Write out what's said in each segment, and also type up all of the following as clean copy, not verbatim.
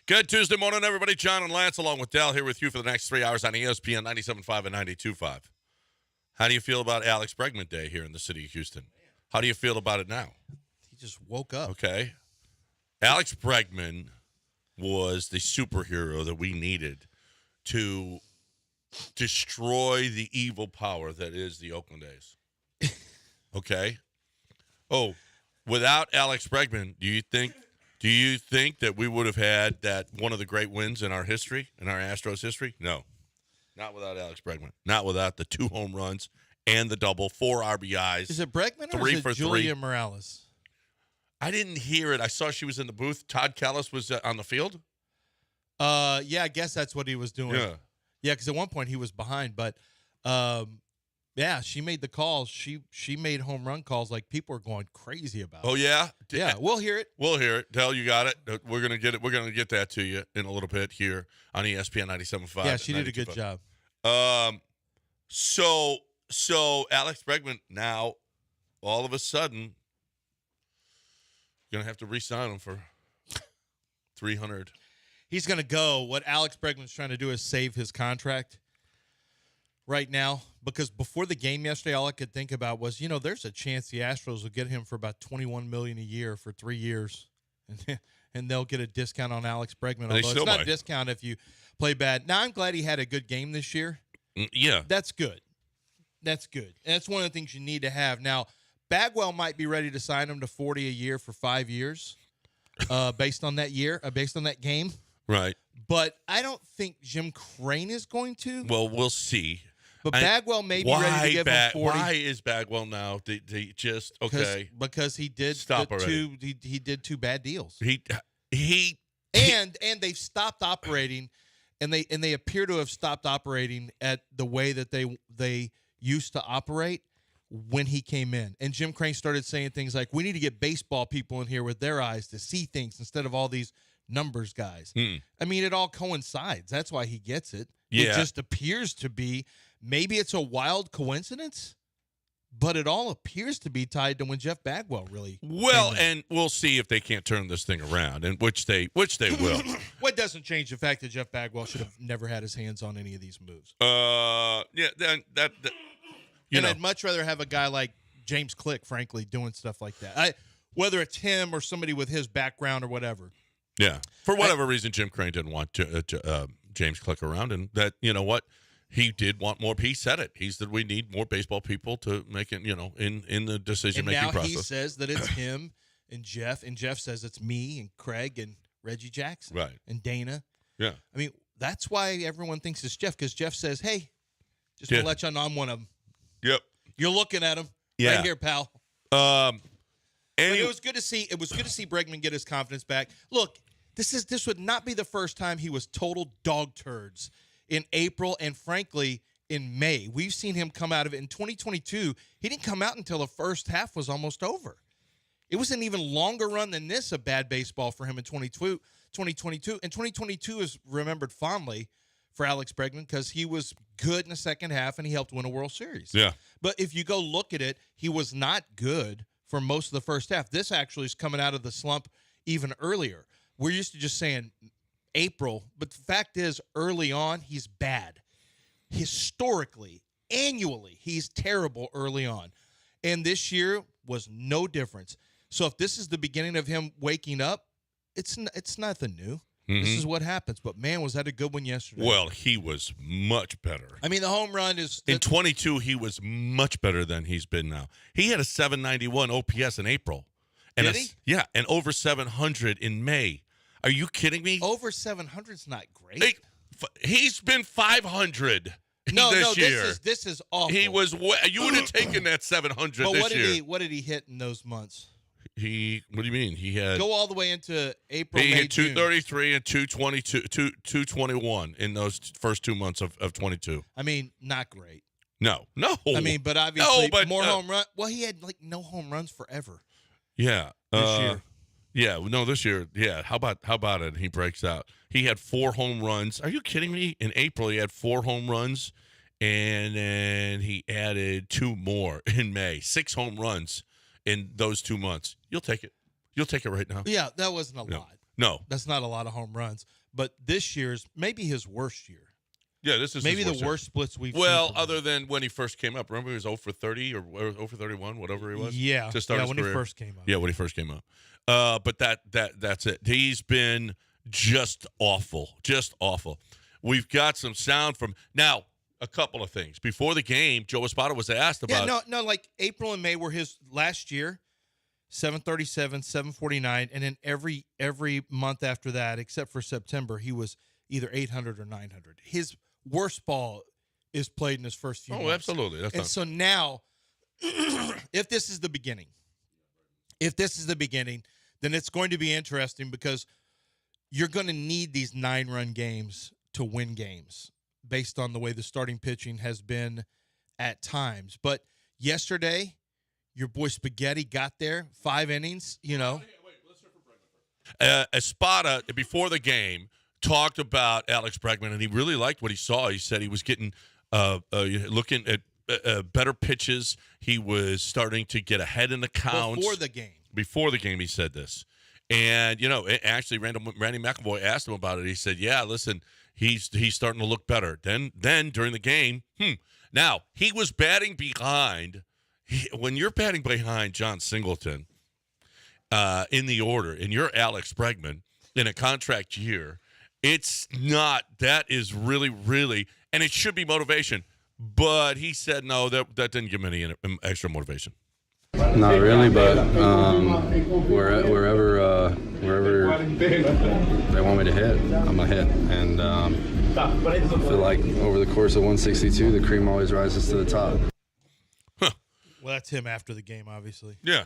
Good Tuesday morning, everybody. John and Lance along with Dell here with you for the next 3 hours on ESPN 97.5 and 92.5. How do you feel about Alex Bregman Day here in the city of Houston? How do you feel about it now? He just woke up. Okay. Alex Bregman was the superhero that we needed to destroy the evil power that is the Oakland A's. Okay? Oh, without Alex Bregman, do you think that we would have had that one of the great wins in our history, in our Astros history? No. Not without Alex Bregman. Not without the 2 home runs and the double, 4 RBIs. Is it Bregman or is it Julia Morales? I didn't hear it. I saw she was in the booth. Todd Callis was on the field. Yeah, I guess that's what he was doing. Yeah, because at one point he was behind, but yeah, she made the calls. She made home run calls like people were going crazy about. Oh yeah, yeah. We'll hear it. We'll hear it. Dell, you got it. We're gonna get it. We're gonna get that to you in a little bit here on ESPN 97.5. Yeah, she did a good job. So Alex Bregman now, all of a sudden, gonna have to re-sign him for $300. He's going to go. What Alex Bregman's trying to do is save his contract right now, because before the game yesterday, all I could think about was, there's a chance the Astros will get him for about $21 million a year for 3 years, and they'll get a discount on Alex Bregman. Although it's not a discount if you play bad. Now, I'm glad he had a good game this year. Yeah. That's good. That's good. And that's one of the things you need to have. Now, Bagwell might be ready to sign him to $40 a year for 5 years based on that game. Right. But I don't think Jim Crane is going to. Well, we'll see. But Bagwell may be ready to give him 40. Why is Bagwell now? They just okay? Because he did he did 2 bad deals. And they've stopped operating, and they appear to have stopped operating at the way that they used to operate when he came in. And Jim Crane started saying things like, "We need to get baseball people in here with their eyes to see things instead of all these numbers guys." I mean, it all coincides. That's why he gets it. Yeah. It just appears to be, maybe it's a wild coincidence, but it all appears to be tied to when Jeff Bagwell really. Well, and we'll see if they can't turn this thing around, and which they will. What doesn't change the fact that Jeff Bagwell should have never had his hands on any of these moves. Yeah, that I'd much rather have a guy like James Click, frankly, doing stuff like that. Whether it's him or somebody with his background or whatever. Yeah, for whatever reason, Jim Crane didn't want James Click around, and that, what, he did want more. He said it. He said we need more baseball people to make it, in the decision-making process. Now he says that it's him and Jeff says it's me and Craig and Reggie Jackson, right, and Dana. Yeah, I mean, that's why everyone thinks it's Jeff, because Jeff says, "Hey, just to let you know, I'm one of them." Yep, you're looking at him right here, pal. But it was good to see. It was good to see Bregman get his confidence back. Look, this would not be the first time he was total dog turds in April and, frankly, in May. We've seen him come out of it in 2022. He didn't come out until the first half was almost over. It was an even longer run than this of bad baseball for him in 2022. And 2022 is remembered fondly for Alex Bregman because he was good in the second half and he helped win a World Series. Yeah. But if you go look at it, he was not good for most of the first half. This actually is coming out of the slump even earlier. We're used to just saying April, but the fact is, early on, he's bad. Historically, annually, he's terrible early on. And this year was no difference. So if this is the beginning of him waking up, it's nothing new. Mm-hmm. This is what happens. But, man, was that a good one yesterday. Well, he was much better. I mean, the home run is – in 22, he was much better than he's been now. He had a 791 OPS in April. And Did he? Yeah, and over 700 in May. Are you kidding me? Over 700 is not great. He's been 500 this year. This is awful. He was. You would have taken that 700 but this year. What did he hit in those months? What do you mean? He had go all the way into April. He May, hit 233 and 222, 221 in those first 2 months of 22. I mean, not great. No. I mean, but obviously more home run. Well, he had like no home runs forever. Yeah, this year. Yeah, no, this year. Yeah, how about it? He breaks out. He had 4 home runs. Are you kidding me? In April, he had 4 home runs, and then he added 2 more in May. 6 home runs in those 2 months. You'll take it. You'll take it right now. Yeah, that wasn't a lot. No. That's not a lot of home runs. But this year's maybe his worst year. Yeah, this is maybe his the worst splits we've seen. Well, other than when he first came up. Remember he was 0 for 30 or 0 for 31, whatever he was? Yeah. To start his when career. he first came up. Yeah, when he first came up. But that's it. He's been just awful. Just awful. We've got some sound from now. A couple of things. Before the game, Joe Espada was asked about. Yeah, no, like April and May were his last year, 737, 749, and then every month after that, except for September, he was either 800 or 900. His worst ball is played in his first few months. Oh, absolutely. So now, if this is the beginning, then it's going to be interesting because you're going to need these 9-run games to win games, based on the way the starting pitching has been at times. But yesterday, your boy Spaghetti got there, 5 innings, Espada, before the game, talked about Alex Bregman, and he really liked what he saw. He said he was getting looking at better pitches. He was starting to get ahead in the counts. Before the game, he said this. And, actually, Randy McAvoy asked him about it. He said, yeah, listen, he's starting to look better. Then during the game, now, he was batting behind. When you're batting behind John Singleton in the order, and you're Alex Bregman in a contract year, that is really, really, and it should be motivation. But he said, no, that didn't give him any extra motivation. Not really, but wherever they want me to hit, I'm going to hit. And I feel like over the course of 162, the cream always rises to the top. Huh. Well, that's him after the game, obviously. Yeah.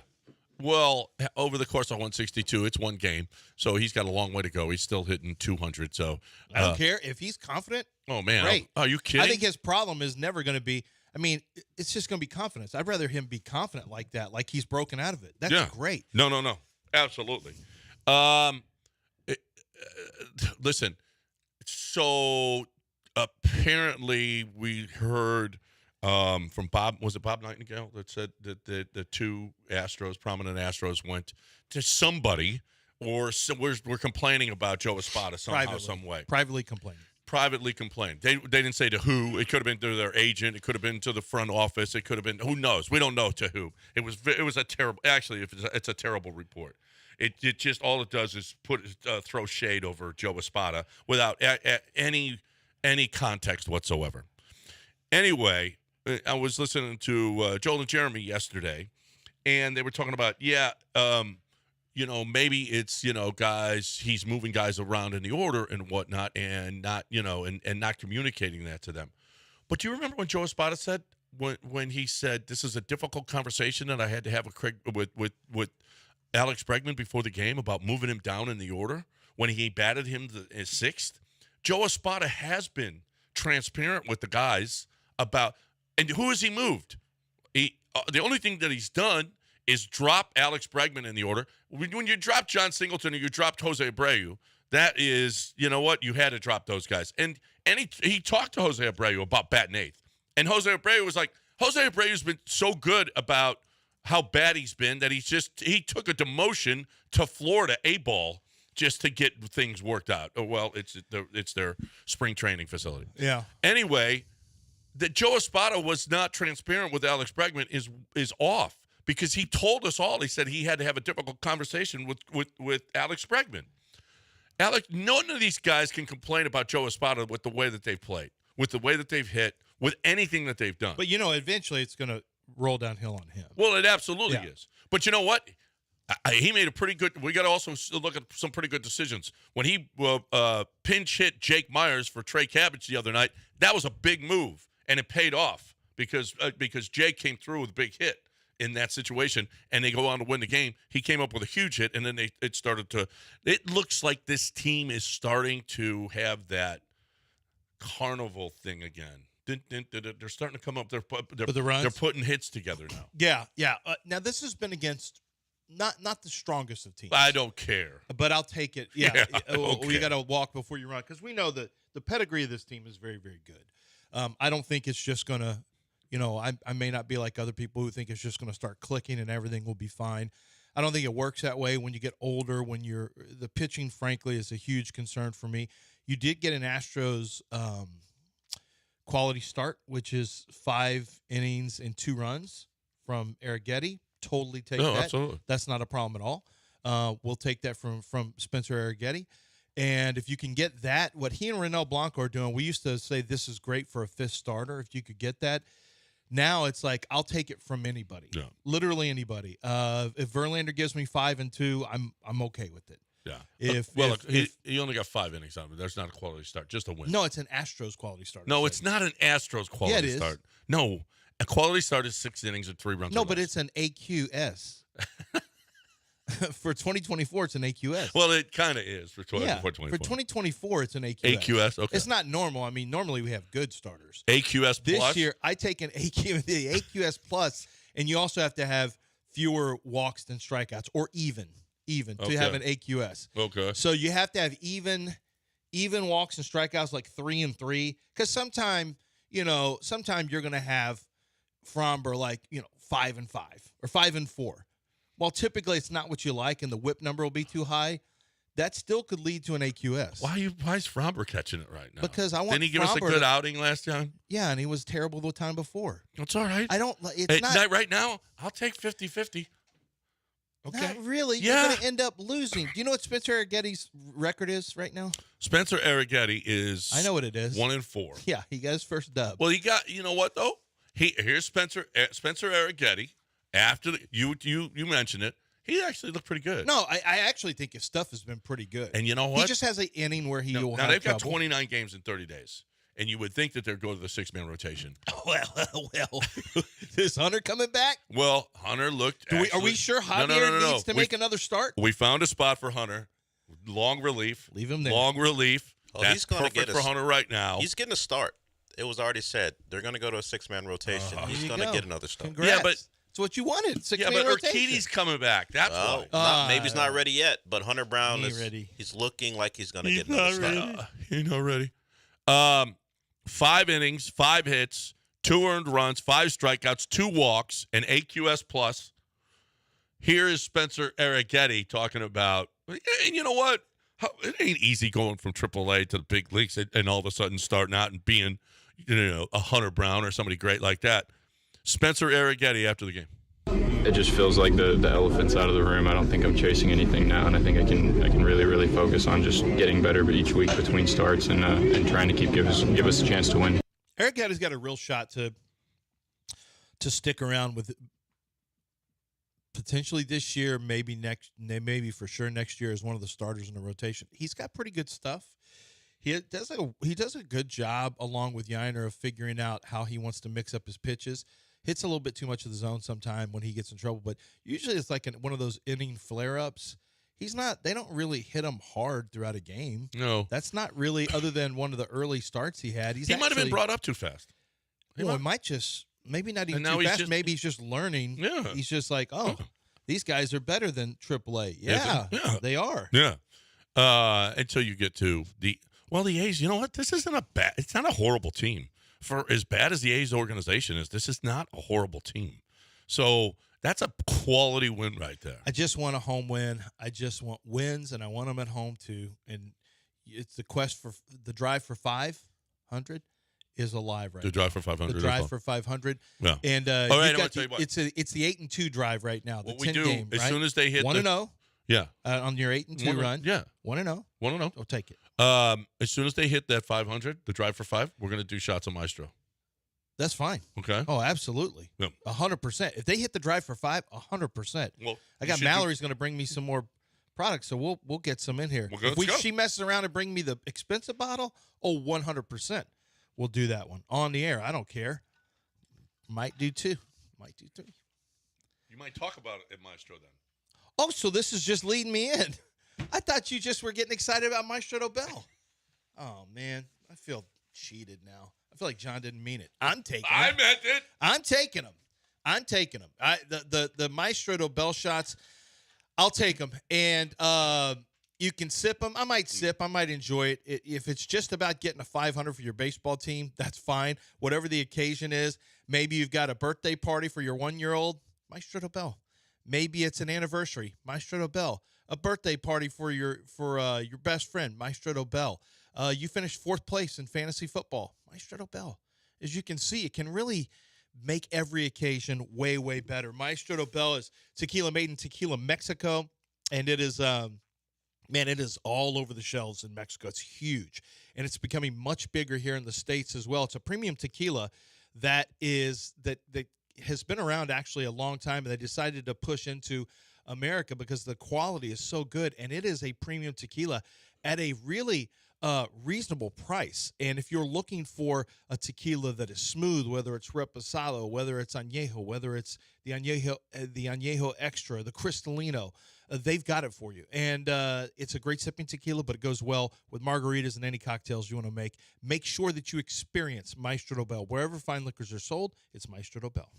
Well, over the course of 162, it's one game, so he's got a long way to go. He's still hitting 200, so I don't care if he's confident. Oh man, great. Are you kidding? I think his problem is never going to be. I mean, it's just going to be confidence. I'd rather him be confident like that, like he's broken out of it. That's great. No, absolutely. Listen, so apparently we heard. From Bob, was it Bob Nightingale that said that the two prominent Astros went to somebody, or we're complaining about Joe Espada somehow, some way. Privately complained. They didn't say to who. It could have been to their agent. It could have been to the front office. It could have been, who knows? We don't know to who. It was a terrible. Actually, it's a terrible report. It just all it does is throw shade over Joe Espada without any context whatsoever. Anyway. I was listening to Joel and Jeremy yesterday, and they were talking about, maybe it's, guys, he's moving guys around in the order and whatnot, and not, and not communicating that to them. But do you remember when Joe Espada said, when he said, this is a difficult conversation that I had to have with Alex Bregman before the game about moving him down in the order when he batted him as 6th? Joe Espada has been transparent with the guys about. And who has he moved? The only thing that he's done is drop Alex Bregman in the order. When you drop John Singleton or you dropped Jose Abreu, that is, you know what? You had to drop those guys. And he talked to Jose Abreu about batting 8th. And Jose Abreu was like, Jose Abreu's been so good about how bad he's been that he took a demotion to Florida A-ball just to get things worked out. Oh, well, it's their spring training facility. Yeah. Anyway, that Joe Espada was not transparent with Alex Bregman is off, because he told us all. He said he had to have a difficult conversation with Alex Bregman. None of these guys can complain about Joe Espada with the way that they've played, with the way that they've hit, with anything that they've done. But eventually it's going to roll downhill on him. Well, it absolutely is. But you know what? He made a pretty good. We got to also look at some pretty good decisions. When he pinch hit Jake Myers for Trey Cabbage the other night, that was a big move. And it paid off because Jake came through with a big hit in that situation, and they go on to win the game. He came up with a huge hit, and then it looks like this team is starting to have that carnival thing again. They're starting to come up. They're putting hits together now. Yeah. Now this has been against not the strongest of teams. I don't care, but I'll take it. Yeah, we got to walk before you run, because we know that the pedigree of this team is very, very good. I don't think it's just going to, I may not be like other people who think it's just going to start clicking and everything will be fine. I don't think it works that way when you get older. When the pitching, frankly, is a huge concern for me. You did get an Astros quality start, which is 5 innings and 2 runs from Arrighetti. Totally take that. Absolutely. That's not a problem at all. We'll take that from Spencer Arrighetti. And if you can get that, what he and Renel Blanco are doing, we used to say this is great for a 5th starter if you could get that. Now it's like I'll take it from anybody, literally anybody. If Verlander gives me 5 and 2, I'm okay with it. Yeah. He only got 5 innings out of it. That's not a quality start, just a win. No, it's an Astros quality start. No, it's not an Astros quality start. No, a quality start is 6 innings and 3 runs. No, but it's an AQS. For 2024, it's an AQS. Well, it kind of is for 2024. For 2024, it's an AQS. AQS, okay. It's not normal. I mean, normally we have good starters. AQS This plus? year, I take the AQS plus, and you also have to have fewer walks than strikeouts, or even to have an AQS. Okay. So you have to have even walks and strikeouts, like 3 and 3, because sometime you're going to have Fromber 5 and 5 or 5 and 4. While typically it's not what you like and the whip number will be too high, that still could lead to an AQS. Why is Fromber catching it right now? Because I want Didn't he give us a good outing last time? Yeah, and he was terrible the time before. It's all right. It's not right now, I'll take 50-50. Okay. Not really. Yeah. You're going to end up losing. Do you know what Spencer Arrighetti's record is right now? Spencer Arrighetti is. I know what it is. 1-4. Yeah, he got his first dub. Well, he got. You know what though? Here's Spencer Arrighetti. After you mentioned it, he actually looked pretty good. No, I actually think his stuff has been pretty good. And you know what? He just has an inning where he will have they've got trouble. 29 games in 30 days, and you would think that they'd go to the 6-man rotation. Well, is Hunter coming back? Well, Hunter looked. Are we sure Javier needs to make another start? We found a spot for Hunter. Long relief. Leave him there. Long relief. Oh, That's he's going to perfect for Hunter right now. He's getting a start. It was already said they're going to go to a 6-man rotation. He's going to get another start. Congrats. Yeah, but it's what you wanted. 6-man but rotation. Urquidy's coming back. That's why. Maybe he's not ready yet, but Hunter Brown is ready. He's looking like he's going to get another start. He's not ready. 5 innings, 5 hits, 2 earned runs, 5 strikeouts, 2 walks, an AQS plus. Here is Spencer Arrighetti talking about, and you know what? It ain't easy going from AAA to the big leagues and all of a sudden starting out and being, a Hunter Brown or somebody great like that. Spencer Arrighetti after the game. It just feels like the elephant's out of the room. I don't think I'm chasing anything now, and I think I can really, really focus on just getting better each week between starts and trying to give us a chance to win. Arrighetti's got a real shot to stick around with potentially this year, maybe for sure next year as one of the starters in the rotation. He's got pretty good stuff. He does a good job along with Yainer of figuring out how he wants to mix up his pitches. Hits a little bit too much of the zone sometime when he gets in trouble, but usually it's like one of those inning flare-ups. They don't really hit him hard throughout a game. No. That's not really, other than one of the early starts he had. He might have been brought up too fast. It might just, maybe not even too fast. Maybe he's just learning. Yeah. He's just like, these guys are better than AAA. Yeah, they are. Yeah. Until you get to the A's, you know what? This isn't it's not a horrible team. For as bad as the A's organization is, this is not a horrible team. So that's a quality win right there. I just want a home win. I just want wins, and I want them at home too. And it's the quest for the drive for 500 is alive right now. The drive for 500. The drive for 500. Yeah. And all right, I'm going to tell you what. It's the 8-2 drive right now. The what 10 we do game, as right? soon as they hit 1-0. Yeah. On your 8-2 run. Yeah. 1-0. 1-0. I'll take it. As soon as they hit that 500, the drive for 5, we're going to do shots of Maestro. That's fine. Okay. Oh, absolutely. Yep. 100%. If they hit the drive for 5, 100%. Well, I got Mallory's going to bring me some more products, so we'll get some in here. If she messes around and bring me the expensive bottle, 100%. We'll do that one on the air. I don't care. Might do 2. Might do 3. You might talk about it at Maestro then. Oh, so this is just leading me in. I thought you just were getting excited about Maestro Bell. Oh, man. I feel cheated now. I feel like John didn't mean it. I'm taking him. I meant it. I'm taking them. The Maestro Bell shots, I'll take them. And you can sip them. I might sip. I might enjoy it. If it's just about getting a 500 for your baseball team, that's fine. Whatever the occasion is, maybe you've got a birthday party for your 1-year-old, Maestro Bell. Maybe it's an anniversary, Maestro Bell. A birthday party for your best friend, Maestro Bell. You finished 4th place in fantasy football, Maestro Bell. As you can see, it can really make every occasion way, way better. Maestro Bell is tequila made in Tequila, Mexico, and it is it is all over the shelves in Mexico. It's huge, and it's becoming much bigger here in the States as well. It's a premium tequila that has been around actually a long time, and they decided to push into America because the quality is so good, and it is a premium tequila at a really reasonable price. And if you're looking for a tequila that is smooth, whether it's Reposado, whether it's Añejo, whether it's the Añejo Extra, the Cristalino, they've got it for you. And it's a great sipping tequila, but it goes well with margaritas and any cocktails you want to make. Make sure that you experience Maestro Bell. Wherever fine liquors are sold, it's Maestro Bell.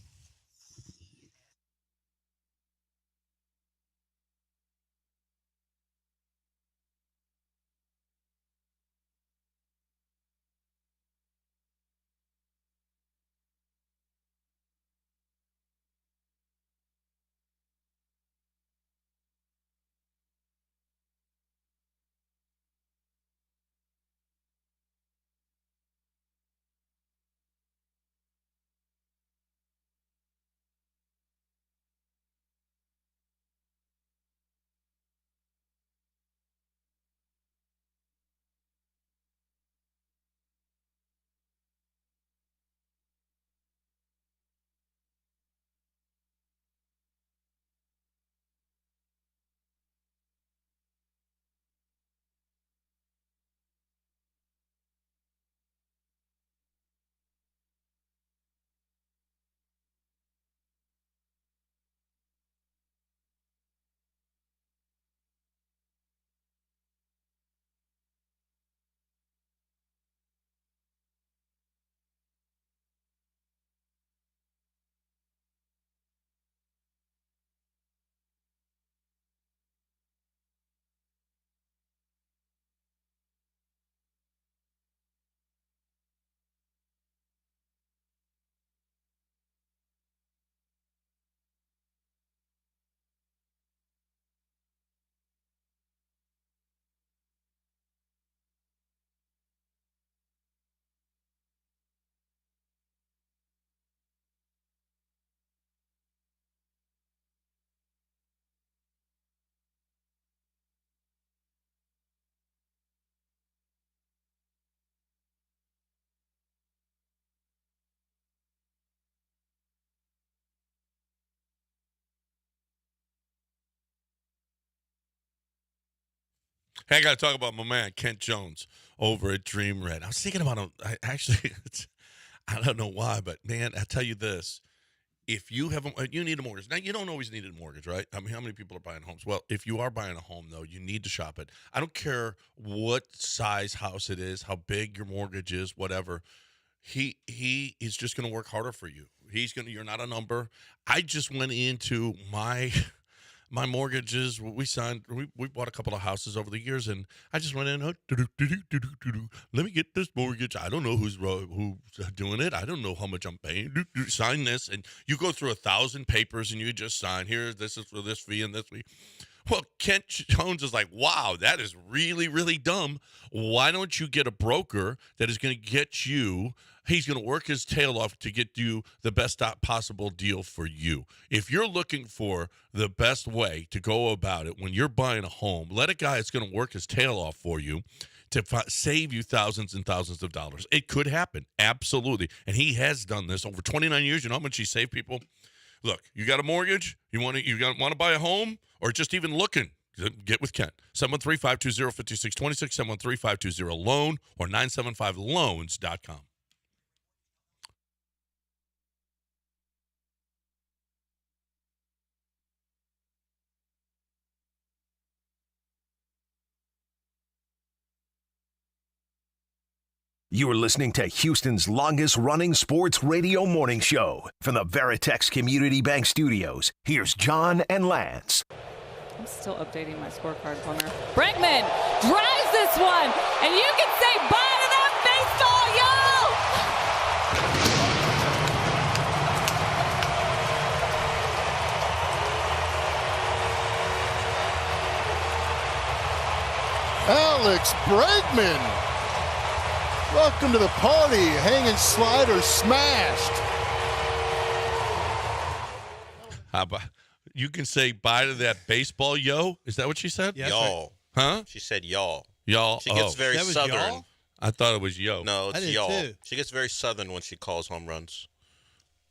Hey, I got to talk about my man, Kent Jones, over at Dream Red. I was thinking about him. I don't know why, but, man, I tell you this. If you need a mortgage. Now, you don't always need a mortgage, right? I mean, how many people are buying homes? Well, if you are buying a home, though, you need to shop it. I don't care what size house it is, how big your mortgage is, whatever. He is just going to work harder for you. You're not a number. I just went into my mortgages. We bought a couple of houses over the years, and I just went in. Let me get this mortgage. I don't know who's doing it. I don't know how much I'm paying. Sign this, and you go through 1,000 papers, and you just sign. Here, this is for this fee and this fee. Well, Kent Jones is like, wow, that is really, really dumb. Why don't you get a broker that is going to get you? He's going to work his tail off to get you the best possible deal for you. If you're looking for the best way to go about it when you're buying a home, let a guy that's going to work his tail off for you to save you thousands and thousands of dollars. It could happen, absolutely. And he has done this over 29 years. You know how much he saved people? Look, you got a mortgage? You want to buy a home, or just even looking? Get with Kent. 713-520-5626, 713-520-LOAN, or 975loans.com. You are listening to Houston's longest-running sports radio morning show. From the Veritex Community Bank Studios, here's John and Lance. I'm still updating my scorecard, Plummer. Bregman drives this one, and you can say bye to that baseball, y'all! Alex Bregman. Welcome to the party. Hanging slider smashed. How about you can say bye to that baseball, yo? Is that what she said? Yeah, Y'all. Huh? She said y'all. Y'all. She gets very That was southern. y'all? I thought it was yo. No, I it's did y'all. too. She gets very southern when she calls home runs.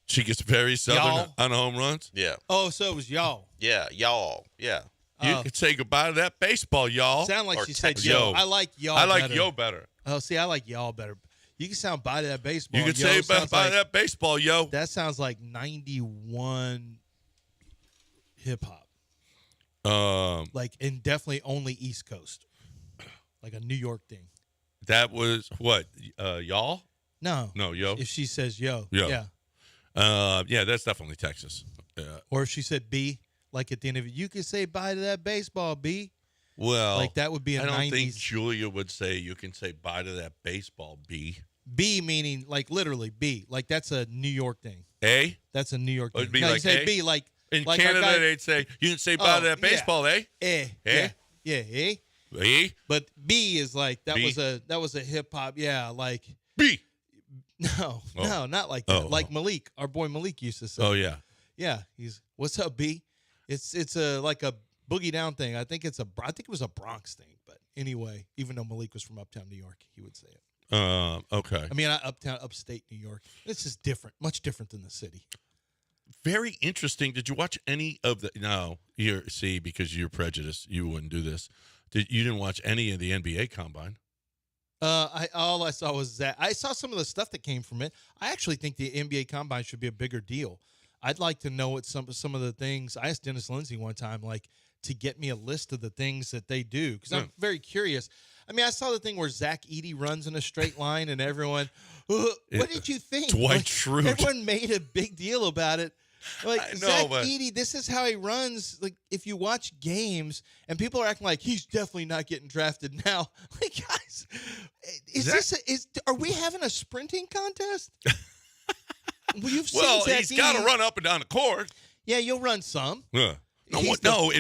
She gets very southern Y'all. on home runs. Yeah. Oh, so it was y'all. Yeah, y'all. Yeah. You could say goodbye to that baseball, y'all. Sound like Or she said text yo. yo. I like y'all. I like better. yo better. Oh, see, I like y'all better. You can sound bye to that baseball. You could Yo say sounds bye like, to that baseball, yo. That sounds like 91 hip hop. Like, and definitely only East Coast. Like a New York thing. That was what? Y'all? No. No, yo. If she says yo. Yo. Yeah. Yeah, that's definitely Texas. Or if she said B, like at the end of it, you can say bye to that baseball, B. Well, Like that would be a I don't 90s. think Julia would say you can say bye to that baseball, B. B meaning like literally B. Like that's a New York thing. A? That's a New York thing. It'd be no, you like say A? B like In like our Canada, guy- they'd say, you can say bye to that yeah. baseball, eh? Eh. Eh? Yeah, eh? A? But B is like that B? was a hip hop, yeah, like B. no, Oh. no, not like that. Oh, like oh. Malik, our boy Malik used to say. Oh, yeah. Yeah, he's what's up, B? It's a like a boogie down thing. I think it was a Bronx thing, but anyway, even though Malik was from uptown New York, he would say it. Okay. I mean, upstate New York. It's just different, much different than the city. Very interesting. Did you watch any of the? No, because you're prejudiced, you wouldn't do this. You didn't watch any of the NBA Combine? All I saw was that I saw some of the stuff that came from it. I actually think the NBA Combine should be a bigger deal. I'd like to know what some of the things. I asked Dennis Lindsay one time, like, to get me a list of the things that they do because I'm very curious. I mean, I saw the thing where Zach Edey runs in a straight line, and everyone, what did you think? Dwight Schrute. Everyone made a big deal about it. Like, I know, Zach but- Edey, this is how he runs. Like, if you watch games, and people are acting like he's definitely not getting drafted now. Like, guys, are we having a sprinting contest? You've seen Well, Zach he's got to Edey. run up and down the court. Yeah, in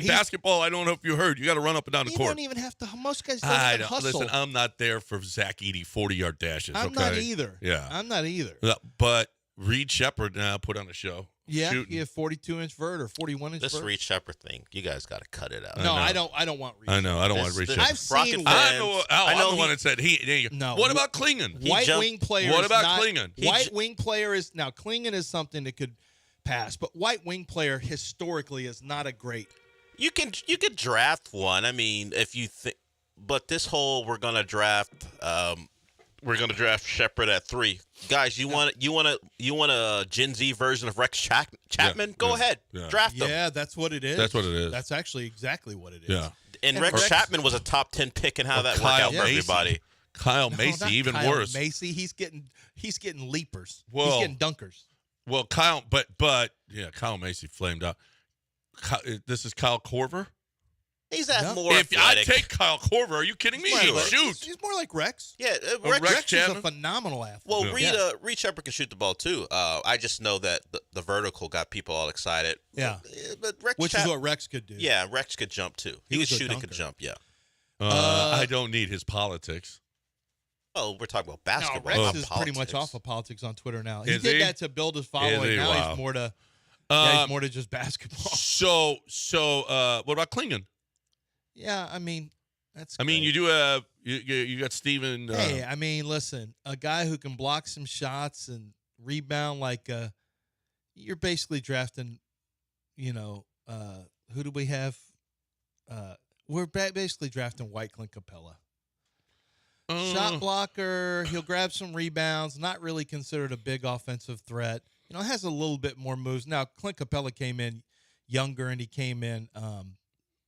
Basketball, I don't know if you heard. You got to run up and down the You court. don't even have to. Most guys don't I even don't. hustle. Listen, I'm not there for Zach Edey 40-yard dashes. I'm okay? not either. Yeah. I'm not either. But Reed Shepard now put on a show. Yeah, shooting. he had 42-inch vert or 41-inch This vert. Reed Shepard thing, you guys got to cut it out. No, I don't want Reed. I know. I don't want This- Reed this- Shepard. I've seen Rocket one. fans- I'm know the one he- that said he. No. What about Klingon? White jumped- wing player. What is about not, Klingon? White wing player is now Klingon is something that could pass, but white wing player historically is not a great. You could draft one. I mean, if you think, but this whole we're gonna draft Shepard at 3. Guys, you want a Gen Z version of Rex Chapman? Go ahead, draft him. Yeah, that's what it is. That's what it is. That's actually exactly what it is. Yeah. And And Rex Rex- Chapman was a top 10 pick, and how that worked Kyle out for Macy. everybody. Kyle No, Macy, not even Kyle worse. Macy, he's getting leapers. Well- He's getting dunkers. Well, Kyle, but Kyle Macy flamed out. This is Kyle Korver. He's that Yeah. more If I athletic. take Kyle Korver, are you kidding me? He'll shoot. He's more like Rex. Yeah, Rex Rex is a Chapman? phenomenal athlete. Well, Yeah. Reed Shepard can shoot the ball too. I just know that the vertical got people all excited. Yeah. But Rex Which is what Rex could do. Yeah, Rex could jump too. He was was a shooting, could dunker. jump. Yeah. I don't need his politics. Oh, we're talking about No, basketball. Rex not is pretty much politics. off of politics on Twitter now. He Is did he? that to build his following. Is he? Now Wow. he's more to he's more to just basketball. So, what about Klingon? Yeah, I mean, that's. I mean, great. you do have you got Steven. Hey, I mean, listen, a guy who can block some shots and rebound like you're basically drafting. Who do we have? We're basically drafting White Clint Capella. Shot blocker, he'll grab some rebounds, not really considered a big offensive threat. Has a little bit more moves. Now, Clint Capella came in younger and he came in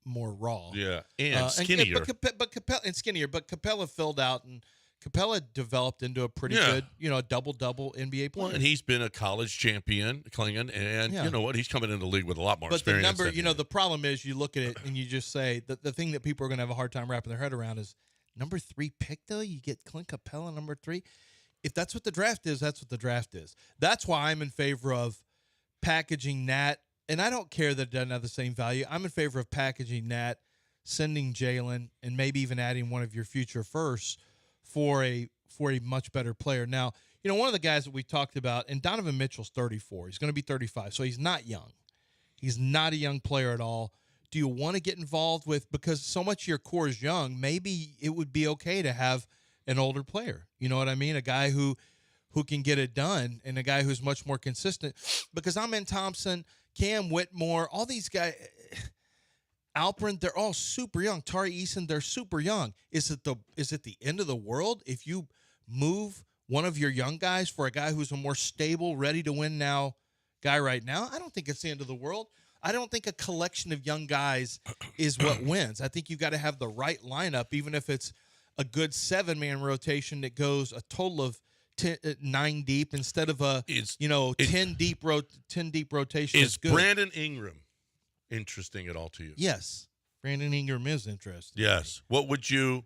more raw. Yeah, and skinnier. But skinnier. But Capella filled out, and Capella developed into a pretty good, double-double NBA player. Well, and he's been a college champion, Klingon, and Yeah. you know what? He's coming into the league with a lot more But the experience. number, the problem is you look at it and you just say that the thing that people are going to have a hard time wrapping their head around is number 3 pick, though? You get Clint Capella number 3? If that's what the draft is, that's what the draft is. That's why I'm in favor of packaging Nat, and I don't care that it doesn't have the same value. I'm in favor of packaging Nat sending Jalen and maybe even adding one of your future firsts for a much better player. Now, one of the guys that we talked about, and Donovan Mitchell's 34. He's going to be 35, so he's not young. He's not a young player at all. Do you want to get involved with, because so much of your core is young, maybe it would be okay to have an older player. You know what I mean? A guy who can get it done and a guy who's much more consistent. Because Amen Thompson, Cam Whitmore, all these guys, Alperin, they're all super young. Tari Eason, they're super young. Is it the end of the world if you move one of your young guys for a guy who's a more stable, ready to win now guy right now? I don't think it's the end of the world. I don't think a collection of young guys is what wins. I think you've got to have the right lineup, even if it's a good 7-man rotation that goes a total of 9 deep instead of a 10 deep rotation. Is Brandon Ingram interesting at all to you? Yes, Brandon Ingram is interesting. Yes. What do you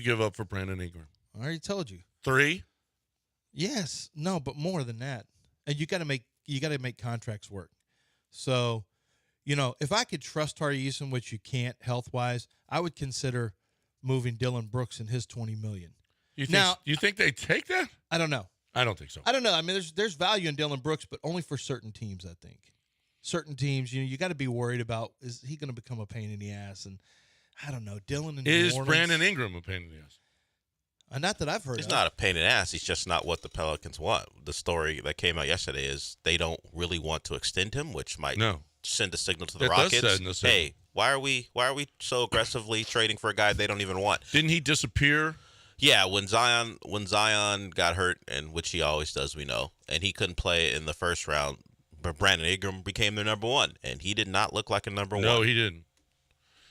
give up for Brandon Ingram? I already told you. 3? Yes. No, but more than that. And you got to make contracts work. So, if I could trust Tari Eason, which you can't health-wise, I would consider moving Dylan Brooks and his $20 million. You think they take that? I don't know. I don't think so. I don't know. I mean, there's value in Dylan Brooks, but only for certain teams, I think. Certain teams, you got to be worried about, is he going to become a pain in the ass? And I don't know. Dylan and Is Brandon Ingram a pain in the ass? Not that I've heard. He's not a pain in the ass. He's just not what the Pelicans want. The story that came out yesterday is they don't really want to extend him, which might send a signal to the Rockets. Hey, why are we so aggressively trading for a guy they don't even want? Didn't he disappear? Yeah, when Zion got hurt, and which he always does, we know, and he couldn't play in the first round, but Brandon Ingram became their number one, and he did not look like a number one. No, he didn't.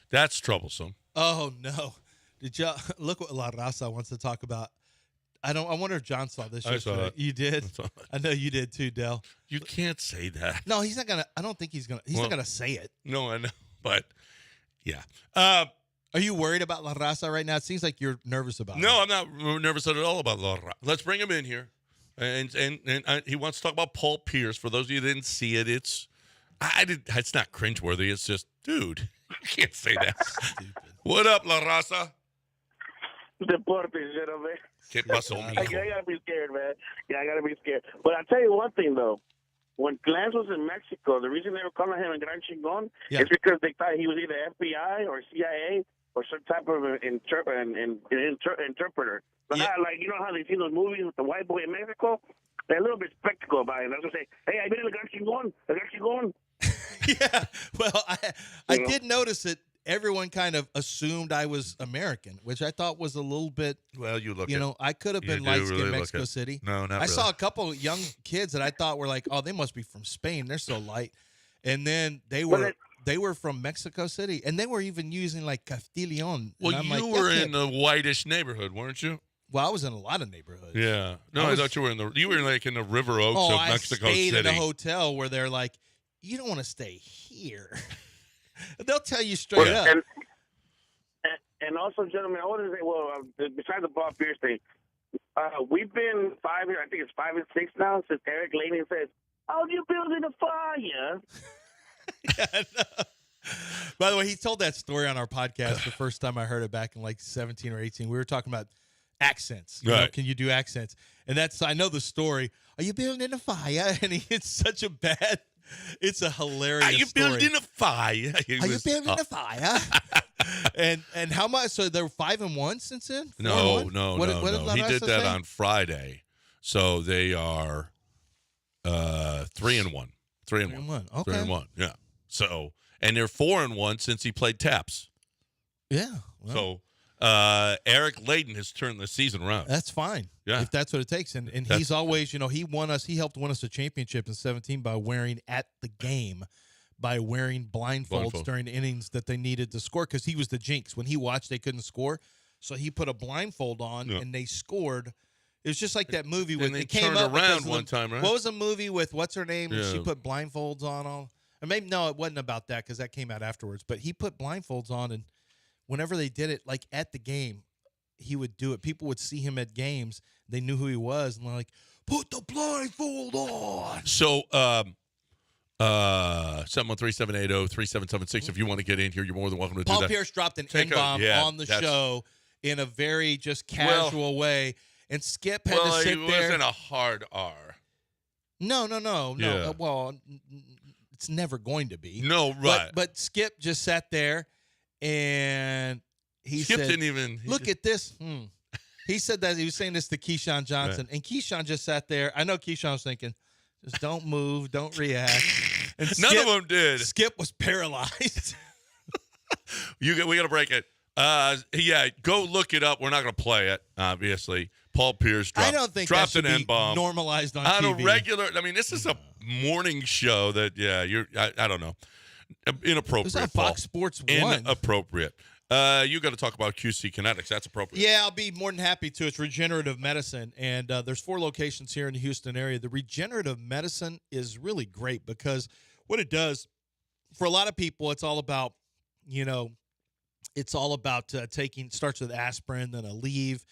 That's troublesome. Oh no. Did you look what La Raza wants to talk about? I wonder if John saw this. I saw it. You did? I know you did too, Del. You can't say that. No, he's not gonna. I don't think he's gonna. He's not gonna say it. No, I know, but yeah. Are you worried about La Raza right now? It seems like you're nervous about it. No, I'm not nervous at all about La Raza. Let's bring him in here, and he wants to talk about Paul Pierce. For those of you who didn't see it, it's not cringeworthy. It's just, dude, you can't say that. Stupid. What up, La Raza? Deportes, you know, man. Get muscle. I gotta be scared, man. Yeah, I gotta be scared. But I'll tell you one thing, though. When Glantz was in Mexico, the reason they were calling him a Gran Chingon is because they thought he was either FBI or CIA or some type of interpreter. But like, you know how they see those movies with the white boy in Mexico? They're a little bit skeptical about it. They're going to say, hey, I been in the Gran Chingon. Yeah. Well, I did notice it. Everyone kind of assumed I was American, which I thought was a little bit. Well, I could have been light-skinned Mexico City. No, not really. I saw a couple young kids that I thought were like, oh, they must be from Spain. They're so light. And then they were from Mexico City, and they were even using like Castillon. Well, you were in a whitish neighborhood, weren't you? Well, I was in a lot of neighborhoods. Yeah. No, I thought you were in the River Oaks of Mexico City. I stayed in a hotel where they're like, you don't want to stay here. They'll tell you straight up. And also, gentlemen, I want to say, besides the Paul Pierce thing, we've been 5 years, I think it's 5 and 6 now, since Eric Laney says, "Oh, you're building a fire." Yeah, no. By the way, he told that story on our podcast the first time I heard it back in like 17 or 18. We were talking about accents. You know, can you do accents? And I know the story. Are you building a fire? And it's such a bad... It's a hilarious story. Are you building a fire? Are you building a fire? and how much? So they're 5-1 since then? No. What He did that on Friday. So they are 3-1. 3-1. 3-1. Okay. 3-1. Yeah. So, and they're 4-1 since he played taps. Yeah. Well. So Eric Layden has turned the season around. That's fine. Yeah. If that's what it takes. And he's always, he helped win us a championship in 2017 by wearing blindfolds during innings that they needed to score, because he was the jinx. When he watched, they couldn't score. So he put a blindfold on and they scored. It was just like that movie when they came turned up around one time, right? What was the movie with what's her name? Yeah. She put blindfolds on all. Or maybe no, it wasn't about that because that came out afterwards. But he put blindfolds on, and whenever they did it, like at the game, he would do it. People would see him at games. They knew who he was, and they're like, "Put the blindfold on." So, 713-780-3776. If you want to get in here, you're more than welcome to do that. Paul Pierce dropped an N-bomb on the show in a very just casual way. And Skip had to sit there. It wasn't a hard R. No. Yeah. Well, it's never going to be. No, right. But Skip just sat there, and Skip said, didn't even. Look at this. He said that. He was saying this to Keyshawn Johnson. Right. And Keyshawn just sat there. I know Keyshawn was thinking, just don't move, don't react. And None of them did. Skip was paralyzed. We got to break it. Go look it up. We're not going to play it, obviously. Paul Pierce dropped an N-bomb. Normalized on TV. On a regular, this is a morning show that, I don't know. Inappropriate. It was on Fox Sports 1. Inappropriate. You got to talk about QC Kinetics. That's appropriate. Yeah, I'll be more than happy to. It's regenerative medicine, and there's 4 locations here in the Houston area. The regenerative medicine is really great because what it does, for a lot of people, it's all about, taking, starts with aspirin, then a Aleve,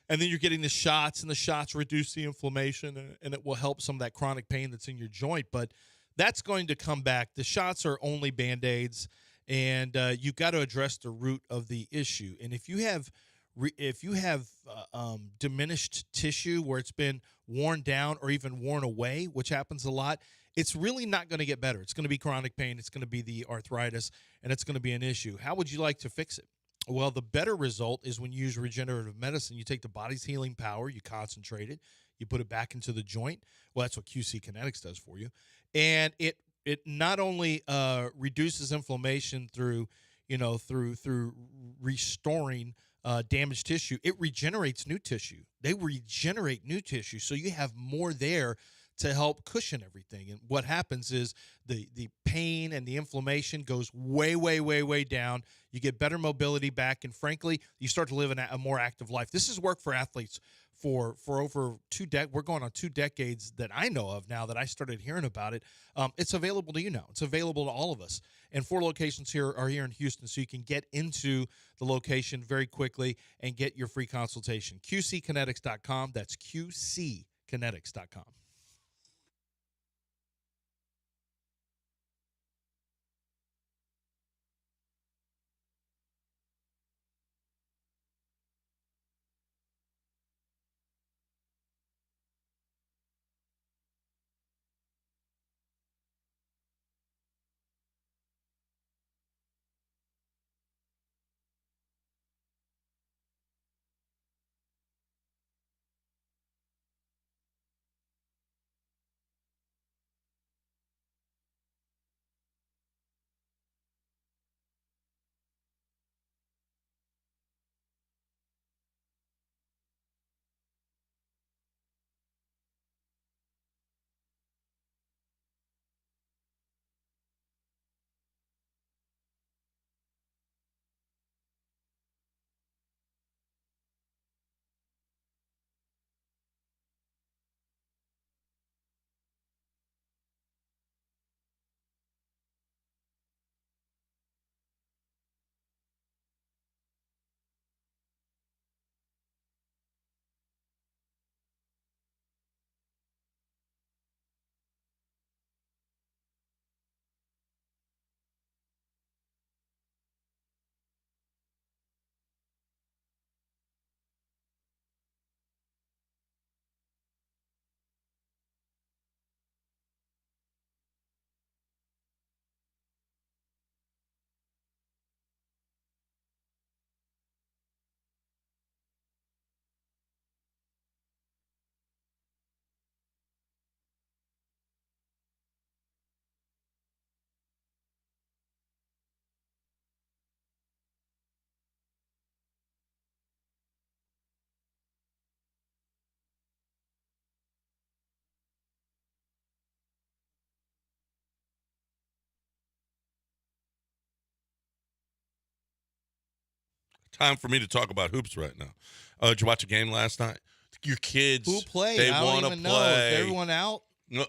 and then you're getting the shots, and the shots reduce the inflammation, and it will help some of that chronic pain that's in your joint, but that's going to come back. The shots are only Band-Aids, and you've got to address the root of the issue. And if you have diminished tissue where it's been worn down or even worn away, which happens a lot, it's really not going to get better. It's going to be chronic pain. It's going to be the arthritis, and it's going to be an issue. How would you like to fix it? Well, the better result is when you use regenerative medicine. You take the body's healing power, you concentrate it, you put it back into the joint. Well, that's what QC Kinetics does for you. And it not only reduces inflammation through restoring damaged tissue, it regenerates new tissue. They regenerate new tissue, so you have more there to help cushion everything. And what happens is the pain and the inflammation goes way, way, way, way down. You get better mobility back, and frankly, you start to live a more active life. This has worked for athletes for over we're going on 2 decades that I know of now that I started hearing about it. It's available to you now. It's available to all of us. And 4 locations here in Houston, so you can get into the location very quickly and get your free consultation. QCkinetics.com. That's QCkinetics.com. Time for me to talk about hoops right now. Did you watch a game last night? Your kids. Who played? They I want don't to even play. know. Is everyone out? No,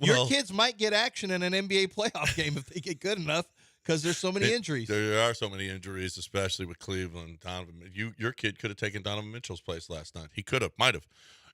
your kids might get action in an NBA playoff game if they get good enough because there's so many injuries. There are so many injuries, especially with Cleveland. Your kid could have taken Donovan Mitchell's place last night. He might have.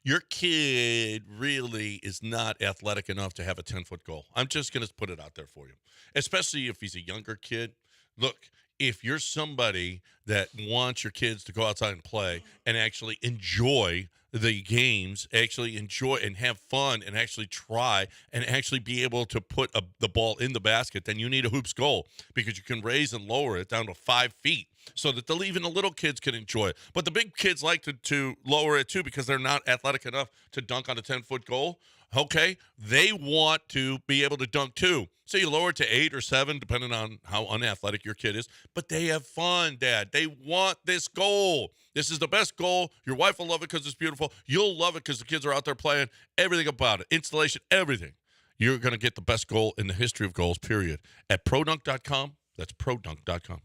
your kid really is not athletic enough to have a 10-foot goal. I'm just going to put it out there for you, especially if he's a younger kid. Look, if you're somebody that wants your kids to go outside and play and actually enjoy the games, actually enjoy and have fun and actually try and actually be able to put the ball in the basket, then you need a hoops goal because you can raise and lower it down to 5 feet so that even the little kids can enjoy it. But the big kids like to lower it too because they're not athletic enough to dunk on a 10-foot goal. Okay, they want to be able to dunk too. So you lower it to 8 or 7, depending on how unathletic your kid is. But they have fun, Dad. They want this goal. This is the best goal. Your wife will love it because it's beautiful. You'll love it because the kids are out there playing. Everything about it. Installation, everything. You're going to get the best goal in the history of goals, period. At produnk.com. That's produnk.com.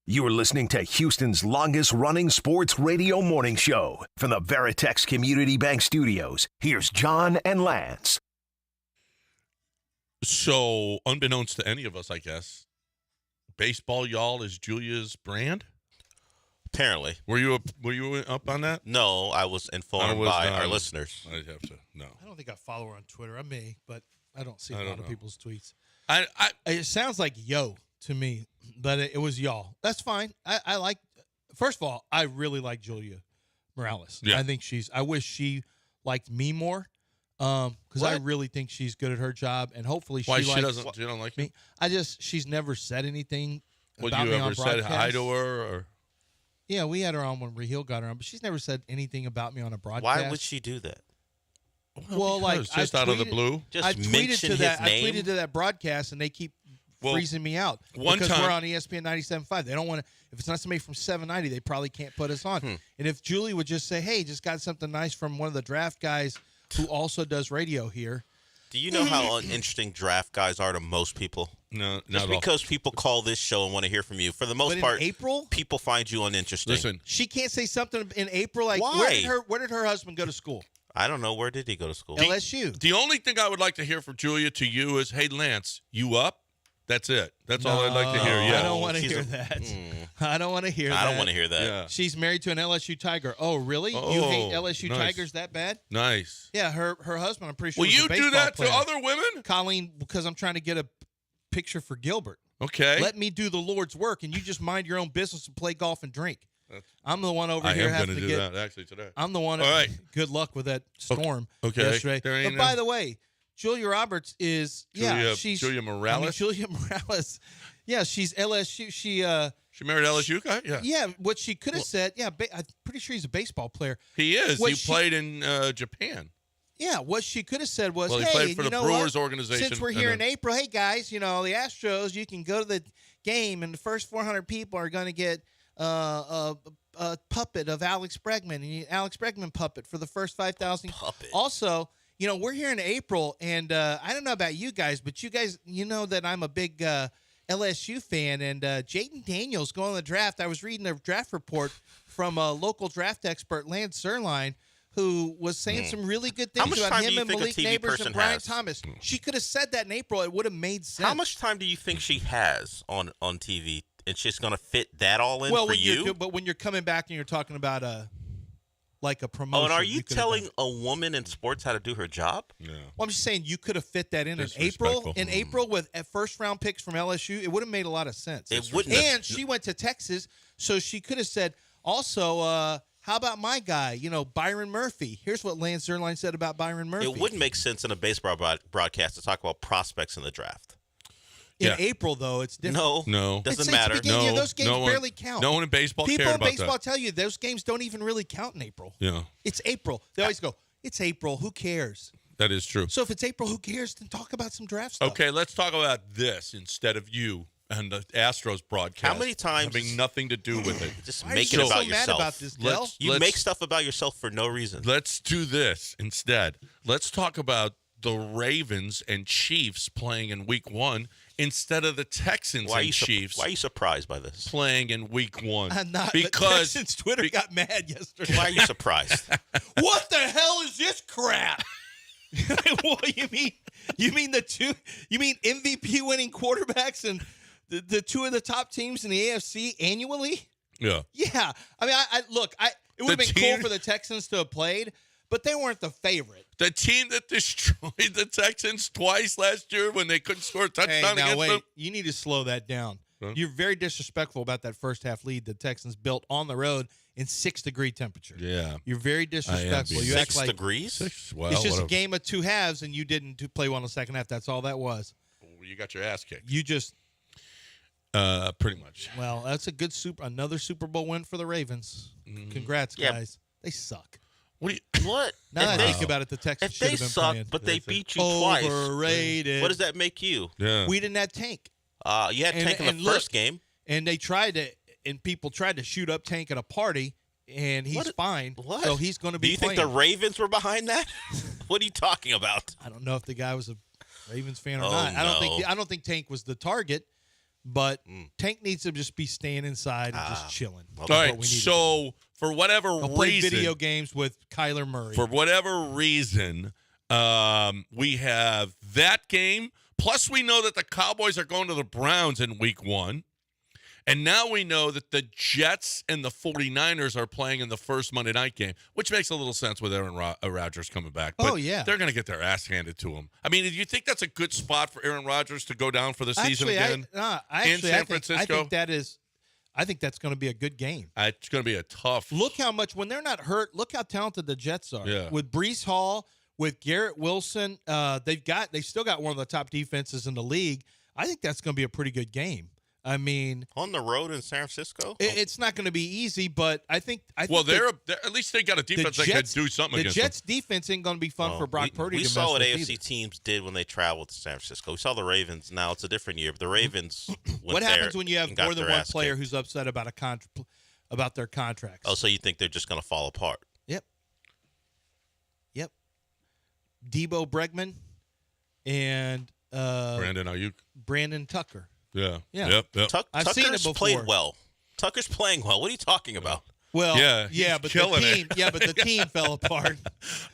You are listening to Houston's longest-running sports radio morning show. From the Veritex Community Bank Studios, here's John and Lance. So, unbeknownst to any of us, I guess, baseball, y'all, is Julia's brand? Apparently. Were you up on that? No, I was informed by our listeners. I'd have to, no. I don't think I follow her on Twitter. I may, but I don't see a lot of people's tweets. It sounds like yo to me, but it was y'all. That's fine. I like, first of all, I really like Julia Morales. Yeah. I wish she liked me more because I really think she's good at her job, and hopefully she don't like me. She's never said anything about you me on ever said hi to her? Or? Yeah, we had her on when Raheel got her on, but she's never said anything about me on a broadcast. Why would she do that? Well, like just out of the blue. I tweeted to that broadcast, and they keep freezing me out because we're on ESPN 97.5. They don't want to. If it's not somebody from 790, they probably can't put us on. And if Julie would just say, "Hey, just got something nice from one of the draft guys who also does radio here." Do you know how uninteresting draft guys are to most people? No, just because people call this show and want to hear from you. For the most part, April, people find you uninteresting. Listen, she can't say something in April. Like, why? Where did her husband go to school? I don't know. Where did he go to school? LSU. The only thing I would like to hear from Julia to you is, "Hey, Lance, you up?" That's it. That's all I'd like to hear. Yeah. I don't want to hear that. I don't want to hear that. I don't want to hear that. Yeah. She's married to an LSU Tiger. Oh, really? You hate LSU Tigers that bad? Nice. Yeah, her husband, I'm pretty sure. Will you do that to other women? Colleen, because I'm trying to get a picture for Gilbert. Okay. Let me do the Lord's work, and you just mind your own business and play golf and drink. I'm the one over here having to do that actually today. I'm the one. All right. Good luck with that storm yesterday. But by the way, Julia Roberts is she's Julia Morales. Julia Morales. Yeah, she's LSU. She married LSU guy. Yeah. Yeah. What she could have said. Yeah, I'm pretty sure he's a baseball player. He is. He played in Japan. Yeah. What she could have said was, he played for the Brewers organization. Since we're here in April, hey guys, the Astros, you can go to the game, and the first 400 people are going to get a puppet of Alex Bregman, Alex Bregman puppet for the first 5,000. Also, we're here in April, and I don't know about you guys, but you guys, that I'm a big LSU fan, and Jaden Daniels going to the draft. I was reading a draft report from a local draft expert, Lance Zerline, who was saying some really good things about him and Malik Neighbors and Brian Thomas. She could have said that in April. It would have made sense. How much time do you think she has on TV? And she's going to fit that all in for you? But when you're coming back and you're talking about a promotion. Oh, and are you telling a woman in sports how to do her job? Yeah. Well, I'm just saying you could have fit that in April. In April with first-round picks from LSU, it would have made a lot of sense. It wouldn't. And she went to Texas, so she could have said, also, how about my guy, Byron Murphy? Here's what Lance Zerline said about Byron Murphy. It wouldn't make sense in a baseball broadcast to talk about prospects in the draft. In April, though, it's different. No. Doesn't matter. Those games barely count. No one in baseball People cared in about baseball that. tell you those games don't even really count in April. Yeah. It's April. They always go, it's April. Who cares? That is true. So if it's April, who cares? Then talk about some draft stuff. Okay, let's talk about this instead of you and the Astros broadcast. How many times? Having nothing to do with it. Just make it about yourself. Mad about this, you make stuff about yourself for no reason. Let's do this instead. Let's talk about the Ravens and Chiefs playing in Week 1 instead of the Texans and Chiefs. Why are you surprised by this? Playing in Week 1? I'm not. Because the Texans Twitter got mad yesterday. Why are you surprised? What the hell is this crap? What you mean? You mean MVP winning quarterbacks and the two of the top teams in the AFC annually? Yeah. Yeah. I mean, it would have been cool for the Texans to have played, but they weren't the favorite. The team that destroyed the Texans twice last year when they couldn't score a touchdown against them. You need to slow that down. Huh? You're very disrespectful about that first half lead the Texans built on the road in 6-degree temperature. Yeah. You're very disrespectful. You 6 act like degrees? Well, it's just a game of two halves, and you didn't play well in the second half. That's all that was. You got your ass kicked. You just pretty much. Well, that's a good another Super Bowl win for the Ravens. Mm-hmm. Congrats, guys. They suck. What? Now that I think about it, the Texans should have been suck, playing. but they beat you twice. Overrated. What does that make you? Yeah. We didn't have Tank. You had Tank in the first game. And they tried to, and people tried to shoot up Tank at a party, and he's fine. What? So he's going to be. Do you playing. think the Ravens were behind that? What are you talking about? I don't know if the guy was a Ravens fan or Oh, not. no. I don't think Tank was the target, but Tank needs to just be staying inside and just chilling. All right. So for whatever reason, play video games with Kyler Murray. For whatever reason, we have that game. Plus, we know that the Cowboys are going to the Browns in Week 1. And now we know that the Jets and the 49ers are playing in the first Monday night game, which makes a little sense with Aaron Rodgers coming back. But they're going to get their ass handed to them. I mean, do you think that's a good spot for Aaron Rodgers to go down for the season again in San Francisco? I think that's going to be a good game. It's going to be a tough. Look how much, when they're not hurt, look how talented the Jets are. Yeah. With Breece Hall, with Garrett Wilson, they've still got one of the top defenses in the league. I think that's going to be a pretty good game. I mean, on the road in San Francisco, it's not going to be easy, but I think. Well, they're at least they got a defense that can do something. The Jets' defense ain't going to be fun for Brock Purdy. We to saw mess what with AFC either. teams did when they traveled to San Francisco. We saw the Ravens. Now it's a different year, but the Ravens. What happens when you have more than one player who's upset about about their contracts? Oh, so you think they're just going to fall apart? Yep. Debo Bregman and Brandon Ayuk, Brandon Tucker. Yeah. Yep. I've seen it before. Played well. Tucker's playing well. What are you talking about? Well, but the team fell apart.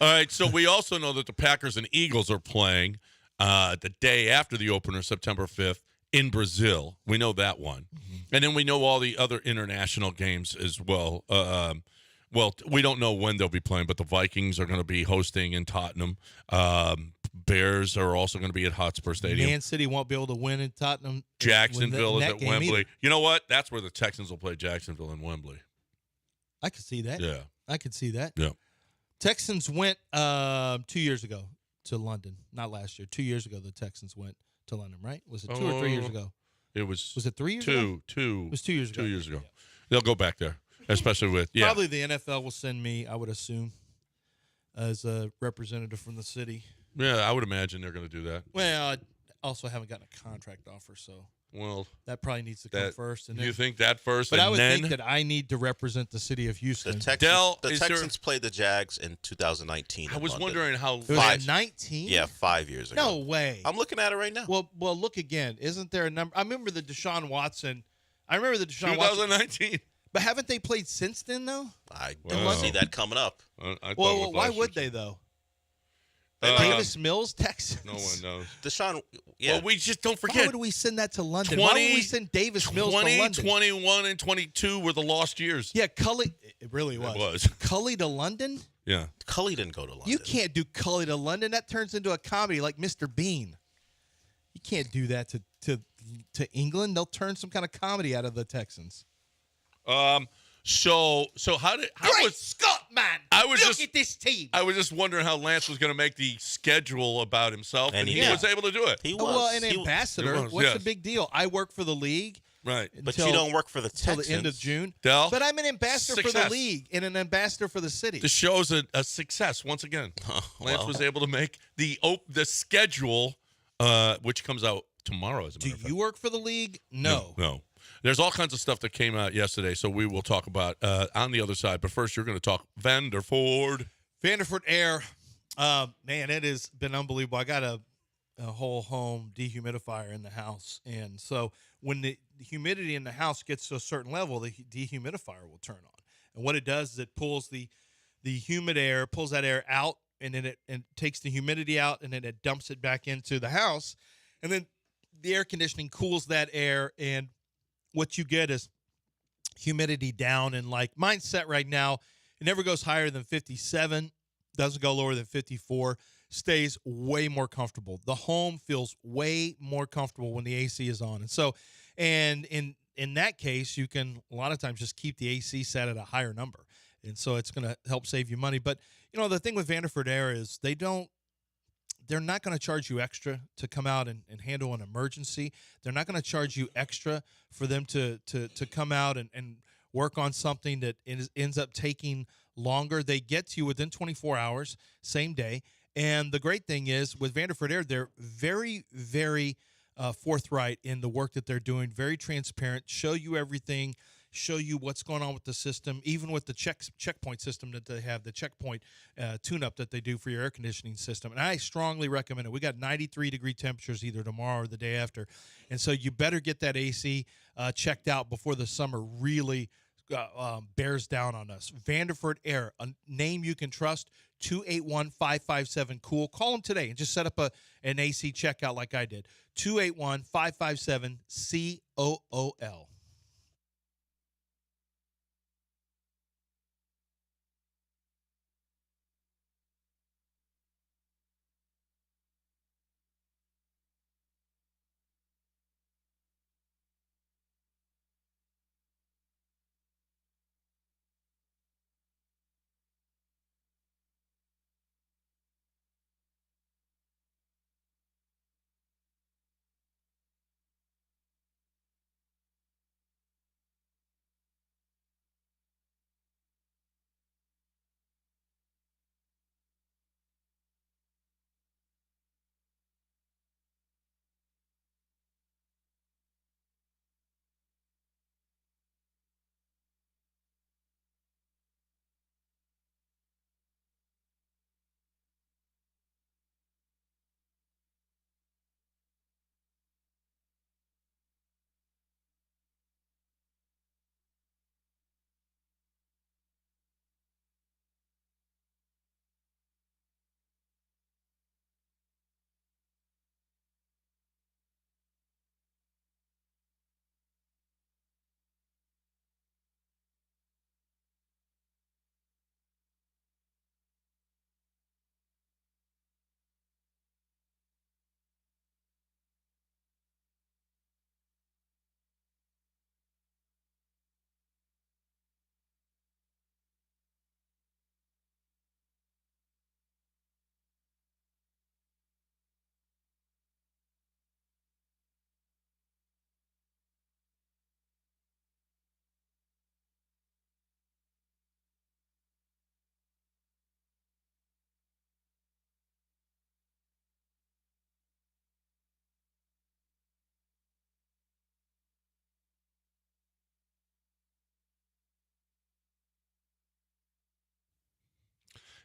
All right, so we also know that the Packers and Eagles are playing the day after the opener, September 5th, in Brazil. We know that one. Mm-hmm. And then we know all the other international games as well. Well, we don't know when they'll be playing, but the Vikings are going to be hosting in Tottenham. Bears are also going to be at Hotspur Stadium. Man City won't be able to win in Tottenham. Jacksonville is at Wembley. Either. You know what? That's where the Texans will play Jacksonville and Wembley. I could see that. Yeah. I could see that. Yeah. Texans went 2 years ago to London. Not last year. 2 years ago, the Texans went to London, right? Was it 2 or 3 years ago? Was it 3 years ago? It was 2 years ago. 2 years ago. Yeah. They'll go back there, especially with, Probably the NFL will send me, I would assume, as a representative from the city. Yeah, I would imagine they're going to do that. Well, I also haven't gotten a contract offer, so that probably needs to come first. And you think that first? But I would think that I need to represent the city of Houston. The Texans played the Jags in 2019. I was wondering how. It was 19? Yeah, 5 years ago. No way. I'm looking at it right now. Well, look again. Isn't there a number? I remember the Deshaun Watson. 2019. But haven't they played since then, though? I don't see that coming up. Well, why would they, though? Davis Mills, Texas. No one knows. Deshaun, yeah. Well, we just don't forget. Why would we send that to London? Why would we send Davis Mills to London? 21, and 22 were the lost years. Yeah, Cully. It really was. It was. Cully to London? Yeah. Cully didn't go to London. You can't do Cully to London. That turns into a comedy like Mr. Bean. You can't do that to England. They'll turn some kind of comedy out of the Texans. So how was Scott, man? Look at this team. I was just wondering how Lance was going to make the schedule about himself, and he was able to do it. He was. Well, an ambassador. What's the big deal? I work for the league. Right. But you don't work for the Texans. Until the end of June. Del, but I'm an ambassador for the league and an ambassador for the city. The show's a success once again. Lance was able to make the schedule, which comes out tomorrow, as a matter of fact. Do you work for the league? No. There's all kinds of stuff that came out yesterday, so we will talk about on the other side. But first, you're going to talk Vanderford. Vanderford Air. Man, it has been unbelievable. I got a whole home dehumidifier in the house, and so when the humidity in the house gets to a certain level, the dehumidifier will turn on. And what it does is it pulls the humid air, pulls that air out, and then it takes the humidity out, and then it dumps it back into the house, and then the air conditioning cools that air, and what you get is humidity down. And like mine's set right now, it never goes higher than 57, doesn't go lower than 54, stays way more comfortable. The home feels way more comfortable when the AC is on. And so, and in that case, you can a lot of times just keep the AC set at a higher number. And so it's going to help save you money. But, the thing with Vanderford Air is they're not going to charge you extra to come out and handle an emergency. They're not going to charge you extra for them to come out and work on something that ends up taking longer. They get to you within 24 hours, same day. And the great thing is with Vanderford Air, they're very, very forthright in the work that they're doing, very transparent, show you everything, show you what's going on with the system, even with the checkpoint system that they have, the checkpoint tune-up that they do for your air conditioning system. And I strongly recommend it. We got 93-degree temperatures either tomorrow or the day after. And so you better get that AC checked out before the summer really bears down on us. Vanderford Air, a name you can trust, 281-557-COOL. Call them today and just set up an AC checkout like I did. 281-557-COOL.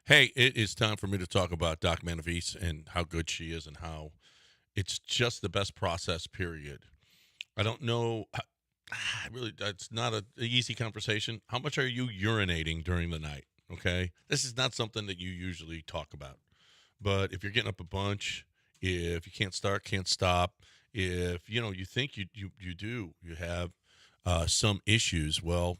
Hey, it is time for me to talk about Doc Manavise and how good she is and how it's just the best process, period. I don't know. Really, it's not an easy conversation. How much are you urinating during the night? Okay. This is not something that you usually talk about. But if you're getting up a bunch, if you can't start, can't stop, if, you think you have some issues, well,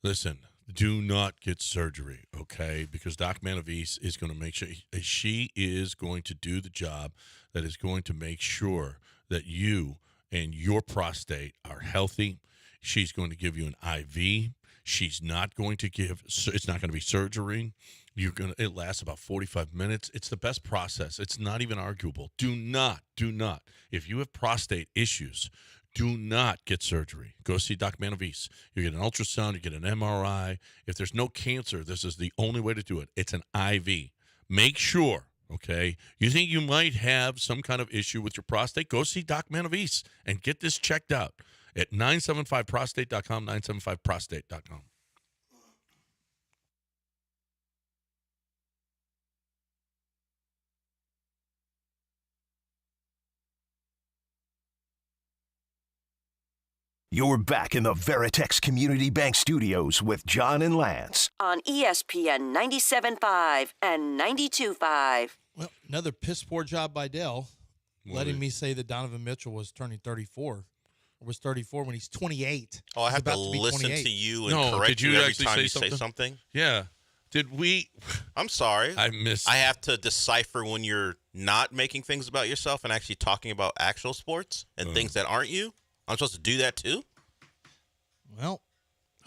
listen, do not get surgery, okay? Because Doc Manavise is going to make sure she is going to do the job that is going to make sure that you and your prostate are healthy. She's going to give you an IV. She's not going to it's not going to be surgery. It lasts about 45 minutes. It's the best process. It's not even arguable. Do not. If you have prostate issues, do not get surgery. Go see Doc Manavise. You get an ultrasound, you get an MRI. If there's no cancer, this is the only way to do it. It's an IV. Make sure, okay? You think you might have some kind of issue with your prostate? Go see Doc Manavise and get this checked out at 975prostate.com, 975prostate.com. You're back in the Veritex Community Bank Studios with John and Lance. On ESPN 97.5 and 92.5. Well, another piss poor job by Dell, letting me say that Donovan Mitchell was turning 34. Or was 34 when he's 28. Oh, I have to listen to you and correct you every time you say something? Yeah. Did we? I'm sorry. I missed. I have to decipher when you're not making things about yourself and actually talking about actual sports and things that aren't you. I'm supposed to do that too? Well,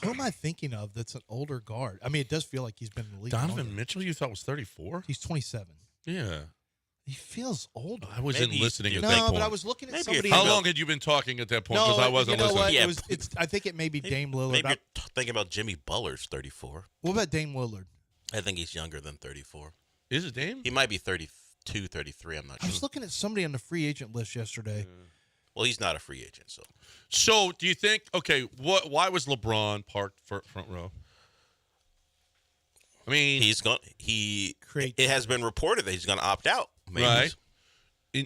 who am I thinking of that's an older guard? I mean, it does feel like he's been in the league Donovan Mitchell, you thought was 34? He's 27. Yeah. He feels older. I wasn't listening at that point. No, but I was looking at somebody. How long had you been talking at that point? Because I wasn't listening. Yeah, I think it may be Dame Lillard. Maybe you're thinking about Jimmy Butler's 34. What about Dame Lillard? I think he's younger than 34. Is it Dame? He might be 32, 33. I'm not sure. I was looking at somebody on the free agent list yesterday. Well, he's not a free agent, so. So, do you think? Okay, why was LeBron parked front row? I mean, it has been reported that he's going to opt out. Maybe. Right?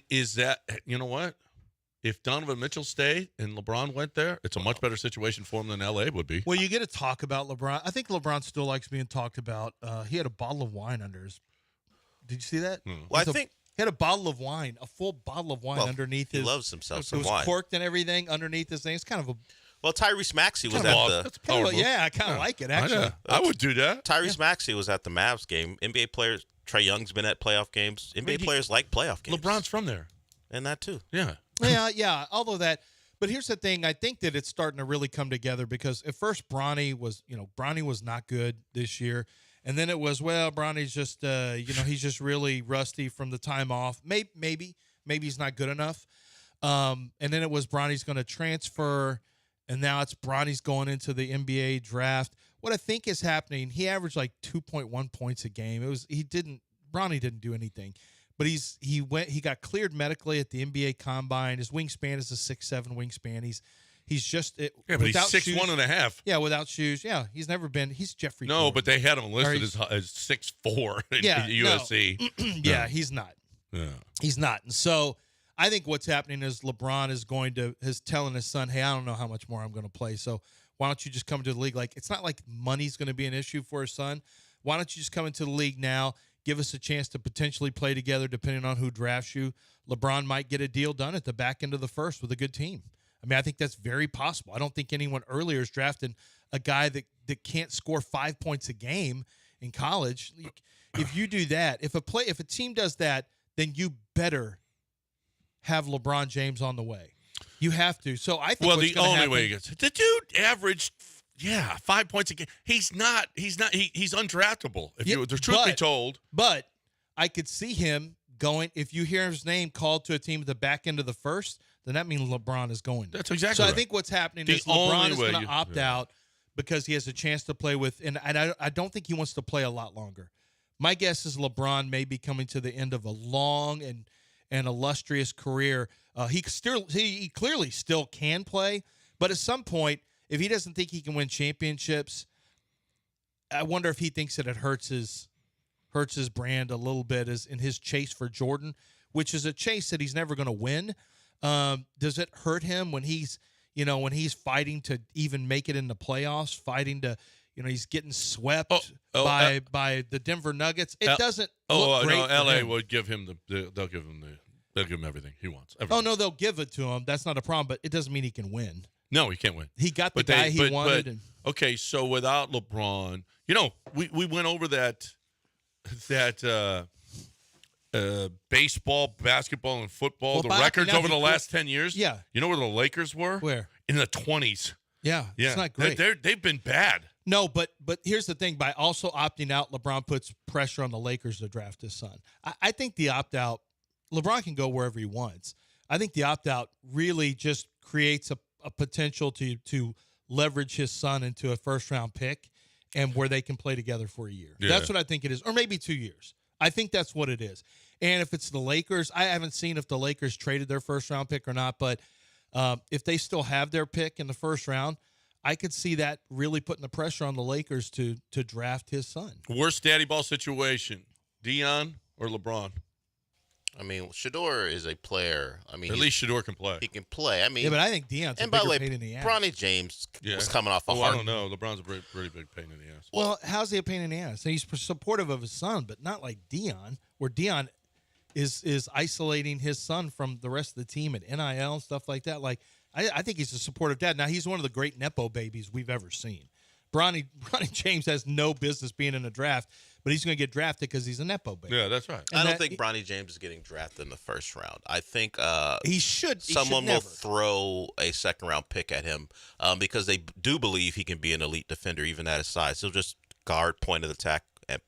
Is that, you know what? If Donovan Mitchell stayed and LeBron went there, it's a much better situation for him than LA would be. Well, you get to talk about LeBron. I think LeBron still likes being talked about. He had a bottle of wine under his. Did you see that? Well, I think. He had a bottle of wine, a full bottle of wine underneath his. He loves himself some wine. It was corked and everything underneath his thing. It's kind of a. Well, Tyrese Maxey was at the. That's kind of I kind of like it, actually. I would do that. Tyrese Maxey was at the Mavs game. NBA players, Trae Young's been at playoff games. NBA players like playoff games. LeBron's from there. And that too. Yeah. Yeah. Although that. But here's the thing. I think that it's starting to really come together because at first Bronny was not good this year. And then it was, well, Bronny's just, he's just really rusty from the time off. Maybe he's not good enough. And then it was Bronny's going to transfer, and now it's Bronny's going into the NBA draft. What I think is happening, he averaged like 2.1 points a game. Bronny didn't do anything, but he got cleared medically at the NBA Combine. His wingspan is a 6'7" wingspan. He's just but he's 6'1.5". Yeah, without shoes. Yeah, he's never been. He's Jeffrey. No, Ford. But they had him listed as 6'4" in USC. No. Yeah, he's not. Yeah, he's not. And so I think what's happening is LeBron is telling his son, "Hey, I don't know how much more I'm going to play. So why don't you just come to the league? Like it's not like money's going to be an issue for his son. Why don't you just come into the league now? Give us a chance to potentially play together, depending on who drafts you. LeBron might get a deal done at the back end of the first with a good team." I mean, I think that's very possible. I don't think anyone earlier is drafting a guy that can't score 5 points a game in college. If you do that, if a team does that, then you better have LeBron James on the way. You have to. So I think the only way he gets the dude averaged 5 points a game. He's undraftable. The truth be told. But I could see him going. If you hear his name called to a team at the back end of the first, then that means LeBron is going. That's exactly so right. I think what's happening is LeBron is going to opt out because he has a chance to play with, and I don't think he wants to play a lot longer. My guess is LeBron may be coming to the end of a long and illustrious career. He clearly still can play, but at some point, if he doesn't think he can win championships, I wonder if he thinks that it hurts his brand a little bit as in his chase for Jordan, which is a chase that he's never going to win. Does it hurt him when he's fighting to even make it in the playoffs, fighting to, he's getting swept by the Denver Nuggets? It doesn't look great. No, LA would give him they'll give him everything he wants. Everything. Oh no, they'll give it to him. That's not a problem, but it doesn't mean he can win. No, he can't win. He got the guy he wanted. Okay, so without LeBron, we went over that baseball, basketball, and football, the records over the last 10 years. Yeah. You know where the Lakers were? Where? In the 20s. Yeah. It's not great. They've been bad. No, but here's the thing. By also opting out, LeBron puts pressure on the Lakers to draft his son. I think the opt-out, LeBron can go wherever he wants. I think the opt-out really just creates a potential to leverage his son into a first-round pick and where they can play together for a year. Yeah. That's what I think it is, or maybe 2 years. I think that's what it is. And if it's the Lakers, I haven't seen if the Lakers traded their first-round pick or not, but if they still have their pick in the first round, I could see that really putting the pressure on the Lakers to draft his son. Worst daddy ball situation, Dion or LeBron? I mean, Shedeur is a player. I mean, at least Shedeur can play. He can play. I mean, yeah, but I think Deion's a bigger pain in the ass. Bronny James was coming off a hard. I don't know. LeBron's a pretty big pain in the ass. Well, how's he a pain in the ass? He's supportive of his son, but not like Deion, where Deion is isolating his son from the rest of the team at NIL and stuff like that. Like, I think he's a supportive dad. Now, he's one of the great Nepo babies we've ever seen. Bronny James has no business being in a draft, but he's going to get drafted because he's a Nepo baby. Yeah, that's right. I don't think Bronny James is getting drafted in the first round. I think he should. Someone will throw a second-round pick at him because they do believe he can be an elite defender even at his size. He'll just guard, point of attack,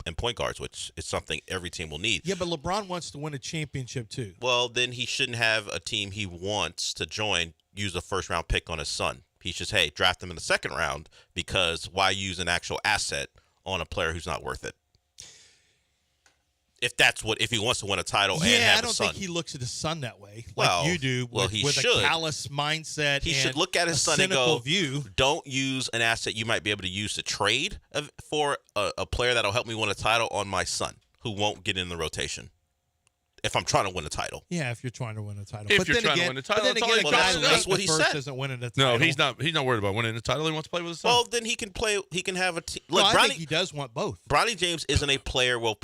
and point guards, which is something every team will need. Yeah, but LeBron wants to win a championship too. Well, then he shouldn't have a team he wants to join use a first-round pick on his son. He should, draft him in the second round because why use an actual asset on a player who's not worth it? If he wants to win a title and have I don't a son. think he looks at his son that way well, like you do with a callous mindset. He should look at his son and go, don't use an asset you might be able to use to trade for a player that'll help me win a title on my son who won't get in the rotation. If I'm trying to win a title. Yeah, if you're trying to win a title. If you're trying to win a title, that's what he said. Isn't winning a No, title. he's not worried about winning a title. He wants to play with his son. Well, then he can play. He can have a team. Look, I think he does want both. Bronny James isn't a player where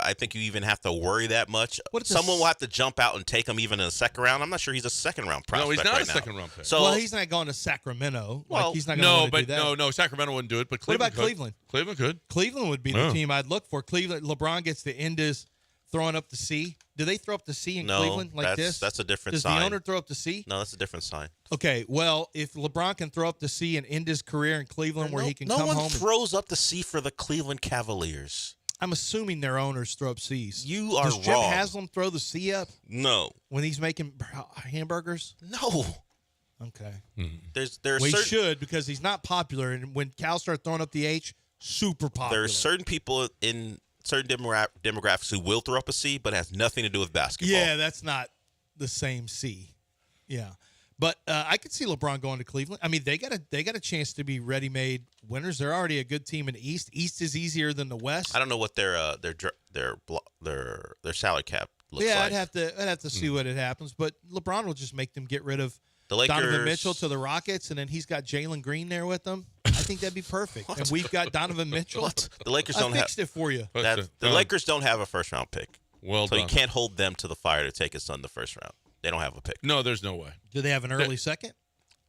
I think you even have to worry that much. Someone will have to jump out and take him even in the second round. I'm not sure he's a second-round prospect. No, he's not right a second-round pick. So, he's not going to Sacramento. Well, he's not going to do that. No, Sacramento wouldn't do it. But Cleveland what about Cleveland? Cleveland could. Cleveland would be the team I'd look for. Cleveland. LeBron gets to end his throwing up the C. Do they throw up the C in Cleveland like this? That's a different sign. Does the owner throw up the C? No, that's a different sign. Okay, well, if LeBron can throw up the C and end his career in Cleveland where he can come home. No one throws up the C for the Cleveland Cavaliers. I'm assuming their owners throw up C's. You are wrong. Does Jim Haslam throw the C up? No. When he's making hamburgers? No. Okay. Mm-hmm. He should because he's not popular. And when Cal started throwing up the H, super popular. There are certain people in certain demographics who will throw up a C, but it has nothing to do with basketball. Yeah, that's not the same C. Yeah, but I could see LeBron going to Cleveland. I mean, they got a chance to be ready-made winners. They're already a good team in the East. East is easier than the West. I don't know what their salary cap looks like. Yeah, I'd have to see what it happens. But LeBron will just make them get rid of the Lakers, Donovan Mitchell to the Rockets, and then he's got Jalen Green there with them. I think that'd be perfect. And we've got Donovan Mitchell. What? The Lakers don't have. I fixed it for you. The Lakers don't have a first-round pick. Well so done. you can't hold them to the fire to take his son the first round. They don't have a pick. No, there's no way. Do they have an early second?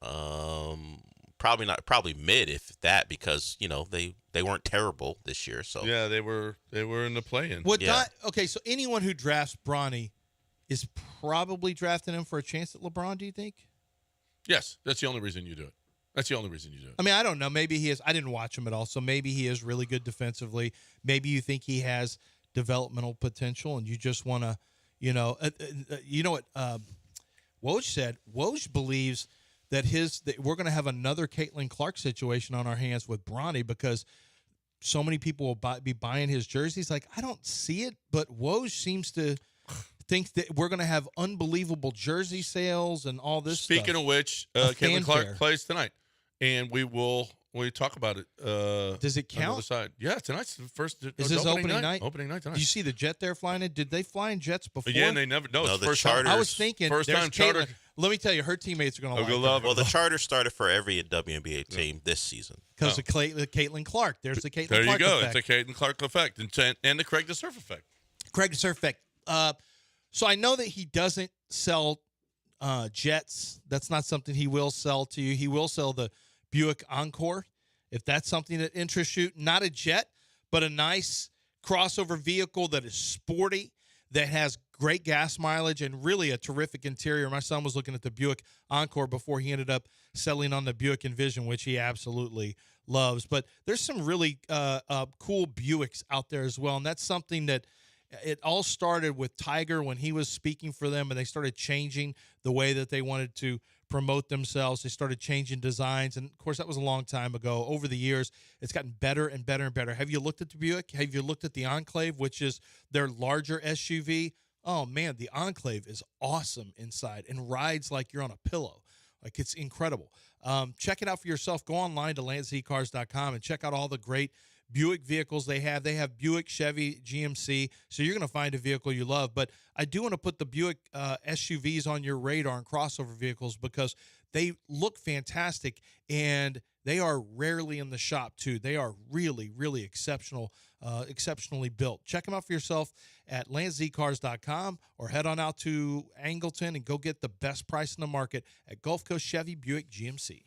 Probably not. Probably mid, if that, because they weren't terrible this year. So yeah, they were in the play-in. Okay, so anyone who drafts Bronny is probably drafting him for a chance at LeBron. Do you think? Yes, that's the only reason you do it. I mean, I don't know. Maybe he is. I didn't watch him at all, so maybe he is really good defensively. Maybe you think he has developmental potential, and you just want to, you know what Woj said. Woj believes that we're going to have another Caitlin Clark situation on our hands with Bronny because so many people will be buying his jerseys. Like, I don't see it, but Woj seems to think that we're going to have unbelievable jersey sales and all this stuff. Speaking of which, Caitlin Clark plays tonight, and we talk about it. Does it count? On the other side. Yeah, tonight's the first. Is this opening night? Opening night tonight. Do you see the jet there flying in? Did they fly in jets before? Yeah, they never. No, it's the first charters. time. I was thinking first time charter. Let me tell you, her teammates are going to love her. Well, the charter started for every WNBA team this season because of Caitlin Clark. There's the Caitlin Clark effect. There you go. It's the Caitlin Clark effect and the Craig the Surf effect. Craig the Surf effect. So I know that he doesn't sell jets. That's not something he will sell to you. He will sell the Buick Encore if that's something that interests you. Not a jet, but a nice crossover vehicle that is sporty, that has great gas mileage, and really a terrific interior. My son was looking at the Buick Encore before he ended up selling on the Buick Envision, which he absolutely loves. But there's some really cool Buicks out there as well, and that's something that it all started with Tiger when he was speaking for them, and they started changing the way that they wanted to promote themselves. They started changing designs, and, of course, that was a long time ago. Over the years, it's gotten better and better and better. Have you looked at the Buick? Have you looked at the Enclave, which is their larger SUV? Oh, man, the Enclave is awesome inside and rides like you're on a pillow. Like, it's incredible. Check it out for yourself. Go online to landzcars.com and check out all the great Buick vehicles they have. They have Buick, Chevy, GMC, so you're going to find a vehicle you love. But I do want to put the Buick SUVs on your radar and crossover vehicles because they look fantastic, and they are rarely in the shop, too. They are really, really exceptionally built. Check them out for yourself at landzcars.com or head on out to Angleton and go get the best price in the market at Gulf Coast Chevy Buick GMC.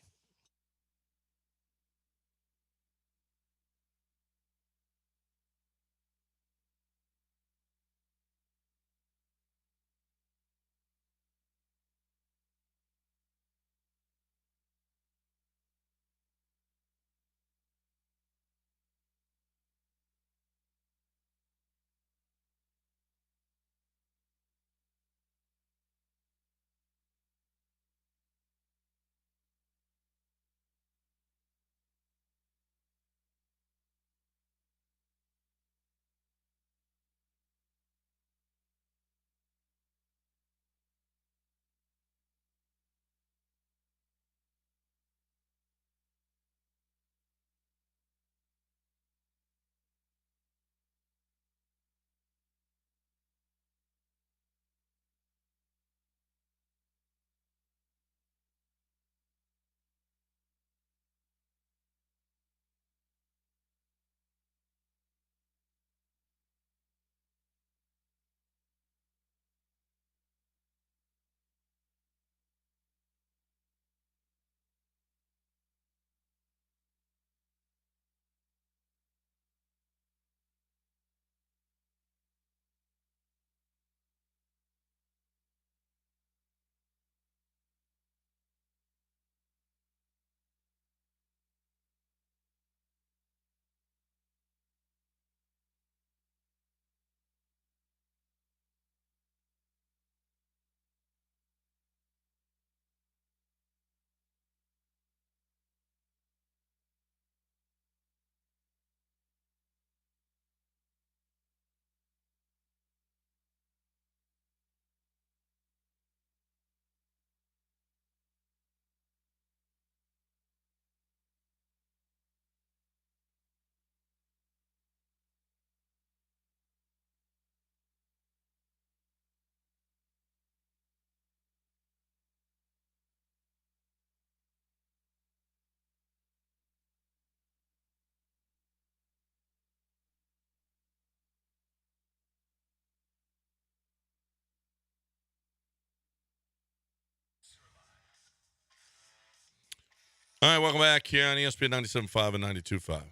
All right, welcome back here on ESPN 97.5 and 92.5.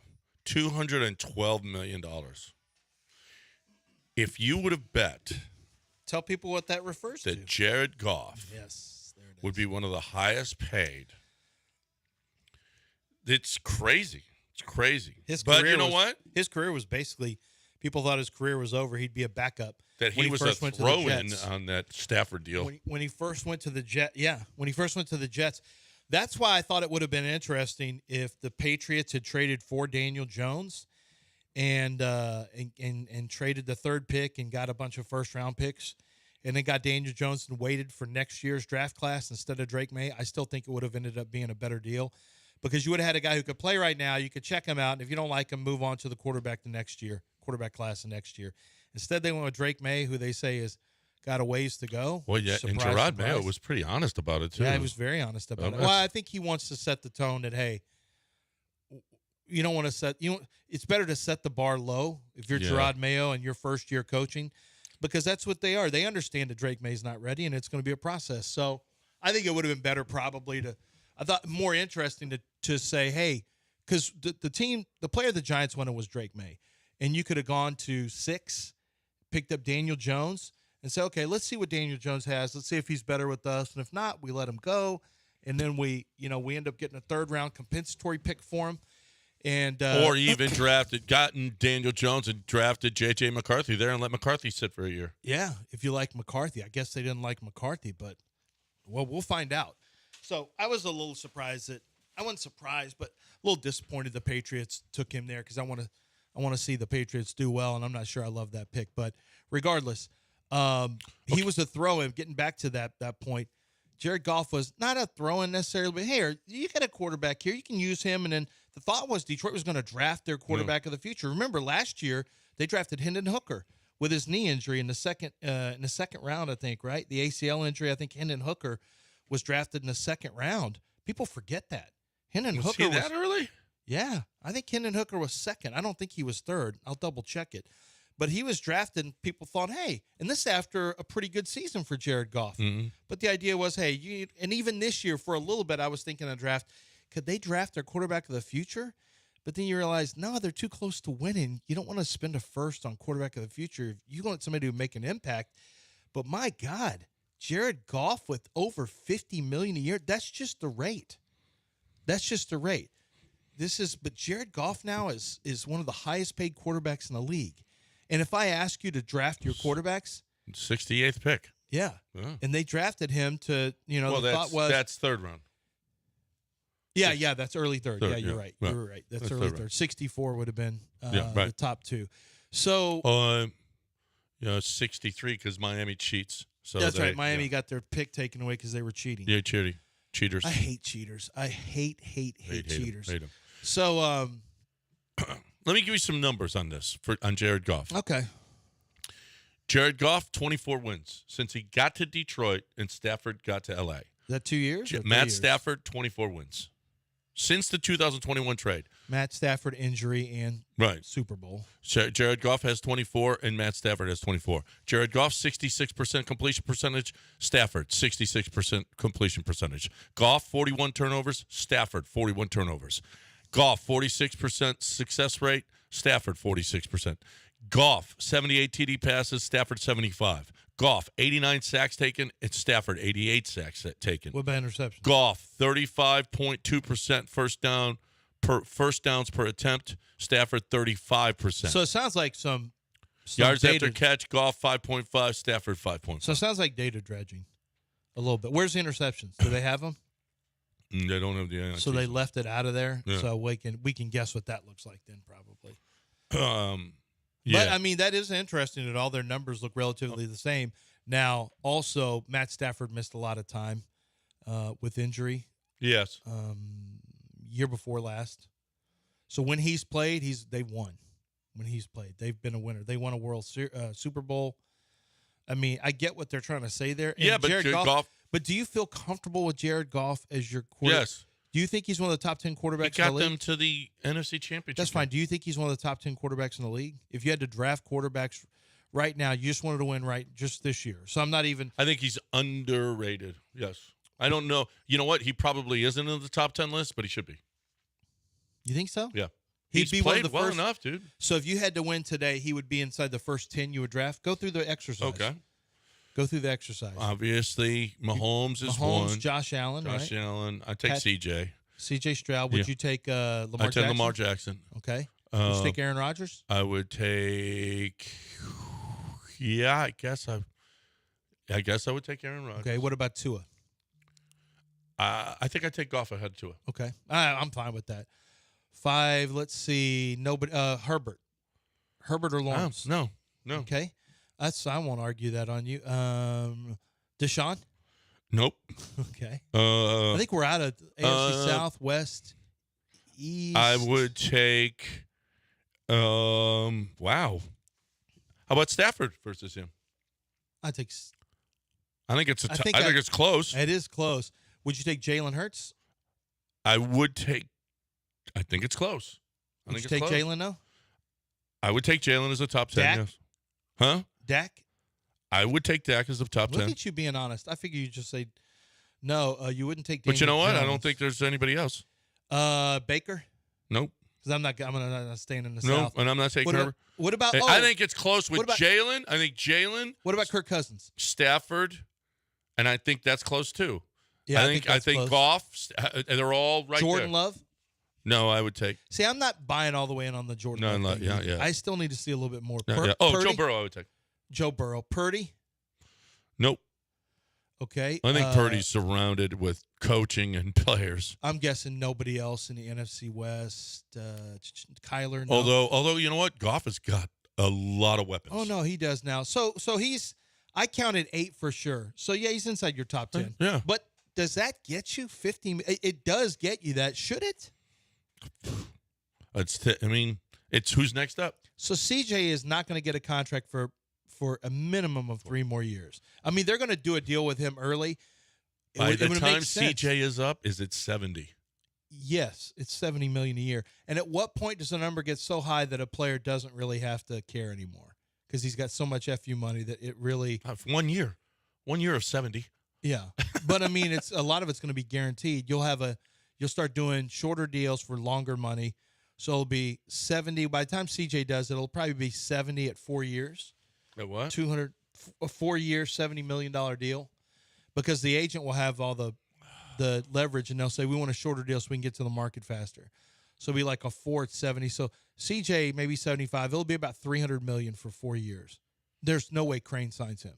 $212 million. If you would have bet... Tell people what that refers to. That Jared Goff would be one of the highest paid. It's crazy. It's crazy. But you know what? His career was basically... People thought his career was over. He'd be a backup. That he was a throw-in on that Stafford deal. When he first went to the Jets. Yeah, when he first went to the Jets... That's why I thought it would have been interesting if the Patriots had traded for Daniel Jones and traded the third pick and got a bunch of first-round picks and then got Daniel Jones and waited for next year's draft class instead of Drake May. I still think it would have ended up being a better deal because you would have had a guy who could play right now. You could check him out, and if you don't like him, move on to the quarterback class the next year. Instead, they went with Drake May, who they say is got a ways to go. Well, yeah, and Gerard Mayo was pretty honest about it, too. Yeah, he was very honest about it. Well, I think he wants to set the tone that, hey, you don't want to set it's better to set the bar low if you're Gerard Mayo and your first year coaching, because that's what they are. They understand that Drake May's not ready, and it's going to be a process. So I think it would have been better probably I thought more interesting to say, hey, because the player the Giants wanted was Drake May, and you could have gone to 6, picked up Daniel Jones, and say, okay, let's see what Daniel Jones has. Let's see if he's better with us. And if not, we let him go. And then we end up getting a third-round compensatory pick for him. And or even gotten Daniel Jones and drafted J.J. McCarthy there and let McCarthy sit for a year. Yeah, if you like McCarthy. I guess they didn't like McCarthy, but, well, we'll find out. So I was a little surprised I wasn't surprised, but a little disappointed the Patriots took him there because I want to see the Patriots do well, and I'm not sure I love that pick. But regardless – he was a throw-in. Getting back to that point, Jared Goff was not a throw-in necessarily, but hey, you got a quarterback here. You can use him, and then the thought was Detroit was going to draft their quarterback of the future. Remember, last year they drafted Hendon Hooker with his knee injury in the second round, I think, right? The ACL injury, I think Hendon Hooker was drafted in the second round. People forget that. Hendon Hooker was that early? Yeah, I think Hendon Hooker was second. I don't think he was third. I'll double check it. But he was drafted, and people thought, hey, and this after a pretty good season for Jared Goff. Mm-hmm. But the idea was, hey, and even this year for a little bit, I was thinking of draft. Could they draft their quarterback of the future? But then you realize, no, they're too close to winning. You don't want to spend a first on quarterback of the future. You want somebody to make an impact. But my God, Jared Goff with over $50 million a year, that's just the rate. That's just the rate. But Jared Goff now is one of the highest paid quarterbacks in the league. And if I ask you to draft your quarterbacks, 68th pick. Yeah. And they drafted him to, the thought was that's third round. Yeah, that's early third. Yeah, you're right. You're right. That's early third. 64 would have been the top two. So 63 because Miami cheats. So that's right. Miami got their pick taken away because they were cheating. Yeah, cheaters. I hate cheaters. I hate cheaters. Hate them. So let me give you some numbers on this on Jared Goff. Okay. Jared Goff, 24 wins since he got to Detroit and Stafford got to L.A. Is that 2 years? Matt Stafford, 24 wins since the 2021 trade. Matt Stafford injury and Super Bowl. Jared Goff has 24 and Matt Stafford has 24. Jared Goff, 66% completion percentage. Stafford, 66% completion percentage. Goff, 41 turnovers. Stafford, 41 turnovers. Goff, 46% success rate. Stafford, 46%. Goff, 78 TD passes. Stafford, 75. Goff, 89 sacks taken. And Stafford, 88 sacks taken. What about interceptions? Goff, 35.2% first downs per attempt. Stafford, 35%. So it sounds like some yards after catch. Goff, 5.5. Stafford, 5.5. So it sounds like data dredging a little bit. Where's the interceptions? Do they have them? They don't have the NIT. So they left it out of there. Yeah. So we can guess what that looks like then, probably. Yeah. But I mean, that is interesting that all their numbers look relatively the same. Now, also, Matt Stafford missed a lot of time with injury. Yes. Year before last. So when he's played, they've won. When he's played, they've been a winner. They won a Super Bowl. I mean, I get what they're trying to say there. And yeah, but Jared Goff. But do you feel comfortable with Jared Goff as your quarterback? Yes. Do you think he's one of the top 10 quarterbacks in the league? He got them to the NFC Championship. That's fine. Do you think he's one of the top 10 quarterbacks in the league? If you had to draft quarterbacks right now, you just wanted to win just this year. So I'm not even. I think he's underrated. Yes. I don't know. You know what? He probably isn't in the top 10 list, but he should be. You think so? Yeah. He'd be played one of the well first, enough, dude. So if you had to win today, he would be inside the first 10 you would draft. Go through the exercise. Okay. Go through the exercise. Obviously, Mahomes is one. Josh Allen, Josh Allen. I take CJ. CJ Stroud. Would you take Lamar Jackson? I take Lamar Jackson. Okay. Would you take Aaron Rodgers? I would take. Yeah, I guess I would take Aaron Rodgers. Okay. What about Tua? I think I'd take Goff ahead of Tua. Okay. I'm fine with that. 5. Let's see. Nobody. Herbert. Herbert or Lawrence? No. Okay. I won't argue that on you. Deshaun? Nope. Okay. I think we're out of AFC South, West, East. I would take. Wow. How about Stafford versus him? I think it's close. It is close. Would you take Jalen Hurts? I would take. I think it's close. Would you take Jalen though? I would take Jalen as a top 10. Dak? Yes. Huh? Dak? I would take Dak as a top 10. Look at you being honest. I figure you'd just say no. You wouldn't take. But you know what? Jones. I don't think there's anybody else. Baker? Nope. Because I'm not staying in the South. South. And I'm not taking Herbert. What about? I think it's close with Jalen. I think Jalen. What about Kirk Cousins? Stafford, and I think that's close too. Yeah, I think Goff. They're all right. Jordan Love. No, I would take. See, I'm not buying all the way in on the Jordan Love. Yeah. I still need to see a little bit more. Oh, Joe Burrow, I would take. Joe Burrow. Purdy? Nope. Okay. I think Purdy's surrounded with coaching and players. I'm guessing nobody else in the NFC West. Kyler. No. Although you know what, Goff has got a lot of weapons. Oh no, he does now. So he's. I counted 8 for sure. So yeah, he's inside your top 10. Yeah. But does that get you 50? It does get you that. Should it? It's who's next up. So CJ is not going to get a contract for a minimum of 3 more years. I mean, they're going to do a deal with him early. By the time CJ is up, is it 70? Yes, it's $70 million a year. And at what point does the number get so high that a player doesn't really have to care anymore? Because he's got so much FU money that it really 1 year. 1 year of 70. Yeah. But I mean, it's a lot of it's going to be guaranteed. You'll start doing shorter deals for longer money. So it'll be 70 by the time CJ does it, it'll probably be 70 at 4 years. At what? A 4-year, $70 million deal. Because the agent will have all the leverage, and they'll say, we want a shorter deal so we can get to the market faster. So it'll be like a 4 at 70. So CJ, maybe 75. It'll be about $300 million for 4 years. There's no way Crane signs him.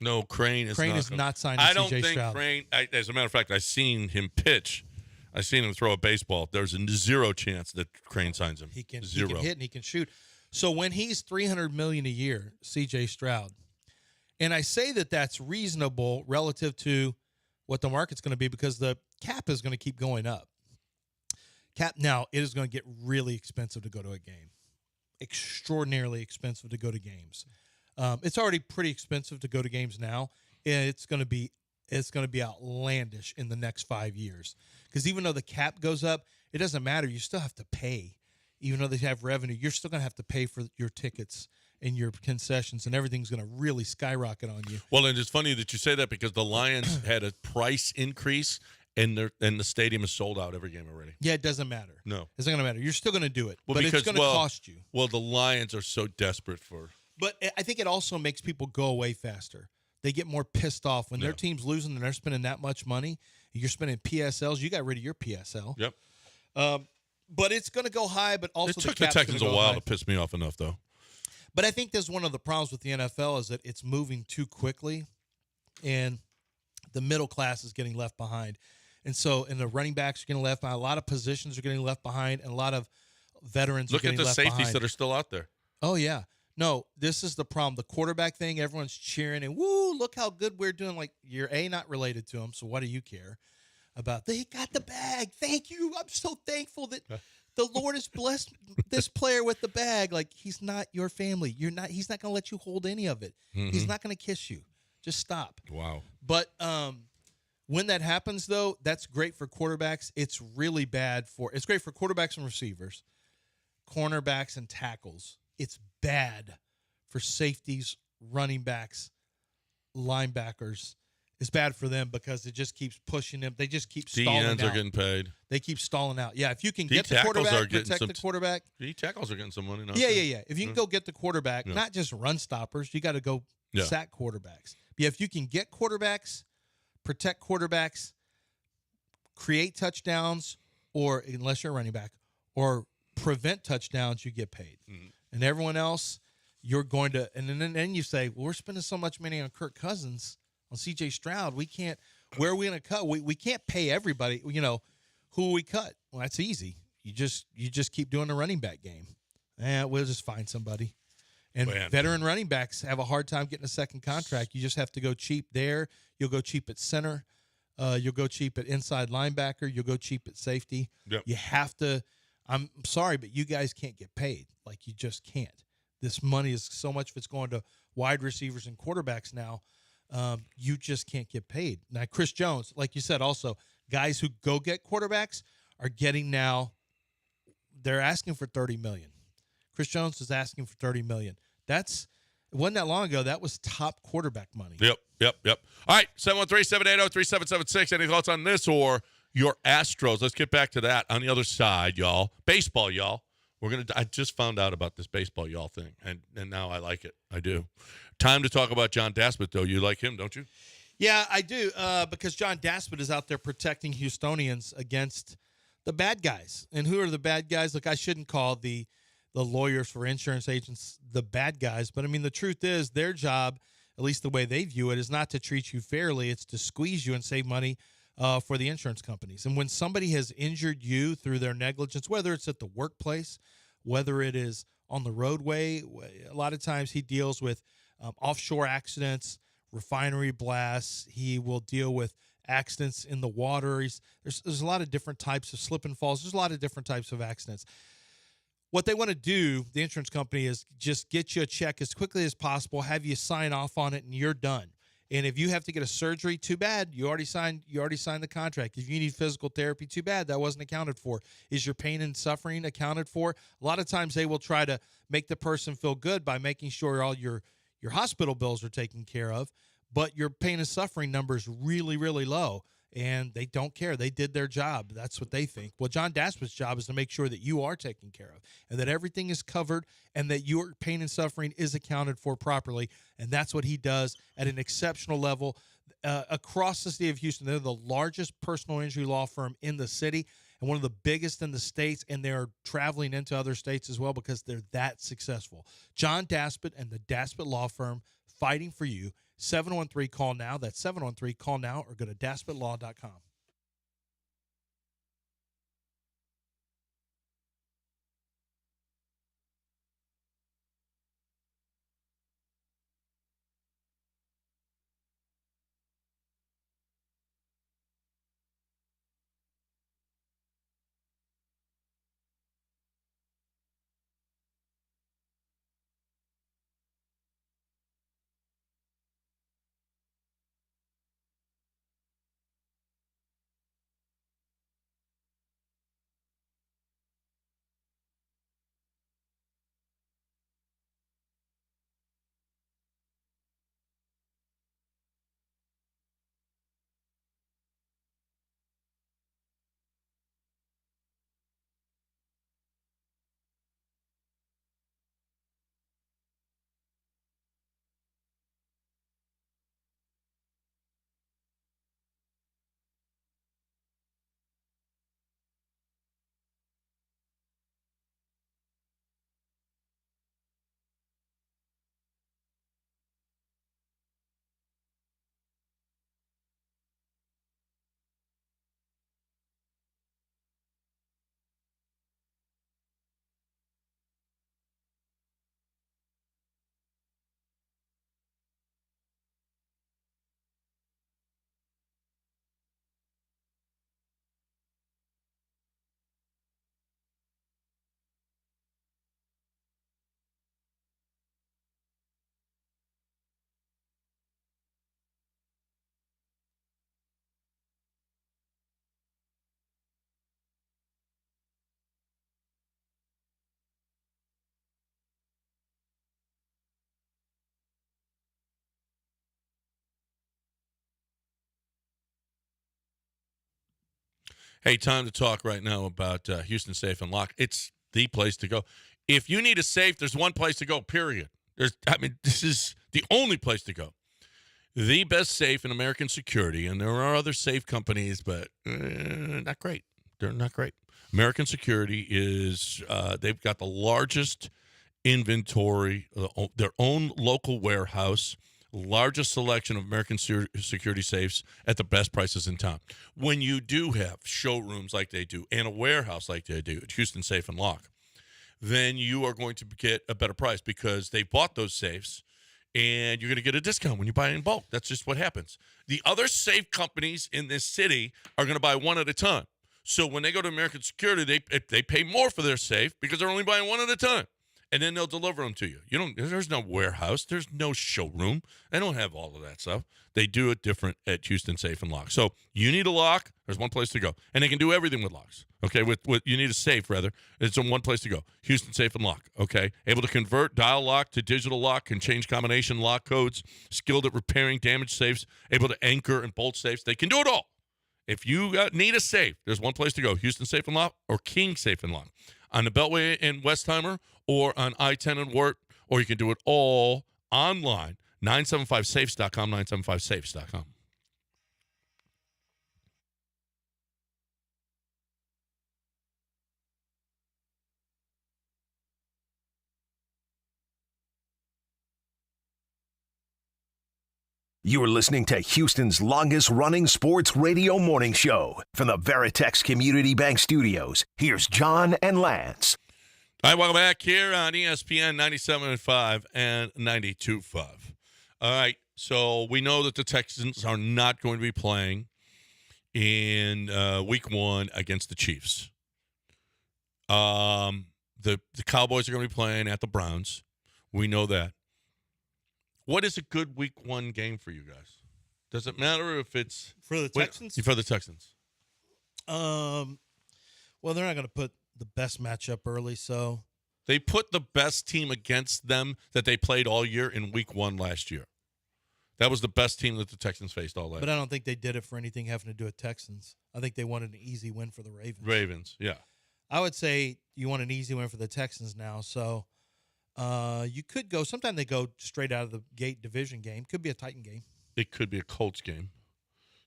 No, Crane is not signing CJ Stroud. I don't think Crane, as a matter of fact, I've seen him pitch. I've seen him throw a baseball. There's a 0 chance that Crane signs him. He can hit and he can shoot. So when he's $300 million a year, CJ Stroud, and I say that that's reasonable relative to what the market's going to be because the cap is going to keep going up. Now, it is going to get really expensive to go to a game. Extraordinarily expensive to go to games. It's already pretty expensive to go to games now. And it's going to be outlandish in the next 5 years. Because even though the cap goes up, it doesn't matter. You still have to pay. Even though they have revenue, you're still going to have to pay for your tickets and your concessions, and everything's going to really skyrocket on you. Well, and it's funny that you say that because the Lions had a price increase, and the stadium is sold out every game already. Yeah, it doesn't matter. No. It's not going to matter. You're still going to do it, but it's going to cost you. Well, the Lions are so desperate for. But I think it also makes people go away faster. They get more pissed off when their team's losing and they're spending that much money. You're spending PSLs. You got rid of your PSL. Yep. But it's going to go high, but also it took the Texans a while to piss me off enough, though. But I think that's one of the problems with the NFL is that it's moving too quickly, and the middle class is getting left behind. And the running backs are getting left behind. A lot of positions are getting left behind, and a lot of veterans are getting left behind. Look at the safeties that are still out there. Oh, yeah. No, this is the problem. The quarterback thing, everyone's cheering, and woo, look how good we're doing. Like, you're not related to them, so what do you care about? They got the bag. Thank you. I'm so thankful that the Lord has blessed this player with the bag. Like, he's not your family. He's not going to let you hold any of it. Mm-hmm. He's not going to kiss you. Just stop. Wow. But when that happens, though, that's great for quarterbacks. It's really bad it's great for quarterbacks and receivers, cornerbacks and tackles. It's bad for safeties, running backs, linebackers. It's bad for them because it just keeps pushing them. They just keep stalling out. DNs are getting paid. They keep stalling out. Yeah, if you can get the quarterback, protect the quarterback. D-tackles are getting some money now. Yeah. If you can go get the quarterback, not just run stoppers, you got to go sack quarterbacks. Yeah, if you can get quarterbacks, protect quarterbacks, create touchdowns, or unless you're a running back, or prevent touchdowns, you get paid. Mm-hmm. And everyone else, you're going to – and then you say, well, we're spending so much money on Kirk Cousins – on CJ Stroud, we can't. Where are we going to cut? We can't pay everybody. Who will we cut? Well, that's easy. You just keep doing the running back game. We'll just find somebody. And veteran running backs have a hard time getting a second contract. You just have to go cheap there. You'll go cheap at center. You'll go cheap at inside linebacker. You'll go cheap at safety. Yep. You have to. I'm sorry, but you guys can't get paid. Like, you just can't. This money is so much of it's going to wide receivers and quarterbacks now. You just can't get paid. Now, Chris Jones, like you said, also guys who go get quarterbacks are getting now. They're asking for $30 million. Chris Jones is asking for $30 million. It wasn't that long ago. That was top quarterback money. Yep. All right, 713-780-3776. Any thoughts on this or your Astros? Let's get back to that on the other side, y'all. Baseball, y'all. I just found out about this baseball, y'all thing, and now I like it. I do. Time to talk about John Daspit, though. You like him, don't you? Yeah, I do, because John Daspit is out there protecting Houstonians against the bad guys. And who are the bad guys? Look, I shouldn't call the lawyers for insurance agents the bad guys, but, I mean, the truth is their job, at least the way they view it, is not to treat you fairly. It's to squeeze you and save money for the insurance companies. And when somebody has injured you through their negligence, whether it's at the workplace, whether it is on the roadway, a lot of times he deals with offshore accidents, refinery blasts. He will deal with accidents in the water. There's a lot of different types of slip and falls. There's a lot of different types of accidents. What they want to do, the insurance company, is just get you a check as quickly as possible, have you sign off on it, and you're done. And if you have to get a surgery, too bad. You already signed the contract. If you need physical therapy, too bad. That wasn't accounted for. Is your pain and suffering accounted for? A lot of times they will try to make the person feel good by making sure all your hospital bills are taken care of, but your pain and suffering number is really, really low. And they don't care. They did their job. That's what they think. Well, John Daspit's job is to make sure that you are taken care of and that everything is covered and that your pain and suffering is accounted for properly. And that's what he does at an exceptional level across the city of Houston. They're the largest personal injury law firm in the city and one of the biggest in the states, and they're traveling into other states as well because they're that successful. John Daspit and the Daspit Law Firm, fighting for you. 713-CALL-NOW. That's 713-CALL-NOW, or go to daspitlaw.com. Hey, time to talk right now about Houston Safe and Lock. It's the place to go. If you need a safe, there's one place to go, period. This is the only place to go. The best safe in American security, and there are other safe companies, but not great. They're not great. American Security is, they've got the largest inventory, their own local warehouse, largest selection of American security safes at the best prices in town. When you do have showrooms like they do and a warehouse like they do at Houston Safe and Lock, then you are going to get a better price because they bought those safes and you're going to get a discount when you buy in bulk. That's just what happens. The other safe companies in this city are going to buy one at a time. So when they go to American Security, they pay more for their safe because they're only buying one at a time. And then they'll deliver them to you. There's no warehouse. There's no showroom. They don't have all of that stuff. They do it different at Houston Safe and Lock. So you need a lock. There's one place to go. And they can do everything with locks. Okay, with you need a safe, rather. It's in one place to go. Houston Safe and Lock. Okay, able to convert dial lock to digital lock, can change combination lock codes, skilled at repairing damaged safes, able to anchor and bolt safes. They can do it all. If you need a safe, there's one place to go. Houston Safe and Lock or King Safe and Lock. On the Beltway in Westheimer or on I-10 in Wirt, or you can do it all online. 975safes.com, 975safes.com. You are listening to Houston's longest-running sports radio morning show. From the Veritex Community Bank Studios, here's John and Lance. All right, welcome back here on ESPN 97.5 and 92.5. All right, so we know that the Texans are not going to be playing in week 1 against the Chiefs. The Cowboys are going to be playing at the Browns. We know that. What is a good week 1 game for you guys? Does it matter if it's for the Texans? For the Texans. Well, they're not going to put the best matchup early, so they put the best team against them that they played all year in week 1 last year. That was the best team that the Texans faced all last year. But I don't think they did it for anything having to do with Texans. I think they wanted an easy win for the Ravens. Ravens, yeah. I would say you want an easy win for the Texans now, so you could go. Sometimes they go straight out of the gate division game. Could be a Titan game. It could be a Colts game.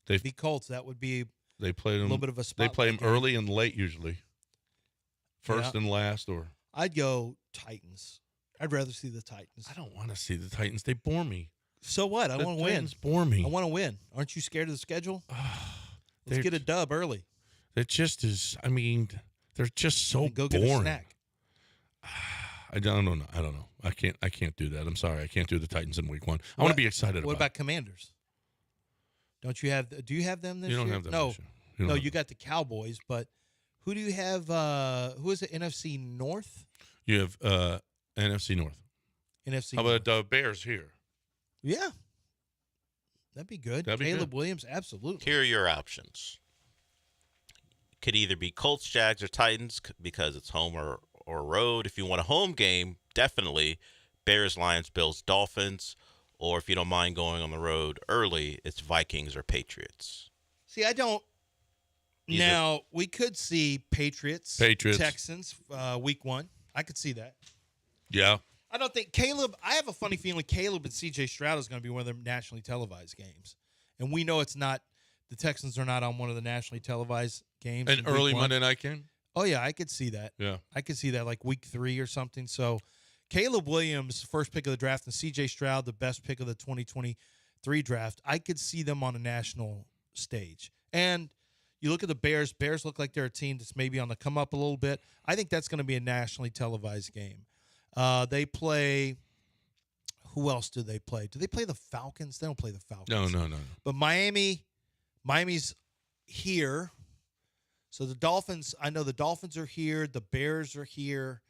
The Colts, that would be they play them, a little bit of a spotlight. They play them game. early and late usually. First and last, or I'd go Titans. I'd rather see the Titans. I don't want to see the Titans. They bore me. So what? I want to win. Titans bore me. I want to win. Aren't you scared of the schedule? Let's get a dub early. It just is. I mean, they're just so go boring. Get a snack. I don't know. I can't do that. I'm sorry. I can't do the Titans in week 1. I want to be excited about it. What about Commanders? Don't you have? Do you have them this year? You don't have them no. this year. No, you got the Cowboys, but who do you have? Who is it? NFC North? You have NFC North. NFC How North. about the Bears here? Yeah. That'd be good. Caleb Williams, absolutely. Here are your options. Could either be Colts, Jags, or Titans because it's home or road. If you want a home game, definitely Bears, Lions, Bills, Dolphins. Or if you don't mind going on the road early, it's Vikings or Patriots. See, I don't. Now, we could see Patriots. Texans, week 1. I could see that. Yeah. I don't think Caleb. I have a funny feeling Caleb and C.J. Stroud is going to be one of their nationally televised games, and we know it's not. The Texans are not on one of the nationally televised games. An early Monday night game. Oh yeah, I could see that. Yeah, I could see that like week 3 or something. So, Caleb Williams, first pick of the draft, and C.J. Stroud, the best pick of the 2023 draft. I could see them on a national stage. And you look at the Bears. Bears look like they're a team that's maybe on the come up a little bit. I think that's going to be a nationally televised game. They play. Who else do they play? Do they play the Falcons? They don't play the Falcons. No. But Miami's here. So the Dolphins. I know the Dolphins are here. The Bears are here.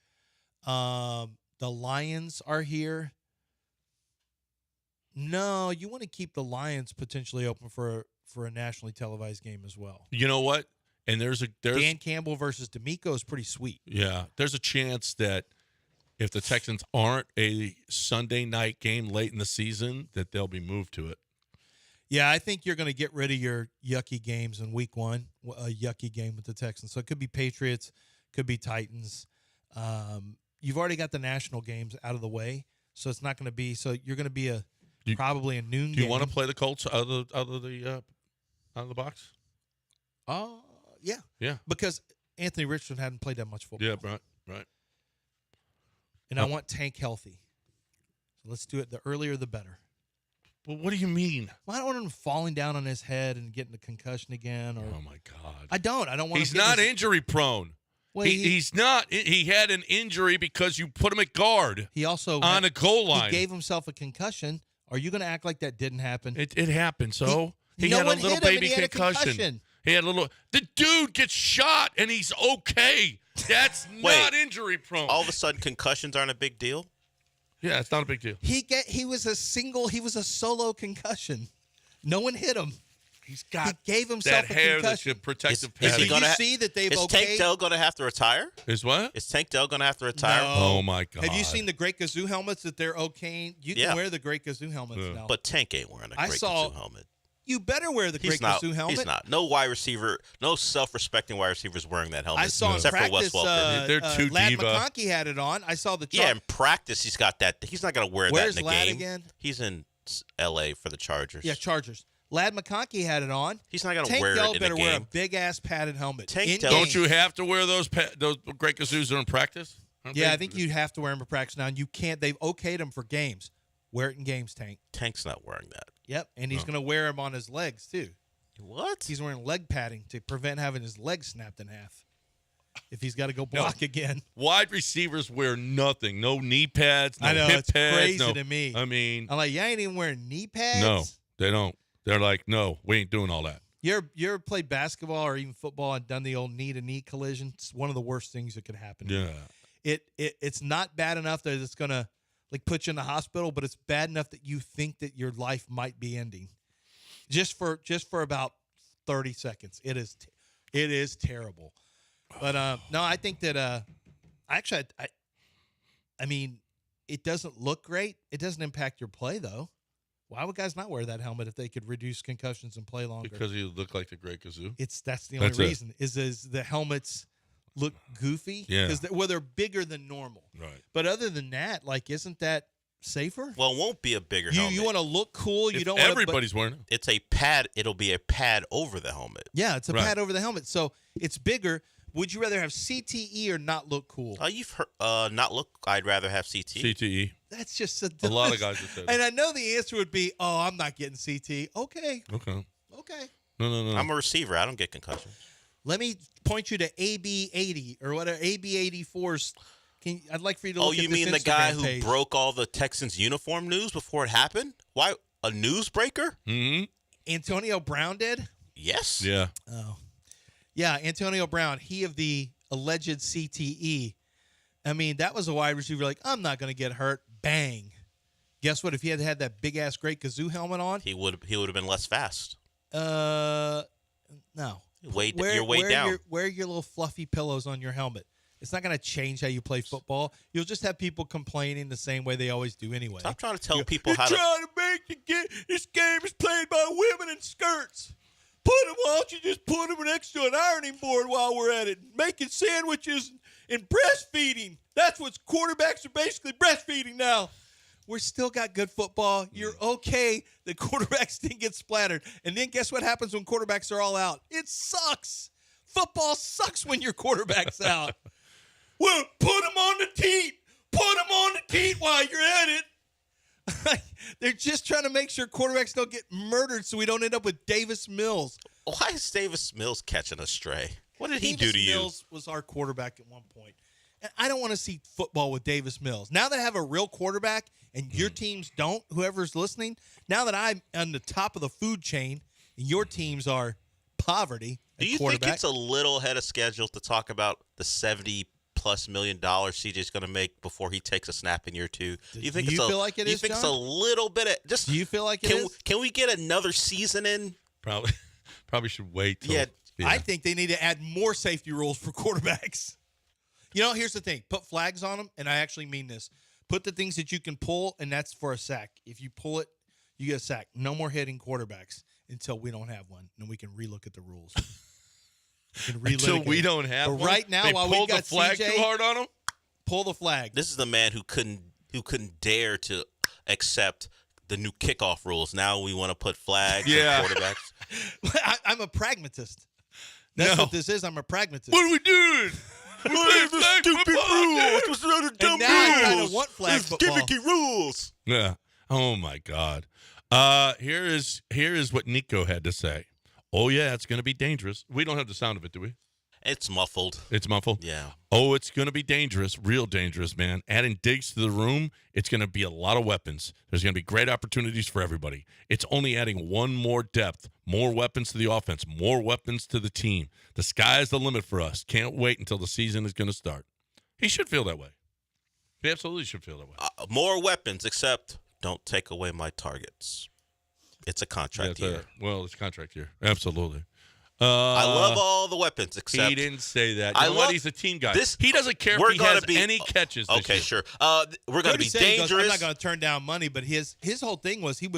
The Lions are here. No, you want to keep the Lions potentially open for a nationally televised game as well. You know what? And there's Dan Campbell versus D'Amico is pretty sweet. Yeah, there's a chance that if the Texans aren't a Sunday night game late in the season, that they'll be moved to it. Yeah, I think you're going to get rid of your yucky games in week 1, a yucky game with the Texans. So it could be Patriots, could be Titans. You've already got the national games out of the way, so it's not going to be. So you're going to be probably a noon game. Do you want to play the Colts out of the box? Yeah. Yeah. Because Anthony Richardson hadn't played that much football. Yeah, right. And I want Tank healthy. So let's do it. The earlier, the better. Well, what do you mean? Well, I don't want him falling down on his head and getting a concussion again. Or oh, my God. I don't want He's him not injury prone. Well, he's not. He had an injury because you put him at guard. He also on a goal line. He gave himself a concussion. Are you going to act like that didn't happen? It happened. So he had a little baby concussion. He had a little. The dude gets shot and he's okay. That's not injury prone. All of a sudden, concussions aren't a big deal. Yeah, it's not a big deal. He was a solo concussion. No one hit him. He gave himself that a hair concussion. that protective Did padding. you see that they've Is Tank Dell going to have to retire? Is what? Is Tank Dell going to have to retire? No. Oh my God! Have you seen the Great Kazoo helmets that they're okaying? You can wear the Great Kazoo helmets now. But Tank ain't wearing a Great Kazoo helmet. You better wear the Great Kazoo helmet. He's not. No wide receiver, no self-respecting wide receiver is wearing that helmet. I saw except in practice, for Wes Welker. They're too Lad diva. McConkey had it on. I saw the chart. Yeah, in practice he's got that. He's not going to wear Where's that in the Lad game. again? He's in L.A. for the Chargers. Yeah, Chargers. Lad McConkey had it on. He's not going to wear it in Tank the Dell better game. wear a big-ass padded helmet. Tank Dell. Don't you have to wear those Great Kazoos in practice? I think you have to wear them for practice now, and you can't. They've okayed them for games. Wear it in games, Tank. Tank's not wearing that. Yep, and he's going to wear them on his legs, too. What? He's wearing leg padding to prevent having his legs snapped in half if he's got to go block again. Wide receivers wear nothing. No knee pads, no I know, hip it's pads. crazy to me. I mean. I'm like, you ain't even wearing knee pads? No, they don't. They're like, no, we ain't doing all that. You ever played basketball or even football and done the old knee-to-knee collision? It's one of the worst things that could happen. Yeah. It's not bad enough that it's gonna put you in the hospital, but it's bad enough that you think that your life might be ending. Just for about 30 seconds. It is terrible. But no, I think that actually I mean, it doesn't look great. It doesn't impact your play though. Why would guys not wear that helmet if they could reduce concussions and play longer? Because you look like the Great Kazoo. That's the only reason. Is the helmets look goofy? Yeah. Because they're bigger than normal. Right. But other than that, isn't that safer? Well, it won't be a bigger helmet. You want to look cool. You don't. Everybody's wearing it. It's a pad. It'll be a pad over the helmet. Yeah, it's a pad over the helmet, so it's bigger. Would you rather have CTE or not look cool? You've heard not look. I'd rather have CTE. That's just a lot of guys have said. And I know the answer would be, "Oh, I'm not getting CTE." Okay. No. I'm a receiver. I don't get concussion. Let me point you to AB80 or whatever AB84s. I'd like for you to look at this you mean the Instagram guy who page. broke all the Texans uniform news before it happened? Why a newsbreaker? Mm-hmm. Antonio Brown did? Yes. Yeah. Oh. Yeah, Antonio Brown, he of the alleged CTE. I mean, that was a wide receiver I'm not going to get hurt. Bang. Guess what? If he had had that big-ass Great Kazoo helmet on. He would have been less fast. No. You're way down. Wear your little fluffy pillows on your helmet. It's not going to change how you play football. You'll just have people complaining the same way they always do anyway. Stop trying to tell people how trying to make this game is played by women in skirts. Why don't you just put them next to an ironing board while we're at it? Making sandwiches and breastfeeding. That's what quarterbacks are basically breastfeeding now. We're still got good football. You're okay that quarterbacks didn't get splattered. And then guess what happens when quarterbacks are all out? It sucks. Football sucks when your quarterback's out. Well, put them on the teat. Put them on the teat while you're at it. They're just trying to make sure quarterbacks don't get murdered so we don't end up with Davis Mills. Why is Davis Mills catching a stray? What did he do to you? Davis Mills was our quarterback at one point. And I don't want to see football with Davis Mills. Now that I have a real quarterback and your teams don't, whoever's listening, now that I'm on the top of the food chain and your teams are poverty do you think it's a little ahead of schedule to talk about the $70+ million CJ's going to make before he takes a snap in year two? Do you think feel like it is, you think John? it's a little bit of just? Do you feel like it is? Can we get another season in? Probably should wait. Till, yeah. I think they need to add more safety rules for quarterbacks. Here's the thing. Put flags on them, and I actually mean this. Put the things that you can pull, and that's for a sack. If you pull it, you get a sack. No more hitting quarterbacks until we don't have one, and we can relook at the rules. Until we don't have but one? Right now, they while we got the flag CJ, too hard on them? Pull the flag. This is the man who couldn't dare to accept the new kickoff rules. Now we want to put flags on quarterbacks. I'm a pragmatist. That's what this is. I'm a pragmatist. What are we doing? The stupid rules. What's the dumb now I kind rules? of want flag football. Gimmicky rules. Yeah. Oh my God. Here is what Nico had to say. Oh yeah, it's going to be dangerous. We don't have the sound of it, do we? It's muffled. It's muffled? Yeah. Oh, it's going to be dangerous, real dangerous, man. Adding Diggs to the room, it's going to be a lot of weapons. There's going to be great opportunities for everybody. It's only adding one more depth, more weapons to the offense, more weapons to the team. The sky's the limit for us. Can't wait until the season is going to start. He should feel that way. He absolutely should feel that way. More weapons, except don't take away my targets. It's a contract year. It's a contract year. Absolutely. I love all the weapons, except he didn't say that. You know what? He's a team guy. He doesn't care if he has any catches. Okay, sure. We're going to be dangerous. I'm not going to turn down money, but his whole thing was he's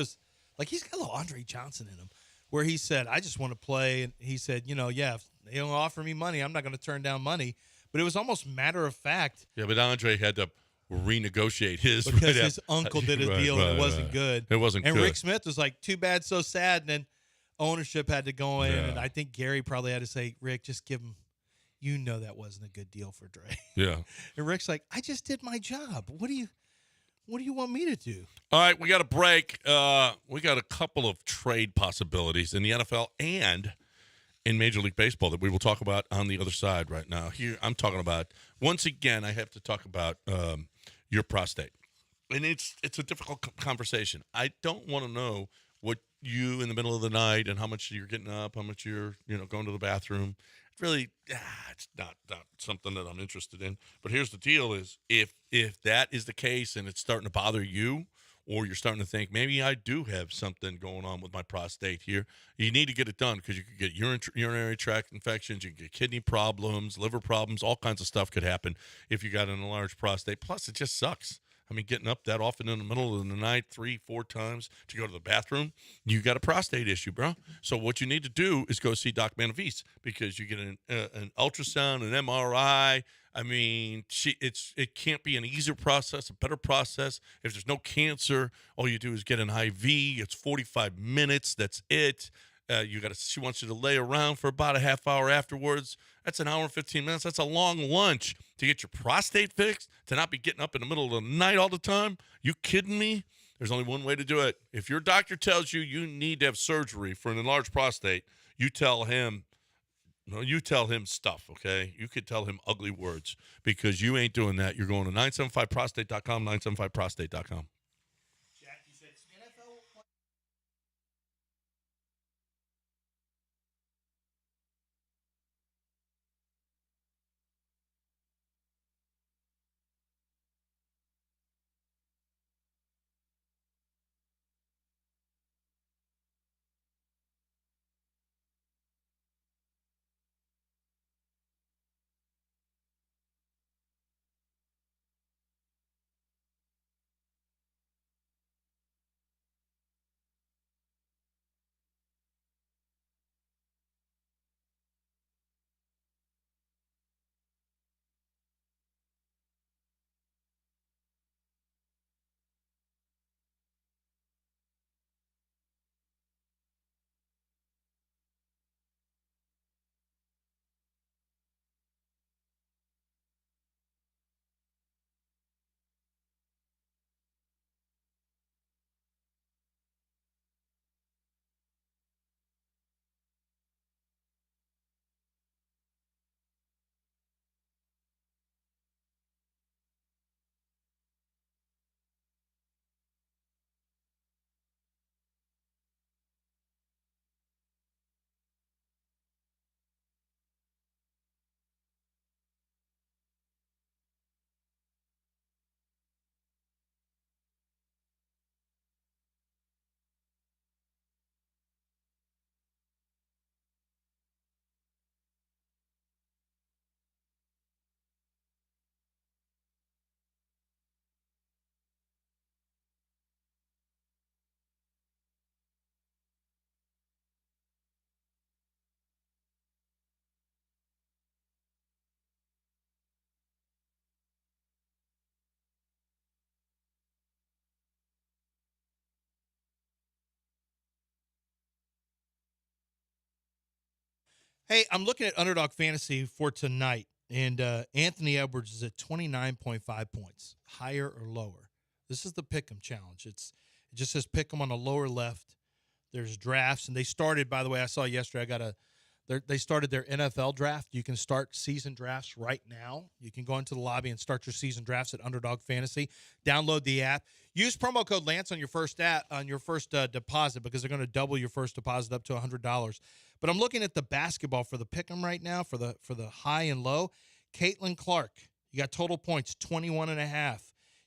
got a little Andre Johnson in him, where he said, "I just want to play," and he said, if they don't offer me money, I'm not going to turn down money. But it was almost matter of fact. Yeah, but Andre had to renegotiate his because his uncle did a deal and it wasn't good. It wasn't and good. Rick Smith was like, too bad, so sad. And then ownership had to go in, and I think Gary probably had to say, Rick, just give him. That wasn't a good deal for Dre. Yeah. And Rick's like, I just did my job. What do you want me to do? All right, we got a break. We got a couple of trade possibilities in the NFL and in Major League Baseball that we will talk about on the other side right now. Here, I'm talking about, once again, I have to talk about your prostate. And it's a difficult conversation. I don't want to know what you in the middle of the night and how much you're getting up, how much you're, going to the bathroom. Really, it's not something that I'm interested in. But here's the deal is if that is the case and it's starting to bother you, or you're starting to think, maybe I do have something going on with my prostate here, you need to get it done because you could get urinary tract infections, you can get kidney problems, liver problems, all kinds of stuff could happen if you got an enlarged prostate. Plus, it just sucks. I mean, getting up that often in the middle of the night 3-4 times to go to the bathroom, you got a prostate issue, bro. So what you need to do is go see Doc Manavis because you get an ultrasound, an MRI. I mean, it can't be an easier process, a better process. If there's no cancer, all you do is get an IV. It's 45 minutes. That's it. She wants you to lay around for about a half hour afterwards. That's an hour and 15 minutes. That's a long lunch to get your prostate fixed, to not be getting up in the middle of the night all the time. You kidding me? There's only one way to do it. If your doctor tells you you need to have surgery for an enlarged prostate, you tell him stuff, okay? You could tell him ugly words because you ain't doing that. You're going to 975prostate.com, 975prostate.com. Hey, I'm looking at Underdog Fantasy for tonight, and Anthony Edwards is at 29.5 points, higher or lower. This is the Pick'em challenge. It just says Pick'em on the lower left. There's drafts, and they started, by the way, I saw yesterday, they started their NFL draft. You can start season drafts right now. You can go into the lobby and start your season drafts at Underdog Fantasy. Download the app. Use promo code Lance on your first deposit because they're going to double your first deposit up to $100. But I'm looking at the basketball for the Pick'em right now for the high and low. Caitlin Clark, you got total points 21.5.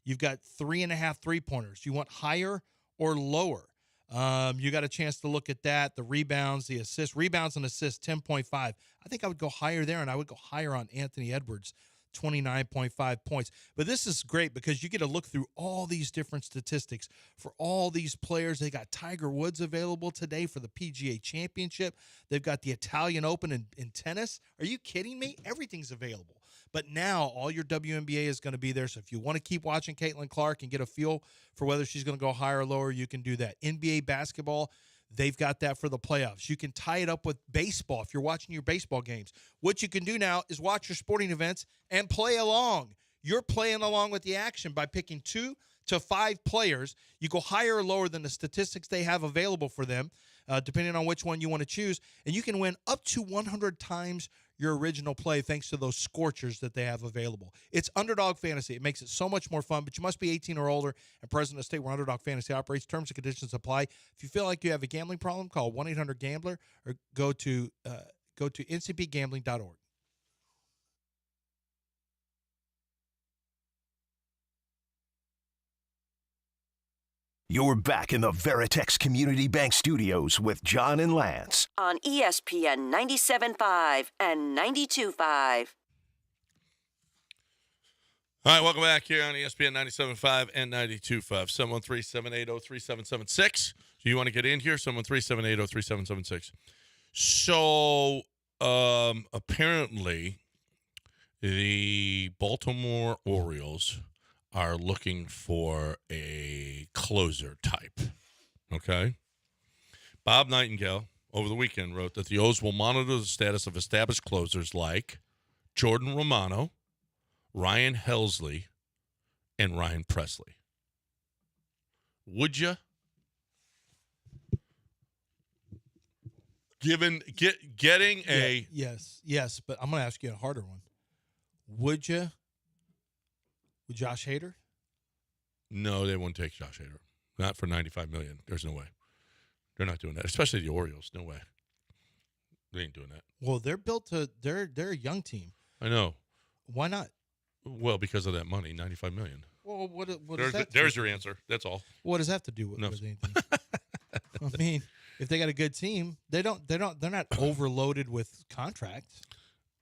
You've got 3.5 3-pointers. You want higher or lower? You got a chance to look at that. The rebounds, the assists. Rebounds and assists, 10.5. I think I would go higher there, and I would go higher on Anthony Edwards, 29.5 points. But this is great because you get to look through all these different statistics for all these players. They got Tiger Woods available today for the PGA Championship. They've got the Italian Open in tennis. Are you kidding me? Everything's available. But now all your WNBA is going to be there. So if you want to keep watching Caitlin Clark and get a feel for whether she's going to go higher or lower, you can do that. NBA basketball, they've got that for the playoffs. You can tie it up with baseball if you're watching your baseball games. What you can do now is watch your sporting events and play along. You're playing along with the action by picking 2 to 5 players. You go higher or lower than the statistics they have available for them, depending on which one you want to choose. And you can win up to 100 times your original play thanks to those scorchers that they have available. It's Underdog Fantasy. It makes it so much more fun, but you must be 18 or older and present in a state where Underdog Fantasy operates. Terms and conditions apply. If you feel like you have a gambling problem, call 1-800-GAMBLER or go to ncpgambling.org. You're back in the Veritex Community Bank Studios with John and Lance. On ESPN 97.5 and 92.5. All right, welcome back here on ESPN 97.5 and 92.5. 713-780-3776. Do you want to get in here? 713-780-3776. So, apparently, the Baltimore Orioles are looking for a closer type, okay? Bob Nightingale, over the weekend, wrote that the O's will monitor the status of established closers like Jordan Romano, Ryan Helsley, and Ryan Presley. Would you? Getting a... Yes, but I'm going to ask you a harder one. Would you? With Josh Hader? No, they won't take Josh Hader. Not for $95 million. There's no way. They're not doing that. Especially the Orioles. No way. They ain't doing that. Well, they're built to. They're a young team. I know. Why not? Well, because of that money, $95 million. Well, what does that? There's your answer. That's all. What does that have to do with anything? I mean, if they got a good team, they're not overloaded with contracts.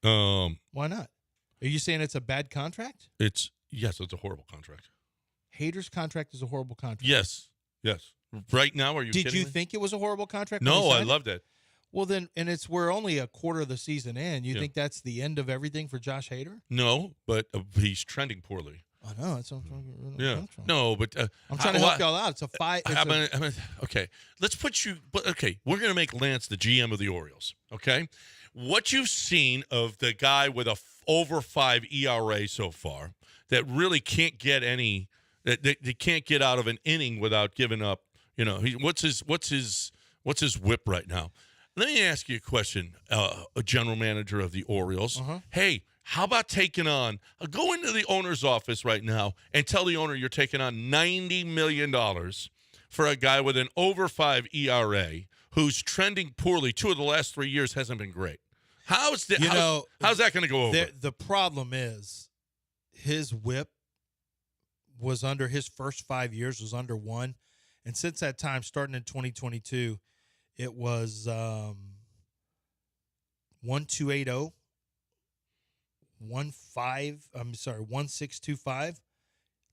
Why not? Are you saying it's a bad contract? Yes, it's a horrible contract. Hader's contract is a horrible contract. Yes. Right now, are you kidding me? Did you think it was a horrible contract? No, I loved it. Well, then, and we're only a quarter of the season in. You think that's the end of everything for Josh Hader? No, but he's trending poorly. I know. That's what I'm yeah. No, but I'm trying to help y'all out. It's a five. Okay, let's put you. Okay, we're gonna make Lance the GM of the Orioles. Okay, what you've seen of the guy with a over 5 ERA so far that really can't get any. That they can't get out of an inning without giving up. You know, what's his whip right now? Let me ask you a question, a general manager of the Orioles. Hey, how about taking on – go into the owner's office right now and tell the owner you're taking on $90 million for a guy with an over 5 ERA who's trending poorly. 2 of the last 3 years hasn't been great. How's that going to go over? The problem is his whip was under his first 5 years was under 1. And since that time, starting in 2022 – it was 1.280, 1.625.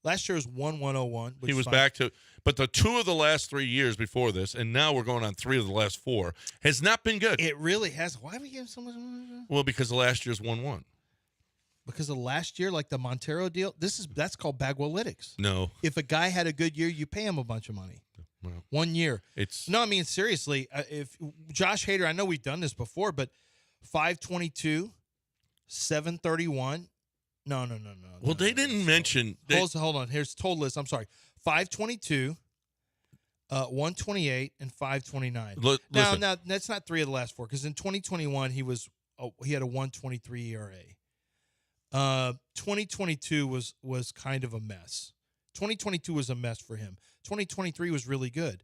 Last year was 1.101. He was back to, but the 2 of the last 3 years before this, and now we're going on 3 of the last 4, has not been good. It really has. Why are we giving so much? Well, because the last year's 1.1. Because of last year, like the Montero deal, that's called Bagwellitics. No. If a guy had a good year, you pay him a bunch of money. Well, 1 year. I mean, seriously, if Josh Hader, I know we've done this before, but 522, 731. No. Well, they didn't mention. Hold on. Here's total list. I'm sorry. 522, 128, and 529. Now, that's not 3 of the last 4, because in 2021, he had a 123 ERA. 2022 was kind of a mess. 2022 was a mess for him. 2023 was really good.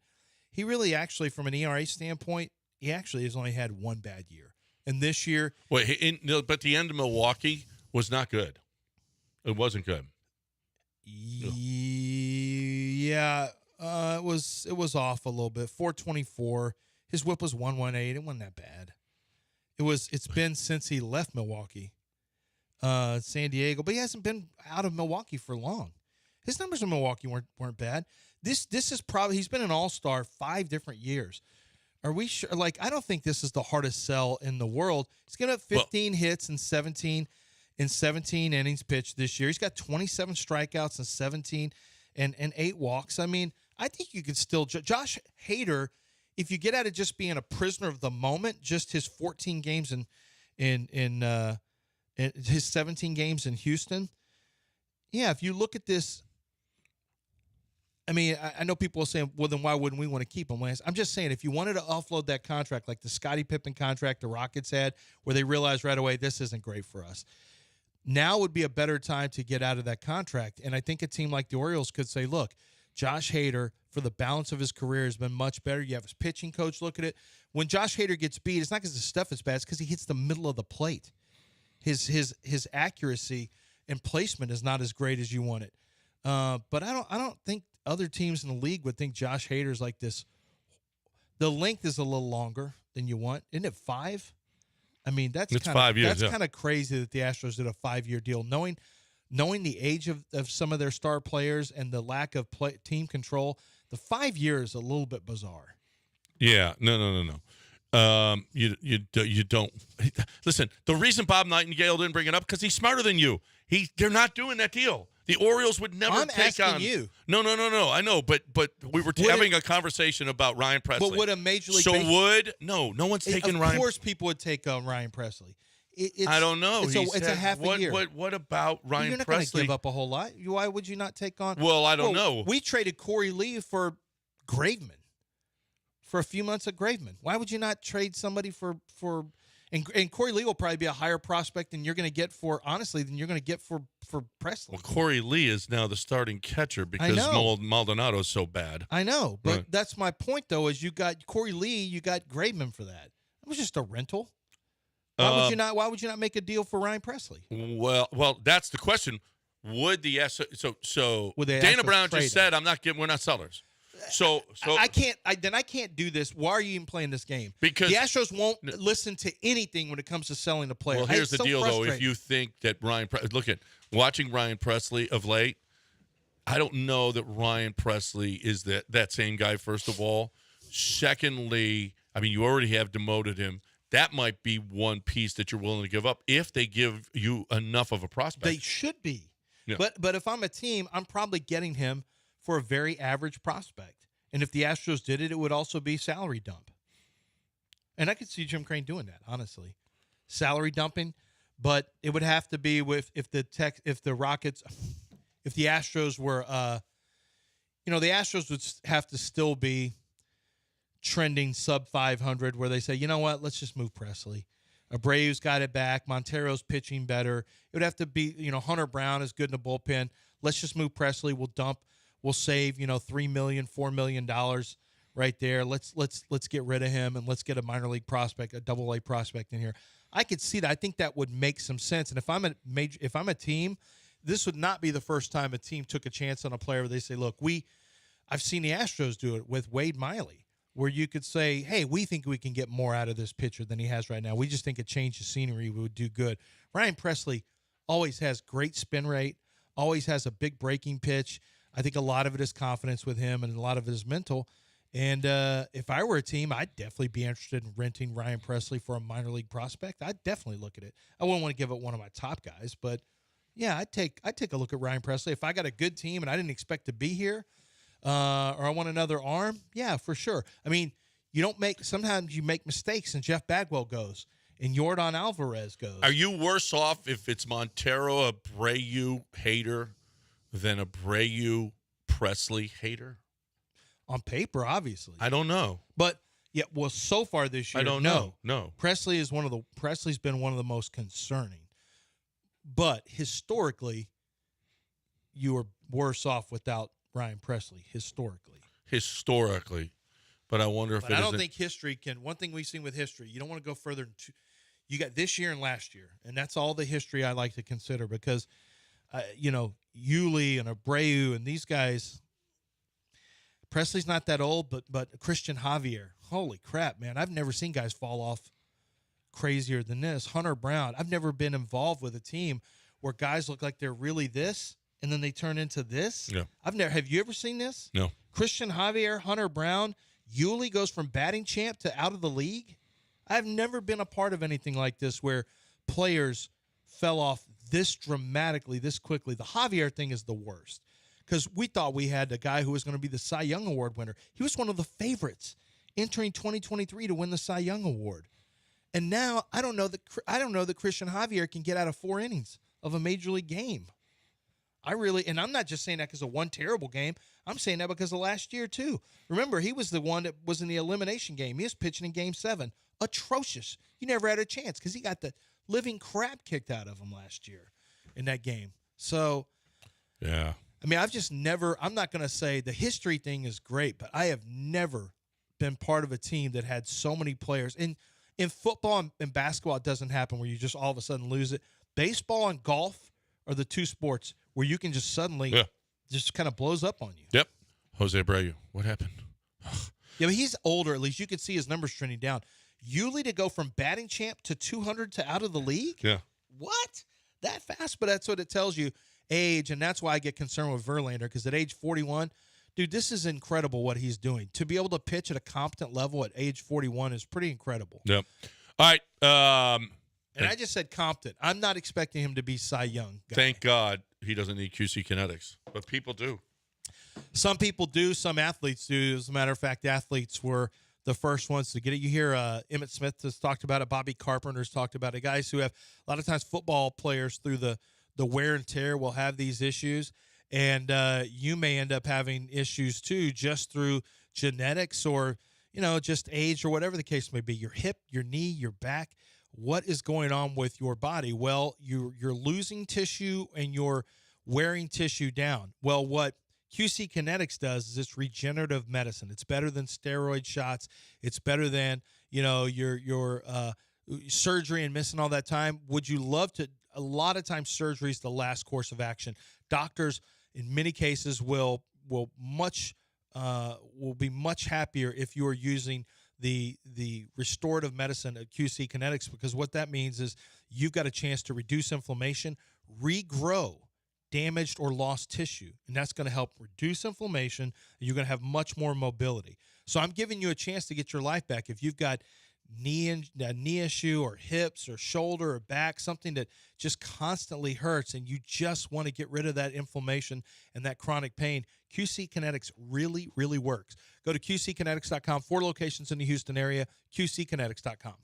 He really actually, from an ERA standpoint, he actually has only had 1 bad year. And this year... but the end of Milwaukee was not good. It wasn't good. Yeah, it was off a little bit. 424. His whip was 118. It wasn't that bad. It's been since he left Milwaukee, San Diego, but he hasn't been out of Milwaukee for long. His numbers in Milwaukee weren't bad. This is probably, he's been an all-star 5 different years. Are we sure? Like, I don't think this is the hardest sell in the world. He's going to have 15 hits and 17 innings pitched this year. He's got 27 strikeouts and 17 and 8 walks. I mean, I think you could still Josh Hader, if you get out of just being a prisoner of the moment, just his 14 games in his 17 games in Houston. Yeah, if you look at this, I mean, I know people are saying, well, then why wouldn't we want to keep him? I'm just saying, if you wanted to offload that contract, like the Scottie Pippen contract the Rockets had, where they realized right away, this isn't great for us, now would be a better time to get out of that contract. And I think a team like the Orioles could say, look, Josh Hader, for the balance of his career, has been much better. You have his pitching coach look at it. When Josh Hader gets beat, it's not because his stuff is bad. It's because he hits the middle of the plate. His accuracy and placement is not as great as you want it. But I don't think other teams in the league would think Josh Hader's like this. The length is a little longer than you want. Isn't it 5? I mean, that's 5 years. That's kind of crazy that the Astros did a 5-year deal, knowing the age of some of their star players and the lack of team control. The 5 years is a little bit bizarre. Yeah, no. You don't listen. The reason Bob Nightingale didn't bring it up because he's smarter than you. They're not doing that deal. The Orioles would never take on you. No. I know, but we were having a conversation about Ryan Presley. But would a major league? No one's taking Ryan. Of course, people would take on Ryan Presley. I don't know. It's a half a year. What about Ryan You're not Presley? Going to give up a whole lot. Why would you not take on? Well, I don't know. We traded Corey Lee for Graveman. For a few months of Graveman. Why would you not trade somebody for and Corey Lee will probably be a higher prospect than you're going to get for Presley. Well, Corey Lee is now the starting catcher because Maldonado is so bad. I know, but that's my point though. Is you got Corey Lee, you got Graveman for that. It was just a rental. Why would you not make a deal for Ryan Presley? Well, that's the question. Would the Dana Brown just said, we're not sellers. So I can't do this. Why are you even playing this game? Because the Astros won't listen to anything when it comes to selling a player. Well, here's the deal, though. If you think that watching Ryan Presley of late, I don't know that Ryan Presley is that same guy, first of all. Secondly, I mean, you already have demoted him. That might be one piece that you're willing to give up if they give you enough of a prospect. They should be. Yeah. But if I'm a team, I'm probably getting him for a very average prospect. And if the Astros did it, it would also be salary dump. And I could see Jim Crane doing that, honestly. Salary dumping, but it would have to be if the Astros were the Astros would have to still be trending sub 500 where they say, you know what, let's just move Presley. Abreu's got it back. Montero's pitching better. It would have to be, Hunter Brown is good in the bullpen. Let's just move Presley. We'll save, $3 million, $4 million right there. Let's get rid of him and let's get a minor league prospect, a AA prospect in here. I could see that. I think that would make some sense. And if I'm a team, this would not be the first time a team took a chance on a player where they say, look, I've seen the Astros do it with Wade Miley, where you could say, hey, we think we can get more out of this pitcher than he has right now. We just think a change of scenery would do good. Ryan Presley always has great spin rate, always has a big breaking pitch. I think a lot of it is confidence with him and a lot of it is mental. And if I were a team, I'd definitely be interested in renting Ryan Presley for a minor league prospect. I'd definitely look at it. I wouldn't want to give up one of my top guys, but yeah, I'd take a look at Ryan Presley. If I got a good team and I didn't expect to be here, or I want another arm, yeah, for sure. I mean, sometimes you make mistakes and Jeff Bagwell goes and Yordan Alvarez goes. Are you worse off if it's Montero, Abreu, Hader than Abreu, Presley, Hader? On paper, obviously. I don't know. But yeah, well, so far this year, I don't know. No. Presley's been one of the most concerning. But historically, you are worse off without Ryan Presley. Historically. But I wonder if I don't think history can. One thing we've seen with history, you don't want to go further than you got this year and last year, and that's all the history I like to consider because, Yuli and Abreu and these guys. Presley's not that old, but Christian Javier, holy crap, man! I've never seen guys fall off crazier than this. Hunter Brown, I've never been involved with a team where guys look like they're really this and then they turn into this. Yeah. Have you ever seen this? No. Christian Javier, Hunter Brown, Yuli goes from batting champ to out of the league. I've never been a part of anything like this where players fell off this dramatically, this quickly. The Javier thing is the worst because we thought we had a guy who was going to be the Cy Young Award winner. He was one of the favorites entering 2023 to win the Cy Young Award. And now I don't know that Christian Javier can get out of 4 innings of a major league game. And I'm not just saying that because of one terrible game. I'm saying that because of last year, too. Remember, he was the one that was in the elimination game. He was pitching in Game 7. Atrocious. He never had a chance because he got the living crap kicked out of him last year in that game. So, yeah. I mean, I'm not going to say the history thing is great, but I have never been part of a team that had so many players. In football and basketball, it doesn't happen where you just all of a sudden lose it. Baseball and golf are the two sports where you can just suddenly just kind of blows up on you. Yep. Jose Abreu, what happened? Yeah, but he's older. At least you can see his numbers trending down. Yuli to go from batting champ to 200 to out of the league? Yeah. What? That fast? But that's what it tells you, age, and that's why I get concerned with Verlander, because at age 41, dude, this is incredible what he's doing. To be able to pitch at a competent level at age 41 is pretty incredible. Yep. All right. And I just said competent. I'm not expecting him to be Cy Young guy. Thank God he doesn't need QC Kinetics, but people do. Some people do. Some athletes do. As a matter of fact, athletes were the first ones to get it. You hear Emmitt Smith has talked about it. Bobby Carpenter's talked about it. Guys who have a lot of times football players through the wear and tear will have these issues. And you may end up having issues too just through genetics or, just age or whatever the case may be. Your hip, your knee, your back. What is going on with your body? Well, you're losing tissue and you're wearing tissue down. Well, what QC Kinetics does is it's regenerative medicine. It's better than steroid shots. It's better than, your surgery and missing all that time. Would you love to? A lot of times surgery is the last course of action. Doctors, in many cases, will be much happier if you are using the restorative medicine at QC Kinetics, because what that means is you've got a chance to reduce inflammation, regrow damaged or lost tissue, and that's going to help reduce inflammation. You're going to have much more mobility. So I'm giving you a chance to get your life back. If you've got a knee issue or hips or shoulder or back, something that just constantly hurts and you just want to get rid of that inflammation and that chronic pain, QC Kinetics really, really works. Go to QCkinetics.com. 4 locations in the Houston area, QCkinetics.com.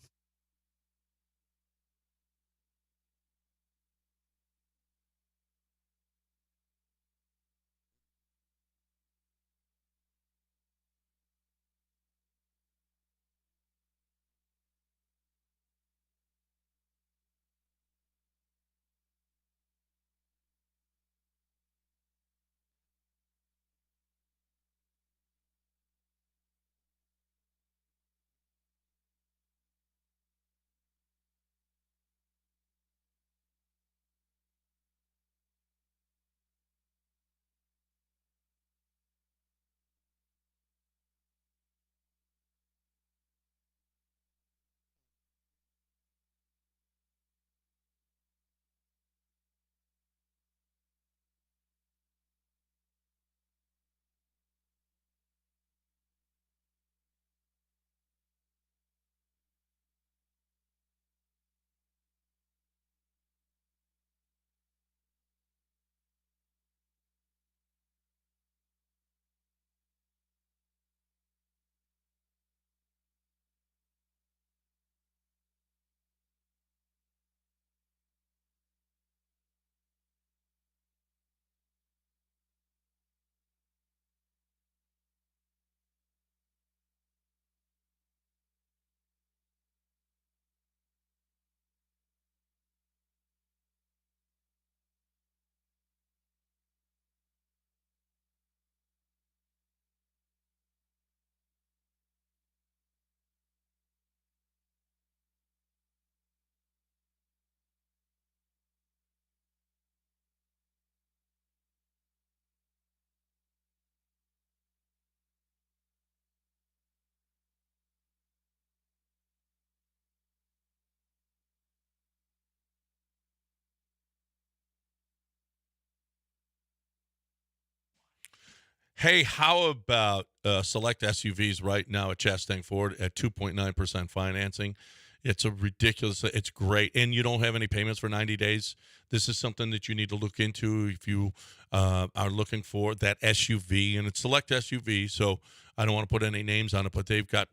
Hey, how about select SUVs right now at Chastang Ford at 2.9% financing? It's a ridiculous. It's great, and you don't have any payments for 90 days. This is something that you need to look into if you are looking for that SUV, and it's select SUV. So I don't want to put any names on it, but they've got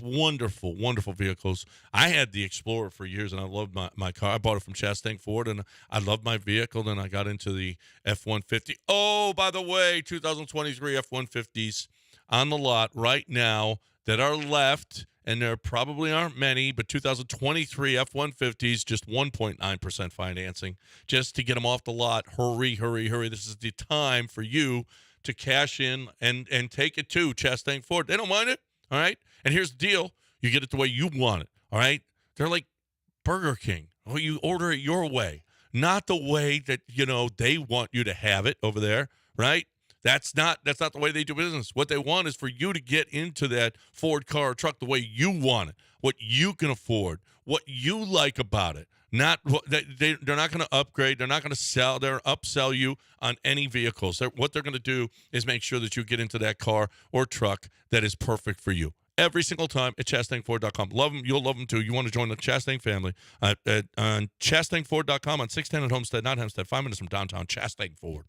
wonderful, wonderful vehicles. I had the Explorer for years, and I loved my car. I bought it from Chastang Ford, and I loved my vehicle. Then I got into the F-150. Oh, by the way, 2023 F-150s on the lot right now that are left. And there probably aren't many, but 2023 F-150s, just 1.9% financing, just to get them off the lot. Hurry, hurry, hurry. This is the time for you to cash in and take it to Chastang Ford. They don't mind it, all right? And here's the deal. You get it the way you want it, all right? They're like Burger King. Oh, you order it your way, not the way that, they want you to have it over there, right? That's not the way they do business. What they want is for you to get into that Ford car or truck the way you want it, what you can afford, what you like about it. Not they're not going to upgrade. They're not going to sell. They're upsell you on any vehicles. What they're going to do is make sure that you get into that car or truck that is perfect for you. Every single time at ChastangFord.com. Love them. You'll love them too. You want to join the Chastang family on ChastangFord.com on 610 at Homestead, not Hempstead, 5 minutes from downtown. Chastang Ford.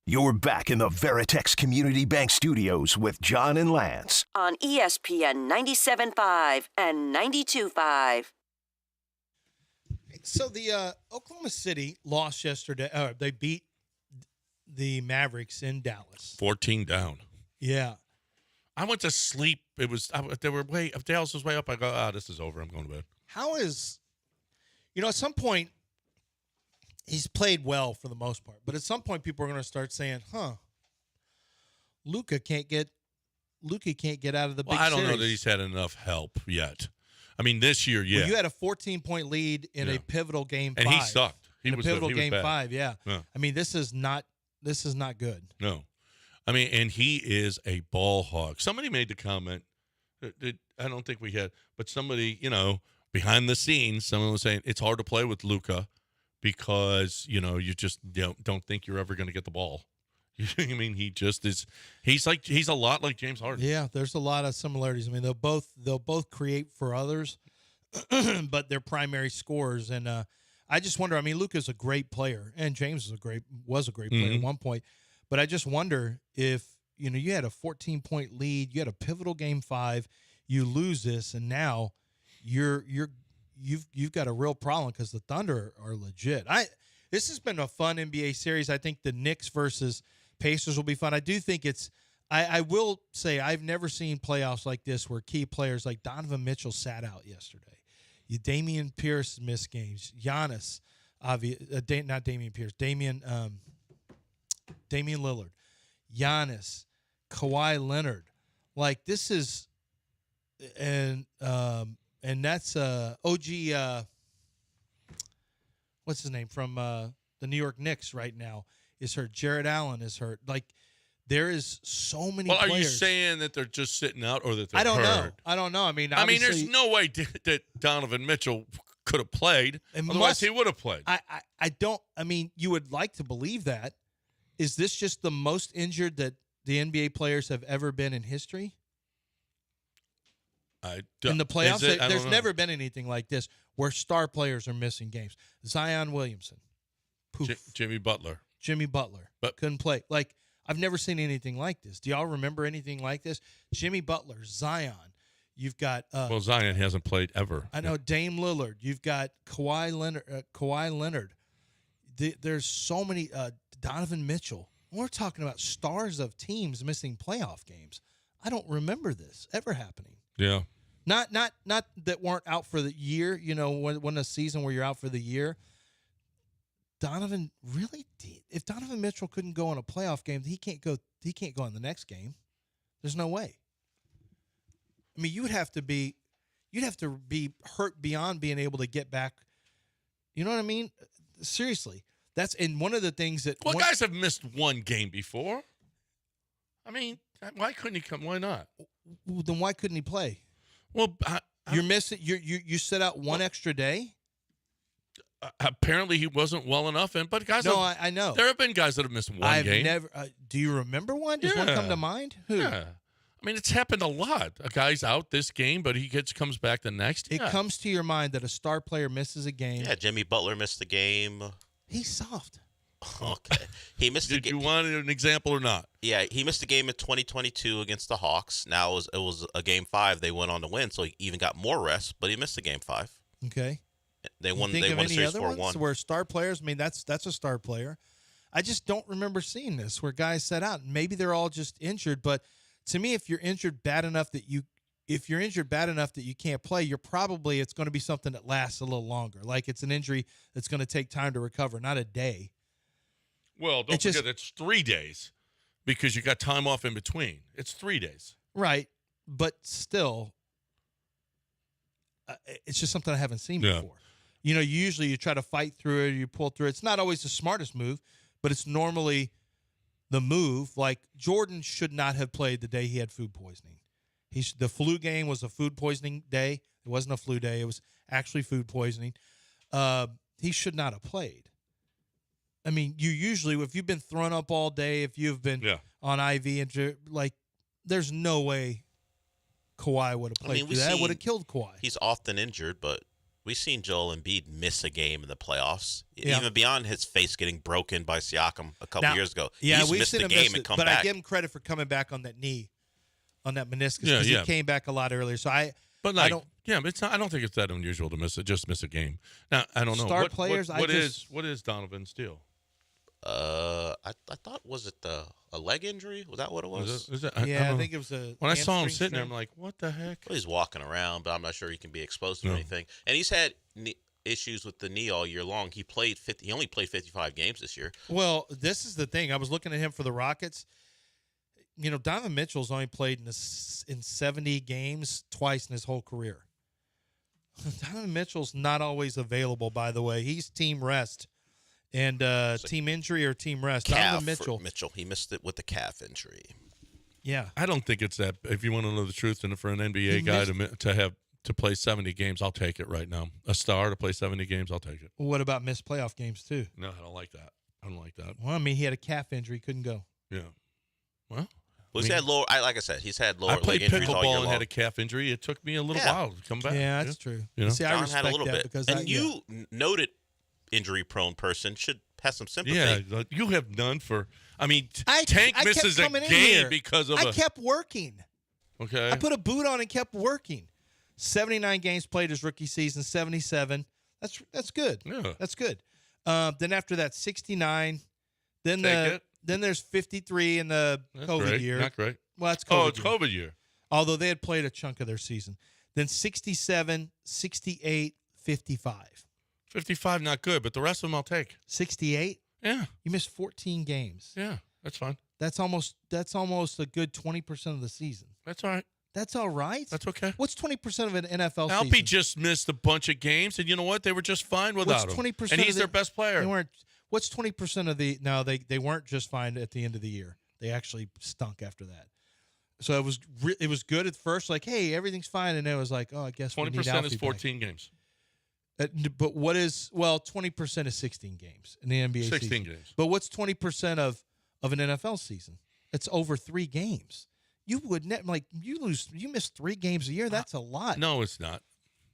You're back in the Veritex Community Bank Studios with John and Lance. On ESPN 97.5 and 92.5. So the Oklahoma City lost yesterday. They beat the Mavericks in Dallas. 14 down. Yeah. I went to sleep. Dallas was way up. I go, this is over. I'm going to bed. At some point, he's played well for the most part, but at some point people are going to start saying, Luka can't get out of the big series. I don't know that he's had enough help yet. I mean, this year, yeah. Well, you had a 14-point lead in a pivotal game 5. And he sucked. He was pivotal game 5, yeah. I mean, this is not good. No. I mean, and he is a ball hog. Somebody made the comment that I don't think we had, but somebody, behind the scenes, someone was saying it's hard to play with Luka because, you just don't think you're ever going to get the ball. I mean, he just is. He's a lot like James Harden. Yeah, there's a lot of similarities. I mean, they'll both create for others, but they're primary scorers. And I just wonder. I mean, Luka's a great player, and James was a great player at one point. But I just wonder if you had a 14-point lead, you had a pivotal game 5, you lose this, and now you've got a real problem because the Thunder are legit. This has been a fun NBA series. I think the Knicks versus Pacers will be fun. I do think I will say I've never seen playoffs like this where key players like Donovan Mitchell sat out yesterday. Damian Pierce missed games. Giannis, not Damian Pierce. Damian Lillard. Giannis. Kawhi Leonard. Like this is, and that's OG. What's his name from the New York Knicks right now is hurt. Jared Allen is hurt. Like there is so many. Well, players. Are you saying that they're just sitting out or that they're hurt? I don't know. I mean, there's no way that Donovan Mitchell could have played. Otherwise, he would have played. I don't. I mean, you would like to believe that. Is this just the most injured that the NBA players have ever been in history? In the playoffs, there's never been anything like this where star players are missing games. Zion Williamson, poof. Jimmy Butler, but couldn't play. Like I've never seen anything like this. Do y'all remember anything like this? Jimmy Butler, Zion. You've got Zion hasn't played ever. I know Dame Lillard. You've got Kawhi Leonard. There's so many. Donovan Mitchell. We're talking about stars of teams missing playoff games. I don't remember this ever happening. Yeah. Not that weren't out for the year, when a season where you're out for the year. Donovan really did. If Donovan Mitchell couldn't go on a playoff game, he can't go on the next game. There's no way. I mean, you'd have to be hurt beyond being able to get back. You know what I mean? Seriously. That's in one of the things that guys have missed one game before. I mean, why couldn't he come? Why not? Then why couldn't he play? Well, you're missing. You sit out one extra day. apparently he wasn't well enough. But guys, I know there have been guys that have missed one game. Never. Do you remember one? Does one come to mind? Who? Yeah. I mean, it's happened a lot. A guy's out this game, but he comes back the next. It comes to your mind that a star player misses a game. Yeah, Jimmy Butler missed the game. He's soft. Okay. He missed the game. Did you want an example or not? Yeah, he missed the game in 2022 against the Hawks. Now it was a game 5. They went on to win, so he even got more rest, but he missed the game 5. Okay. They won. Think they of won any series other 4-1. ones where star players? I mean, that's a star player. I just don't remember seeing this where guys set out. Maybe they're all just injured, but to me, if you're injured bad enough that you can't play, it's going to be something that lasts a little longer. Like it's an injury that's going to take time to recover, not a day. Well, don't forget it's 3 days because you got time off in between. It's 3 days. Right, but still, it's just something I haven't seen before. Usually you try to fight through it, you pull through it. It's not always the smartest move, but it's normally the move. Like Jordan should not have played the day he had food poisoning. The flu game was a food poisoning day. It wasn't a flu day. It was actually food poisoning. He should not have played. I mean, you usually, if you've been thrown up all day, if you've been on IV, there's no way Kawhi would have played through that. It would have killed Kawhi. He's often injured, but we've seen Joel Embiid miss a game in the playoffs, even beyond his face getting broken by Siakam a couple years ago. Yeah, he's we've missed seen the him game miss and it, come but back. I give him credit for coming back on that knee, on that meniscus, because he came back a lot earlier. So I don't. Yeah, but I don't think it's that unusual to miss a game. Now I don't know. Star players. What is Donovan's deal? I thought, was it a leg injury? Was that what it was? I think it was a. When I saw him sitting there, I'm like, what the heck? Well, he's walking around, but I'm not sure he can be exposed to anything. And he's had issues with the knee all year long. He only played 55 games this year. Well, this is the thing. I was looking at him for the Rockets. Donovan Mitchell's only played in 70 games twice in his whole career. Donovan Mitchell's not always available, by the way. He's team rest. And team injury or team rest. Donovan Mitchell. He missed it with the calf injury. Yeah. I don't think it's that. If you want to know the truth, and for an NBA guy to play 70 games, I'll take it right now. A star to play 70 games, I'll take it. Well, what about missed playoff games too? No, I don't like that. Well, I mean, he had a calf injury, couldn't go. Yeah. Well, he's had lower. Like I said, he's had lower. I played injuries all year pickleball and long. had a calf injury. It took me a little while to come back. Yeah, that's true. See, I John respect had a little that bit, because you noted injury-prone person should have some sympathy. Yeah, you have none for. I mean, Tank I misses a game because of. I kept working. Okay. I put a boot on and kept working. 79 games played his rookie season. 77. That's good. Yeah. That's good. Then after that, 69. Then there's 53 in the COVID year. Not great. Well, that's COVID. It's COVID year. Although they had played a chunk of their season. Then 67, 68, 55. 55, not good, but the rest of them I'll take. 68? Yeah. You missed 14 games. Yeah, that's fine. That's almost a good 20% of the season. That's all right. That's all right? That's okay. What's 20% of an NFL season? Alpy just missed a bunch of games, and you know what? They were just fine without him. 20% and he's their best player. What's 20% of the – no, they weren't just fine at the end of the year. They actually stunk after that. So it was good at first, like, hey, everything's fine, and it was like, oh, I guess 20% is 14 games. But 20% is 16 games in the NBA 16 season. games. But what's 20% of an NFL season? It's over 3 games. You would you miss 3 games a year. That's a lot. No, it's not.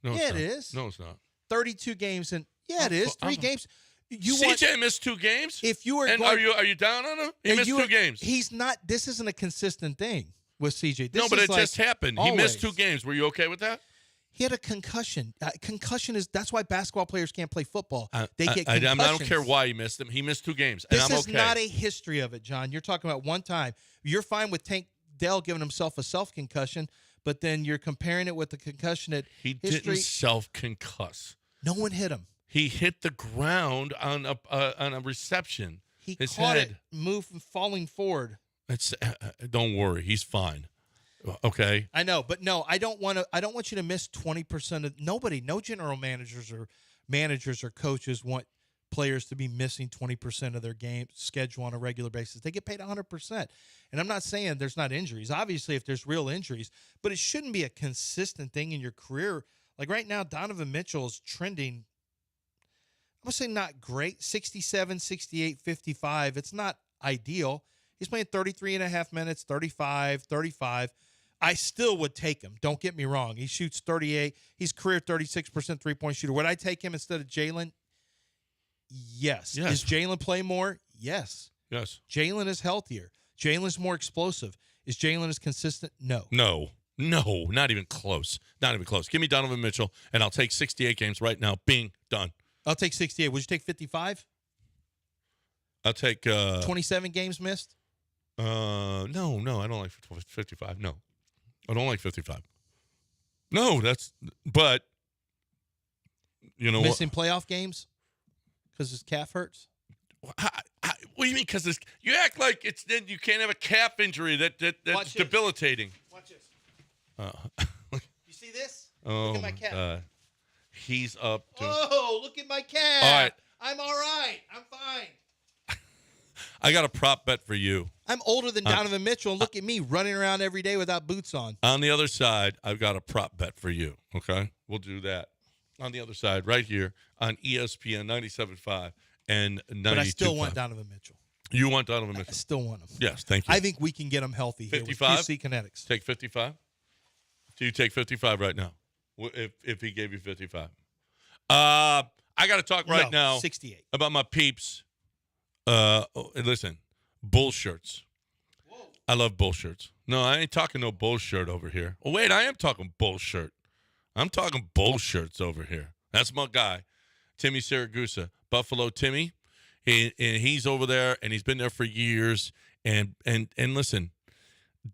No, it is. No, it's not. 32 games and it is 3 games. CJ missed 2 games. If you were, are you down on him? He missed 2 games. He's not. This isn't a consistent thing with CJ. No, but it just happened. Always. He missed 2 games. Were you okay with that? He had a concussion. That's why basketball players can't play football. They get concussions. I don't care why he missed them. He missed 2 games. This and I'm is okay. not a history of it, John. You're talking about one time. You're fine with Tank Dell giving himself a self-concussion, but then you're comparing it with the concussion at He didn't self-concuss. No one hit him. He hit the ground on a reception. He His caught head. it, falling forward. Don't worry, he's fine. Okay. I know, but no, I don't want you to miss 20% of nobody. No general managers or coaches want players to be missing 20% of their game schedule on a regular basis. They get paid 100%. And I'm not saying there's not injuries. Obviously, if there's real injuries, but it shouldn't be a consistent thing in your career. Like right now, Donovan Mitchell is trending. going to say not great, 67, 68, 55. It's not ideal. He's playing 33 and a half minutes, 35. I still would take him. Don't get me wrong. He shoots 38. He's career 36% three-point shooter. Would I take him instead of Jalen? Yes. Does Jalen play more? Yes. Jalen is healthier. Jalen's more explosive. Is Jalen as consistent? No. No, not even close. Not even close. Give me Donovan Mitchell, and I'll take 68 games right now. Bing, done. I'll take 68. Would you take 55? I'll take 27 games missed? No, I don't like 55. No. I don't like 55. No, but you know missing playoff games because his calf hurts? What do you mean? Because you act like you can't have a calf injury that's debilitating. Watch this. You see this? Oh, look at my calf. He's up to. Oh, look at my calf. All right. I'm all right. I'm fine. I got a prop bet for you. I'm older than Donovan Mitchell, and look at me running around every day without boots on. On the other side, I've got a prop bet for you, okay? We'll do that. On the other side, right here on ESPN 97.5 and 92.5. But I still want Donovan Mitchell. You want Donovan Mitchell? I still want him. Yes, thank you. I think we can get him healthy 55? here with QC Kinetics. Take 55? Do you take 55 right now if he gave you 55? I got to talk right now 68. About my peeps. Listen, bull shirts. Whoa. I love bull shirts. No, I ain't talking no bull shirt over here. Oh, wait, I am talking bull shirt. I'm talking bull shirts over here. That's my guy, Timmy Siragusa, Buffalo Timmy. He's over there, and he's been there for years. And listen,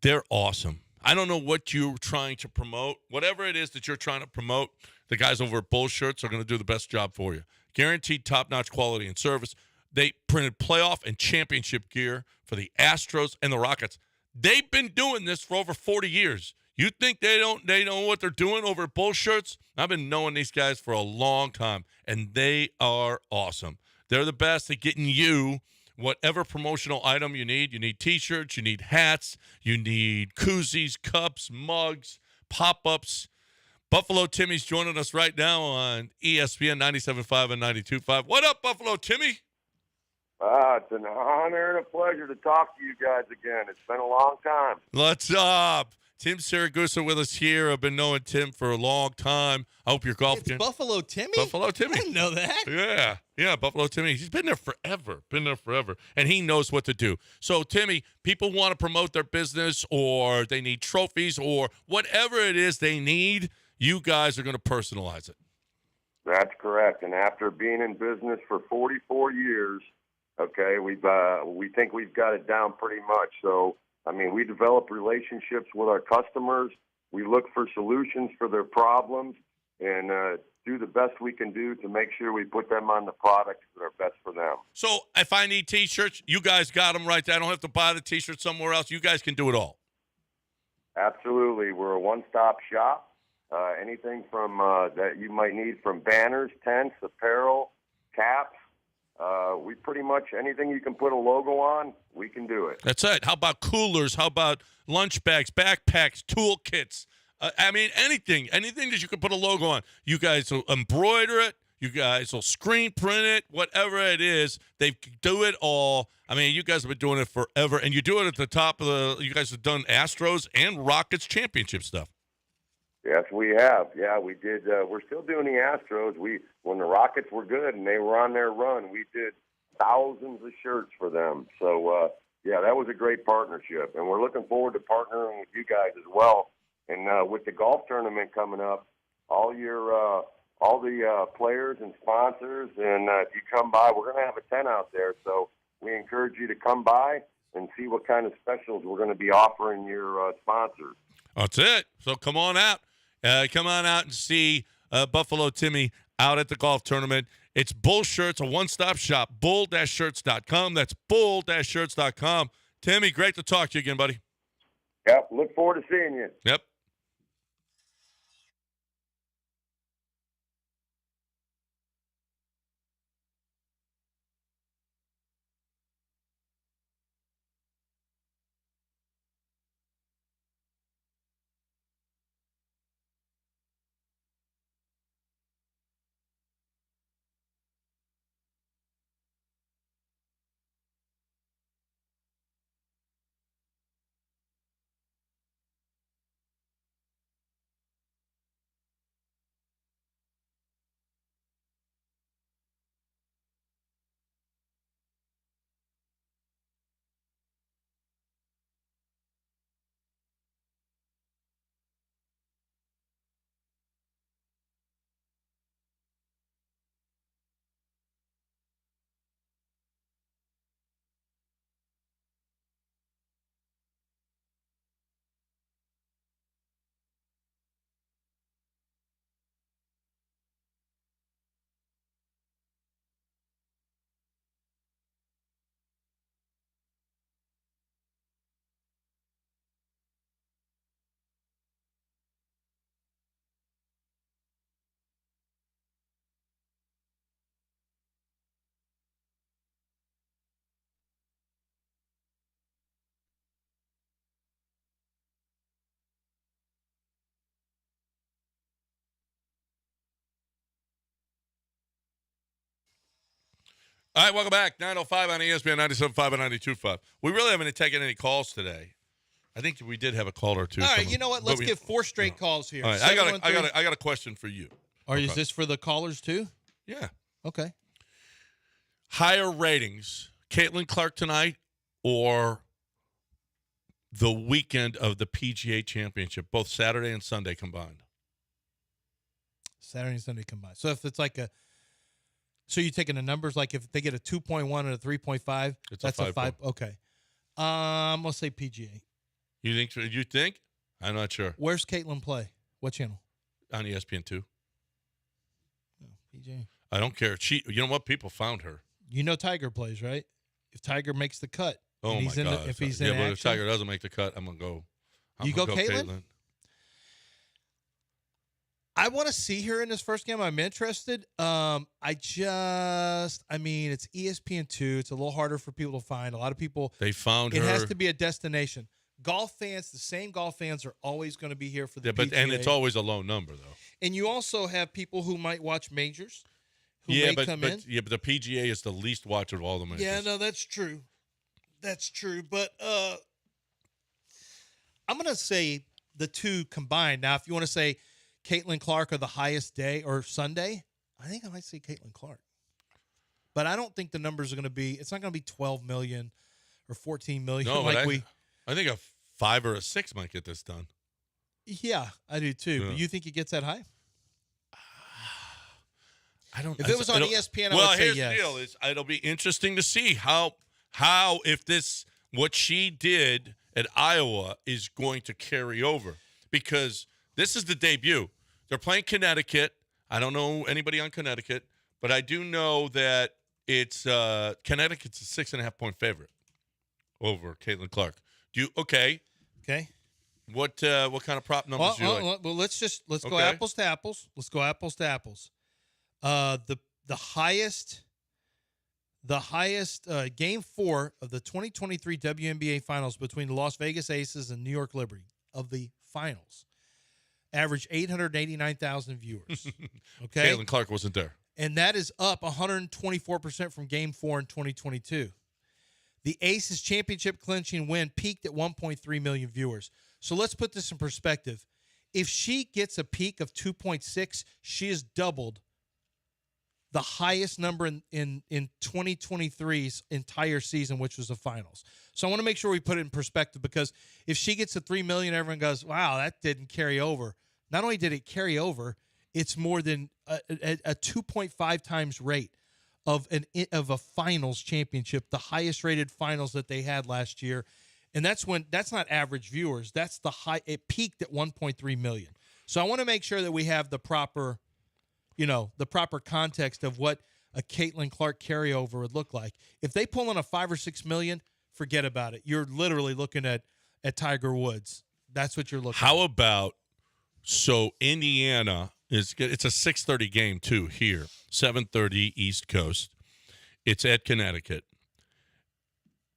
they're awesome. I don't know what you're trying to promote. Whatever it is that you're trying to promote, the guys over at Bull Shirts are going to do the best job for you. Guaranteed top-notch quality and service. They printed playoff and championship gear for the Astros and the Rockets. They've been doing this for over 40 years. You think they know what they're doing over at Bull Shirts? I've been knowing these guys for a long time, and they are awesome. They're the best at getting you whatever promotional item you need. You need T-shirts, you need hats, you need koozies, cups, mugs, pop-ups. Buffalo Timmy's joining us right now on ESPN 97.5 and 92.5. What up, Buffalo Timmy? It's an honor and a pleasure to talk to you guys again. It's been a long time. What's up? Tim Siragusa with us here. I've been knowing Tim for a long time. I hope your golf game. Buffalo Timmy? Buffalo Timmy. I didn't know that. Yeah, Buffalo Timmy. He's been there forever. And he knows what to do. So, Timmy, people want to promote their business or they need trophies or whatever it is they need, you guys are going to personalize it. That's correct. And after being in business for 44 years, okay, we think we've got it down pretty much. So, I mean, we develop relationships with our customers. We look for solutions for their problems and do the best we can do to make sure we put them on the products that are best for them. So if I need T-shirts, you guys got them right there. I don't have to buy the T-shirt somewhere else. You guys can do it all. Absolutely. We're a one-stop shop. Anything from that you might need from banners, tents, apparel, caps. We pretty much, anything you can put a logo on, we can do it. That's it. How about coolers? How about lunch bags, backpacks, toolkits? I mean, anything that you can put a logo on. You guys will embroider it. You guys will screen print it. Whatever it is, they do it all. I mean, you guys have been doing it forever, and you do it at the top of the – you guys have done Astros and Rockets championship stuff. Yes, we have. Yeah, we did. We're still doing the Astros. When the Rockets were good and they were on their run, we did thousands of shirts for them. So, yeah, that was a great partnership, and we're looking forward to partnering with you guys as well. And with the golf tournament coming up, all the players and sponsors, and if you come by, we're going to have a tent out there. So we encourage you to come by and see what kind of specials we're going to be offering your sponsors. That's it. So come on out. Come on out and see Buffalo Timmy out at the golf tournament. It's Bull Shirts, a one-stop shop, bull-shirts.com. That's bull-shirts.com. Timmy, great to talk to you again, buddy. Yep, look forward to seeing you. Yep. All right, welcome back. 9:05 on ESPN 97.5 and 92.5. We really haven't taken any calls today. I think we did have a call or two. All right, you know what? Let's get 4 straight calls here. All right, I got a question for you. Is this for the callers too? Yeah. Okay. Higher ratings, Caitlin Clark tonight or the weekend of the PGA Championship, both Saturday and Sunday combined? Saturday and Sunday combined. So if it's like so you're taking the numbers, like if they get a 2.1 and a 3.5, that's a 5. Okay. Let's say PGA. You think? I'm not sure. Where's Caitlin play? What channel? On ESPN2. Oh, PGA. I don't care. You know what? People found her. You know Tiger plays, right? If Tiger makes the cut. Oh, my God. If he's in action. If Tiger doesn't make the cut, I'm going to go. You go Caitlin? I want to see her in this first game. I'm interested. It's ESPN2. It's a little harder for people to find. A lot of people. They found her. It has to be a destination. Golf fans, the same golf fans are always going to be here for the PGA. And it's always a low number, though. And you also have people who might watch majors who may come in. Yeah, but the PGA is the least watched of all the majors. Yeah, no, that's true. That's true. But I'm going to say the two combined. Now, if you want to say Caitlin Clark or the highest day or Sunday, I think I might say Caitlin Clark. But I don't think the numbers are going to be – it's not going to be 12 million or 14 million. No, I think a 5 or a 6 might get this done. Yeah, I do too. Yeah. But you think it gets that high? I don't. If it was on ESPN, I would say yes. Well, here's the deal: it'll be interesting to see how if what she did at Iowa is going to carry over, because this is the debut. They're playing Connecticut. I don't know anybody on Connecticut, but I do know that it's Connecticut's a 6.5-point favorite over Caitlin Clark. Okay. What kind of prop numbers do you like? Well, let's go apples to apples. Let's go apples to apples. The highest game 4 of the 2023 WNBA Finals between the Las Vegas Aces and New York Liberty of the finals averaged 889,000 viewers. Okay, Caitlin Clark wasn't there, and that is up 124% from Game 4 in 2022. The Aces championship clinching win peaked at 1.3 million viewers. So let's put this in perspective. If she gets a peak of 2.6, she has doubled the highest number in 2023's entire season, which was the finals. So I want to make sure we put it in perspective, because if she gets to 3 million, everyone goes, wow, that didn't carry over. Not only did it carry over, it's more than a 2.5 times rate of a finals championship, the highest rated finals that they had last year. And that's not average viewers. That's the high. It peaked at 1.3 million. So I want to make sure that we have the proper context of what a Caitlin Clark carryover would look like. If they pull in a 5 or 6 million, forget about it. You're literally looking at Tiger Woods. That's what you're looking at. How about, so Indiana it's a 6:30 game too here, 7:30 East Coast. It's at Connecticut.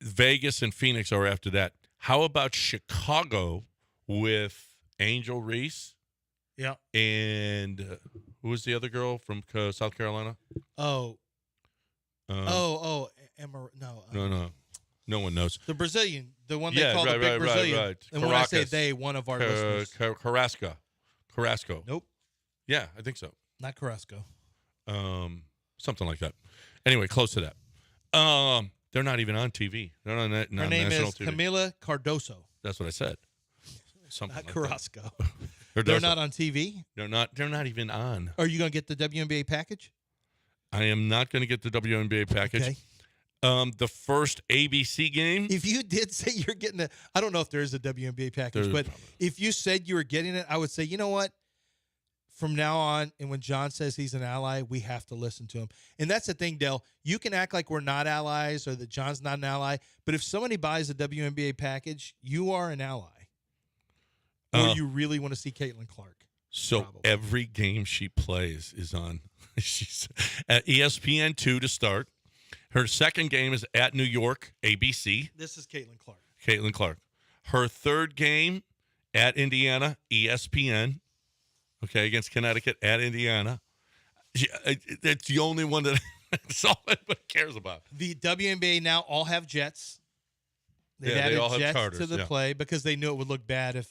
Vegas and Phoenix are after that. How about Chicago with Angel Reese? Yeah. And who was the other girl from South Carolina? Emma. No. No one knows. The Brazilian, the one they call the big Brazilian. Right. And when I say they, one of our listeners. Carrasco. Nope. Yeah, I think so. Not Carrasco. Something like that. Anyway, close to that. They're not even on TV. They're not on national TV. Her name is Camila Cardoso. That's what I said. Something not like Carrasco. They're not on TV? They're not even on. Are you going to get the WNBA package? I am not going to get the WNBA package. Okay. The first ABC game. If you did say you're getting it, I don't know if there is a WNBA package, but if you said you were getting it, I would say, you know what? From now on, and when John says he's an ally, we have to listen to him. And that's the thing, Dale. You can act like we're not allies or that John's not an ally, but if somebody buys a WNBA package, you are an ally. Or you really want to see Caitlin Clark. So probably. Every game she plays is on. She's at ESPN2 to start. Her second game is at New York, ABC. This is Caitlin Clark. Caitlin Clark. Her third game at Indiana, ESPN. Okay, against Connecticut at Indiana. That's the only one that That's all anybody cares about. The WNBA now all have jets. They've added they all have jets charters, to the play because they knew it would look bad if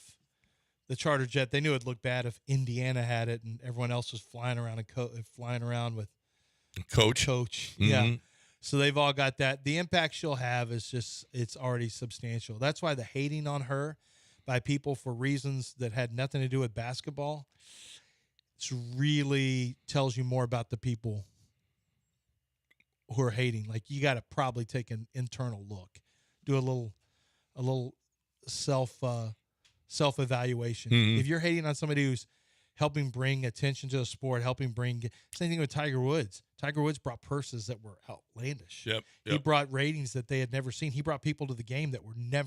the charter jet. They knew it would look bad if Indiana had it and everyone else was flying around with coach. Mm-hmm. Yeah. So they've all got that. The impact she'll have is just, it's already substantial. That's why the hating on her by people for reasons that had nothing to do with basketball, it's really tells you more about the people who are hating. Like, you got to probably take an internal look, do a little self-evaluation. Mm-hmm. If you're hating on somebody who's helping bring attention to the sport, same thing with Tiger Woods. Tiger Woods brought purses that were outlandish. Yep. He brought ratings that they had never seen. He brought people to the game that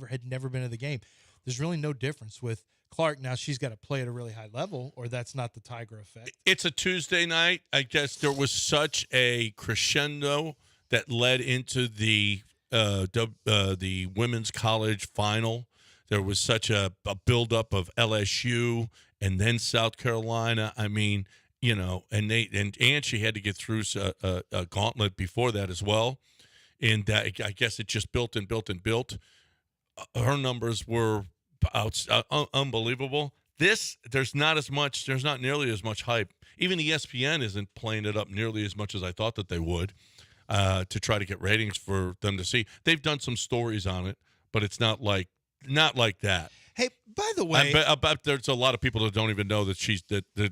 had never been to the game. There's really no difference with Clark. Now she's got to play at a really high level, or that's not the Tiger effect. It's a Tuesday night. I guess there was such a crescendo that led into the women's college final. There was such a buildup of LSU and then South Carolina. I mean, and she had to get through a gauntlet before that as well. And I guess it just built and built and built. Her numbers were unbelievable. There's not nearly as much hype. Even ESPN isn't playing it up nearly as much as I thought that they would to try to get ratings for them to see. They've done some stories on it, but it's not like that. Hey, by the way, I bet there's a lot of people that don't even know that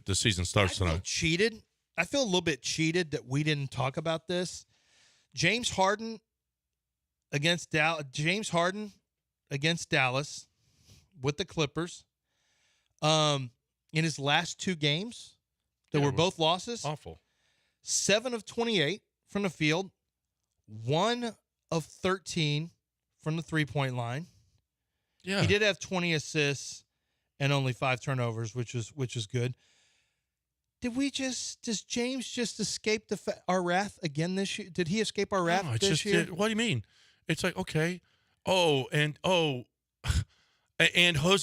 the season starts tonight. Cheated. I feel a little bit cheated that we didn't talk about this. James Harden against Dallas with the Clippers. In his last two games, that were both losses. Awful. 7 of 28 from the field, 1 of 13 from the 3-point line. Yeah. He did have 20 assists and only 5 turnovers, which was good. Does James just escape our wrath again this year? Did he escape our wrath this year? What do you mean? It's like, okay. And Jose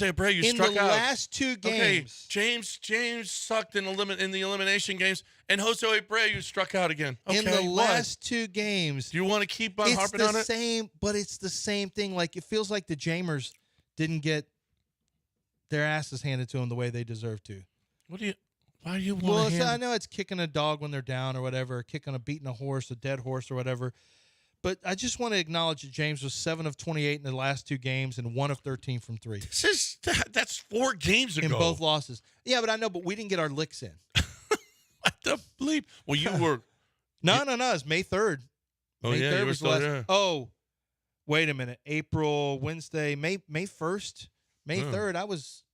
Abreu struck out. In the last two games. Okay, James sucked in the elimination games, and Jose Abreu struck out again. Okay, in the last two games. Do you want to keep on harping on it? It's the same thing. Like, it feels like the Jamers didn't get their asses handed to them the way they deserve to. Why do you want to I know it's kicking a dog when they're down or whatever, beating a horse, a dead horse or whatever. But I just want to acknowledge that James was 7 of 28 in the last two games and 1 of 13 from 3. That's 4 games ago. In both losses. Yeah, but I know, but we didn't get our licks in. What the bleep? Well, you were. No. It's May 3rd. Oh, May 3rd you were was still there. Oh, wait a minute. April, Wednesday, May 1st, May 3rd. I was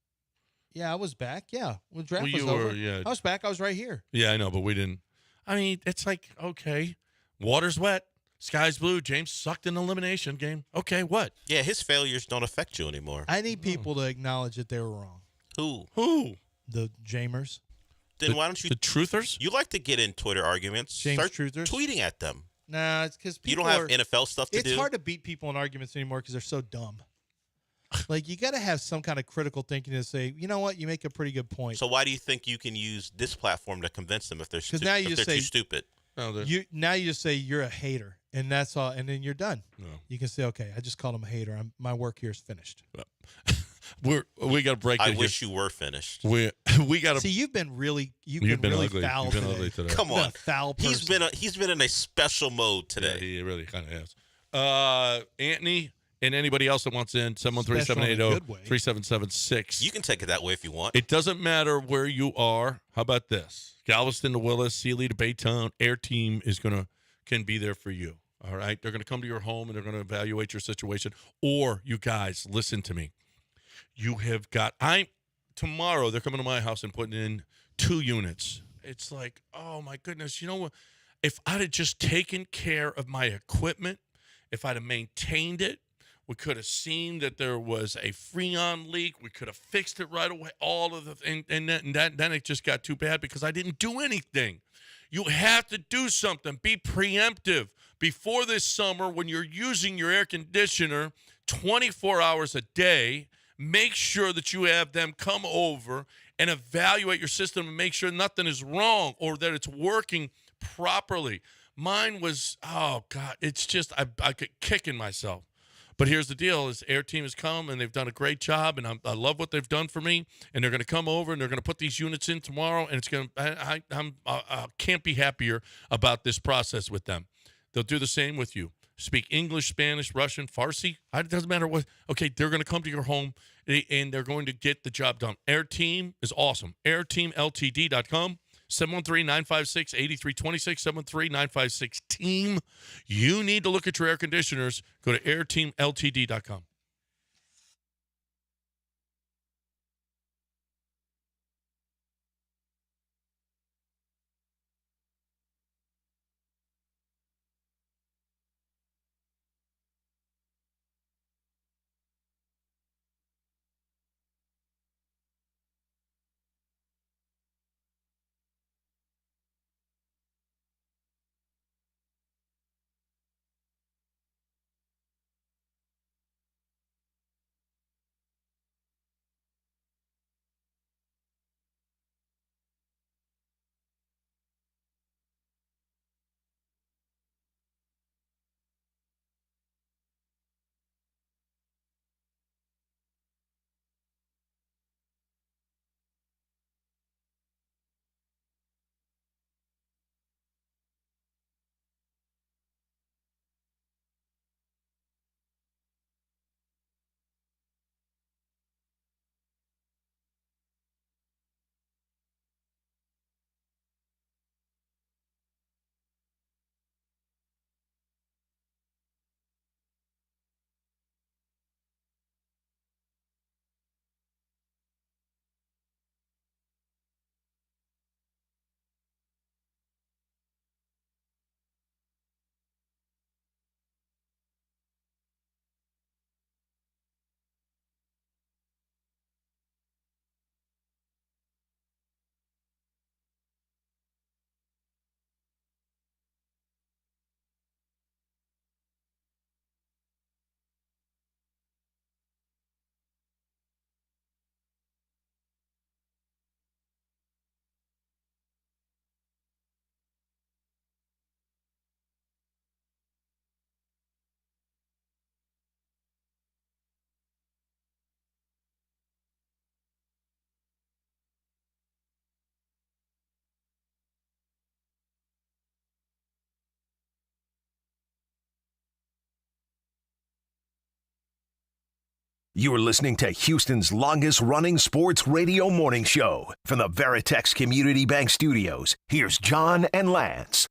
back. Yeah. When the draft was over. I was back. I was right here. Yeah, I know, but we didn't. I mean, it's like, okay, water's wet. Sky's blue. James sucked in the elimination game. Okay, what? Yeah, his failures don't affect you anymore. I need people to acknowledge that they were wrong. Who? The Jamers. Then why don't you? The truthers? You like to get in Twitter arguments. Start truthers? Tweeting at them. Nah, it's because you don't have NFL stuff to do. It's hard to beat people in arguments anymore because they're so dumb. Like, you got to have some kind of critical thinking to say, you know what, you make a pretty good point. So why do you think you can use this platform to convince them if they're too stupid? Now you just say you're a hater, and that's all, and then you're done. No. You can say, okay, I just called him a hater. My work here is finished. We got to break. I wish you were finished. We got to see. You've been really ugly. foul You've been ugly today. Come on, foul person. He's been in a special mode today. Yeah, he really kind of has. Anthony and anybody else that wants in 713-780-3776. You can take it that way if you want. It doesn't matter where you are. How about this? Galveston to Willis, Sealy to Baytown, Air Team can be there for you. All right, they're going to come to your home and they're going to evaluate your situation. Or you guys, listen to me. You have got tomorrow they're coming to my house and putting in 2 units. It's like, oh my goodness, you know what? If I'd have just taken care of my equipment, if I'd have maintained it, we could have seen that there was a Freon leak. We could have fixed it right away. All of the and then it just got too bad because I didn't do anything. You have to do something. Be preemptive before this summer when you're using your air conditioner 24 hours a day. Make sure that you have them come over and evaluate your system and make sure nothing is wrong or that it's working properly. Mine was, oh, God, it's just I could kicking myself. But here's the deal: is Air Team has come and they've done a great job, and I love what they've done for me. And they're going to come over and they're going to put these units in tomorrow, and it's going to. I can't be happier about this process with them. They'll do the same with you. Speak English, Spanish, Russian, Farsi. It doesn't matter what. Okay, they're going to come to your home and they're going to get the job done. Air Team is awesome. AirTeamLTD.com. 713-956-8326, 713-956-TEAM. You need to look at your air conditioners. Go to airteamltd.com. You're listening to Houston's longest-running sports radio morning show. From the Veritex Community Bank Studios, here's John and Lance.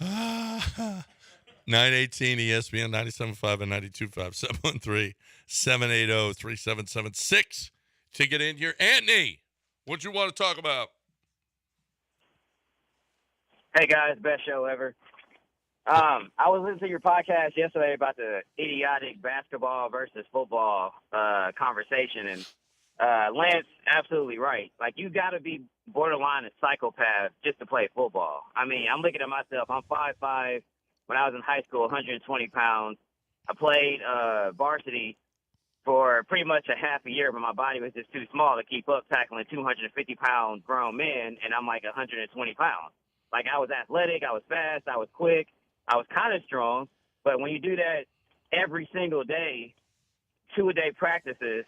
918 ESPN 97.5 and 92.5, 713-780-3776 to get in here. Anthony, what you want to talk about? Hey, guys, best show ever. I was listening to your podcast yesterday about the idiotic basketball versus football conversation, and Lance, absolutely right. Like, you got to be borderline a psychopath just to play football. I mean, I'm looking at myself. I'm 5'5". When I was in high school, 120 pounds. I played varsity for pretty much a half a year, but my body was just too small to keep up tackling 250-pound grown men, and I'm like 120 pounds. Like, I was athletic, I was fast, I was quick. I was kind of strong, but when you do that every single day, 2-a-day practices,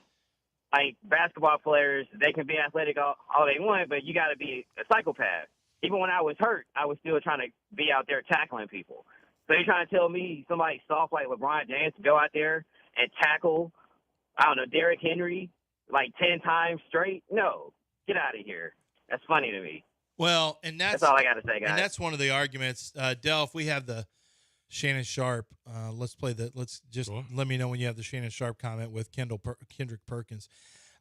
like basketball players, they can be athletic all they want, but you got to be a psychopath. Even when I was hurt, I was still trying to be out there tackling people. So you're trying to tell me somebody soft like LeBron James to go out there and tackle, I don't know, Derrick Henry like 10 times straight? No, get out of here. That's funny to me. Well, and that's all I got to say, guys. And that's one of the arguments. Del, if we have the Shannon Sharp, let's just sure. Let me know when you have the Shannon Sharp comment with Kendrick Perkins.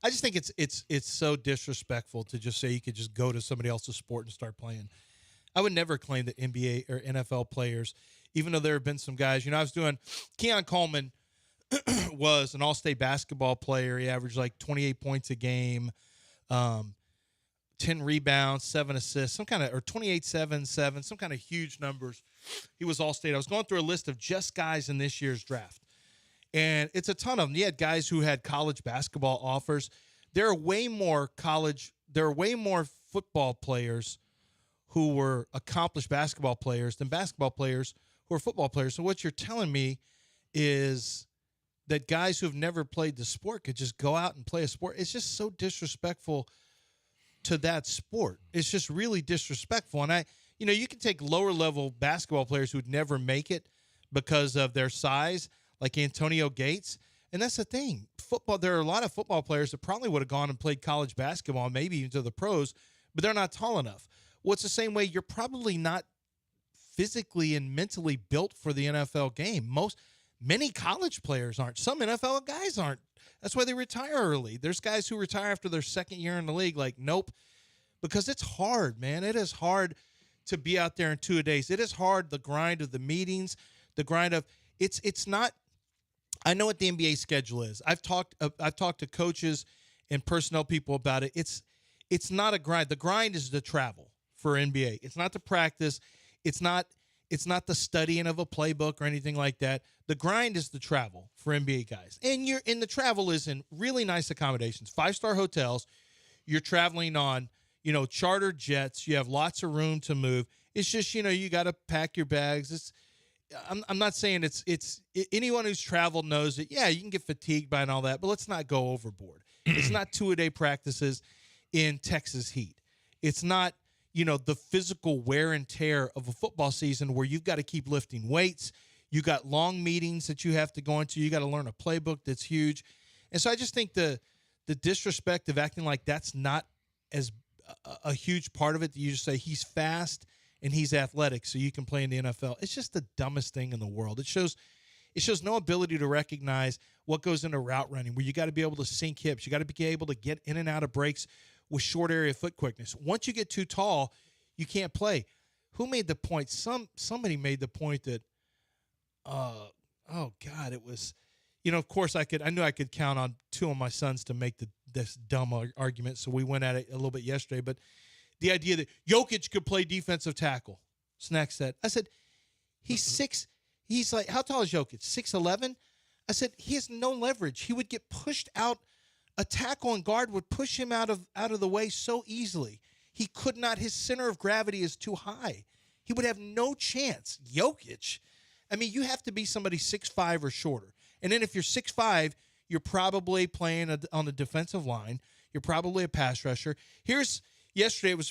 I just think it's so disrespectful to just say you could just go to somebody else's sport and start playing. I would never claim that NBA or NFL players, even though there have been some guys, I was doing Keon Coleman was an all-state basketball player. He averaged like 28 points a game. 10 rebounds, 7 assists, or 28-7-7, some kind of huge numbers. He was all-state. I was going through a list of just guys in this year's draft, and it's a ton of them. You had guys who had college basketball offers. There are way more football players who were accomplished basketball players than basketball players who are football players. So what you're telling me is that guys who have never played the sport could just go out and play a sport. It's just so disrespectful to that sport. It's just really disrespectful. And you can take lower level basketball players who would never make it because of their size, like Antonio Gates. And that's the thing. Football, there are a lot of football players that probably would have gone and played college basketball, maybe even to the pros, but they're not tall enough. Well, it's the same way you're probably not physically and mentally built for the NFL game. Many college players aren't. Some NFL guys aren't. That's why they retire early. There's guys who retire after their second year in the league, like, nope, because it's hard, man. It is hard to be out there in 2 days. It is hard, the grind of the meetings, the grind of it's not. I know what the NBA schedule is. I've talked to coaches and personnel people about it. It's not a grind. The grind is the travel for NBA. It's not the practice. It's not the studying of a playbook or anything like that. The grind is the travel for NBA guys. And the travel is in really nice accommodations, 5-star hotels. You're traveling on, chartered jets. You have lots of room to move. It's just, you got to pack your bags. I'm not saying it's anyone who's traveled knows that, yeah, you can get fatigued by and all that, but let's not go overboard. It's not 2-a-day practices in Texas heat. It's not, the physical wear and tear of a football season where you've got to keep lifting weights. You got long meetings that you have to go into. You got to learn a playbook that's huge. And so I just think the disrespect of acting like that's not as a huge part of it, that you just say he's fast and he's athletic so you can play in the NFL. It's just the dumbest thing in the world. It shows no ability to recognize what goes into route running, where you got to be able to sink hips. You got to be able to get in and out of breaks with short area foot quickness. Once you get too tall, you can't play. Who made the point? Somebody made the point that, it was, of course I knew I could count on 2 of my sons to make this dumb argument, so we went at it a little bit yesterday, but the idea that Jokic could play defensive tackle. Snack said. I said, he's 6. He's like, how tall is Jokic? 6'11"? I said, he has no leverage. He would get pushed out. A tackle and guard would push him out of the way so easily. He could not. His center of gravity is too high. He would have no chance. Jokic, you have to be somebody 6'5" or shorter. And then if you're 6'5", you're probably playing on the defensive line. You're probably a pass rusher. Yesterday,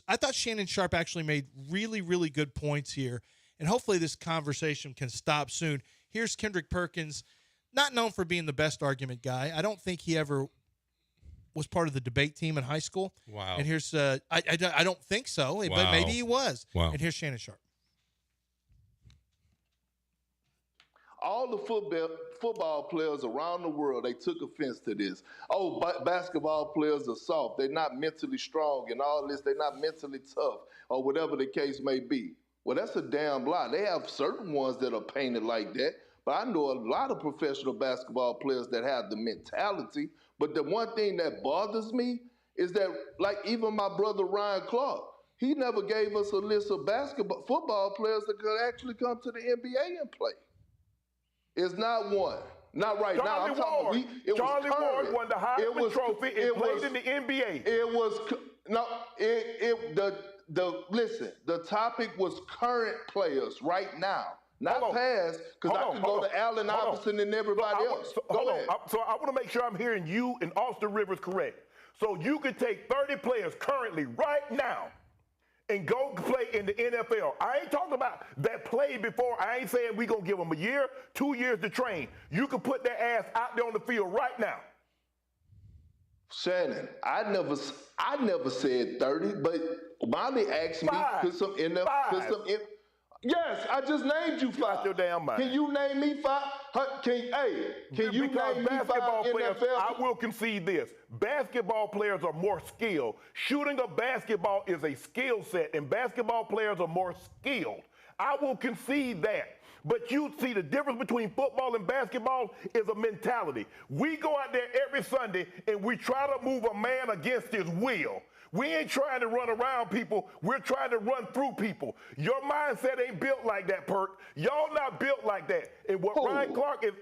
I thought Shannon Sharp actually made really, really good points here. And hopefully this conversation can stop soon. Here's Kendrick Perkins, not known for being the best argument guy. I don't think he ever was part of the debate team in high school. Wow. And here's, I don't think so, but maybe he was. Wow. And here's Shannon Sharp. All the football players around the world, they took offense to this. Oh, basketball players are soft. They're not mentally strong and all this. They're not mentally tough or whatever the case may be. Well, that's a damn lie. They have certain ones that are painted like that, but I know a lot of professional basketball players that have the mentality. But the one thing that bothers me is that, like, even my brother Ryan Clark, he never gave us a list of football players that could actually come to the NBA and play. It's not one. Not right now. I'm talking Charlie Ward won the Heisman Trophy and played in the NBA. Listen, the topic was current players right now, not past, because I could go to Allen Iverson and everybody else. Go ahead. So I want to make sure I'm hearing you and Austin Rivers correct. So you could take 30 players currently right now and go play in the NFL. I ain't talking about that played before. I ain't saying we going to give them a year, 2 years to train. You can put their ass out there on the field right now. Shannon, I never said 30, but Monty asked me put some in there. Yes, I just named you 5. Your damn mind. Can you name me 5? Can you name me 5 players, NFL? I will concede this. Basketball players are more skilled. Shooting a basketball is a skill set, and basketball players are more skilled. I will concede that. But you see, the difference between football and basketball is a mentality. We go out there every Sunday, and we try to move a man against his will. We ain't trying to run around people. We're trying to run through people. Your mindset ain't built like that, Perk. Y'all not built like that. And what Ryan Clark is,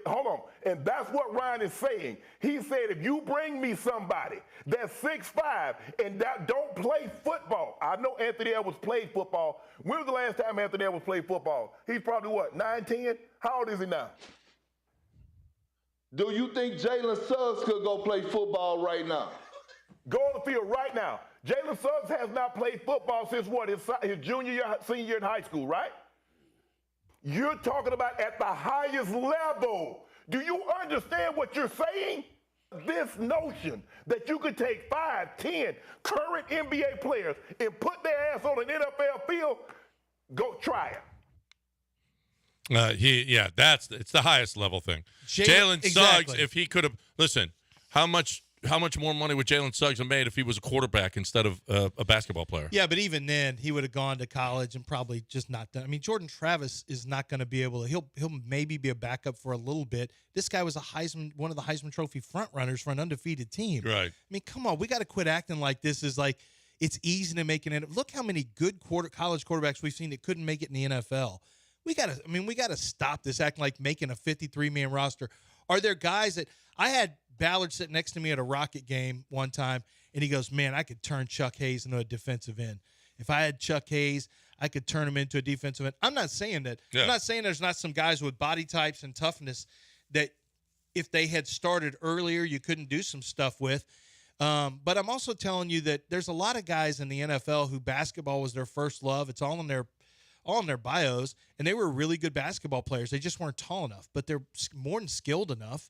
and that's what Ryan is saying. He said, if you bring me somebody that's 6'5" and that don't play football, I know Anthony Edwards played football. When was the last time Anthony Edwards played football? He's probably, what, 9, 10? How old is he now? Do you think Jalen Suggs could go play football right now? Go on the field right now. Jalen Suggs has not played football since what? His junior year, senior year in high school, right? You're talking about at the highest level. Do you understand what you're saying? This notion that you could take 5, 10 current NBA players and put their ass on an NFL field, go try it. It's the highest level thing. Jalen Suggs, if he could have, listen, how much more money would Jalen Suggs have made if he was a quarterback instead of a basketball player? Yeah, but even then, he would have gone to college and probably just not done. I mean, Jordan Travis is not going to be able to. He'll maybe be a backup for a little bit. This guy was one of the Heisman Trophy front runners for an undefeated team. Right. I mean, come on, we got to quit acting like this is like it's easy to make it. Look how many good college quarterbacks we've seen that couldn't make it in the NFL. We got to stop this acting like making a 53-man roster. Are there guys that I had Ballard sitting next to me at a Rocket game one time, and he goes, man, I could turn Chuck Hayes into a defensive end. If I had Chuck Hayes, I could turn him into a defensive end. I'm not saying that. Yeah. I'm not saying there's not some guys with body types and toughness that if they had started earlier, you couldn't do some stuff with. But I'm also telling you that there's a lot of guys in the NFL who basketball was their first love. It's all in their bios, and they were really good basketball players. They just weren't tall enough, but they're more than skilled enough.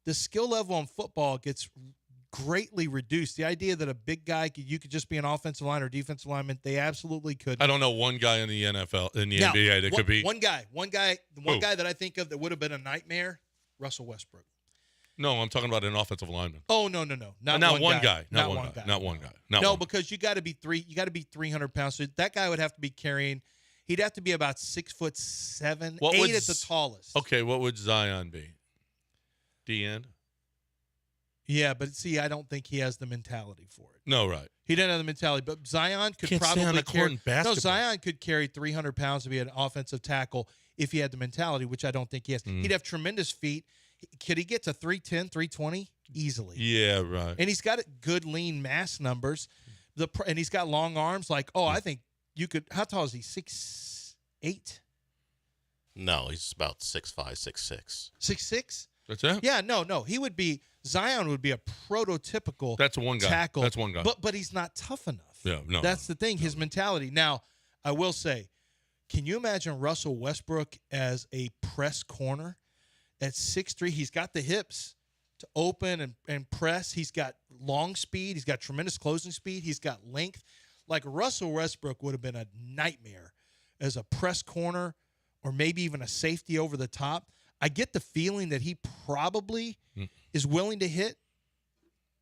The skill level in football gets greatly reduced. The idea that a big guy you could just be an offensive line or defensive lineman, they absolutely could. I don't know one guy in the NFL, in the NBA that could be. One guy that I think of that would have been a nightmare, Russell Westbrook. No, I'm talking about an offensive lineman. Oh, no. Not one guy. Not one guy. Because you got to be 300 pounds. So that guy would have to be carrying. He'd have to be about 6'7", 8 at the tallest. Okay, what would Zion be? D-end? Yeah, but see, I don't think he has the mentality for it. No, right. He doesn't have the mentality, but Zion could probably carry. No, Zion could carry 300 pounds to be an offensive tackle if he had the mentality, which I don't think he has. He'd have tremendous feet. Could he get to 310, 320? Easily. Yeah, right. And he's got good lean mass numbers. And he's got long arms. I think you could. How tall is he? 6'8"? No, he's about 6'5", 6'6". 6'6"? That's it? Yeah, no. Zion would be a prototypical tackle. That's one guy. But he's not tough enough. Yeah, no. That's the thing, his mentality. Now, I will say, can you imagine Russell Westbrook as a press corner at 6'3"? He's got the hips to open and press. He's got long speed. He's got tremendous closing speed. He's got length. Like Russell Westbrook would have been a nightmare as a press corner or maybe even a safety over the top. I get the feeling that he probably is willing to hit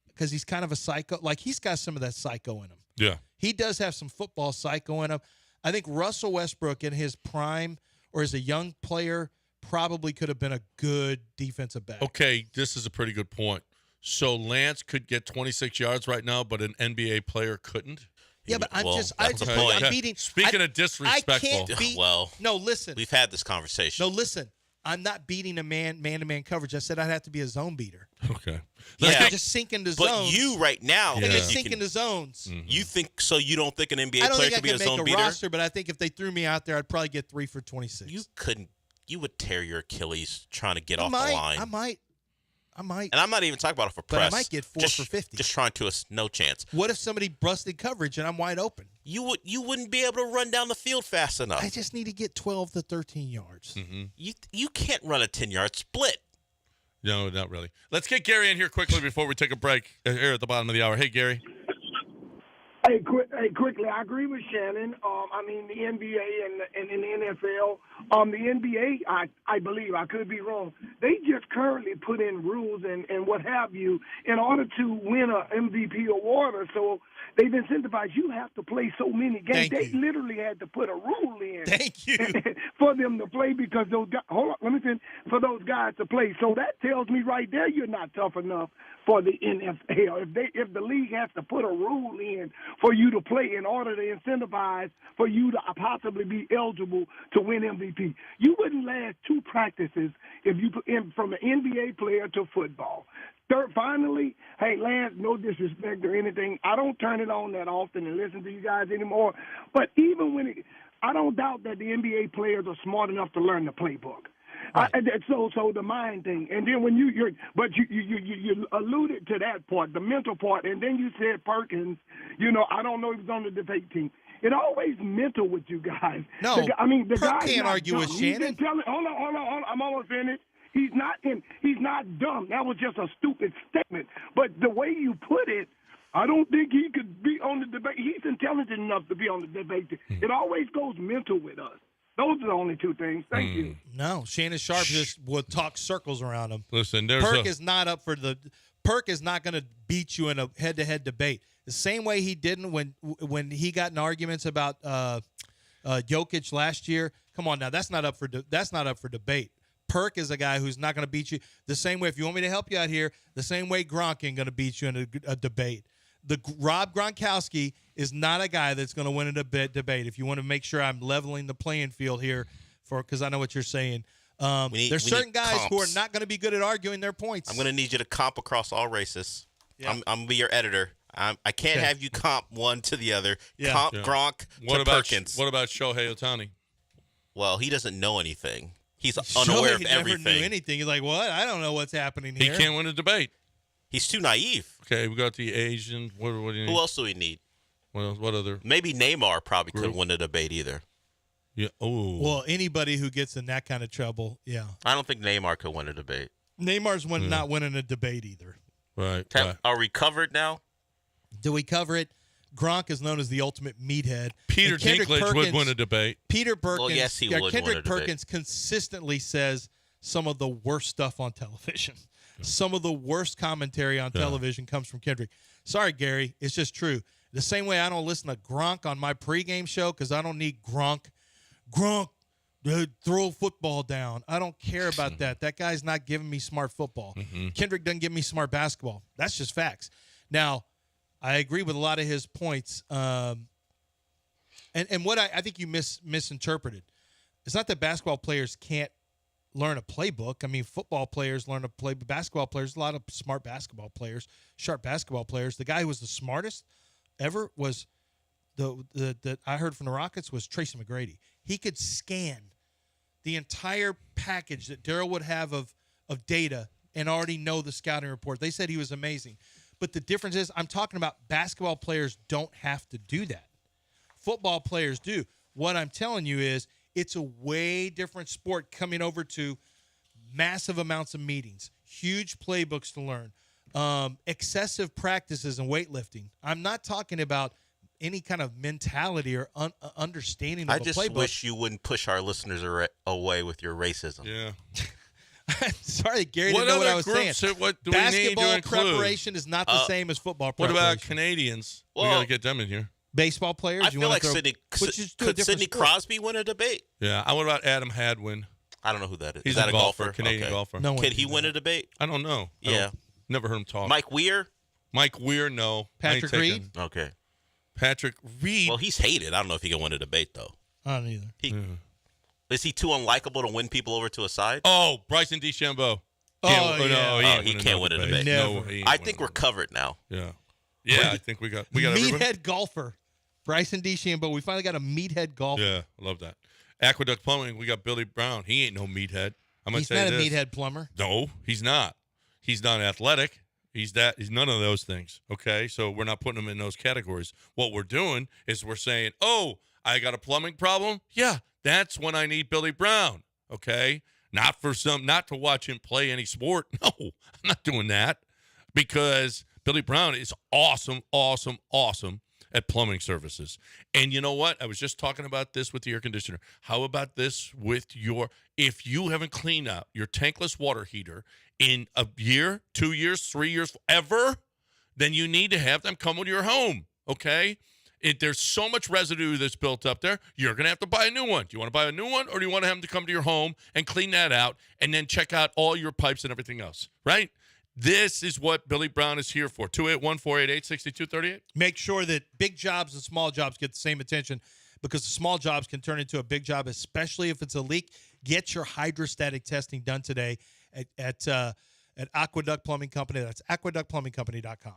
because he's kind of a psycho. Like, he's got some of that psycho in him. Yeah. He does have some football psycho in him. I think Russell Westbrook in his prime or as a young player probably could have been a good defensive back. Okay, this is a pretty good point. So Lance could get 26 yards right now, but an NBA player couldn't? Yeah, but I'm beating. Speaking of disrespectful. I can't beat. No, listen. We've had this conversation. No, listen. I'm not beating a man-to-man coverage. I said I'd have to be a zone beater. Okay. Yeah, just sink into zones. But you right now, I just sink into zones. Mm-hmm. You think so? You don't think an NBA player could be a zone beater? I don't think I can make a roster, but I think if they threw me out there, I'd probably get 3 for 26. You couldn't. You would tear your Achilles trying to get off the line. I might. And I'm not even talking about it for press. But I might get 4 for 50. Just trying to no chance. What if somebody busted coverage and I'm wide open? You wouldn't be able to run down the field fast enough. I just need to get 12 to 13 yards. Mm-hmm. You can't run a 10-yard split. No, not really. Let's get Gary in here quickly before we take a break here at the bottom of the hour. Hey, Gary. Hey, quickly, I agree with Shannon. The NBA and the NFL. The NBA, I believe, I could be wrong, they just currently put in rules and what have you in order to win an MVP award or so. They've incentivized you have to play so many games. They literally had to put a rule in. Thank you. For them to play because those guys, hold on, let me finish, for those guys to play. So that tells me right there you're not tough enough for the NFL. If the league has to put a rule in for you to play in order to incentivize for you to possibly be eligible to win MVP, you wouldn't last 2 practices if you put in from an NBA player to football. finally, hey, Lance, no disrespect or anything. I don't turn it on that often and listen to you guys anymore. But even when I don't doubt that the NBA players are smart enough to learn the playbook. Right. So the mind thing, and then when you alluded to that part, the mental part, and then you said Perkins. I don't know if he's on the debate team. It always mental with you guys. No, the Perk guy can't argue with Shannon. Hold on. I'm almost finished. He's not dumb. That was just a stupid statement. But the way you put it, I don't think he could be on the debate. He's intelligent enough to be on the debate team. It always goes mental with us. Those are the only two things. Thank you. No, Shannon Sharp just would talk circles around him. Listen, Perk is not going to beat you in a head-to-head debate. The same way he didn't when he got in arguments about Jokic last year. Come on now, that's not up for debate. Perk is a guy who's not going to beat you the same way. If you want me to help you out here, the same way Gronk ain't going to beat you in a debate. Rob Gronkowski is not a guy that's going to win a debate. If you want to make sure I'm leveling the playing field here, because I know what you're saying. There's certain guys who are not going to be good at arguing their points. I'm going to need you to comp across all races. Yeah. I'm going to be your editor. I can't have you comp one to the other. Yeah. Comp Gronk to Perkins. What about Shohei Ohtani? Well, he doesn't know anything. He's unaware of everything. He never knew anything. He's like, what? I don't know what's happening here. He can't win a debate. He's too naive. Okay, we got the Asian. What do you need? Who else do we need? What other? Maybe Neymar probably couldn't win a debate either. Yeah. Oh. Well, anybody who gets in that kind of trouble, yeah. I don't think Neymar could win a debate. Neymar's not winning a debate either. Right. Are we covered now? Do we cover it? Gronk is known as the ultimate meathead. Peter Dinklage would win a debate. Peter Perkins. Well, yes, he would. Kendrick Perkins consistently says some of the worst stuff on television. Some of the worst commentary on television comes from Kendrick. Sorry, Gary. It's just true. The same way I don't listen to Gronk on my pregame show because I don't need Gronk. Throw football down. I don't care about that. That guy's not giving me smart football. Mm-hmm. Kendrick doesn't give me smart basketball. That's just facts. Now, I agree with a lot of his points. And what I think you misinterpreted. It's not that basketball players can't learn a playbook. I mean, football players learn a playbook. Basketball players, a lot of smart basketball players, sharp basketball players. The guy who was the smartest ever was the I heard from the Rockets was Tracy McGrady. He could scan the entire package that Daryl would have of data and already know the scouting report. They said he was amazing. But the difference is I'm talking about basketball players don't have to do that. Football players do. What I'm telling you is it's a way different sport coming over to massive amounts of meetings, huge playbooks to learn, excessive practices and weightlifting. I'm not talking about any kind of mentality or understanding of a playbook. I just wish you wouldn't push our listeners away with your racism. Yeah. Sorry, Gary didn't know what I was saying. What do Basketball we need to preparation is not the same as football preparation. What about Canadians? We got to get them in here. Baseball players? I feel like Sidney Crosby win a debate? Yeah. What about Adam Hadwin? I don't know who that is. He's is that a golfer, Canadian golfer. No, can he win a debate? I don't know. Yeah. Never heard him talk. Mike Weir, no. Patrick Reed? Okay. Patrick Reed. Well, he's hated. I don't know if he can win a debate, though. I don't either. Is he too unlikable to win people over to a side? Oh, Bryson DeChambeau. He can't win a debate. Never. No, I think we're covered now. Yeah. Yeah, I think we got everybody. Meathead golfer. Bryson DeChambeau. We finally got a meathead golfer. Yeah, I love that. Aqueduct Plumbing, we got Billy Brown. He ain't no meathead. He's not a meathead plumber. No, he's not. He's not athletic. He's none of those things. Okay, so we're not putting him in those categories. What we're doing is we're saying, oh, I got a plumbing problem. Yeah, that's when I need Billy Brown. Okay, not to watch him play any sport. No, I'm not doing that because Billy Brown is awesome at plumbing services. And you know what? I was just talking about this with the air conditioner. How about this with if you haven't cleaned out your tankless water heater in a year, 2 years, 3 years, ever, then you need to have them come to your home, okay? There's so much residue that's built up there, you're going to have to buy a new one. Do you want to buy a new one, or do you want to have them to come to your home and clean that out and then check out all your pipes and everything else, right? This is what Billy Brown is here for. 281-488-6238. Make sure that big jobs and small jobs get the same attention because the small jobs can turn into a big job, especially if it's a leak. Get your hydrostatic testing done today at at Aqueduct Plumbing Company. That's aqueductplumbingcompany.com.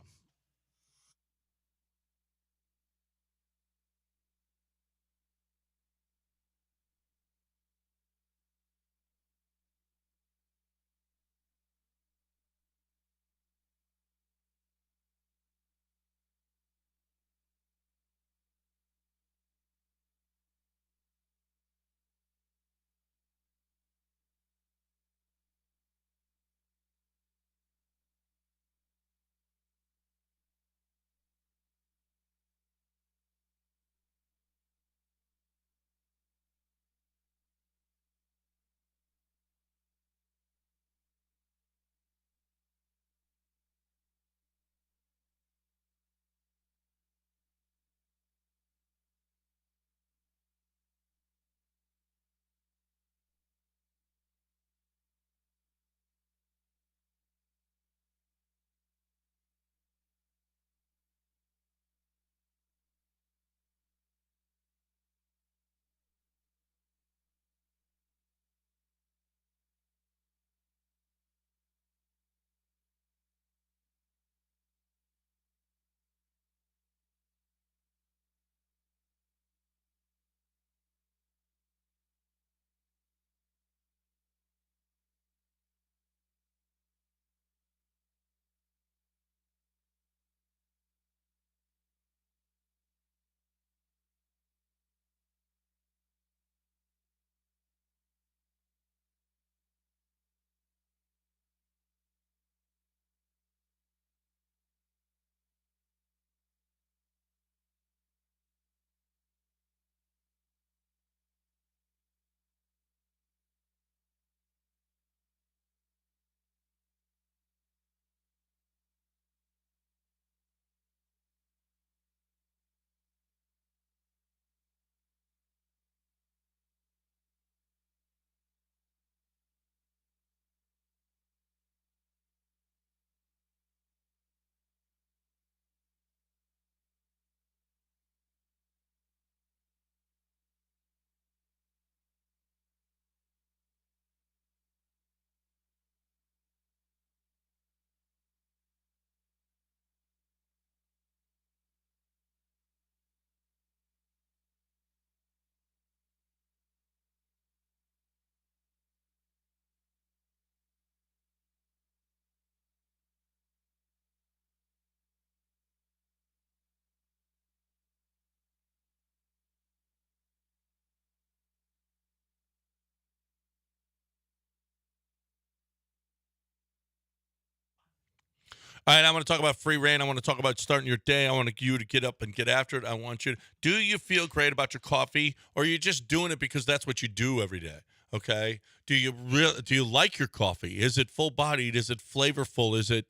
All right, I want to talk about free reign. I want to talk about starting your day. I want you to get up and get after it. I want you to, do you feel great about your coffee, or are you just doing it because that's what you do every day? Okay. Do you like your coffee? Is it full bodied? Is it flavorful? Is it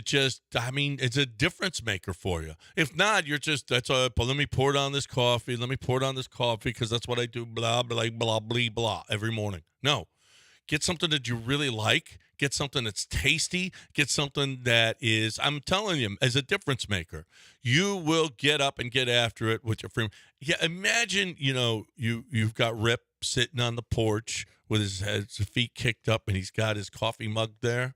just, I mean, it's a difference maker for you. If not, you're just, but let me pour it on this coffee. Let me pour it on this coffee because that's what I do, blah, blah, blah, blah, blah, every morning. No. Get something that you really like. Get something that's tasty. Get something that is, I'm telling you, as a difference maker. You will get up and get after it with your friend. Yeah, imagine, you've got Rip sitting on the porch with his feet kicked up and he's got his coffee mug there.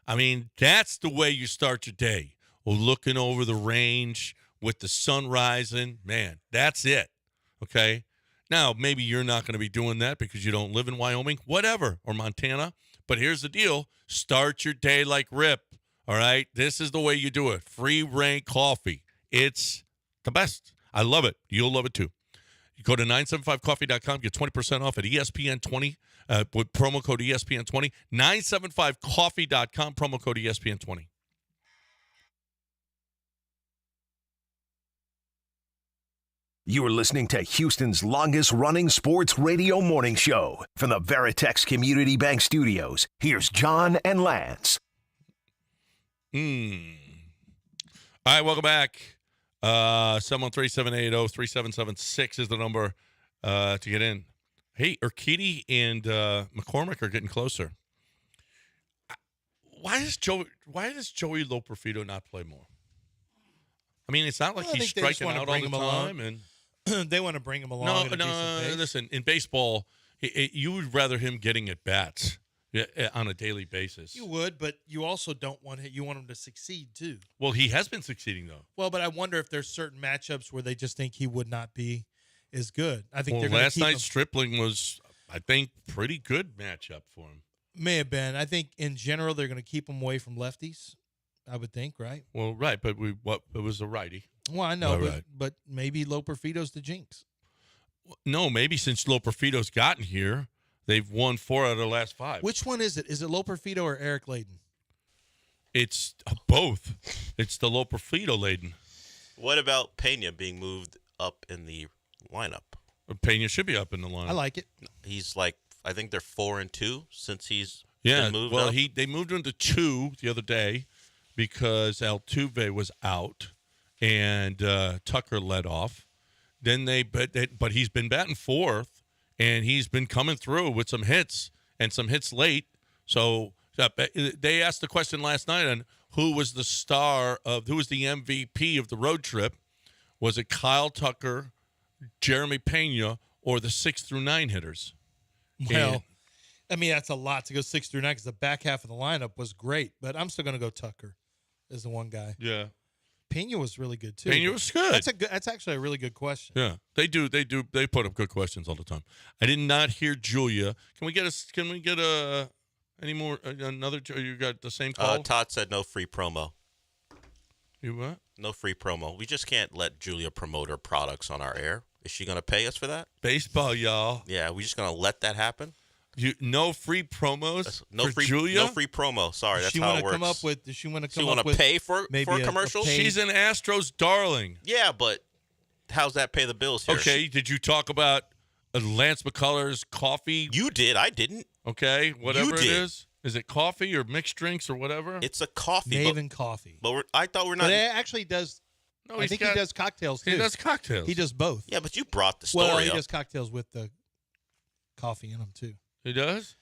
I mean, that's the way you start your day. Well, looking over the range with the sun rising, man, that's it. Okay? Now, maybe you're not going to be doing that because you don't live in Wyoming, whatever, or Montana. But here's the deal. Start your day like Rip, all right? This is the way you do it. Free reign coffee. It's the best. I love it. You'll love it too. You go to 975coffee.com, get 20% off at ESPN20 with promo code ESPN20. 975coffee.com, promo code ESPN20. You're listening to Houston's longest-running sports radio morning show. From the Veritex Community Bank Studios, here's John and Lance. All right, welcome back. 713-780-3776 is the number to get in. Hey, Urquidy and McCormick are getting closer. Why does Joey Loperfido not play more? I mean, it's not like he's striking out all the time. And they want to bring him along. No. Listen, in baseball, you would rather him getting at bats. on a daily basis. You would, but you also don't want him. You want him to succeed too. Well, he has been succeeding though. Well, but I wonder if there's certain matchups where they just think he would not be as good. I think they're last night's Stripling was, I think, pretty good matchup for him. May have been. I think in general they're going to keep him away from lefties. I would think, right? Well, right, but it was a righty. Well, I know, but maybe Loperfido's the jinx. No, maybe since Loperfido's gotten here, they've won 4 out of the last 5. Which one is it? Is it Loperfido or Eric Layden? It's both. It's the Loperfido Layden. What about Pena being moved up in the lineup? Pena should be up in the lineup. I like it. He's like, I think they're 4-2 since he's been moved up. They moved him to 2 the other day because Altuve was out and Tucker led off. Then but he's been batting 4th, and he's been coming through with some hits and some hits late. So they asked the question last night on who was the MVP of the road trip. Was it Kyle Tucker, Jeremy Pena, or the 6 through 9 hitters? Well, I mean, that's a lot to go 6 through 9 because the back half of the lineup was great, but I'm still going to go Tucker as the one guy. Yeah. Pena was really good too. Pena was good. That's actually a really good question. Yeah, they put up good questions all the time. I did not hear Julia. Can we get any more? Another? You got the same call? Todd said no free promo. You what? No free promo. We just can't let Julia promote her products on our air. Is she going to pay us for that? Baseball, y'all. Yeah, we just going to let that happen? No free promos for Julia? No free promo. Sorry, that's how it works. Does she want to come up with pay for a commercial? She's an Astros darling. Yeah, but how's that pay the bills here? Okay, did you talk about Lance McCullers coffee? You did. I didn't. Okay, whatever it is. Is it coffee or mixed drinks or whatever? It's a coffee. Maven coffee. But I thought we're not. But it actually does. No, I think he does cocktails too. He does cocktails. He does both. Yeah, but you brought the story up. Well, he does cocktails with the coffee in them too. He does?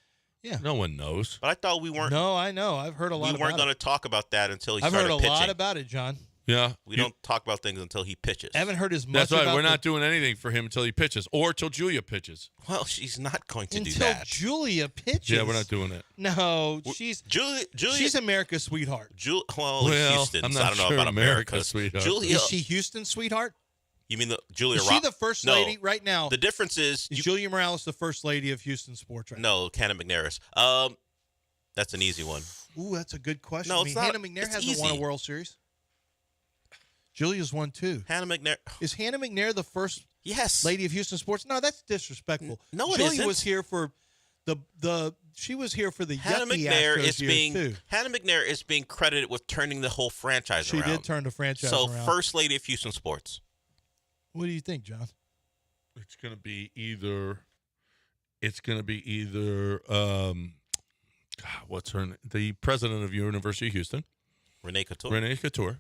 Yeah. No one knows. But I thought we weren't. No, I know. I've heard a lot about it. We weren't going to talk about that until he started pitching. I've heard a lot about it, John. Yeah. We don't talk about things until he pitches. I haven't heard as much That's right. about We're not doing anything for him until he pitches or till Julia pitches. Well, she's not going to do that. that. Until Julia pitches. Yeah, we're not doing it. No, Julia. She's America's sweetheart. Houston's. I'm not I don't know sure about America's sweetheart. Julia. Is she Houston's sweetheart? You mean Julia? Is she the first lady right now? The difference is Julia Morales the first lady of Houston sports right now? No, Hannah McNair's. That's an easy one. Ooh, that's a good question. No, it's not. Hannah McNair hasn't won a World Series. Julia's won 2. Hannah McNair. Is Hannah McNair the first lady of Houston sports? No, that's disrespectful. No, it Julia isn't. was here for she was here for the Hannah yucky McNair Astros is years too. Hannah McNair is being credited with turning the whole franchise around. She did turn the franchise around. So first lady of Houston sports. What do you think, John? It's going to be either what's her name? The president of University of Houston, Renee Couture.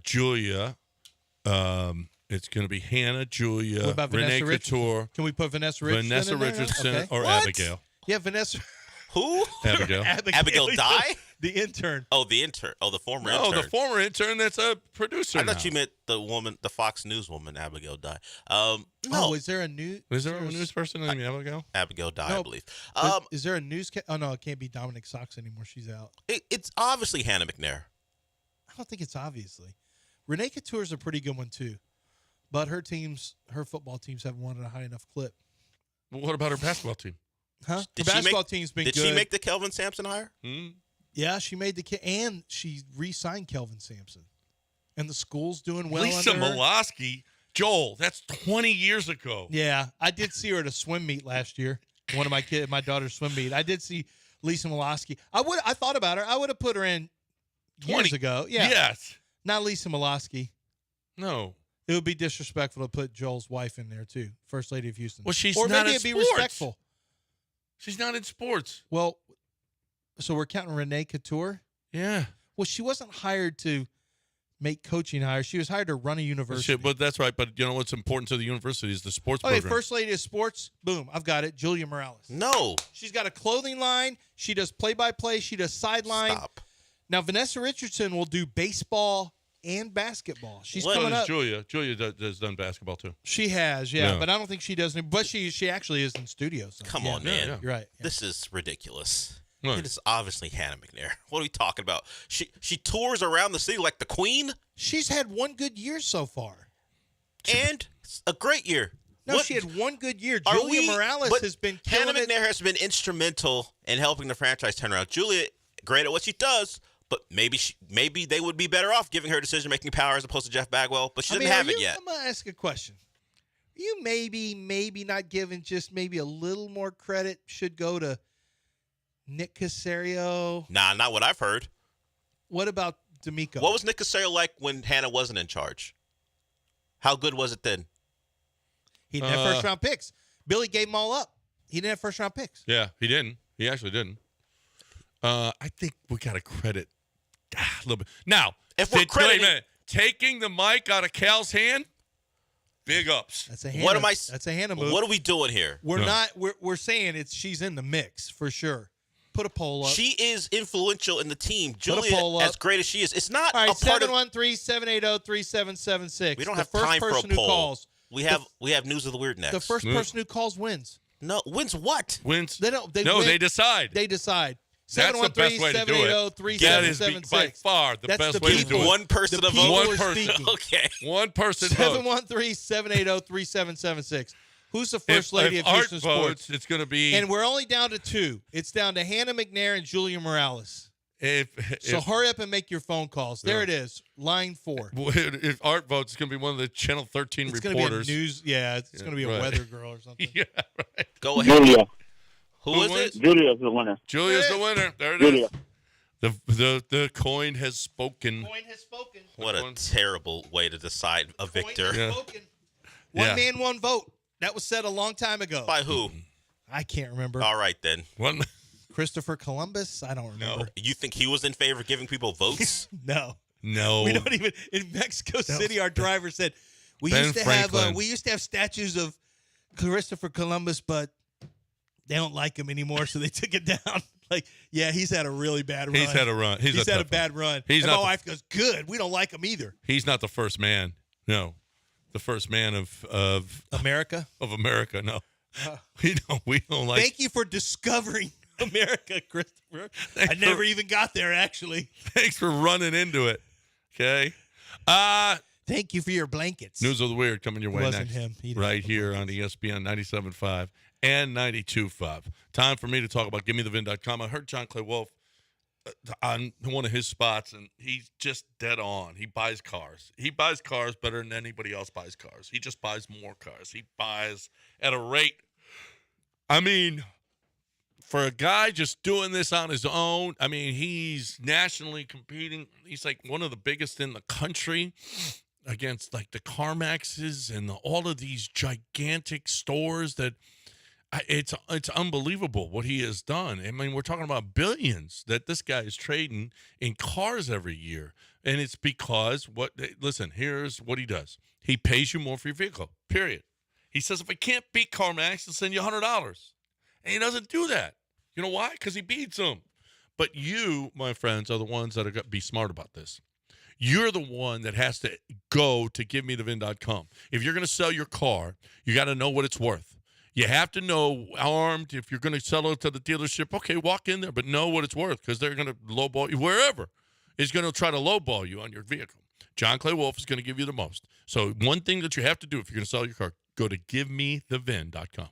Julia. It's going to be Hannah, Julia, what about Renee Vanessa Couture. Can we put Vanessa Richardson? Vanessa Richardson okay. or What? Abigail? Yeah, Vanessa. Who? Abigail. Abigail Dye? The intern. Oh, the intern. Oh, the former intern. Oh, the former intern that's a producer. I thought you meant the woman, the Fox News woman, Abigail Dye. No. Oh, is there a news person named Abigail? Abigail Dye, no, I believe. Is there a news? Oh no, it can't be Dominic Sox anymore. She's out. It's obviously Hannah McNair. I don't think it's obviously. Renee Couture's a pretty good one too, but her football teams haven't won at a high enough clip. Well, what about her basketball team? Huh? Her basketball team's been good. Did she make the Kelvin Sampson hire? Yeah, she made and she re-signed Kelvin Sampson, and the school's doing well. Lisa under her. Molosky, Joel. That's 20 years ago. Yeah, I did see her at a swim meet last year. One of my daughter's swim meet. I did see Lisa Molosky. I thought about her. I would have put her in years ago. Yeah. Yes. Not Lisa Molosky. No. It would be disrespectful to put Joel's wife in there too, First Lady of Houston. Well, she's or not maybe in it'd be sports. respectful. She's not in sports. Well, so we're counting Renee Couture. Yeah. Well, she wasn't hired to make coaching hires. She was hired to run a university. But that's right. But you know what's important to the university is the sports okay, program. First Lady of Sports. Boom, I've got it. Julia Morales. No. She's got a clothing line. She does play-by-play. She does sideline. Stop. Now, Vanessa Richardson will do baseball and basketball. She's so coming does up. Julia. Julia does done basketball too. She has, yeah, but I don't think she does. But she actually is in studio. So. Come on, man. Yeah. You're right. Yeah. This is ridiculous. Right. It is obviously Hannah McNair. What are we talking about? She tours around the city like the queen? She's had one good year so far. And a great year. No, she had one good year. Julia Morales has been killing Hannah McNair has been instrumental in helping the franchise turn around. Julia, great at what she does, but maybe they would be better off giving her decision-making power as opposed to Jeff Bagwell, but she doesn't have it yet. I'm going to ask a question. You maybe not giving just maybe a little more credit should go to Nick Caserio? Nah, not what I've heard. What about D'Amico? What was Nick Caserio like when Hannah wasn't in charge? How good was it then? He didn't have first-round picks. Billy gave them all up. He didn't have first-round picks. Yeah, he didn't. He actually didn't. I think we got to credit a little bit. Now, if we're crediting, wait a minute. Taking the mic out of Cal's hand, big ups. That's a Hannah. That's a Hannah move. What are we doing here? We're saying she's in the mix for sure. Put a poll up. She is influential in the team. Julia, as great as she is, it's not all right, a part of 713-780-3776. We don't have time for a poll. We have news of the weird next. The first person who calls wins. No, wins what? Wins. They don't. They decide. They decide. That's the best way to do it. That is by far the best way to do it. One person to vote. One person. Okay. One person. 713-780-3776. Who's the first lady of Houston sports? It's going to be. And we're only down to two. It's down to Hannah McNair and Julia Morales. So hurry up and make your phone calls. There it is, line 4. If Art votes, it's going to be one of the Channel 13 reporters. It's going to be a news. Yeah, it's going to be a weather girl or something. Yeah, right. Go ahead. Julia. Who is it? Julia's the winner. Julia's the winner. There it Julia. is. The coin has spoken. Coin has spoken. What a terrible way to decide a victor. Coin has spoken. One man, one vote. That was said a long time ago. By who? I can't remember. All right, then. Christopher Columbus? I don't remember. No. You think he was in favor of giving people votes? No. No. We don't even. In Mexico City, our driver said we used to have statues of Christopher Columbus, but they don't like him anymore, so they took it down. He's had a really bad run. He's had a run. He's had a bad run. My wife goes, good. We don't like him either. He's not the first man. No. The first man of America? Of America, no. We don't like. Thank you for discovering America, Christopher. I never even got there, actually. Thanks for running into it. Okay. Thank you for your blankets. News of the Weird coming your way wasn't next. Him. Right here on ESPN 97.5 and 92.5. Time for me to talk about GiveMeTheVin.com. I heard John Clay Wolf on one of his spots, and he's just dead on. He buys cars. He buys cars better than anybody else buys cars. He just buys more cars. He buys at a rate. I mean, for a guy just doing this on his own, I mean, he's nationally competing. He's like one of the biggest in the country against like the CarMaxes and all of these gigantic stores that it's unbelievable what he has done. I mean, we're talking about billions that this guy is trading in cars every year. And it's because listen, here's what he does. He pays you more for your vehicle, period. He says, if I can't beat CarMax, I'll send you $100. And he doesn't do that. You know why? Because he beats them. But you, my friends, are the ones that are going to be smart about this. You're the one that has to go to GiveMeTheVin.com. If you're going to sell your car, you got to know what it's worth. You have to know, armed, if you're going to sell it to the dealership, okay, walk in there, but know what it's worth because they're going to lowball you wherever. Is going to try to lowball you on your vehicle. John Clay Wolf is going to give you the most. So one thing that you have to do if you're going to sell your car, go to GiveMeTheVin.com.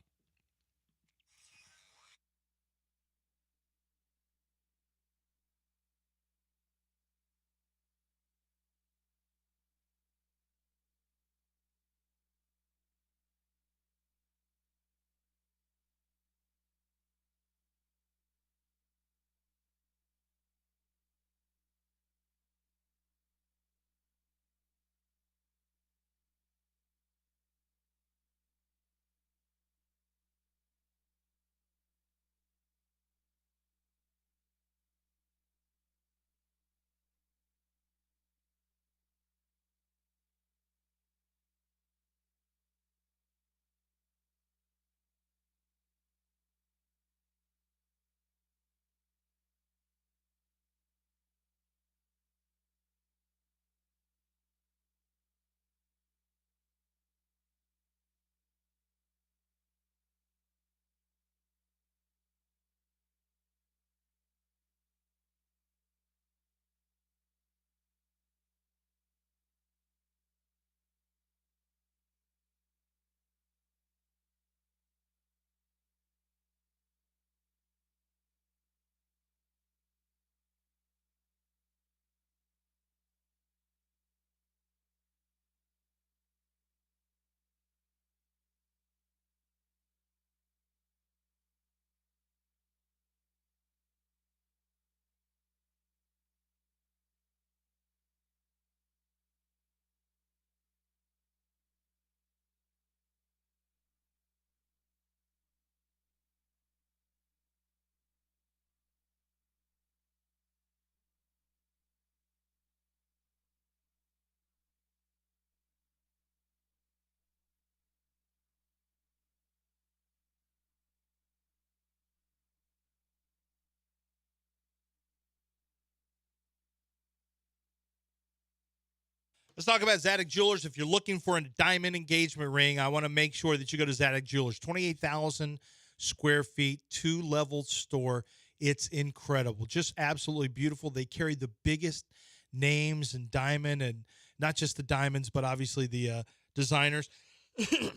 Let's talk about Zadok Jewelers. If you're looking for a diamond engagement ring, I want to make sure that you go to Zadok Jewelers. 28,000 square feet, 2-level store. It's incredible. Just absolutely beautiful. They carry the biggest names in diamond, and not just the diamonds, but obviously the designers.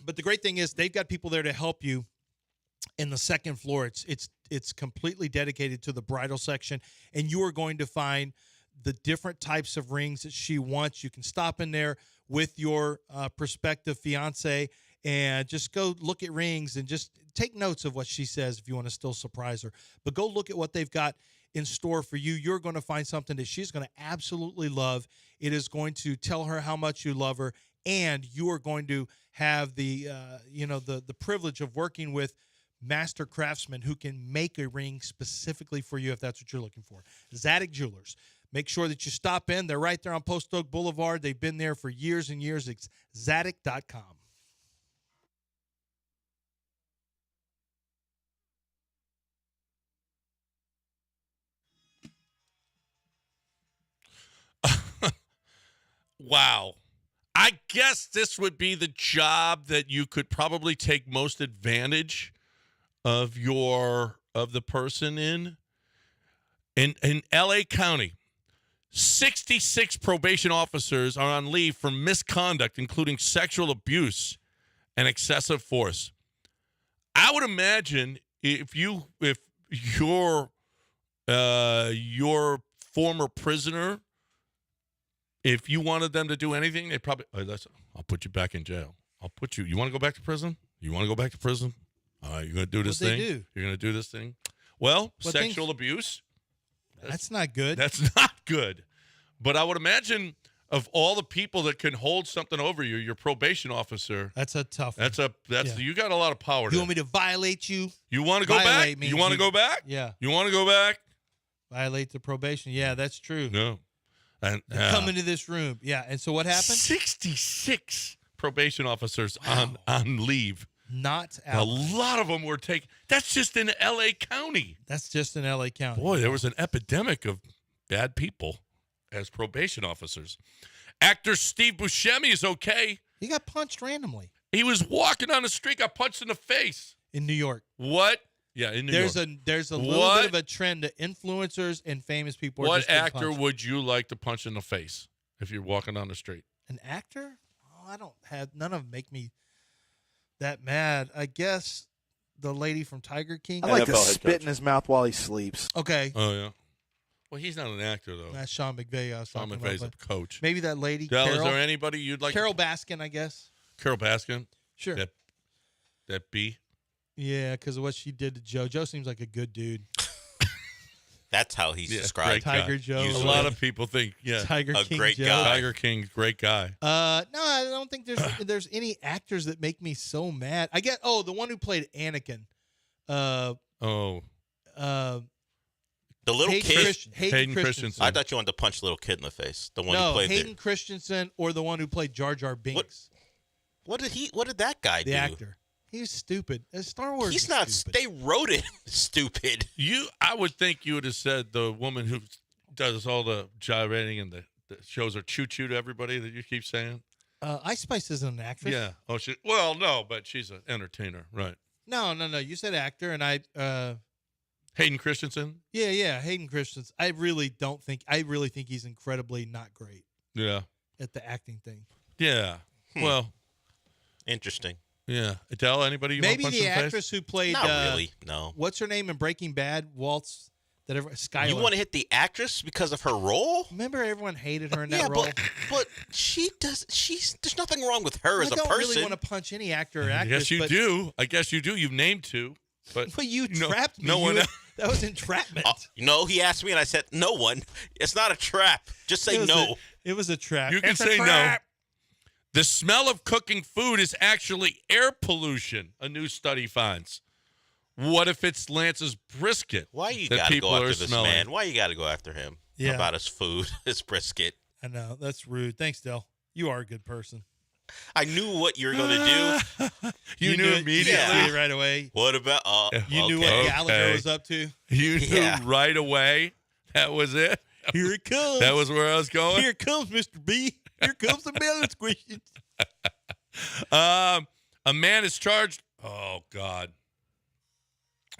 But the great thing is they've got people there to help you in the second floor. It's completely dedicated to the bridal section, and you are going to find the different types of rings that she wants. You can stop in there with your prospective fiance and just go look at rings and just take notes of what she says if you want to still surprise her. But go look at what they've got in store for you. You're going to find something that she's going to absolutely love. It is going to tell her how much you love her, and you are going to have the privilege of working with master craftsmen who can make a ring specifically for you if that's what you're looking for. Zadok Jewelers. Make sure that you stop in. They're right there on Post Oak Boulevard. They've been there for years and years. It's Zadok.com. Wow. I guess this would be the job that you could probably take most advantage of the person in LA County. 66 probation officers are on leave for misconduct, including sexual abuse and excessive force. I would imagine if your former prisoner, if you wanted them to do anything, they probably, I'll put you back in jail. You want to go back to prison? You want to go back to prison? All right, you're going to do this thing? You're going to do this thing? Well, sexual abuse. That's not good. That's not good. But I would imagine of all the people that can hold something over you, your probation officer. That's a tough one. You got a lot of power. You want me to violate you? You want to go back? You want to go back? Yeah. You want to go back? Violate the probation. Yeah, that's true. No. And come into this room. Yeah. And so what happened? 66 probation officers on leave. Not out. A lot of them were taken. That's just in LA County. That's just in LA County. Boy, there was an epidemic of bad people as probation officers. Actor Steve Buscemi is okay. He got punched randomly. He was walking on the street, got punched in the face. In New York. What? Yeah, in New York. There's a little bit of a trend that influencers and famous people are just What actor would you like to punch in the face if you're walking on the street? An actor? Oh, I don't have none of them make me that mad. I guess the lady from Tiger King. I like to spit in his mouth while he sleeps. Okay. Oh yeah. Well, he's not an actor though. That's Sean McVay. Sean McVay's a coach. Maybe that lady. Del, Carol. Is there anybody you'd like? Carol Baskin, I guess. Carol Baskin. Sure. That B. Yeah, because of what she did to Joe. Joe seems like a good dude. That's how he's described. Tiger Joe. Usually. A lot of people think, Tiger King great Joe. guy. Tiger King's great guy. No, I don't think there's any actors that make me so mad. I get the one who played Anakin. The little kid. Hayden Christensen. I thought you wanted to punch the little kid in the face. The one who played Hayden Christensen or the one who played Jar Jar Binks. What did that guy do? The actor. He's stupid. Star Wars. He's not. Stupid. They wrote it stupid. I would think you would have said the woman who does all the gyrating and the shows her choo-choo to everybody that you keep saying. Ice Spice isn't an actress. Yeah. Oh, no, but she's an entertainer, right? No. You said actor, and I. Hayden Christensen. Yeah. Hayden Christensen. I really think he's incredibly not great. Yeah. At the acting thing. Yeah. Well. Interesting. Yeah. Adele, anybody you Maybe want to punch the in the actress face? who played. Not really. No. What's her name in Breaking Bad? Waltz. Skylar. You want to hit the actress because of her role? Remember, everyone hated her in that role. but she does. There's nothing wrong with her as a person. I don't really want to punch any actor or actress. I guess you do. You've named two, but you trapped me. No one else. That was entrapment. He asked me, and I said, "No one. It's not a trap. Just say no." It was a trap. You can say no. The smell of cooking food is actually air pollution, a new study finds. What if it's Lance's brisket? Why you got to go after this man? Why you got to go after him about his food, his brisket? I know. That's rude. Thanks, Del. You are a good person. I knew what you were going to do. You knew immediately. Right away. What about... you knew what Gallagher was up to? You knew right away. That was it. Here it comes. That was where I was going? Here it comes, Mr. B. Here comes the melon squishes. A man is charged. Oh, God.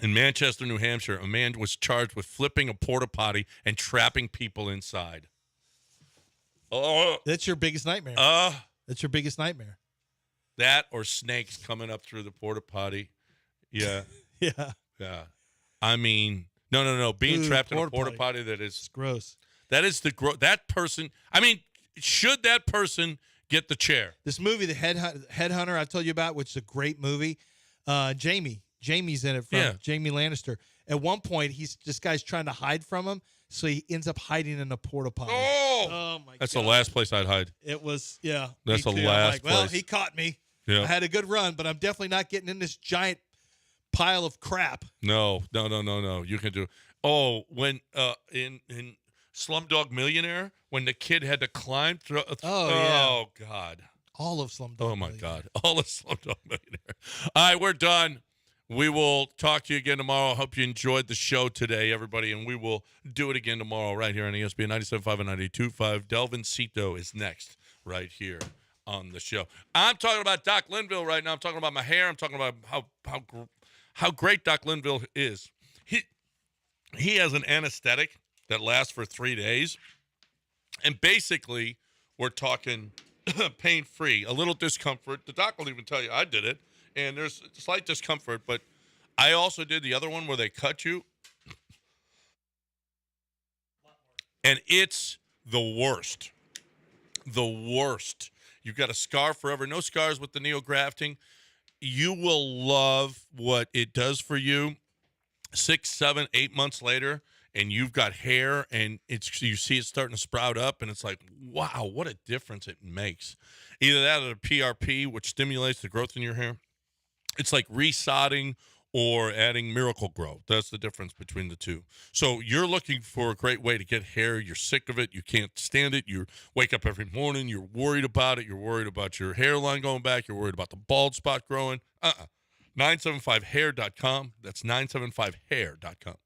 In Manchester, New Hampshire, a man was charged with flipping a porta potty and trapping people inside. Oh, that's your biggest nightmare. That's your biggest nightmare. That or snakes coming up through the porta potty. Yeah. Yeah. Yeah. I mean, no. Being trapped in a porta potty that is it's gross. That is that person. I mean, should that person get the chair? This movie, The Headhunter, I told you about, which is a great movie. Jamie's in it from Jamie Lannister. At one point, this guy's trying to hide from him, so he ends up hiding in a porta potty. Oh my God. That's the last place I'd hide. It was, yeah. That's the last place. Well, he caught me. Yeah. I had a good run, but I'm definitely not getting in this giant pile of crap. No. You can do it. Oh, when in Slumdog Millionaire, when the kid had to climb through. Oh, God. All of Slumdog Oh, my God. All of Slumdog Millionaire. All right, we're done. We will talk to you again tomorrow. I hope you enjoyed the show today, everybody, and we will do it again tomorrow right here on ESPN 97.5 and 92.5. Delvin Cito is next right here on the show. I'm talking about Doc Linville right now. I'm talking about my hair. I'm talking about how great Doc Linville is. He has an anesthetic that lasts for 3 days, and basically we're talking pain-free, a little discomfort. The doc will even tell you I did it. And there's slight discomfort, but I also did the other one where they cut you. And it's the worst. The worst. You've got a scar forever. No scars with the neografting. You will love what it does for you 6, 7, 8 months later, and you've got hair, and you see it starting to sprout up, and it's like, wow, what a difference it makes. Either that or the PRP, which stimulates the growth in your hair. It's like resodding or adding Miracle Grow. That's the difference between the two. So you're looking for a great way to get hair. You're sick of it. You can't stand it. You wake up every morning. You're worried about it. You're worried about your hairline going back. You're worried about the bald spot growing. 975hair.com. That's 975hair.com.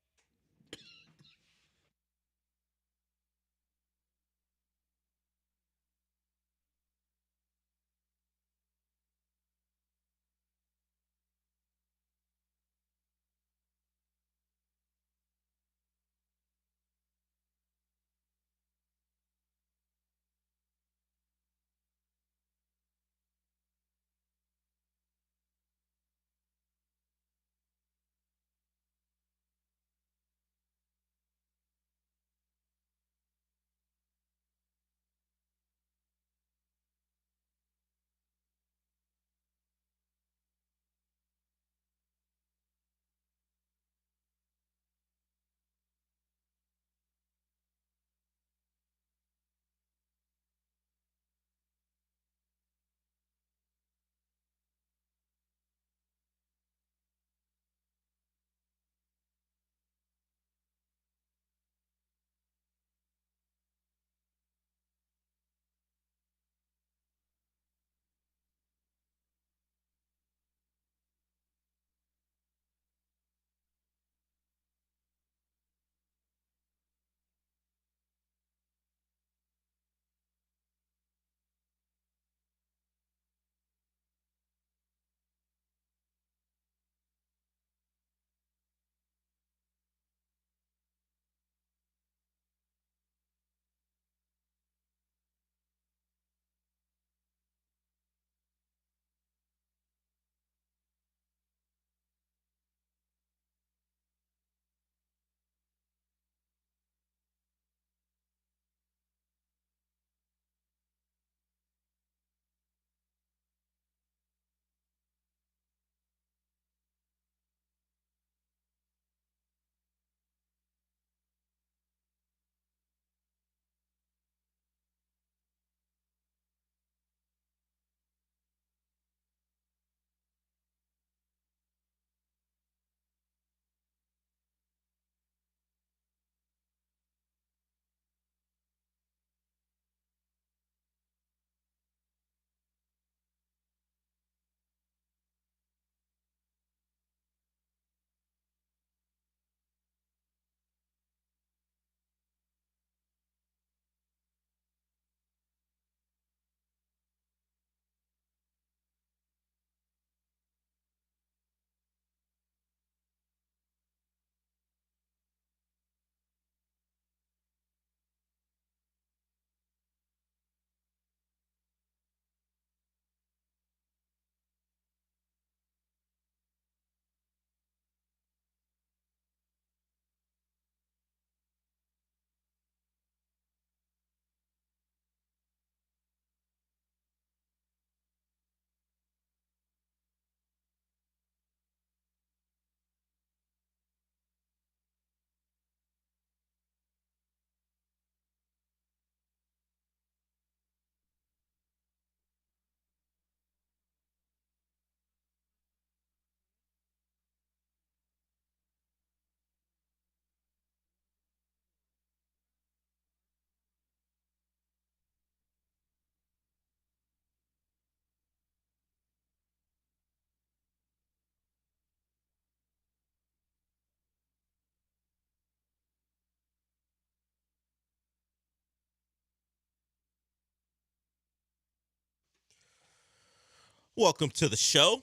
Welcome to the show.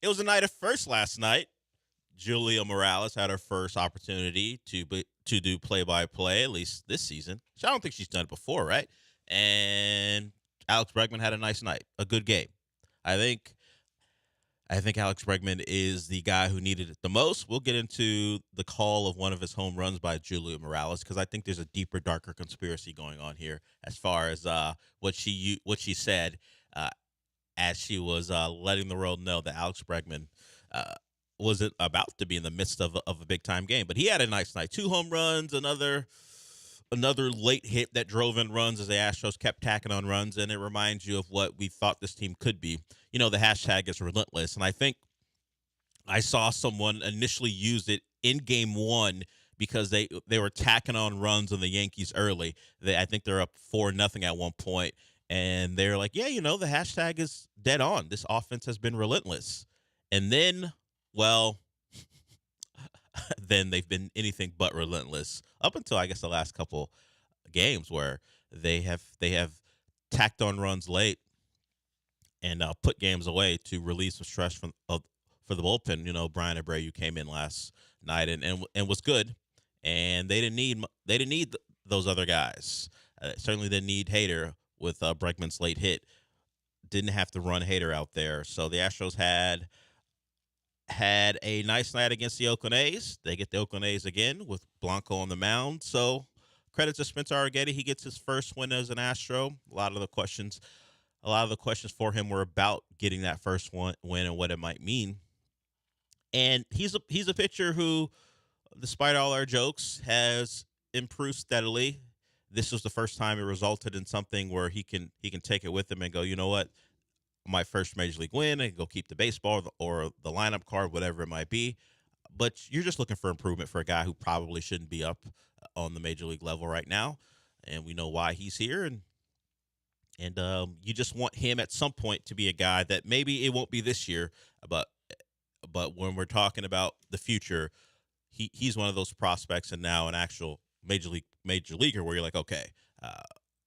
It was a night of first last night. Julia Morales had her first opportunity to do play-by-play, at least this season. I don't think she's done it before, right? And Alex Bregman had a nice night, a good game. I think Alex Bregman is the guy who needed it the most. We'll get into the call of one of his home runs by Julia Morales because I think there's a deeper, darker conspiracy going on here as far as what she said as she was letting the world know that Alex Bregman wasn't about to be in the midst of a big-time game. But he had a nice night. 2 home runs, another late hit that drove in runs as the Astros kept tacking on runs, and it reminds you of what we thought this team could be. You know, the hashtag is relentless, and I think I saw someone initially use it in Game 1 because they were tacking on runs on the Yankees early. I think they're up 4-0 at one point, and they're like, yeah, you know, the hashtag is dead on. This offense has been relentless. And then, well, then they've been anything but relentless up until, I guess, the last couple games where they have tacked on runs late and put games away to release some stress for the bullpen. You know, Brian Abreu came in last night and was good, and they didn't need those other guys. Certainly didn't need Hader with Bregman's late hit. Didn't have to run Hader out there. So the Astros had a nice night against the Oakland A's. They get the Oakland A's again with Blanco on the mound. So credit to Spencer Arrighetti. He gets his first win as an Astro. A lot of the questions for him were about getting that first win and what it might mean. And he's a pitcher who, despite all our jokes, has improved steadily. This was the first time it resulted in something where he can take it with him and go, you know what? My first major league win, and go keep the baseball or the lineup card, whatever it might be. But you're just looking for improvement for a guy who probably shouldn't be up on the major league level right now. And we know why he's here. And you just want him at some point to be a guy that maybe it won't be this year, but when we're talking about the future, he's one of those prospects and now an actual major leaguer where you're like, okay,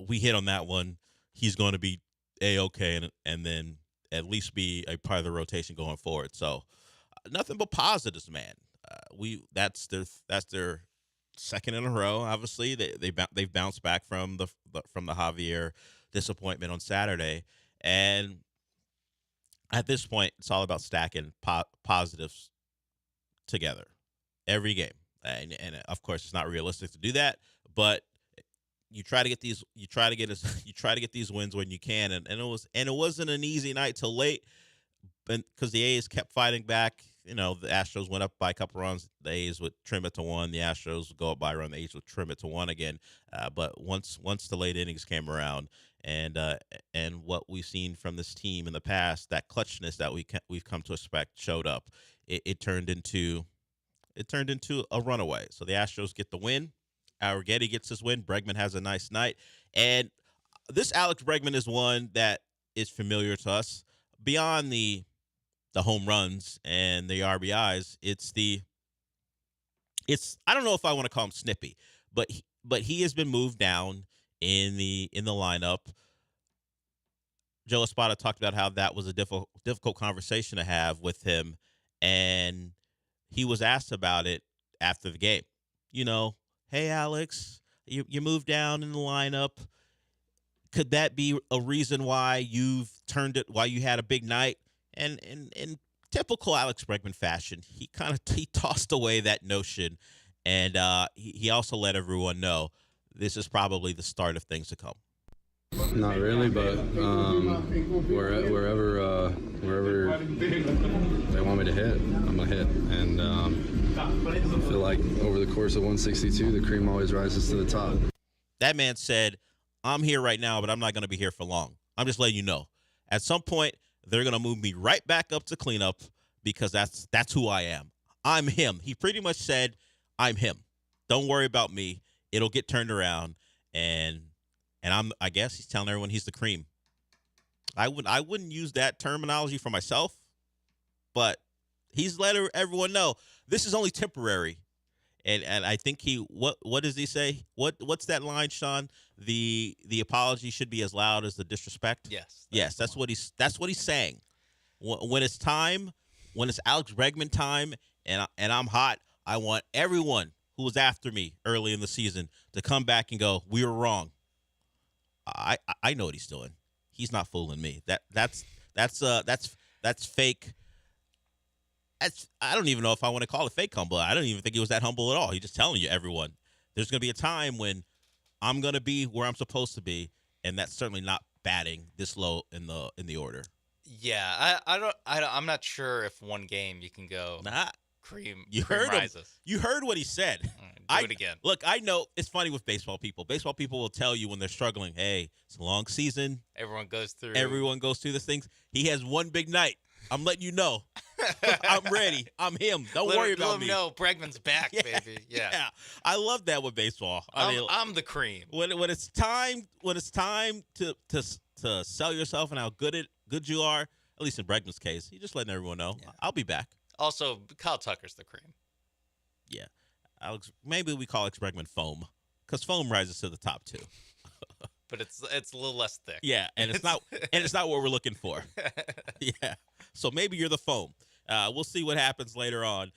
we hit on that one. He's going to be A-okay and then at least be a part of the rotation going forward. So nothing but positives, man. That's their second in a row. Obviously, they've bounced back from the Javier disappointment on Saturday, and at this point, it's all about stacking positives together every game. And of course, it's not realistic to do that, but you try to get these wins when you can, and it wasn't an easy night till late, because the A's kept fighting back. You know, the Astros went up by a couple runs. The A's would trim it to 1. The Astros would go up by a run. The A's would trim it to 1 again. But once the late innings came around, and what we've seen from this team in the past, that clutchness that we've come to expect showed up. It turned into a runaway. So the Astros get the win. Arrighetti gets his win. Bregman has a nice night. And this Alex Bregman is one that is familiar to us. Beyond the home runs and the RBIs, I don't know if I want to call him snippy, but he has been moved down in the lineup. Joe Espada talked about how that was a difficult conversation to have with him, and he was asked about it after the game. You know, hey, Alex, you moved down in the lineup. Could that be a reason why you've turned it, why you had a big night? And in typical Alex Bregman fashion, he tossed away that notion, and he also let everyone know this is probably the start of things to come. Not really, but wherever they want me to hit, I'm gonna hit. And I feel like over the course of 162, the cream always rises to the top. That man said, "I'm here right now, but I'm not gonna be here for long. I'm just letting you know. At some point, they're gonna move me right back up to cleanup because that's who I am. I'm him." He pretty much said, "I'm him. Don't worry about me. It'll get turned around." And I guess he's telling everyone he's the cream. I wouldn't use that terminology for myself, but he's let everyone know this is only temporary. And I think what does he say? What's that line, Sean? The apology should be as loud as the disrespect. Yes. Yes, that's what he's saying. when it's time, when it's Alex Bregman time, and I'm hot, I want everyone who was after me early in the season to come back and go, we were wrong. I know what he's doing. He's not fooling me. That's fake. I don't even know if I want to call it fake humble. I don't even think he was that humble at all. He's just telling you, everyone, there's going to be a time when I'm going to be where I'm supposed to be, and that's certainly not batting this low in the order. Yeah, I'm not sure if one game you can go. Cream rises. You heard what he said. Do it again. Look, I know it's funny with baseball people. Baseball people will tell you when they're struggling, hey, it's a long season. Everyone goes through the things. He has one big night. I'm letting you know. I'm ready. I'm him. Don't worry about me. No, Bregman's back, baby. Yeah. I love that with baseball. I'm the cream. When it's time to sell yourself and how good you are, at least in Bregman's case, he's just letting everyone know. Yeah. I'll be back. Also, Kyle Tucker's the cream. Yeah. Maybe we call Alex Bregman foam, because foam rises to the top too. But it's a little less thick. Yeah, and it's not what we're looking for. Yeah. So maybe you're the foam. We'll see what happens later on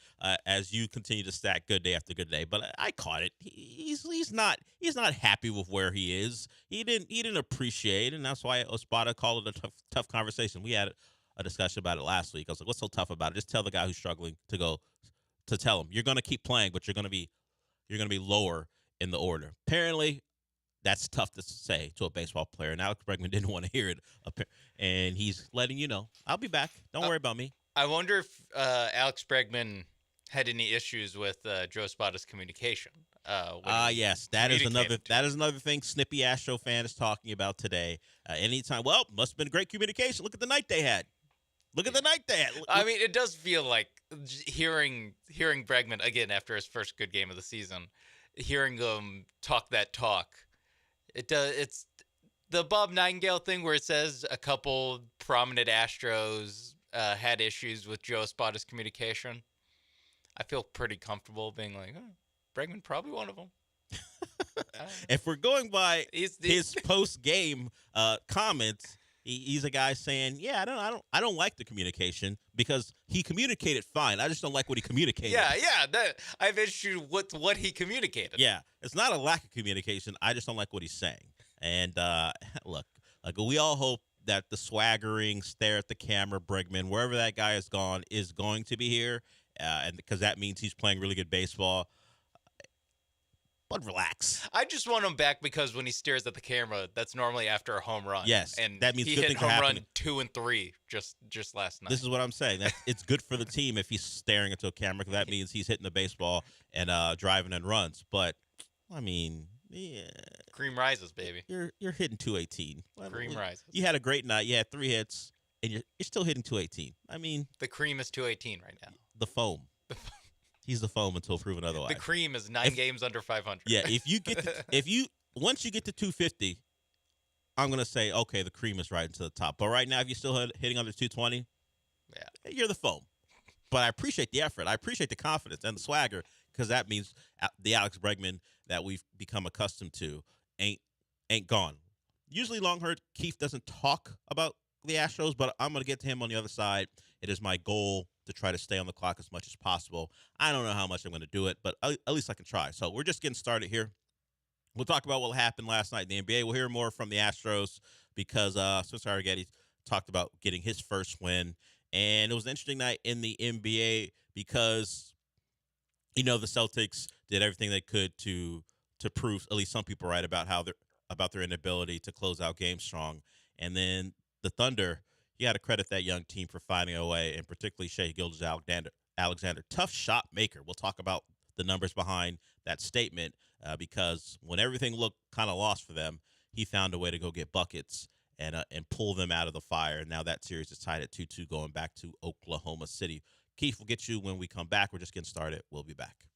as you continue to stack good day after good day. But I caught it. He's not happy with where he is. He didn't appreciate, and that's why Espada called it a tough conversation. We had a discussion about it last week. I was like, what's so tough about it? Just tell the guy who's struggling to tell him you're going to keep playing, but you're going to be lower in the order. Apparently, that's tough to say to a baseball player, and Alex Bregman didn't want to hear it, and he's letting you know, I'll be back. Don't worry about me. I wonder if Alex Bregman had any issues with Joe Espada's communication. Yes, that is another thing Snippy Astro fan is talking about today. Anytime, must have been great communication. Look at the night they had. I mean, it does feel like hearing Bregman again after his first good game of the season, hearing him talk that talk. It's the Bob Nightingale thing where it says a couple prominent Astros had issues with Joe Espada's communication. I feel pretty comfortable being like, Bregman probably one of them. If we're going by his post-game comments, he's a guy saying, "Yeah, I don't like the communication because he communicated fine. I just don't like what he communicated." Yeah. I have issue with what he communicated. Yeah, it's not a lack of communication. I just don't like what he's saying. And look, we all hope that the swaggering, stare at the camera Bregman, wherever that guy has gone, is going to be here, and because that means he's playing really good baseball. But relax. I just want him back because when he stares at the camera, that's normally after a home run. Yes, and that means he good hit things home are run happening. 2 and 3 just last night. This is what I'm saying. It's good for the team if he's staring into a camera, because that means he's hitting the baseball and driving in runs. But I mean, yeah, cream rises, baby. You're hitting 218. Cream rises. You had a great night. You had 3 hits, and you're still hitting 218. I mean, the cream is 218 right now. The foam. He's the foam until proven otherwise. The cream is 9 games under 500. Yeah, once you get to 250, I'm gonna say okay, the cream is right into the top. But right now, if you're still hitting under 220, you're the foam. But I appreciate the effort. I appreciate the confidence and the swagger, because that means the Alex Bregman that we've become accustomed to ain't gone. Usually, Longhurt Keefe doesn't talk about the Astros, but I'm gonna get to him on the other side. It is my goal to try to stay on the clock as much as possible. I don't know how much I'm going to do it, but at least I can try. So we're just getting started here. We'll talk about what happened last night in the NBA. We'll hear more from the Astros because Spencer Arrighetti talked about getting his first win. And it was an interesting night in the NBA because, the Celtics did everything they could to prove, at least some people right, about their inability to close out games strong. And then the Thunder, you got to credit that young team for finding a way, and particularly Shai Gilgeous-Alexander. Tough shot maker. We'll talk about the numbers behind that statement because when everything looked kind of lost for them, he found a way to go get buckets and pull them out of the fire. Now that series is tied at 2-2 going back to Oklahoma City. Keith, we'll get you when we come back. We're just getting started. We'll be back.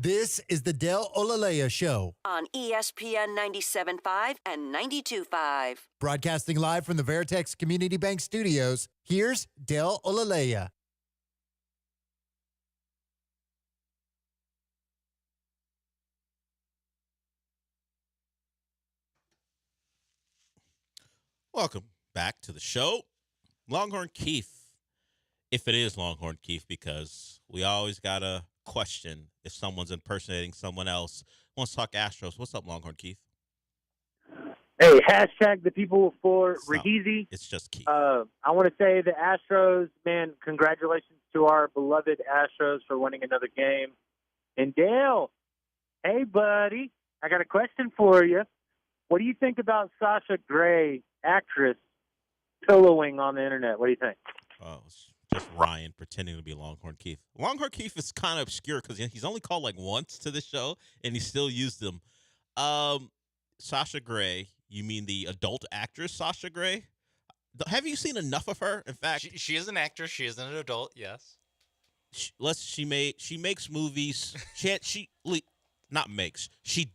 This is the Del Olaleye Show on ESPN 97.5 and 92.5. Broadcasting live from the Veritex Community Bank Studios, here's Del Olaleye. Welcome back to the show. Longhorn Keith, if it is Longhorn Keith, because we always got to question if someone's impersonating someone else. Wants to talk Astros. What's up, Longhorn Keith? Hey, hashtag the people for Rahizi. It's just Keith. I want to say the Astros, man, congratulations to our beloved Astros for winning another game. And Dale, hey, buddy, I got a question for you. What do you think about Sasha Grey, actress, pillowing on the internet? What do you think? Oh, it's just Ryan pretending to be Longhorn Keith. Longhorn Keith is kind of obscure because he's only called like once to the show, and he still used them. Sasha Grey, you mean the adult actress Sasha Grey? Have you seen enough of her? In fact, she is an actress. She is an adult. Yes. She makes movies. She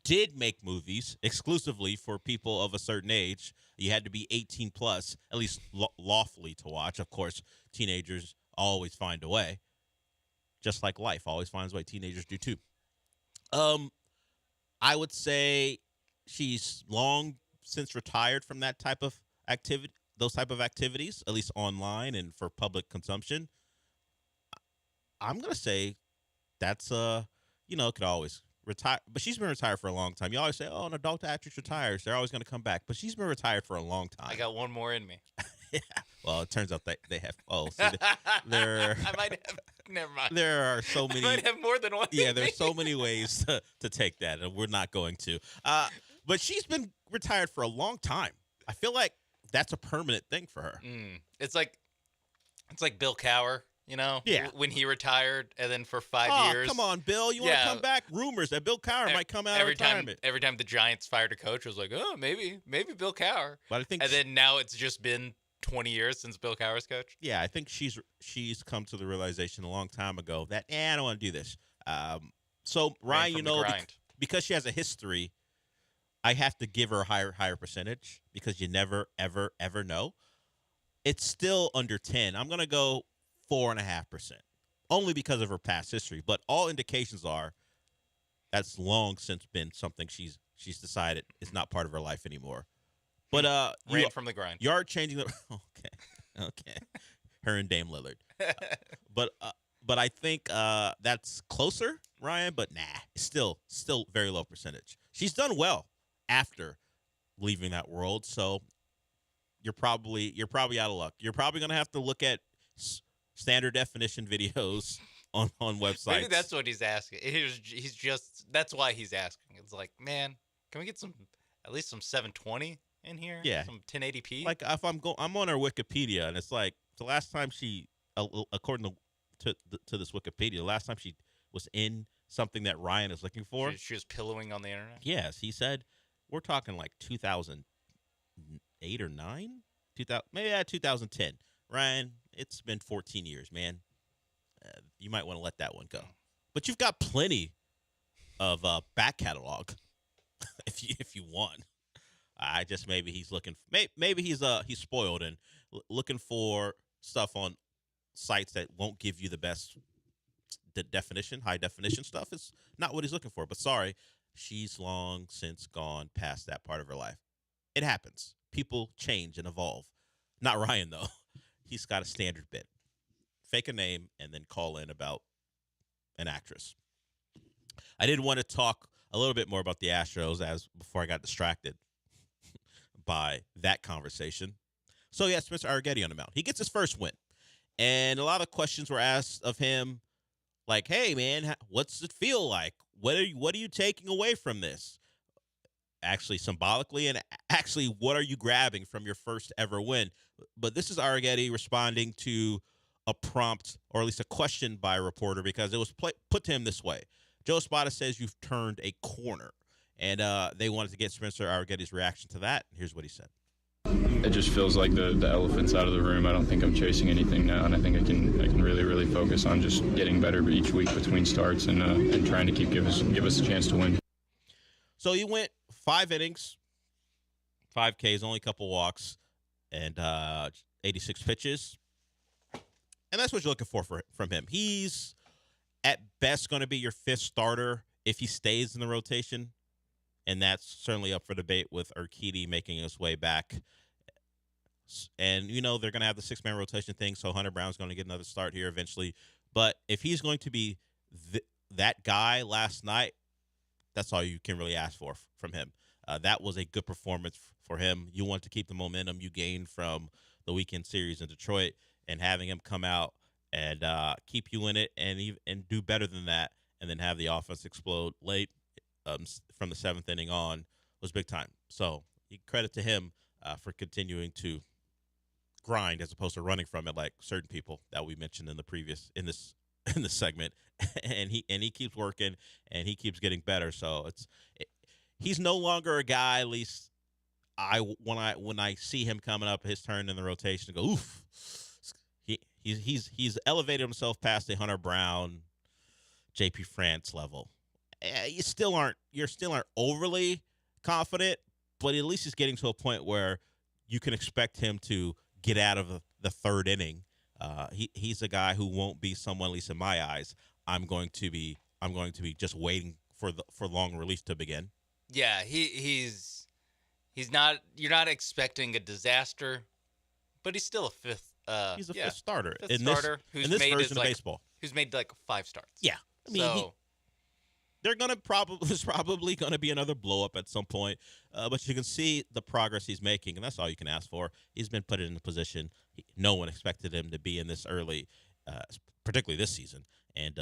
did make movies exclusively for people of a certain age. You had to be 18 plus, at least lawfully to watch. Of course, teenagers always find a way. Just like life always finds a way. Teenagers do too. I would say she's long since retired from that type of activity, those type of activities, at least online and for public consumption. I'm going to say that's, could always retire, but she's been retired for a long time. You always say, oh, an adult actress retires, they're always going to come back, but she's been retired for a long time. I got one more in me. Yeah. Well, it turns out they have. Oh, so they're. I might have. Never mind. There are so many. I might have more than one. Yeah, there's so many ways to take that, and we're not going to. But she's been retired for a long time. I feel like that's a permanent thing for her. It's like Bill Cowher. You know, yeah. When he retired, and then for 5 years. Come on, Bill, you want to come back? Rumors that Bill Cowher might come out of retirement. Every time the Giants fired a coach, it was like, oh, maybe Bill Cowher. But I think, and then now it's just been 20 years since Bill Cowher's coach. Yeah, I think she's come to the realization a long time ago that I don't want to do this. So Ryan, because she has a history, I have to give her a higher percentage because you never ever know. It's still under 10. I'm gonna go 4.5%, only because of her past history. But all indications are that's long since been something she's decided is not part of her life anymore. But ran from the grind. You are changing the okay. Her and Dame Lillard. But I think that's closer, Ryan. But it's still very low percentage. She's done well after leaving that world, so you're probably out of luck. You're probably gonna have to look at standard definition videos on websites. Maybe that's what he's asking. That's why he's asking. It's like, man, can we get at least some 720 in here? Yeah, some 1080p. Like if I'm on her Wikipedia, and it's like the last time she, according to this Wikipedia, the last time she was in something that Ryan is looking for, she was pillowing on the internet. Yes, he said we're talking like 2008 or 9, 2010. Ryan, it's been 14 years, man. You might want to let that one go. But you've got plenty of back catalog if you want. I just maybe he's looking. Maybe he's spoiled and looking for stuff on sites that won't give you the best high definition stuff. Is not what he's looking for. But sorry, she's long since gone past that part of her life. It happens. People change and evolve. Not Ryan though. He's got a standard bit. Fake a name and then call in about an actress. I did want to talk a little bit more about the Astros before I got distracted by that conversation. So, yeah, Spencer Arrighetti on the mound. He gets his first win. And a lot of questions were asked of him like, hey, man, what's it feel like? What are you taking away from this? Actually, symbolically, and actually, what are you grabbing from your first ever win? But this is Arrighetti responding to a prompt, or at least a question by a reporter, because it was put to him this way. Joe Espada says you've turned a corner, and they wanted to get Spencer Arrighetti's reaction to that. Here's what he said. It just feels like the elephant's out of the room. I don't think I'm chasing anything now, and I think I can really, really focus on just getting better each week between starts and trying to give us a chance to win. So he went 5 innings, 5 Ks, only a couple walks, and 86 pitches. And that's what you're looking for from him. He's at best going to be your 5th starter if he stays in the rotation, and that's certainly up for debate with Urquidy making his way back. And, they're going to have the 6-man rotation thing, so Hunter Brown's going to get another start here eventually. But if he's going to be that guy last night, that's all you can really ask for from him. That was a good performance for him. You want to keep the momentum you gained from the weekend series in Detroit, and having him come out and keep you in it and do better than that, and then have the offense explode late from the 7th inning on was big time. So credit to him for continuing to grind as opposed to running from it like certain people that we mentioned in this segment. and he keeps working and he keeps getting better. So he's no longer a guy, at least when I see him coming up his turn in the rotation, go oof. He's elevated himself past the Hunter Brown, JP France level. You still aren't overly confident, but at least he's getting to a point where you can expect him to get out of the 3rd inning. He's a guy who won't be someone, at least in my eyes, I'm going to be just waiting for long release to begin. Yeah, he's not. You're not expecting a disaster, but he's still a 5th. He's a 5th starter. Who's in made this version of baseball. Who's made like 5 starts. Yeah, I mean, there's probably gonna be another blow up at some point, but you can see the progress he's making, and that's all you can ask for. He's been put in a position no one expected him to be in this early, particularly this season. And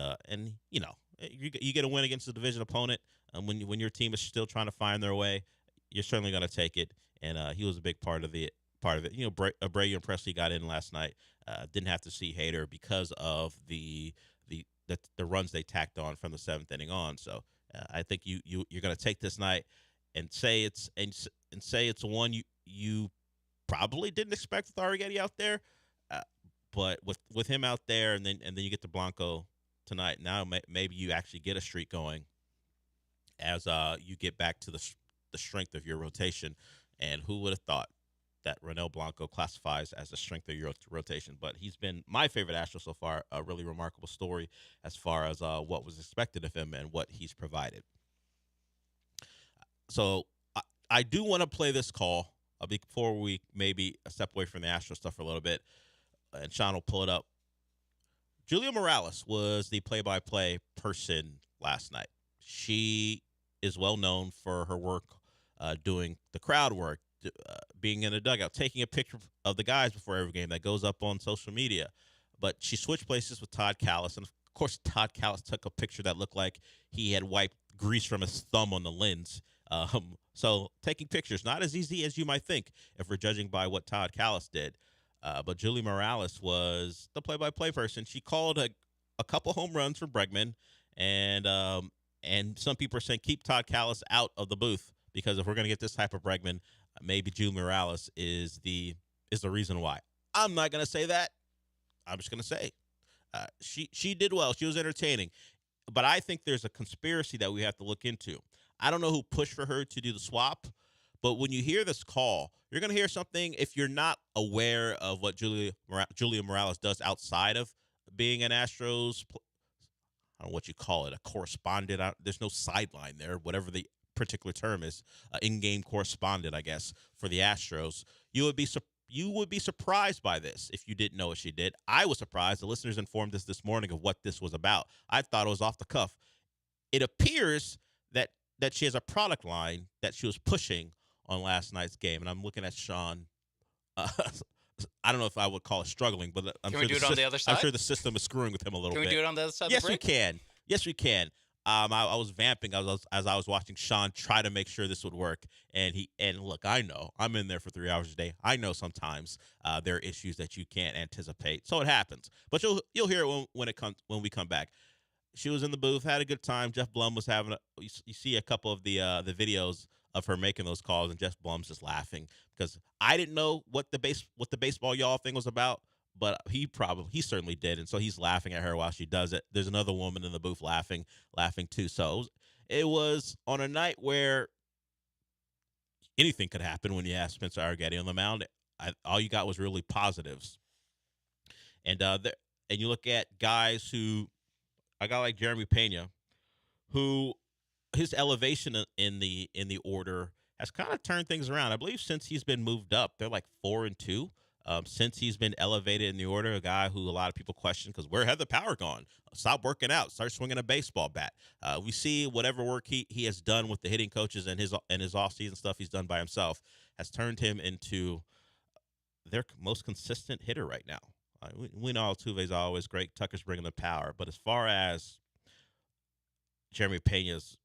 you get a win against a division opponent, when your team is still trying to find their way, you're certainly gonna take it. And he was a big part of it. Abreu and Presley got in last night. Didn't have to see Hader because of the runs they tacked on from the 7th inning on. So I think you're going to take this night and say it's one you probably didn't expect with Arrighetti out there, but with him out there, and then you get to Blanco tonight. Now maybe you actually get a streak going as you get back to the strength of your rotation. And who would have thought that Ronel Blanco classifies as the strength of your rotation? But he's been my favorite Astro so far. A really remarkable story as far as what was expected of him and what he's provided. So I do want to play this call before we maybe step away from the Astro stuff for a little bit, and Sean will pull it up. Julia Morales was the play-by-play person last night. She is well known for her work doing the crowd work, being in the dugout, taking a picture of the guys before every game that goes up on social media. But she switched places with Todd Callis, and of course Todd Callis took a picture that looked like he had wiped grease from his thumb on the lens. So taking pictures, not as easy as you might think if we're judging by what Todd Callis did. But Julie Morales was the play-by-play person. She called a couple home runs for Bregman, and some people are saying keep Todd Callis out of the booth, because if we're going to get this type of Bregman, maybe Julie Morales is the reason why. I'm not going to say that. I'm just going to say she did well. She was entertaining. But I think there's a conspiracy that we have to look into. I don't know who pushed for her to do the swap, but when you hear this call, you're going to hear something. If you're not aware of what Julia Morales does outside of being an Astros, I don't know what you call it, a correspondent. There's no sideline there, whatever the particular term is, in-game correspondent, I guess, for the Astros. You would be surprised by this if you didn't know what she did. I was surprised. The listeners informed us this morning of what this was about. I thought it was off the cuff. It appears that she has a product line that she was pushing on last night's game, and I'm looking at Sean. I don't know if I would call it struggling, but I'm Can we do it on the other side? I'm sure the system is screwing with him a little bit. Can we do it on the other side? Yes, we can. Yes, we can. I was vamping as I was watching Sean try to make sure this would work, and look, I know I'm in there for 3 hours a day. I know sometimes there are issues that you can't anticipate, so it happens. But you'll hear it when we come back. She was in the booth, had a good time. Jeff Blum was having you see a couple of the videos of her making those calls, and Jeff Blum's just laughing because I didn't know what the baseball y'all thing was about, but he certainly did, and so he's laughing at her while she does it. There's another woman in the booth laughing too. So it was on a night where anything could happen when you have Spencer Arrighetti on the mound. All you got was really positives, and you look at guys who. A guy like Jeremy Pena, who his elevation in the order has kind of turned things around. I believe since he's been moved up, they're like 4-2. Since he's been elevated in the order, a guy who a lot of people question because where had the power gone? Stop working out, start swinging a baseball bat. We see whatever work he has done with the hitting coaches and his offseason stuff he's done by himself has turned him into their most consistent hitter right now. We know Altuve's always great. Tucker's bringing the power. But as far as Jeremy Pena's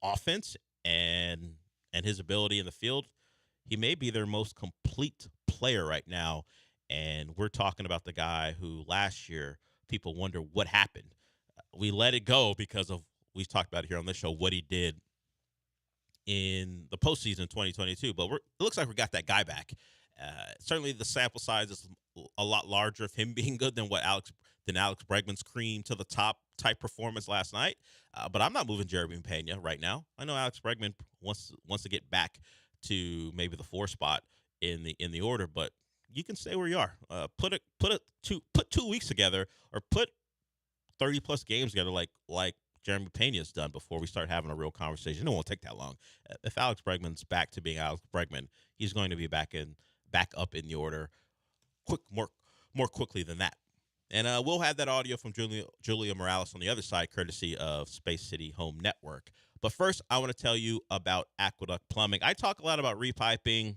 offense and his ability in the field, he may be their most complete player right now. And we're talking about the guy who last year people wonder what happened. We let it go because of, we've talked about it here on this show, what he did in the postseason 2022. But it looks like we got that guy back. Certainly the sample size is a lot larger of him being good than Alex Bregman's cream to the top type performance last night. But I'm not moving Jeremy Pena right now. I know Alex Bregman wants to get back to maybe the 4 spot in the order, but you can stay where you are. Put 2 weeks together, or put 30 plus games together like Jeremy Pena's done before we start having a real conversation. It won't take that long. If Alex Bregman's back to being Alex Bregman, he's going to be back up in the order more quickly than that. And we'll have that audio from Julia Morales on the other side, courtesy of Space City Home Network. But first, I want to tell you about Aqueduct Plumbing. I talk a lot about repiping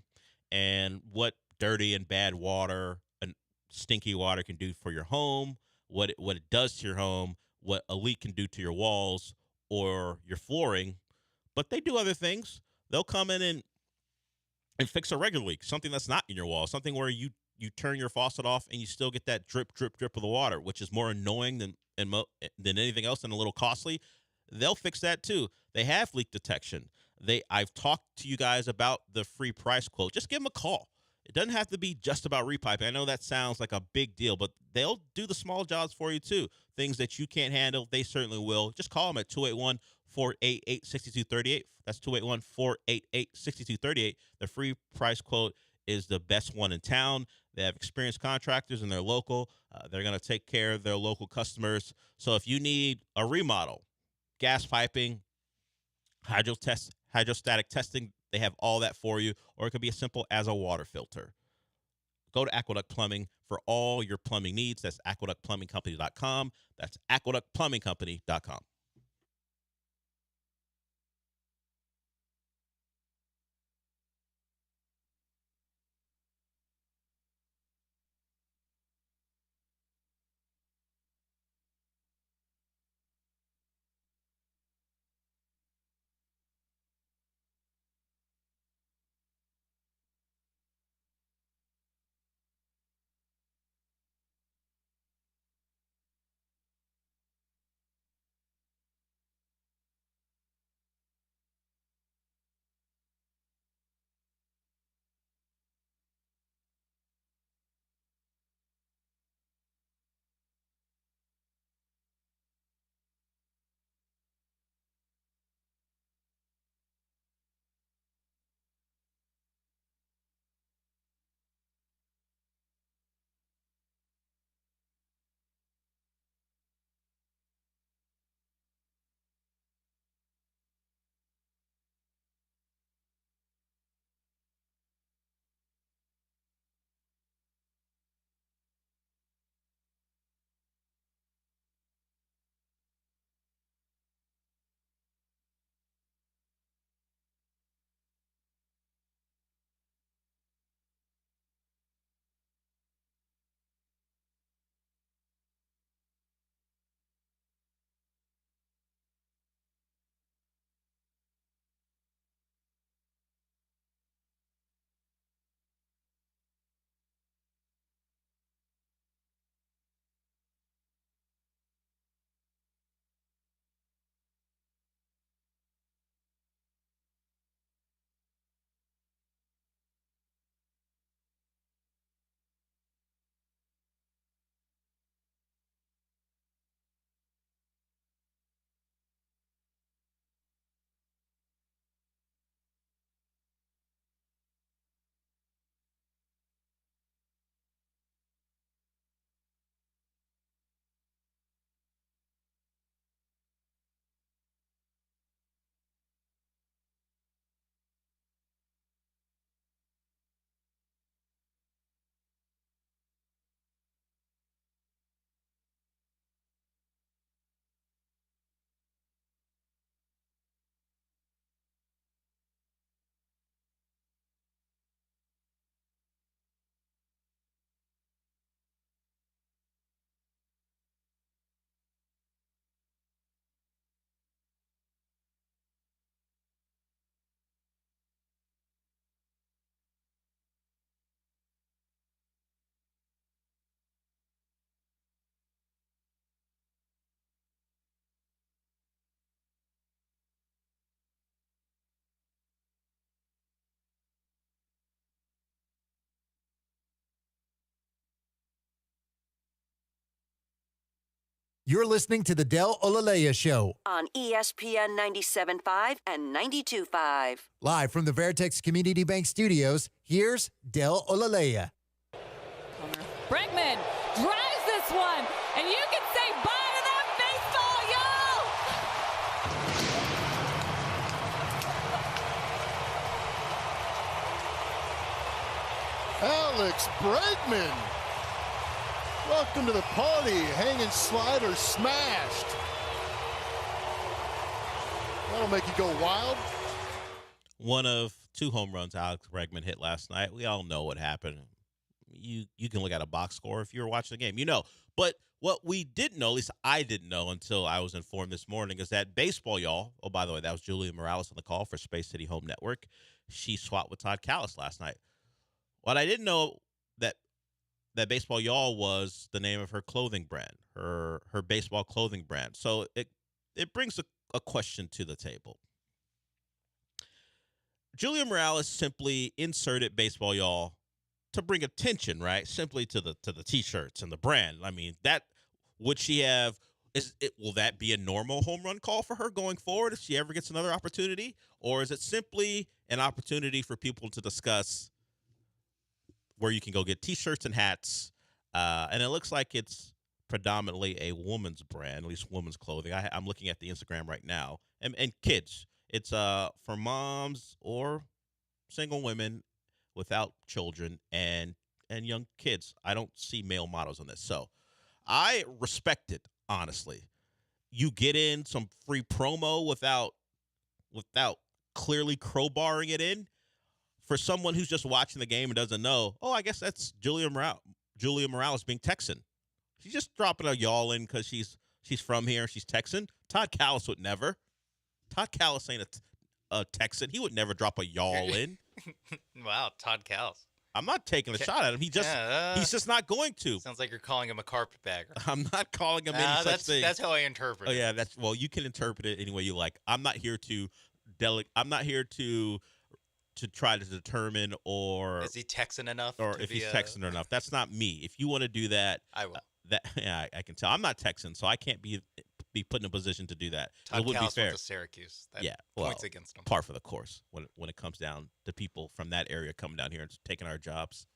and what dirty and bad water and stinky water can do for your home, what it does to your home, what a leak can do to your walls or your flooring. But they do other things. They'll come in and fix a regular leak, something that's not in your wall, something where you turn your faucet off and you still get that drip, drip, drip of the water, which is more annoying than anything else and a little costly. They'll fix that too. They have leak detection. I've talked to you guys about the free price quote. Just give them a call. It doesn't have to be just about repiping. I know that sounds like a big deal, but they'll do the small jobs for you too. Things that you can't handle, they certainly will. Just call them at 281-488-6238. That's 281-488-6238. The free price quote is the best one in town. They have experienced contractors and they're local. They're going to take care of their local customers. So if you need a remodel, gas piping, hydrostatic testing, they have all that for you. Or it could be as simple as a water filter. Go to Aqueduct Plumbing for all your plumbing needs. That's aqueductplumbingcompany.com. That's aqueductplumbingcompany.com. You're listening to the Del Olaleye Show on ESPN 97.5 and 92.5. Live from the Veritex Community Bank Studios, here's Del Olaleye. Bregman drives this one, and you can say bye to that baseball, y'all. Alex Bregman. Welcome to the party. Hanging slider smashed. That'll make you go wild. One of 2 home runs Alex Bregman hit last night. We all know what happened. You can look at a box score if you were watching the game. You know. But what we didn't know, at least I didn't know until I was informed this morning, is that baseball, y'all. Oh, by the way, that was Julia Morales on the call for Space City Home Network. She swapped with Todd Callis last night. What I didn't know that baseball y'all was the name of her clothing brand, her baseball clothing brand. So it brings a question to the table. Julia Morales simply inserted baseball y'all to bring attention, right? Simply to the t-shirts and the brand. I mean, that would she have? Will that be a normal home run call for her going forward if she ever gets another opportunity, or is it simply an opportunity for people to discuss where you can go get T-shirts and hats, and it looks like it's predominantly a woman's brand, at least women's clothing. I'm looking at the Instagram right now, and kids. It's for moms or single women without children and young kids. I don't see male models on this, so I respect it, honestly. You get in some free promo without clearly crowbarring it in. For someone who's just watching the game and doesn't know, I guess that's Julia Morales being Texan. She's just dropping a y'all in because she's from here and she's Texan. Todd Callis would never. Todd Callis ain't a Texan. He would never drop a y'all in. Wow, Todd Callis. I'm not taking a shot at him. He's just not going to. Sounds like you're calling him a carpetbagger. I'm not calling him any such thing. That's how I interpret it. Oh yeah, you can interpret it any way you like. I'm not here to try to determine is he Texan enough, or if he's Texan enough. That's not me. If you want to do that, I will. I can tell. I'm not Texan, so I can't be put in a position to do that. Todd it would Callis be fair. Went to Syracuse. That points against him. Par for the course when it comes down to people from that area coming down here and taking our jobs.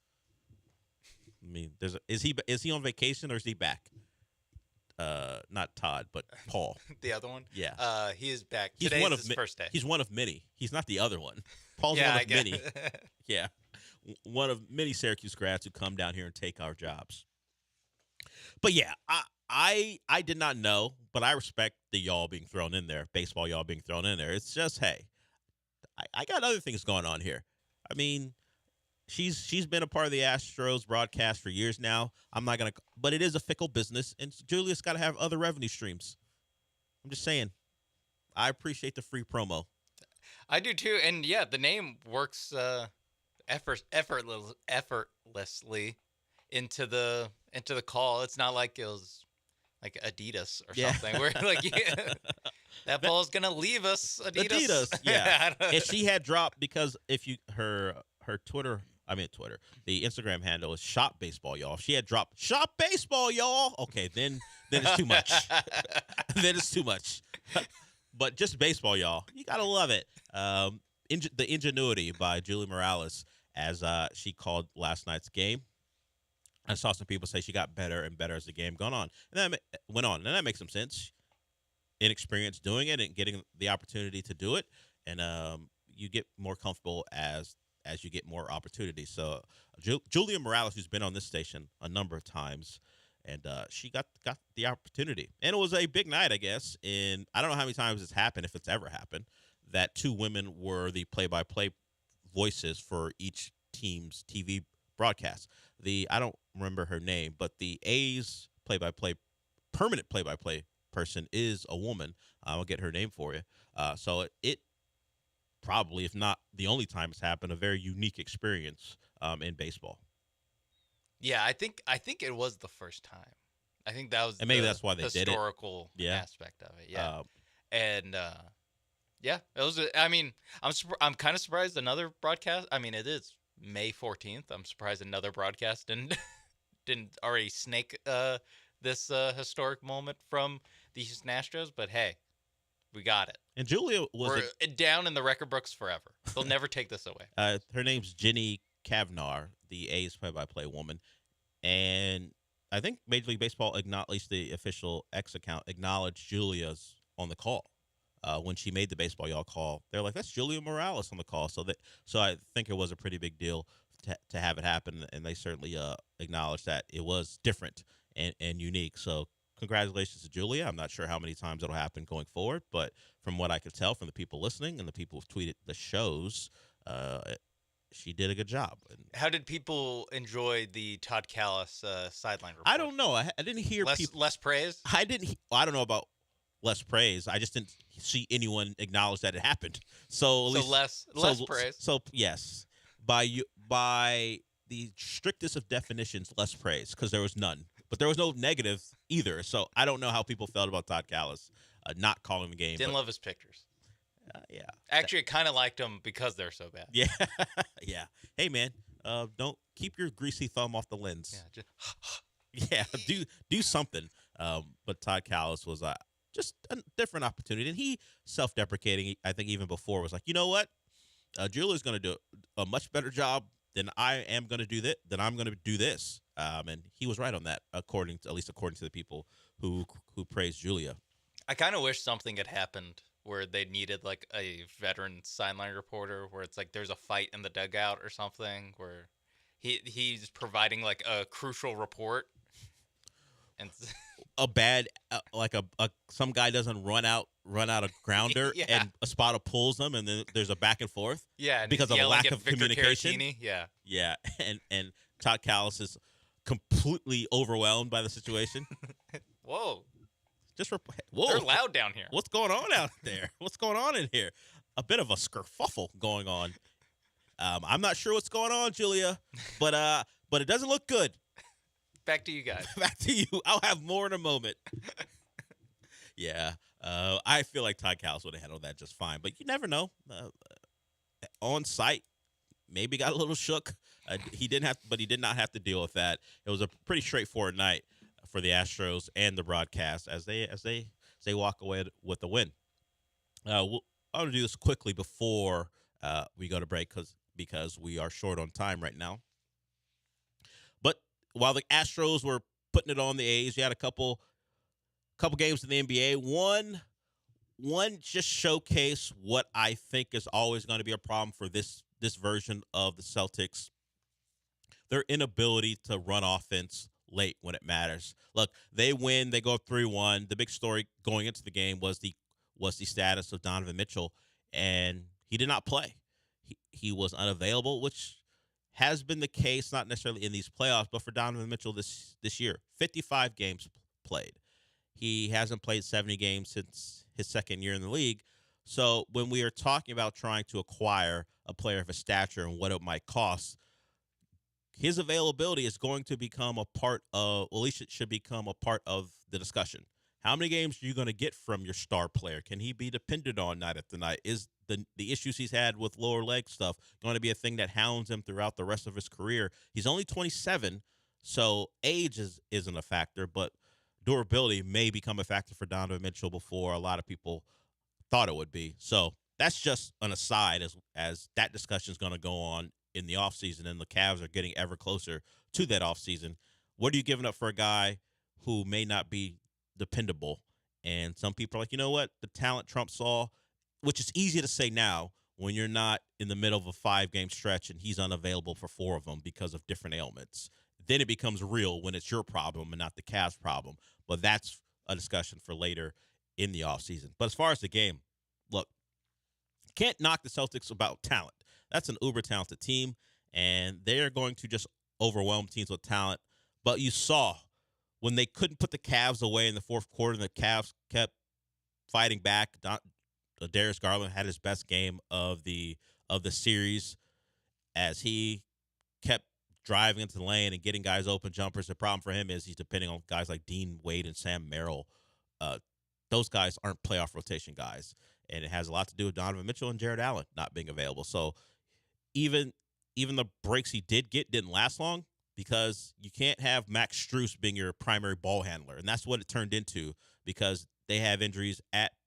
I mean, is he on vacation or is he back? Not Todd, but Paul. The other one? Yeah. He is back. Today is his first day. He's one of many. He's not the other one. Paul's one of many. Yeah. One of many Syracuse grads who come down here and take our jobs. But yeah, I did not know, but I respect the y'all being thrown in there, baseball y'all being thrown in there. It's just, hey, I got other things going on here. I mean, she's been a part of the Astros broadcast for years now. I'm not gonna, but it is a fickle business, and Julia's got to have other revenue streams. I'm just saying, I appreciate the free promo. I do too, and yeah, the name works effortlessly into the call. It's not like it was like Adidas or something where like that ball's gonna leave us. Adidas. Yeah. If she had dropped, because if you her Twitter, the Instagram handle is Shop Baseball Y'all. If she had dropped Shop Baseball Y'all, okay, then it's too much. Then it's too much. But just baseball, y'all. You gotta love it. The ingenuity by Julia Morales as she called last night's game. I saw some people say she got better and better as the game went on, and that makes some sense. Inexperience doing it and getting the opportunity to do it, and you get more comfortable as you get more opportunities. So Julia Morales, who's been on this station a number of times, and she got the opportunity. And it was a big night, I guess. And I don't know how many times it's happened, if it's ever happened, that 2 women were the play-by-play voices for each team's TV broadcast. I don't remember her name, but the A's permanent play-by-play person is a woman. I'll get her name for you. So it probably, if not the only time it's happened, a very unique experience in baseball. Yeah, I think it was the first time. I think that was, and maybe that's why they did it. Historical aspect of it. Yeah, it was. I mean, I'm kind of surprised another broadcast. I mean, it is May 14th. I'm surprised another broadcast didn't already snake this historic moment from the Houston Astros, but hey, we got it. And Julia was down in the record books forever. They'll never take this away. Her name's Jenny Cavnar, the A's play-by-play woman, and I think Major League Baseball, at least the official X account, acknowledged Julia's on the call. When she made the Baseball Y'all call, they're like, that's Julia Morales on the call. So I think it was a pretty big deal to have it happen, and they certainly acknowledged that it was different and unique. So congratulations to Julia. I'm not sure how many times it'll happen going forward, but from what I could tell from the people listening and the people who've tweeted the shows, she did a good job. How did people enjoy the Todd Callis sideline report? I don't know. I didn't hear less praise. I don't know about less praise. I just didn't see anyone acknowledge that it happened. So at least less praise. So yes, by the strictest of definitions, less praise, because there was none. But there was no negative either. So I don't know how people felt about Todd Callis not calling the game. Didn't love his pictures. Yeah. Actually, I kind of liked them because they're so bad. Yeah. Yeah. Hey, man, don't keep your greasy thumb off the lens. Yeah, do something. But Todd Callis was just a different opportunity. And he, self-deprecating, I think even before, was like, you know what? Julia's going to do a much better job than I am going to do that. Then I'm going to do this. And he was right on that, at least according to the people who praised Julia. I kind of wish something had happened where they needed like a veteran sideline reporter, where it's like there's a fight in the dugout or something, where he's providing like a crucial report, and a bad some guy doesn't run out a grounder Yeah. and a spotter pulls them, and then there's a back and forth. Yeah, and because of a lack of Victor communication. Caratini. Yeah, yeah, and Todd Callis completely overwhelmed by the situation. Whoa. Whoa. They're loud down here. What's going on out there? What's going on in here? A bit of a skerfuffle going on. I'm not sure what's going on, Julia, but it doesn't look good. Back to you guys. Back to you. I'll have more in a moment. Yeah. I feel like Todd Callis would have handled that just fine, but you never know. On site, maybe got a little shook. He did not have to deal with that. It was a pretty straightforward night for the Astros and the broadcast as they walk away with the win. I'm going to do this quickly before we go to break because we are short on time right now. But while the Astros were putting it on the A's, you had a couple games in the NBA. One just showcase what I think is always going to be a problem for this version of the Celtics. Their inability to run offense late when it matters. Look, they win, they go up 3-1. The big story going into the game was the status of Donovan Mitchell, and he did not play. He was unavailable, which has been the case, not necessarily in these playoffs, but for Donovan Mitchell this year. 55 games played. He hasn't played 70 games since his second year in the league. So when we are talking about trying to acquire a player of his stature and what it might cost, his availability is going to become a part of, well, at least it should become a part of the discussion. How many games are you going to get from your star player? Can he be depended on night after night? Is the issues he's had with lower leg stuff going to be a thing that hounds him throughout the rest of his career? He's only 27, so age isn't a factor, but durability may become a factor for Donovan Mitchell before a lot of people thought it would be. So that's just an aside as that discussion is going to go on in the offseason, and the Cavs are getting ever closer to that offseason. What are you giving up for a guy who may not be dependable? And some people are like, you know what? The talent trumps all, which is easy to say now when you're not in the middle of a 5-game stretch and he's unavailable for 4 of them because of different ailments. Then it becomes real when it's your problem and not the Cavs' problem. But that's a discussion for later in the offseason. But as far as the game, look, can't knock the Celtics about talent. That's an uber-talented team, and they're going to just overwhelm teams with talent. But you saw when they couldn't put the Cavs away in the fourth quarter, and the Cavs kept fighting back. Darius Garland had his best game of the series as he kept driving into the lane and getting guys open jumpers. The problem for him is he's depending on guys like Dean Wade and Sam Merrill. Those guys aren't playoff rotation guys, and it has a lot to do with Donovan Mitchell and Jared Allen not being available. So even the breaks he did get didn't last long. because you can't have Max Strus being your primary ball handler, and that's what it turned into because they have injuries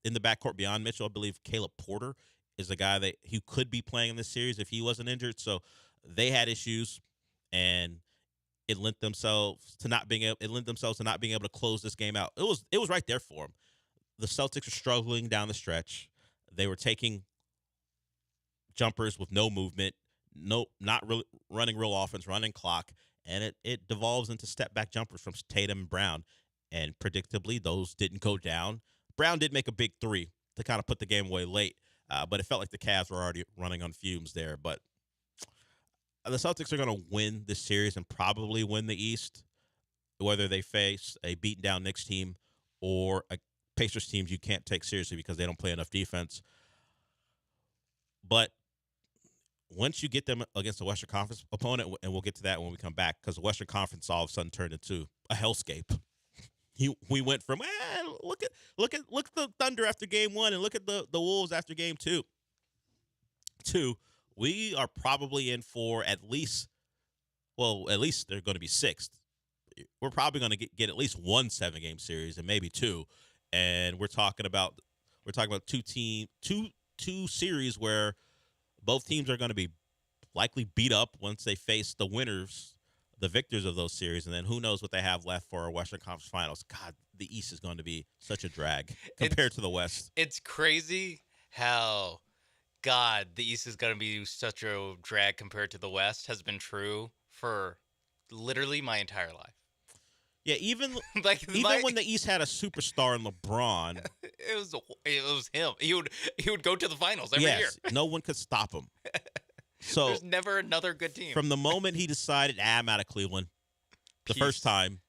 in the backcourt beyond Mitchell. I believe Caleb Porter is a guy that he could be playing in this series if he wasn't injured. So they had issues, and it lent themselves to not being able to close this game out. It was right there for them. The Celtics are struggling down the stretch. They were taking jumpers with no movement, not really running real offense, running clock, and it devolves into step back jumpers from Tatum and Brown. And predictably, those didn't go down. Brown did make a big three to kind of put the game away late, but it felt like the Cavs were already running on fumes there. But the Celtics are going to win this series and probably win the East, whether they face a beaten down Knicks team or a Pacers team you can't take seriously because they don't play enough defense. But once you get them against a Western Conference opponent, and we'll get to that when we come back, because the Western Conference all of a sudden turned into a hellscape. We went from look at the Thunder after game 1 and look at the Wolves after game 2. We are probably in for at least they're going to be 6th. We're probably going to get at least 1 7-game series and maybe 2. And we're talking about two series where both teams are going to be likely beat up once they face the victors of those series, and then who knows what they have left for our Western Conference Finals. God, the East is going to be such a drag compared to the West. It's crazy how, the East is going to be such a drag compared to the West has been true for literally my entire life. Yeah, even when the East had a superstar in LeBron, it was him. He would go to the finals every year. No one could stop him. So there's never another good team. From the moment he decided, I'm out of Cleveland, the first time,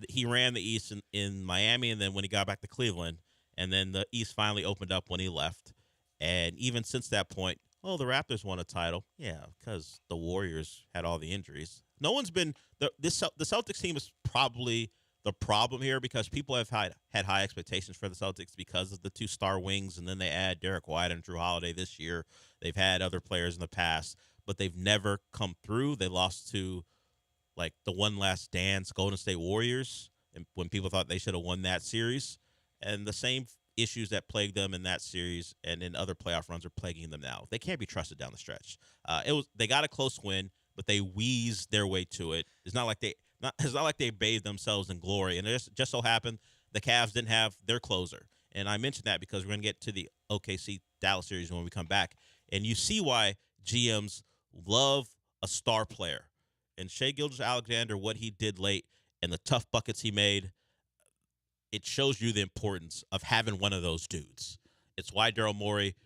he ran the East in Miami, and then when he got back to Cleveland, and then the East finally opened up when he left. And even since that point, the Raptors won a title. Yeah, because the Warriors had all the injuries. No one's been the Celtics team is probably the problem here because people have had high expectations for the Celtics because of the 2-star wings, and then they add Derek White and Drew Holiday this year. They've had other players in the past, but they've never come through. They lost to the one last dance Golden State Warriors, and when people thought they should have won that series, and the same issues that plagued them in that series and in other playoff runs are plaguing them now. They can't be trusted down the stretch. They got a close win, but they wheezed their way to it. It's not like they bathed themselves in glory. And it just so happened the Cavs didn't have their closer. And I mentioned that because we're going to get to the OKC Dallas series when we come back. And you see why GMs love a star player. And Shai Gilgeous-Alexander, what he did late and the tough buckets he made, it shows you the importance of having one of those dudes. It's why Daryl Morey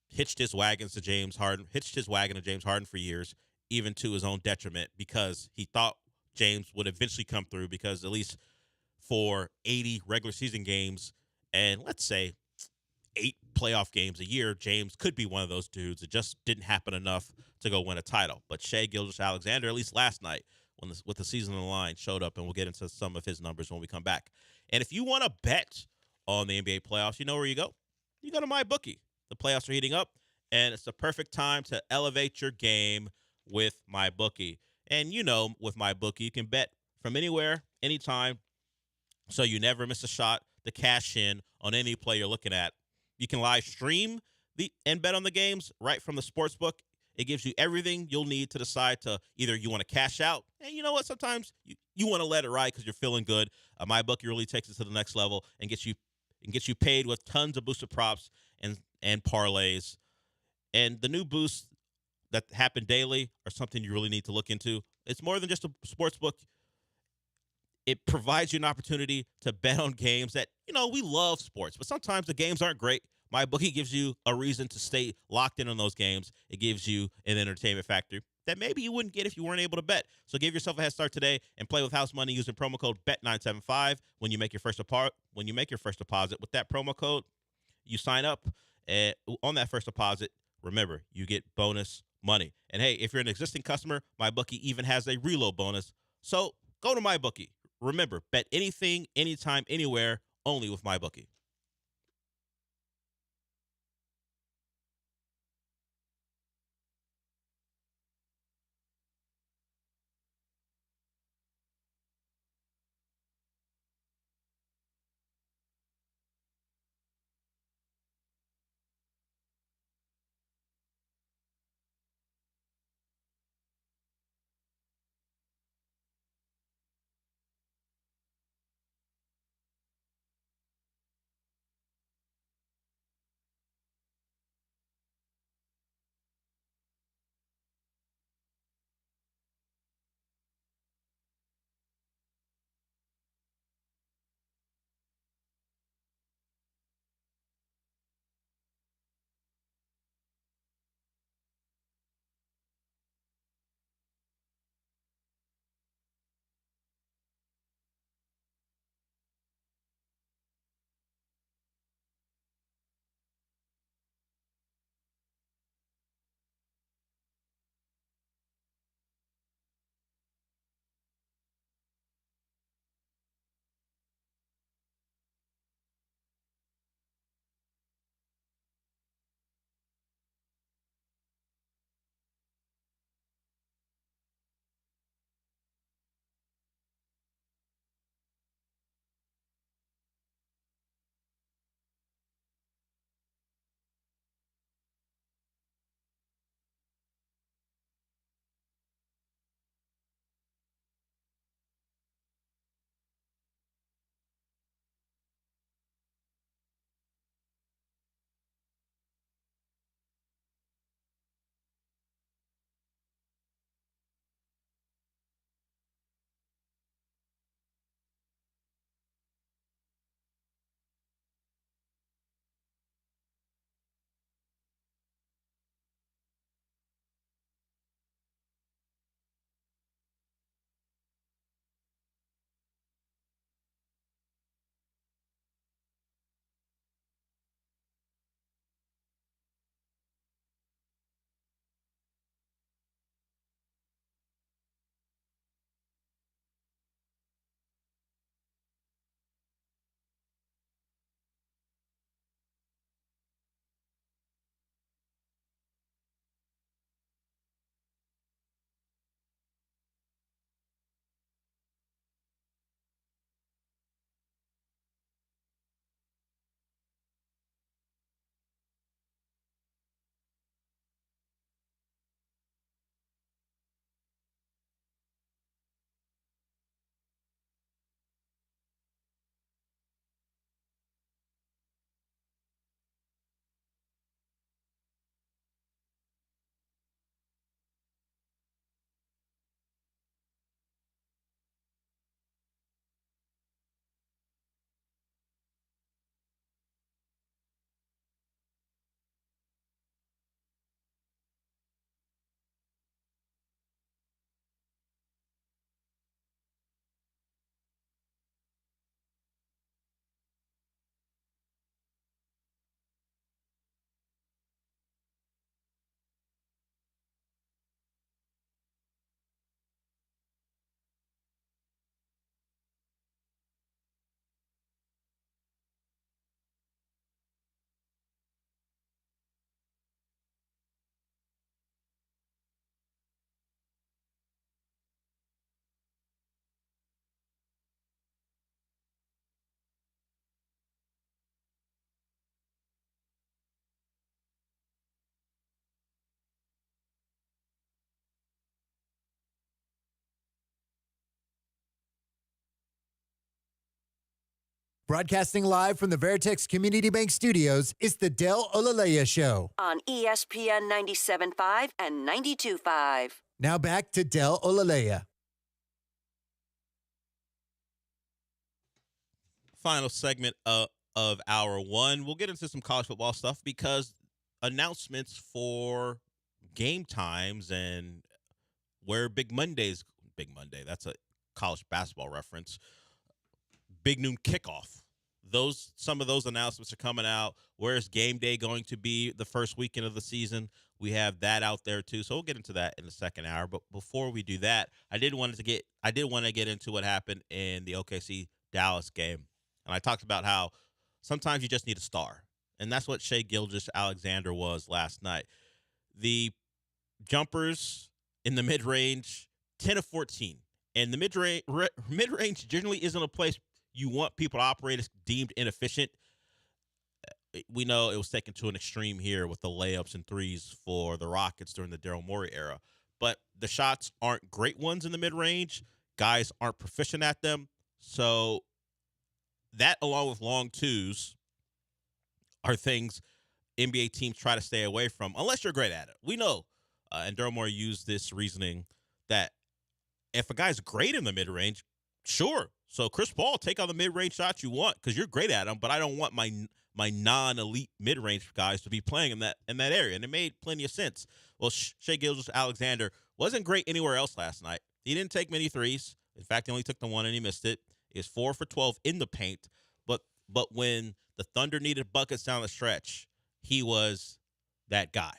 hitched his wagon to James Harden for years, even to his own detriment, because he thought James would eventually come through, because at least for 80 regular season games and let's say 8 playoff games a year, James could be one of those dudes. It just didn't happen enough to go win a title. But Shai Gilgeous-Alexander, at least last night, with the season on the line, showed up, and we'll get into some of his numbers when we come back. And if you want to bet on the NBA playoffs, you know where you go? You go to MyBookie. The playoffs are heating up, and it's the perfect time to elevate your game with MyBookie. And with MyBookie, you can bet from anywhere, anytime, so you never miss a shot to cash in on any play you're looking at. You can live stream and bet on the games right from the sportsbook. It gives you everything you'll need to decide to either you want to cash out, and you know what? Sometimes you want to let it ride because you're feeling good. MyBookie really takes it to the next level and gets you paid with tons of boosted props and parlays. And the new boosts that happen daily are something you really need to look into. It's more than just a sports book. It provides you an opportunity to bet on games that, we love sports, but sometimes the games aren't great. MyBookie gives you a reason to stay locked in on those games. It gives you an entertainment factor that maybe you wouldn't get if you weren't able to bet. So give yourself a head start today and play with house money using promo code BET975 when you make your first deposit. With that promo code, you sign up on that first deposit. Remember, you get bonus money. And hey, if you're an existing customer, MyBookie even has a reload bonus. So go to MyBookie. Remember, bet anything, anytime, anywhere, only with MyBookie. Broadcasting live from the Veritex Community Bank Studios, it's the Del Olaleye Show. On ESPN 97.5 and 92.5. Now back to Del Olaleye. Final segment of hour one. We'll get into some college football stuff because announcements for game times and where Big Monday, that's a college basketball reference, Big Noon Kickoff. Some of those announcements are coming out. Where's game day going to be the first weekend of the season? We have that out there too. So we'll get into that in the second hour. But before we do that, I did want to get into what happened in the OKC Dallas game. And I talked about how sometimes you just need a star. And that's what Shai Gilgeous-Alexander was last night. The jumpers in the mid-range, 10 of 14. And the mid-range generally isn't a place you want people to operate as deemed inefficient. We know it was taken to an extreme here with the layups and threes for the Rockets during the Daryl Morey era. But the shots aren't great ones in the mid-range. Guys aren't proficient at them. So that, along with long twos, are things NBA teams try to stay away from, unless you're great at it. We know, and Daryl Morey used this reasoning, that if a guy's great in the mid-range, sure. So Chris Paul, take all the mid-range shots you want because you're great at them, but I don't want my non-elite mid-range guys to be playing in that area. And it made plenty of sense. Well, Shai Gilgeous-Alexander wasn't great anywhere else last night. He didn't take many threes. In fact, he only took the one and he missed it. He was 4 for 12 in the paint. But when the Thunder needed buckets down the stretch, he was that guy.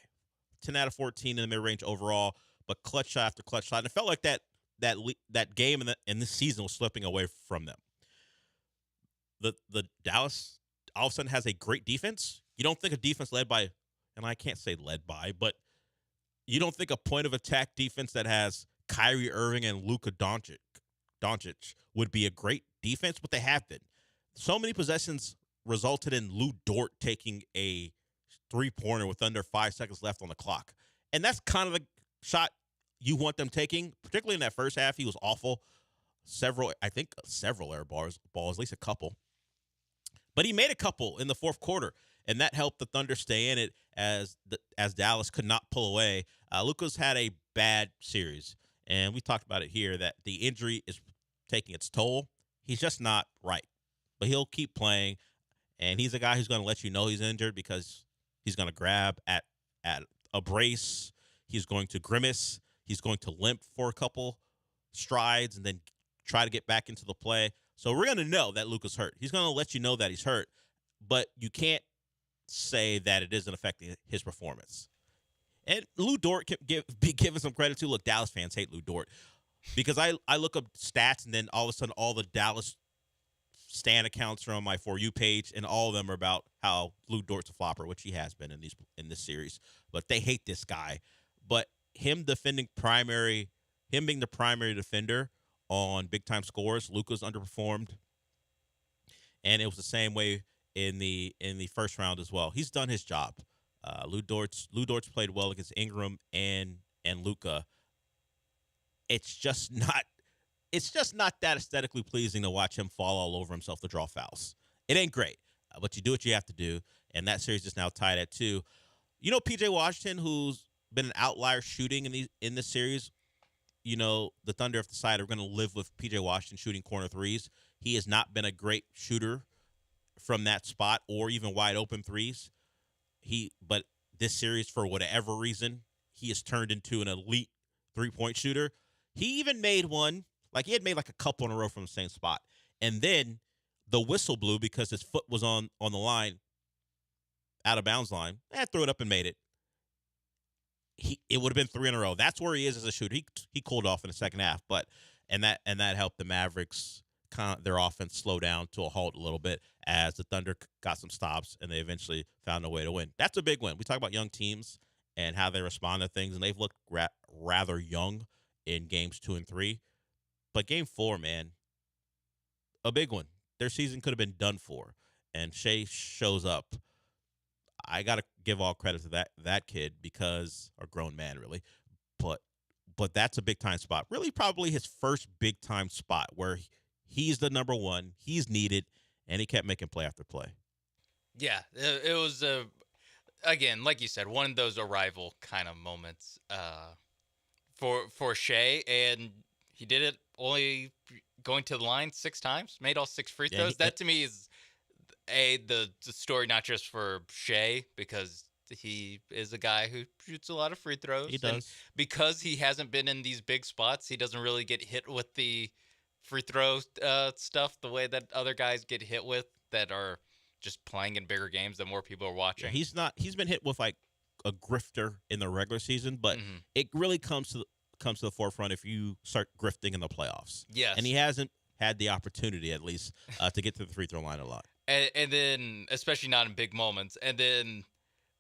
10 out of 14 in the mid-range overall, but clutch shot after clutch shot. And it felt like that game and this season was slipping away from them. The Dallas all of a sudden has a great defense. You don't think a defense led by, and I can't say led by, but you don't think a point of attack defense that has Kyrie Irving and Luka Doncic would be a great defense, but they have been. So many possessions resulted in Lou Dort taking a three-pointer with under 5 seconds left on the clock. And that's kind of the shot you want them taking, particularly in that first half. He was awful. Several air balls, at least a couple. But he made a couple in the fourth quarter, and that helped the Thunder stay in it as Dallas could not pull away. Luka's had a bad series, and we talked about it here that the injury is taking its toll. He's just not right, but he'll keep playing, and he's a guy who's going to let you know he's injured because he's going to grab at a brace. He's going to grimace. He's going to limp for a couple strides and then try to get back into the play. So we're going to know that Luka's hurt. He's going to let you know that he's hurt, but you can't say that it isn't affecting his performance. And Lou Dort can be given some credit to. Look, Dallas fans hate Lou Dort because I look up stats and then all of a sudden all the Dallas stan accounts are on my For You page, and all of them are about how Lou Dort's a flopper, which he has been in this series. But they hate this guy. But him being the primary defender on big-time scores, Luka's underperformed. And it was the same way in the first round as well. He's done his job. Lou Dort's played well against Ingram and Luka. It's just not that aesthetically pleasing to watch him fall all over himself to draw fouls. It ain't great, but you do what you have to do, and that series is now tied at 2. You know, P.J. Washington, who's been an outlier shooting in this series. You know, the Thunder have decided we're going to live with P.J. Washington shooting corner threes. He has not been a great shooter from that spot or even wide open threes. But this series, for whatever reason, he has turned into an elite three-point shooter. He even made one, he had made a couple in a row from the same spot. And then the whistle blew because his foot was on the line, out of bounds line. Threw it up and made it. It would have been 3 in a row. That's where he is as a shooter. He cooled off in the second half, and that helped the Mavericks their offense slow down to a halt a little bit as the Thunder got some stops and they eventually found a way to win. That's a big win. We talk about young teams and how they respond to things, and they've looked rather young in games 2 and 3. But game 4, man, a big one. Their season could have been done for, and Shai shows up. I got to give all credit to that kid or grown man, really. But that's a big-time spot. Really probably his first big-time spot where he's the number one, he's needed, and he kept making play after play. Yeah, it was, again, like you said, one of those arrival kind of moments for Shea, and he did it only going to the line 6 times, made all 6 free throws. That to me is the story not just for Shea, because he is a guy who shoots a lot of free throws. He does. And because he hasn't been in these big spots, he doesn't really get hit with the free throw stuff the way that other guys get hit with that are just playing in bigger games that more people are watching. Yeah, he's been hit with like a grifter in the regular season, but it really comes to the forefront if you start grifting in the playoffs. Yes. And he hasn't had the opportunity, at least, to get to the free throw line a lot. And then, especially not in big moments. And then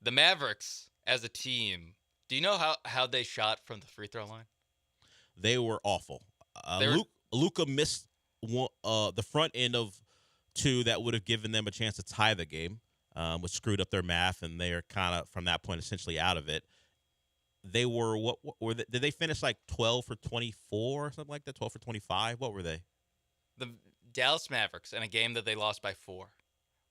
the Mavericks as a team, do you know how they shot from the free throw line? They were awful. Luka missed the front end of 2 that would have given them a chance to tie the game, which screwed up their math, and they are kind of, from that point, essentially out of it. They were, did they finish like 12 for 24 or something like that? 12 for 25? What were they? The Dallas Mavericks, in a game that they lost by 4,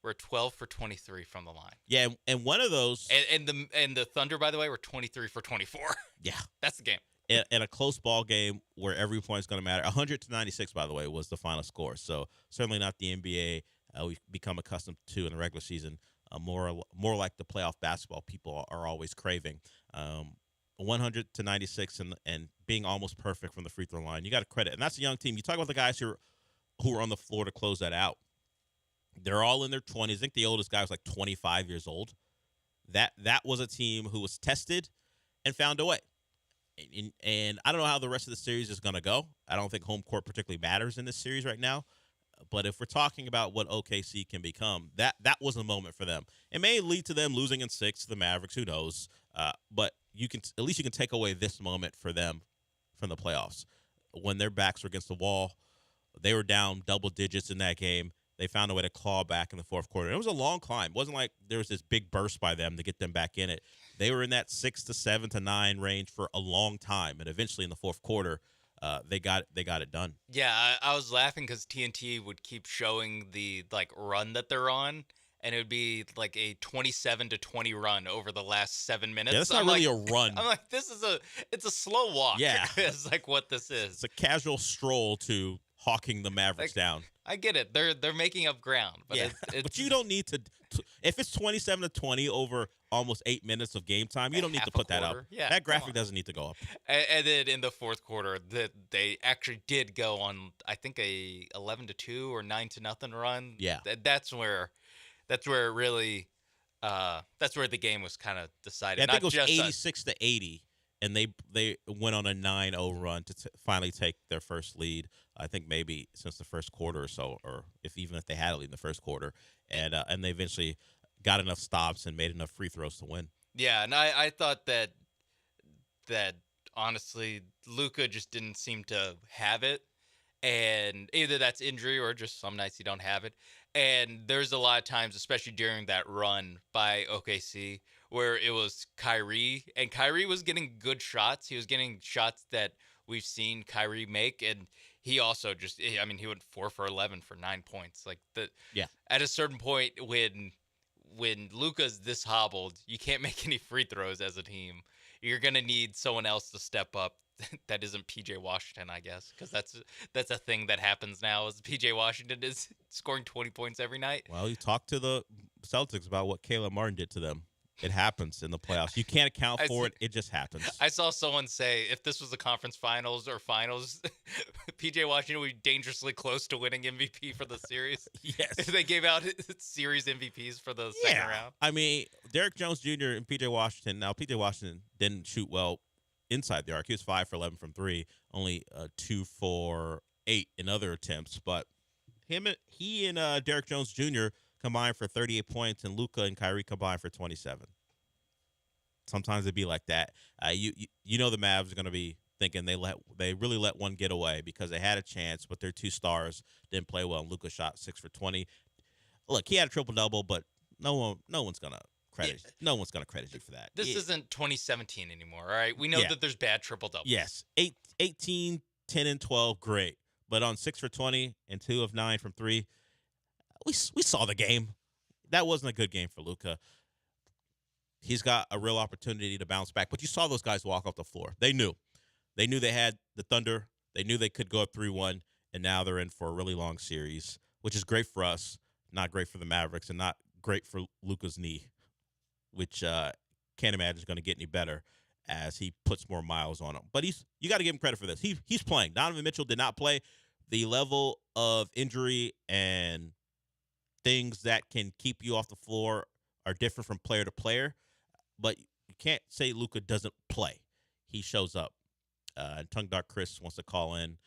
were 12 for 23 from the line. Yeah, and one of those... And the Thunder, by the way, were 23 for 24. Yeah. That's the game. In a close ball game where every point is going to matter. 100-96, by the way, was the final score. So certainly not the NBA we've become accustomed to in the regular season. More like the playoff basketball people are always craving. 100-96 and being almost perfect from the free throw line. You got to credit. And that's a young team. You talk about the guys who are on the floor to close that out. They're all in their 20s. I think the oldest guy was like 25 years old. That was a team who was tested and found a way. And I don't know how the rest of the series is going to go. I don't think home court particularly matters in this series right now. But if we're talking about what OKC can become, that was a moment for them. It may lead to them losing in 6 to the Mavericks. Who knows? But at least you can take away this moment for them from the playoffs. When their backs were against the wall, they were down double digits in that game. They found a way to claw back in the fourth quarter. It was a long climb. It wasn't like there was this big burst by them to get them back in it. They were in that 6 to 7 to 9 range for a long time, and eventually in the fourth quarter, they got it done. Yeah, I was laughing because TNT would keep showing the run that they're on, and it would be like a 27-20 run over the last 7 minutes. Yeah, that's not really a run. I'm like, it's a slow walk. Yeah, it's like what this is. It's a casual stroll to hawking the Mavericks down. I get it. They're making up ground, but yeah. But you don't need to. If it's 27-20 over almost 8 minutes of game time, you don't need to put that up. Yeah, that graphic doesn't need to go up. And then in the fourth quarter, they actually did go on, I think, a 11-2 or 9-0 run. Yeah, that's where it really. That's where the game was kind of decided. Yeah, I think it was 86-80. And they went on a 9-0 run to finally take their first lead. I think maybe since the first quarter or so, or if they had a lead in the first quarter, and they eventually got enough stops and made enough free throws to win. Yeah, and I thought that honestly, Luka just didn't seem to have it, and either that's injury or just some nights you don't have it. And there's a lot of times, especially during that run by OKC, where it was Kyrie, and Kyrie was getting good shots. He was getting shots that we've seen Kyrie make, and he also he went 4 for 11 for 9 points. At a certain point, when Luka's this hobbled, you can't make any free throws as a team. You're gonna need someone else to step up. That isn't PJ Washington, I guess, because that's a thing that happens now. Is PJ Washington is scoring 20 points every night? Well, you talk to the Celtics about what Caleb Martin did to them. It happens in the playoffs. You can't account for it. It just happens. I saw someone say if this was the conference finals or finals, PJ Washington would be dangerously close to winning MVP for the series. Yes. If they gave out series MVPs for the second round. I mean, Derek Jones Jr. and PJ Washington. Now, PJ Washington didn't shoot well inside the arc. He was 5 for 11 from 3, only 2 for 8 in other attempts. But he and Derek Jones Jr. combined for 38 points, and Luka and Kyrie combined for 27. Sometimes it'd be like that. You know the Mavs are going to be thinking they really let one get away because they had a chance, but their 2 stars didn't play well. And Luka shot 6 for 20. Look, he had a triple double, but no one's going to credit. Yeah. No one's going to credit you for that. This isn't 2017 anymore. All right, we know that there's bad triple doubles. Yes, 18, 10, and 12, great. But on 6 for 20 and 2 of 9 from 3. we saw the game. That wasn't a good game for Luka. He's got a real opportunity to bounce back. But you saw those guys walk off the floor. They knew. They knew they had the Thunder. They knew they could go up 3-1, and now they're in for a really long series, which is great for us, not great for the Mavericks, and not great for Luka's knee, which can't imagine is going to get any better as he puts more miles on him. But you got to give him credit for this. He's playing. Donovan Mitchell did not play. The level of injury and things that can keep you off the floor are different from player to player, but you can't say Luka doesn't play. He shows up. Tongue Dark Chris wants to call in.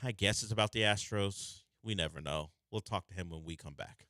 I guess it's about the Astros. We never know. We'll talk to him when we come back.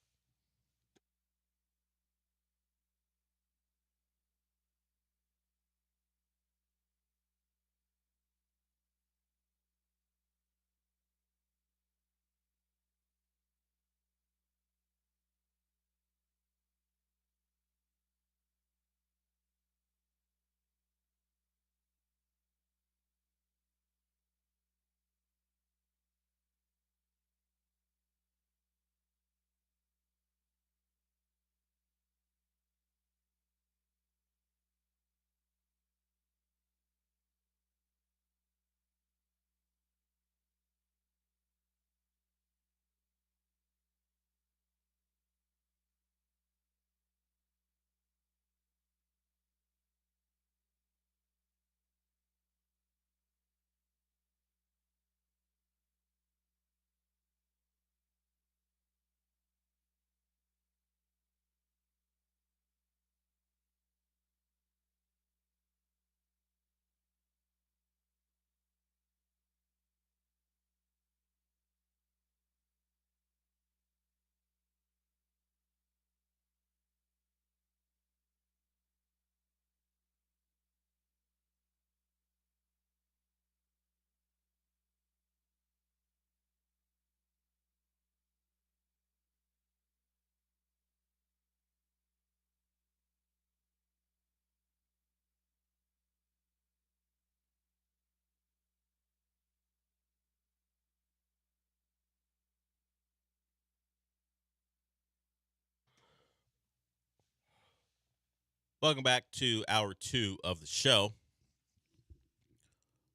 Welcome back to hour 2 of the show.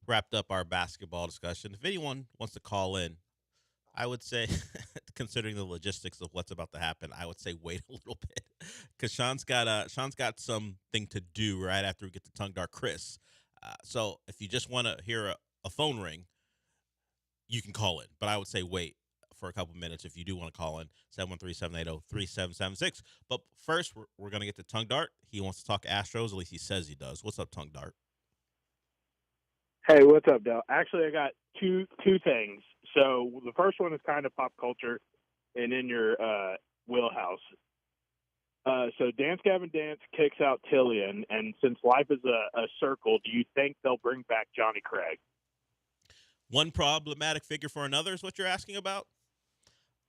Wrapped up our basketball discussion. If anyone wants to call in, I would say, considering the logistics of what's about to happen, I would say wait a little bit because Sean's got something to do right after we get to Tongue Dark Chris. So if you just want to hear a phone ring, you can call in. But I would say wait for a couple minutes if you do want to call in, 713-780-3776. But first, we're going to get to Tongue Dart. He wants to talk Astros. At least he says he does. What's up, Tongue Dart? Hey, what's up, Dale? Actually, I got two things. So the first one is kind of pop culture and in your wheelhouse. So Dance Gavin Dance kicks out Tillian, and since life is a circle, do you think they'll bring back Johnny Craig? One problematic figure for another is what you're asking about?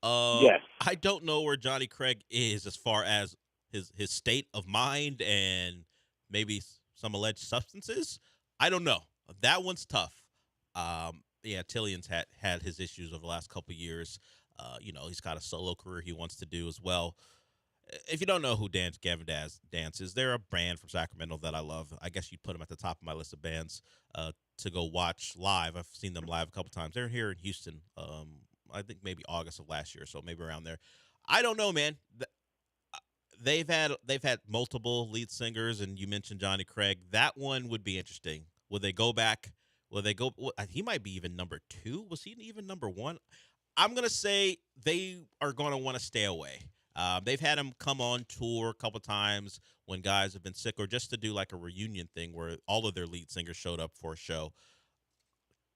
Yes. I don't know where Johnny Craig is as far as his state of mind and maybe some alleged substances. I don't know. That one's tough. Tillian's had his issues over the last couple of years. He's got a solo career he wants to do as well. If you don't know who Gavin Dance is, they're a band from Sacramento that I love. I guess you'd put them at the top of my list of bands to go watch live. I've seen them live a couple times. They're here in Houston. I think maybe August of last year, so maybe around there. I don't know, man. They've had multiple lead singers, and you mentioned Johnny Craig. That one would be interesting. Will they go back? Will they go? He might be even number 2. Was he even number 1? I'm gonna say they are gonna want to stay away. They've had him come on tour a couple times when guys have been sick, or just to do like a reunion thing where all of their lead singers showed up for a show.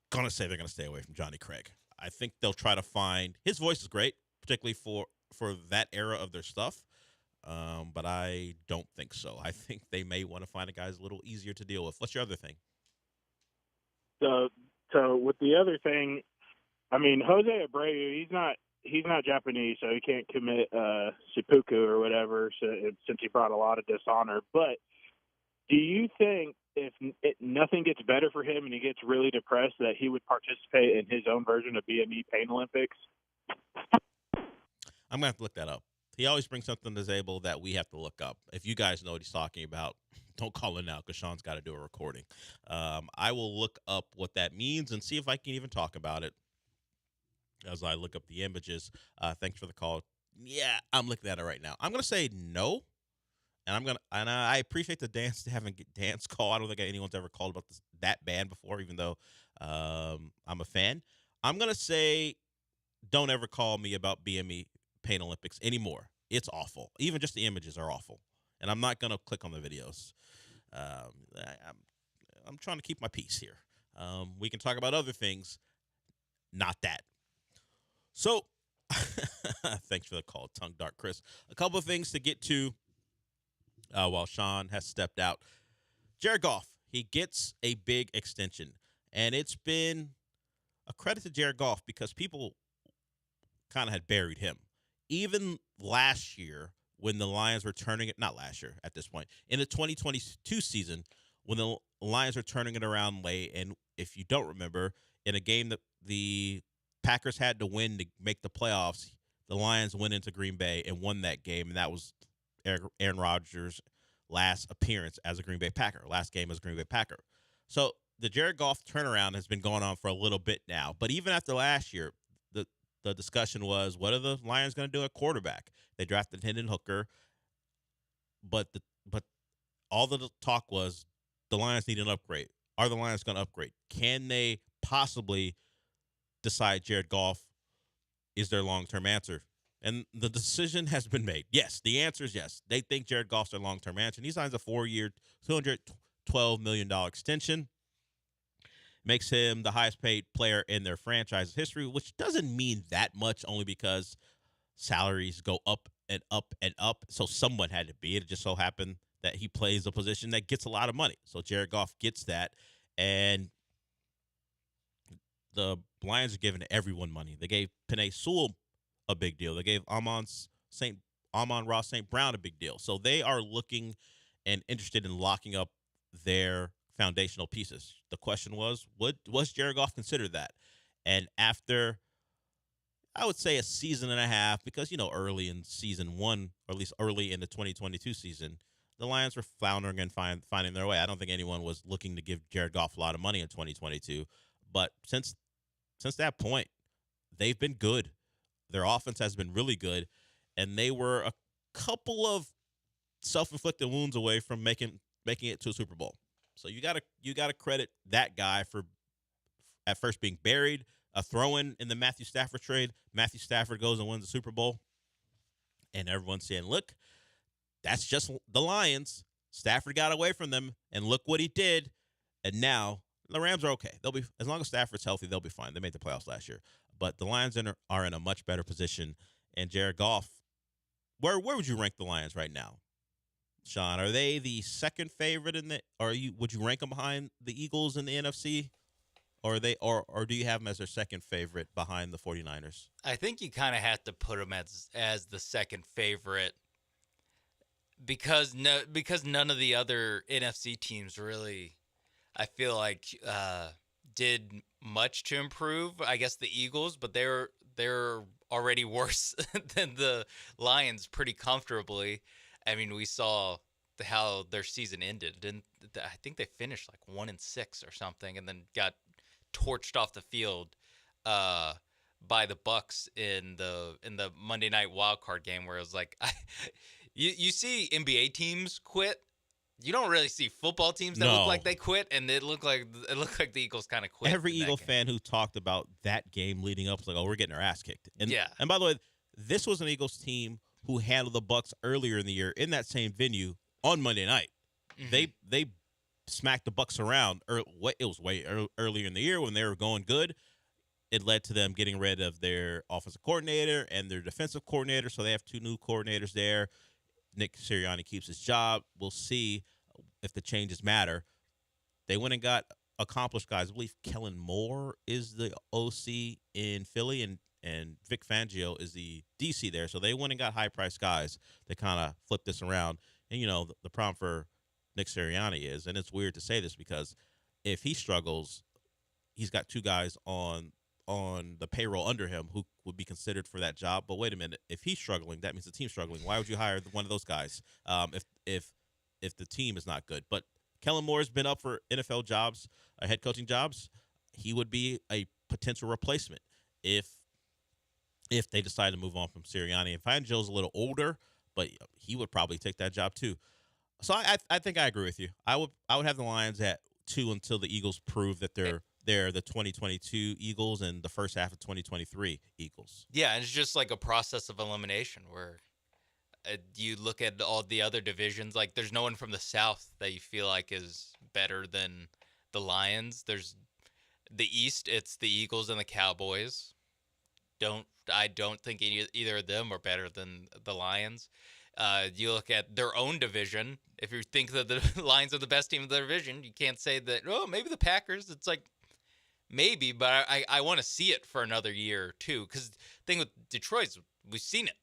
Gonna say they're gonna stay away from Johnny Craig. I think they'll try to find his voice is great, particularly for that era of their stuff. But I don't think so. I think they may want to find a guy who's a little easier to deal with. What's your other thing? So with the other thing, I mean, Jose Abreu, he's not Japanese, so he can't commit seppuku or whatever, since he brought a lot of dishonor. But do you think if nothing gets better for him and he gets really depressed, that he would participate in his own version of BME Pain Olympics? I'm going to have to look that up. He always brings something to the table that we have to look up. If you guys know what he's talking about, don't call in now because Sean's got to do a recording. I will look up what that means and see if I can even talk about it as I look up the images. Thanks for the call. Yeah, I'm looking at it right now. I'm going to say no. And I appreciate the having dance call. I don't think anyone's ever called about that band before, even though I'm a fan. I'm going to say don't ever call me about BME Pain Olympics anymore. It's awful. Even just the images are awful. And I'm not going to click on the videos. I'm trying to keep my peace here. We can talk about other things, not that. So, thanks for the call, Tongue Dark Chris. A couple of things to get to while Sean has stepped out. Jared Goff, he gets a big extension. And it's been a credit to Jared Goff because people kind of had buried him. Even last year, when the Lions were turning it, not last year at this point, in the 2022 season, when the Lions were turning it around late, and if you don't remember, in a game that the Packers had to win to make the playoffs, the Lions went into Green Bay and won that game, and that was Aaron Rodgers' last appearance as a Green Bay Packer, last game as a Green Bay Packer. So the Jared Goff turnaround has been going on for a little bit now, but even after last year, the discussion was, what are the Lions going to do at quarterback? They drafted Hendon Hooker, but all the talk was the Lions need an upgrade. Are the Lions going to upgrade? Can they possibly decide Jared Goff is their long-term answer? And the decision has been made. Yes, the answer is yes. They think Jared Goff's their long-term answer. And he signs a 4-year, $212 million extension. Makes him the highest-paid player in their franchise's history, which doesn't mean that much, only because salaries go up and up and up. So someone had to be. It just so happened that he plays a position that gets a lot of money. So Jared Goff gets that. And the Lions are giving everyone money. They gave Penei Sewell a big deal. They gave Amon-Ra St. Brown a big deal. So they are looking and interested in locking up their foundational pieces. The question was Jared Goff considered that? And after, I would say, a season and a half, because, early in season one, or at least early in the 2022 season, the Lions were floundering and finding their way. I don't think anyone was looking to give Jared Goff a lot of money in 2022. But since that point, they've been good. Their offense has been really good, and they were a couple of self-inflicted wounds away from making it to a Super Bowl. So you gotta credit that guy for at first being buried, a throw-in the Matthew Stafford trade. Matthew Stafford goes and wins the Super Bowl, and everyone's saying, "Look, that's just the Lions. Stafford got away from them, and look what he did." And now the Rams are okay. They'll be, as long as Stafford's healthy, they'll be fine. They made the playoffs last year. But the Lions are in a much better position. And Jared Goff, where would you rank the Lions right now, Sean? Are they the second favorite would you rank them behind the Eagles in the NFC? Or do you have them as their second favorite behind the 49ers? I think you kind of have to put them as the second favorite because none of the other NFC teams really, I feel like, did much to improve. I guess the Eagles, but they're already worse than the Lions pretty comfortably. I mean, we saw how their season ended, and I think they finished like 1-6 or something, and then got torched off the field by the Bucs in the Monday Night Wildcard game, where it was like, you see NBA teams quit. You don't really see football teams that look like they quit, and it looked like the Eagles kind of quit. Every Eagle fan who talked about that game leading up was like, "Oh, we're getting our ass kicked." And by the way, this was an Eagles team who handled the Bucs earlier in the year in that same venue on Monday night. Mm-hmm. They smacked the Bucs around. It was way earlier in the year when they were going good. It led to them getting rid of their offensive coordinator and their defensive coordinator, so they have 2 new coordinators there. Nick Sirianni keeps his job. We'll see if the changes matter. They went and got accomplished guys. I believe Kellen Moore is the OC in Philly, and Vic Fangio is the DC there. So they went and got high-priced guys that kind of flipped this around. And, the problem for Nick Sirianni is, and it's weird to say this because if he struggles, he's got 2 guys on on the payroll under him who would be considered for that job. But wait a minute, if he's struggling, that means the team's struggling. Why would you hire one of those guys if the team is not good? But Kellen Moore's been up for NFL jobs, head coaching jobs. He would be a potential replacement if they decide to move on from Sirianni. And Fangio's a little older, but he would probably take that job too. So I think I agree with you. I would have the Lions at 2 until the Eagles prove that they're the 2022 Eagles and the first half of 2023 Eagles. Yeah, and it's just like a process of elimination where you look at all the other divisions. Like, there's no one from the South that you feel like is better than the Lions. There's the East. It's the Eagles and the Cowboys. I don't think either of them are better than the Lions. You look at their own division. If you think that the Lions are the best team of the division, you can't say that, oh, maybe the Packers. It's like, maybe, but I want to see it for another year, too. Because the thing with Detroit is we've seen it.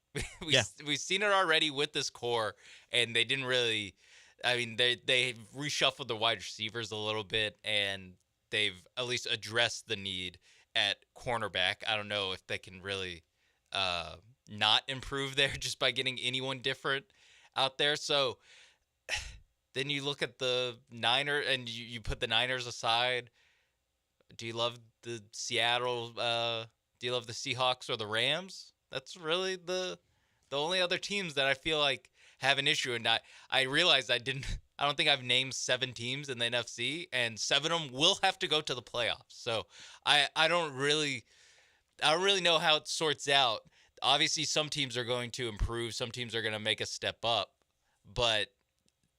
We've seen it already with this core, and they didn't really – I mean, they reshuffled the wide receivers a little bit, and they've at least addressed the need at cornerback. I don't know if they can really not improve there just by getting anyone different out there. So then you look at the Niners, and you put the Niners aside. Do you love the Seattle? Do you love the Seahawks or the Rams? That's really the only other teams that I feel like have an issue. And I realized I don't think I've named 7 teams in the NFC, and 7 of them will have to go to the playoffs. So I don't really know how it sorts out. Obviously, some teams are going to improve. Some teams are going to make a step up. But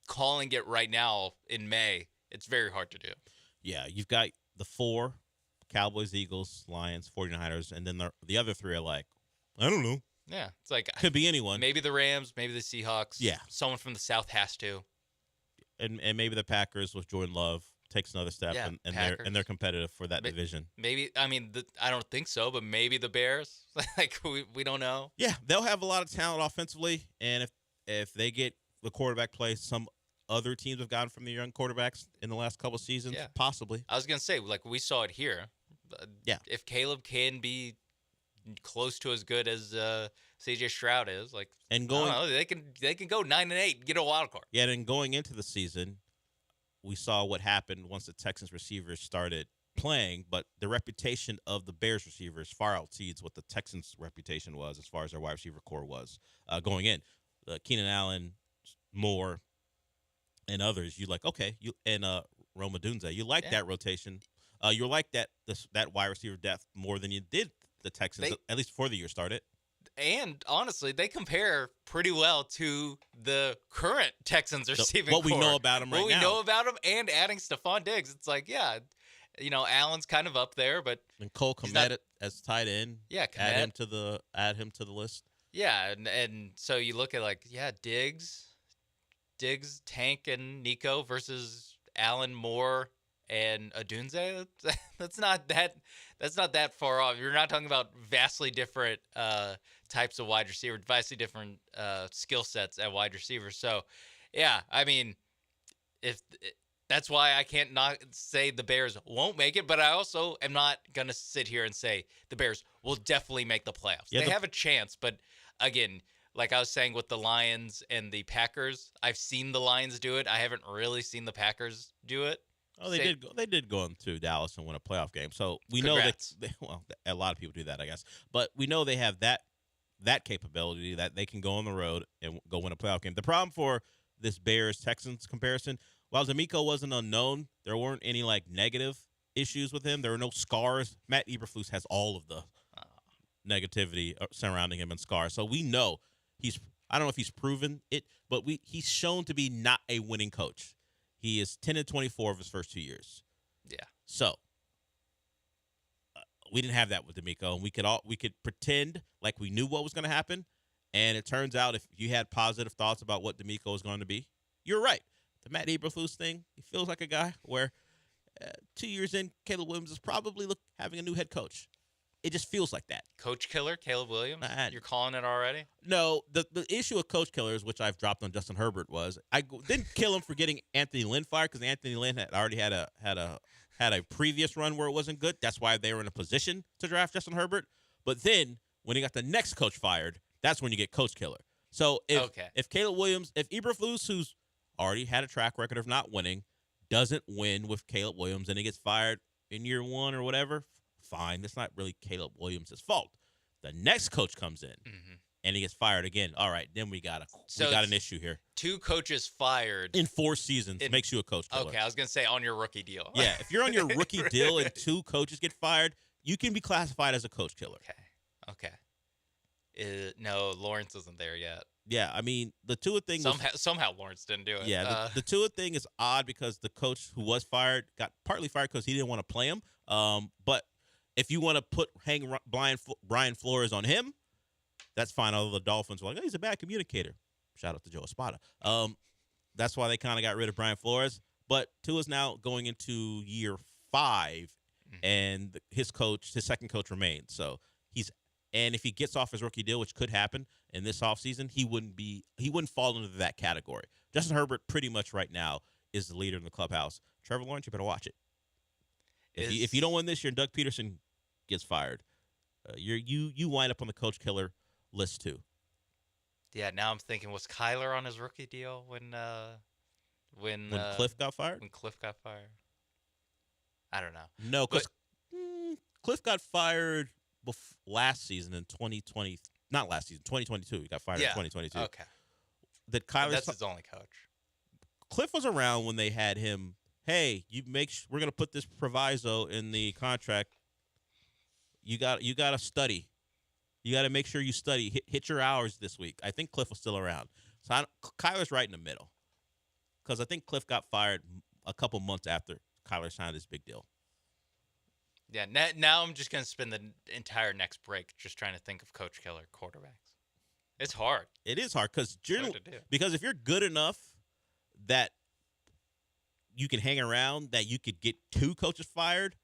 calling it right now in May, it's very hard to do. Yeah, you've got the 4, Cowboys, Eagles, Lions, 49ers, and then the other 3 are like, I don't know. Yeah, it's like could be anyone. Maybe the Rams, maybe the Seahawks. Yeah, someone from the South has to. And maybe the Packers with Jordan Love takes another step, and they're competitive for that division. Maybe I don't think so, but maybe the Bears. Like we don't know. Yeah, they'll have a lot of talent offensively, and if they get the quarterback play, some other teams have gotten from the young quarterbacks in the last couple of seasons, possibly. I was gonna say, like, we saw it here. If Caleb can be close to as good as C.J. Stroud is, like, and going, they can go 9-8, get a wild card. Yeah, and going into the season, we saw what happened once the Texans receivers started playing, but the reputation of the Bears receivers far exceeds what the Texans' reputation was as far as their wide receiver core was going in. Keenan Allen, Moore, and others, you like, okay, Rome Odunze, you like that rotation. You like that wide receiver depth more than you did the Texans, at least before the year started. And honestly, they compare pretty well to the current Texans receiving what we know about them right now. What we know about them, and adding Stephon Diggs. It's like, Allen's kind of up there, but and Cole Kmet as tight end. Yeah, add him to the list. Yeah, and so you look at Diggs, Tank, and Nico versus Allen, Moore, and Odunze. That's not that far off. You're not talking about vastly different types of wide receiver, vastly different skill sets at wide receiver. So, yeah, I mean, that's why I can't not say the Bears won't make it, but I also am not gonna sit here and say the Bears will definitely make the playoffs. They have a chance, but again, like I was saying with the Lions and the Packers, I've seen the Lions do it. I haven't really seen the Packers do it. Oh, they did go into Dallas and win a playoff game. So we know that a lot of people do that, I guess. But we know they have that capability that they can go on the road and go win a playoff game. The problem for this Bears-Texans comparison, while D'Amico wasn't unknown, there weren't any negative issues with him. There were no scars. Matt Eberflus has all of the negativity surrounding him and scars. So we know I don't know if he's proven it, but he's shown to be not a winning coach. He is 10-24 of his first 2 years. Yeah. So we didn't have that with D'Amico, and we could pretend like we knew what was going to happen. And it turns out, if you had positive thoughts about what D'Amico was going to be, you're right. The Matt Eberflus thing, he feels like a guy where 2 years in, Caleb Williams is probably having a new head coach. It just feels like that. Coach killer, Caleb Williams? You're calling it already? No, the issue with coach killers, which I've dropped on Justin Herbert, was I didn't kill him for getting Anthony Lynn fired because Anthony Lynn had already had a had a previous run where it wasn't good. That's why they were in a position to draft Justin Herbert. But then when he got the next coach fired, that's when you get coach killer. So if Caleb Williams, if Eberflus, who's already had a track record of not winning, doesn't win with Caleb Williams and he gets fired in year 1 or whatever, fine. That's not really Caleb Williams' fault. The next coach comes in and he gets fired again. All right, then we got an issue here. 2 coaches fired in 4 seasons makes you a coach killer. Okay, I was gonna say on your rookie deal. Yeah, if you're on your rookie deal and 2 coaches get fired, you can be classified as a coach killer. Okay. No, Lawrence isn't there yet. Yeah, I mean, the Tua thing somehow Lawrence didn't do it. Yeah, the Tua thing is odd because the coach who was fired got partly fired because he didn't want to play him. But if you want to hang Brian Flores on him, that's fine. Although the Dolphins were like, oh, he's a bad communicator. Shout out to Joe Espada. That's why they kind of got rid of Brian Flores. But Tua's now going into year 5, and his second coach remains. So and if he gets off his rookie deal, which could happen in this offseason, he wouldn't fall into that category. Justin Herbert pretty much right now is the leader in the clubhouse. Trevor Lawrence, you better watch it. If you don't win this year and Doug Peterson gets fired, you wind up on the coach killer list too. Yeah, now I'm thinking, was Kyler on his rookie deal when Cliff got fired? When Cliff got fired, I don't know. No, because Cliff got fired last season in 2020. Not last season, 2022. He got fired in 2022. Okay. That's his only coach. Cliff was around when they had him. Hey, we're gonna put this proviso in the contract. You got to study. You got to make sure you study. Hit your hours this week. I think Cliff was still around. So Kyler's right in the middle, because I think Cliff got fired a couple months after Kyler signed this big deal. Yeah, now I'm just going to spend the entire next break just trying to think of coach killer quarterbacks. It's hard. It is hard because if you're good enough that you can hang around, that you could get 2 coaches fired,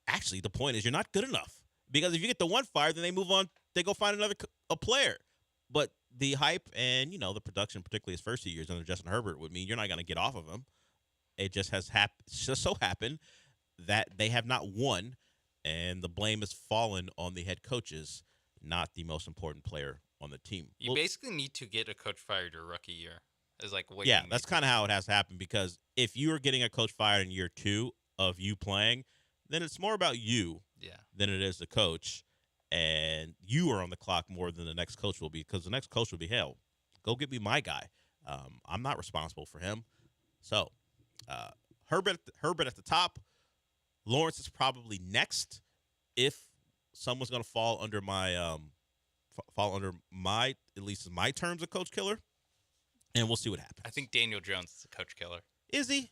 actually the point is you're not good enough. Because if you get the one fired, then they move on, they go find a player. But the hype and, the production, particularly his first 2 years under Justin Herbert, would mean you're not going to get off of him. It just just so happened that they have not won, and the blame has fallen on the head coaches, not the most important player on the team. You basically need to get a coach fired your rookie year. That's kind of how it has happened, because if you are getting a coach fired in year 2 of you playing, then it's more about you than it is the coach, and you are on the clock more than the next coach will be, because the next coach will be, hell, go get me my guy. I'm not responsible for him. So Herbert at the top. Lawrence is probably next if someone's going to fall under my at least my terms of coach killer, and we'll see what happens. I think Daniel Jones is a coach killer. Is he?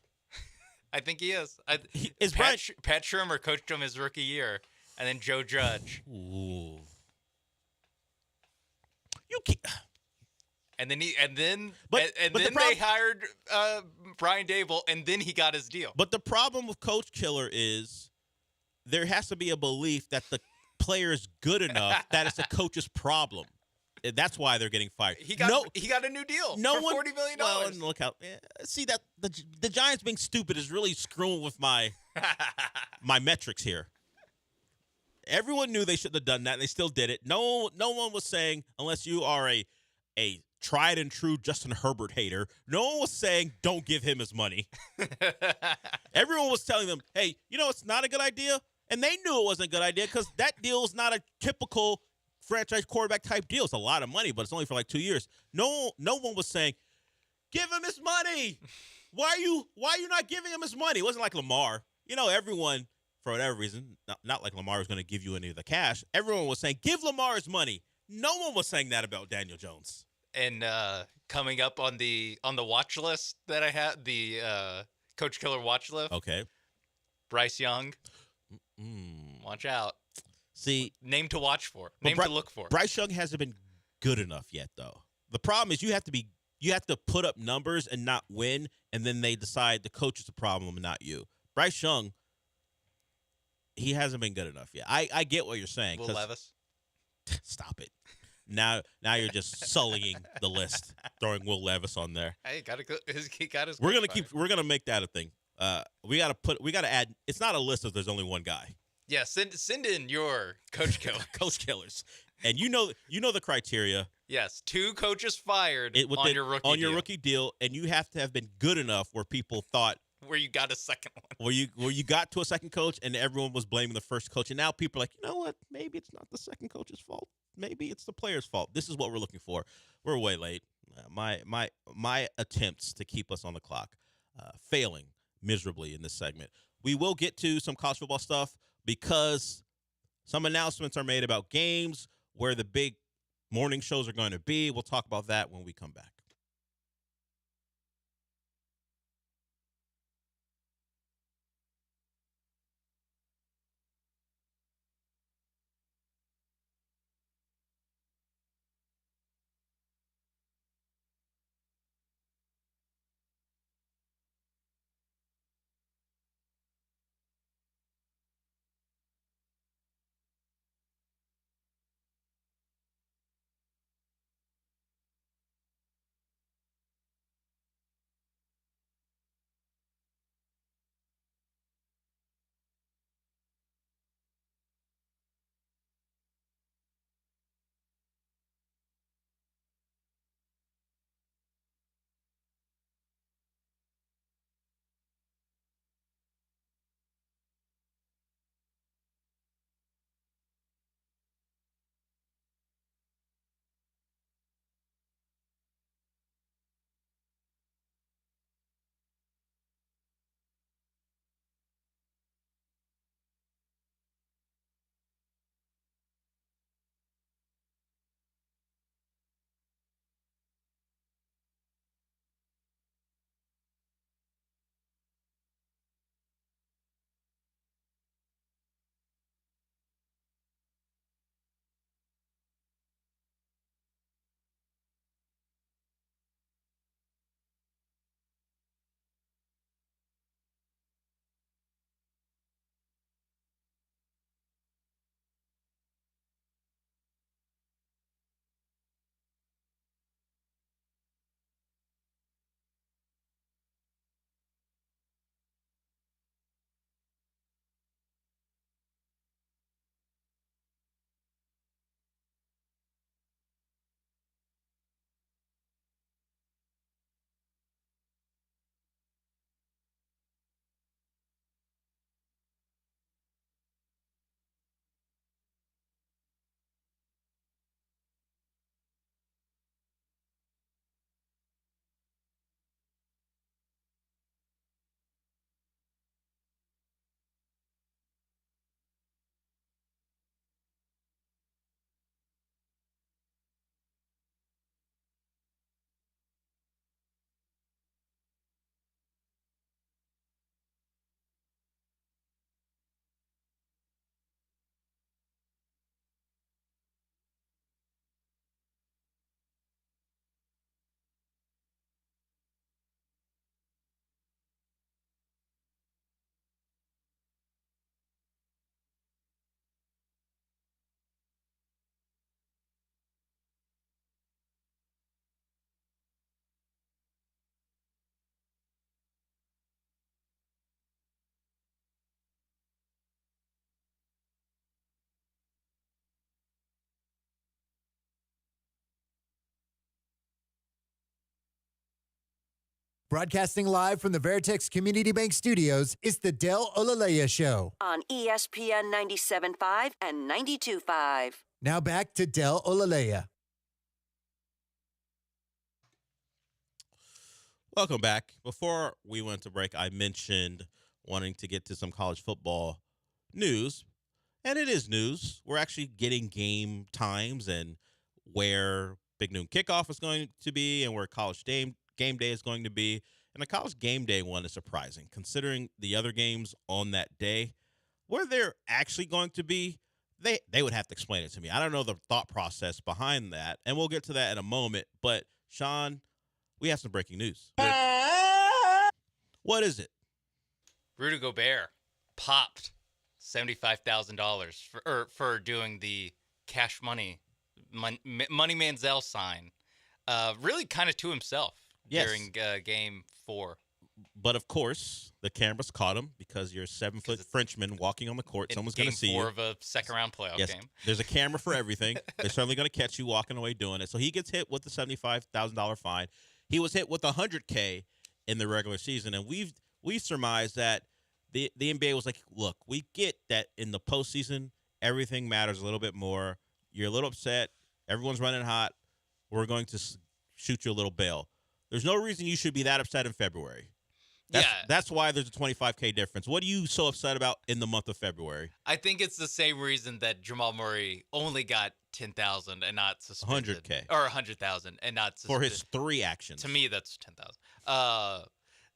I think he is. Pat Shurmur coached him his rookie year, and then Joe Judge. Ooh. And then they hired Brian Dable, and then he got his deal. But the problem with coach killer is there has to be a belief that the player is good enough that it's a coach's problem. That's why they're getting fired. He got a new deal for $40 million. Well, and look how see that the Giants being stupid is really screwing with my metrics here. Everyone knew they shouldn't have done that, and they still did it. No one was saying, unless you are a tried and true Justin Herbert hater, no one was saying don't give him his money. Everyone was telling them, hey, it's not a good idea, and they knew it wasn't a good idea because that deal is not a typical franchise quarterback type deal. It's a lot of money, but it's only for like 2 years. No one was saying, give him his money. Why are you not giving him his money? It wasn't like Lamar. Everyone, for whatever reason, not like Lamar was going to give you any of the cash. Everyone was saying, give Lamar his money. No one was saying that about Daniel Jones. And coming up on the watch list that I had, the Coach Killer watch list. Okay. Bryce Young. Watch out. See, name to watch for. Name to look for. Bryce Young hasn't been good enough yet, though. The problem is you have to put up numbers and not win, and then they decide the coach is the problem and not you. Bryce Young, he hasn't been good enough yet. I get what you're saying. Will Levis. Stop it. Now you're just sullying the list, throwing Will Levis on there. Hey, he got his. We're gonna make that a thing. We got to add. It's not a list if there's only one guy. Yeah, send in your coach killer. Coach killers. And you know the criteria. Yes, 2 coaches fired on your rookie deal. And you have to have been good enough where people thought where you got a second one. Where you got to a second coach and everyone was blaming the first coach. And now people are like, you know what? Maybe it's not the second coach's fault. Maybe it's the player's fault. This is what we're looking for. We're way late. My attempts to keep us on the clock failing miserably in this segment. We will get to some college football stuff because some announcements are made about games, where the big morning shows are going to be. We'll talk about that when we come back. Broadcasting live from the Veritex Community Bank Studios, it's the Del Olaleye Show. On ESPN 97.5 and 92.5. Now back to Del Olaleye. Welcome back. Before we went to break, I mentioned wanting to get to some college football news. And it is news. We're actually getting game times and where Big Noon Kickoff is going to be and where college game day is going to be. And the college game day one is surprising, considering the other games on that day. Where they're actually going to be, they would have to explain it to me. I don't know the thought process behind that, and we'll get to that in a moment. But, Sean, we have some breaking news. What is it? Rudy Gobert popped $75,000 for doing the cash money Manziel sign, really kind of to himself. Yes. During Game 4. But of course, the cameras caught him because you're a 7-foot Frenchman walking on the court. Someone's going to see you. Game 4 of a second-round playoff game. There's a camera for everything. They're certainly going to catch you walking away doing it. So he gets hit with the $75,000 fine. He was hit with $100K in the regular season, and we've surmised that the NBA was like, look, we get that in the postseason everything matters a little bit more. You're a little upset. Everyone's running hot. We're going to shoot you a little bail. There's no reason you should be that upset in February. That's why there's a $25K difference. What are you so upset about in the month of February? I think it's the same reason that Jamal Murray only got $10,000 and not suspended. $100K. Or $100,000 and not suspended. For his 3 actions. To me, that's $10,000.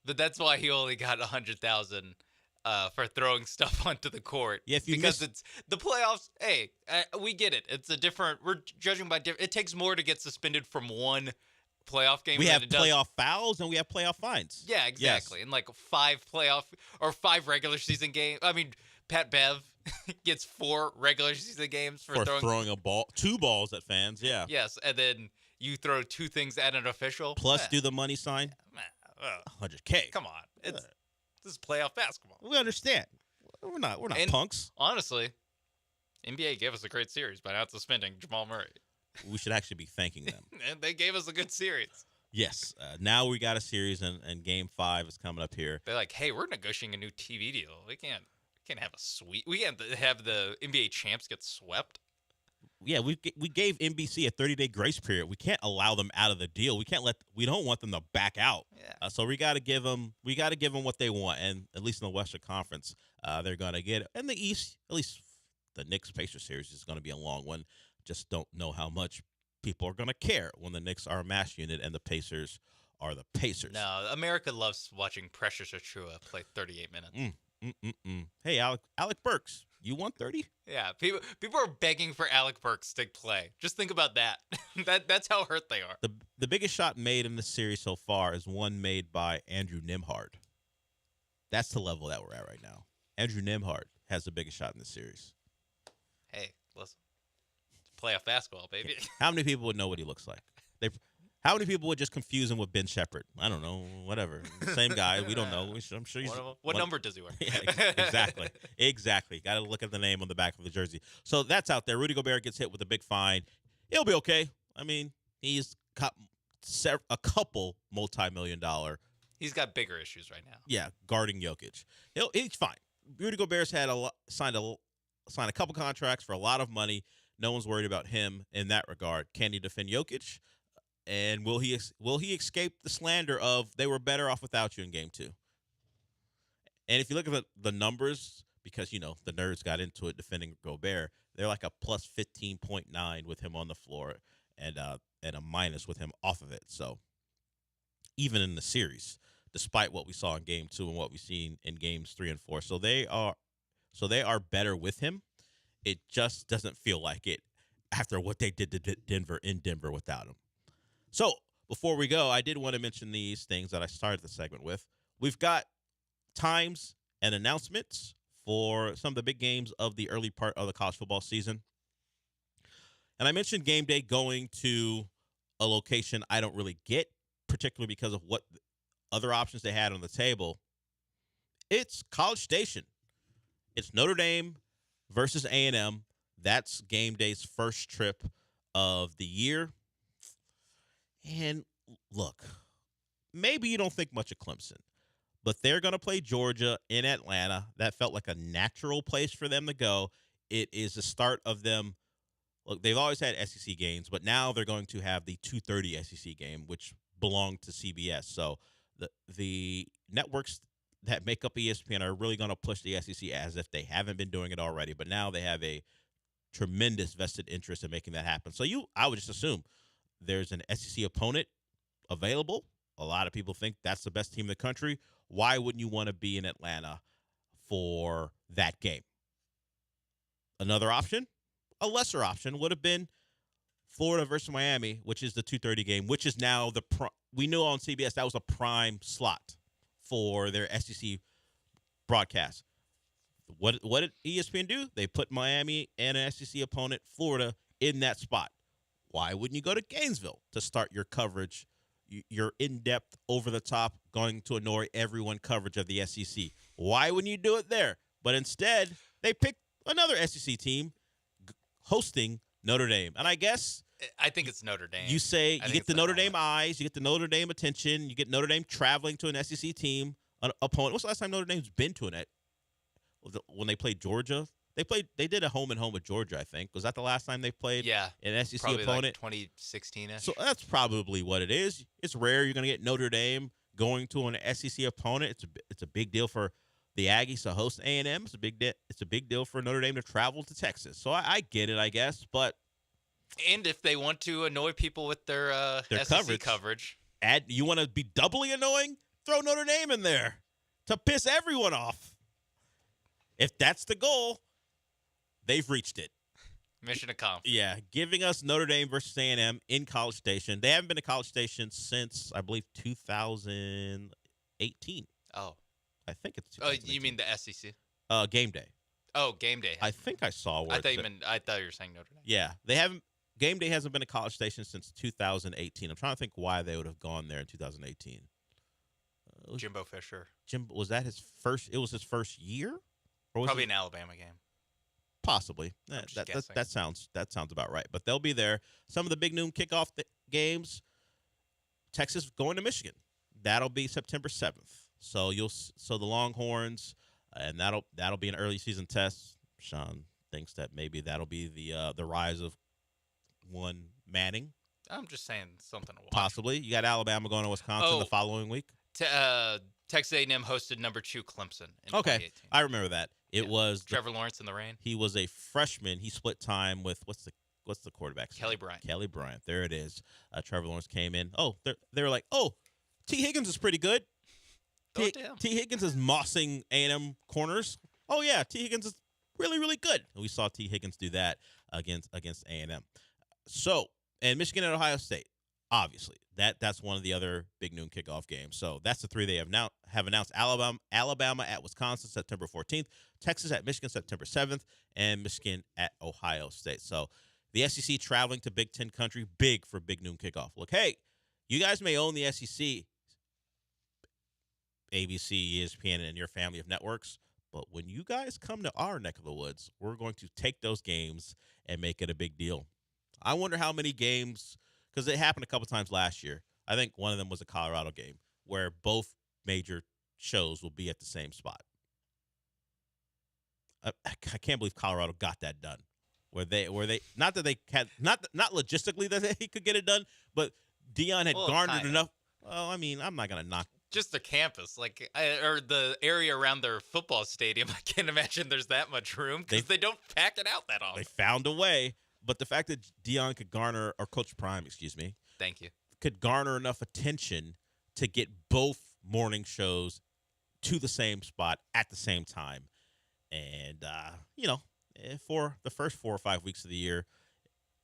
But that's why he only got $100,000 for throwing stuff onto the court. Yeah, because it's the playoffs. Hey, we get it. It's a different. We're judging by different. It takes more to get suspended from one playoff game. We have playoff fouls and we have playoff fines. Yeah, exactly. Yes. And like 5 playoff or 5 regular season games. I mean, Pat Bev gets 4 regular season games for throwing a ball, 2 balls at fans. Yeah. Yes, and then you throw 2 things at an official. Plus, do the money sign. $100K. Come on, this is playoff basketball. We understand. We're not punks. Honestly, NBA gave us a great series by not suspending Jamal Murray. We should actually be thanking them. And they gave us a good series. Yes. Now we got a series, and Game 5 is coming up here. They're like, hey, we're negotiating a new TV deal. We can't have we can't have the NBA champs get swept. Yeah, we gave NBC a 30-day grace period. We can't allow them out of the deal. We don't want them to back out. Yeah. So we got to give them what they want, and at least in the Western Conference, they're going to get it. In the East, at least the Knicks-Pacers series is going to be a long one. Just don't know how much people are going to care when the Knicks are a mass unit and the Pacers are the Pacers. No, America loves watching Precious Achiuwa play 38 minutes. Hey, Alec Burks, you want 30? Yeah, people are begging for Alec Burks to play. Just think about that. That's how hurt they are. The biggest shot made in this series so far is one made by Andrew Nembhard. That's the level that we're at right now. Andrew Nembhard has the biggest shot in this series. Hey, listen. Playoff basketball, baby. How many people would know what he looks like? How many people would just confuse him with Ben Shepherd? I don't know. Whatever. Same guy. We don't know. I'm sure he's. What number does he wear? Yeah, exactly. Got to look at the name on the back of the jersey. So that's out there. Rudy Gobert gets hit with a big fine. He'll be okay. I mean, he's got a couple multi-million-dollar. He's got bigger issues right now. Yeah, guarding Jokic. He's fine. Rudy Gobert's had signed a couple contracts for a lot of money. No one's worried about him in that regard. Can he defend Jokic? And will he escape the slander of they were better off without you in Game 2? And if you look at the numbers, because, the nerds got into it defending Gobert, they're like a plus 15.9 with him on the floor and a minus with him off of it. So even in the series, despite what we saw in Game 2 and what we've seen in Games 3 and 4. So they are better with him. It just doesn't feel like it after what they did to Denver without him. So before we go, I did want to mention these things that I started the segment with. We've got times and announcements for some of the big games of the early part of the college football season. And I mentioned game day going to a location I don't really get, particularly because of what other options they had on the table. It's College Station. It's Notre Dame versus A&M. That's game day's first trip of the year. And look, maybe you don't think much of Clemson, but they're going to play Georgia in Atlanta. That felt like a natural place for them to go. It is the start of them. Look, they've always had SEC games, but now they're going to have the 2:30 SEC game, which belonged to CBS. So the networks that make up ESPN are really going to push the SEC as if they haven't been doing it already. But now they have a tremendous vested interest in making that happen. So I would just assume there's an SEC opponent available. A lot of people think that's the best team in the country. Why wouldn't you want to be in Atlanta for that game? Another option, a lesser option, would have been Florida versus Miami, which is the 2:30 game, which is now we knew on CBS that was a prime slot for their SEC broadcast. What did ESPN do? They put Miami and an SEC opponent, Florida, in that spot. Why wouldn't you go to Gainesville to start your coverage, your in-depth, over-the-top, going to annoy everyone coverage of the SEC. Why wouldn't you do it there? But instead, they picked another SEC team hosting Notre Dame. And I guess I think it's Notre Dame. You say you get the Notre Dame eyes, you get the Notre Dame attention, you get Notre Dame traveling to an SEC team, an opponent. What's the last time Notre Dame's been to when they played Georgia? They did a home and home with Georgia, I think. Was that the last time they played an SEC opponent? Like 2016-ish. So that's probably what it is. It's rare you're going to get Notre Dame going to an SEC opponent. It's a big deal for the Aggies to host A&M. It's a big deal for Notre Dame to travel to Texas. So I get it, I guess, but and if they want to annoy people with their SEC coverage, you want to be doubly annoying? Throw Notre Dame in there to piss everyone off. If that's the goal, they've reached it. Mission accomplished. Yeah, giving us Notre Dame versus A&M in College Station. They haven't been to College Station since, I believe, 2018. Oh. I think it's 2018. Oh, you mean the SEC? Game day. Oh, game day. I think I saw where I thought you were saying Notre Dame. Yeah, Game day hasn't been a College Station since 2018. I'm trying to think why they would have gone there in 2018. Jimbo Fisher. Was that his first? It was his first year? Or was Probably an Alabama game. Possibly. That sounds about right. But they'll be there. Some of the big noon kickoff games. Texas going to Michigan. That'll be September 7th. So the Longhorns, and that'll be an early season test. Sean thinks that maybe that'll be the rise of one Manning. I'm just saying something to watch. Possibly. You got Alabama going to Wisconsin the following week. Texas A&M hosted number 2 Clemson in 2018. I remember that. It was Trevor Lawrence in the rain. He was a freshman. He split time with what's the quarterback? Kelly Bryant. Kelly Bryant. There it is. Trevor Lawrence came in. Oh, they were like, oh, T. Higgins is pretty good. T. Higgins is mossing A&M corners. Oh yeah, T. Higgins is really, really good. And we saw T. Higgins do that against A&M. So, and Michigan and Ohio State, obviously, that's one of the other big noon kickoff games. So that's the three they have announced. Alabama at Wisconsin, September 14th. Texas at Michigan, September 7th. And Michigan at Ohio State. So the SEC traveling to Big Ten country, big for big noon kickoff. Look, hey, you guys may own the SEC, ABC, ESPN, and your family of networks. But when you guys come to our neck of the woods, we're going to take those games and make it a big deal. I wonder how many games, because it happened a couple times last year. I think one of them was a Colorado game where both major shows will be at the same spot. I can't believe Colorado got that done. Where they not that they had not logistically that they could get it done, but Dion had garnered enough. Well, I mean, I'm not gonna knock just the campus, or the area around their football stadium. I can't imagine there's that much room because they don't pack it out that often. They found a way. But the fact that Dion could garner, or Coach Prime, thank you, could garner enough attention to get both morning shows to the same spot at the same time. And, for the first 4 or 5 weeks of the year,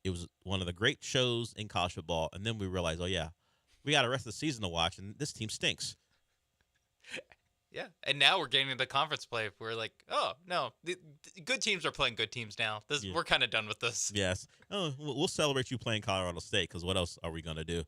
it was one of the great shows in college football. And then we realized, oh, yeah, we got the rest of the season to watch, and this team stinks. Yeah, and now we're getting into conference play. We're like, oh, no, the good teams are playing good teams now. We're kind of done with this. Yes. Oh, we'll celebrate you playing Colorado State because what else are we going to do?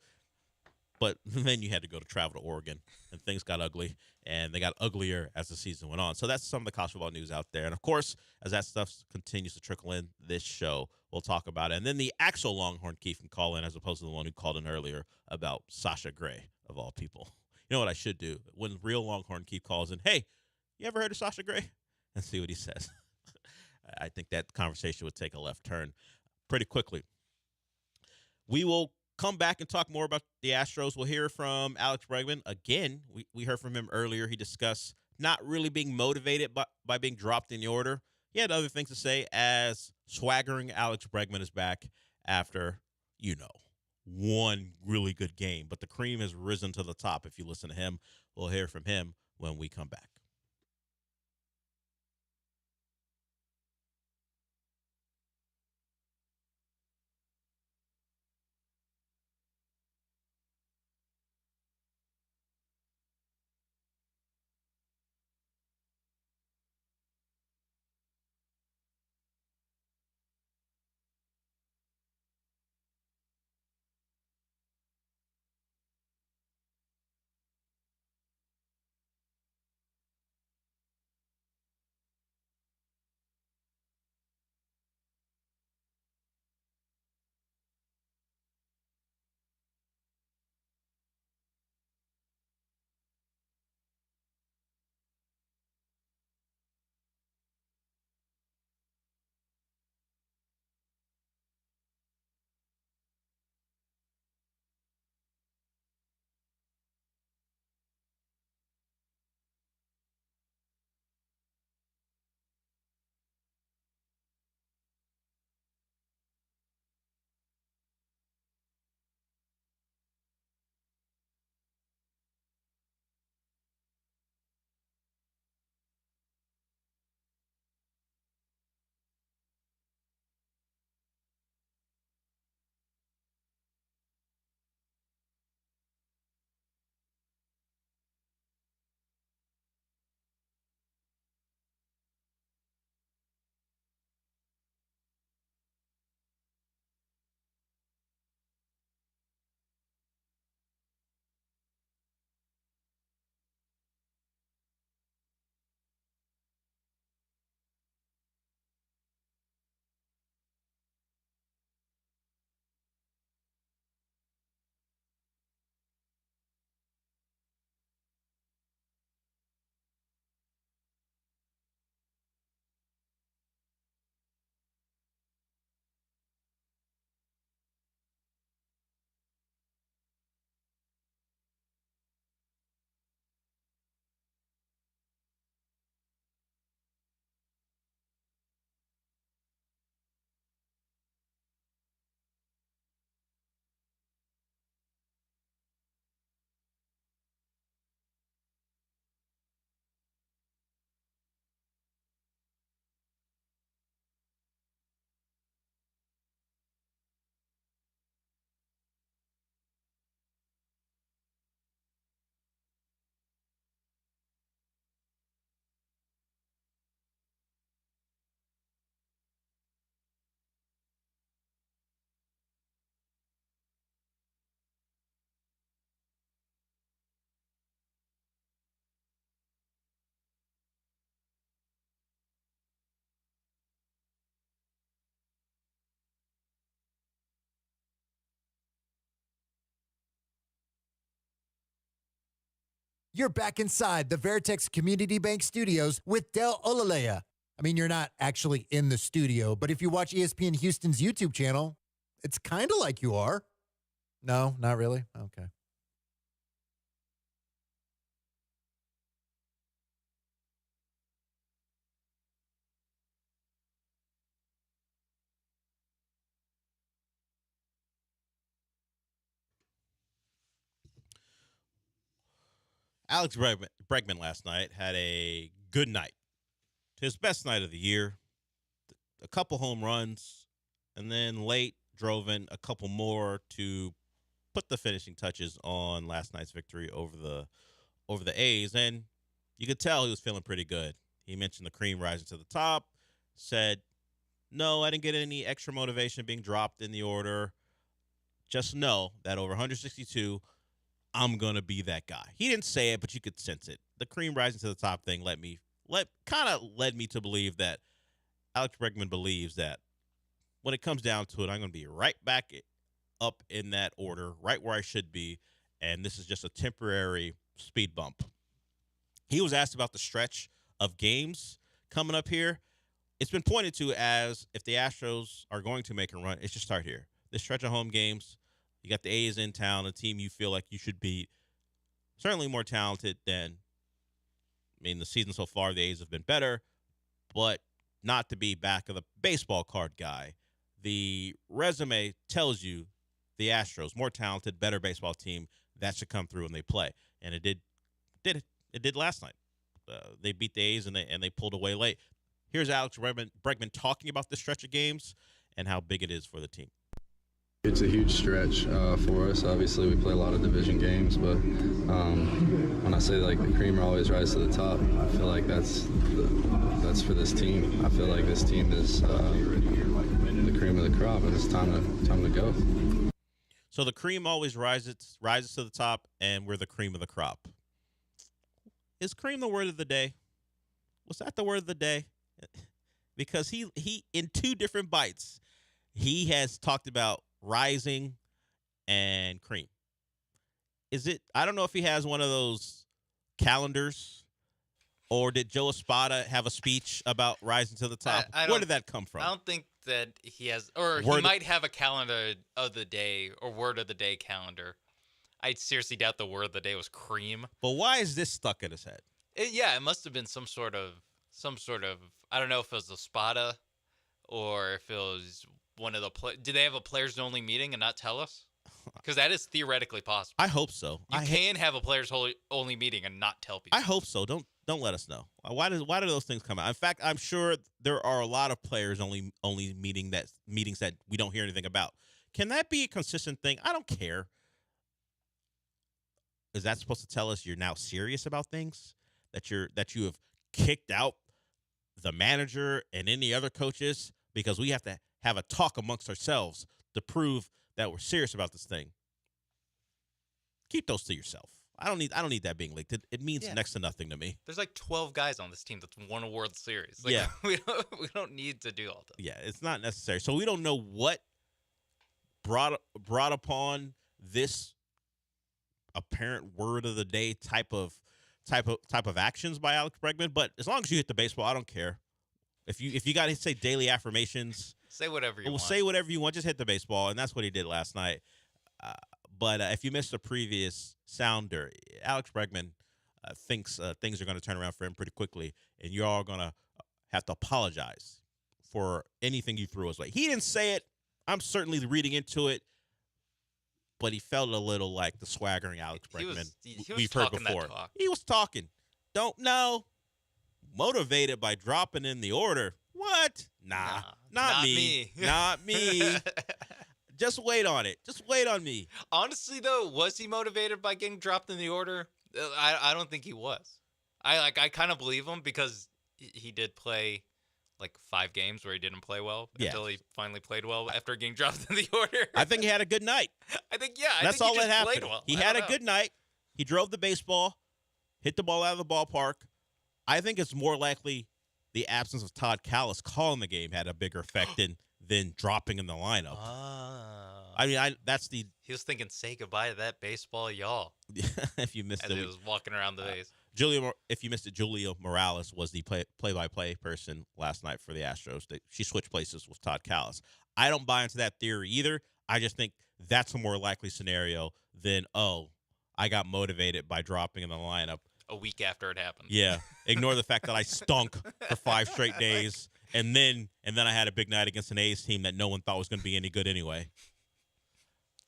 But then you had to go to travel to Oregon, and things got ugly, and they got uglier as the season went on. So that's some of the college football news out there. And, of course, as that stuff continues to trickle in this show, we'll talk about it. And then the actual Longhorn Keith can call in as opposed to the one who called in earlier about Sasha Gray, of all people. You know what I should do? When real Longhorn Keith calls in, hey, you ever heard of Sasha Gray? And see what he says. I think that conversation would take a left turn pretty quickly. We will come back and talk more about the Astros. We'll hear from Alex Bregman. Again, we heard from him earlier. He discussed not really being motivated by being dropped in the order. He had other things to say as swaggering Alex Bregman is back after, one really good game. But the cream has risen to the top if you listen to him. We'll hear from him when we come back. You're back inside the Veritex Community Bank Studios with Del Olaleye. I mean, you're not actually in the studio, but if you watch ESPN Houston's YouTube channel, it's kind of like you are. No, not really? Okay. Alex Bregman last night had a good night. His best night of the year. A couple home runs, and then late drove in a couple more to put the finishing touches on last night's victory over the A's. And you could tell he was feeling pretty good. He mentioned the cream rising to the top, said, no, I didn't get any extra motivation being dropped in the order. Just know that over 162, I'm going to be that guy. He didn't say it, but you could sense it. The cream rising to the top thing led me to believe that Alex Bregman believes that when it comes down to it, I'm going to be right back up in that order, right where I should be, and this is just a temporary speed bump. He was asked about the stretch of games coming up here. It's been pointed to as if the Astros are going to make a run, it should start here. This stretch of home games, you got the A's in town, a team you feel like you should beat. Certainly more talented than, the season so far, the A's have been better, but not to be back of the baseball card guy. The resume tells you the Astros, more talented, better baseball team, that should come through when they play. And it did. It did last night. They beat the A's and they pulled away late. Here's Alex Bregman talking about the stretch of games and how big it is for the team. It's a huge stretch for us. Obviously, we play a lot of division games, but when I say like the cream always rises to the top, I feel like that's for this team. I feel like this team is the cream of the crop, and it's time to go. So the cream always rises to the top, and we're the cream of the crop. Is cream the word of the day? Was that the word of the day? Because he in two different bites, he has talked about rising and cream. Is it? I don't know if he has one of those calendars, or did Joe Espada have a speech about rising to the top? Where did that come from? I don't think that he has, or he might have a calendar of the day or word of the day calendar. I seriously doubt the word of the day was cream. But why is this stuck in his head? It must have been some sort of. I don't know if it was Espada or if it was one of the did they have a players only meeting and not tell us? Because that is theoretically possible. I hope so. You can have a players only meeting and not tell people. I hope so. Don't let us know. Why do those things come out? In fact, I'm sure there are a lot of players only meetings that we don't hear anything about. Can that be a consistent thing? I don't care. Is that supposed to tell us you're now serious about things? That you have kicked out the manager and any other coaches because we have to have a talk amongst ourselves to prove that we're serious about this thing. Keep those to yourself. I don't need that being leaked. It means next to nothing to me. There's like 12 guys on this team that's won a World Series. We don't need to do all that. Yeah, it's not necessary. So we don't know what brought upon this apparent word of the day type of actions by Alex Bregman. But as long as you hit the baseball, I don't care. If you got to say daily affirmations, say whatever you want. Say whatever you want. Just hit the baseball, and that's what he did last night. But if you missed the previous sounder, Alex Bregman thinks things are going to turn around for him pretty quickly, and you're all going to have to apologize for anything you threw his way. He didn't say it. I'm certainly reading into it, but he felt a little like the swaggering Alex Bregman we've heard before. He was talking. Don't know. Motivated by dropping in the order. What? Nah, not me. Not me. Just wait on it. Just wait on me. Honestly, though, was he motivated by getting dropped in the order? I don't think he was. I kind of believe him because he did play like 5 games where he didn't play well until he finally played well after getting dropped in the order. I think he had a good night. That's all that happened. Well. He had a good night. He drove the baseball, hit the ball out of the ballpark. I think it's more likely the absence of Todd Callis calling the game had a bigger effect than dropping in the lineup. I mean, that's the. He was thinking, say goodbye to that baseball, y'all. If you missed it, he was walking around the base. If you missed it, Julio Morales was the play-by-play person last night for the Astros. She switched places with Todd Callis. I don't buy into that theory either. I just think that's a more likely scenario than, I got motivated by dropping in the lineup a week after it happened. Yeah, ignore the fact that I stunk for 5 straight days, and then I had a big night against an A's team that no one thought was going to be any good anyway.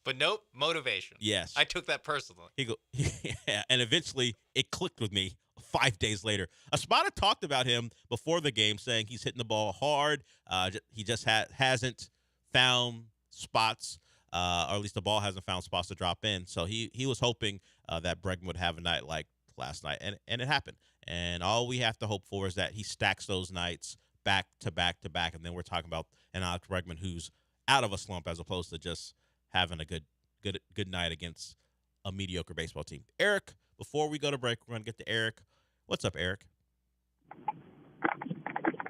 But nope, motivation. Yes. I took that personally. Yeah, and eventually it clicked with me 5 days later. Espada talked about him before the game, saying he's hitting the ball hard. He just hasn't found spots, or at least the ball hasn't found spots to drop in. So he was hoping that Bregman would have a night like last night, and it happened. And all we have to hope for is that he stacks those nights back to back to back, and then we're talking about an Alex Bregman who's out of a slump as opposed to just having a good night against a mediocre baseball team. Eric, before we go to break, we're going to get to Eric. What's up, Eric?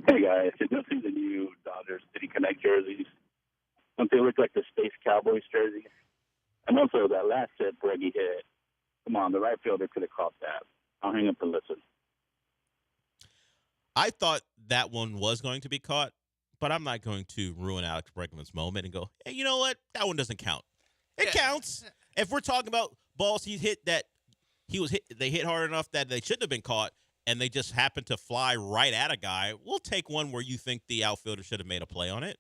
Hey, guys. Did you see the new Dodgers City Connect jerseys? Don't they look like the Space Cowboys jerseys? And also, that last hit Breggy hit, come on, the right fielder could have caught that. I'll hang up and listen. I thought that one was going to be caught, but I'm not going to ruin Alex Bregman's moment and go, hey, you know what? That one doesn't count. It counts. If we're talking about balls he hit that they hit hard enough that they shouldn't have been caught, and they just happened to fly right at a guy, we'll take one where you think the outfielder should have made a play on it.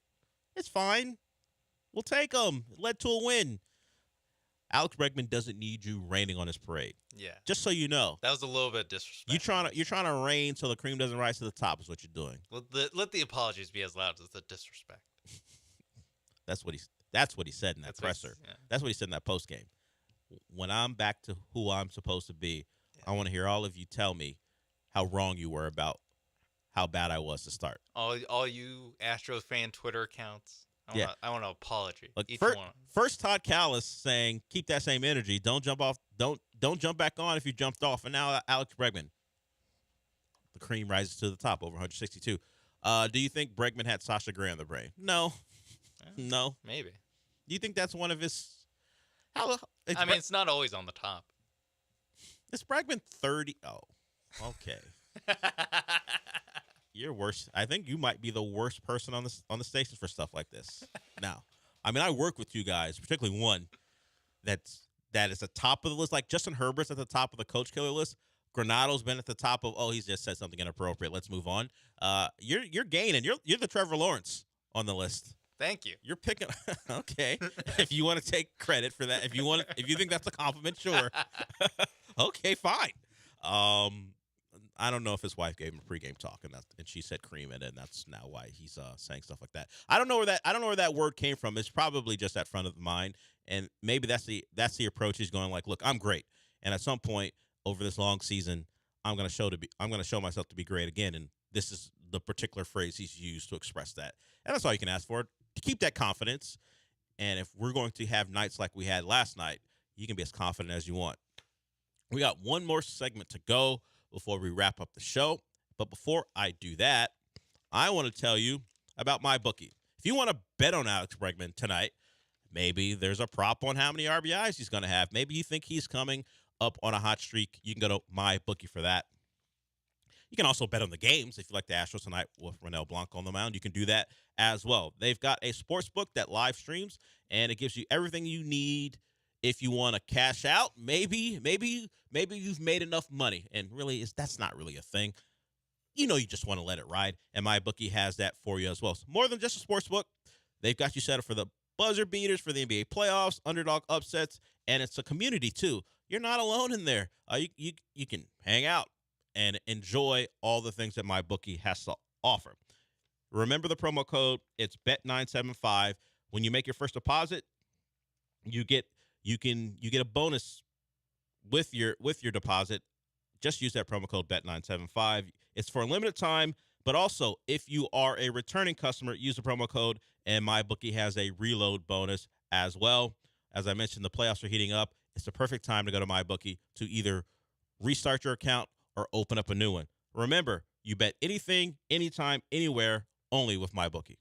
It's fine. We'll take them. It led to a win. Alex Bregman doesn't need you raining on his parade. Yeah. Just so you know. That was a little bit disrespectful. You're trying to rain so the cream doesn't rise to the top is what you're doing. Let the apologies be as loud as the disrespect. That's what he said in that presser. That's what he said in that post game. When I'm back to who I'm supposed to be, I want to hear all of you tell me how wrong you were about how bad I was to start. All you Astros fan Twitter accounts. I want an apology. Look, each one. First Todd Callis saying, keep that same energy. Don't jump off. Don't jump back on if you jumped off. And now Alex Bregman. The cream rises to the top over 162. Do you think Bregman had Sasha Grey on the brain? No. No. Maybe. Do you think that's one of his... it's not always on the top. Is Bregman 30? Oh, okay. You're worse. I think you might be the worst person on the station for stuff like this. Now, I mean, I work with you guys, particularly one that is the top of the list. Like Justin Herbert's at the top of the coach killer list. Granado's been at the top of. Oh, he's just said something inappropriate. Let's move on. You're gaining. You're the Trevor Lawrence on the list. Thank you. You're picking. Okay, if you want to take credit for that, if you think that's a compliment, sure. Okay, fine. I don't know if his wife gave him a pregame talk, and she said cream it, and that's now why he's saying stuff like that. I don't know where that word came from. It's probably just at front of the mind, and maybe that's the approach he's going. Like, look, I'm great, and at some point over this long season, I'm going to show myself to be great again, and this is the particular phrase he's used to express that, and that's all you can ask for, to keep that confidence. And if we're going to have nights like we had last night, you can be as confident as you want. We got one more segment to go before we wrap up the show. But before I do that, I want to tell you about MyBookie. If you want to bet on Alex Bregman tonight, maybe there's a prop on how many RBIs he's going to have. Maybe you think he's coming up on a hot streak. You can go to MyBookie for that. You can also bet on the games. If you like the Astros tonight with Ronel Blanco on the mound, you can do that as well. They've got a sports book that live streams, and it gives you everything you need. If you want to cash out, maybe you've made enough money, and really that's not really a thing. You just want to let it ride, and MyBookie has that for you as well. So more than just a sports book, they've got you set up for the buzzer beaters, for the NBA playoffs, underdog upsets, and it's a community too. You're not alone in there. You can hang out and enjoy all the things that MyBookie has to offer. Remember the promo code. It's Bet975. When you make your first deposit, you get a bonus with your deposit. Just use that promo code Bet975. It's for a limited time, but also if you are a returning customer, use the promo code, and MyBookie has a reload bonus as well. As I mentioned, the playoffs are heating up. It's the perfect time to go to MyBookie to either restart your account or open up a new one. Remember, you bet anything, anytime, anywhere, only with MyBookie.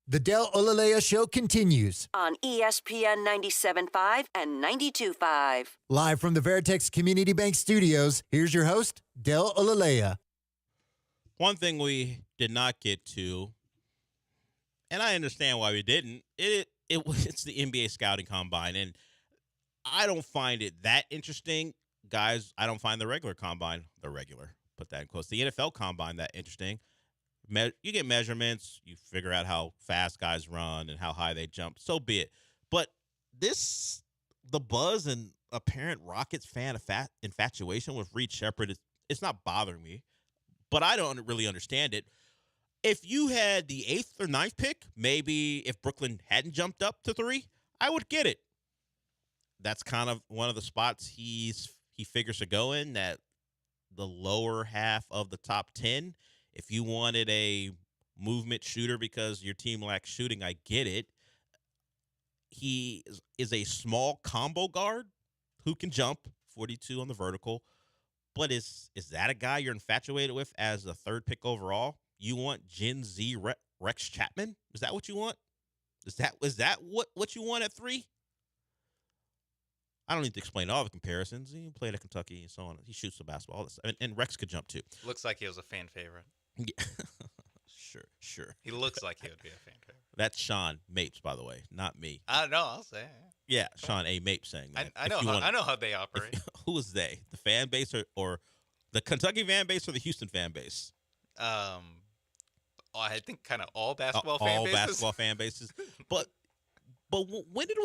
The Del Olaleye Show continues on ESPN 97.5 and 92.5. Live from the Veritex Community Bank Studios, here's your host, Del Olaleye. One thing we did not get to, and I understand why we didn't, it's the NBA Scouting Combine, and I don't find it that interesting. Guys, I don't find the regular Combine, put that in quotes, the NFL Combine that interesting. You get measurements, you figure out how fast guys run and how high they jump, so be it. But the buzz and apparent Rockets fan infatuation with Reed Sheppard, it's not bothering me, but I don't really understand it. If you had the 8th or 9th pick, maybe if Brooklyn hadn't jumped up to 3, I would get it. That's kind of one of the spots he figures to go in, that the lower half of the top 10. If you wanted a movement shooter because your team lacks shooting, I get it. He is a small combo guard who can jump, 42 on the vertical. But is that a guy you're infatuated with as the 3rd pick overall? You want Gen Z Rex Chapman? Is that what you want? Is that what you want at 3? I don't need to explain all the comparisons. He played at Kentucky and so on. He shoots the basketball. All this, and Rex could jump too. Looks like he was a fan favorite. Yeah. Sure. He looks like he would be a fan favorite. That's Sean Mapes, by the way, not me. I know. I'll say. Yeah, Sean A. Mapes saying that. I know how they operate. Who is they? The fan base or the Kentucky fan base or the Houston fan base? I think kind of all basketball fan bases. All basketball fan bases. But when did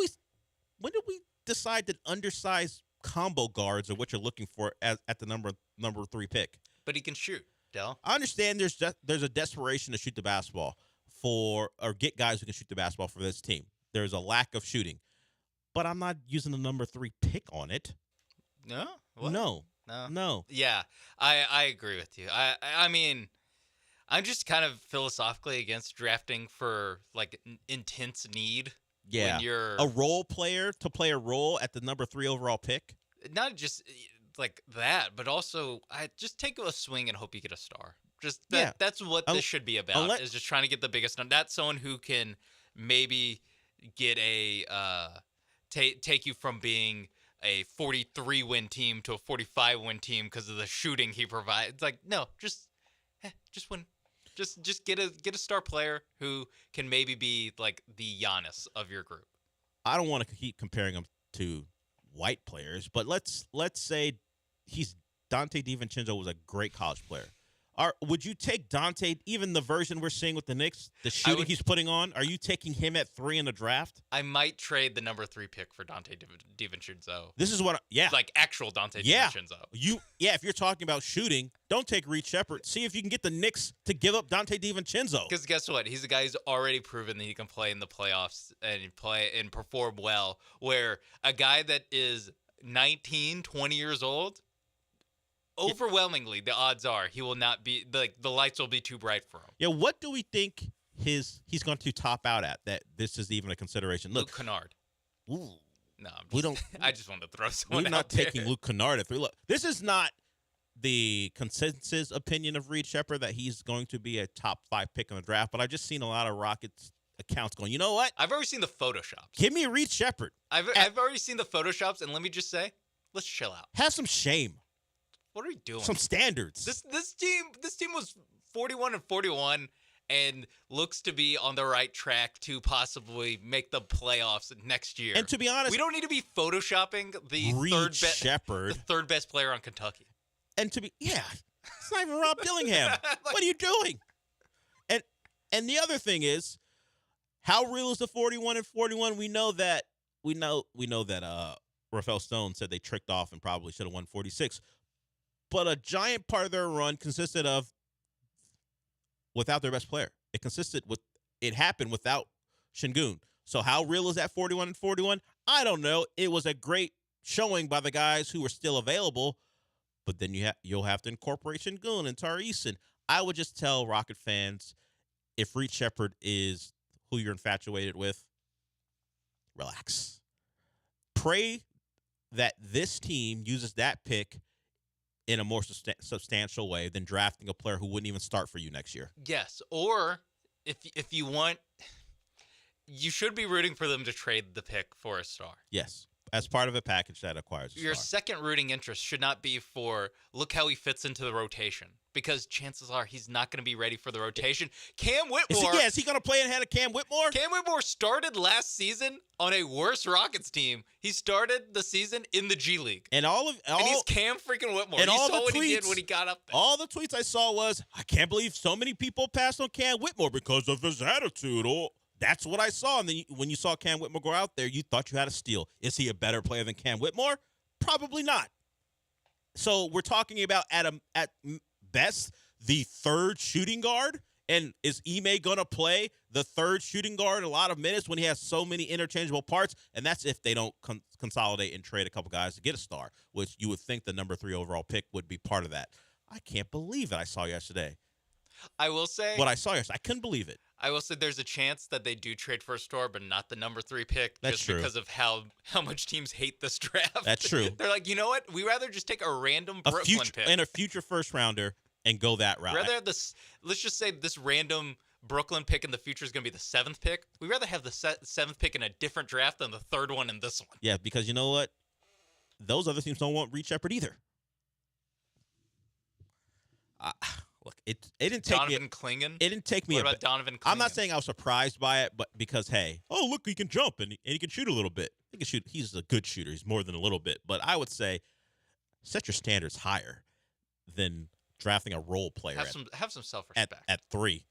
we decide that undersized combo guards are what you're looking for at the number 3 pick? But he can shoot, Del. I understand there's a desperation to shoot the basketball or get guys who can shoot the basketball for this team. There's a lack of shooting. But I'm not using the number 3 pick on it. No? What? No. Yeah, I agree with you. I mean, I'm just kind of philosophically against drafting for like intense need. Yeah, when you're a role player to play a role at the number 3 overall pick. Not just like that, but also I just take a swing and hope you get a star. Just that's what this should be about. Is just trying to get the biggest number. That's someone who can maybe get a take you from being a 43-win team to a 45-win team because of the shooting he provides. Like, no, just win. Just get a star player who can maybe be like the Giannis of your group. I don't want to keep comparing him to white players, but let's say Dante DiVincenzo was a great college player. Would you take Dante, even the version we're seeing with the Knicks, the shooting he's putting on? Are you taking him at 3 in the draft? I might trade the number 3 pick for Dante DiVincenzo. This is what, like actual Dante DiVincenzo. If you're talking about shooting, don't take Reed Sheppard. See if you can get the Knicks to give up Dante DiVincenzo. Because guess what? He's a guy who's already proven that he can play in the playoffs and perform well. Where a guy that is 19, 20 years old, overwhelmingly, the odds are he will not be the lights will be too bright for him. Yeah, what do we think he's going to top out at? That this is even a consideration. Luke Kennard. Ooh, no, we don't. I just wanted to throw someone. We're not taking Luke Kennard at 3. Look, this is not the consensus opinion of Reed Sheppard that he's going to be a top 5 pick in the draft. But I've just seen a lot of Rockets accounts going, you know what? I've already seen the Photoshops. Give me Reed Sheppard. I've already seen the Photoshops, and let me just say, let's chill out. Have some shame. What are we doing? Some standards. This team was 41-41 and looks to be on the right track to possibly make the playoffs next year. And to be honest, we don't need to be photoshopping the third best player on Kentucky. And it's not even Rob Dillingham. What are you doing? And the other thing is, how real is the 41-41? We know that Rafael Stone said they tricked off and probably should have won 46. But a giant part of their run consisted of without their best player. It happened without Şengün. So how real is that 41-41? I don't know. It was a great showing by the guys who were still available, but then you'll have to incorporate Şengün and Tari Eason. I would just tell Rocket fans, if Reed Sheppard is who you're infatuated with, relax. Pray that this team uses that pick in a more substantial way than drafting a player who wouldn't even start for you next year. Yes, or if you want you should be rooting for them to trade the pick for a star. Yes. As part of a package that acquires a Your star. second rooting interest should not be for look how he fits into the rotation, because chances are he's not going to be ready for the rotation. Cam Whitmore. Is he going to play ahead of Cam Whitmore? Cam Whitmore started last season on a worse Rockets team. He started the season in the G League. And he's Cam freaking Whitmore. And you all saw the what tweets, he did when he got up there. All the tweets I saw was, I can't believe so many people passed on Cam Whitmore because of his attitude. Oh, that's what I saw. And then when you saw Cam Whitmore go out there, you thought you had a steal. Is he a better player than Cam Whitmore? Probably not. So we're talking about at best the third shooting guard. And is Ime going to play the third shooting guard a lot of minutes when he has so many interchangeable parts? And that's if they don't consolidate and trade a couple guys to get a star, which you would think the number 3 overall pick would be part of that. I can't believe that I saw yesterday. I will say what I saw yesterday. I couldn't believe it. I will say there's a chance that they do trade for a star, but not the number 3 pick. That's just true. Because of how much teams hate this draft. That's true. They're like, you know what? We rather just take a random Brooklyn pick and a future first rounder and go that route. Rather this, let's just say this random Brooklyn pick in the future is going to be the 7th pick. We'd rather have the 7th pick in a different draft than the 3rd one in this one. Yeah, because you know what? Those other teams don't want Reed Shepard either. Look, it didn't take Donovan Clingan? It didn't take me. What about Donovan Clingan? I'm not saying I was surprised by it, but because look, he can jump and he can shoot a little bit. He can shoot. He's a good shooter. He's more than a little bit. But I would say set your standards higher than drafting a role player. Have some self-respect at 3.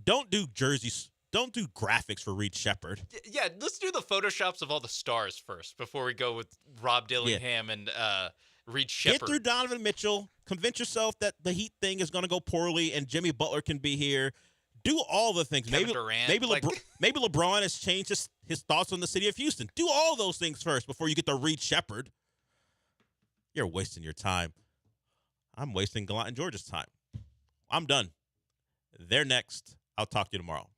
Don't do jerseys. Don't do graphics for Reed Shepard. Yeah, let's do the photoshops of all the stars first before we go with Rob Dillingham and Reed Shepard. Get through Donovan Mitchell. Convince yourself that the Heat thing is going to go poorly and Jimmy Butler can be here. Do all the things. Kevin Durant, maybe LeBron has changed his thoughts on the city of Houston. Do all those things first before you get to Reed Shepard. You're wasting your time. I'm wasting Gallant George's time. I'm done. They're next. I'll talk to you tomorrow.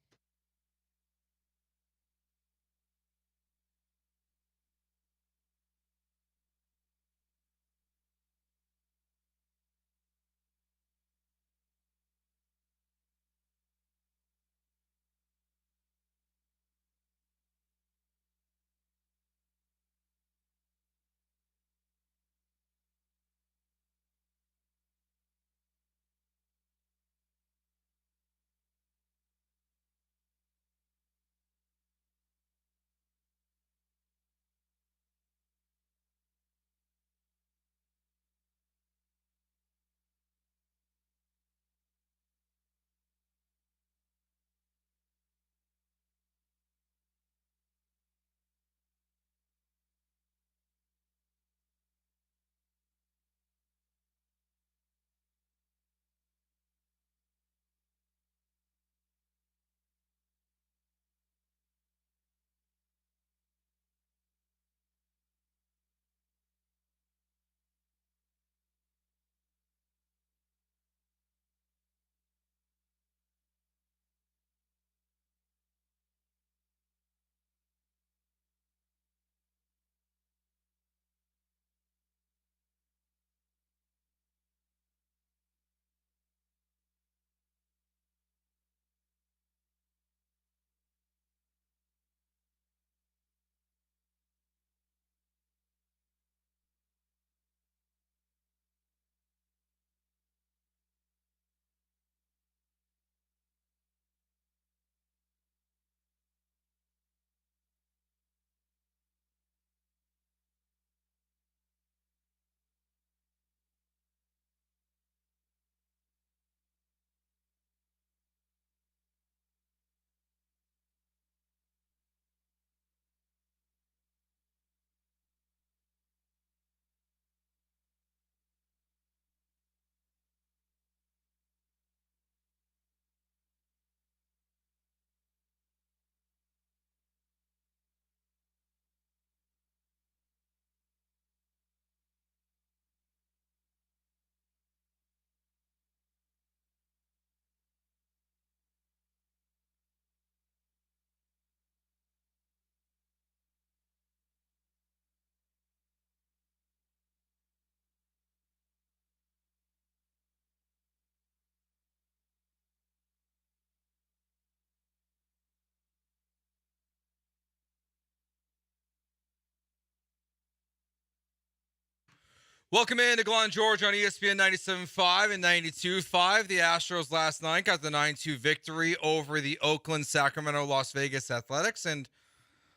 Welcome in to Gallant George on ESPN 97.5 and 92.5. The Astros last night got the 9-2 victory over the Oakland, Sacramento, Las Vegas Athletics, and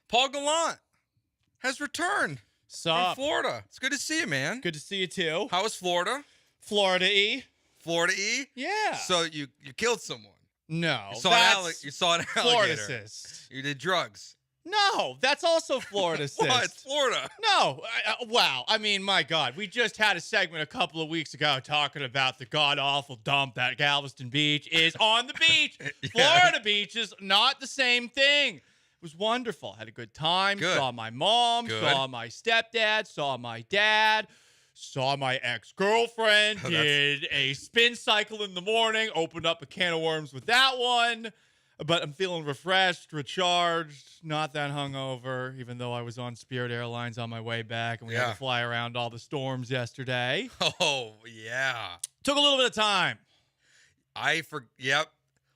Paul Gallant has returned from Florida. It's good to see you, man. Good to see you, too. How was Florida? Florida-y. Florida-y? Yeah. So you killed someone. No. You saw an alligator. Florida-cist. You did drugs. No, that's also Florida-cist. What? Florida. No. Wow. I mean, my God. We just had a segment a couple of weeks ago talking about the god-awful dump that Galveston Beach is on the beach. Yeah. Florida Beach is not the same thing. It was wonderful. Had a good time. Good. Saw my mom. Good. Saw my stepdad. Saw my dad. Saw my ex-girlfriend. Did a spin cycle in the morning. Opened up a can of worms with that one. But I'm feeling refreshed, recharged, not that hungover, even though I was on Spirit Airlines on my way back, and we had to fly around all the storms yesterday. Oh, yeah. Took a little bit of time. Yep.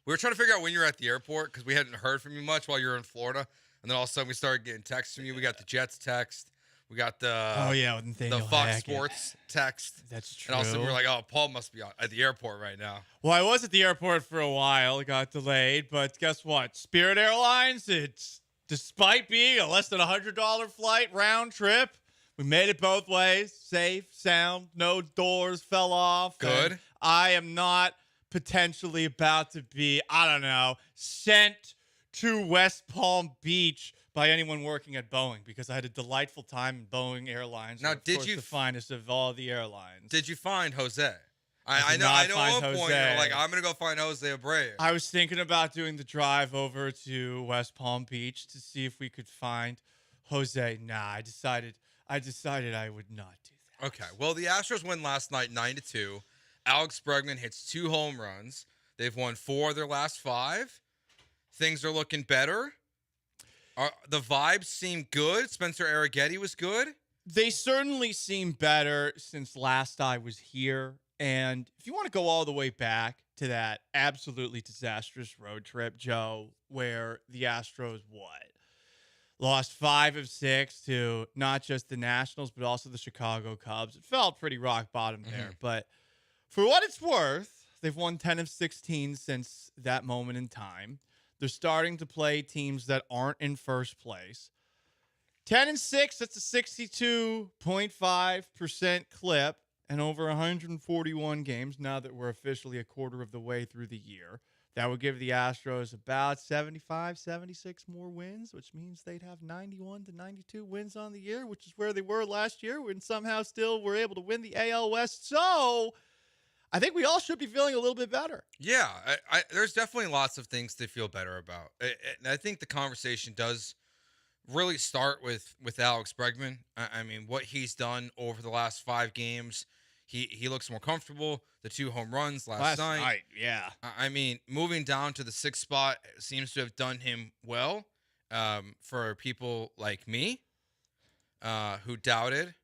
We were trying to figure out when you were at the airport because we hadn't heard from you much while you were in Florida. And then all of a sudden we started getting texts from you. We got the Jets text. We got the Fox Sports text. That's true. And all of a sudden we were like, oh, Paul must be at the airport right now. Well, I was at the airport for a while. It got delayed. But guess what? Spirit Airlines, it's despite being a less than $100 flight round trip, we made it both ways. Safe, sound, no doors fell off. Good. And I am not potentially about to be, sent to West Palm Beach by anyone working at Boeing, because I had a delightful time in Boeing Airlines. Now, did you the finest of all the airlines? Did you find Jose? I know at one point you're like, I'm going to go find Jose Abreu. I was thinking about doing the drive over to West Palm Beach to see if we could find Jose. Nah, I decided I would not do that. Okay. Well, the Astros win last night 9-2. Alex Bregman hits 2 home runs. They've won 4 of their last 5. Things are looking better. The vibes seem good. Spencer Arrighetti was good. They certainly seem better since last I was here. And if you want to go all the way back to that absolutely disastrous road trip, Joe, where the Astros lost 5 of 6 to not just the Nationals, but also the Chicago Cubs. It felt pretty rock bottom there. But for what it's worth, they've won 10 of 16 since that moment in time. They're starting to play teams that aren't in first place. 10-6, that's a 62.5% clip, and over 141 games now that we're officially a quarter of the way through the year. That would give the Astros about 75, 76 more wins, which means they'd have 91 to 92 wins on the year, which is where they were last year, when somehow still were able to win the AL West. So I think we all should be feeling a little bit better. Yeah, there's definitely lots of things to feel better about. And I think the conversation does really start with Alex Bregman. I mean, what he's done over the last 5 games, he looks more comfortable. The 2 home runs last night. Yeah. I mean, moving down to the 6th spot seems to have done him well. For people like me who doubted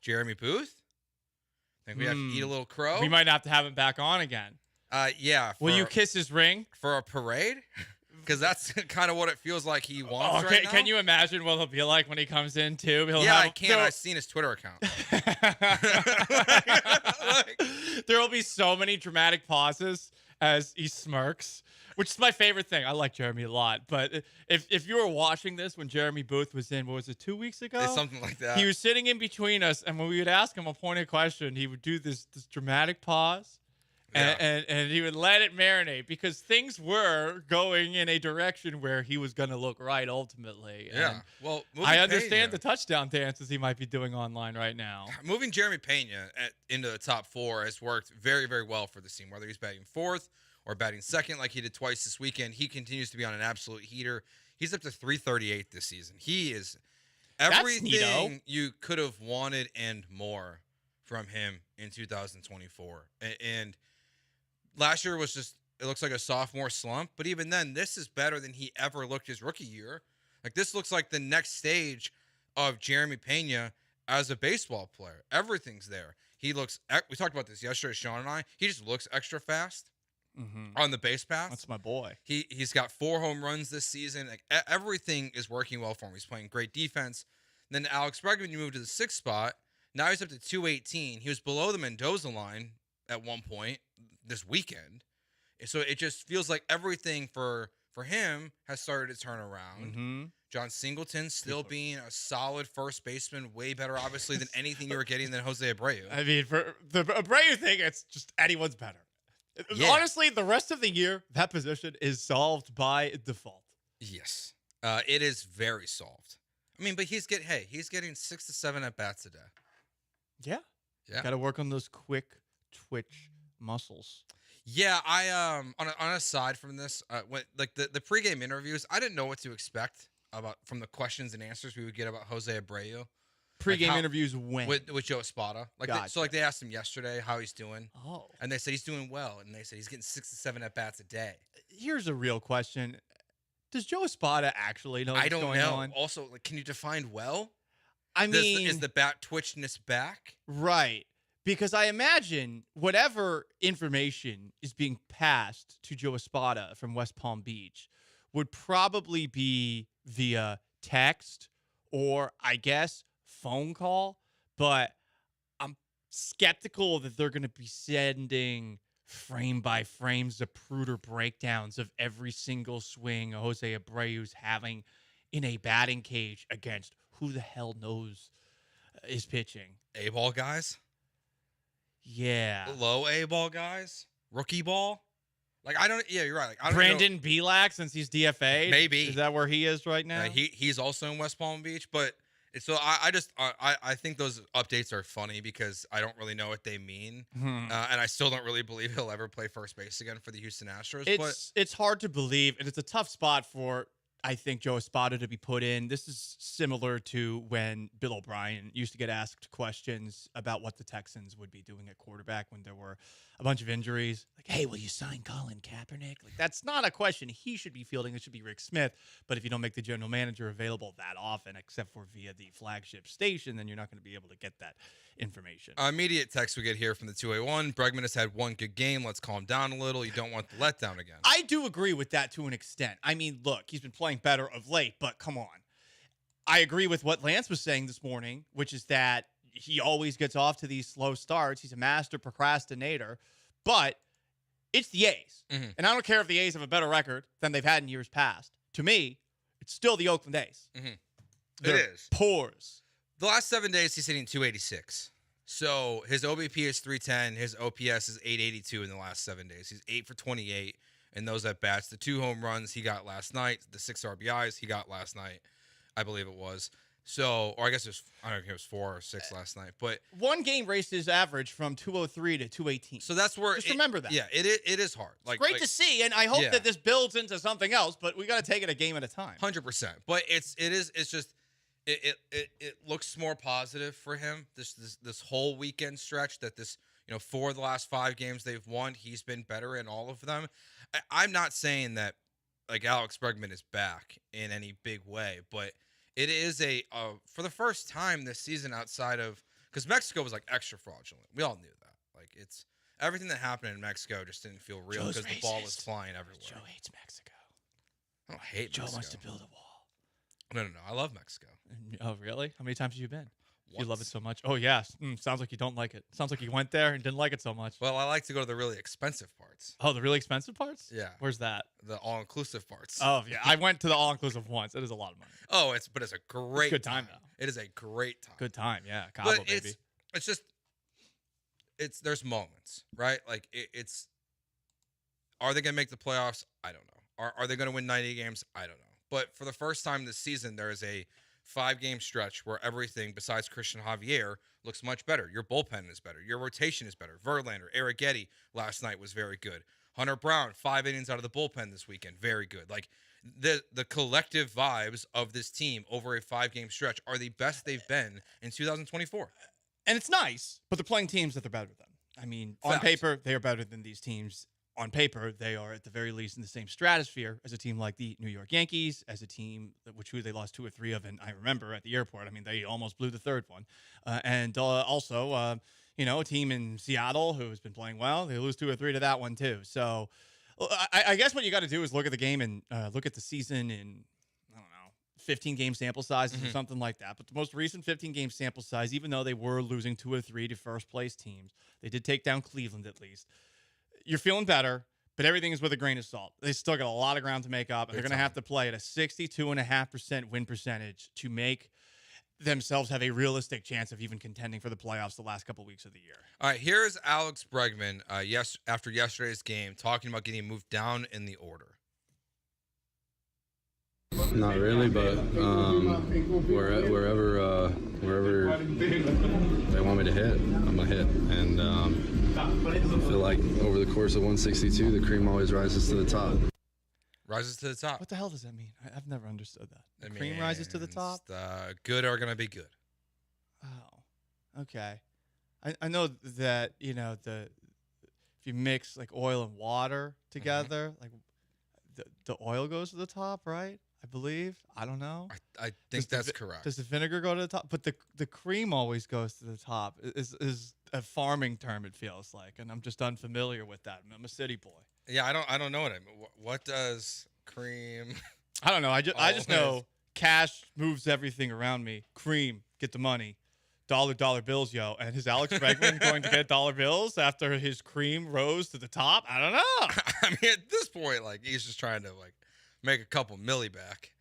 Jeremy Booth. I think we have to eat a little crow. We might have to have him back on again. Yeah. Will you kiss his ring? For a parade? Because that's kind of what it feels like he wants right now. Can you imagine what he'll be like when he comes in, too? I can. I've seen his Twitter account. There will be so many dramatic pauses as he smirks, which is my favorite thing. I like Jeremy a lot. But if you were watching this when Jeremy Booth was in, what was it, 2 weeks ago? Something like that. He was sitting in between us, and when we would ask him a pointed question, he would do this dramatic pause. And he would let it marinate because things were going in a direction where he was going to look right ultimately. Yeah. And well, I understand the touchdown dances he might be doing online right now. Moving Jeremy Pena into the top 4 has worked very, very well for the team. Whether he's batting 4th or batting 2nd like he did twice this weekend, he continues to be on an absolute heater. He's up to 338 this season. He is everything you could have wanted and more from him in 2024. And last year was just, it looks like a sophomore slump, but even then, this is better than he ever looked his rookie year. Like, this looks like the next stage of Jeremy Pena as a baseball player. Everything's there. He looks, we talked about this yesterday, Sean and I, he just looks extra fast on the base paths. That's my boy. He's got 4 home runs this season. Like, everything is working well for him. He's playing great defense. And then Alex Bregman, you move to the 6th spot, Now he's up to 218. He was below the Mendoza line at one point this weekend. So it just feels like everything for him has started to turn around. Mm-hmm. John Singleton still being a solid first baseman, way better, obviously, than anything you were getting than Jose Abreu. I mean, for the Abreu thing, it's just anyone's better. Yeah. Honestly, the rest of the year, that position is solved by default. Yes. It is very solved. I mean, but he's getting 6 to 7 at-bats a day. Yeah. Yeah. Got to work on those quick twitch muscles. Yeah, I on aside from this, when like the pregame interviews, I didn't know what to expect from the questions and answers we would get about Jose Abreu. Pregame interviews when? With Joe Espada. Gotcha. They asked him yesterday how he's doing. Oh. And they said he's doing well, and they said he's getting 6 to 7 at-bats a day. Here's a real question. Does Joe Espada actually know what's going on? Also, can you define well? I mean, is the bat twitchness back? Right. Because I imagine whatever information is being passed to Joe Espada from West Palm Beach would probably be via text or, I guess, phone call. But I'm skeptical that they're going to be sending frame-by-frame Zapruder breakdowns of every single swing Jose Abreu's having in a batting cage against who the hell knows is pitching. A-ball guys? Yeah. Low A-ball guys? Rookie ball? Yeah, you're right. I don't Brandon Belak, since he's DFA. Maybe. Is that where he is right now? He's also in West Palm Beach, but so I think those updates are funny because I don't really know what they mean, and I still don't really believe he'll ever play first base again for the Houston Astros. It's hard to believe, and it's a tough spot for, I think, Joe Espada to be put in. This is similar to when Bill O'Brien used to get asked questions about what the Texans would be doing at quarterback when there were a bunch of injuries. Like, hey, will you sign Colin Kaepernick? Like, that's not a question he should be fielding. It should be Rick Smith. But if you don't make the general manager available that often, except for via the flagship station, then you're not going to be able to get that information. Immediate text we get here from the 2A1. Bregman has had one good game. Let's calm down a little. You don't want the letdown again. I do agree with that to an extent. I mean, look, he's been playing better of late, but come on. I agree with what Lance was saying this morning, which is that he always gets off to these slow starts. He's a master procrastinator, but it's the A's. Mm-hmm. And I don't care if the A's have a better record than they've had in years past. To me, it's still the Oakland A's. Mm-hmm. They're it is. Pores. The last 7 days, he's hitting 286. So his OBP is 310. His OPS is 882 in the last 7 days. He's 8 for 28 in those at-bats. The 2 home runs he got last night, the 6 RBIs he got last night, I believe it was. So, or I guess I don't know if it was 4 or 6 last night. But one game raised his average from 203 to 218. So that's where remember that. Yeah, it is hard. It's great to see, and I hope that this builds into something else. But we got to take it a game at a time. 100%. But it's just it looks more positive for him this whole weekend stretch. That for the last 5 games they've won, he's been better in all of them. I'm not saying that like Alex Bregman is back in any big way, but it is for the first time this season outside of because Mexico was like extra fraudulent. We all knew that. Like it's everything that happened in Mexico just didn't feel real because the ball was flying everywhere. Joe hates Mexico. I don't hate Joe Mexico. wants to build a wall. No. I love Mexico. Oh, really? How many times have you been? Once. You love it so much. Oh, yes. Sounds like you don't like it. Sounds like you went there and didn't like it so much. Well, I like to go to the really expensive parts. Oh, the really expensive parts? Yeah. Where's that? The all-inclusive parts. Oh, yeah. I went to the all-inclusive once. It is a lot of money. Oh, it's a great good time, though. It is a great time. Good time, yeah. Cabo, but baby. It's just there's moments, right? Like it's are they going to make the playoffs? I don't know. Are they going to win 90 games? I don't know. But for the first time this season, there is a 5-game stretch where everything besides Christian Javier looks much better. Your bullpen is better. Your rotation is better. Verlander, Arrighetti last night was very good. Hunter Brown, 5 innings out of the bullpen this weekend. Very good. Like the collective vibes of this team over a 5-game stretch are the best they've been in 2024. And it's nice, but they're playing teams that they're better than. I mean, on paper, they are better than these teams. On paper, they are at the very least in the same stratosphere as a team like the New York Yankees, as a team who they lost 2 or 3 of, and I remember at the airport. I mean, they almost blew the 3rd one. And also, a team in Seattle who has been playing well. They lose 2 or 3 to that one too. So I guess what you got to do is look at the game and look at the season in, 15-game sample sizes or something like that. But the most recent 15-game sample size, even though they were losing 2 or 3 to first-place teams, they did take down Cleveland at least. You're feeling better, but everything is with a grain of salt. They still got a lot of ground to make up, and they're going to have to play at a 62.5% win percentage to make themselves have a realistic chance of even contending for the playoffs the last couple weeks of the year. All right, here's Alex Bregman after yesterday's game talking about getting moved down in the order. Not really, but wherever they want me to hit, I'm gonna hit. And I feel like over the course of 162, the cream always rises to the top. Rises to the top. What the hell does that mean? I've never understood that. The cream rises to the top? The good are going to be good. Oh, okay. I know that, if you mix like oil and water together, like the oil goes to the top, right? I believe. I don't know. I think that's correct. Does the vinegar go to the top? But the cream always goes to the top. Is a farming term, it feels like, and I'm just unfamiliar with that. I'm a city boy. Yeah, I don't know what I mean. What does cream? I don't know. I just know cash moves everything around me. Cream, get the money. Dollar bills, yo. And is Alex Bregman going to get dollar bills after his cream rose to the top? I don't know. I mean, at this point, like, he's just trying to make a couple milli back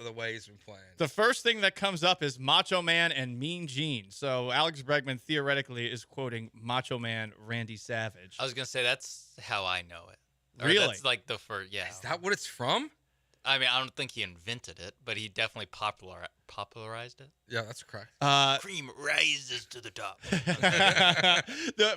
the way he's been playing. The first thing that comes up is Macho Man and Mean Gene. So Alex Bregman theoretically is quoting Macho Man Randy Savage. I was going to say that's how I know it. Or really? That's like the first, yeah. Is that what it's from? I mean, I don't think he invented it, but he definitely popularized it. Yeah, that's correct. Cream rises to the top.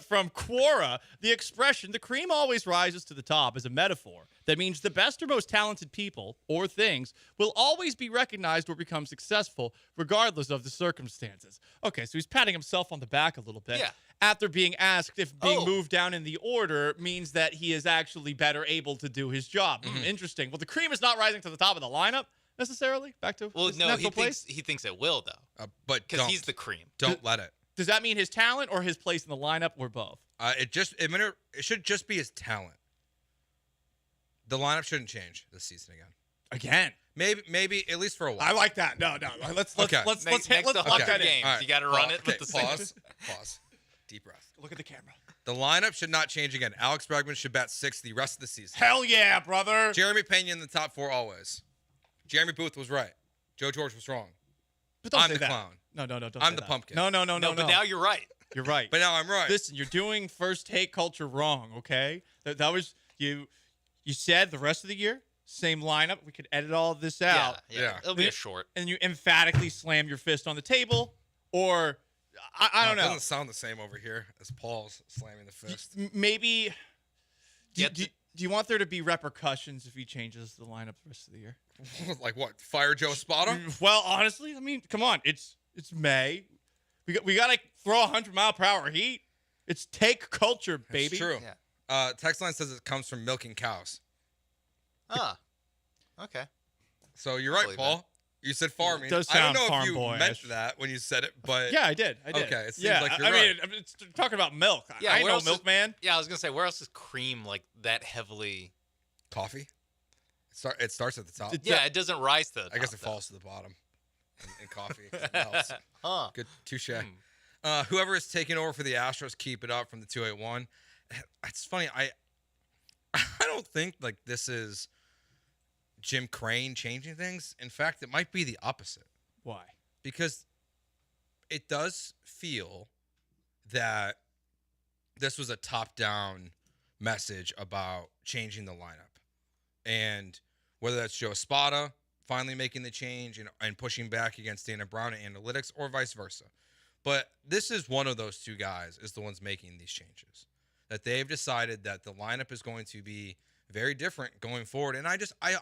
From Quora, the expression, the cream always rises to the top, is a metaphor that means the best or most talented people or things will always be recognized or become successful regardless of the circumstances. Okay, so he's patting himself on the back a little bit. Yeah. After being asked if being moved down in the order means that he is actually better able to do his job. Interesting. Well, the cream is not rising to the top of the lineup necessarily. Back to his natural place. He thinks it will, though. But because he's the cream. Don't let it. Does that mean his talent or his place in the lineup or both? It should just be his talent. The lineup shouldn't change this season Again. Maybe at least for a while. I like that. No. Let's lock that in. Right. You got to run it with the Pause. Deep breath. Look at the camera. The lineup should not change again. Alex Bregman should bat 6th the rest of the season. Hell yeah, brother. Jeremy Pena in the top 4 always. Jeremy Booth was right. Joe George was wrong. But don't I'm say the that. clown. No, don't I'm say the that. pumpkin. No. But now you're right. You're right. But now I'm right. Listen, you're doing first take culture wrong, okay? That was you said the rest of the year, same lineup. We could edit all of this out. Yeah. It'll be a short. And you emphatically slam your fist on the table, or I don't know. It doesn't sound the same over here as Paul's slamming the fist. Maybe. Do you want there to be repercussions if he changes the lineup the rest of the year? Like what? Fire Joe Espada? Well, honestly, I mean, come on. It's May. We got to throw 100-mile-per-hour heat. It's take culture, baby. It's true. Yeah. Text line says it comes from milking cows. Okay. So you're right, Paul. You said farming. It does I don't sound know if you farm-boyish. meant that when you said it, but yeah, I did. Okay, it seems like you're right. I mean, it's talking about milk. Yeah, I know milkman. Yeah, I was gonna say, where else is cream like that heavily? Coffee. It starts at the top. It doesn't rise to the top. I guess it falls to the bottom in coffee. It melts. Good touche. Whoever is taking over for the Astros, keep it up from the 281. It's funny. I don't think like this is Jim Crane changing things. In fact, it might be the opposite. Why? Because it does feel that this was a top-down message about changing the lineup. And whether that's Joe Espada finally making the change and pushing back against Dana Brown and analytics, or vice versa. But this is one of those two guys is the ones making these changes. That they've decided that the lineup is going to be very different going forward. And I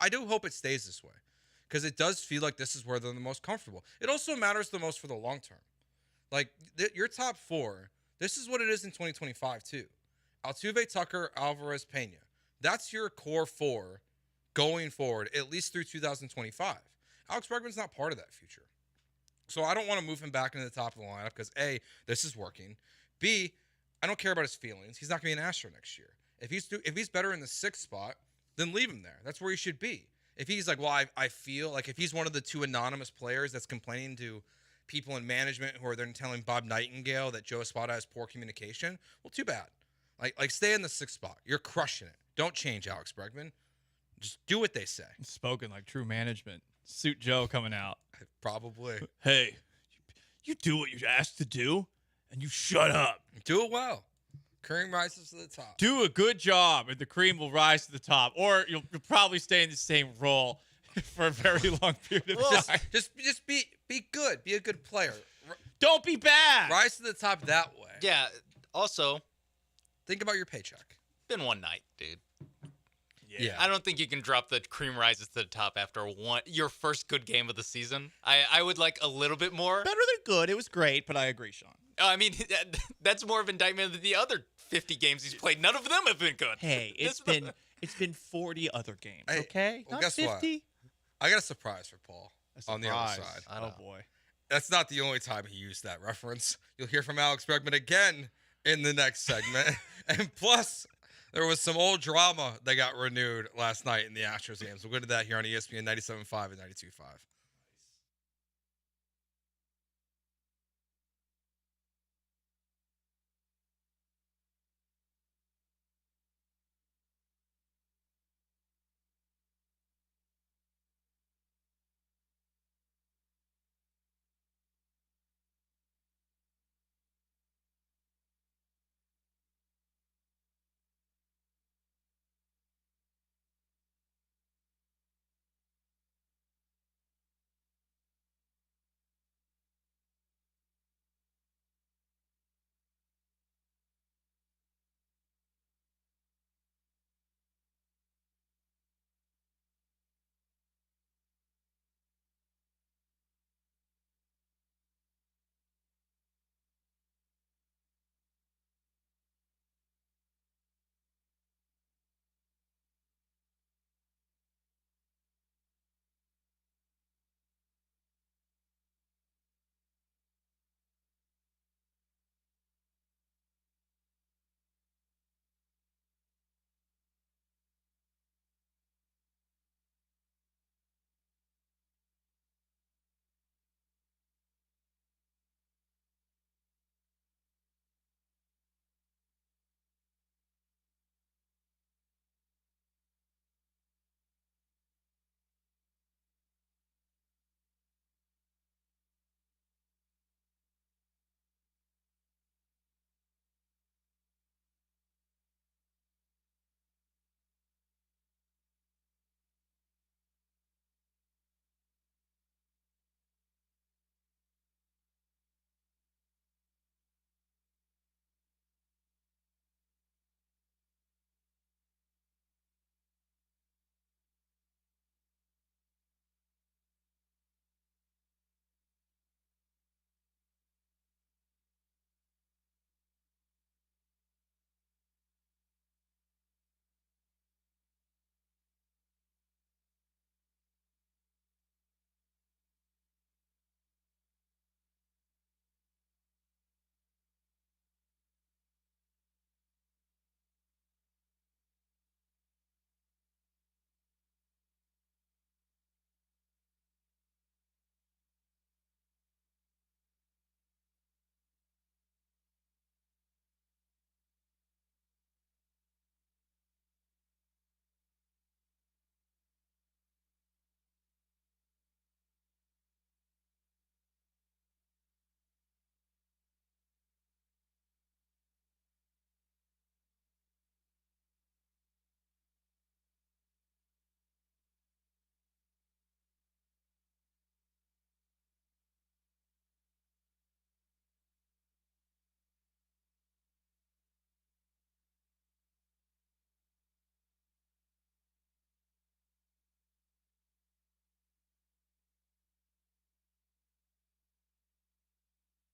do hope it stays this way. Because it does feel like this is where they're the most comfortable. It also matters the most for the long term. Like, your top 4, this is what it is in 2025, too. Altuve, Tucker, Alvarez, Pena. That's your core 4 going forward, at least through 2025. Alex Bregman's not part of that future. So I don't want to move him back into the top of the lineup because, A, this is working. B, I don't care about his feelings. He's not going to be an Astro next year. If he's better in the 6th spot, then leave him there. That's where he should be. If he's like, well, I feel like if he's one of the two anonymous players that's complaining to people in management who are then telling Bob Nightingale that Joe Espada has poor communication, well, too bad. Like stay in the 6th spot. You're crushing it. Don't change, Alex Bregman. Just do what they say. Spoken like true management. Suit Joe coming out. Probably. Hey, you do what you're asked to do, and you shut up. Do it well. Cream rises to the top. Do a good job, and the cream will rise to the top. Or you'll probably stay in the same role for a very long period of time. Just be good. Be a good player. Don't be bad. Rise to the top that way. Yeah. Also, think about your paycheck. Been one night, dude. Yeah. I don't think you can drop the cream rises to the top after your first good game of the season. I would like a little bit more. Better than good. It was great, but I agree, Sean. I mean, that's more of an indictment of the other 50 games he's played. None of them have been good. Hey, it's been 40 other games, okay? Well, Not guess 50. what? I got a surprise for Paul on the other side. Oh, boy. That's not the only time he used that reference. You'll hear from Alex Bregman again in the next segment. And plus, there was some old drama that got renewed last night in the Astros games. We'll go to that here on ESPN 97.5 and 92.5.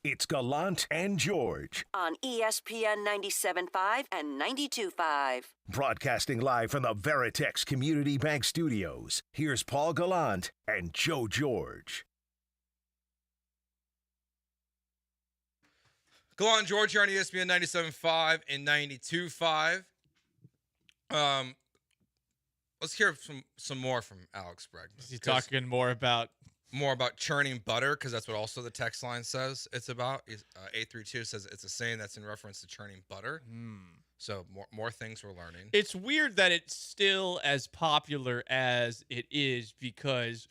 It's Gallant and George. On ESPN 97.5 and 92.5. Broadcasting live from the Veritex Community Bank Studios. Here's Paul Gallant and Joe George. Gallant George here on ESPN 97.5 and 92.5. Let's hear some more from Alex Bregman. Is he talking more about churning butter? Because that's what also the text line says it's about. 832 says it's a saying that's in reference to churning butter. So more things we're learning. It's weird that it's still as popular as it is, because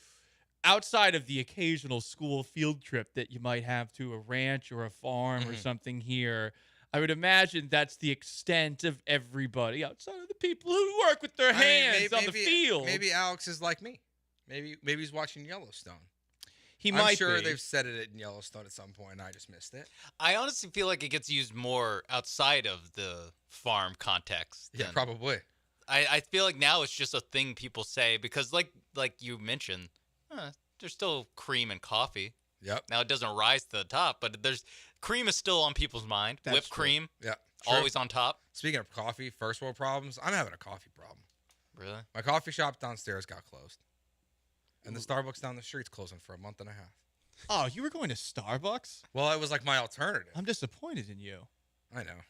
outside of the occasional school field trip that you might have to a ranch or a farm or something here, I would imagine that's the extent of everybody outside of the people who work with their hands on the field. Maybe Alex is like me. Maybe he's watching Yellowstone. I'm sure they've said it in Yellowstone at some point, and I just missed it. I honestly feel like it gets used more outside of the farm context. Yeah, probably. I feel like now it's just a thing people say because, like you mentioned, there's still cream and coffee. Yep. Now it doesn't rise to the top, but cream is still on people's mind. That's Whipped true. cream, Yeah, always on top. Speaking of coffee, first world problems. I'm having a coffee problem. Really? My coffee shop downstairs got closed, and the Starbucks down the street's closing for a month and a half. Oh, you were going to Starbucks? Well, it was like my alternative. I'm disappointed in you. I know.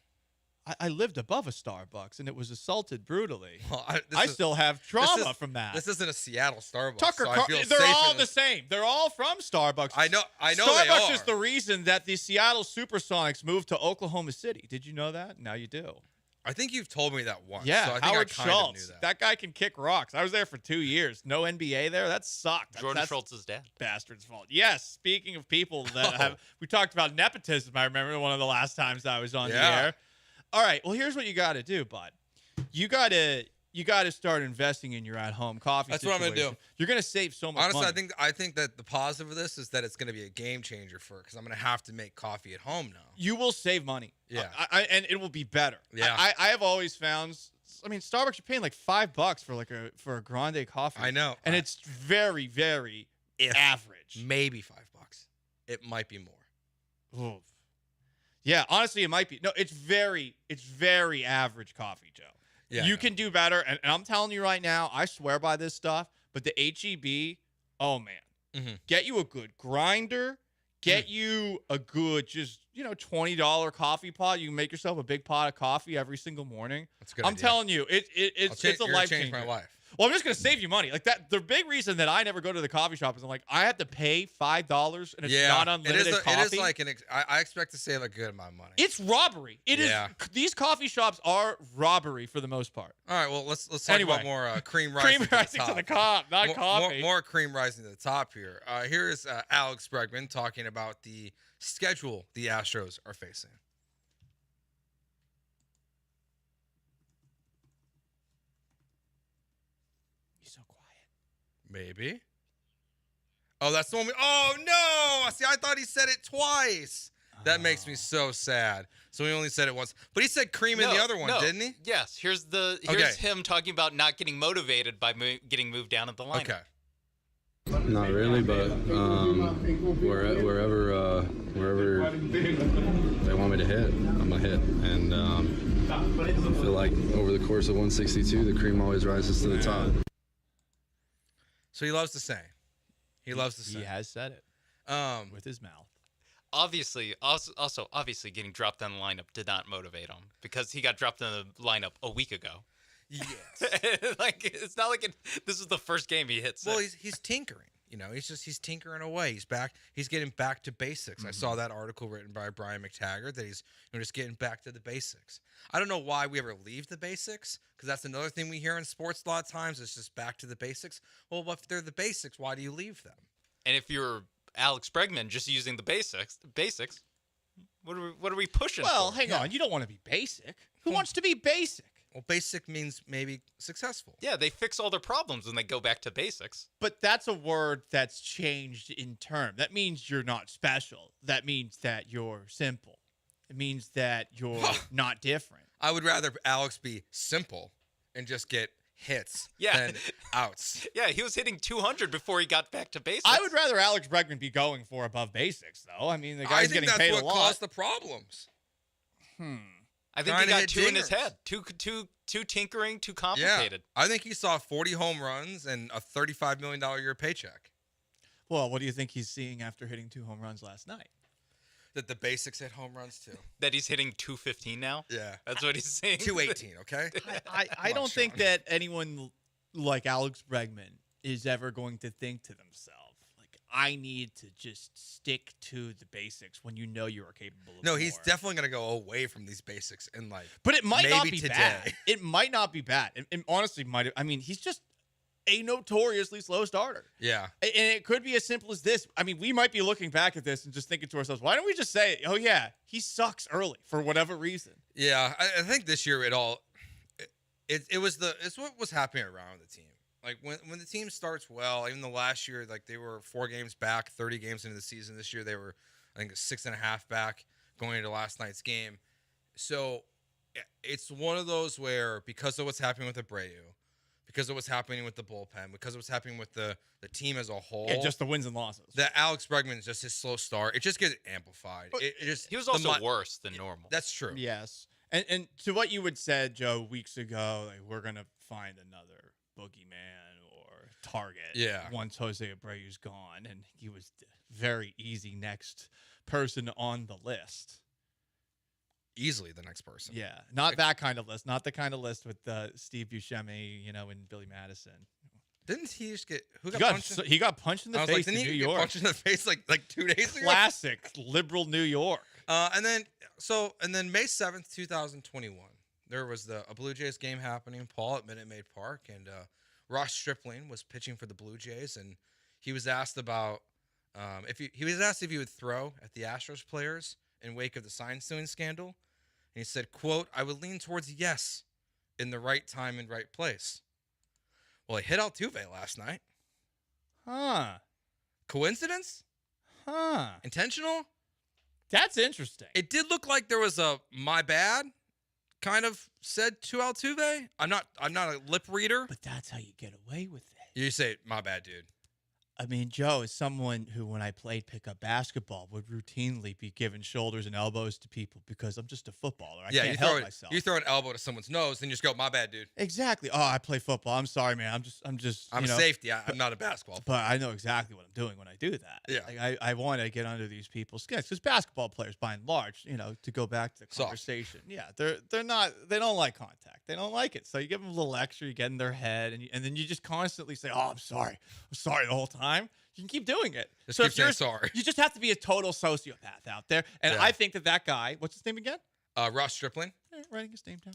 I lived above a Starbucks, and it was assaulted brutally. Well, I still have trauma from that. This isn't a Seattle Starbucks. Tucker, so I feel they're safe all in the same. They're all from Starbucks. I know Starbucks they are. is the reason that the Seattle Supersonics moved to Oklahoma City. Did you know that? Now you do. I think you've told me that once. Yeah, so I think Howard I kind of Schultz. knew that. That guy can kick rocks. I was there for 2 years. No NBA there. That sucked. Jordan That's Schultz's dad. Bastard's fault. Yes. Speaking of people that we talked about nepotism. I remember one of the last times I was on the air. All right. Well, here's what you got to do, bud. You got to start investing in your at-home coffee. That's what I'm gonna do. You're gonna save so much Honestly, money. I think that the positive of this is that it's going to be a game changer because I'm going to have to make coffee at home now. You will save money. Yeah. And it will be better. Yeah. I have always found. I mean, Starbucks, you're paying like $5 for a grande coffee. I know, and it's very, very average. Maybe $5. It might be more. Oof. Yeah, honestly, it might be. No, it's very average coffee, Joe. Yeah, you can do better, and I'm telling you right now, I swear by this stuff. But the HEB, oh man, get you a good grinder, get you a good $20 coffee pot. You can make yourself a big pot of coffee every single morning. That's a good I'm idea. telling you, it's a life changer. My life. Well, I'm just going to save you money. Like that. The big reason that I never go to the coffee shop is I'm like, I have to pay $5 and it's not unlimited coffee. It is like I expect to save a good amount of money. It's robbery. It is. These coffee shops are robbery for the most part. All right, well, let's talk about more cream rising to the top, not coffee. More cream rising to the top here. Here is Alex Bregman talking about the schedule the Astros are facing. Maybe. Oh, that's the one. Oh, no. See, I thought he said it twice. That makes me so sad. So he only said it once. But he said cream in the other one, didn't he? Yes. Here's him talking about not getting motivated by getting moved down at the lineup. Okay. Not really, but wherever they want me to hit, I'm going to hit. And I feel like over the course of 162, the cream always rises to the top. So he loves to sing. He loves to sing. He has said it with his mouth. Obviously, obviously getting dropped on the lineup did not motivate him because he got dropped in the lineup a week ago. Yes. It's not like this is the first game he hits. Well, he's tinkering. He's tinkering away. He's back. He's getting back to basics. I saw that article written by Brian McTaggart that he's just getting back to the basics. I don't know why we ever leave the basics because that's another thing we hear in sports a lot of times. It's just back to the basics. Well, if they're the basics, why do you leave them? And if you're Alex Bregman just using the basics, what are we pushing? Well, hang on. You don't want to be basic. Who wants to be basic? Well, basic means maybe successful. Yeah, they fix all their problems when they go back to basics. But that's a word that's changed in term. That means you're not special. That means that you're simple. It means that you're not different. I would rather Alex be simple and just get hits than outs. Yeah, he was hitting 200 before he got back to basics. I would rather Alex Bregman be going for above basics, though. I mean, the guy's getting paid a lot. I think that's what caused the problems. I think he got two in his head. Too tinkering, too complicated. Yeah. I think he saw 40 home runs and a $35 million a year paycheck. Well, what do you think he's seeing after hitting 2 home runs last night? That the basics hit home runs too. That he's hitting 215 now? Yeah. That's what he's saying. 218, okay? I don't think that anyone like Alex Bregman is ever going to think to themselves, like, I need to just stick to the basics when you know you are capable of more. He's definitely going to go away from these basics and But it might not be today. bad. It might not be bad. It honestly might. I mean, he's just a notoriously slow starter. Yeah. And it could be as simple as this. I mean, we might be looking back at this and just thinking to ourselves, why don't we just say, oh, yeah, he sucks early for whatever reason. Yeah, I think this year it's what was happening around the team. Like when the team starts well, even the last year, like they were 4 games back, 30 games into the season. This year they were, I think, 6.5 back going into last night's game. So it's one of those where, because of what's happening with Abreu, because of what's happening with the bullpen, because of what's happening with the team as a whole. Yeah, just the wins and losses. That Alex Bregman is just his slow start. It just gets amplified. He was also worse than normal. That's true. Yes. And to what you had said, Joe, weeks ago, like, we're going to find another boogeyman or target once Jose Abreu's gone. And he was the very easy next person on the list. Easily the next person. Yeah, not that kind of list. Not the kind of list with Steve Buscemi, and Billy Madison. Didn't he just get punched? He got punched in the face in New York. Get punched in the face like 2 days ago. Classic liberal New York. And then May 7th, 2021, there was a Blue Jays game happening. Paul at Minute Maid Park, and Ross Stripling was pitching for the Blue Jays, and he was asked about if he would throw at the Astros players in wake of the sign stealing scandal. And he said, quote, "I would lean towards yes in the right time and right place." Well, he hit Altuve last night. Huh. Coincidence? Huh. Intentional? That's interesting. It did look like there was a "my bad" kind of said to Altuve. I'm not a lip reader. But that's how you get away with it. You say, "My bad, dude." I mean, Joe is someone who, when I played pickup basketball, would routinely be giving shoulders and elbows to people because I'm just a footballer. I can't help myself. You throw an elbow to someone's nose, then you just go, "My bad, dude." Exactly. Oh, I play football. I'm sorry, man. I'm a safety. I'm not a basketball player. But I know exactly what I'm doing when I do that. Yeah. Like I want to get under these people's skins because basketball players, by and large, to go back to the conversation, they don't like contact. They don't like it. So you give them a little extra, you get in their head, and then you just constantly say, "Oh, I'm sorry the whole time." You can keep doing it. Just keep saying sorry. You just have to be a total sociopath out there. And I think that guy, what's his name again? Ross Stripling. Writing his name down.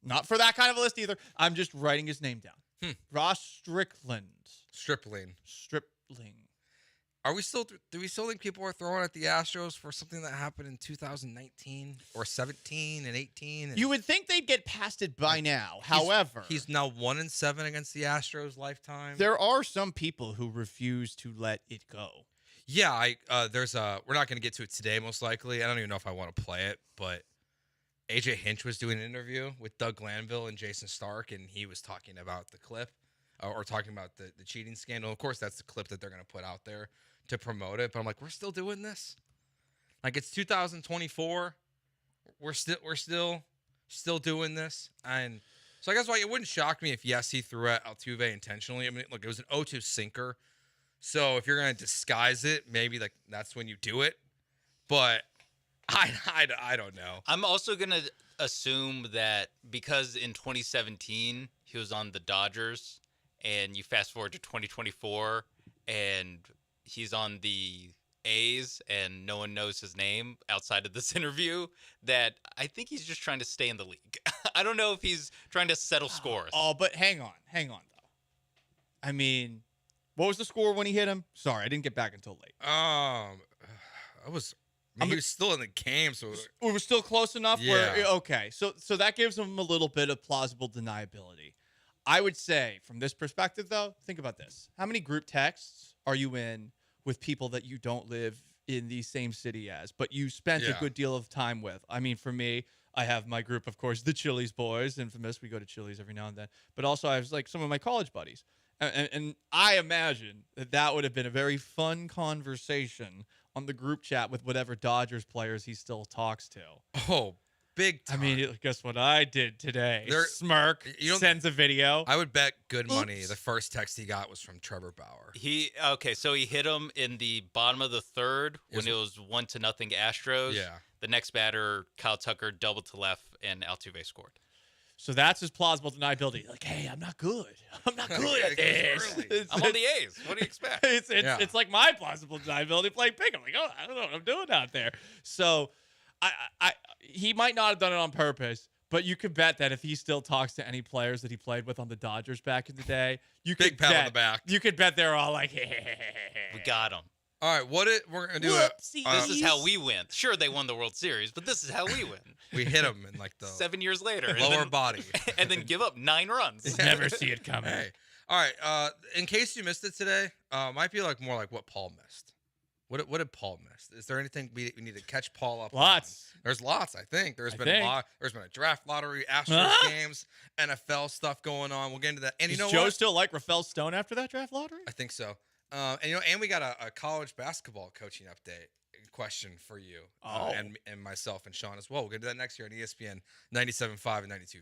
Not for that kind of a list either. I'm just writing his name down. Ross Strickland. Stripling. Do we still think people are throwing at the Astros for something that happened in 2019 or 17 and 18? You would think they'd get past it by now. However, he's now 1-7 against the Astros lifetime. There are some people who refuse to let it go. Yeah, we're not going to get to it today, most likely. I don't even know if I want to play it, but AJ Hinch was doing an interview with Doug Glanville and Jason Stark, and he was talking about the clip or talking about the cheating scandal. Of course, that's the clip that they're going to put out there to promote it, but I'm like, we're still doing this? Like, it's 2024. We're still doing this. And so I guess it wouldn't shock me if, yes, he threw at Altuve intentionally. I mean, look, it was an 0-2 sinker. So if you're going to disguise it, maybe like that's when you do it. But I don't know. I'm also going to assume that because in 2017 he was on the Dodgers, and you fast forward to 2024 and he's on the A's and no one knows his name outside of this interview, that I think he's just trying to stay in the league. I don't know if he's trying to settle scores. Oh, but hang on though. I mean, what was the score when he hit him? Sorry, I didn't get back until late. He was still in the game, so it was still close enough. Yeah. Okay, so that gives him a little bit of plausible deniability. I would say, from this perspective, though, think about this. How many group texts are you in with people that you don't live in the same city as, but you spent a good deal of time with? I mean, for me, I have my group, of course, the Chili's boys, infamous. We go to Chili's every now and then. But also I have like some of my college buddies. And I imagine that would have been a very fun conversation on the group chat with whatever Dodgers players he still talks to. Oh, big time. I mean, guess what I did today? Smirk, sends a video. I would bet good money the first text he got was from Trevor Bauer. So he hit him in the bottom of the third when it was 1-0 Astros. Yeah. The next batter, Kyle Tucker, doubled to left, and Altuve scored. So that's his plausible deniability. Like, hey, I'm not good. I'm not good at this. I'm on the A's. What do you expect? It's like my plausible deniability playing pick. I'm like, oh, I don't know what I'm doing out there. So he might not have done it on purpose, but you could bet that if he still talks to any players that he played with on the Dodgers back in the day, big pat on the back. You could bet they're all like, we got him. All right, we're gonna do this is how we win. Sure, they won the World Series, but this is how we win. We hit them in like the 7 years later, lower body, and then give up 9 runs. Never see it coming. Hey. All right. In case you missed it today, might be like more like what Paul missed. What did Paul miss? Is there anything we need to catch Paul up? Lots. On? There's lots. I think there's been a draft lottery, Astros games, NFL stuff going on. We'll get into that. And Does you know Joe what? still like Rafael Stone after that draft lottery? I think so. And we got a college basketball coaching update question for you and myself and Sean as well. We're going to do that next year on ESPN 97.5 and 92.5.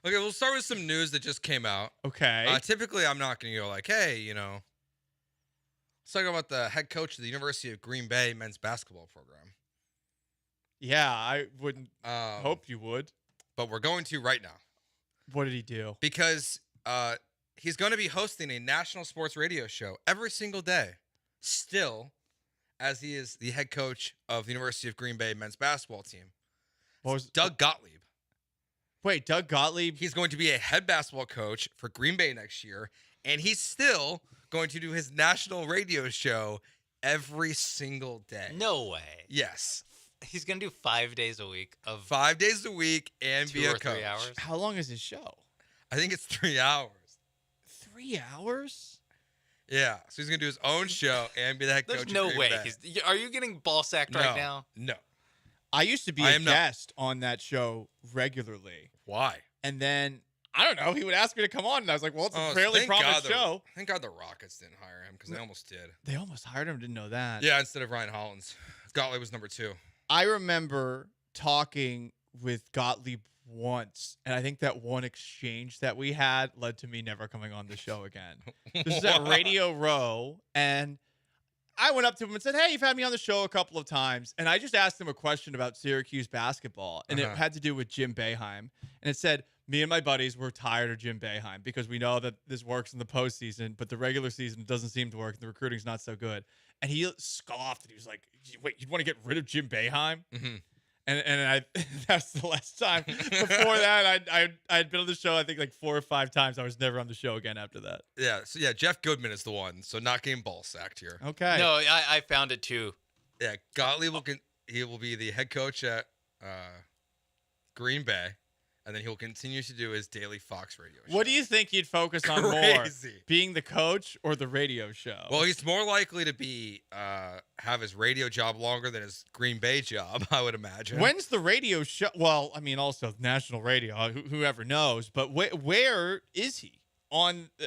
Okay, we'll start with some news that just came out. Okay. Typically, I'm not going to go like, hey, let's talk about the head coach of the University of Green Bay men's basketball program. Yeah, I wouldn't hope you would. But we're going to right now. What did he do? Because he's going to be hosting a national sports radio show every single day, still, as he is the head coach of the University of Green Bay men's basketball team. Doug Gottlieb. Wait, Doug Gottlieb? He's going to be a head basketball coach for Green Bay next year, and he's still going to do his national radio show every single day. No way. Yes. He's going to do 5 days a week of 5 days a week and be a coach. 3 hours. How long is his show? I think it's 3 hours. 3 hours? Yeah. So he's going to do his own show and be the head coach. There's no of way. Green Bay. Are you getting ball sacked right now? No. I used to be a guest on that show regularly. Why? And then, I don't know, he would ask me to come on, and I was like, well, it's a fairly prominent show. Thank God the Rockets didn't hire him, because they almost did. They almost hired him, didn't know that. Yeah, instead of Ryan Hollins. Gottlieb was number 2. I remember talking with Gottlieb once, and I think that one exchange that we had led to me never coming on the show again. This is at Radio Row, and I went up to him and said, hey, you've had me on the show a couple of times. And I just asked him a question about Syracuse basketball, and it had to do with Jim Boeheim. And it said, me and my buddies were tired of Jim Boeheim because we know that this works in the postseason, but the regular season doesn't seem to work, and the recruiting's not so good. And he scoffed, and he was like, wait, you want to get rid of Jim Boeheim? Mm-hmm. And that's the last time. Before that, I'd been on the show, I think, like 4 or 5 times. I was never on the show again after that. Yeah. So, yeah, Jeff Goodman is the one. So, not getting ball sacked here. Okay. No, I found it too. Yeah. Gottlieb he will be the head coach at Green Bay, and then he'll continue to do his daily Fox radio show. What do you think you'd focus on more? Being the coach or the radio show? Well, he's more likely to be have his radio job longer than his Green Bay job, I would imagine. When's the radio show? Well, I mean, also national radio, whoever knows. But where is he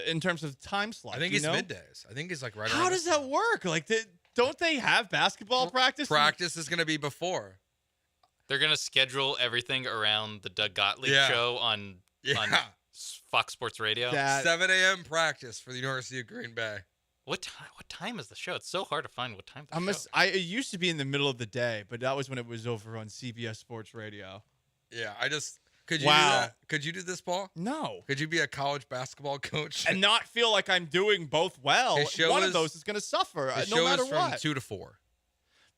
in terms of time slot? I think he's middays. I think he's like right around. How does that work? Like, don't they have basketball practice? Practice is going to be before. They're going to schedule everything around the Doug Gottlieb show on Fox Sports Radio. 7 a.m. practice for the University of Green Bay. What time is the show? It's so hard to find what time it used to be in the middle of the day, but that was when it was over on CBS Sports Radio. Yeah, could you do that? Could you do this, Paul? No. Could you be a college basketball coach and not feel like I'm doing both well? One of those is going to suffer no matter what. From 2 to 4.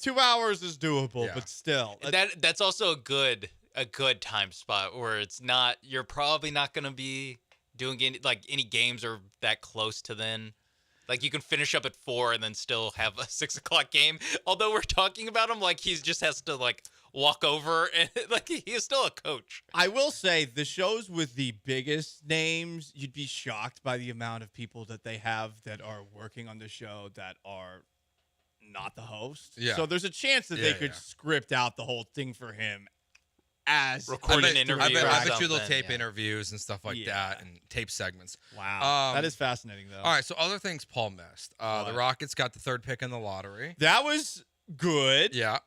2 hours is doable, but still. That's also a good time spot where it's not. You're probably not going to be doing any games or that close to then. Like you can finish up at 4 and then still have a 6 o'clock game. Although we're talking about him like he just has to walk over and he is still a coach. I will say the shows with the biggest names, you'd be shocked by the amount of people that they have that are working on the show that are not the host. Yeah. So there's a chance that they could script out the whole thing for him as recording interviews. I bet you they'll tape interviews and stuff like that and tape segments. Wow. That is fascinating, though. All right. So other things Paul missed. The Rockets got the 3rd pick in the lottery. That was good. Yeah.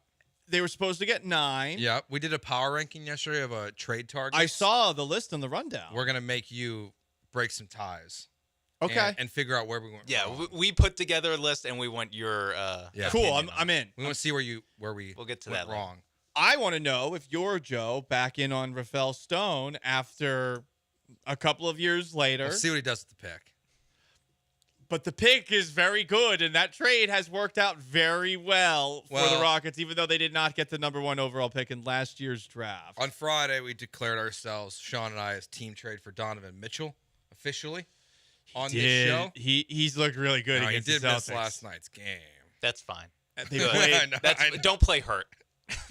They were supposed to get 9. Yeah. We did a power ranking yesterday of a trade target. I saw the list on the rundown. We're going to make you break some ties. Okay. And figure out where we went. Yeah, wrong. we put together a list and we want your cool. I'm in. We want to see where we'll get to went that wrong. I want to know if you're Joe back in on Rafael Stone after a couple of years later. We'll see what he does with the pick. But the pick is very good, and that trade has worked out very well for the Rockets, even though they did not get the number 1 overall pick in last year's draft. On Friday, we declared ourselves, Sean and I, as team trade for Donovan Mitchell officially. On this show, he's looked really good. No, against he did the miss Celtics. last night's game. That's fine. They played. Don't play hurt.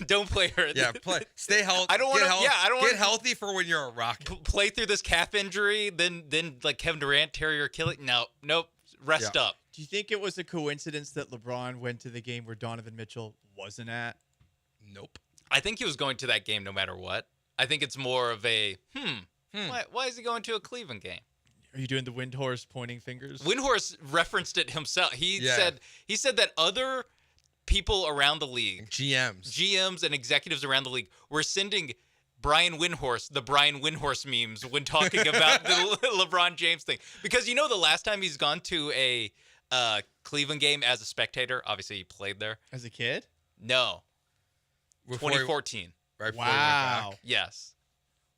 Don't play hurt. Yeah, Stay healthy. I don't want to. I don't want get healthy for when you're a Rocket. Play through this calf injury, then like Kevin Durant tear your Achilles. Nope. Rest up. Do you think it was a coincidence that LeBron went to the game where Donovan Mitchell wasn't at? Nope. I think he was going to that game no matter what. I think it's more of a Why is he going to a Cleveland game? Are you doing the Windhorse pointing fingers? Windhorse referenced it himself. He said that other people around the league, GMs and executives around the league, were sending Brian Windhorse the Brian Windhorse memes when talking about the LeBron James thing. Because the last time he's gone to a Cleveland game as a spectator, obviously he played there. As a kid? No. 2014. Right before he went back. Yes.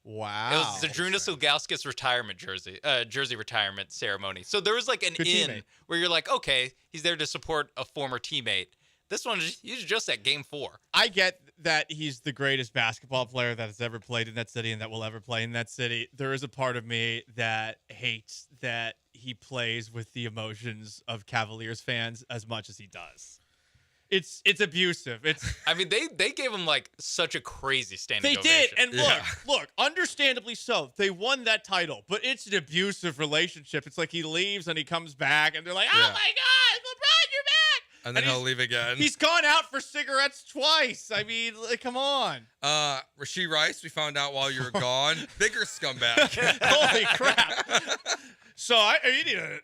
Wow. It was Zydrunas Ilgauskas retirement jersey retirement ceremony. So there was like an in teammate. where you're like, okay, he's there to support a former teammate. This one, he's just at game 4. I get that he's the greatest basketball player that has ever played in that city and that will ever play in that city. There is a part of me that hates that he plays with the emotions of Cavaliers fans as much as he does. It's abusive. I mean, they gave him like such a crazy standing ovation. They did, and look, understandably so. They won that title, but it's an abusive relationship. It's like he leaves and he comes back, and they're like, "Oh my God, LeBron, you're back!" And then he'll leave again. He's gone out for cigarettes twice. I mean, like, come on. Rasheed Rice, we found out while you were gone, bigger scumbag. Holy crap! So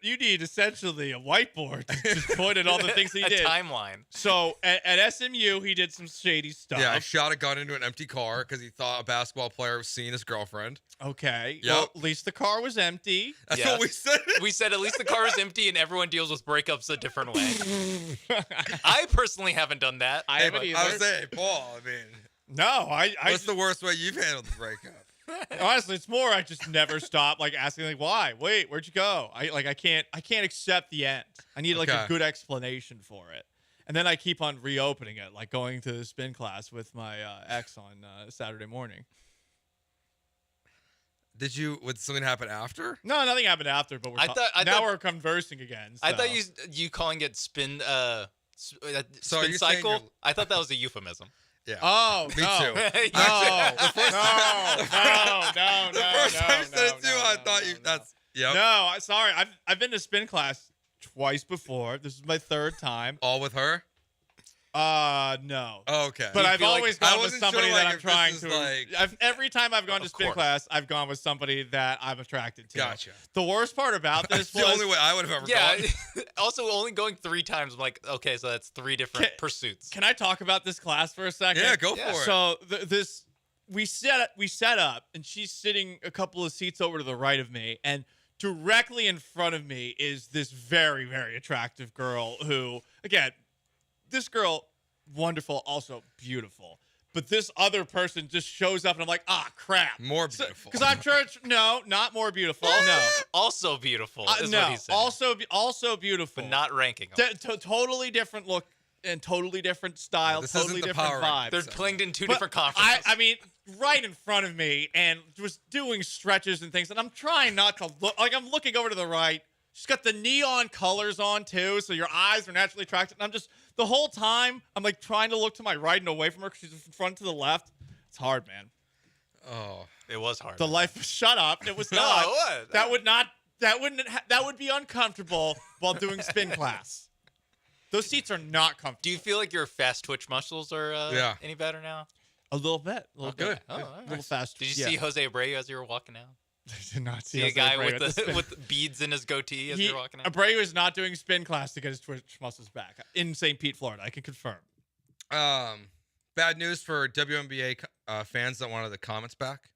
you need essentially a whiteboard to just point at all the things he did. A timeline. So at SMU, he did some shady stuff. Yeah, I shot a gun into an empty car because he thought a basketball player was seeing his girlfriend. Okay. Yep. Well, at least the car was empty. That's what we said. We said at least the car is empty and everyone deals with breakups a different way. I personally haven't done that. I haven't either. I was saying, Paul, I mean. No, What's the worst way you've handled the breakup? Honestly, it's more I just never stop like asking like why? Wait, where'd you go? I can't accept the end. I need like a good explanation for it. And then I keep on reopening it, like going to the spin class with my ex on Saturday morning. Would something happen after? No, nothing happened after, but we're conversing again. So. I thought you calling it spin spin you're cycle. I thought that was a euphemism. Yeah. Oh, me no. too. No. The first time I said it too, I thought that's. Yep. No, sorry. I've been to spin class twice before. This is my third time. All with her? No. Oh, okay. But I've always gone with somebody that I'm trying to. Like... Every time I've gone to spin class, I've gone with somebody that I'm attracted to. Gotcha. The worst part about this was the only way I would have ever gone. Also, only going 3 times. I'm like, okay, so that's 3 different pursuits. Can I talk about this class for a second? Yeah, go for it. So we set up, and she's sitting a couple of seats over to the right of me, and directly in front of me is this very, very attractive girl who, again, this girl, wonderful, also beautiful. But this other person just shows up, and I'm like, crap. More beautiful. Because I'm church. No, not more beautiful. No. Also beautiful is no, what he said. Also beautiful. But not ranking them. Totally different look and totally different style, totally different vibe. They're playing in 2 different conferences. I mean, right in front of me, and was doing stretches and things, and I'm trying not to look. Like, I'm looking over to the right. She's got the neon colors on, too, so your eyes are naturally attracted. And I'm just, the whole time, I'm, like, trying to look to my right and away from her because she's in front to the left. It's hard, man. Oh. It was hard. The life, shut up. It was not. That would be uncomfortable while doing spin class. Those seats are not comfortable. Do you feel like your fast twitch muscles are any better now? A little bit. A little bit. Good. A little fast. Did you see Jose Abreu as you were walking out? I did not see a guy with beads in his goatee as you're walking out. Abreu is not doing spin class to get his twitch muscles back in St. Pete, Florida. I can confirm. Bad news for WNBA fans that wanted the comments back.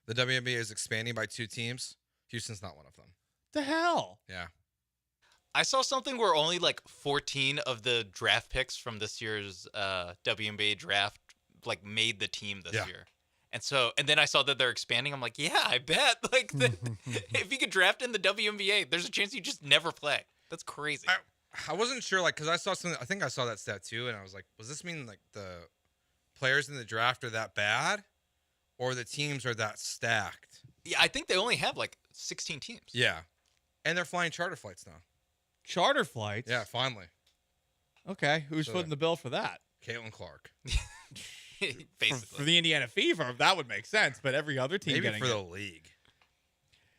The WNBA is expanding by 2 teams. Houston's not one of them. The hell? Yeah. I saw something where only like 14 of the draft picks from this year's WNBA draft like made the team this year. And then I saw that they're expanding. I'm like, yeah, I bet. Like, if you could draft in the WNBA, there's a chance you just never play. That's crazy. I wasn't sure, like, because I saw something. I think I saw that stat too, and I was like, does this mean like the players in the draft are that bad, or the teams are that stacked? Yeah, I think they only have like 16 teams. Yeah, and they're flying charter flights now. Charter flights? Yeah, finally. Okay, who's footing the bill for that? Caitlin Clark. Basically. For the Indiana Fever, that would make sense, but every other team maybe getting for the league.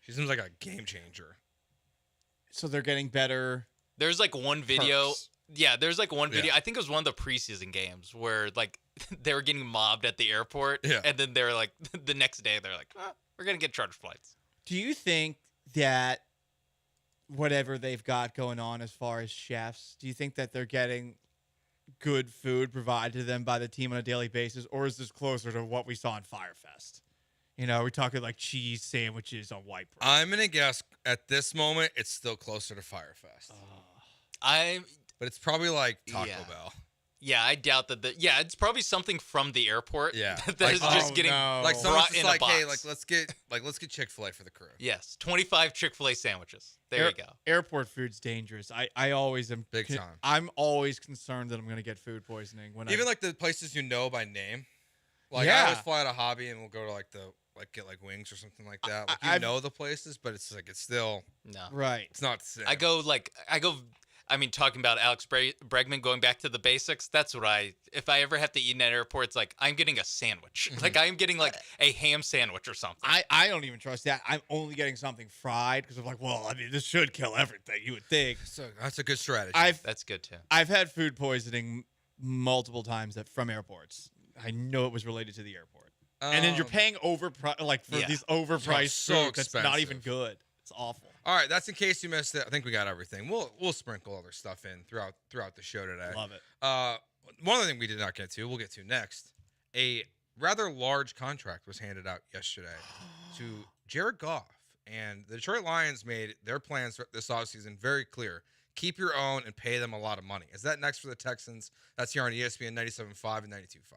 She seems like a game changer. So they're getting better. There's like one video. Perks. Yeah, there's like one video. I think it was one of the preseason games where like they were getting mobbed at the airport. Yeah. And then they're like, the next day they're like, we're going to get charter flights. Do you think that whatever they've got going on as far as chefs, do you think that they're getting good food provided to them by the team on a daily basis, or is this closer to what we saw in Firefest? You know, we're talking like cheese sandwiches on white bread. I'm gonna guess at this moment it's still closer to Firefest. But it's probably like Taco Bell. Yeah, I doubt that. It's probably something from the airport. Yeah, that is just getting like someone's brought just in like, a box. hey, let's get Chick-fil-A for the crew. Yes, 25 Chick-fil-A sandwiches. There you go. Airport food's dangerous. I always am big time. I'm always concerned that I'm going to get food poisoning Even like the places you know by name. Like Yeah. I always fly to Hobby and we'll go to get wings or something like that. Like you know the places, but it's still no. Right. It's not the same. I mean, talking about Alex Bregman, going back to the basics, that's what if I ever have to eat in an airport, it's like I'm getting a sandwich. Mm-hmm. Like I'm getting like a ham sandwich or something. I don't even trust that. I'm only getting something fried because I'm like, well, I mean, this should kill everything, you would think. So that's a good strategy. That's good too. I've had food poisoning multiple times from airports. I know it was related to the airport. And then you're paying these overpriced so food that's not even good. It's awful. All right, that's in case you missed it. I think we got everything. We'll sprinkle other stuff in throughout the show today. Love it. One other thing we did not get to, we'll get to next. A rather large contract was handed out yesterday to Jared Goff, and the Detroit Lions made their plans for this offseason very clear. Keep your own and pay them a lot of money. Is that next for the Texans? That's here on ESPN 97.5 and 92.5.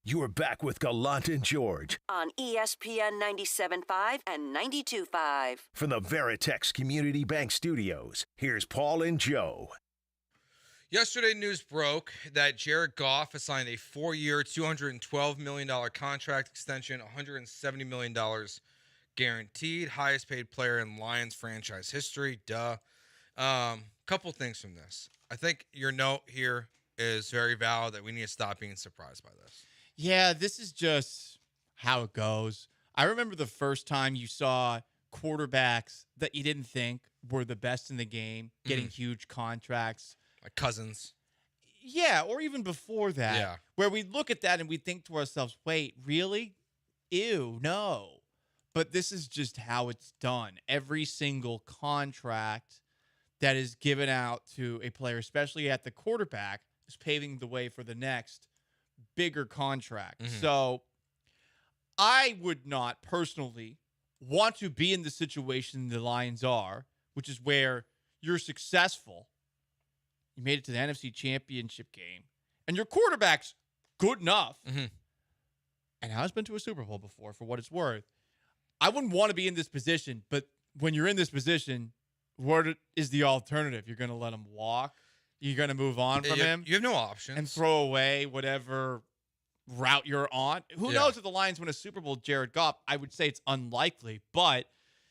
You are back with Gallant and George on ESPN 97.5 and 92.5. From the Veritex Community Bank Studios, here's Paul and Joe. Yesterday, news broke that Jared Goff has signed a 4-year, $212 million contract extension, $170 million guaranteed, highest paid player in Lions franchise history. Couple things from this. I think your note here is very valid, that we need to stop being surprised by this. Yeah, this is just how it goes. I remember the first time you saw quarterbacks that you didn't think were the best in the game getting huge contracts. Like Cousins. Yeah, or even before that. Yeah. Where we look at that and we think to ourselves, wait, really? Ew, no. But this is just how it's done. Every single contract that is given out to a player, especially at the quarterback, is paving the way for the next bigger contract. So I would not personally want to be in the situation the Lions are, which is where you're successful. You made it to the NFC Championship game, and your quarterback's good enough. And has been to a Super Bowl before, for what it's worth. I wouldn't want to be in this position, but when you're in this position, what is the alternative? You're going to let him walk? You're going to move on from him? You have no options. And throw away whatever route you're on? Who knows if the Lions win a Super Bowl with Jared Goff? I would say it's unlikely, but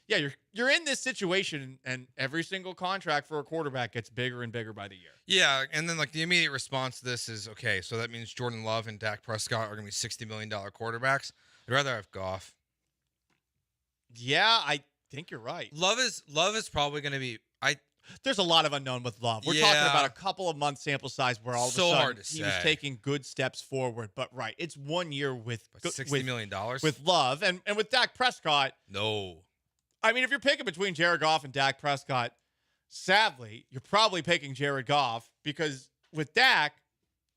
yeah, you're in this situation, and every single contract for a quarterback gets bigger and bigger by the year. Yeah, and then like the immediate response to this is, okay, so that means Jordan Love and Dak Prescott are going to be $60 million quarterbacks. I'd rather have Goff. Yeah, I think you're right. Love is probably going to be. There's a lot of unknown with Love. We're talking about a couple of months sample size where all of a sudden hard to he was taking good steps forward. But right, it's 1 year with $60 million with Love, and with Dak Prescott. No. I mean, if you're picking between Jared Goff and Dak Prescott, sadly, you're probably picking Jared Goff, because with Dak,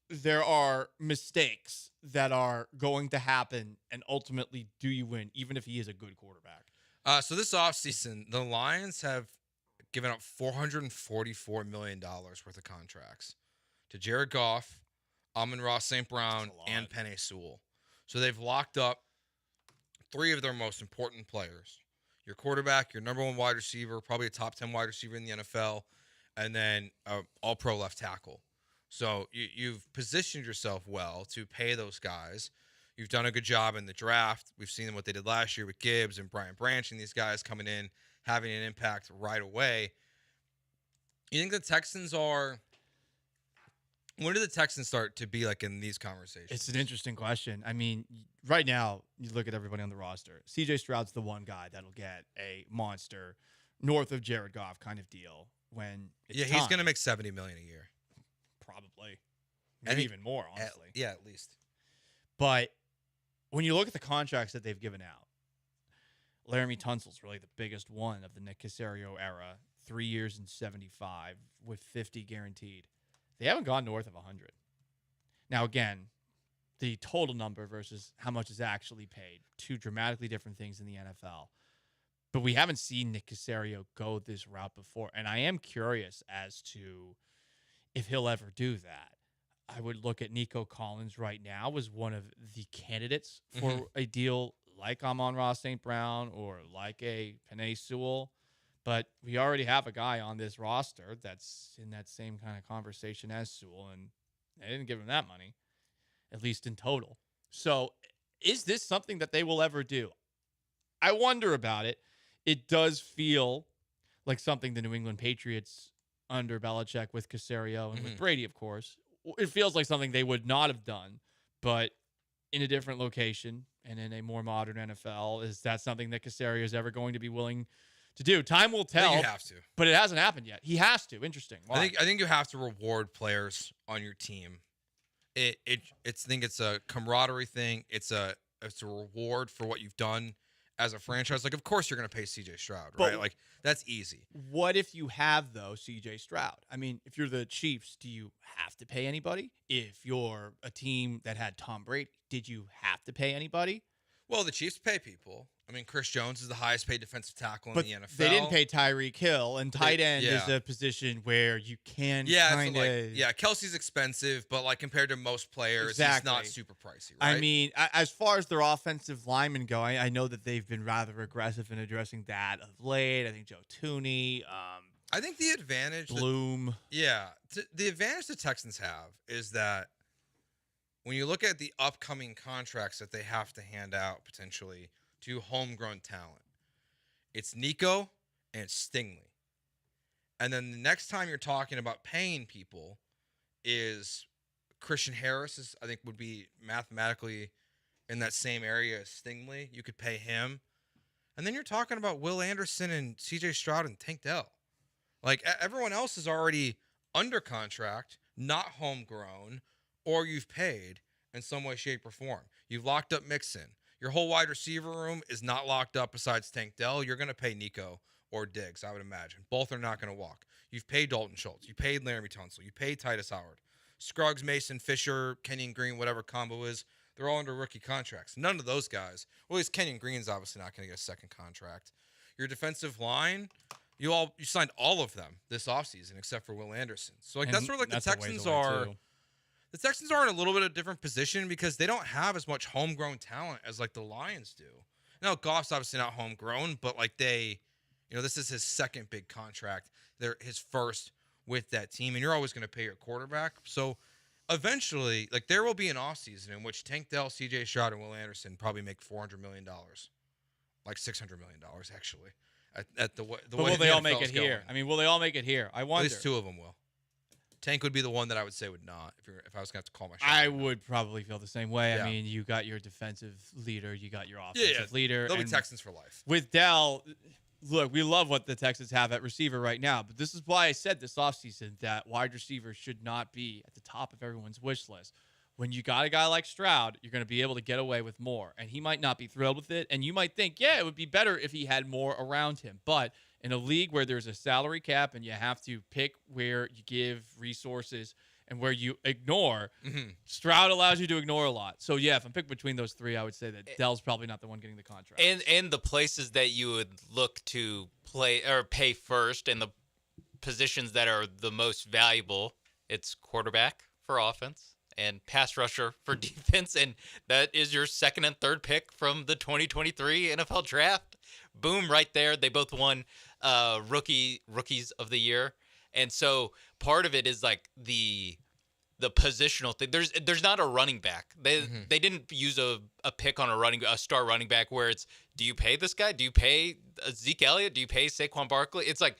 there are mistakes that are going to happen, and ultimately, do you win, even if he is a good quarterback? So this offseason, the Lions have given up $444 million worth of contracts to Jared Goff, Amon-Ra St. Brown, and Penei Sewell. So they've locked up 3 of their most important players. Your quarterback, your number 1 wide receiver, probably a top 10 wide receiver in the NFL, and then all-pro left tackle. So you've positioned yourself well to pay those guys. You've done a good job in the draft. We've seen what they did last year with Gibbs and Brian Branch and these guys coming in, having an impact right away. You think the Texans are... When do the Texans start to be like in these conversations? It's an interesting question. I mean, right now, you look at everybody on the roster. CJ Stroud's the one guy that'll get a monster north of Jared Goff kind of deal when it's he's going to make $70 million a year. Probably. Maybe even more, honestly. At least. But when you look at the contracts that they've given out, Laramie Tunsil's really the biggest one of the Nick Caserio era, 3 years and 75 with 50 guaranteed. They haven't gone north of 100. Now, again, the total number versus how much is actually paid, 2 dramatically different things in the NFL. But we haven't seen Nick Caserio go this route before, and I am curious as to if he'll ever do that. I would look at Nico Collins right now as one of the candidates for a deal like Amon-Ra St. Brown or like a Penei Sewell. But we already have a guy on this roster that's in that same kind of conversation as Sewell, and they didn't give him that money, at least in total. So is this something that they will ever do? I wonder about it. It does feel like something the New England Patriots under Belichick with Caserio and with Brady, of course, it feels like something they would not have done, but in a different location and in a more modern NFL. Is that something that Caserio is ever going to be willing to do? Time will tell. I think you have to. But it hasn't happened yet. He has to. Interesting. Why? I think you have to reward players on your team. I think it's a camaraderie thing. It's a reward for what you've done as a franchise. Like, of course you're going to pay CJ Stroud, right? But like, that's easy. What if you have, though, CJ Stroud? I mean, if you're the Chiefs, do you have to pay anybody? If you're a team that had Tom Brady, did you have to pay anybody? Well, the Chiefs pay people. I mean, Chris Jones is the highest paid defensive tackle in But the NFL. they didn't pay Tyreek Hill, and tight end is a position where you can kind of... Kelsey's expensive, but like compared to most players, he's not super pricey, right? I mean, as far as their offensive linemen go, I know that they've been rather aggressive in addressing that of late. I think Joe Tooney, I think the advantage... Bloom. The advantage the Texans have is that when you look at the upcoming contracts that they have to hand out potentially to homegrown talent, it's Nico and it's Stingley. And then the next time you're talking about paying people is Christian Harris is, I think, would be mathematically in that same area as Stingley. You could pay him. And then you're talking about Will Anderson and C.J. Stroud and Tank Dell. Like, everyone else is already under contract, not homegrown, or you've paid in some way, shape, or form. You've locked up Mixon. Your whole wide receiver room is not locked up besides Tank Dell. You're going to pay Nico or Diggs, I would imagine. Both are not going to walk. You've paid Dalton Schultz. You paid Laramie Tunsil. You paid Titus Howard. Scruggs, Mason, Fisher, Kenyon Green, whatever combo is, they're all under rookie contracts. None of those guys, well, at least Kenyon Green's obviously not going to get a second contract. Your defensive line, you signed all of them this offseason except for Will Anderson. So like that's where like the Texans are. The Texans are in a little bit of a different position because they don't have as much homegrown talent as like the Lions do. Now Goff's obviously not homegrown, but like this is his second big contract. They're his first with that team, and you're always going to pay your quarterback. So eventually, like there will be an offseason in which Tank Dell, C.J. Stroud, and Will Anderson probably make $400 million, like $600 million actually. At the way will they all make it here? I mean, will they all make it here? I wonder. At least two of them will. Tank would be the one that I would say would not. If I was going to have to call my shot. I would probably feel the same way. Yeah. I mean, you got your defensive leader, you got your offensive leader. They'll be Texans for life. With Dell, look, we love what the Texans have at receiver right now, but this is why I said this offseason that wide receivers should not be at the top of everyone's wish list. When you got a guy like Stroud, you're going to be able to get away with more, and he might not be thrilled with it, and you might think, yeah, it would be better if he had more around him, but in a league where there's a salary cap and you have to pick where you give resources and where you ignore, Stroud allows you to ignore a lot. So, yeah, if I'm picking between those three, I would say that Dell's probably not the one getting the contract. And the places that you would look to play or pay first and the positions that are the most valuable, it's quarterback for offense and pass rusher for defense, and that is your second and third pick from the 2023 NFL Draft. Boom, right there. They both won rookies of the year, and so part of it is like the positional thing. There's not a running back. They didn't use a pick on a star running back where it's, do you pay this guy? Do you pay Zeke Elliott? Do you pay Saquon Barkley? It's like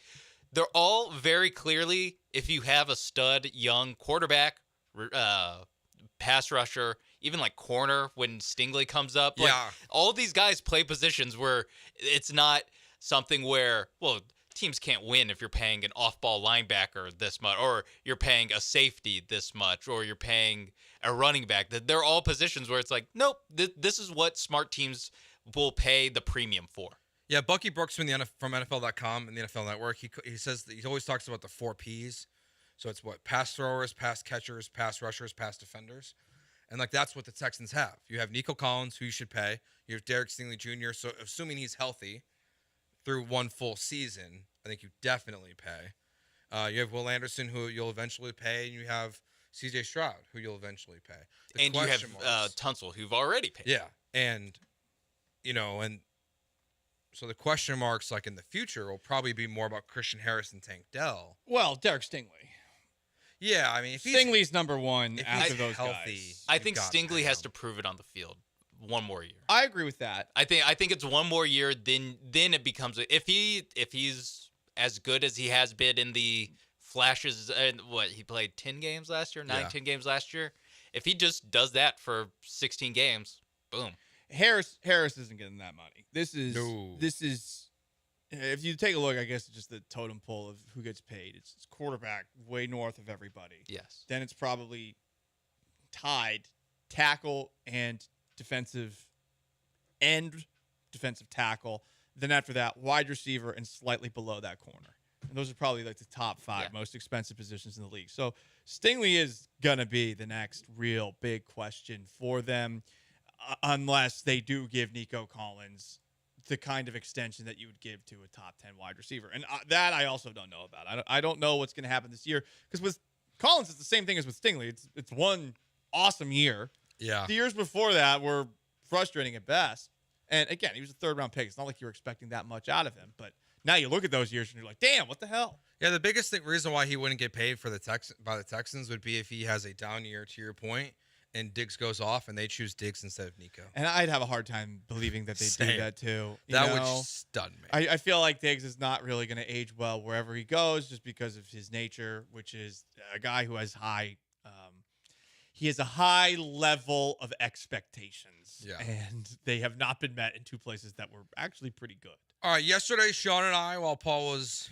they're all very clearly, if you have a stud young quarterback, pass rusher, even like corner when Stingley comes up. Like, all of these guys play positions where it's not something where, well, teams can't win if you're paying an off-ball linebacker this much, or you're paying a safety this much, or you're paying a running back. They're all positions where it's like, nope, this is what smart teams will pay the premium for. Yeah, Bucky Brooks from NFL.com and the NFL Network, he says that he always talks about the 4 Ps. So it's what? Pass throwers, pass catchers, pass rushers, pass defenders. And, like, that's what the Texans have. You have Nico Collins, who you should pay. You have Derek Stingley Jr., so assuming he's healthy through one full season, I think you definitely pay. You have Will Anderson, who you'll eventually pay, and you have C.J. Stroud, who you'll eventually pay. And you have Tunsil, who've already paid. Yeah, and so the question marks, like, in the future will probably be more about Christian Harris and Tank Dell. Well, Derek Stingley. Yeah, I mean, if Stingley's number one after those guys. I think Stingley has to prove it on the field one more year. I agree with that. I think it's one more year. Then it becomes, if he's as good as he has been in the flashes. He played 10 games last year, 10 games last year. If he just does that for 16 games, boom. Harris isn't getting that money. This is. If you take a look, I guess it's just the totem pole of who gets paid. It's quarterback way north of everybody. Yes. Then it's probably tied tackle and defensive end, defensive tackle. Then after that, wide receiver and slightly below that corner. And those are probably like the top 5 most expensive positions in the league. So Stingley is going to be the next real big question for them unless they do give Nico Collins the kind of extension that you would give to a top 10 wide receiver. And that I also don't know about. I don't know what's going to happen this year because with Collins, it's the same thing as with Stingley. It's one awesome year. Yeah. The years before that were frustrating at best. And again, he was a 3rd-round pick. It's not like you were expecting that much out of him. But now you look at those years and you're like, damn, what the hell? Yeah, the biggest reason why he wouldn't get paid for by the Texans would be if he has a down year, to your point, and Diggs goes off, and they choose Diggs instead of Nico. And I'd have a hard time believing that they do that, too. That would stun me. I feel like Diggs is not really going to age well wherever he goes just because of his nature, which is a guy who has high he has a high level of expectations. Yeah. And they have not been met in two places that were actually pretty good. All right, yesterday, Sean and I, while Paul was,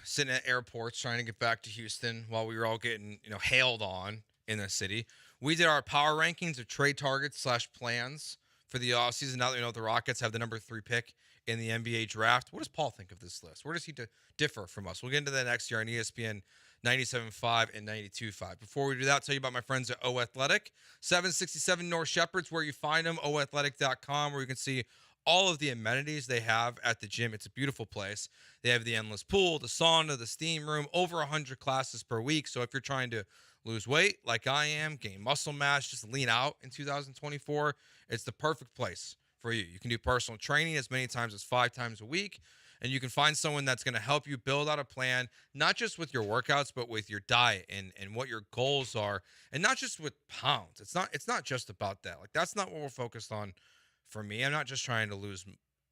sitting at airports trying to get back to Houston while we were all getting, hailed on in the city, we did our power rankings of trade targets / plans for the offseason. Now that we know the Rockets have the number 3 pick in the NBA draft, what does Paul think of this list? Where does he differ from us? We'll get into that next year on ESPN 97.5 and 92.5. Before we do that, I'll tell you about my friends at O Athletic, 767 North Shepherds, where you find them, oathletic.com, where you can see all of the amenities they have at the gym. It's a beautiful place. They have the endless pool, the sauna, the steam room, over 100 classes per week. So if you're trying to lose weight like I am, gain muscle mass, just lean out in 2024, it's the perfect place for you. You can do personal training as many times as 5 times a week, and you can find someone that's going to help you build out a plan, not just with your workouts, but with your diet and what your goals are, and not just with pounds. It's not just about that. Like, that's not what we're focused on. For me, I'm not just trying to lose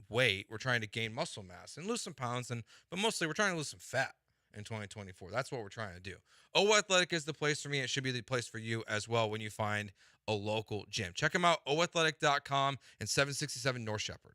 weight. We're trying to gain muscle mass and lose some pounds, but mostly we're trying to lose some fat in 2024. That's what we're trying to do. O Athletic is the place for me. It should be the place for you as well when you find a local gym. Check them out, oathletic.com and 767 North Shepherd.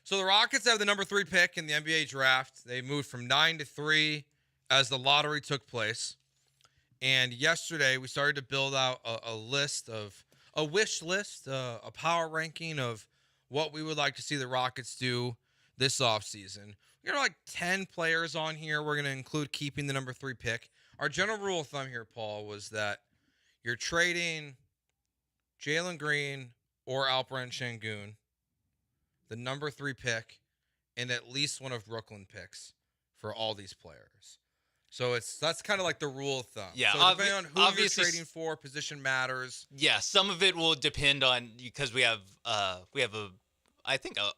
So the Rockets have the number 3 pick in the NBA draft. They moved from 9 to 3 as the lottery took place. And yesterday we started to build out a wish list, a power ranking of what we would like to see the Rockets do this offseason. We got like 10 players on here. We're going to include keeping the number 3 pick. Our general rule of thumb here, Paul, was that you're trading Jalen Green or Alperen Şengün, the number 3 pick, and at least one of Brooklyn picks for all these players. So that's kind of like the rule of thumb. Yeah, so depending on who you're trading for, position matters. Yeah, some of it will depend on, because we have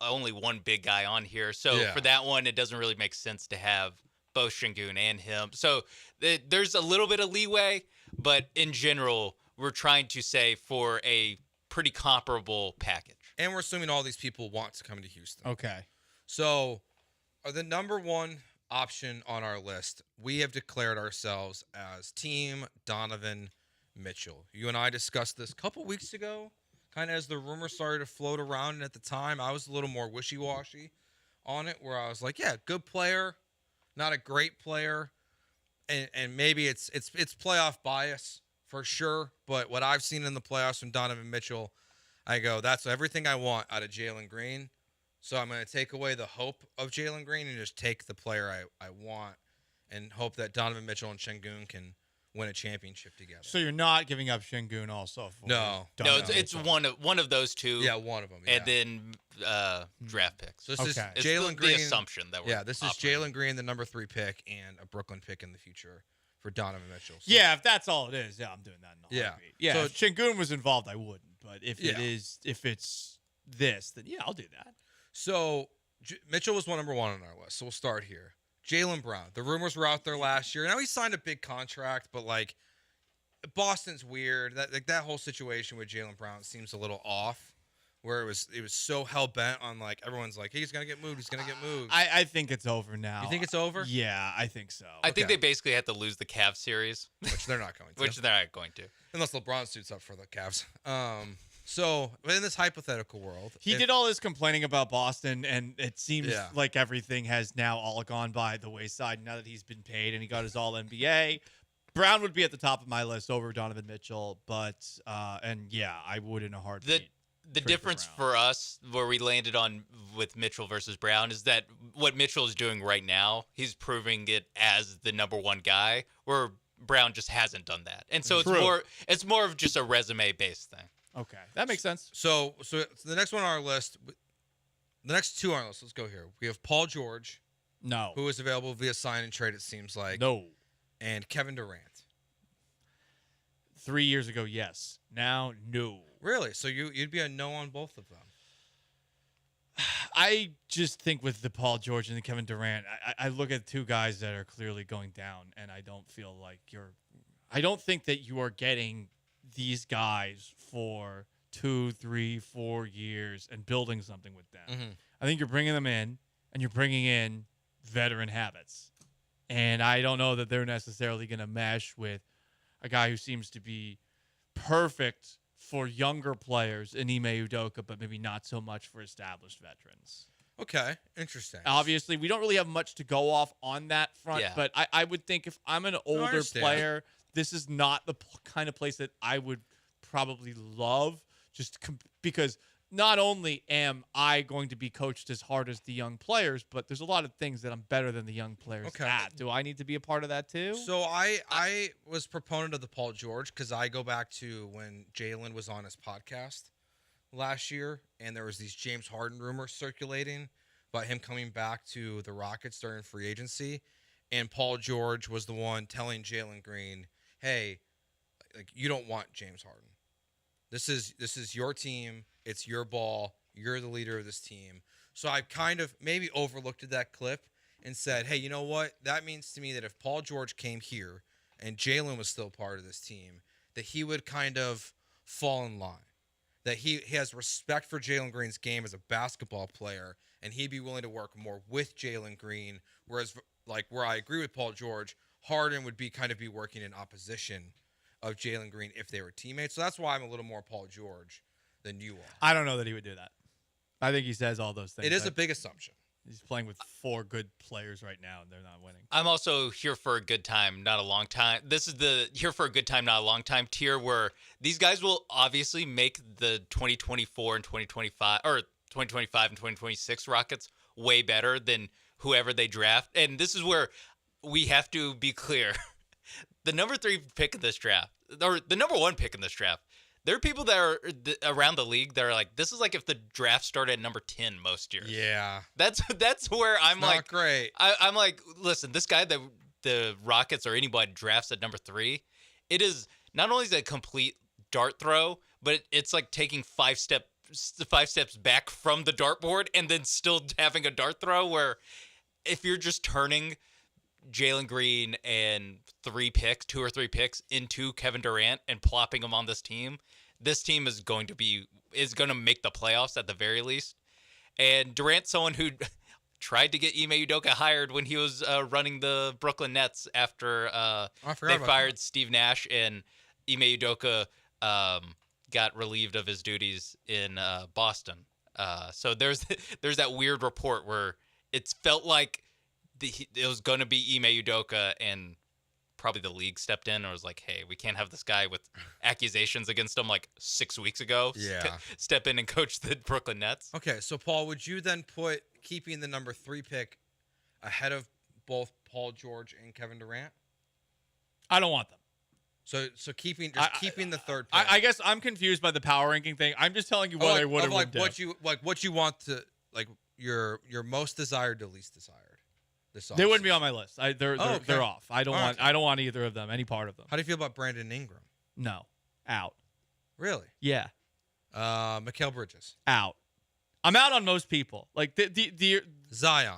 only one big guy on here. So for that one, it doesn't really make sense to have both Şengün and him. So there's a little bit of leeway, but in general, we're trying to say for a pretty comparable package. And we're assuming all these people want to come to Houston. Okay. So the number 1 option on our list, we have declared ourselves as Team Donovan Mitchell. You and I discussed this a couple weeks ago, kind of as the rumor started to float around. And at the time, I was a little more wishy-washy on it, where I was like, yeah, good player, not a great player. And maybe it's playoff bias for sure. But what I've seen in the playoffs from Donovan Mitchell, I go, that's everything I want out of Jalen Green. So I'm going to take away the hope of Jalen Green and just take the player I want and hope that Donovan Mitchell and Şengün can win a championship together. So you're not giving up Şengün also? No, it's one of those two. Yeah, one of them. Yeah. And then draft picks. So this is Jalen Green. The assumption that we're this is Jalen Green, the number 3 pick, and a Brooklyn pick in the future for Donovan Mitchell. So, yeah, if that's all it is, I'm doing that in a Yeah. heartbeat. Yeah, So- if Şengün was involved, I wouldn't. But if Yeah. if it's this, then yeah, I'll do that. So Mitchell was number one on our list. So we'll start here. Jaylen Brown. The rumors were out there last year. Now he signed a big contract, but like Boston's weird. That whole situation with Jaylen Brown seems a little off. Where it was so hell bent on like everyone's like, hey, he's gonna get moved. He's gonna get moved. I think it's over now. You think it's over? Yeah, I think so. I think they basically have to lose the Cavs series, Which they're not going to. which they're not going to. Unless LeBron suits up for the Cavs. So in this hypothetical world, He did all his complaining about Boston, and it seems Yeah. like everything has now all gone by the wayside now that he's been paid and he got his All-NBA. Brown would be at the top of my list over Donovan Mitchell, but and yeah, I would in a heartbeat. The difference for us, where we landed on with Mitchell versus Brown, is that what Mitchell is doing right now, he's proving it as the number one guy, where Brown just hasn't done that, and so it's more of just a resume based thing. Okay, that makes sense. So the next one on our list, the next two on our list. Let's go here. We have Paul George, No. who is available via sign and trade. It seems like No. and Kevin Durant. 3 years ago, yes. Now, no. Really? So you'd be a no on both of them? I just think with the Paul George and the Kevin Durant, I look at two guys that are clearly going down, and I don't feel like I don't think that you are getting these guys for 2, 3, 4 years and building something with them. Mhm. I think you're bringing them in, and you're bringing in veteran habits. And I don't know that they're necessarily going to mesh with a guy who seems to be perfect for younger players in Ime Udoka, but maybe not so much for established veterans. Okay, interesting. Obviously, we don't really have much to go off on that front, Yeah. but I would think if I'm an older understand. player, this is not the kind of place that I would probably love, because not only am I going to be coached as hard as the young players, but there's a lot of things that I'm better than the young players at. Do I need to be a part of that too? So I was proponent of the Paul George because I go back to when Jalen was on his podcast last year, and there was these James Harden rumors circulating about him coming back to the Rockets during free agency, and Paul George was the one telling Jalen Green, "Hey, like you don't want James Harden. This is your team. It's your ball. You're the leader of this team." So I kind of maybe overlooked that clip and said, hey, you know what? That means to me that if Paul George came here and Jalen was still part of this team, that he would kind of fall in line. That he has respect for Jalen Green's game as a basketball player, and he'd be willing to work more with Jalen Green. Whereas, like where I agree with Paul George, Harden would be working in opposition of Jalen Green if they were teammates. So that's why I'm a little more Paul George than you are. I don't know that he would do that. I think he says all those things. It is a big assumption. He's playing with 4 good players right now, and they're not winning. I'm also here for a good time, not a long time. This is the here for a good time, not a long time tier where these guys will obviously make the 2024 and 2025 or 2025 and 2026 Rockets way better than whoever they draft. And this is where we have to be clear. The number 3 pick in this draft, or the number 1 pick in this draft, there are people that are around the league that are like, this is like if the draft started at number 10 most years. Yeah. That's where I'm Not like, great. I'm like, listen, this guy that the Rockets or anybody drafts at number 3, it is not only is it a complete dart throw, but it's like taking 5 steps back from the dartboard and then still having a dart throw where if you're just turning Jalen Green and 2 or 3 picks into Kevin Durant and plopping them on this team is going to make the playoffs at the very least. And Durant's someone who tried to get Ime Udoka hired when he was running the Brooklyn Nets after they fired Steve Nash, and Ime Udoka got relieved of his duties in Boston. So there's that weird report where it felt like it was going to be Ime Udoka, and probably the league stepped in and was like, hey, we can't have this guy with accusations against him like 6 weeks ago step in and coach the Brooklyn Nets. Okay, so Paul, would you then put keeping the number 3 pick ahead of both Paul George and Kevin Durant? I don't want them. So keeping the 3rd pick. I guess I'm confused by the power ranking thing. I'm just telling you what I would or wouldn't do. What you want to, like, your most desired to least desired. this They wouldn't offseason? be on my list. They're off. I don't want either of them, any part of them. How do you feel about Brandon Ingram? No, out. Really? Yeah, Mikal Bridges. out. I'm out on most people. Like the Zion.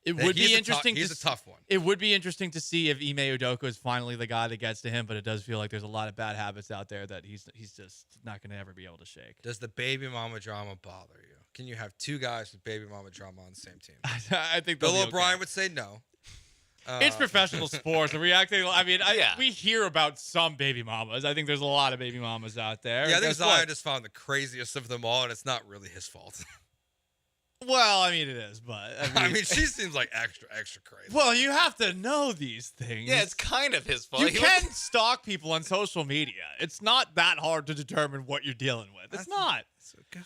It would be interesting. He's a tough one. It would be interesting to see if Ime Udoka is finally the guy that gets to him, but it does feel like there's a lot of bad habits out there that he's just not going to ever be able to shake. Does the baby mama drama bother you? Can you have two guys with baby mama drama on the same team? I think Bill they'll be O'Brien okay. would say no. It's professional sports. The reacting. I mean, we hear about some baby mamas. I think there's a lot of baby mamas out there. Yeah, I think Zion just found the craziest of them all, and it's not really his fault. Well, I mean, it is, but I mean, she seems like extra crazy. Well, you have to know these things. Yeah, it's kind of his fault. You can stalk people on social media. It's not that hard to determine what you're dealing with. It's not.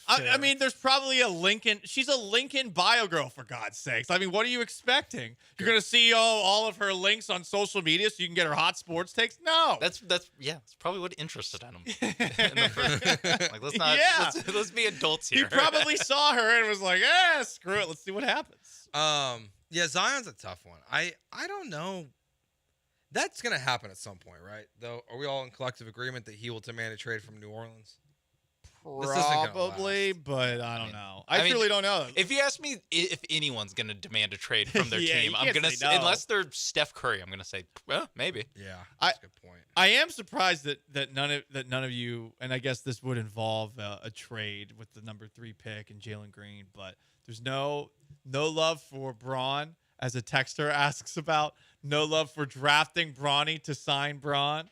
I mean, there's probably a Lincoln. She's a Lincoln bio girl, for God's sakes. I mean, what are you expecting? You're gonna see all of her links on social media so you can get her hot sports takes? No. That's probably what interested in him. Like, let's be adults here. He probably saw her and was like, screw it. Let's see what happens. Yeah, Zion's a tough one. I don't know. That's gonna happen at some point, right? Though, are we all in collective agreement that he will demand a trade from New Orleans? Probably, but I don't know. I truly don't know. If you ask me if anyone's going to demand a trade from their team, I'm going to say no. Unless they're Steph Curry, I'm going to say, well, maybe. Yeah, that's a good point. I am surprised that none of you, and I guess this would involve a trade with the number 3 pick and Jalen Green, but there's no love for Braun, as a texter asks about. No love for drafting Bronny to sign Braun.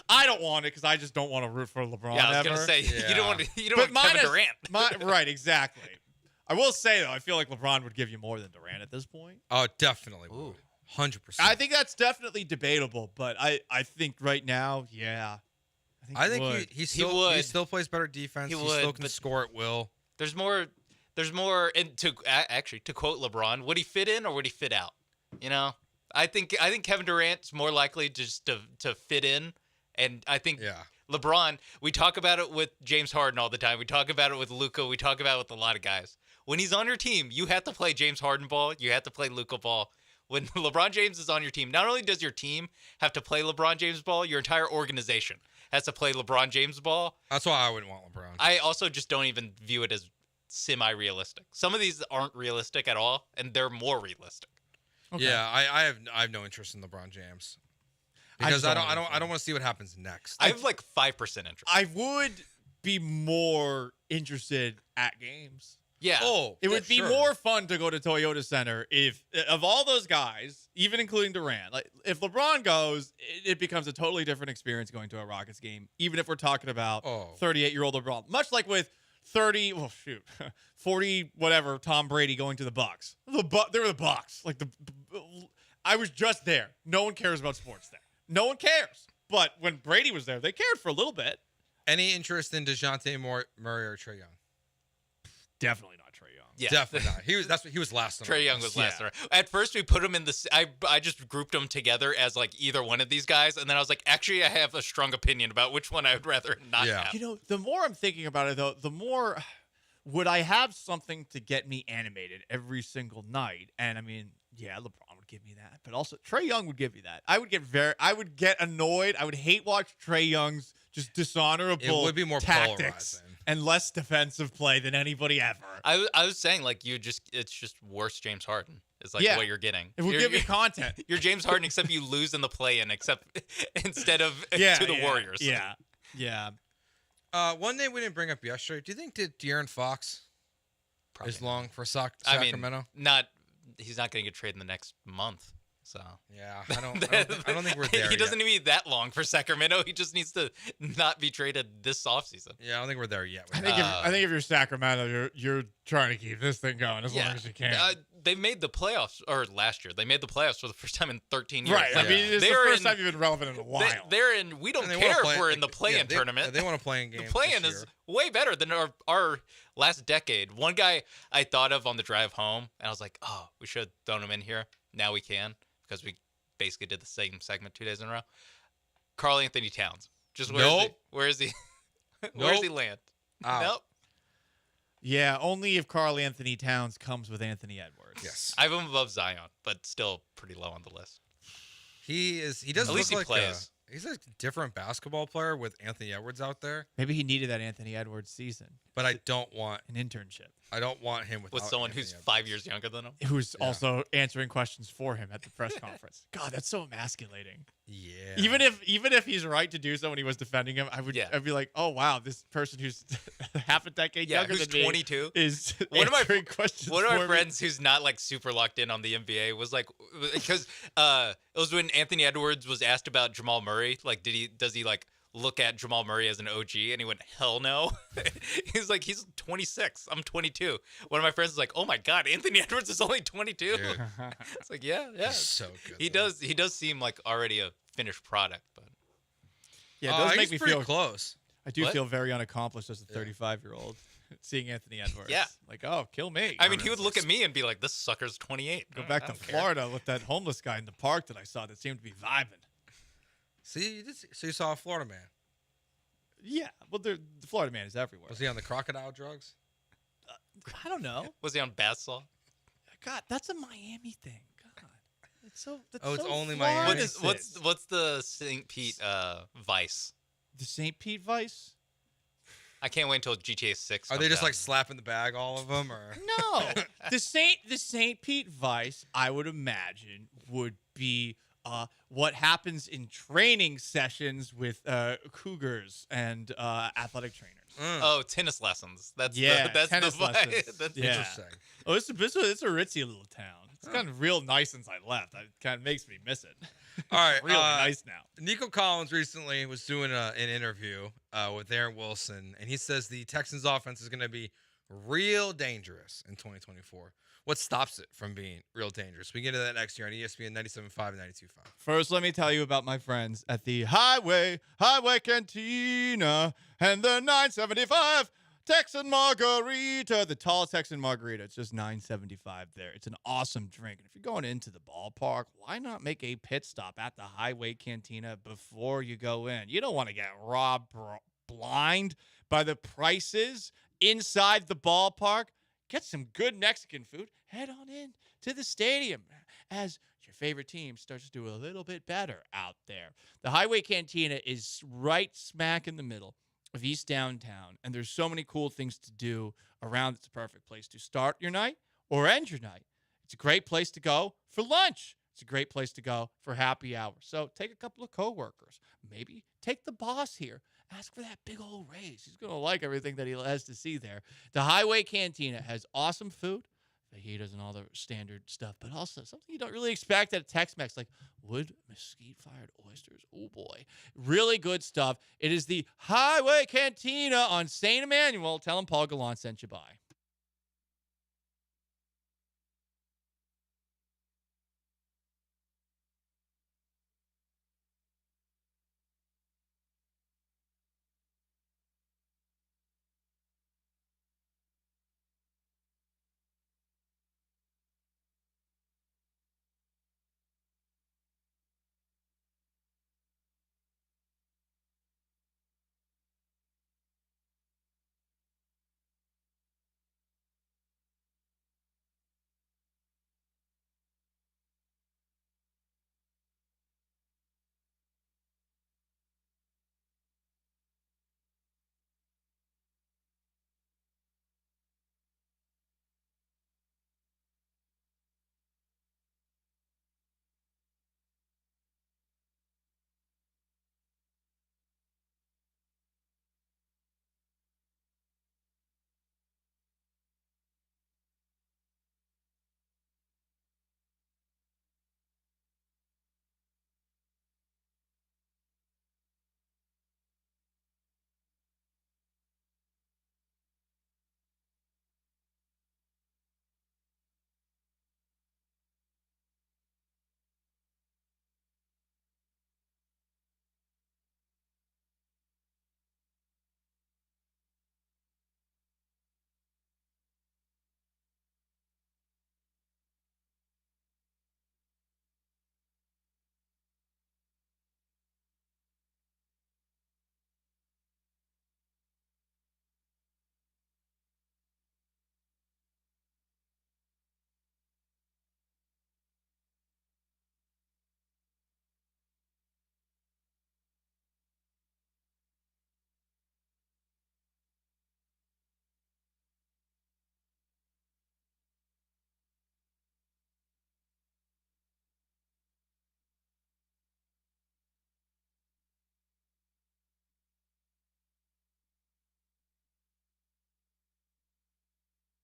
I don't want it because I just don't want to root for LeBron. Yeah, I was going to say you don't want Kevin Durant. Right, exactly. I will say though, I feel like LeBron would give you more than Durant at this point. Oh, definitely, 100%. I think that's definitely debatable, but I think right now, yeah. I think he still plays better defense. He still can score at will. There's more, and to quote LeBron, would he fit in or would he fit out? You know, I think Kevin Durant's more likely just to fit in. And I think LeBron, we talk about it with James Harden all the time. We talk about it with Luka. We talk about it with a lot of guys. When he's on your team, you have to play James Harden ball. You have to play Luka ball. When LeBron James is on your team, not only does your team have to play LeBron James ball, your entire organization has to play LeBron James ball. That's why I wouldn't want LeBron. I also just don't even view it as semi-realistic. Some of these aren't realistic at all, and they're more realistic. Okay. Yeah, I have no interest in LeBron James. Because I don't want to see what happens next. I have like 5% interest. I would be more interested at games. Yeah. It would be more fun to go to Toyota Center if of all those guys, even including Durant. Like if LeBron goes, it becomes a totally different experience going to a Rockets game, even if we're talking about 38-year-old LeBron. Much like with 40 whatever Tom Brady going to the Bucks. They were the Bucks. Like I was just there. No one cares about sports there. No one cares. But when Brady was there, they cared for a little bit. Any interest in DeJounte Murray or Trae Young? Definitely not Trae Young. Yeah. Definitely not. He was last. Trae Young was last. At first, we put him in the. I just grouped them together as like either one of these guys, and then I was like, actually, I have a strong opinion about which one I would rather not have. You know, the more I'm thinking about it, though, the more would I have something to get me animated every single night. And I mean, yeah, LeBron would give me that, but also Trae Young would give me that. I would get annoyed. I would hate watch Trae Young's just dishonorable it would be more tactics polarizing and less defensive play than anybody ever. I was saying like it's just worse James Harden. It's like what you're getting. It would give me content. You're James Harden except you lose in the play-in instead of to the Warriors. Yeah. One thing we didn't bring up yesterday. Do you think that De'Aaron Fox is long for Sacramento? He's not going to get traded in the next month. So yeah, I don't think we're there. He doesn't need that long for Sacramento. He just needs to not be traded this offseason. Yeah, I don't think we're there yet. I think if you're Sacramento, you're trying to keep this thing going as long as you can. They made the playoffs, or last year they made the playoffs for the first time in 13 years. Right. I mean, it's the first time you've been relevant in a while. They're in. We don't care if we're in the play-in tournament. They want to play in games. The play-in is way better than our last decade. One guy I thought of on the drive home, and I was like, oh, we should have thrown him in here. Now we can. Because we basically did the same segment 2 days in a row. Karl Anthony Towns. Just where is he? Where does he land? Nope. Yeah, only if Karl Anthony Towns comes with Anthony Edwards. Edwards. Yes. I have him above Zion, but still pretty low on the list. He does At least look he like plays. He's a different basketball player with Anthony Edwards out there. Maybe he needed that Anthony Edwards season. But I don't want an internship. I don't want him without With someone Anthony who's Edwards. 5 years younger than him. Who's also answering questions for him at the press conference. God, that's so emasculating. Yeah. Even if he's right to do so when he was defending him, I'd be like, oh wow, this person who's half a decade younger who's than me 22 is one of my questions. One of my for me. friends who's not like super locked in on the NBA was like, because it was when Anthony Edwards was asked about Jamal Murray. Like, does he like look at Jamal Murray as an OG? And he went, hell no. He's like, he's 26. I'm 22. One of my friends is like, oh my God, Anthony Edwards is only 22. It's like, yeah. He's so good. He does seem like already a finished product, but Yeah, it does make me pretty feel close. I do What? feel very unaccomplished as a 35-year-old seeing Anthony Edwards. Yeah. Like, oh, kill me. I mean, he would look at me and be like, this sucker's 28. Go back I to don't care. Florida with that homeless guy in the park that I saw that seemed to be vibing. See, so you saw a Florida man. Yeah, well, the Florida man is everywhere. Was he on the crocodile drugs? I don't know. Was he on bath salt? God, that's a Miami thing. God, it's so. That's Oh, it's so only Florida Miami? What's the St. Pete Vice? The St. Pete Vice? I can't wait until GTA 6. Are they comes just out. like slapping the bag, all of them, or No, the St. Pete Vice, I would imagine, would be what happens in training sessions with cougars and athletic trainers. Oh, tennis lessons. That's tennis the vibe. lessons. That's Yeah. interesting. Oh, it's a ritzy little town. It's gotten real nice since I left. It kind of makes me miss it. All right, really nice now. Nico Collins recently was doing an interview with Aaron Wilson, and he says the Texans' offense is going to be real dangerous in 2024. What stops it from being real dangerous? We get into that next year on ESPN 97.5 and 92.5. First, let me tell you about my friends at the Highway Cantina and the 975 Texan Margarita, the tall Texan Margarita. It's just $9.75 there. It's an awesome drink. And if you're going into the ballpark, why not make a pit stop at the Highway Cantina before you go in? You don't want to get robbed blind by the prices inside the ballpark. Get some good Mexican food. Head on in to the stadium as your favorite team starts to do a little bit better out there. The Highway Cantina is right smack in the middle of East Downtown, and there's so many cool things to do around. It's a perfect place to start your night or end your night. It's a great place to go for lunch. It's a great place to go for happy hour. So take a couple of coworkers. Maybe take the boss here. Ask for that big old raise. He's going to like everything that he has to see there. The Highway Cantina has awesome food, fajitas and all the standard stuff, but also something you don't really expect at a Tex-Mex, like wood mesquite-fired oysters. Oh, boy. Really good stuff. It is the Highway Cantina on St. Emmanuel. Tell him Paul Gallant sent you by.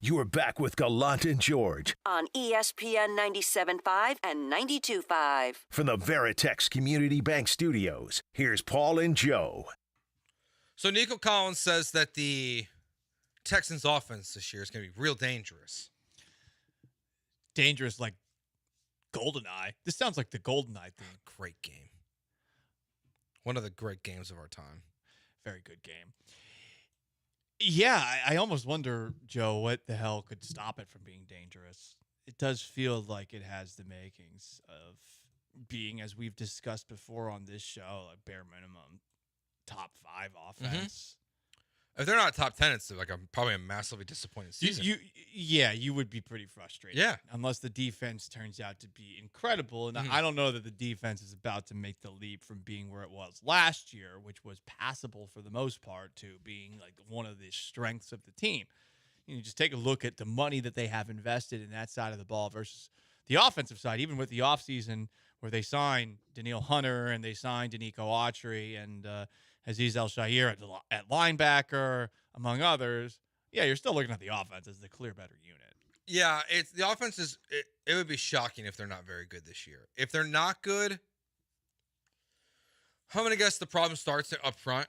You are back with Gallant and George on ESPN 97.5 and 92.5. From the Veritex Community Bank Studios, here's Paul and Joe. So Nico Collins says that the Texans offense this year is going to be real dangerous. Dangerous like GoldenEye. This sounds like the GoldenEye thing. Great game. One of the great games of our time. Very good game. Yeah, I almost wonder, Joe, what the hell could stop it from being dangerous. It does feel like it has the makings of being, as we've discussed before on this show, a bare minimum top 5 offense. If they're not top 10, it's like probably a massively disappointing season. You would be pretty frustrated. Yeah. Unless the defense turns out to be incredible. And I don't know that the defense is about to make the leap from being where it was last year, which was passable for the most part, to being like one of the strengths of the team. You know, just take a look at the money that they have invested in that side of the ball versus the offensive side, even with the offseason where they signed Daniil Hunter and they signed Danico Autry and Azeez El-Shaair at linebacker, among others. Yeah, you're still looking at the offense as the clear better unit. Yeah, the offense is. It would be shocking if they're not very good this year. If they're not good, I'm gonna guess the problem starts up front.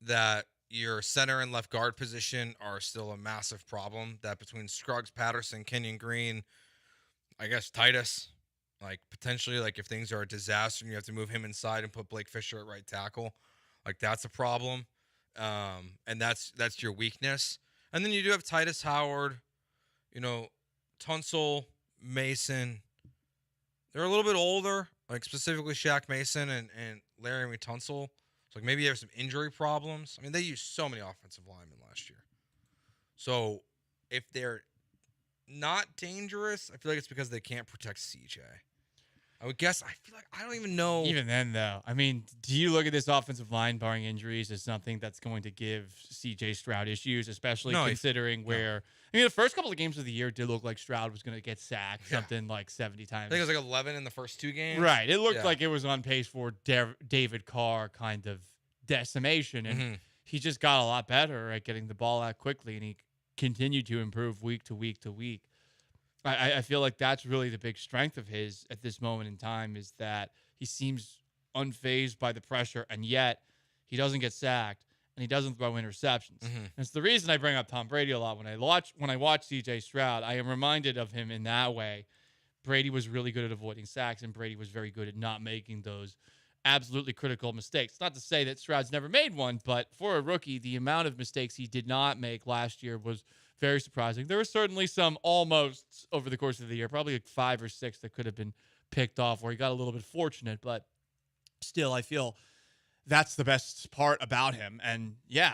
That your center and left guard position are still a massive problem. That between Scruggs, Patterson, Kenyon Green, I guess Titus, like potentially, like if things are a disaster and you have to move him inside and put Blake Fisher at right tackle. Like, that's a problem, and that's your weakness. And then you do have Titus Howard, Tunsil, Mason. They're a little bit older, like specifically Shaq Mason and Larry Tunsil. So, like, maybe you have some injury problems. I mean, they used so many offensive linemen last year. So, if they're not dangerous, I feel like it's because they can't protect CJ. I would guess. I feel like I don't even know. Even then, though, I mean, do you look at this offensive line, barring injuries, as something that's going to give C.J. Stroud issues, especially considering where the first couple of games of the year did look like Stroud was going to get sacked something like 70 times. I think it was like 11 in the first 2 games. Right. It looked like it was on pace for David Carr kind of decimation, and he just got a lot better at getting the ball out quickly, and he continued to improve week to week to week. I feel like that's really the big strength of his at this moment in time is that he seems unfazed by the pressure, and yet he doesn't get sacked and he doesn't throw interceptions. And it's the reason I bring up Tom Brady a lot when I watch C.J. Stroud. I am reminded of him in that way. Brady was really good at avoiding sacks, and Brady was very good at not making those absolutely critical mistakes. Not to say that Stroud's never made one, but for a rookie, the amount of mistakes he did not make last year was very surprising. There were certainly some almosts over the course of the year, probably like 5 or 6 that could have been picked off where he got a little bit fortunate, but still I feel that's the best part about him. And yeah,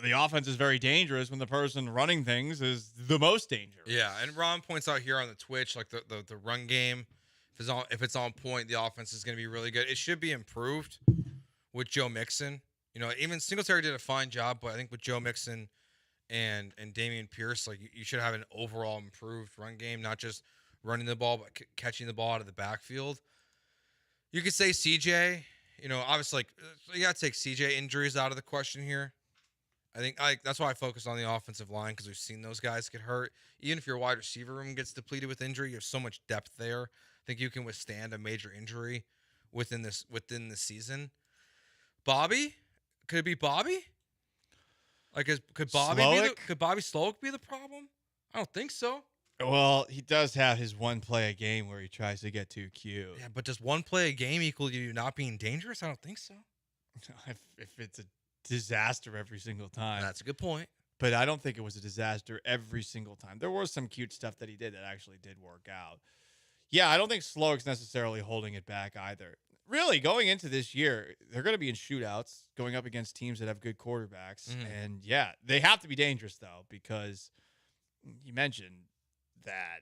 the offense is very dangerous when the person running things is the most dangerous. Yeah, and Ron points out here on the Twitch, like the run game, if it's on point, the offense is going to be really good. It should be improved with Joe Mixon. Even Singletary did a fine job, but I think with Joe Mixon and Damian Pierce, like you should have an overall improved run game, not just running the ball, but catching the ball out of the backfield. You could say CJ, obviously, you got to take CJ injuries out of the question here. I think that's why I focus on the offensive line, because we've seen those guys get hurt. Even if your wide receiver room gets depleted with injury, you have so much depth there. I think you can withstand a major injury within the season. Bobby? Could it be Bobby? Like, could Bobby Slowik be the problem? I don't think so. Well, he does have his one play a game where he tries to get too cute. Yeah, but does one play a game equal you not being dangerous? I don't think so. If it's a disaster every single time. That's a good point. But I don't think it was a disaster every single time. There was some cute stuff that he did that actually did work out. Yeah, I don't think Slowik's necessarily holding it back either. Really, going into this year, they're going to be in shootouts, going up against teams that have good quarterbacks. And yeah, they have to be dangerous, though, because you mentioned that,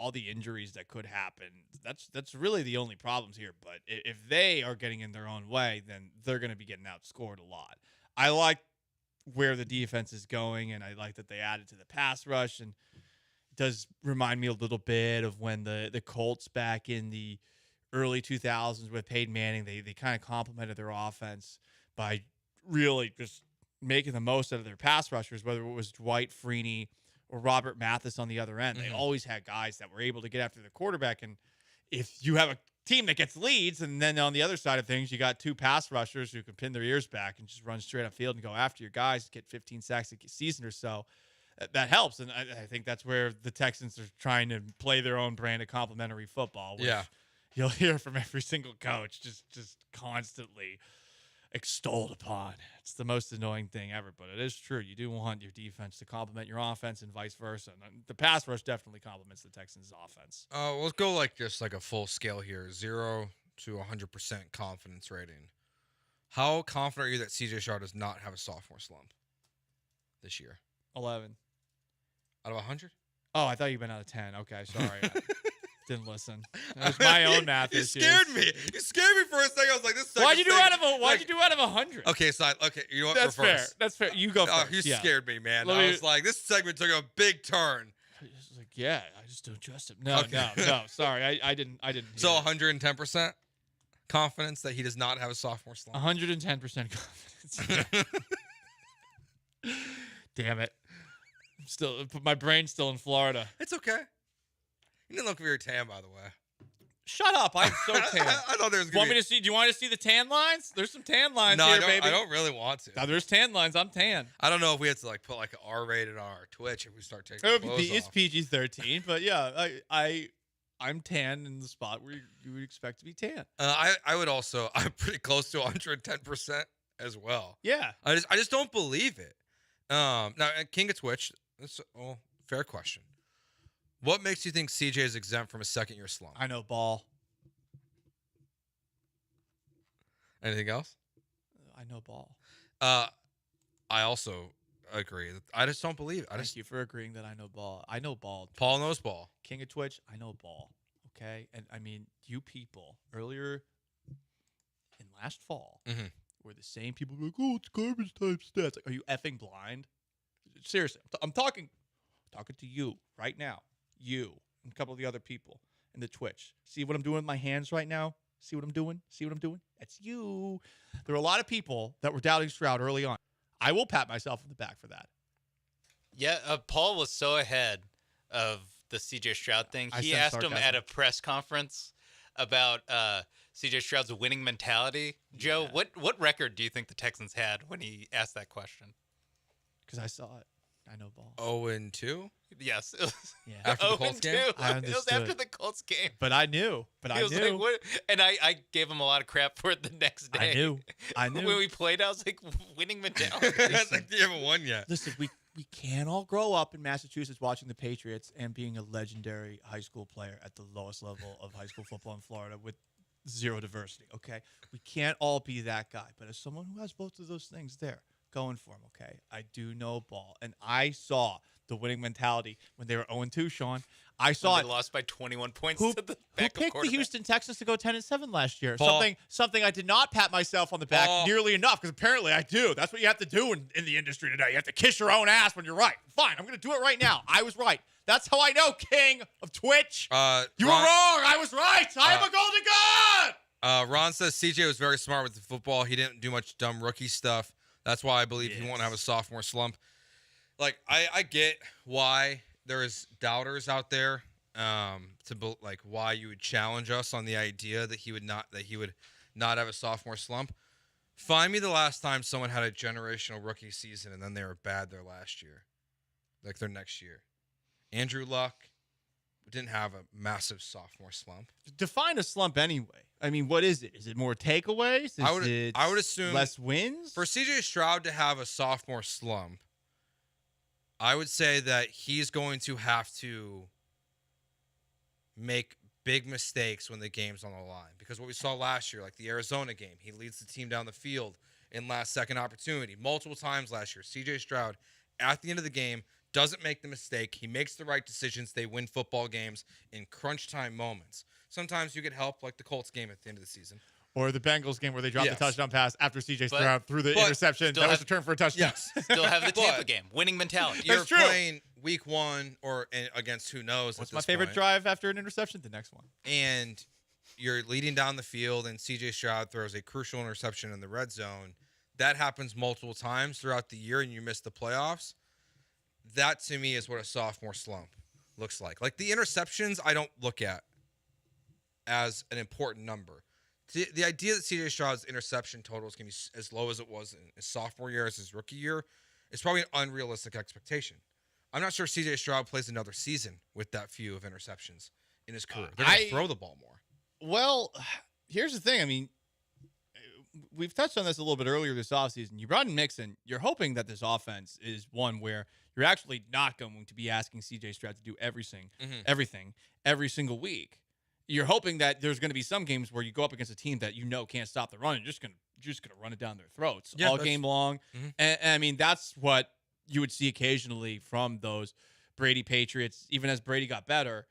all the injuries that could happen. That's really the only problems here. But if they are getting in their own way, then they're going to be getting outscored a lot. I like where the defense is going, and I like that they added to the pass rush. And it does remind me a little bit of when the Colts back in the early 2000s with Peyton Manning, they kind of complemented their offense by really just making the most out of their pass rushers, whether it was Dwight Freeney or Robert Mathis on the other end. They always had guys that were able to get after the quarterback. And if you have a team that gets leads, and then on the other side of things, you got two pass rushers who can pin their ears back and just run straight upfield and go after your guys, get 15 sacks a season or so, that helps. And I think that's where the Texans are trying to play their own brand of complementary football, which you'll hear from every single coach just constantly extolled upon. It's the most annoying thing ever, but it is true. You do want your defense to complement your offense and vice versa. And the pass rush definitely complements the Texans' offense. Let's go just a full scale here, 0 to 100% confidence rating. How confident are you that C.J. Stroud does not have a sophomore slump this year? 11 out of 100. Oh, I thought you meant out of 10. Okay, sorry. Didn't listen. It was my own math issues. You scared me. You scared me for a second. I was like, "This." Why'd you do out of 100? Okay, so you know what? That's reverse. fair. That's fair. You go first. You scared me, man. I was like, this segment took a big turn. Like, yeah, I just don't trust him. No. Sorry, I didn't. So 110% confidence that he does not have a sophomore slump. 110% confidence. Damn it! My brain's still in Florida. It's okay. You didn't look very tan, by the way. Shut up! I'm so tan. I thought there was. Do you want to see the tan lines? There's some tan lines here, baby. I don't really want to. Now, there's tan lines. I'm tan. I don't know if we had to put an R-rated on our Twitch if we start taking clothes off. It's PG-13, but yeah, I'm tan in the spot where you would expect to be tan. I would also. I'm pretty close to 110% as well. Yeah. I just don't believe it. Now King of Twitch. That's fair question. What makes you think CJ is exempt from a second-year slump? I know ball. Anything else? I know ball. I also agree. I just don't believe it. Thank you for agreeing that I know ball. I know ball. Paul knows ball. King of Twitch, I know ball. Okay? And I mean, you people earlier in last fall were the same people who were like, oh, it's garbage type stats. Like, are you effing blind? Seriously, I'm talking to you right now. You and a couple of the other people in the Twitch. See what I'm doing with my hands right now? See what I'm doing? That's you. There were a lot of people that were doubting Stroud early on. I will pat myself on the back for that. Yeah, Paul was so ahead of the CJ Stroud thing. He asked him at a press conference about CJ Stroud's winning mentality. Joe, what record do you think the Texans had when he asked that question? Because I saw it. I know ball. 0-2? Yes. After the Colts game? It was after the Colts game. But I knew. He was like, what? And I gave him a lot of crap for it the next day. I knew. When we played, I was like, winning mentality. It's like, you haven't won yet. Listen, we can't all grow up in Massachusetts watching the Patriots and being a legendary high school player at the lowest level of high school football in Florida with zero diversity, okay? We can't all be that guy. But as someone who has both of those things there, going for him, okay? I do know ball. And I saw the winning mentality when they were 0-2, Sean. I saw it. They lost by 21 points to the backup Who picked the Houston Texans to go 10-7 last year? Paul. Something I did not pat myself on the back nearly enough, because apparently I do. That's what you have to do in the industry today. You have to kiss your own ass when you're right. Fine, I'm going to do it right now. I was right. That's how I know, King of Twitch. You were wrong. I was right. I am a golden god. Ron says CJ was very smart with the football. He didn't do much dumb rookie stuff. That's why I believe he won't have a sophomore slump. Like, I get why there is doubters out there, why you would challenge us on the idea that he would not have a sophomore slump. Find me the last time someone had a generational rookie season and then they were bad their last year, like their next year. Andrew Luck didn't have a massive sophomore slump. Define a slump anyway. I mean, what is it? Is it more takeaways? I would assume less wins? For CJ Stroud to have a sophomore slump, I would say that he's going to have to make big mistakes when the game's on the line. Because what we saw last year, like the Arizona game, he leads the team down the field in last-second opportunity multiple times last year. CJ Stroud, at the end of the game, doesn't make the mistake. He makes the right decisions. They win football games in crunch time moments. Sometimes you get help, like the Colts game at the end of the season. Or the Bengals game where they dropped the touchdown pass after C.J. Stroud threw the interception. That was the turn for a touchdown. Yes. Still have the Tampa game. Winning mentality. You're playing week one or against who knows. What's my favorite drive after an interception? The next one. And you're leading down the field, and C.J. Stroud throws a crucial interception in the red zone that happens multiple times throughout the year and you miss the playoffs, that to me is what a sophomore slump looks like. Like the interceptions, I don't look at as an important number. The idea that C.J. Stroud's interception total is going to be as low as it was in his sophomore year as his rookie year is probably an unrealistic expectation. I'm not sure C.J. Stroud plays another season with that few of interceptions in his career. They're going to throw the ball more. Well, here's the thing. I mean, we've touched on this a little bit earlier this offseason. You brought in Mixon. You're hoping that this offense is one where you're actually not going to be asking C.J. Stroud to do everything every single week. You're hoping that there's going to be some games where you go up against a team that you know can't stop the run and you're just going to run it down their throats all game long. And I mean, that's what you would see occasionally from those Brady Patriots. Even as Brady got better,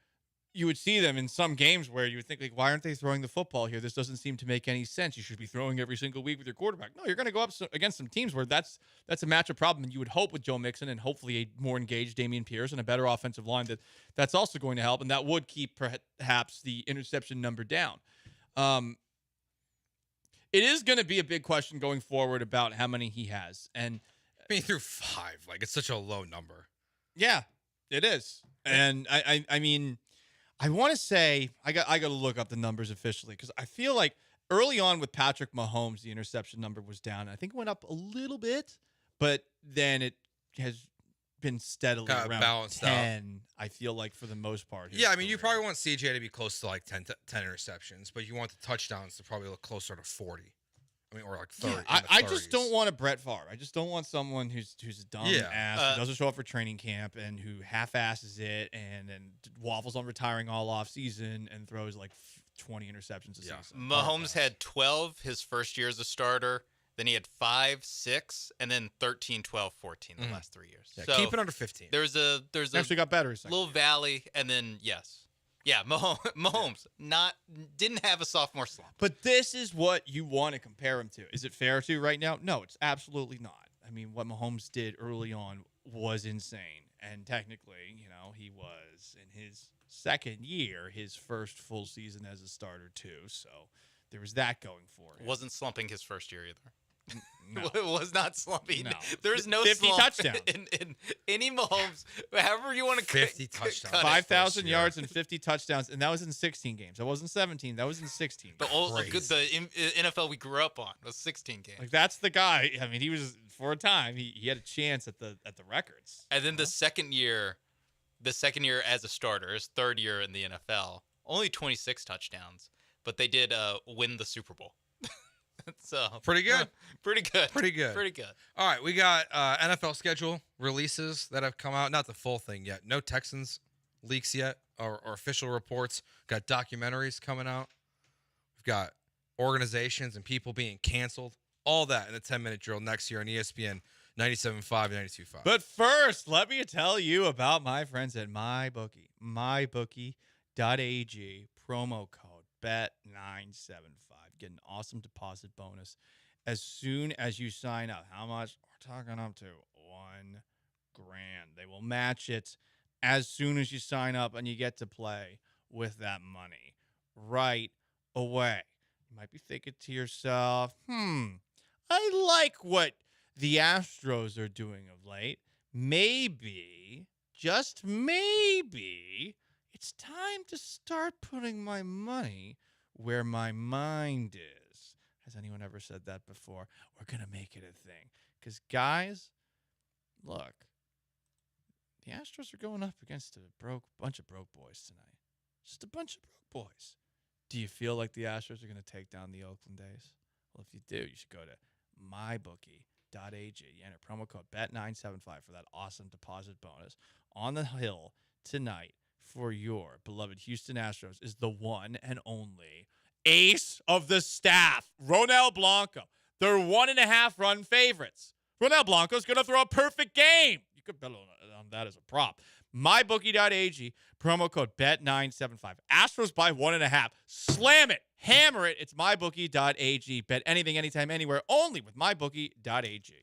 you would see them in some games where you would think, like, why aren't they throwing the football here? This doesn't seem to make any sense. You should be throwing every single week with your quarterback. No, you're going to go up against some teams where that's a matchup problem. And you would hope with Joe Mixon and hopefully a more engaged Dameon Pierce and a better offensive line that's also going to help. And that would keep perhaps the interception number down. It is going to be a big question going forward about how many he has. And I mean, through 5, like it's such a low number. Yeah, it is. And I mean, I want to say I got to look up the numbers officially because I feel like early on with Patrick Mahomes, the interception number was down. I think it went up a little bit, but then it has been steadily around balanced 10. Out. I feel like for the most part. Yeah, I mean, you probably want CJ to be close to like 10 interceptions, but you want the touchdowns to probably look closer to 40. I mean, or like 30. Yeah, I just don't want a Brett Favre. I just don't want someone who's a dumb ass who doesn't show up for training camp and who half-asses it and waffles on retiring all off season and throws like 20 interceptions a season. Mahomes had 12 his first year as a starter. Then he had 5, 6, and then 13, 12, 14 the last 3 years. Yeah, so keep it under 15. There's actually got better. Little valley, and then Yeah, Mahomes didn't have a sophomore slump. But this is what you want to compare him to. Is it fair to right now? No, it's absolutely not. I mean, what Mahomes did early on was insane. And technically, he was in his second year, his first full season as a starter too. So there was that going for him. Wasn't slumping his first year either. No. It was not slumping. No. There's no 50 slump touchdowns. in any Mahomes, however you want to 50 touchdowns. 5,000 yards and 50 touchdowns, and that was in 16 games. That wasn't 17. That was in 16. The NFL we grew up on was 16 games. Like that's the guy. I mean, he was for a time. He had a chance at the records. And then the second year as a starter, his third year in the NFL, only 26 touchdowns, but they did win the Super Bowl. So pretty good. Pretty good. Pretty good. Pretty good. All right, we got NFL schedule releases that have come out. Not the full thing yet. No Texans leaks yet or official reports. Got documentaries coming out. We've got organizations and people being canceled. All that in the 10-minute drill next year on ESPN 97.5 and 92.5. But first, let me tell you about my friends at MyBookie. MyBookie.ag, promo code BET975. Get an awesome deposit bonus as soon as you sign up. How much? We're talking up to $1,000. They will match it as soon as you sign up, and you get to play with that money right away. You might be thinking to yourself, I like what the Astros are doing of late. Maybe, just maybe, it's time to start putting my money where my mind is. Has anyone ever said that before? We're going to make it a thing. Because, guys, look, the Astros are going up against a bunch of broke boys tonight. Just a bunch of broke boys. Do you feel like the Astros are going to take down the Oakland A's? Well, if you do, you should go to mybookie.ag. You enter promo code BET975 for that awesome deposit bonus. On the hill tonight for your beloved Houston Astros is the one and only ace of the staff, Ronel Blanco. They're 1.5-run favorites. Ronel Blanco's going to throw a perfect game. You could bet on that as a prop. MyBookie.ag, promo code BET975. Astros by 1.5. Slam it. Hammer it. It's MyBookie.ag. Bet anything, anytime, anywhere, only with MyBookie.ag.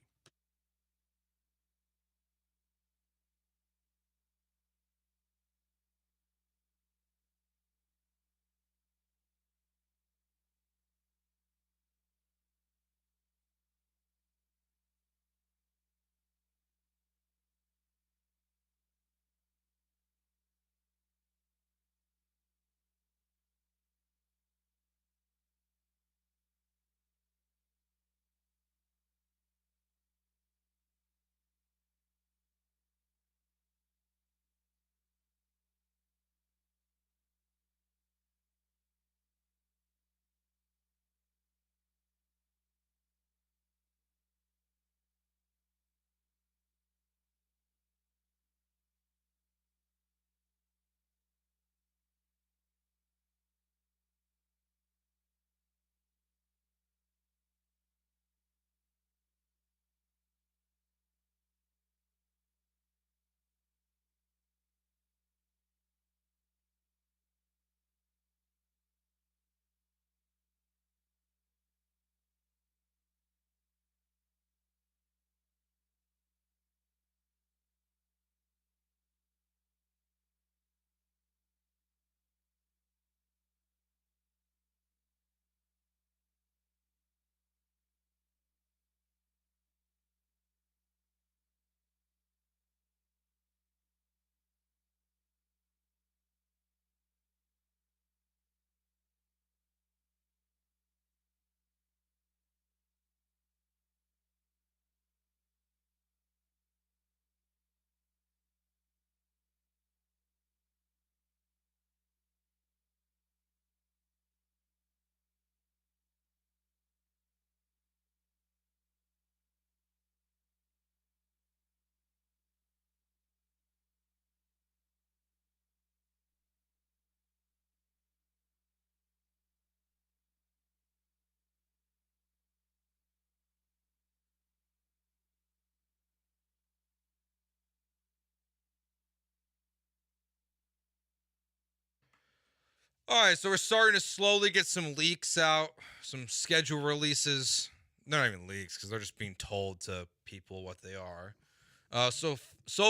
All right, so we're starting to slowly get some leaks out, some schedule releases. They're not even leaks because they're just being told to people what they are. So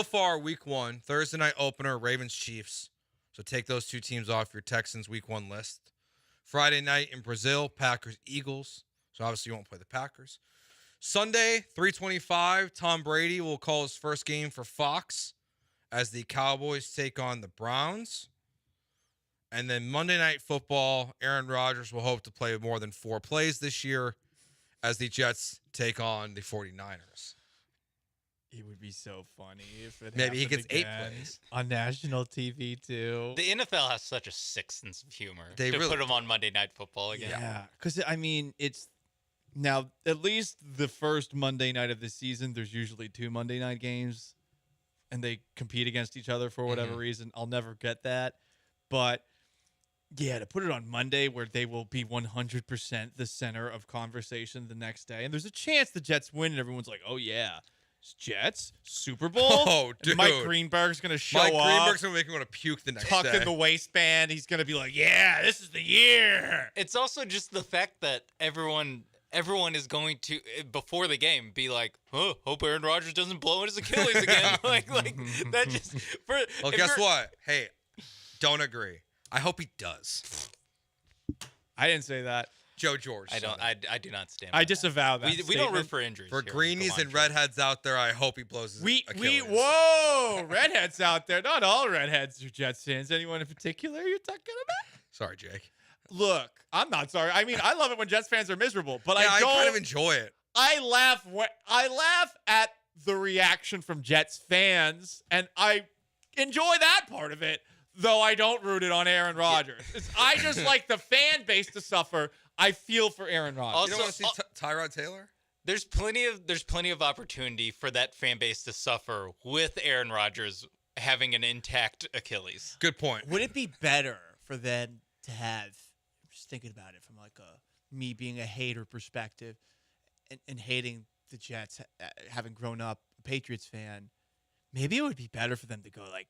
far, week 1, Thursday night opener, Ravens-Chiefs. So take those 2 teams off your Texans week 1 list. Friday night in Brazil, Packers-Eagles. So obviously you won't play the Packers. Sunday, 3:25, Tom Brady will call his first game for Fox as the Cowboys take on the Browns. And then Monday Night Football, Aaron Rodgers will hope to play more than 4 plays this year as the Jets take on the 49ers. It would be so funny if it maybe he gets again 8 plays on national TV too. The NFL has such a sick sense of humor they to really put him on Monday Night Football again. Yeah, because I mean, it's now at least the first Monday night of the season. There's usually 2 Monday night games, and they compete against each other for whatever reason. I'll never get that, but yeah, to put it on Monday where they will be 100% the center of conversation the next day, and there's a chance the Jets win, and everyone's like, "Oh yeah." Jets Super Bowl. Oh, dude! And Mike Greenberg's gonna show up. Mike Greenberg's gonna make me want to puke the next tucked day. in the waistband. He's gonna be like, "Yeah, this is the year." It's also just the fact that everyone is going to before the game be like, "Oh, hope Aaron Rodgers doesn't blow his Achilles again." like that just. Well, guess what? Hey, don't agree. I hope he does. I didn't say that. Joe George. I do not stand. I disavow that. We don't root for injuries. For here. greenies and redheads out there, I hope he blows his Achilles. Whoa, redheads out there. Not all redheads are Jets fans. Anyone in particular you're talking about? Sorry, Jake. Look, I'm not sorry. I mean, I love it when Jets fans are miserable, but I don't. kind of enjoy it. I laugh at the reaction from Jets fans, and I enjoy that part of it. Though I don't root it on Aaron Rodgers. I just like the fan base to suffer. I feel for Aaron Rodgers. Also, you don't want to see Tyrod Taylor? There's plenty of opportunity for that fan base to suffer with Aaron Rodgers having an intact Achilles. Good point. Would it be better for them to have, I'm just thinking about it from like me being a hater perspective and hating the Jets, having grown up a Patriots fan, maybe it would be better for them to go like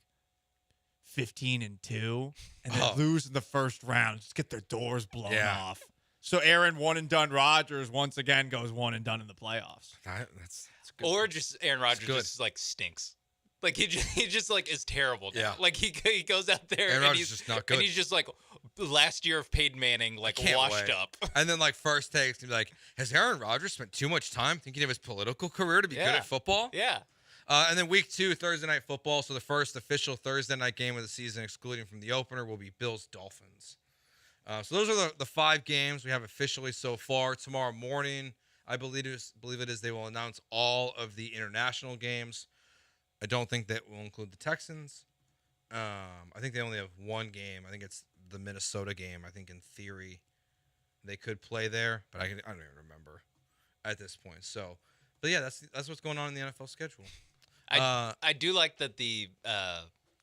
15-2 and then lose in the first round, just get their doors blown off. So Aaron one and done Rodgers once again goes one and done in the playoffs. That's good. Or just Aaron Rodgers just like stinks. Like he just like is terrible now. Yeah. Like he goes out there Aaron and Rodgers he's just not good. And he's just like last year of Peyton Manning, like washed up. And then like first takes, he'd be like, has Aaron Rodgers spent too much time thinking of his political career to be good at football? Yeah. And then week 2, Thursday Night Football. So the first official Thursday night game of the season, excluding from the opener, will be Bills-Dolphins. So those are the 5 games we have officially so far. Tomorrow morning, I believe it is, they will announce all of the international games. I don't think that will include the Texans. I think they only have 1 game. I think it's the Minnesota game. I think in theory they could play there, but I don't even remember at this point. So, but yeah, that's what's going on in the NFL schedule. I do like that the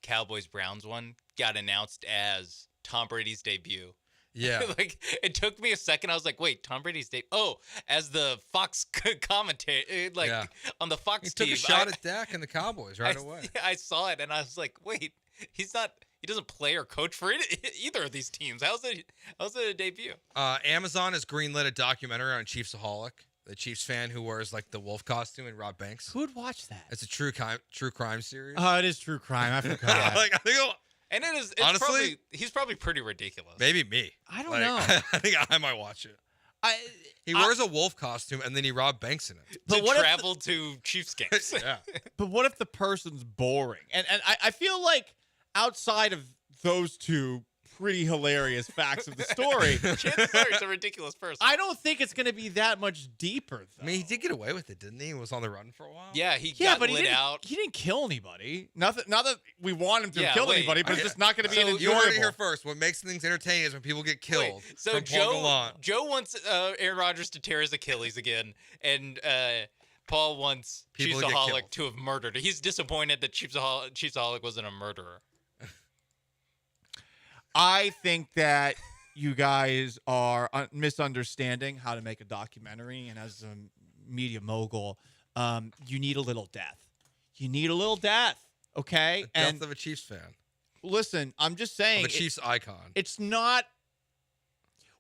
Cowboys-Browns one got announced as Tom Brady's debut. Yeah. Like, it took me a second. I was like, wait, Tom Brady's debut? Oh, as the Fox commentator, on the Fox team. He took a shot at Dak and the Cowboys right away. I saw it, and I was like, wait, he doesn't play or coach for either of these teams. How's it a debut? Amazon has greenlit a documentary on Chiefsaholic, the Chiefs fan who wears like the wolf costume and rob banks. Who would watch that? It's a true crime series. Oh, it is true crime. I forgot. I think and it's honestly, he's probably pretty ridiculous. Maybe me. I don't know. I think I might watch it. He wears a wolf costume and then he robbed banks in it. But to travel to Chiefs games. Yeah. But what if the person's boring? And I feel like outside of those 2 pretty hilarious facts of the story, chances are he's a ridiculous person. I don't think it's going to be that much deeper, though. I mean, he did get away with it, didn't he? He was on the run for a while. Yeah, he got lit out. He didn't kill anybody. Not that we want him to kill anybody, but it's just not going to be enjoyable. You heard it here first. What makes things entertaining is when people get killed. So Joe wants Aaron Rodgers to tear his Achilles again, and Paul wants Chiefsaholic to have murdered. He's disappointed that Chiefsaholic wasn't a murderer. I think that you guys are misunderstanding how to make a documentary, and as a media mogul, you need a little death. You need a little death, okay? The death of a Chiefs fan. listen, I'm just saying. The Chiefs icon. It's not.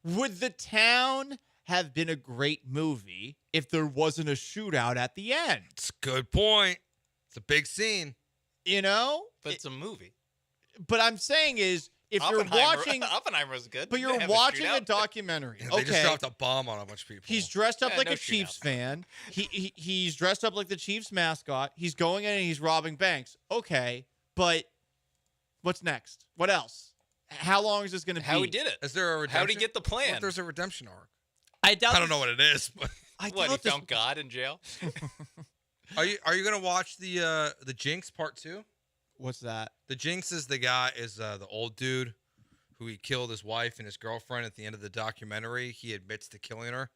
Would the town have been a great movie if there wasn't a shootout at the end? It's a good point. It's a big scene. You know? But it's a movie. But I'm saying is, if you're watching... Oppenheimer was good. But you're watching a documentary. They just dropped a bomb on a bunch of people. He's dressed up like a Chiefs fan. He's dressed up like the Chiefs mascot. He's going in and he's robbing banks. Okay, but what's next? What else? How long is this going to be? How he did it? Is there a redemption? How did he get the plan? What if there's a redemption arc? I don't know what it is, but he found God in jail? Are you gonna watch the Jinx Part 2? What's that? The Jinx is the old dude who he killed his wife and his girlfriend at the end of the documentary. He admits to killing her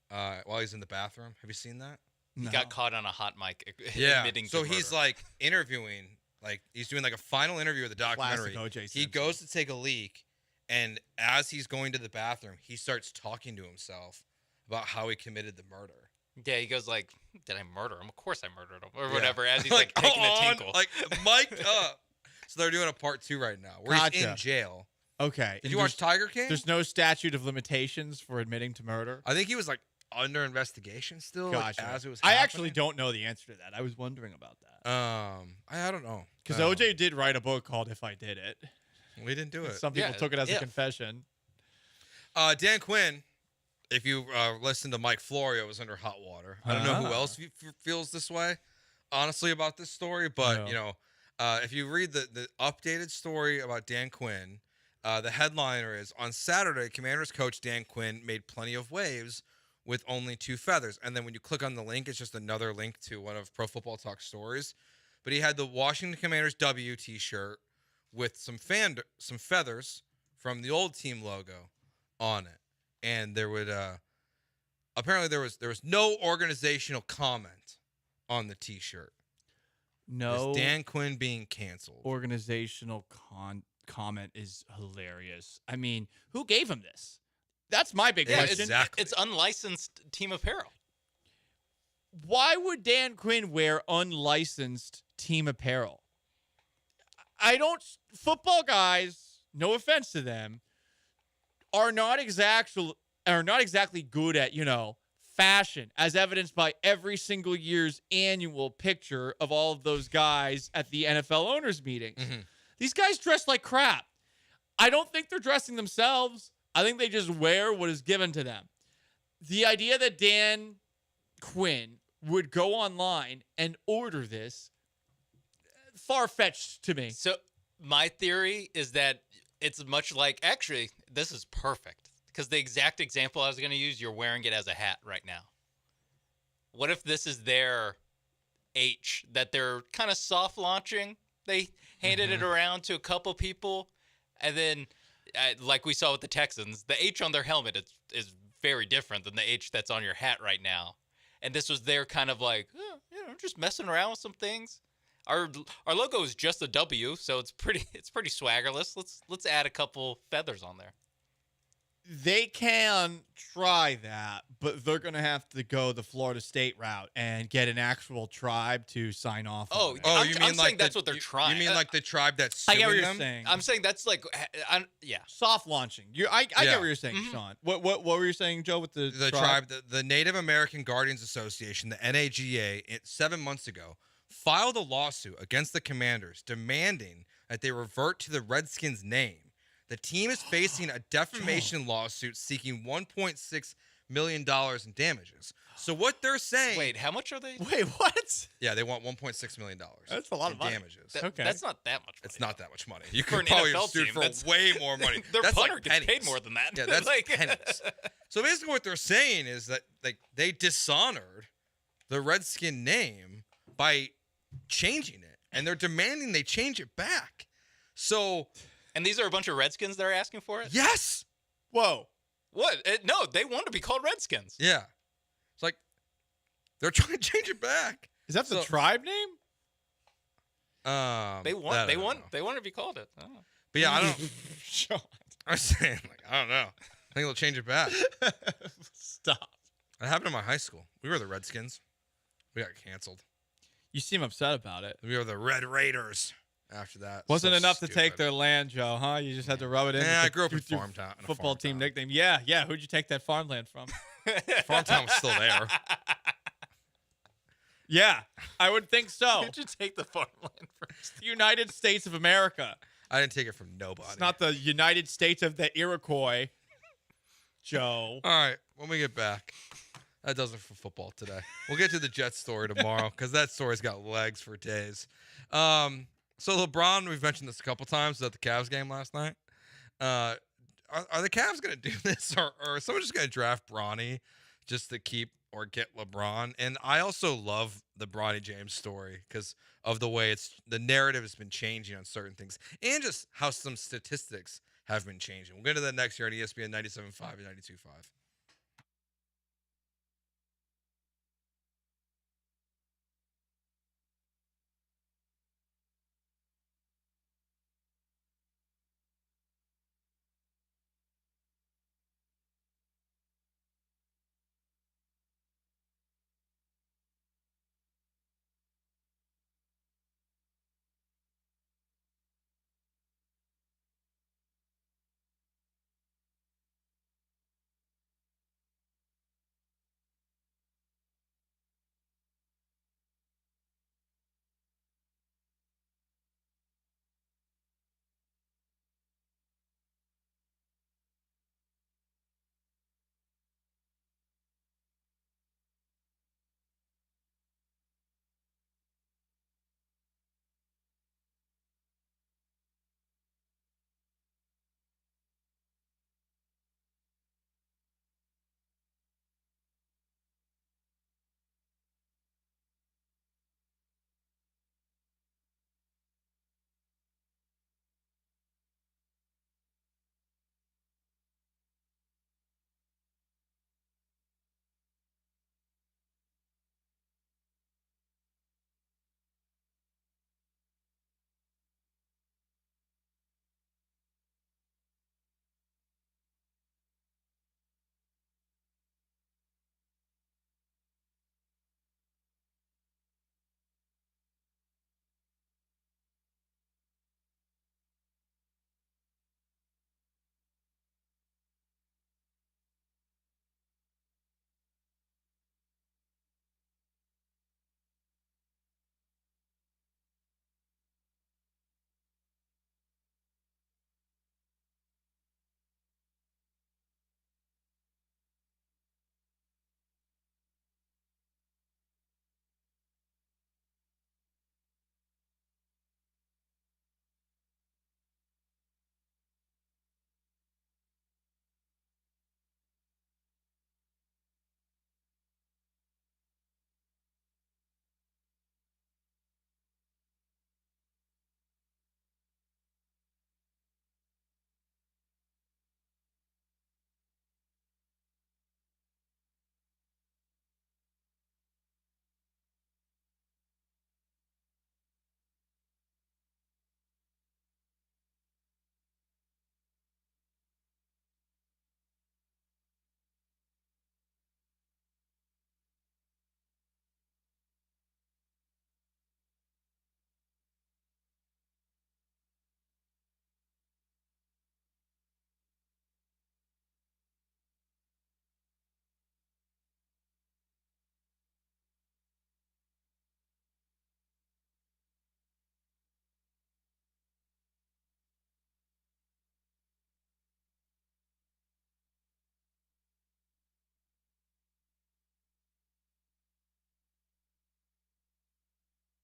while he's in the bathroom. Have you seen that? He got caught on a hot mic Yeah. admitting So to he's murder. like interviewing, like he's doing like a final interview of the documentary. Classic O.J. He Simpson. goes to take a leak, and as he's going to the bathroom, he starts talking to himself about how he committed the murder. Yeah, he goes like, "Did I murder him? Of course I murdered him," or whatever. As he's like taking a tinkle, like mic'd up. So they're doing a Part 2 right now, where he's Gotcha. in jail. Okay. Did you watch Tiger King? There's no statute of limitations for admitting to murder. I think he was like under investigation still, Gotcha. like, as it was. I happening. actually don't know the answer to that. I was wondering about that. I don't know. Because OJ did write a book called "If I Did It." We didn't do it. Some people took it as a confession. Dan Quinn, if you listen to Mike Florio, was under hot water. I don't know who else feels this way, honestly, about this story. But, if you read the updated story about Dan Quinn, the headliner is, on Saturday, Commanders coach Dan Quinn made plenty of waves with only 2 feathers. And then when you click on the link, it's just another link to one of Pro Football Talk's stories. But he had the Washington Commanders W t-shirt with some feathers from the old team logo on it. And there would apparently there was no organizational comment on the t-shirt. No. Is Dan Quinn being canceled? Organizational comment is hilarious. I mean, who gave him this? That's my big question. Exactly. It's unlicensed team apparel. Why would Dan Quinn wear unlicensed team apparel? Football guys, no offense to them, are not exactly good at, fashion, as evidenced by every single year's annual picture of all of those guys at the NFL owners meetings. Mm-hmm. These guys dress like crap. I don't think they're dressing themselves. I think they just wear what is given to them. The idea that Dan Quinn would go online and order this, far-fetched to me. So my theory is that it's much like, actually, this is perfect. Because the exact example I was going to use, you're wearing it as a hat right now. What if this is their H that they're kind of soft launching? They handed it around to a couple people, and then, like we saw with the Texans, the H on their helmet is very different than the H that's on your hat right now. And this was their kind of like, just messing around with some things. Our logo is just a W, so it's pretty swaggerless. Let's add a couple feathers on there. They can try that, but they're going to have to go the Florida State route and get an actual tribe to sign off. Oh, on it. you mean like that's what they're trying? You mean like the tribe that's I suing get what you're them? saying. I'm saying that's like, yeah, Soft launching. I get what you're saying, Sean. What were you saying, Joe? With the tribe, the Native American Guardians Association, the NAGA, 7 months ago, filed a lawsuit against the Commanders demanding that they revert to the Redskins' name. The team is facing a defamation lawsuit seeking $1.6 million in damages. So what they're saying... Wait, how much are they? Wait, what? Yeah, they want $1.6 million. That's a lot of money. Damages. Okay. That's not that much money. It's not that much money. You For could an probably NFL sue team, for that's- way more money. Their That's punter like gets pennies. paid more than that. Yeah, that's Like- pennies. So basically what they're saying is that they dishonored the Redskin name by changing it, and they're demanding they change it back. So... And these are a bunch of Redskins that are asking for it? Yes! Whoa. What? No, they want to be called Redskins. Yeah. It's like, they're trying to change it back. Is that the tribe name? They want to be called it. Oh. But yeah, I don't... Sean. I'm saying, I don't know. I think they'll change it back. Stop. That happened in my high school. We were the Redskins. We got canceled. You seem upset about it. We were the Red Raiders. after that. Wasn't So enough stupid. to take their land, Joe, huh? You just had to rub it in. Yeah, with I grew up in your farm town. Football team nickname. Yeah. Who'd you take that farmland from? Farm town was still there. Yeah, I would think so. Who'd you take the farmland first? The United States of America. I didn't take it from nobody. It's not the United States of the Iroquois, Joe. All right, when we get back, that does it for football today. We'll get to the Jets story tomorrow because that story's got legs for days. So LeBron, we've mentioned this a couple times, was at the Cavs game last night. Are the Cavs going to do this, or is someone just going to draft Bronny just to keep or get LeBron? And I also love the Bronny James story because of the way the narrative has been changing on certain things and just how some statistics have been changing. We'll get to that next year on ESPN 97.5 and 92.5.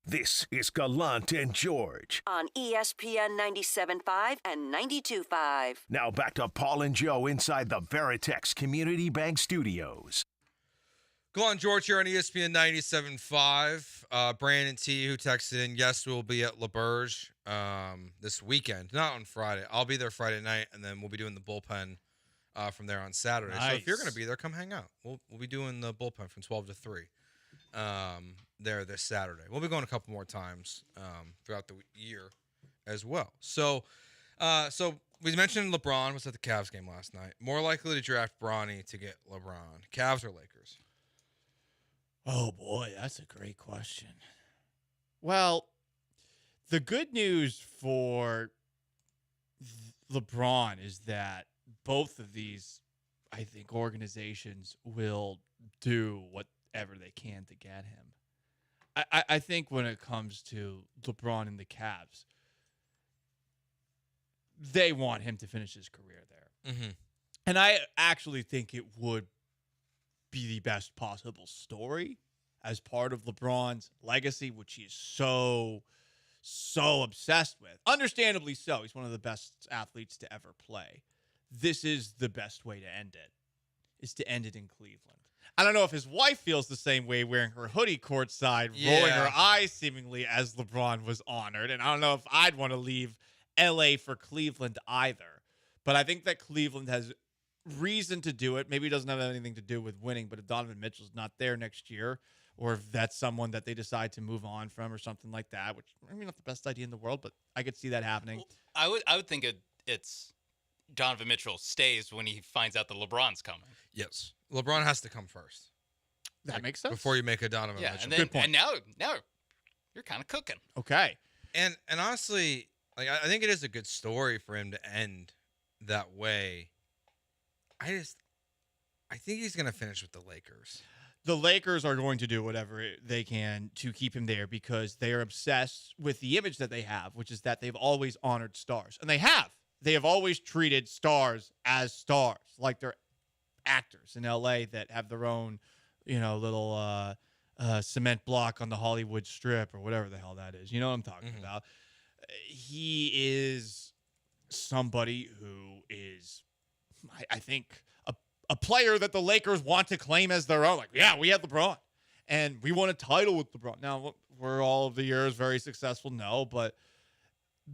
This is Gallant and George on ESPN 97.5 and 92.5. Now back to Paul and Joe inside the Veritex Community Bank Studios. Gallant George here on ESPN 97.5. Brandon T, who texted in, yes, we'll be at LaBerge this weekend, not on Friday. I'll be there Friday night, and then we'll be doing the bullpen from there on Saturday. Nice. So if you're going to be there, come hang out. We'll be doing the bullpen from 12 to 3 there this Saturday. We'll be going a couple more times throughout the year as well. So we mentioned LeBron was at the Cavs game last night. More likely to draft Bronny to get LeBron. Cavs or Lakers? Oh, boy, that's a great question. Well, The good news for LeBron is that both of these, I think, organizations will do whatever they can to get him. I think when it comes to LeBron and the Cavs, they want him to finish his career there. Mm-hmm. And I actually think it would be the best possible story as part of LeBron's legacy, which he is so obsessed with. Understandably so. He's one of the best athletes to ever play. This is the best way to end it, is to end it in Cleveland. I don't know if his wife feels the same way, wearing her hoodie courtside, rolling her eyes seemingly as LeBron was honored. And I don't know if I'd want to leave L.A. for Cleveland either. But I think that Cleveland has reason to do it. Maybe it doesn't have anything to do with winning, but if Donovan Mitchell's not there next year, or if that's someone that they decide to move on from or something like that, which, I mean, not the best idea in the world, but I could see that happening. I would think it's Donovan Mitchell stays when he finds out that LeBron's coming. Yes. LeBron has to come first. That makes sense. Before you make a Donovan Mitchell. And then, Good point. And now you're kind of cooking. Okay. And honestly, like I think it is a good story for him to end that way. I think he's going to finish with the Lakers. The Lakers are going to do whatever they can to keep him there because they are obsessed with the image that they have, which is that they've always honored stars. And they have. They have always treated stars as stars, like they're actors in L.A. that have their own, little cement block on the Hollywood Strip or whatever the hell that is. You know what I'm talking about? He is somebody who is, I think, a player that the Lakers want to claim as their own. Like, yeah, we had LeBron, and we won a title with LeBron. Now, were all of the years very successful? No, but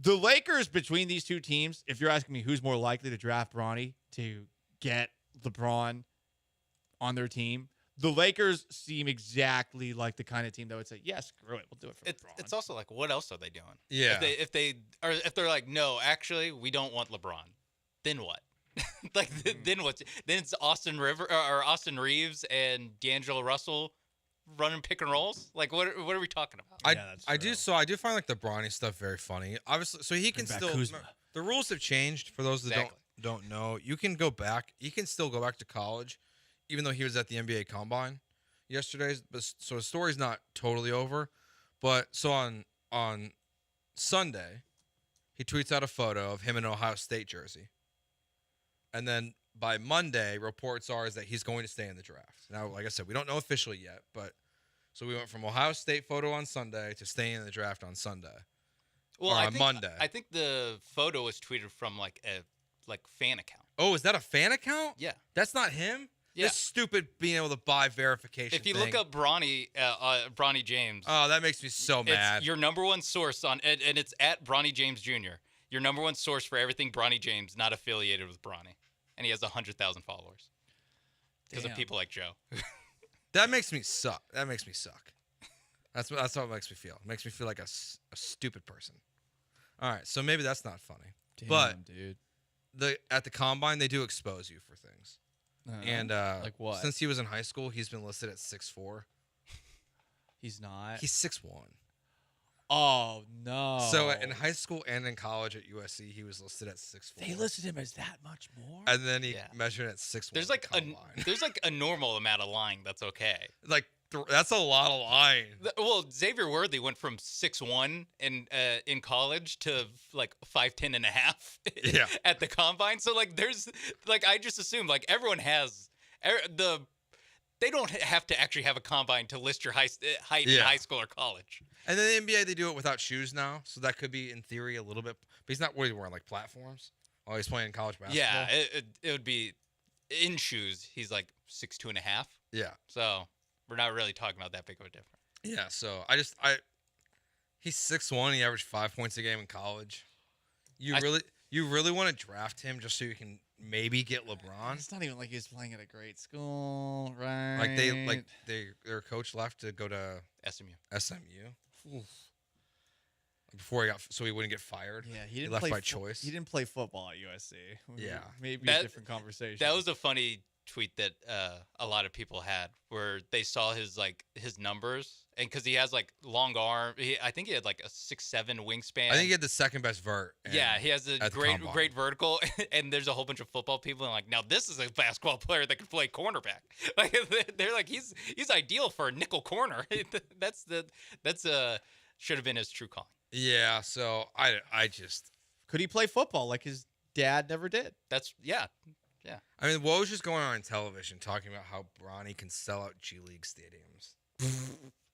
the Lakers, between these two teams, if you're asking me who's more likely to draft Bronny to get LeBron on their team, the Lakers seem exactly like the kind of team that would say, yeah, screw it, we'll do it for LeBron. It's also like, what else are they doing? Yeah. If they're like, no, actually, we don't want LeBron, then what? Then what? Then it's Austin Reeves and D'Angelo Russell running pick and rolls. Like, what are we talking about? I do find like the Bronny stuff very funny. Obviously, so he can still. The rules have changed for those that don't know. You can go back. He can still go back to college, even though he was at the NBA Combine yesterday. So the story's not totally over. But so on Sunday, he tweets out a photo of him in an Ohio State jersey. And then by Monday, reports are that he's going to stay in the draft. Now, like I said, we don't know officially yet, but so we went from Ohio State photo on Sunday to staying in the draft on Sunday. Well, on Monday. I think the photo was tweeted from like a fan account. Oh, is that a fan account? Yeah. That's not him? Yeah. This stupid being able to buy verification If you thing. look up Bronny James. Oh, that makes me so mad. It's your number one source and it's at Bronny James Jr. Your number one source for everything Bronny James, not affiliated with Bronny. And he has 100,000 followers. Because of people like Joe. That makes me suck. That's how it makes me feel. It makes me feel like a stupid person. All right, so maybe that's not funny. Damn, dude. At the Combine, they do expose you for things. And like what? Since he was in high school, he's been listed at 6'4". He's not. He's 6'1". Oh, no. So in high school and in college at USC, he was listed at 6'4". They listed him as that much more? And then he measured at 6'1". There's like a normal amount of lying that's okay. Like that's a lot of lying. Well, Xavier Worthy went from 6'1" in college to like 5'10" and a half at the Combine. So like there's like I just assume like everyone has they don't have to actually have a Combine to list your height in high school or college. And then the NBA, they do it without shoes now, so that could be in theory a little bit. But he's not wearing like platforms while he's playing college basketball. Yeah, it would be in shoes. He's like 6'2.5". Yeah. So we're not really talking about that big of a difference. Yeah. So he's 6'1". He averaged 5 points a game in college. You really want to draft him just so you can maybe get LeBron? It's not even like he's playing at a great school, right? Like their coach left to go to SMU. Oof. Before he wouldn't get fired. Yeah, he didn't left play by choice. He didn't play football at USC. Yeah, maybe a different conversation. That was a funny tweet that a lot of people had where they saw his numbers, and because he has like long arm, I think he had like a 6'7" wingspan. I think he had the second best vert. Yeah, he has a great vertical, and there's a whole bunch of football people and like, now this is a basketball player that can play cornerback. Like they're like, he's ideal for a nickel corner. That's should have been his true calling. Yeah, so I just could he play football like his dad never did? Yeah. I mean, what was just going on television talking about how Bronny can sell out G League stadiums?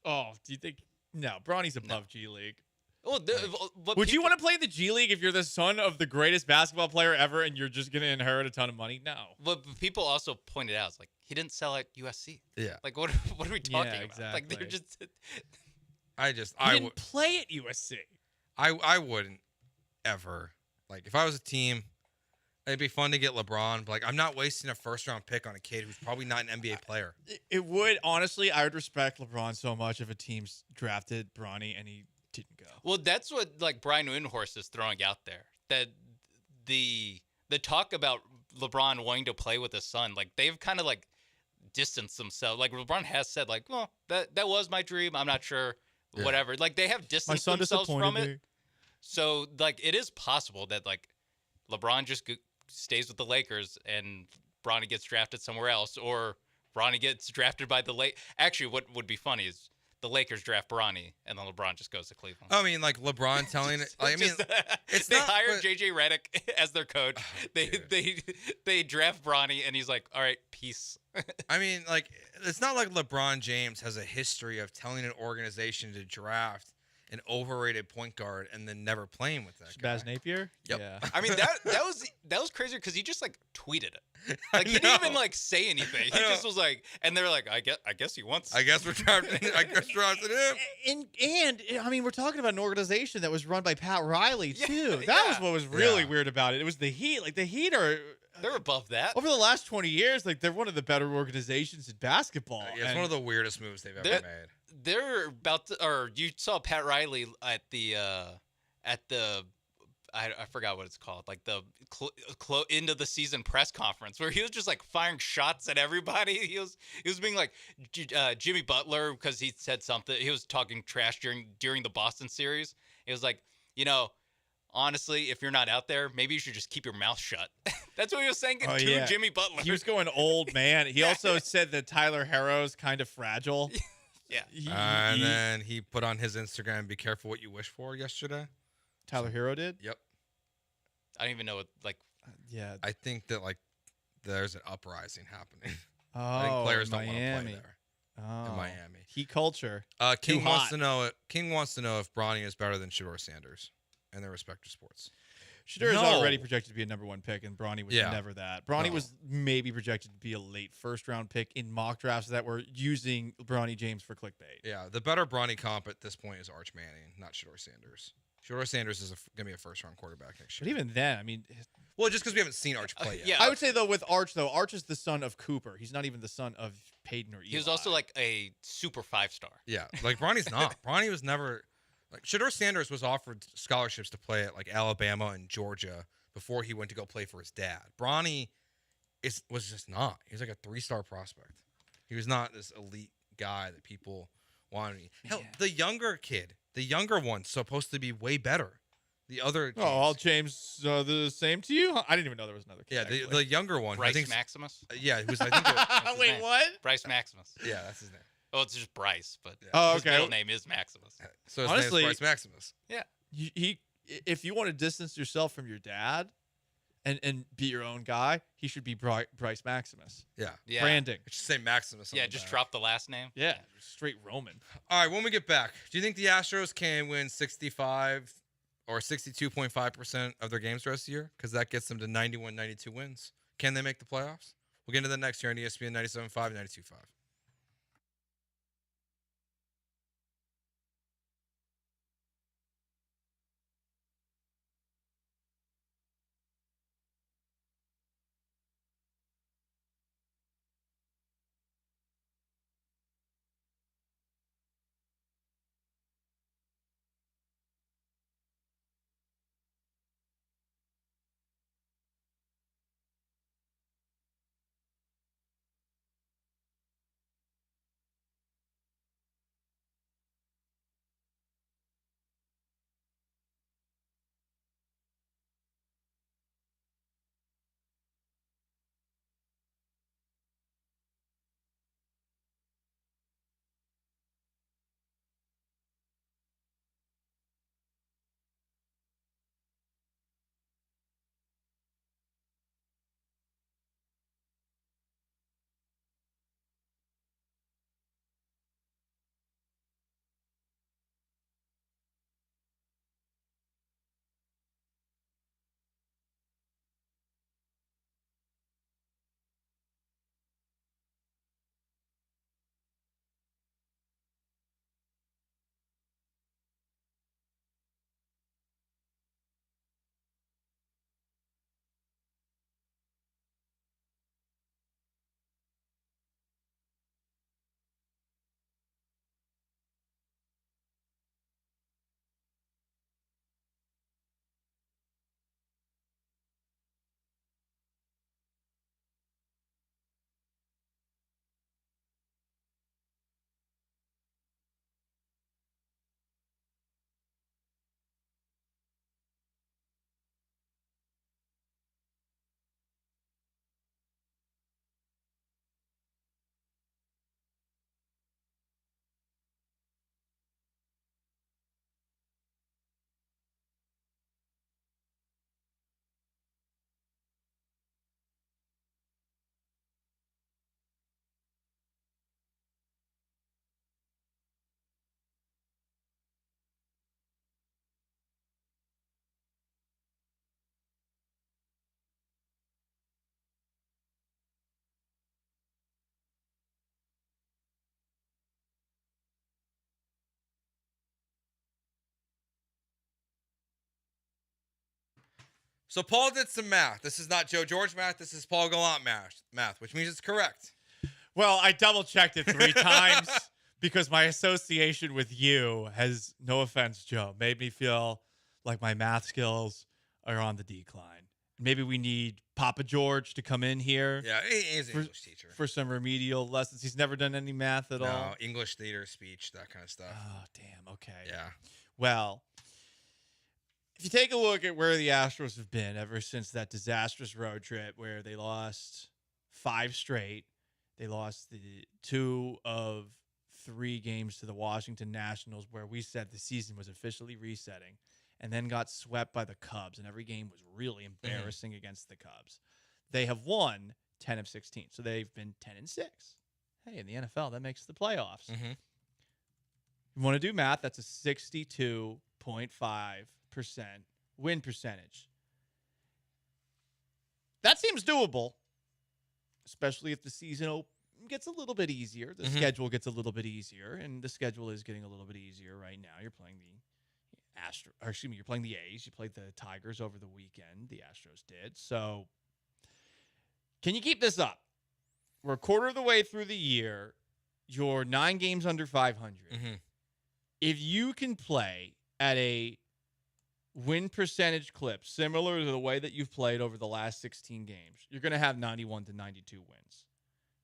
Oh, do you think? No, Bronny's above G League. Well, would you want to play in the G League if you're the son of the greatest basketball player ever and you're just going to inherit a ton of money? No. But people also pointed out, it's like, he didn't sell at USC. Yeah. Like, what are we talking about? Exactly. Like, they're just... I didn't play at USC. I wouldn't ever. Like, if I was a team, it'd be fun to get LeBron, but like, I'm not wasting a first-round pick on a kid who's probably not an NBA player. It would, honestly, I would respect LeBron so much if a team's drafted Bronny and he didn't go. Well, that's what like Brian Windhorst is throwing out there. That the talk about LeBron wanting to play with his son, like they've kind of like distanced themselves. Like LeBron has said, like, well, that was my dream. I'm not sure, whatever. Like they have distanced themselves from it. So like it is possible that like LeBron just stays with the Lakers and Bronny gets drafted somewhere else, or Bronny gets drafted by the Lakers. Actually, what would be funny is the Lakers draft Bronny and then LeBron just goes to Cleveland. I mean, like LeBron telling it. Like, I mean, it's they not, hired JJ Redick as their coach. They draft Bronny and he's like, all right, peace. I mean, like it's not like LeBron James has a history of telling an organization to draft an overrated point guard and then never playing with that guy. Shabazz Napier? Yep. Yeah. I mean that was crazy because he just like tweeted it. Like he didn't even like say anything. He just was like, and they're like, I guess he wants. I guess we're drafting. I guess we're drafting him. And I mean, we're talking about an organization that was run by Pat Riley too. Yeah, that was what was really weird about it. It was the Heat. Like the Heat are. They're above that. Over the last 20 years, like they're one of the better organizations in basketball. It's one of the weirdest moves they've ever made. They're about to, or you saw Pat Riley at the I forgot what it's called, like the end of the season press conference where he was just like firing shots at everybody. He was being like Jimmy Butler because he said something. He was talking trash during the Boston series. It was like, honestly, if you're not out there, maybe you should just keep your mouth shut. That's what he was saying to Jimmy Butler. He was going old man. He also said that Tyler Harrow's kind of fragile. Yeah. And then he put on his Instagram, "Be careful what you wish for," yesterday. Tyler Hero did? Yep. I don't even know what, like. Yeah. I think that, like, there's an uprising happening. Oh, I think players don't Miami. want to play there. In Miami. Heat culture. King wants to know if Bronny is better than Shedeur Sanders in their respective sports. Shedeur is already projected to be a number one pick, and Bronny was Yeah. never that. Bronny was maybe projected to be a late first-round pick in mock drafts that were using Bronny James for clickbait. Yeah, the better Bronny comp at this point is Arch Manning, not Shedeur Sanders. Shedeur Sanders is going to be a first-round quarterback next year. But even then, I mean... Well, just because we haven't seen Arch play yet. Yeah. I would say, though, with Arch is the son of Cooper. He's not even the son of Peyton or Eli. He was also like a super 5-star. Yeah, like Bronny's not. Bronny was never... Like, Shedeur Sanders was offered scholarships to play at, like, Alabama and Georgia before he went to go play for his dad. Bronny was just not. He was like a 3-star prospect. He was not this elite guy that people wanted. Hell, the younger one's supposed to be way better. The other teams. all James the same to you? I didn't even know there was another kid. Yeah, the younger one. Bryce Maximus? Yeah, it was, I think. Wait, what? Bryce Maximus. Yeah, that's his name. Oh, it's just Bryce, but his middle name is Maximus. So his honestly, name is Bryce Maximus. Yeah. If you want to distance yourself from your dad and be your own guy, he should be Bryce Maximus. Yeah. Branding. It should say Maximus. Yeah, just drop the last name. Yeah, straight Roman. All right, when we get back, do you think the Astros can win 65 or 62.5% of their games the rest of the year? Because that gets them to 91, 92 wins. Can they make the playoffs? We'll get into that next year on ESPN 97.5, 92.5. So Paul did some math. This is not Joe George math. This is Paul Gallant math, which means it's correct. Well, I double-checked it 3 times because my association with you has, no offense, Joe, made me feel like my math skills are on the decline. Maybe we need Papa George to come in here. Yeah, he's an English teacher. For some remedial lessons. He's never done any math at all. No, English, theater, speech, that kind of stuff. Oh, damn. Okay. Yeah. Well, if you take a look at where the Astros have been ever since that disastrous road trip where they lost 5 straight, they lost the 2 of 3 games to the Washington Nationals where we said the season was officially resetting, and then got swept by the Cubs, and every game was really embarrassing against the Cubs. They have won 10 of 16, so they've been 10-6. Hey, in the NFL, that makes the playoffs. You want to do math? That's a 62.5% win percentage. That seems doable, especially if the season gets a little bit easier. The schedule gets a little bit easier, and the schedule is getting a little bit easier right now. You're playing you're playing the A's. You played the Tigers over the weekend. The Astros did. So, can you keep this up? We're a quarter of the way through the year. You're 9 games under 500. If you can play at a win percentage clip similar to the way that you've played over the last 16 games, you're going to have 91 to 92 wins.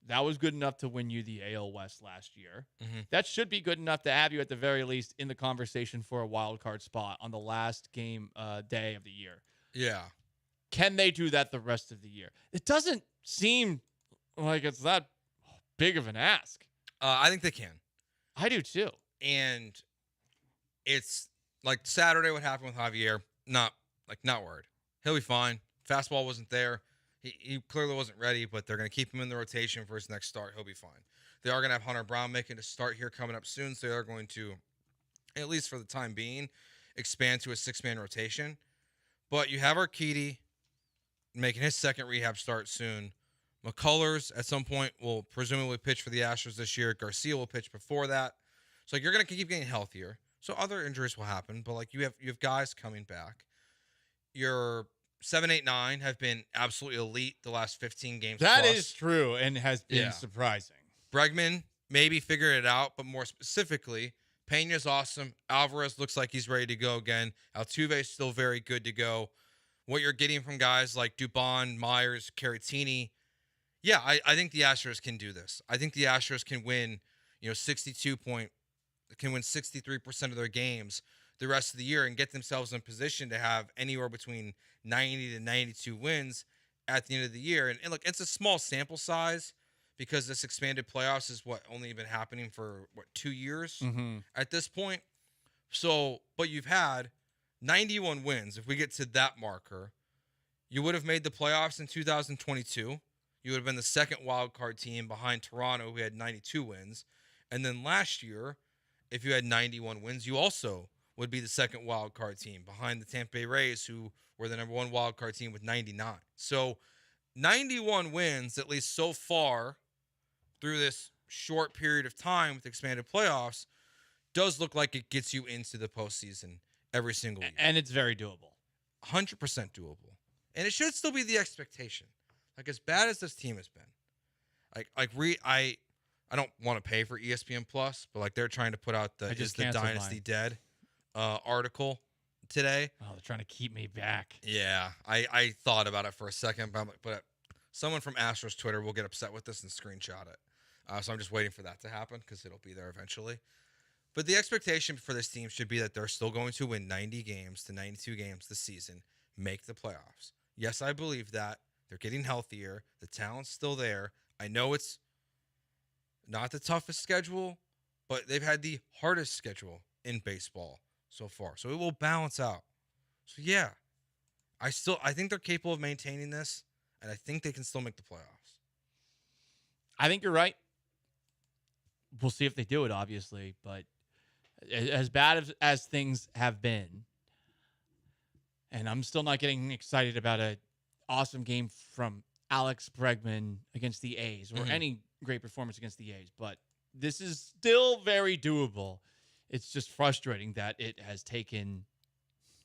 That was good enough to win you the AL West last year. That should be good enough to have you at the very least in the conversation for a wild card spot on the last game day of the year. Yeah. Can they do that the rest of the year? It doesn't seem like it's that big of an ask. I think they can. I do too. And it's like Saturday, what happened with Javier, not worried. He'll be fine. Fastball wasn't there. He clearly wasn't ready, but they're going to keep him in the rotation for his next start. He'll be fine. They are going to have Hunter Brown making a start here coming up soon, so they are going to, at least for the time being, expand to a 6-man rotation. But you have Urquidy making his second rehab start soon. McCullers at some point will presumably pitch for the Astros this year. Garcia will pitch before that. So you're going to keep getting healthier. So other injuries will happen, but you have guys coming back. Your 7, 8, 9 have been absolutely elite the last 15 games. That is true and has been surprising. Bregman maybe figured it out, but more specifically, Pena's awesome. Alvarez looks like he's ready to go again. Altuve's still very good to go. What you're getting from guys like Dubon, Myers, Caratini, I think the Astros can do this. I think the Astros can win, 63% of their games the rest of the year and get themselves in position to have anywhere between 90 to 92 wins at the end of the year. And look, it's a small sample size because this expanded playoffs is only been happening for 2 years at this point. So, but you've had 91 wins. If we get to that marker, you would have made the playoffs in 2022. You would have been the second wild card team behind Toronto, who had 92 wins. And then last year, if you had 91 wins, you also would be the second wild card team behind the Tampa Bay Rays, who were the number 1 wild card team with 99. So 91 wins, at least so far through this short period of time with expanded playoffs, does look like it gets you into the postseason every single year. And it's very doable. 100% doable. And it should still be the expectation. As bad as this team has been, I don't want to pay for ESPN Plus, but they're trying to put out the "Is the Dynasty Dead" article today. Oh, they're trying to keep me back. Yeah, I thought about it for a second, but someone from Astros Twitter will get upset with this and screenshot it. So I'm just waiting for that to happen because it'll be there eventually. But the expectation for this team should be that they're still going to win 90 games to 92 games this season, make the playoffs. Yes, I believe that. They're getting healthier. The talent's still there. I know it's not the toughest schedule, but they've had the hardest schedule in baseball so far. So it will balance out. So yeah, I think they're capable of maintaining this, and I think they can still make the playoffs. I think you're right. We'll see if they do it, obviously, but as bad as things have been, and I'm still not getting excited about an awesome game from Alex Bregman against the A's or any great performance against the A's, but this is still very doable. It's just frustrating that it has taken,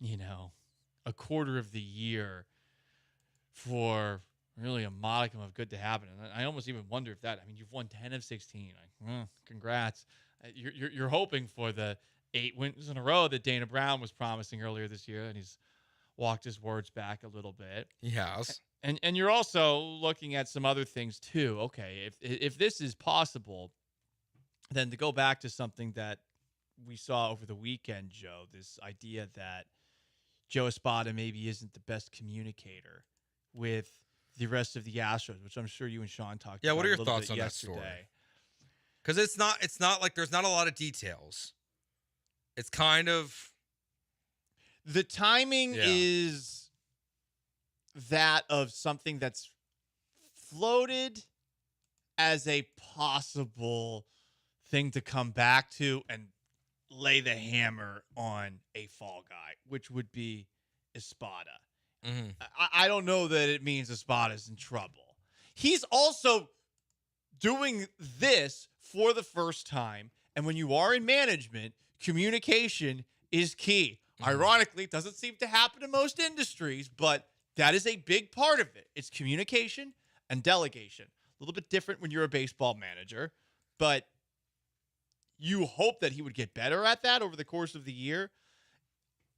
a quarter of the year for really a modicum of good to happen. And I almost even wonder if that. I mean, you've won 10 of 16. Congrats. You're hoping for the 8 wins in a row that Dana Brown was promising earlier this year, and he's walked his words back a little bit. He has. And you're also looking at some other things too. Okay, if this is possible, then to go back to something that we saw over the weekend, Joe, this idea that Joe Espada maybe isn't the best communicator with the rest of the Astros, which I'm sure you and Sean talked about. Yeah, what are your a little thoughts bit on that yesterday. story? Because it's not like there's not a lot of details. It's kind of the timing is that of something that's floated as a possible thing to come back to and lay the hammer on a fall guy, which would be Espada. Mm-hmm. I don't know that it means Espada's in trouble. He's also doing this for the first time, and when you are in management, communication is key. Mm-hmm. Ironically, it doesn't seem to happen in most industries, but that is a big part of it. It's communication and delegation. A little bit different when you're a baseball manager, but you hope that he would get better at that over the course of the year.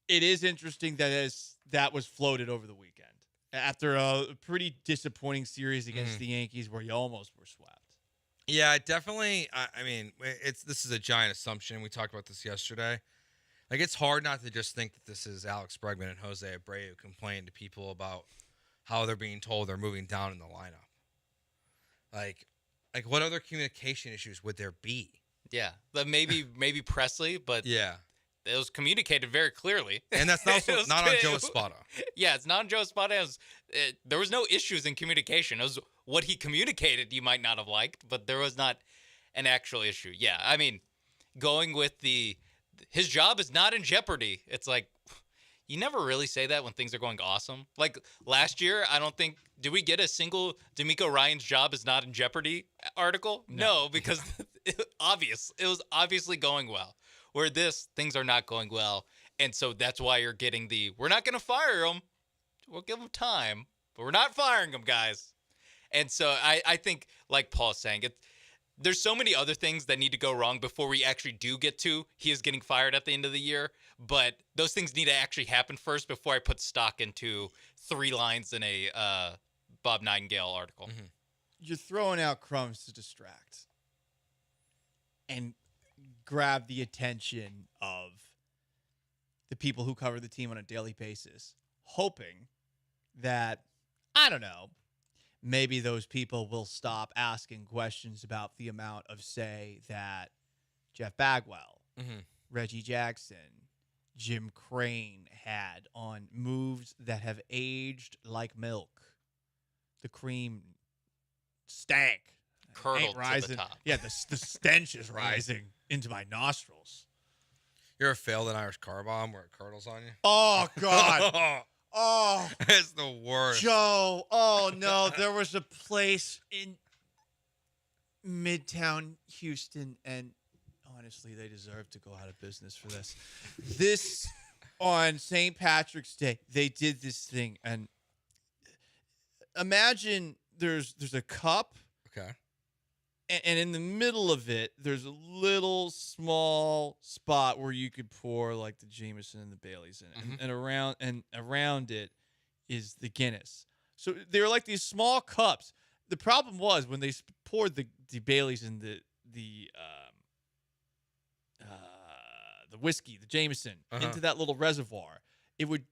It is interesting that was floated over the weekend after a pretty disappointing series against the Yankees where you almost were swept. Yeah, definitely. I mean, this is a giant assumption. We talked about this yesterday. Like, it's hard not to just think that this is Alex Bregman and Jose Abreu complaining to people about how they're being told they're moving down in the lineup. Like what other communication issues would there be? Yeah, maybe Presley, but yeah, it was communicated very clearly, and that's also not on Joe Espada. Yeah, it's not on Joe Espada. There was no issues in communication. It was what he communicated you might not have liked, but there was not an actual issue. Yeah, I mean, going with his job is not in jeopardy. It's like, you never really say that when things are going awesome. Like last year, I don't think, did we get a single D'Amico Ryan's job is not in jeopardy article? No, because it was obviously going well. Where things are not going well. And so that's why you're getting we're not going to fire him. We'll give him time, but we're not firing him, guys. And so I think, like Paul's saying, there's so many other things that need to go wrong before we actually do get to he is getting fired at the end of the year. But those things need to actually happen first before I put stock into 3 lines in a Bob Nightingale article. Mm-hmm. You're throwing out crumbs to distract and grab the attention of the people who cover the team on a daily basis, hoping that, I don't know, maybe those people will stop asking questions about the amount of say that Jeff Bagwell, Reggie Jackson, Jim Crane had on moves that have aged like milk. The cream stank. Curdled to the top. Yeah, the stench is rising into my nostrils. You ever failed an Irish car bomb where it curdles on you? Oh, God. Oh, it's the worst. Joe. Oh, no. There was a place in Midtown Houston, and honestly, they deserve to go out of business for this. This, on St. Patrick's Day, they did this thing, and imagine there's a cup. Okay. And in the middle of it, there's a little small spot where you could pour like the Jameson and the Baileys in it. And around it is the Guinness. So they were like these small cups. The problem was when they poured the Baileys and the whiskey, the Jameson, into that little reservoir, it would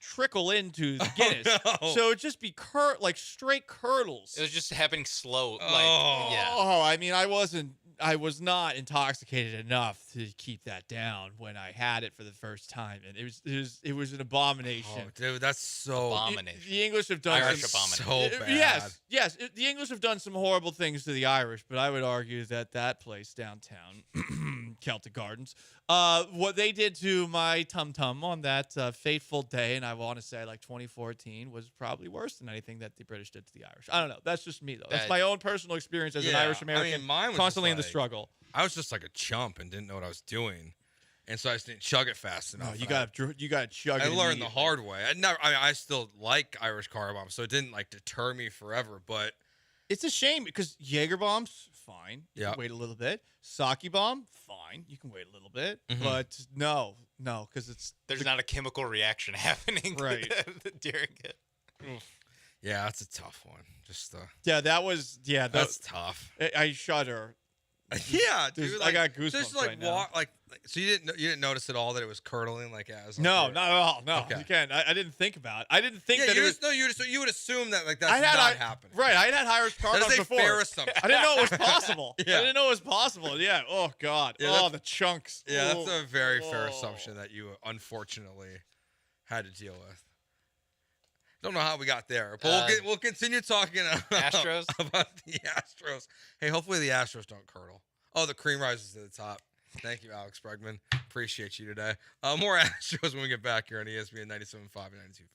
trickle into the Guinness. Oh, no. So it'd just be like straight curdles. It was just happening slow. I mean, I was not intoxicated enough to keep that down when I had it for the first time, and it was an abomination. Oh, dude, that's so abomination. The English have done Irish abomination. So bad. Yes. The English have done some horrible things to the Irish, but I would argue that place downtown, Celtic Gardens, what they did to my tum-tum on that fateful day, and I want to say like 2014, was probably worse than anything that the British did to the Irish. I don't know. That's just me, though. That's my own personal experience as an Irish American, mine was constantly in the like, struggle. I was just like a chump and didn't know what I was doing. and so I just didn't chug it fast enough. No, you got to chug it. I learned the hard way. I still like Irish car bomb, so it didn't like deter me forever. But it's a shame because Jaeger bomb's fine. You Yeah. can wait a little bit. Sake bomb, fine. You can wait a little bit. Mhm. But no, because There's not a chemical reaction happening Right. during it. yeah, that's a tough one. Just that's tough. I shudder. Yeah, There's- dude. I got goosebumps Just like right now. so you didn't notice at all that it was curdling like as No, not at all. No, Okay. you can't. I didn't think about it. I didn't think that you it was. you would assume that like that's I had not happening. Right, I had Irish car That bombs is a before. fair assumption. I didn't know it was possible. Yeah. I didn't know it was possible. Yeah. Oh God. Yeah, oh, that's- the chunks. Yeah, Oh. that's a very fair assumption that you unfortunately had to deal with. Don't know how we got there, but we'll continue talking Astros? about the Astros. Hey, hopefully the Astros don't curdle. Oh, the cream rises to the top. Thank you, Alex Bregman. Appreciate you today. More Astros when we get back here on ESPN 97.5 and 92.5.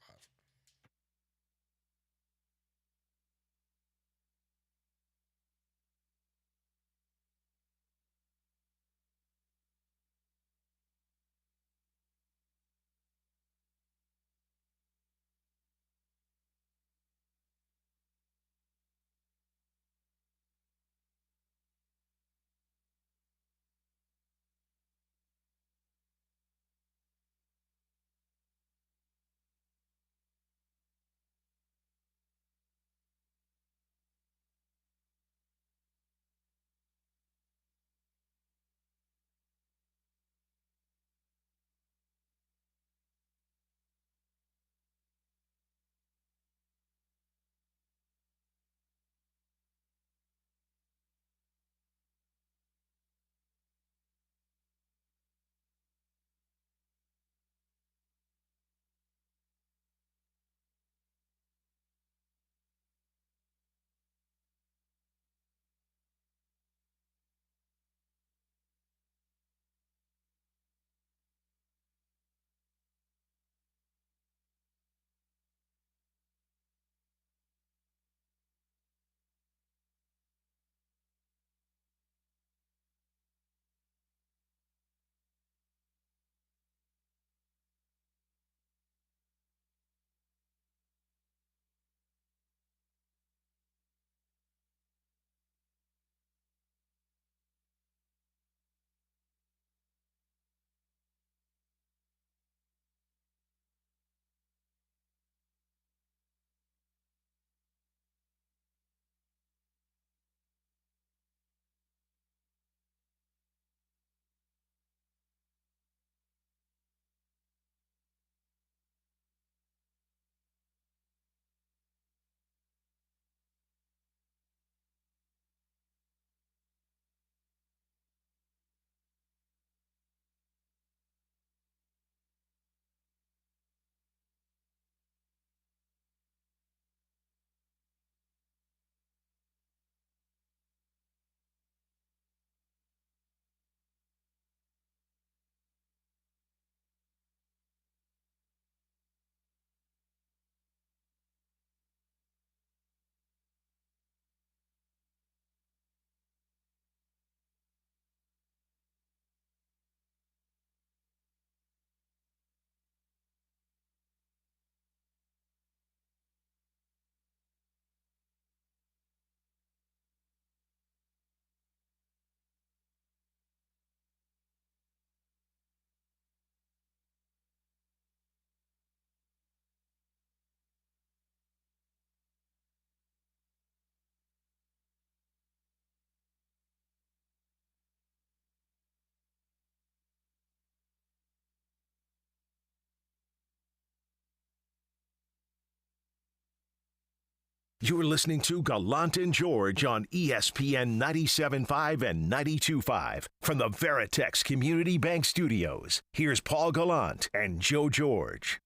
You're listening to Gallant and George on ESPN 97.5 and 92.5 from the Veritex Community Bank Studios. Here's Paul Gallant and Joe George.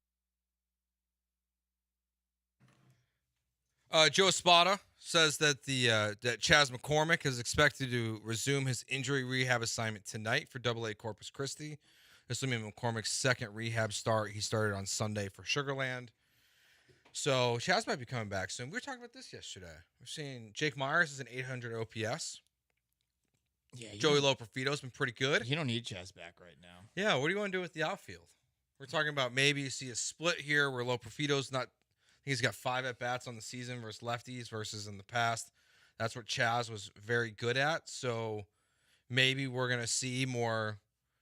Joe Espada says that that Chas McCormick is expected to resume his injury rehab assignment tonight for AA Corpus Christi. This will be McCormick's second rehab start. He started on Sunday for Sugarland. So Chaz might be coming back soon. We were talking about this yesterday. We're seeing Jake Myers is an 800 OPS. Yeah, Joey Loperfido's been pretty good. You don't need Chaz back right now. Yeah, what do you want to do with the outfield? We're talking about maybe you see a split here where Loperfido's not. I think he's got 5 at-bats on the season versus lefties versus in the past. That's what Chaz was very good at. So maybe we're going to see more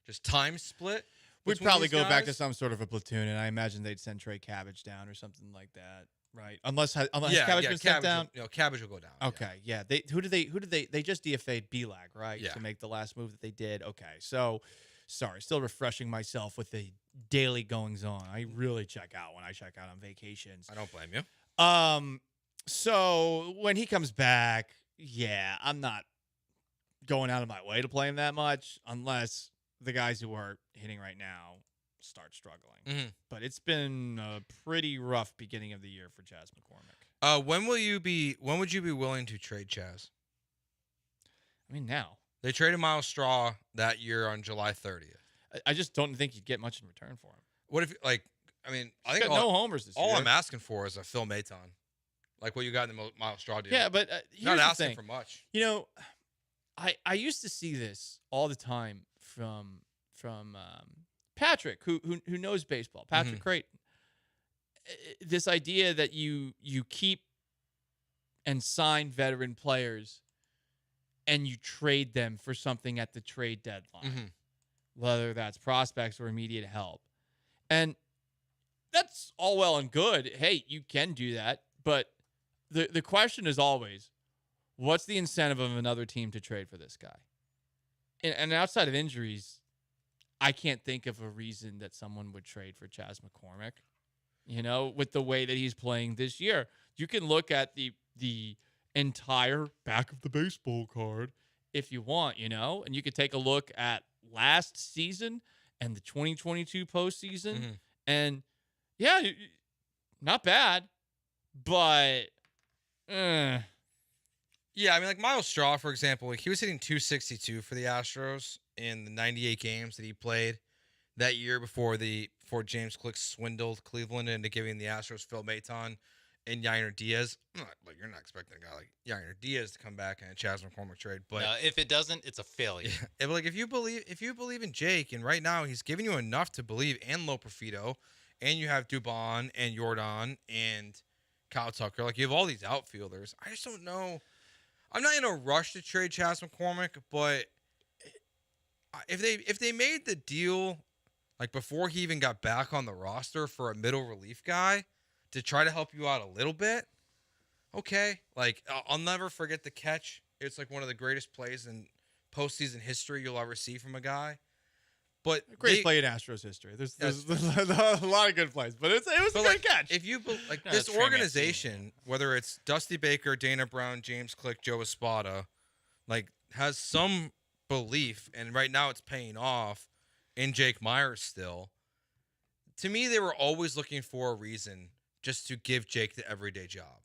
just time split. We'd probably go back to some sort of a platoon, and I imagine they'd send Trey Cabbage down or something like that, right? Unless Cabbage been sent down. Cabbage will go down. Okay, yeah. They just DFA'd Belag, right? Yeah. To make the last move that they did. Okay, so sorry, still refreshing myself with the daily goings on. I really check out when I check out on vacations. I don't blame you. So when he comes back, yeah, I'm not going out of my way to play him that much unless the guys who are hitting right now start struggling. Mm-hmm. But it's been a pretty rough beginning of the year for Chaz McCormick. When would you be willing to trade Chaz? I mean, now. They traded Miles Straw that year on July 30th. I just don't think you'd get much in return for him. What if, I think got no homers this year. All I'm asking for is a Phil Maton. Like what you got in the Miles Straw deal. Yeah, but not asking for much. You know, I used to see this all the time from Patrick, who knows baseball, Patrick Creighton. This idea that you keep and sign veteran players and you trade them for something at the trade deadline, whether that's prospects or immediate help. And that's all well and good. Hey, you can do that. But the question is always, what's the incentive of another team to trade for this guy? And outside of injuries, I can't think of a reason that someone would trade for Chaz McCormick, with the way that he's playing this year. You can look at the entire back of the baseball card if you want, and you could take a look at last season and the 2022 postseason. And yeah, not bad, but yeah, I mean, like Miles Straw, for example, he was hitting 262 for the Astros in the 98 games that he played that year before James Click swindled Cleveland into giving the Astros Phil Maton and Yainer Diaz. You're not expecting a guy like Yainer Diaz to come back in a Chaz McCormick trade, but no, if it doesn't, it's a failure. Yeah, but if you believe in Jake, and right now he's giving you enough to believe, and Loperfido, and you have Dubon and Jordan and Kyle Tucker, like you have all these outfielders. I just don't know. I'm not in a rush to trade Chaz McCormick, but if they made the deal like before he even got back on the roster for a middle relief guy to try to help you out a little bit, okay. Like I'll never forget the catch. It's like one of the greatest plays in postseason history you'll ever see from a guy. But great play in Astros history. There's a lot of good plays, but it was a great catch. If you this organization, whether it's Dusty Baker, Dana Brown, James Click, Joe Espada, has some belief, and right now it's paying off in Jake Myers still. To me, they were always looking for a reason just to give Jake the everyday job.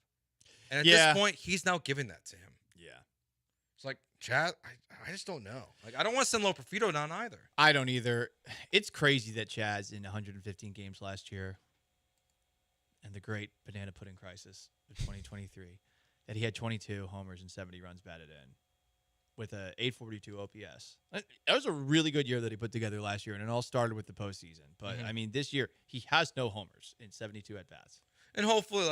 And at this point, he's now giving that to him. Yeah. It's like, Chad, I just don't know. I don't want to send Loperfido down either. I don't either. It's crazy that Chaz in 115 games last year and the great banana pudding crisis of 2023, that he had 22 homers and 70 runs batted in with a 842 OPS. That was a really good year that he put together last year, and it all started with the postseason. But, I mean, this year, he has no homers in 72 at-bats. And hopefully,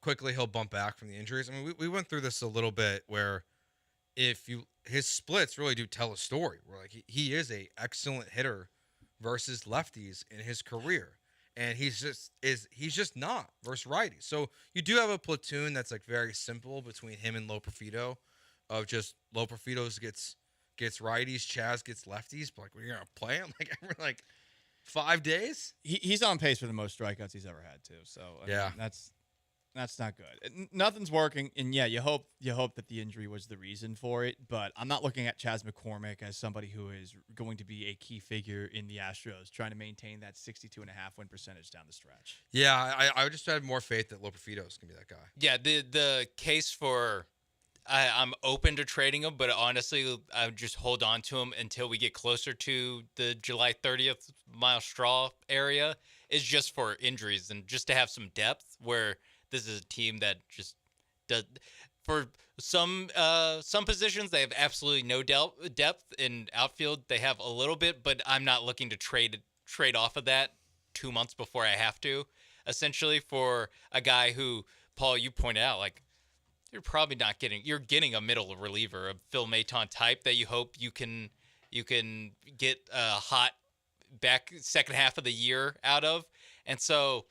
quickly he'll bump back from the injuries. I mean, we went through this a little bit where his splits really do tell a story where he is a excellent hitter versus lefties in his career, and he's just not versus righties. So you do have a platoon that's very simple between him and Loperfido, of just Loperfido gets righties, Chaz gets lefties, but we're gonna play him every 5 days. He's on pace for the most strikeouts he's ever had too. So I mean, that's not good. Nothing's working, and yeah, you hope that the injury was the reason for it. But I'm not looking at Chaz McCormick as somebody who is going to be a key figure in the Astros trying to maintain that 62.5 win percentage down the stretch. Yeah, I just had more faith that Loperfido's gonna be that guy. Yeah, the case for I'm open to trading him, but honestly, I would just hold on to him until we get closer to the July 30th Miles Straw area. Is just for injuries and just to have some depth where. This is a team that just does. For some positions, they have absolutely no depth. In outfield, they have a little bit, but I'm not looking to trade off of that 2 months before I have to. Essentially, for a guy who, Paul, you pointed out, like, you're probably not getting a middle reliever, a Phil Maton type that you hope you can get a hot back second half of the year out of. And so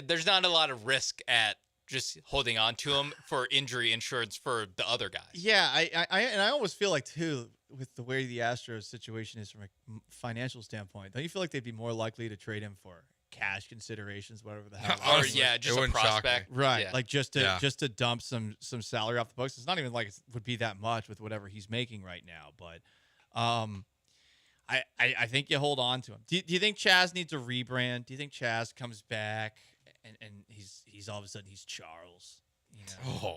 there's not a lot of risk at just holding on to him for injury insurance for the other guys. Yeah, I always feel like, too, with the way the Astros situation is from a financial standpoint, don't you feel like they'd be more likely to trade him for cash considerations, whatever the hell? Or just a prospect, right? Yeah. Like just to dump some salary off the books. It's not even like it would be that much with whatever he's making right now. But I think you hold on to him. Do you think Chaz needs a rebrand? Do you think Chaz comes back and he's all of a sudden he's Charles?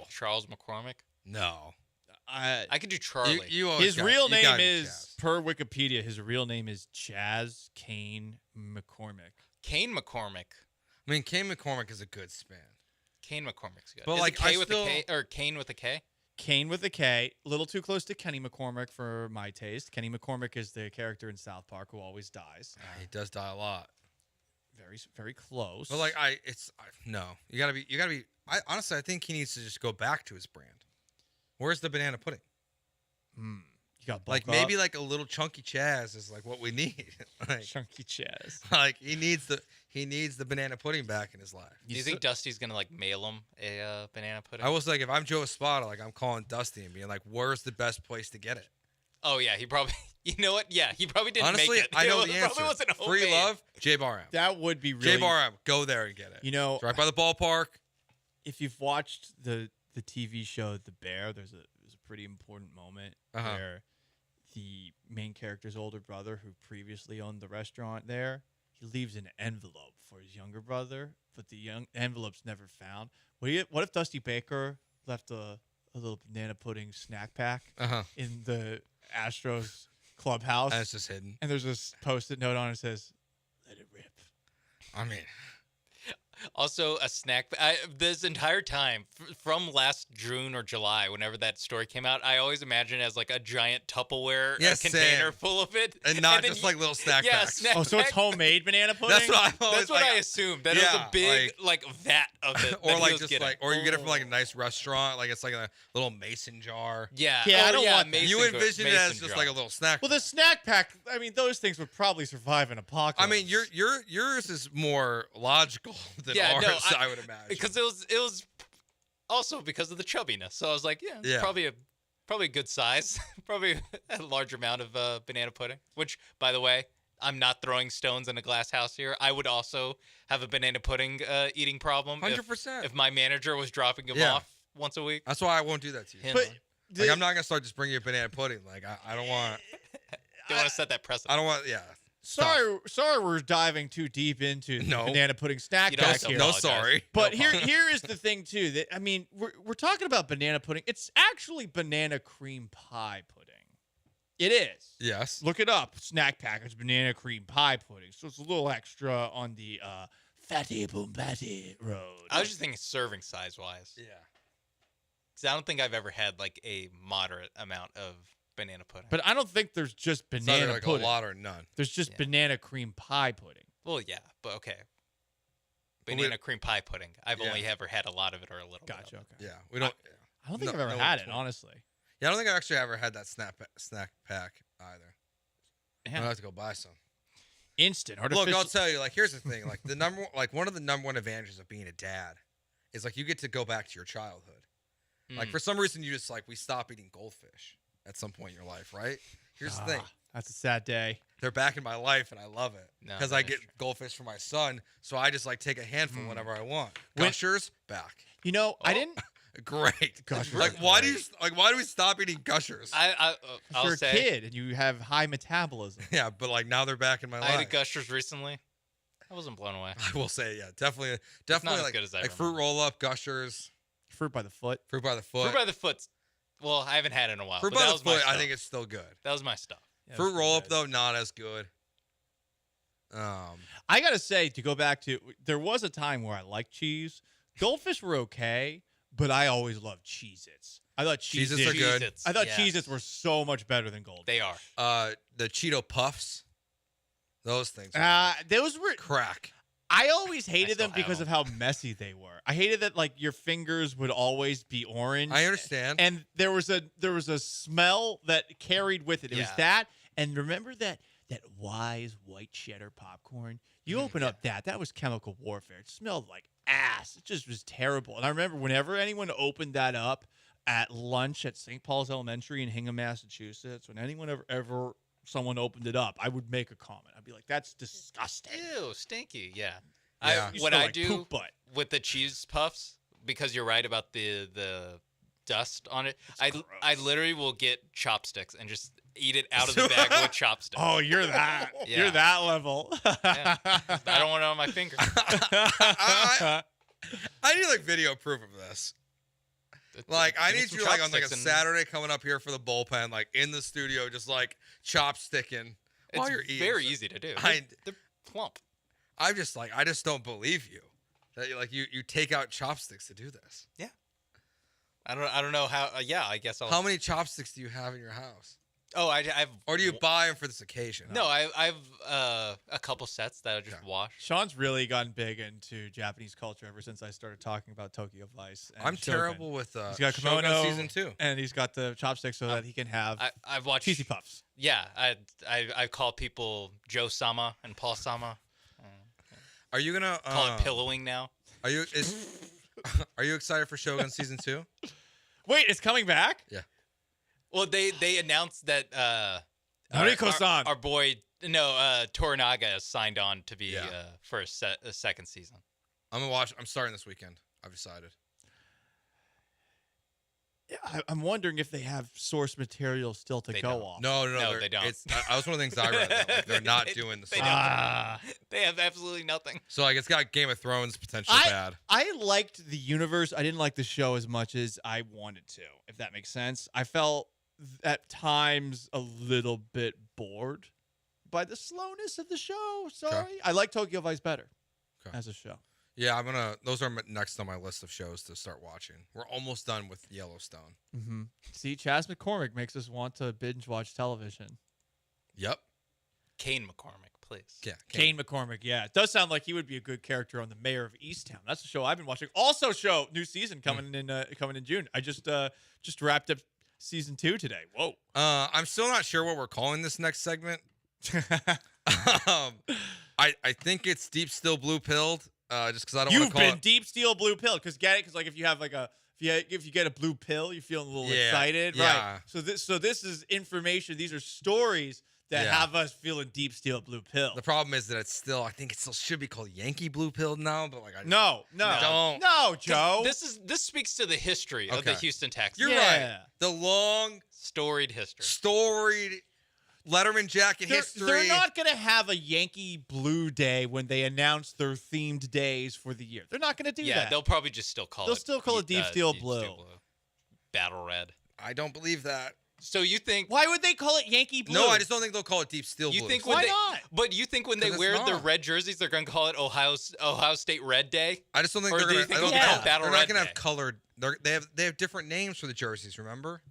Charles McCormick? No. I could do Charlie. His real name is, per Wikipedia, his real name is Chaz Kane McCormick. Kane McCormick. I mean, Kane McCormick is a good spin. Kane McCormick's good. But is like, it K with a K or Kane with a K? Kane with a K. A little too close to Kenny McCormick for my taste. Kenny McCormick is the character in South Park who always dies. He does die a lot. Very, very close. But like, no. You gotta be. Honestly, I think he needs to just go back to his brand. Where's the banana pudding? You got like maybe like a little chunky Chaz is like what we need. Like, chunky Chaz. Like he needs the banana pudding back in his life. Do you think Dusty's gonna like mail him a banana pudding? I was like, if I'm Joe Espada, like I'm calling Dusty and being like, where's the best place to get it? Oh yeah, he probably. You know what? Yeah, he probably didn't. Honestly, make it. I know it the probably answer. Wasn't Free love, J Bar M. That would be really. J Bar M, go there and get it. You know, it's right by the ballpark. If you've watched the TV show The Bear, there's a pretty important moment where the main character's older brother, who previously owned the restaurant there, he leaves an envelope for his younger brother, but the envelope's never found. What if Dusty Baker left a little banana pudding snack pack in the Astros clubhouse? And it's just hidden. And there's this Post-it note on it that says, "Let it rip." I mean... Also, a snack. This entire time, from last June or July, whenever that story came out, I always imagine it as like a giant Tupperware container full of it, and not just like little snack packs. So it's homemade banana pudding. That's what I assumed. That it was a big like vat of it, or like just getting. Or you get it from like a nice restaurant, like it's like a little mason jar. Yeah, I don't want mason. You envision it as just like a little snack. Well, the snack pack. I mean, those things would probably survive an apocalypse. I mean, yours is more logical than ours. I would imagine, because it was also because of the chubbiness. So I was like, probably a good size, probably a large amount of banana pudding. Which, by the way, I'm not throwing stones in a glass house here. I would also have a banana pudding eating problem. 100%. If my manager was dropping them off once a week. That's why I won't do that to you. But like, I'm not gonna start just bringing you banana pudding. Like I don't want. Don't want to set that precedent. I don't want. Yeah. Sorry, we're diving too deep into the banana pudding snack pack here. No, sorry. But here is the thing too. That I mean, we're talking about banana pudding. It's actually banana cream pie pudding. It is. Yes. Look it up. Snack package banana cream pie pudding. So it's a little extra on the fatty boom patty road. I was just thinking serving size wise. Yeah. Because I don't think I've ever had like a moderate amount of banana pudding. But I don't think there's just banana like pudding. A lot or none. There's just banana cream pie pudding. Well, yeah, but okay. Banana cream pie pudding. I've only ever had a lot of it or a little bit. Gotcha. Okay. Yeah, we don't. I don't think I've ever had it, honestly. Yeah, I don't think I've actually ever had that snack pack either. Yeah. I have to go buy some. Instant artificial. Look, I'll tell you. Like, here's the thing. Like one of the number one advantages of being a dad is like you get to go back to your childhood. Like for some reason you just like we stop eating goldfish at some point in your life, right? Here's the thing. That's a sad day. They're back in my life, and I love it because I get goldfish for my son. So I just like take a handful whenever I want. Gushers back. You know, I didn't. Great. Gushers. Like why do we stop eating Gushers? I'll You're say, a kid and you have high metabolism. Yeah, but like now they're back in my life. I had a Gushers recently. I wasn't blown away. I will say, yeah, definitely not as like, good as I like fruit roll up, Gushers, fruit by the foot. Fruit by the foot. Fruit by the foot. Well, I haven't had it in a while. Fruit but by that the was my foot, I stuff. think it's still good. That was my stuff. Yeah, fruit roll up though, not as good. I gotta say, to go back to, there was a time where I liked cheese. Goldfish were okay, but I always loved Cheez-Its. I thought Cheez-Its are good. I thought Cheez-Its were so much better than Golden. They are. The Cheeto Puffs. Those things. Those were crack. I always hated them because of how messy they were. I hated that like your fingers would always be orange. I understand. And there was a smell that carried with it. It was that. And remember that Wise white cheddar popcorn? You open up that was chemical warfare. It smelled like ass. It just was terrible. And I remember whenever anyone opened that up at lunch at St. Paul's Elementary in Hingham, Massachusetts, when anyone ever someone opened it up, I would make a comment. I'd be like, that's disgusting. Ew, stinky. Yeah. What I do poop butt. With the cheese puffs, because you're right about the dust on it, I literally will get chopsticks and just eat it out of the bag with chopsticks. Oh, you're that. Yeah. You're that level. Yeah. I don't want it on my finger. I need like video proof of this. Like I need you like on like a Saturday coming up here for the bullpen, like in the studio, just like chopsticking while you're eating. Very easy to do. They're plump. I just don't believe you that you take out chopsticks to do this. Yeah. I don't know how. I guess I'll. How many chopsticks do you have in your house? Oh, I've. Or do you buy them for this occasion? No, I've a couple sets that I just wash. Sean's really gotten big into Japanese culture ever since I started talking about Tokyo Vice. And I'm Shogun. terrible with he's got Shogun kimono season 2, and he's got the chopsticks so that he can have. I've watched cheesy puffs. Yeah, I call people Joe-sama and Paul-sama. Are you gonna call it pillowing now? Are you excited for Shogun season 2? Wait, it's coming back? Yeah. Well, they announced that Noriko-san, our boy Toranaga has signed on to be for a second season. I'm gonna watch. I'm starting this weekend. I've decided. Yeah, I'm wondering if they have source material still to go off. No, they don't. That was one of the things I read. Like, they're not doing the they source. They have absolutely nothing. So like it's got Game of Thrones potentially bad. I liked the universe. I didn't like the show as much as I wanted to, if that makes sense. I felt at times a little bit bored by the slowness of the show. Sorry. Okay. I like Tokyo Vice better as a show. Yeah, those are next on my list of shows to start watching. We're almost done with Yellowstone. Mm-hmm. See, Chas McCormick makes us want to binge watch television. Yep. Kane McCormick, please. Yeah, Kane McCormick. Yeah, it does sound like he would be a good character on The Mayor of Easttown. That's the show I've been watching. Also, new season coming in June. I just wrapped up season 2 today. Whoa. I'm still not sure what we're calling this next segment. I think it's Deep Still Blue Pilled. Just because I don't want to call it. You've been Deep Steel Blue Pill. Because like if you have like if you get a blue pill, you're feeling a little excited, yeah. right? So this is information. These are stories that have us feeling Deep Steel Blue Pill. The problem is that I think it still should be called Yankee Blue Pill now, but like no, Joe. This speaks to the history of the Houston Texans. You're right. The long storied history. Letterman jacket history. They're not going to have a Yankee Blue Day when they announce their themed days for the year. They're not going to do that. Yeah, they'll probably just still call it Deep Steel Blue. Battle Red. I don't believe that. So you think... Why would they call it Yankee Blue? No, I just don't think they'll call it Deep Steel Blue. Why not? But you think when they wear their red jerseys, they're going to call it Ohio State Red Day? I just don't think they're going to... I don't think they're Battle not Red going to Day. have colored... They have different names for the jerseys, remember?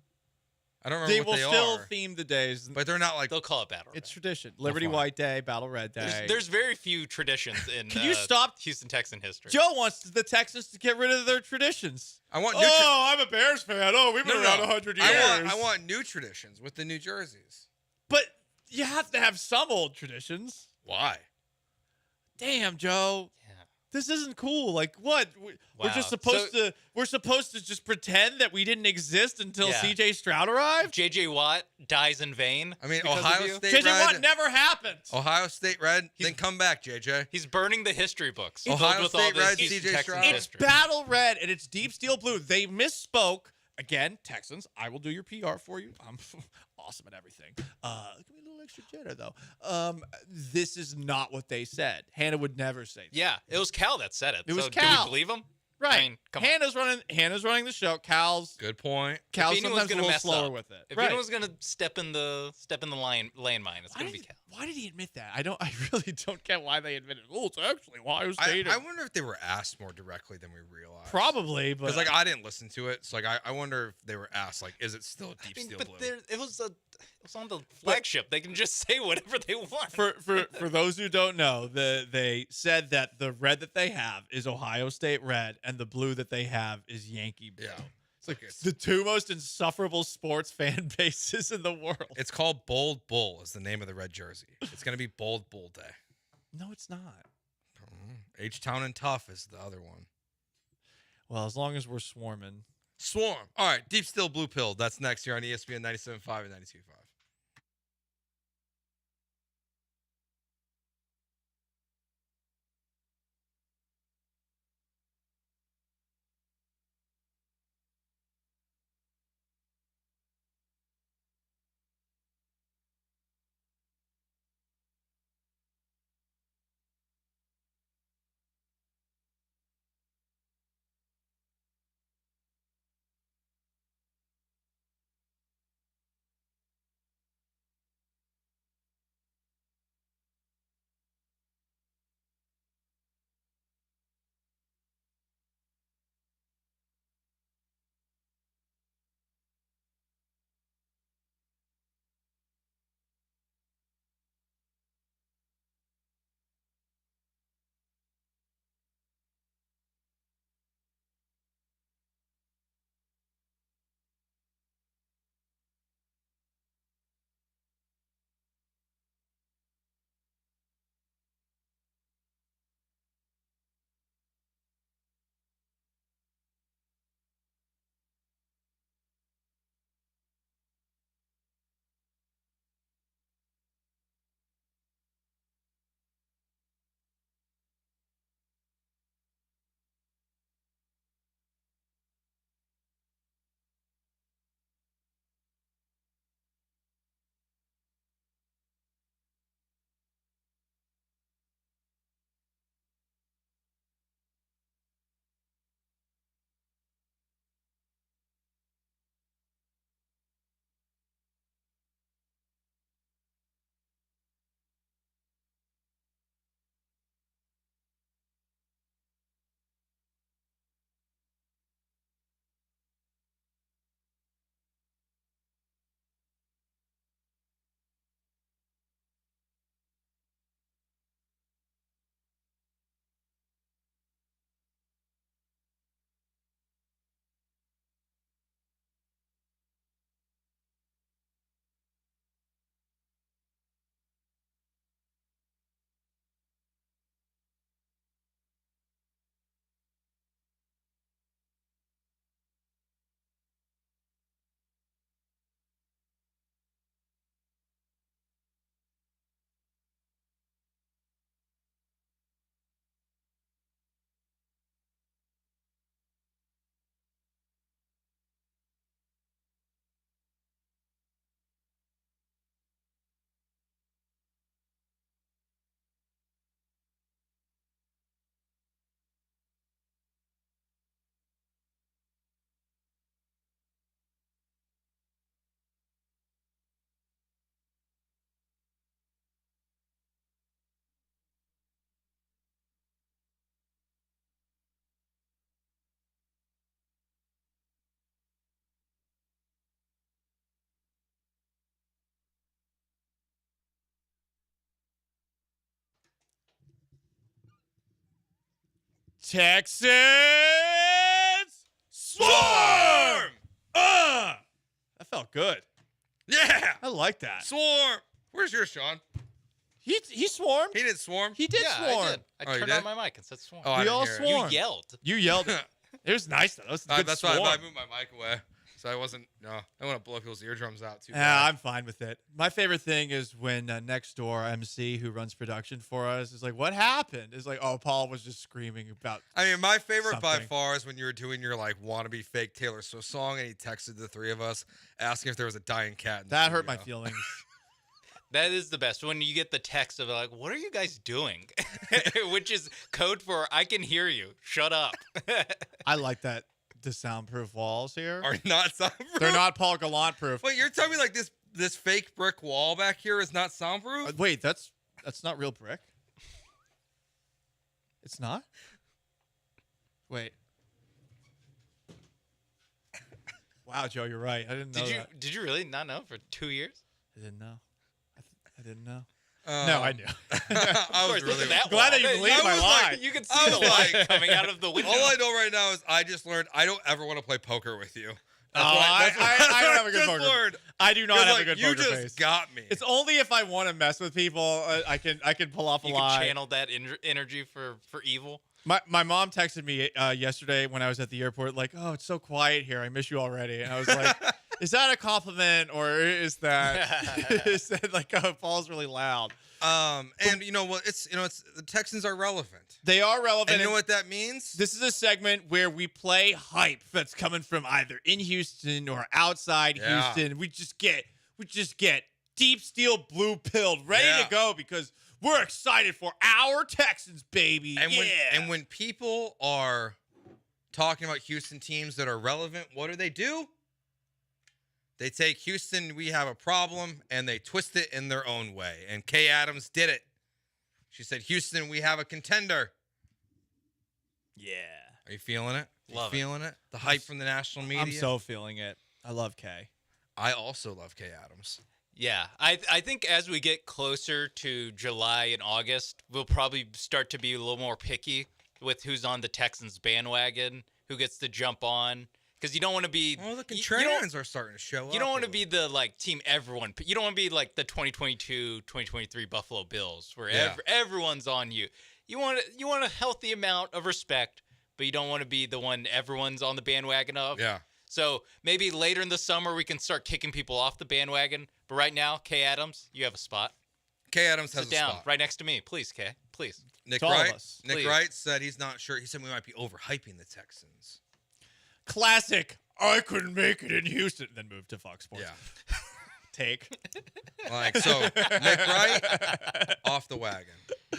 I don't remember they what will they still are. theme the days. But they're not like... They'll call it Battle Red. It's tradition. Liberty White Day, Battle Red Day. There's very few traditions in Can you stop? Houston Texan history. Joe wants the Texans to get rid of their traditions. I want I'm a Bears fan. Oh, we've been around 100 years. I want new traditions with the new jerseys. But you have to have some old traditions. Why? Damn, Joe. This isn't cool. Like what? We're just supposed to. We're supposed to just pretend that we didn't exist until C.J. Stroud arrived. J.J. Watt dies in vain. I mean, Ohio State J.J. Red. Watt never happened. Ohio State Red. Then come back, J.J. He's burning the history books. Ohio with State all Red. this C.J. Stroud. It's Battle Red and it's Deep Steel Blue. They misspoke again. Texans, I will do your PR for you. I'm awesome at everything. Give me a little extra cheddar though. This is not what they said. Hannah would never say that. Yeah, it was Cal that said it. It was so Cal. Do we believe him? Right. I mean, come on. Hannah's running the show. Cal's good point. Cal's sometimes a little slower with it. If anyone's gonna step in the landmine, it's gonna be Cal. Why did he admit that? I really don't get why they admitted. Oh, it's actually Ohio State. I wonder if they were asked more directly than we realized. Probably, but because I didn't listen to it, so I wonder if they were asked is it still Deep Steel Blue? It was on the flagship. They can just say whatever they want. For those who don't know, they said that the red that they have is Ohio State red, and the blue that they have is Yankee blue. Yeah. It's the two most insufferable sports fan bases in the world. It's called Bold Bull is the name of the red jersey. It's going to be Bold Bull Day. No, it's not. H-Town and Tough is the other one. Well, as long as we're swarming. Swarm. All right, Deep Steel Blue Pill. That's next year on ESPN 97.5 and 92.5. Texans swarm. That felt good. Yeah, I like that. Swarm. Where's yours, Sean? He swarmed. He didn't swarm. He did swarm. I did. I turned on my mic and said swarm. Oh, we all swarmed. You yelled. You yelled. It was nice though. That was a good that's swarm. why I moved my mic away. So I wasn't. No, I don't want to blow people's eardrums out too. Yeah, I'm fine with it. My favorite thing is when next door MC, who runs production for us, is like, "What happened?" It's like, "Oh, Paul was just screaming about." I mean, my favorite by something. far is when you were doing your wannabe fake Taylor Swift song, and he texted the three of us asking if there was a dying cat. In the That hurt my studio. feelings. That is the best when you get the text of like, "What are you guys doing?" Which is code for "I can hear you. Shut up." I like that. The soundproof walls here are not soundproof. They're not Paul Gallant proof. Wait, you're telling me like this fake brick wall back here is not soundproof? Wait, that's not real brick. It's not. Wait. Wow, Joe, you're right. I didn't know. Did you really not know for 2 years? I didn't know. I didn't know. No, I knew. I was really glad that you believed my lie. Like, you can see the light coming out of the window. All I know right now is I just learned I don't ever want to play poker with you. I don't have a good poker. Learned. I do not have a good you poker just face. Got me. It's only if I want to mess with people I can pull off a lie. You can channel that energy for evil. My mom texted me yesterday when I was at the airport, like, "Oh, it's so quiet here. I miss you already." And I was like, "Is that a compliment or is that like, oh, Paul's really loud?" And you know what? It's the Texans are relevant. They are relevant. And you know what that means? This is a segment where we play hype that's coming from either in Houston or outside Houston. We just get deep steel blue pilled, ready to go because we're excited for our Texans, baby. And when people are talking about Houston teams that are relevant, what do? They take Houston, we have a problem, and they twist it in their own way. And Kay Adams did it. She said, Houston, we have a contender. Yeah. Are you feeling it? Love feeling it? The hype from the national media? I'm so feeling it. I love Kay. I also love Kay Adams. Yeah, I think as we get closer to July and August, we'll probably start to be a little more picky with who's on the Texans bandwagon, who gets to jump on. Because you don't want to be. Well, the contrarians are starting to show up. You don't want to be the team everyone. You don't want to be like the 2022, 2023 Buffalo Bills, where everyone's on you. You want a healthy amount of respect, but you don't want to be the one everyone's on the bandwagon of. Yeah. So maybe later in the summer we can start kicking people off the bandwagon. But right now, Kay Adams, you have a spot. Kay Adams has Sit down a spot right next to me, please, Kay. Please. Nick Wright said he's not sure. He said we might be overhyping the Texans. Classic. I couldn't make it in Houston. Then moved to Fox Sports. Yeah. Take. So Nick Wright off the wagon.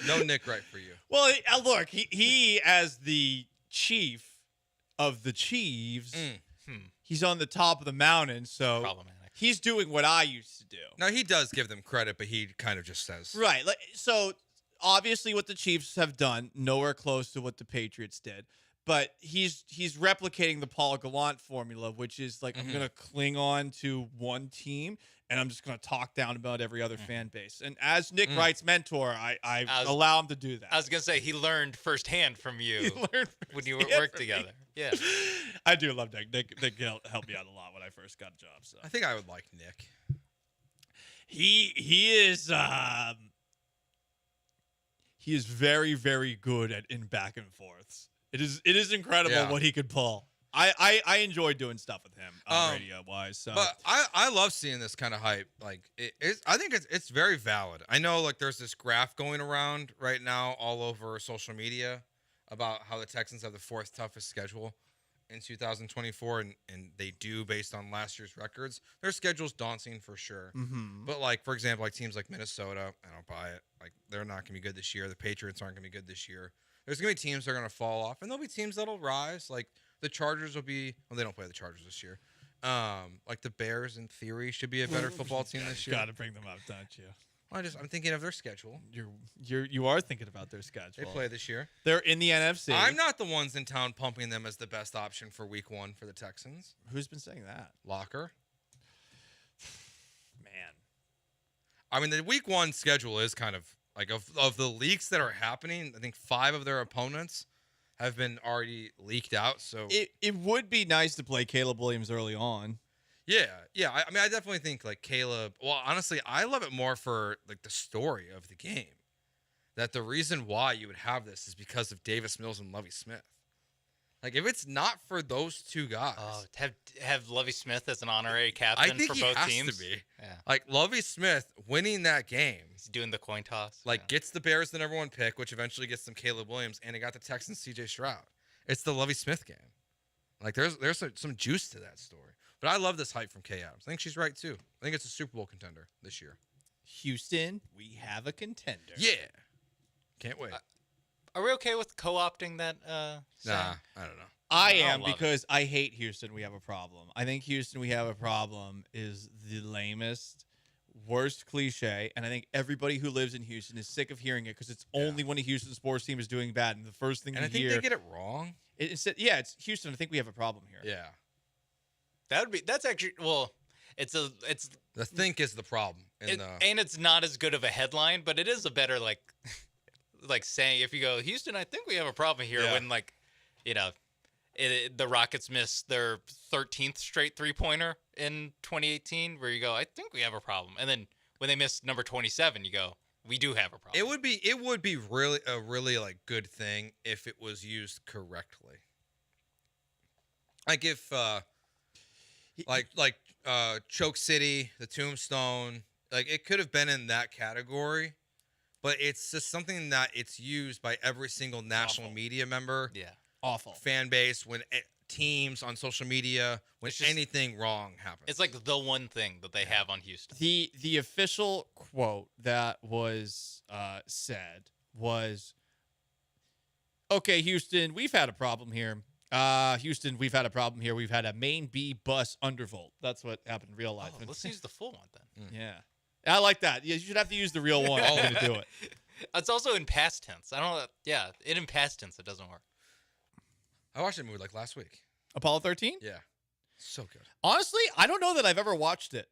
No Nick Wright for you. Well, look, he as the chief of the Chiefs, he's on the top of the mountain, so he's doing what I used to do. Now he does give them credit, but he kind of just says right. So obviously, what the Chiefs have done, nowhere close to what the Patriots did. But he's replicating the Paul Gallant formula, which is like, I'm going to cling on to one team, and I'm just going to talk down about every other fan base. And as Nick Wright's mentor, I allow him to do that. I was going to say, he learned firsthand from you when you worked together. Yeah. I do love Nick. Nick helped me out a lot when I first got a job. So I think I would like Nick. He is very, very good at in back and forths. It is incredible what he could pull. I enjoy doing stuff with him radio wise. So. But I love seeing this kind of hype. Like I think it's very valid. I know like there's this graph going around right now all over social media about how the Texans have the fourth toughest schedule in 2024, and they do based on last year's records. Their schedule's daunting for sure. Mm-hmm. But like for example, like teams like Minnesota, I don't buy it. Like they're not gonna be good this year. The Patriots aren't gonna be good this year. There's going to be teams that are going to fall off, and there'll be teams that'll rise. Like the Chargers will be – well, they don't play the Chargers this year. Like the Bears, in theory, should be a better football team this year. Got to bring them up, don't you? Well, I'm thinking of their schedule. You are thinking about their schedule. They play this year. They're in the NFC. I'm not the ones in town pumping them as the best option for Week 1 for the Texans. Who's been saying that? Locker. Man. I mean, the Week 1 schedule is kind of – like of the leaks that are happening, I think 5 of their opponents have been already leaked out. So it would be nice to play Caleb Williams early on. Yeah. I mean, I definitely think like Caleb. Well, honestly, I love it more for like the story of the game. That the reason why you would have this is because of Davis Mills and Lovie Smith. Like if it's not for those two guys, have Lovie Smith as an honorary captain for both teams. I think he has to be. Yeah. Like Lovie Smith winning that game. He's doing the coin toss. Like gets the Bears the number 1 pick, which eventually gets them Caleb Williams, and it got the Texans C.J. Stroud. It's the Lovie Smith game. Like there's some juice to that story. But I love this hype from Kay Adams. I think she's right too. I think it's a Super Bowl contender this year. Houston, we have a contender. Yeah. Can't wait. Are we okay with co-opting that? Nah, I don't know. I am because I hate Houston. We have a problem. I think Houston, we have a problem is the lamest, worst cliche, and I think everybody who lives in Houston is sick of hearing it because it's only when a Houston sports team is doing bad, and the first thing And I you think hear, they get it wrong. it's Houston. I think we have a problem here. Yeah. That's actually it's the think is the problem. And it's not as good of a headline, but it is a better like saying if you go Houston, I think we have a problem here when the Rockets missed their 13th straight 3-pointer in 2018, where you go, I think we have a problem, and then when they missed number 27, you go, we do have a problem. It would be really a really like good thing if it was used correctly. Like if Choke City, the Tombstone, like it could have been in that category, but it's just something that it's used by every single national media member. Yeah. Awful. Fan base, when teams on social media, when anything wrong happens. It's like the one thing that they have on Houston. The official quote that was said was, okay, Houston, we've had a problem here. Houston, we've had a problem here. We've had a main B bus undervolt. That's what happened in real life. Let's use the full one then. Yeah. I like that. Yeah, you should have to use the real one to do it. It's also in past tense. I don't know. Yeah, in past tense, it doesn't work. I watched that movie like last week. Apollo 13? Yeah. So good. Honestly, I don't know that I've ever watched it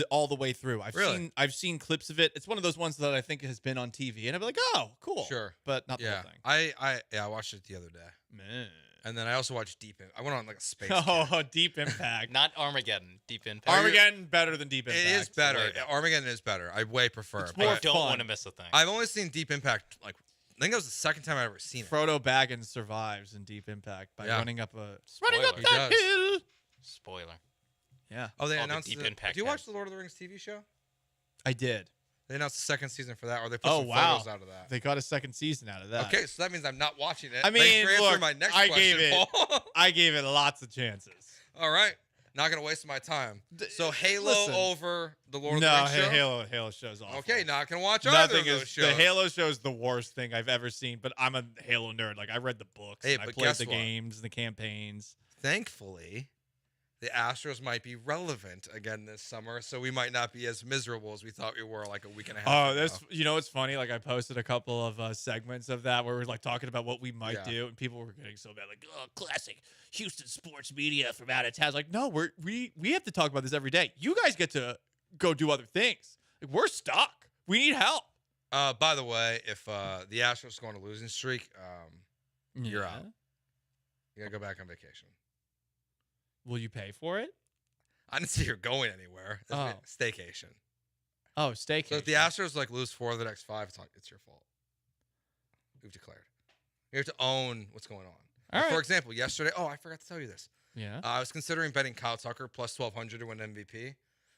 all the way through. Really? I've seen clips of it. It's one of those ones that I think has been on TV, and I'd be like, oh, cool. Sure. But not the whole thing. I watched it the other day. Man. And then I also watched Deep Impact. I went on like a space. Deep Impact. Not Armageddon. Deep Impact. Armageddon better than Deep Impact. It is better. Armageddon is better. I way prefer it. I don't want to miss a thing. I've only seen Deep Impact I think that was the second time I've ever seen it. Frodo Baggins survives in Deep Impact by running up Spoiler. that hill. Spoiler. Yeah. Oh, they All the announced Deep it. Impact Do you watch heads. the Lord of the Rings TV show? I did. They announced the second season for that, or they put Oh, some wow. photos out of that. They got a second season out of that. Okay, so that means I'm not watching it. I mean, Thanks for answering look, my next I question, gave it. Paul. I gave it lots of chances. All right. Not going to waste my time. So Halo over the Lord of the Rings show? Halo show's awful. Okay, not going to watch either of those is shows. the Halo show is the worst thing I've ever seen, but I'm a Halo nerd. Like I read the books, and I but played guess the what? games, the campaigns. Thankfully, the Astros might be relevant again this summer, so we might not be as miserable as we thought we were like a week and a half ago. It's funny. Like I posted a couple of segments of that where we're like talking about what we might do, and people were getting so bad, like, "Oh, classic Houston sports media from out of town." Like, no, we have to talk about this every day. You guys get to go do other things. Like, we're stuck. We need help. By the way, if the Astros go on a losing streak, you're out. You gotta go back on vacation. Will you pay for it? I didn't see you're going anywhere. Staycation. Oh, staycation. So if the Astros lose 4 of the next 5, it's your fault. We've declared. You have to own what's going on. All right. For example, yesterday, I forgot to tell you this. Yeah. I was considering betting Kyle Tucker plus 1,200 to win MVP,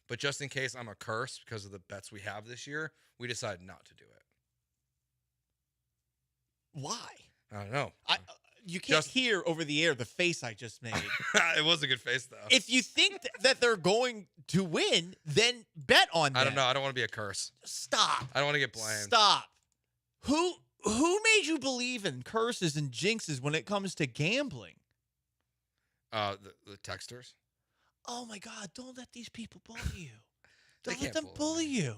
but just in case I'm a curse because of the bets we have this year, we decided not to do it. Why? I don't know. You can't hear over the air the face I just made. It was a good face, though. If you think that they're going to win, then bet on them. I don't know. I don't want to be a curse. Stop. I don't want to get blamed. Stop. Who made you believe in curses and jinxes when it comes to gambling? The texters. Oh, my God. Don't let these people bully you. They Don't let can't them bully you.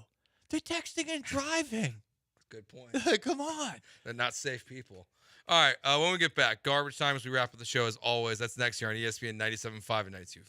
They're texting and driving. Good point. Come on. They're not safe people. All right, when we get back, garbage time as we wrap up the show as always. That's next year on ESPN 97.5 and 92.5.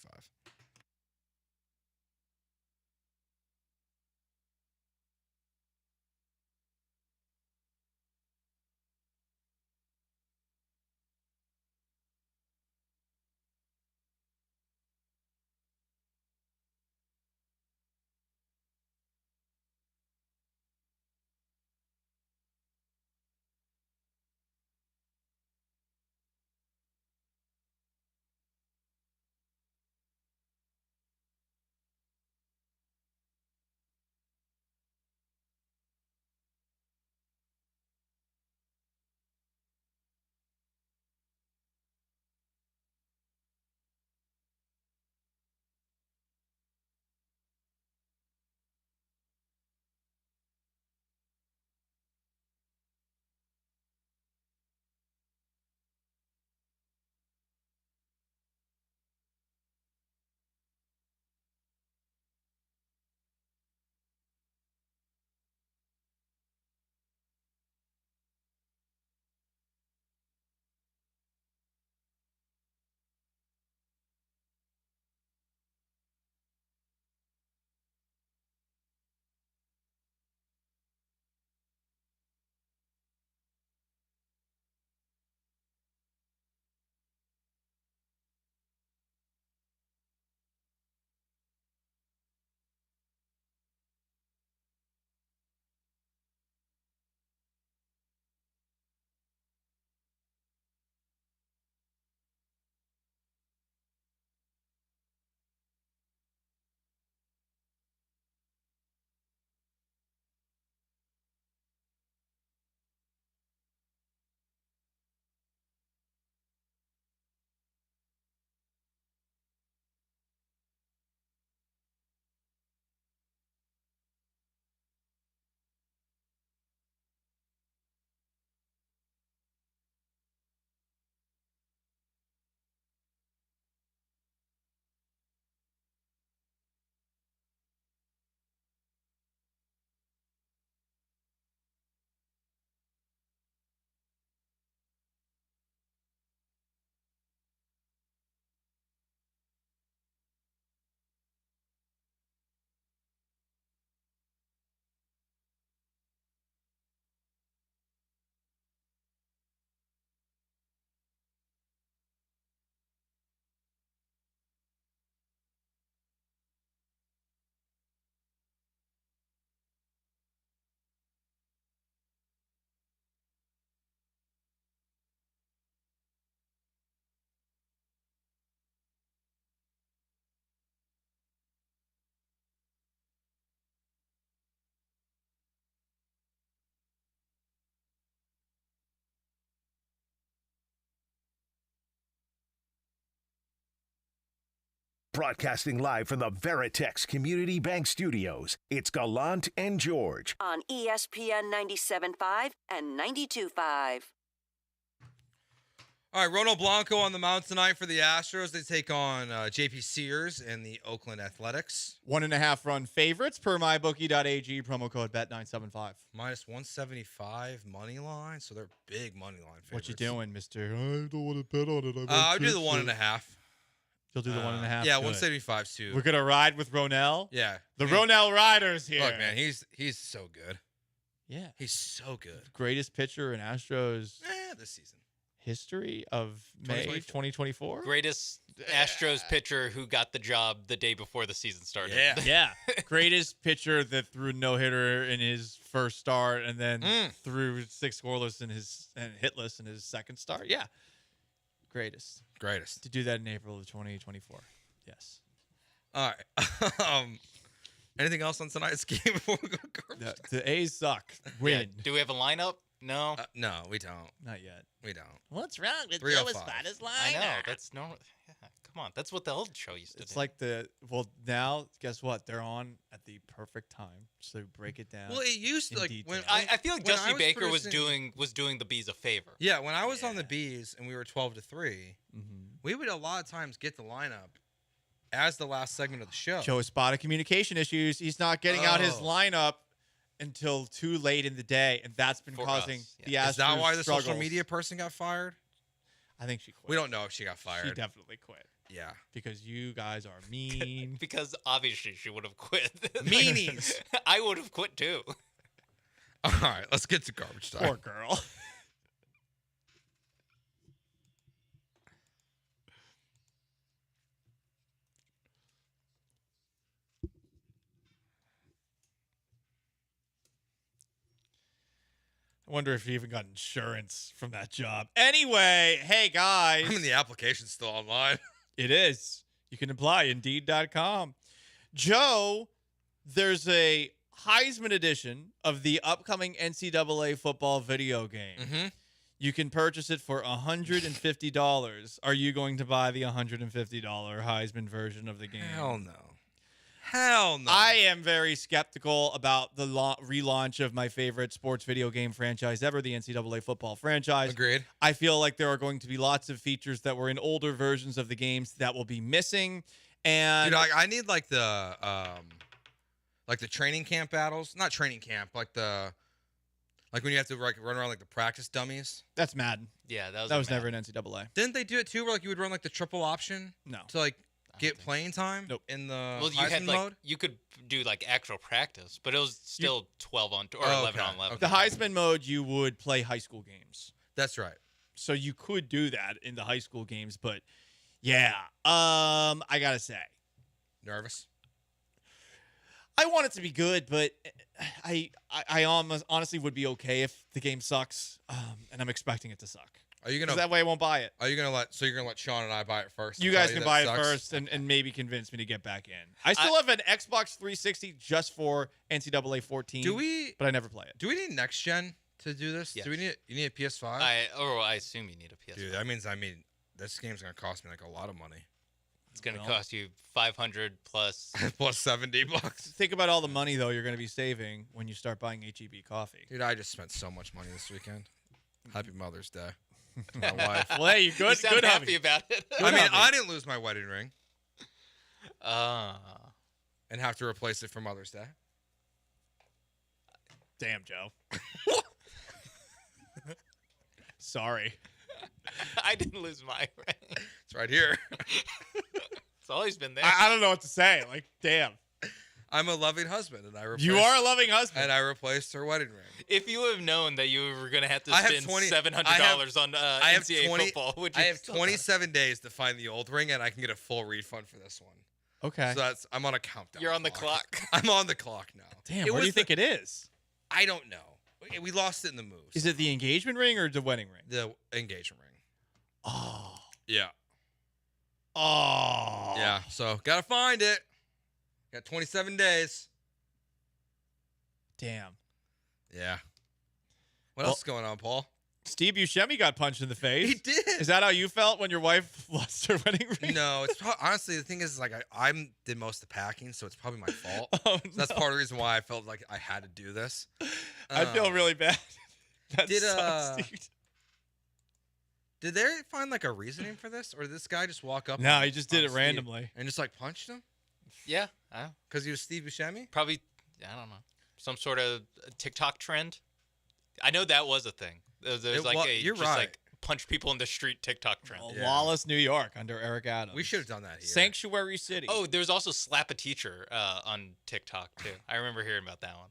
Broadcasting live from the Veritex Community Bank Studios, it's Gallant and George. On ESPN 97.5 and 92.5. All right, Ronald Blanco on the mound tonight for the Astros. They take on JP Sears and the Oakland Athletics. 1.5 run favorites per mybookie.ag, promo code BET975. Minus 175 money line, so they're big money line favorites. What you doing, mister? I don't want to bet on it. I'll do the 1.5. You'll do the 1.5? Yeah, 175 too. We're going to ride with Ronell? Yeah. The Ronell Riders here. Look, man, he's so good. Yeah. He's so good. Greatest pitcher in Astros this season. History of May 2024. Greatest Astros pitcher who got the job the day before the season started. Yeah. Greatest pitcher that threw no-hitter in his first start and then threw 6 scoreless and hitless in his second start. Yeah. Greatest. To do that in April of 2024. Yes. All right. Anything else on tonight's game before we go garbage? The A's suck. Win. Yeah. Do we have a lineup? No. No, we don't. Not yet. We don't. What's wrong with 305. Spotter's lineup? I know. That's normal. Yeah, come on. That's what the old show used to do. It's like now, guess what? They're on at the perfect time. So break it down. Well, it used to, like, detail. I feel like Dusty Baker was producing- doing the Bees a favor. Yeah, when I was on the Bees and we were 12-3, we would a lot of times get the lineup as the last segment of the show. Joe spotted communication issues. He's not getting out his lineup until too late in the day, and that's been causing the Astros Is that why the struggles. social media person got fired? I think she quit. We don't know if she got fired. She definitely quit. Yeah. Because you guys are mean. Because obviously she would have quit. Meanies. I would have quit too. All right, let's get to garbage time. Poor girl. I wonder if he even got insurance from that job. Anyway, hey guys. I mean, the application's still online. It is. You can apply, Indeed.com. Joe, there's a Heisman edition of the upcoming NCAA football video game. Mm-hmm. You can purchase it for $150. Are you going to buy the $150 Heisman version of the game? Hell no. Hell no. I am very skeptical about the relaunch of my favorite sports video game franchise ever, the NCAA football franchise. Agreed. I feel like there are going to be lots of features that were in older versions of the games that will be missing. And dude, I need like the training camp battles. Not training camp, like when you have to run around like the practice dummies. That's Madden. Yeah, that was never an NCAA. Didn't they do it too, where like you would run like the triple option? No. To like get playing time in the Heisman mode? You could do like actual practice, but it was still 12 on or 11 on 11. The Heisman mode, you would play high school games. That's right. So you could do that in the high school games, but yeah, I gotta say, nervous. I want it to be good, but I honestly would be okay if the game sucks, and I'm expecting it to suck. Are you gonna? Because that way I won't buy it. Are you gonna let? So you're gonna let Sean and I buy it first? You guys can buy it first and maybe convince me to get back in. I still have an Xbox 360 just for NCAA 14. Do we? But I never play it. Do we need next gen to do this? Yes. Do we need? You need a PS5? I assume you need a PS5. Dude, that means this game's gonna cost me like a lot of money. It's gonna cost you $500 plus plus $70. Think about all the money though you're gonna be saving when you start buying HEB coffee. Dude, I just spent so much money this weekend. Happy Mother's Day. My wife. Well, hey, you good? You sound good happy hubby. about it. I mean, I didn't lose my wedding ring. And have to replace it for Mother's Day. Damn, Joe. Sorry. I didn't lose my ring. It's right here. It's always been there. I don't know what to say. Like, damn. I'm a loving husband, and You are a loving husband. And I replaced her wedding ring. If you have known that you were going to have to spend $700 on NCAA football, would you I have 27 days to find the old ring, and I can get a full refund for this one. Okay. So I'm on a countdown. You're on the clock. I'm on the clock now. Damn, where do you think it is? I don't know. We lost it in the moves. Is it the engagement ring or the wedding ring? The engagement ring. Oh. Yeah. Oh. Yeah, so gotta find it. Got 27 days. Damn. Yeah. What else is going on, Paul? Steve Buscemi got punched in the face. He did. Is that how you felt when your wife lost her wedding ring? No, it's honestly the thing is like I did most of the packing, so it's probably my fault. Oh, So that's part of the reason why I felt like I had to do this. I feel really bad. That Did sucks, dude. Did they find like a reasoning for this, or did this guy just walk up? No, he just did it randomly and just like punched him Yeah. because he was Steve Buscemi. Probably, I don't know, some sort of TikTok trend. I know that was a thing. There's like you're just right. like punch people in the street TikTok trend. Lawless New York under Eric Adams. We should have done that here. Sanctuary City. Oh, there's also slap a teacher on TikTok too. I remember hearing about that one.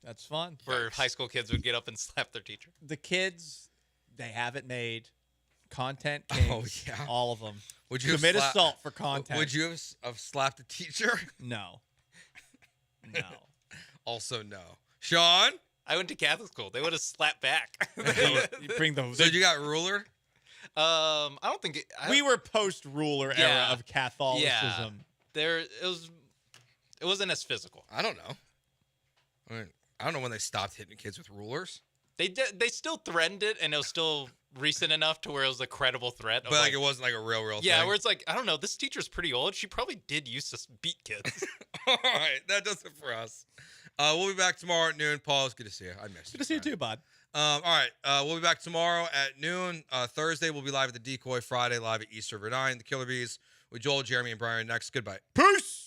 That's fun. Where high school kids would get up and slap their teacher. The kids, they have it made. Content kings. Oh, yeah. All of them. Would you commit have assault for content? Would you have slapped a teacher? No. No. Also, no. Sean, I went to Catholic school. They would have slapped back. You bring the. So you got ruler? I don't think we were post-ruler era of Catholicism. Yeah. It wasn't as physical. I don't know. I mean, I don't know when they stopped hitting kids with rulers. They still threatened it, and it was still recent enough to where it was a credible threat. But like it wasn't like a real yeah, thing. where it's like, I don't know, this teacher's pretty old. She probably did used to beat kids. All right, that does it for us. We'll be back tomorrow at noon. Paul, it's good to see you. I missed you. Good to see you too, bud. All right, we'll be back tomorrow at noon. Thursday, we'll be live at the Decoy. Friday, live at East River 9, the Killer Bees, with Joel, Jeremy, and Brian next. Goodbye. Peace!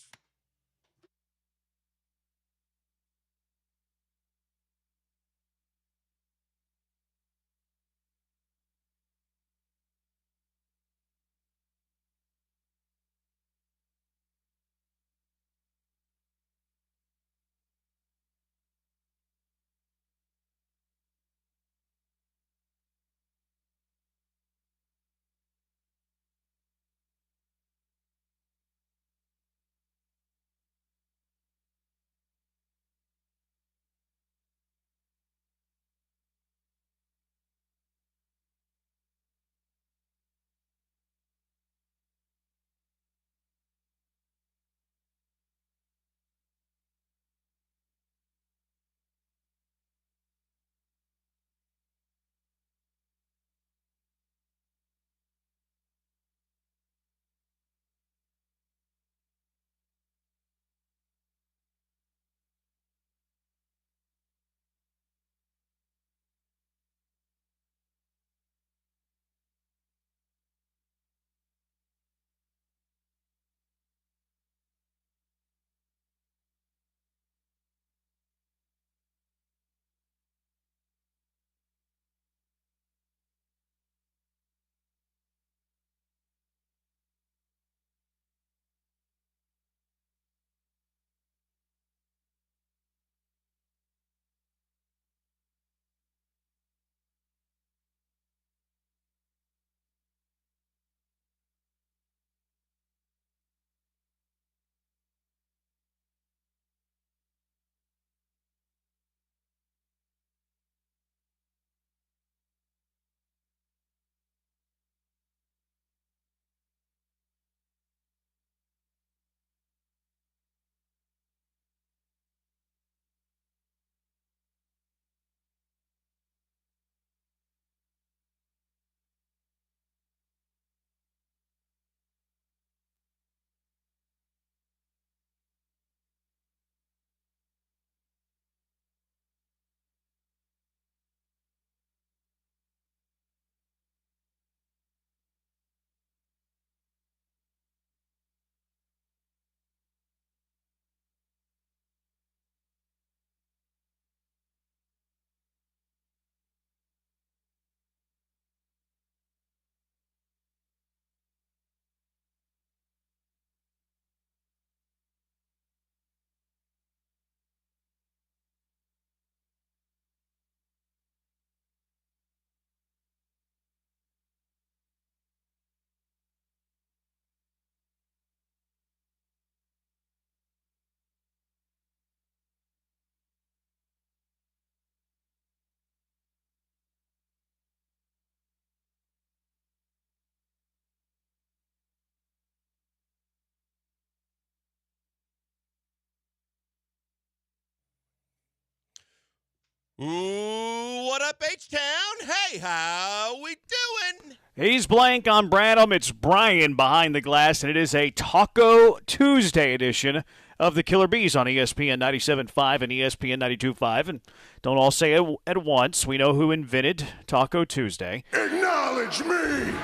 Ooh, what up, H-Town? Hey, how we doing? He's Blank on Branham. It's Brian behind the glass, and it is a Taco Tuesday edition of the Killer Bees on ESPN 97.5 and ESPN 92.5. And don't all say it at once. We know who invented Taco Tuesday. Acknowledge me!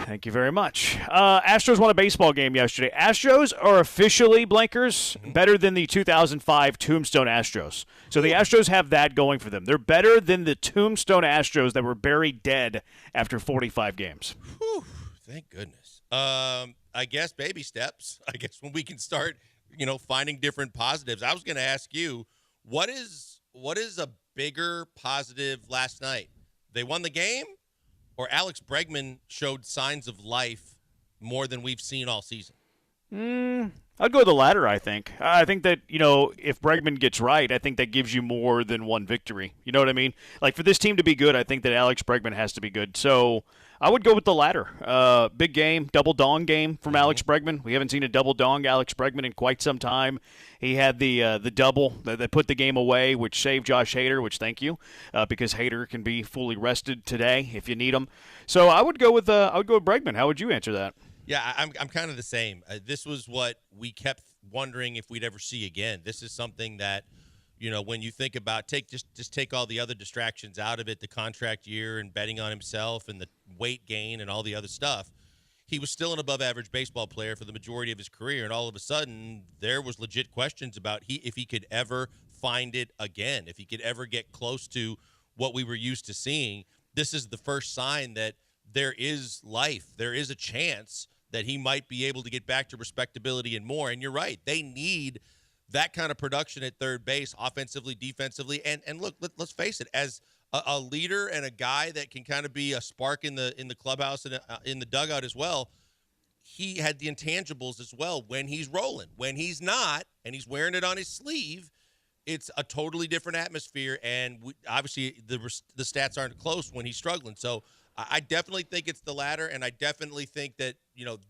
Thank you very much. Astros won a baseball game yesterday. Astros are officially, Blankers, better than the 2005 Tombstone Astros. So the Astros have that going for them. They're better than the Tombstone Astros that were buried dead after 45 games. Whew, thank goodness. I guess baby steps. I guess when we can start, finding different positives. I was going to ask you, what is a bigger positive last night? They won the game, or Alex Bregman showed signs of life more than we've seen all season? I'd go with the latter, I think. I think that, if Bregman gets right, I think that gives you more than one victory. You know what I mean? Like, for this team to be good, I think that Alex Bregman has to be good. So I would go with the latter. Big game, double dong game from Alex Bregman. We haven't seen a double dong Alex Bregman in quite some time. He had the double that put the game away, which saved Josh Hader, which thank you, because Hader can be fully rested today if you need him. So I would go with Bregman. How would you answer that? Yeah, I'm kind of the same. This was what we kept wondering if we'd ever see again. This is something that, when you think about just take all the other distractions out of it, the contract year and betting on himself and the weight gain and all the other stuff, he was still an above-average baseball player for the majority of his career, and all of a sudden there was legit questions about if he could ever find it again, if he could ever get close to what we were used to seeing. This is the first sign that there is life, there is a chance that he might be able to get back to respectability and more. And you're right. They need that kind of production at third base, offensively, defensively. And look, let's face it, as a leader and a guy that can kind of be a spark in the clubhouse and in the dugout as well, he had the intangibles as well when he's rolling. When he's not, and he's wearing it on his sleeve, it's a totally different atmosphere. And obviously the stats aren't close when he's struggling. So I definitely think it's the latter, and I definitely think that,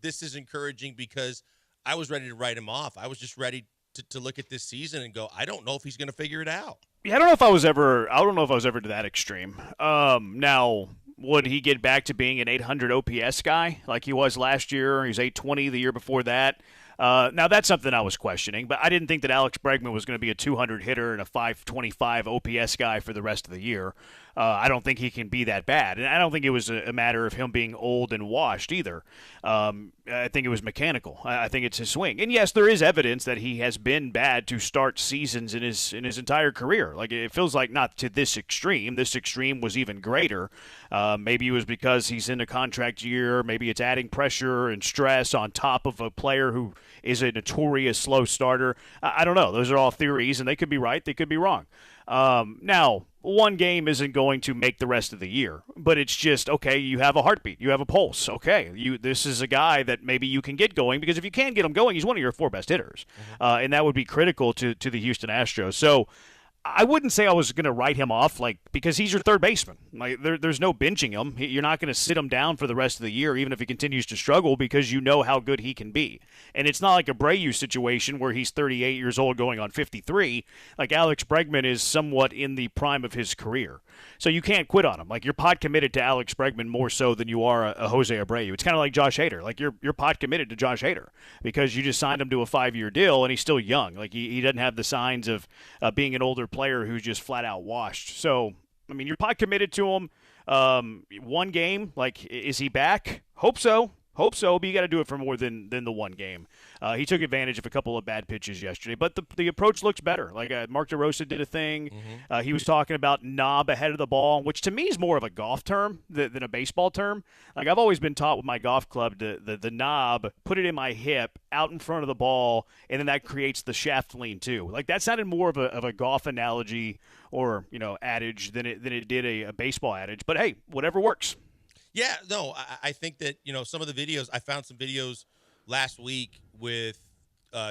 this is encouraging because I was ready to write him off. I was just ready to look at this season and go, I don't know if he's going to figure it out. Yeah, I don't know if I was ever to that extreme. Now, would he get back to being an 800 OPS guy like he was last year? He was 820 the year before that. Now, that's something I was questioning, but I didn't think that Alex Bregman was going to be a 200 hitter and a 525 OPS guy for the rest of the year. I don't think he can be that bad, and I don't think it was a matter of him being old and washed either. I think it was mechanical. I think it's his swing. And yes, there is evidence that he has been bad to start seasons in his entire career. Like, it feels like not to this extreme. This extreme was even greater. Maybe it was because he's in a contract year. Maybe it's adding pressure and stress on top of a player who is a notorious slow starter. I don't know. Those are all theories, and they could be right. They could be wrong. Now, one game isn't going to make the rest of the year, but it's just, okay, you have a heartbeat. You have a pulse. Okay, this is a guy that maybe you can get going, because if you can get him going, he's one of your four best hitters, and that would be critical to the Houston Astros. So I wouldn't say I was going to write him off, because he's your third baseman. Like, there's no benching him. You're not going to sit him down for the rest of the year, even if he continues to struggle, because you know how good he can be. And it's not like a Abreu situation where he's 38 years old going on 53. Like, Alex Bregman is somewhat in the prime of his career. So you can't quit on him. Like, you're pot committed to Alex Bregman more so than you are a Jose Abreu. It's kind of like Josh Hader. Like, you're pot committed to Josh Hader because you just signed him to a 5-year deal, and he's still young. Like, he doesn't have the signs of being an older player who's just flat out washed. So, I mean, you're pot committed to him. One game, like, is he back? Hope so, but you got to do it for more than the one game. He took advantage of a couple of bad pitches yesterday, but the approach looks better. Like, Mark DeRosa did a thing. He was talking about knob ahead of the ball, which to me is more of a golf term than a baseball term. Like, I've always been taught with my golf club the knob, put it in my hip, out in front of the ball, and then that creates the shaft lean too. Like, that sounded more of a golf analogy or adage than it did a baseball adage. But hey, whatever works. Yeah, no, I think that, some of the videos, I found some videos last week with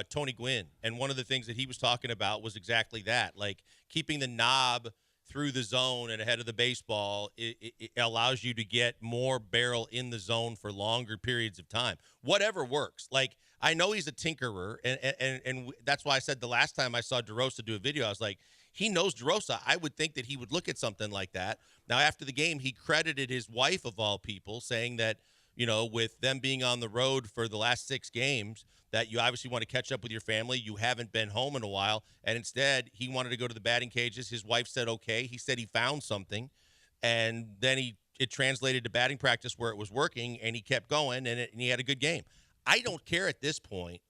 Tony Gwynn, and one of the things that he was talking about was exactly that, like keeping the knob through the zone and ahead of the baseball. It allows you to get more barrel in the zone for longer periods of time. Whatever works. Like, I know he's a tinkerer, and that's why I said the last time I saw DeRosa do a video, I was like, he knows DeRosa. I would think that he would look at something like that. Now, after the game, he credited his wife, of all people, saying that, with them being on the road for the last 6 games, that you obviously want to catch up with your family. You haven't been home in a while. And instead, he wanted to go to the batting cages. His wife said okay. He said he found something. And then it translated to batting practice where it was working, and he kept going, and he had a good game. I don't care at this point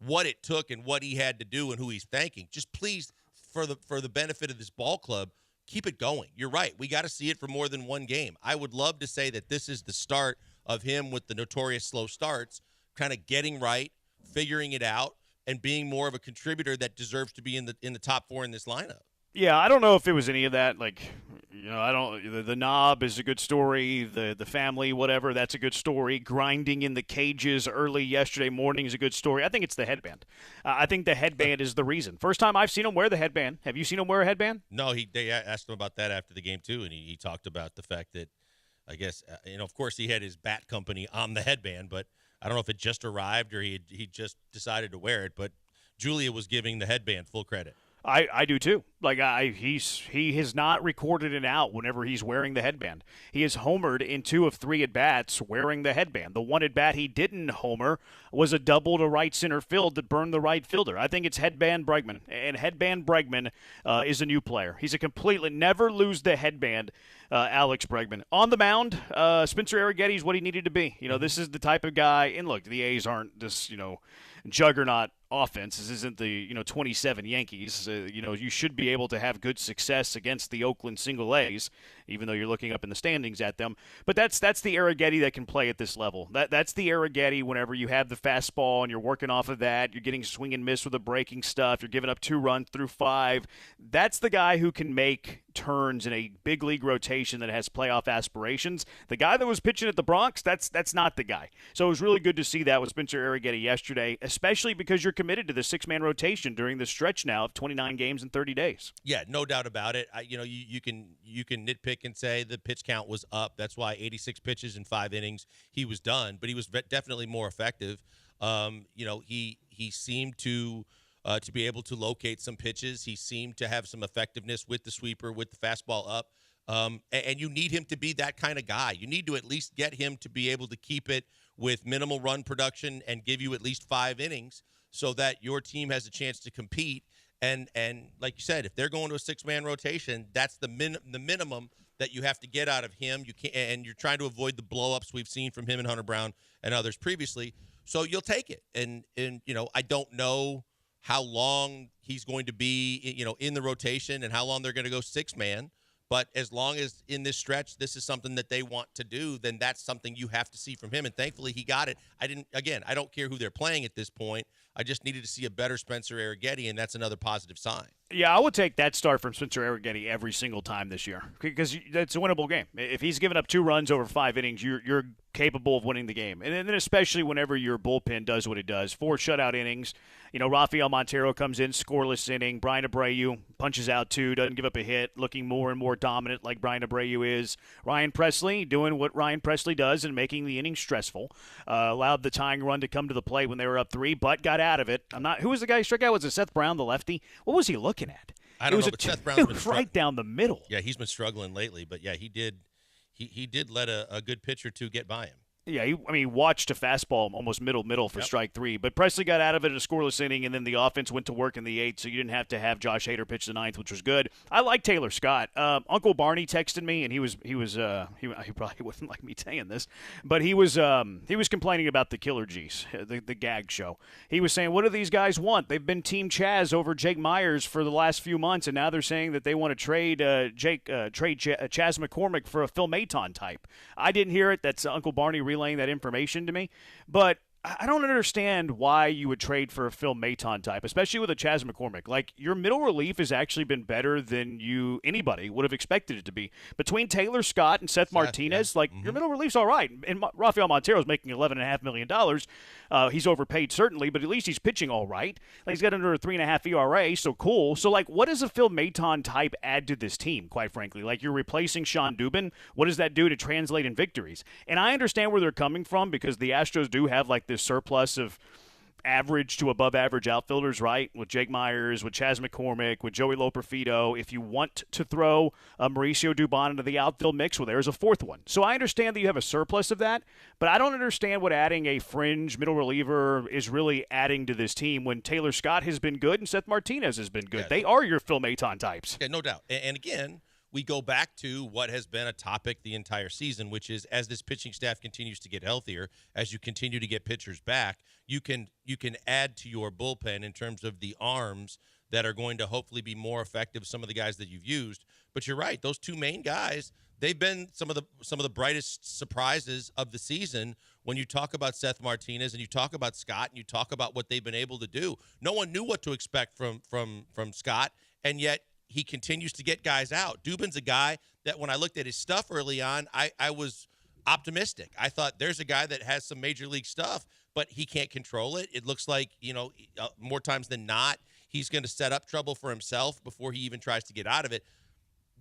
what it took and what he had to do and who he's thanking. Just please, for the benefit of this ball club, keep it going. You're right. We got to see it for more than one game. I would love to say that this is the start of him with the notorious slow starts, kind of getting right, figuring it out, and being more of a contributor that deserves to be in the top 4 in this lineup. Yeah, I don't know if it was any of that. The knob is a good story. The family, whatever, that's a good story. Grinding in the cages early yesterday morning is a good story. I think it's the headband. I think the headband is the reason. First time I've seen him wear the headband. Have you seen him wear a headband? No, they asked him about that after the game too, and he talked about the fact that, I guess, of course he had his bat company on the headband, but I don't know if it just arrived or he just decided to wear it. But Julia was giving the headband full credit. I do too. He has not recorded an out whenever he's wearing the headband. He has homered in 2 of 3 at bats wearing the headband. The one at bat he didn't homer was a double to right center field that burned the right fielder. I think it's Headband Bregman, and Headband Bregman is a new player. He's a completely never lose the headband. Alex Bregman on the mound. Spencer Arrighetti is what he needed to be. This is the type of guy. And look, the A's aren't this juggernaut offense. This isn't the 27 Yankees. You should be able to have good success against the Oakland single A's, even though you're looking up in the standings at them. But that's the Arrighetti that can play at this level. That's the Arrighetti whenever you have the fastball and you're working off of that. You're getting swing and miss with the breaking stuff. You're giving up 2 runs through 5. That's the guy who can make turns in a big league rotation that has playoff aspirations. The guy that was pitching at the Bronx, that's not the guy. So it was really good to see that with Spencer Arrighetti yesterday, especially because you're committed to the 6-man rotation during the stretch now of 29 games in 30 days. Yeah, no doubt about it. You can nitpick and say the pitch count was up. That's why 86 pitches in 5 innings he was done, but he was definitely more effective. He seemed to be able to locate some pitches. He seemed to have some effectiveness with the sweeper, with the fastball up. And you need him to be that kind of guy. You need to at least get him to be able to keep it with minimal run production and give you at least 5 innings so that your team has a chance to compete. And like you said, if they're going to a 6-man rotation, that's the minimum that you have to get out of him. And you're trying to avoid the blow-ups we've seen from him and Hunter Brown and others previously. So you'll take it. And I don't know how long he's going to be, in the rotation and how long they're going to go 6-man. But as long as in this stretch, this is something that they want to do, then that's something you have to see from him. And thankfully he got it. I don't care who they're playing at this point. I just needed to see a better Spencer Arrighetti, and that's another positive sign. Yeah, I would take that start from Spencer Arrighetti every single time this year because it's a winnable game. If he's given up 2 runs over 5 innings, you're capable of winning the game. And then especially whenever your bullpen does what it does. 4 shutout innings. Rafael Montero comes in, scoreless inning. Brian Abreu punches out 2, doesn't give up a hit, looking more and more dominant like Brian Abreu is. Ryan Presley doing what Ryan Presley does and making the inning stressful. Allowed the tying run to come to the plate when they were up 3, but got out of it. Who was the guy who struck out? Was it Seth Brown, the lefty? What was he looking at? I don't know, but Seth Brown's been right down the middle. Yeah, he's been struggling lately, but yeah, he did let a good pitch or 2 get by him. Yeah, he watched a fastball almost middle for strike 3. But Presley got out of it in a scoreless inning, and then the offense went to work in the 8th, so you didn't have to have Josh Hader pitch the 9th, which was good. I like Taylor Scott. Uncle Barney texted me, and he probably wouldn't like me saying this, but he was complaining about the Killer G's, the gag show. He was saying, what do these guys want? They've been Team Chaz over Jake Myers for the last few months, and now they're saying that they want to trade Chaz McCormick for a Phil Maton type. I didn't hear it. That's Uncle Barney relaying that information to me, but I don't understand why you would trade for a Phil Maton type, especially with a Chaz McCormick. Like, your middle relief has actually been better than anybody would have expected it to be. Between Taylor Scott and Seth Martinez, your middle relief's all right. And Rafael Montero's making $11.5 million. He's overpaid, certainly, but at least he's pitching all right. Like, he's got under a 3.5 ERA, so cool. So, what does a Phil Maton type add to this team, quite frankly? Like, you're replacing Sean Dubin. What does that do to translate in victories? And I understand where they're coming from because the Astros do have, this surplus of average to above average outfielders, right? With Jake Myers, with Chas McCormick, with Joey Loperfido. If you want to throw Mauricio Dubon into the outfield mix, well, there's a fourth one. So I understand that you have a surplus of that, but I don't understand what adding a fringe middle reliever is really adding to this team when Taylor Scott has been good and Seth Martinez has been good. They are your Phil Maton types. Yeah, no doubt. And again, we go back to what has been a topic the entire season, which is as this pitching staff continues to get healthier, as you continue to get pitchers back, you can add to your bullpen in terms of the arms that are going to hopefully be more effective, some of the guys that you've used. But you're right, those two main guys, they've been some of the brightest surprises of the season when you talk about Seth Martinez and you talk about Scott and you talk about what they've been able to do. No one knew what to expect from Scott, and yet he continues to get guys out. Dubin's a guy that when I looked at his stuff early on, I was optimistic. I thought there's a guy that has some major league stuff, but he can't control it. It looks like, more times than not, he's going to set up trouble for himself before he even tries to get out of it.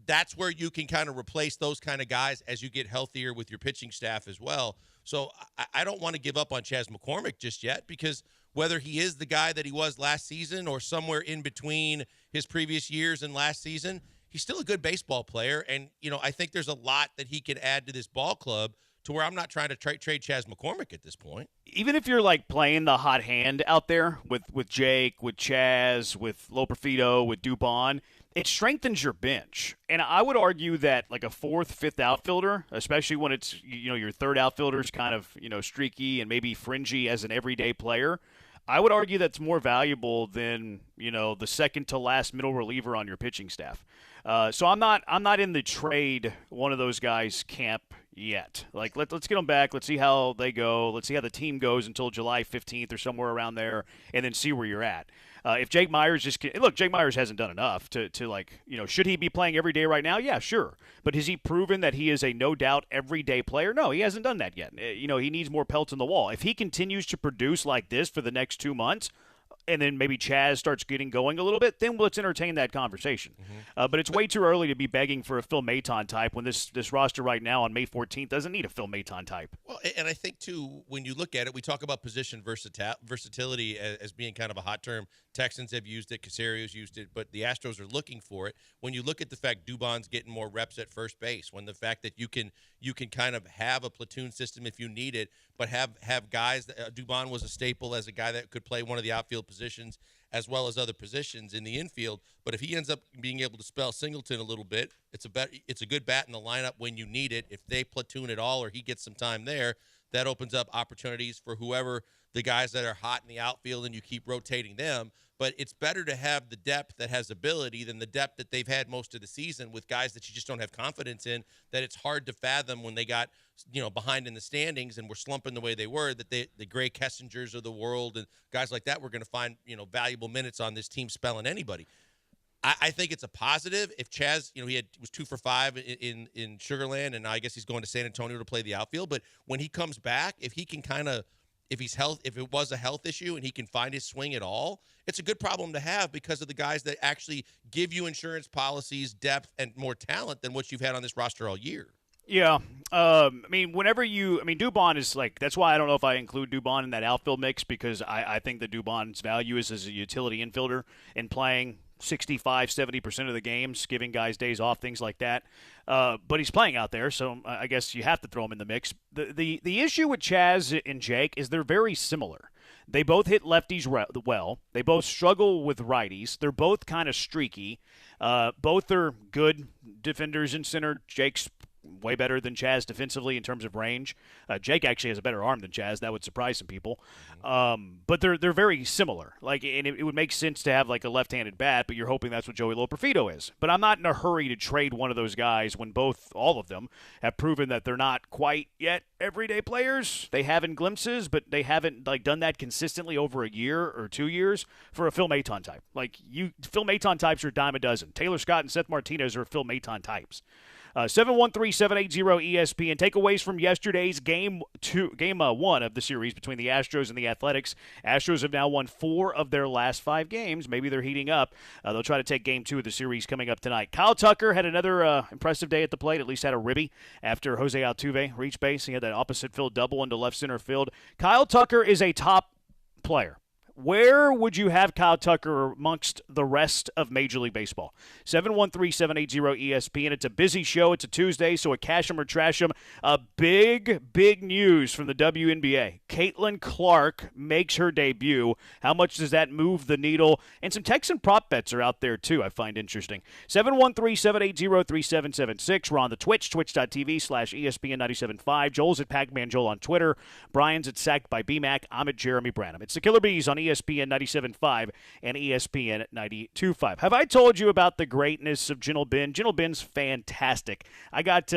That's where you can kind of replace those kind of guys as you get healthier with your pitching staff as well. So I don't want to give up on Chas McCormick just yet, because whether he is the guy that he was last season or somewhere in between his previous years and last season, he's still a good baseball player. And, I think there's a lot that he can add to this ball club to where I'm not trying to trade Chas McCormick at this point. Even if you're like playing the hot hand out there with Jake, with Chas, with Loperfido, with Dubon, it strengthens your bench. And I would argue that like a fourth, fifth outfielder, especially when it's, your third outfielder's kind of, streaky and maybe fringy as an everyday player, I would argue that's more valuable than, the second to last middle reliever on your pitching staff. So I'm not in the trade one of those guys camp yet. Like let's get them back. Let's see how they go. Let's see how the team goes until July 15th or somewhere around there, and then see where you're at. If Jake Myers Jake Myers hasn't done enough to should he be playing every day right now? Yeah, sure. But has he proven that he is a no doubt everyday player? No, he hasn't done that yet. He needs more pelts in the wall. If he continues to produce like this for the next 2 months, and then maybe Chas starts getting going a little bit, then let's entertain that conversation. Mm-hmm. But it's way too early to be begging for a Phil Maton type when this roster right now on May 14th doesn't need a Phil Maton type. Well, and I think, too, when you look at it, we talk about position versatility as being kind of a hot term. Texans have used it, Casario's used it, but the Astros are looking for it. When you look at the fact Dubon's getting more reps at first base, when the fact that you can kind of have a platoon system if you need it, but have guys – Dubon was a staple as a guy that could play one of the outfield positions as well as other positions in the infield. But if he ends up being able to spell Singleton a little bit, it's a good bat in the lineup when you need it. If they platoon at all or he gets some time there, that opens up opportunities for whoever the guys that are hot in the outfield, and you keep rotating them. But it's better to have the depth that has ability than the depth that they've had most of the season with guys that you just don't have confidence in, that it's hard to fathom when they got behind in the standings and were slumping the way they were, that the Gray Kessingers of the world and guys like that were going to find valuable minutes on this team spelling anybody. I think it's a positive. If Chas, he was 2 for 5 in Sugarland, and I guess he's going to San Antonio to play the outfield. But when he comes back, if he can if it was a health issue and he can find his swing at all, it's a good problem to have because of the guys that actually give you insurance policies, depth, and more talent than what you've had on this roster all year. Yeah. Dubon is that's why I don't know if I include Dubon in that outfield mix, because I think that Dubon's value is as a utility infielder and playing 65-70% of the games, giving guys days off, things like that. But he's playing out there, so I guess you have to throw him in the mix. The issue with Chas and Jake is they're very similar. They both hit lefties well. They both struggle with righties. They're both kind of streaky. Both are good defenders in center. Jake's way better than Chas defensively in terms of range. Jake actually has a better arm than Chas. That would surprise some people. But they're very similar. And it would make sense to have a left-handed bat, but you're hoping that's what Joey Loperfido is. But I'm not in a hurry to trade one of those guys when all of them have proven that they're not quite yet everyday players. They have in glimpses, but they haven't done that consistently over a year or 2 years for a Phil Maton type. Phil Maton types are a dime a dozen. Taylor Scott and Seth Martinez are Phil Maton types. 713-780-ESPN. Takeaways from yesterday's game 1 of the series between the Astros and the Athletics. Astros have now won 4 of their last 5 games. Maybe they're heating up. They'll try to take game 2 of the series coming up tonight. Kyle Tucker had another impressive day at the plate, at least had a ribby after Jose Altuve reached base. He had that opposite field double into left center field. Kyle Tucker is a top player. Where would you have Kyle Tucker amongst the rest of Major League Baseball? 713-780-ESPN. It's a busy show. It's a Tuesday, so a cash 'em or trash 'em. Big news from the WNBA. Caitlin Clark makes her debut. How much does that move the needle? And some Texan prop bets are out there, too, I find interesting. 713-780-3776. We're on the Twitch, twitch.tv/ESPN975. Joel's at Pac-Man Joel on Twitter. Brian's at Sacked by BMAC. I'm at Jeremy Branham. It's the Killer Bees on ESPN 97.5 and ESPN 92.5. Have I told you about the greatness of Gentle Ben? Gentle Ben's fantastic. I got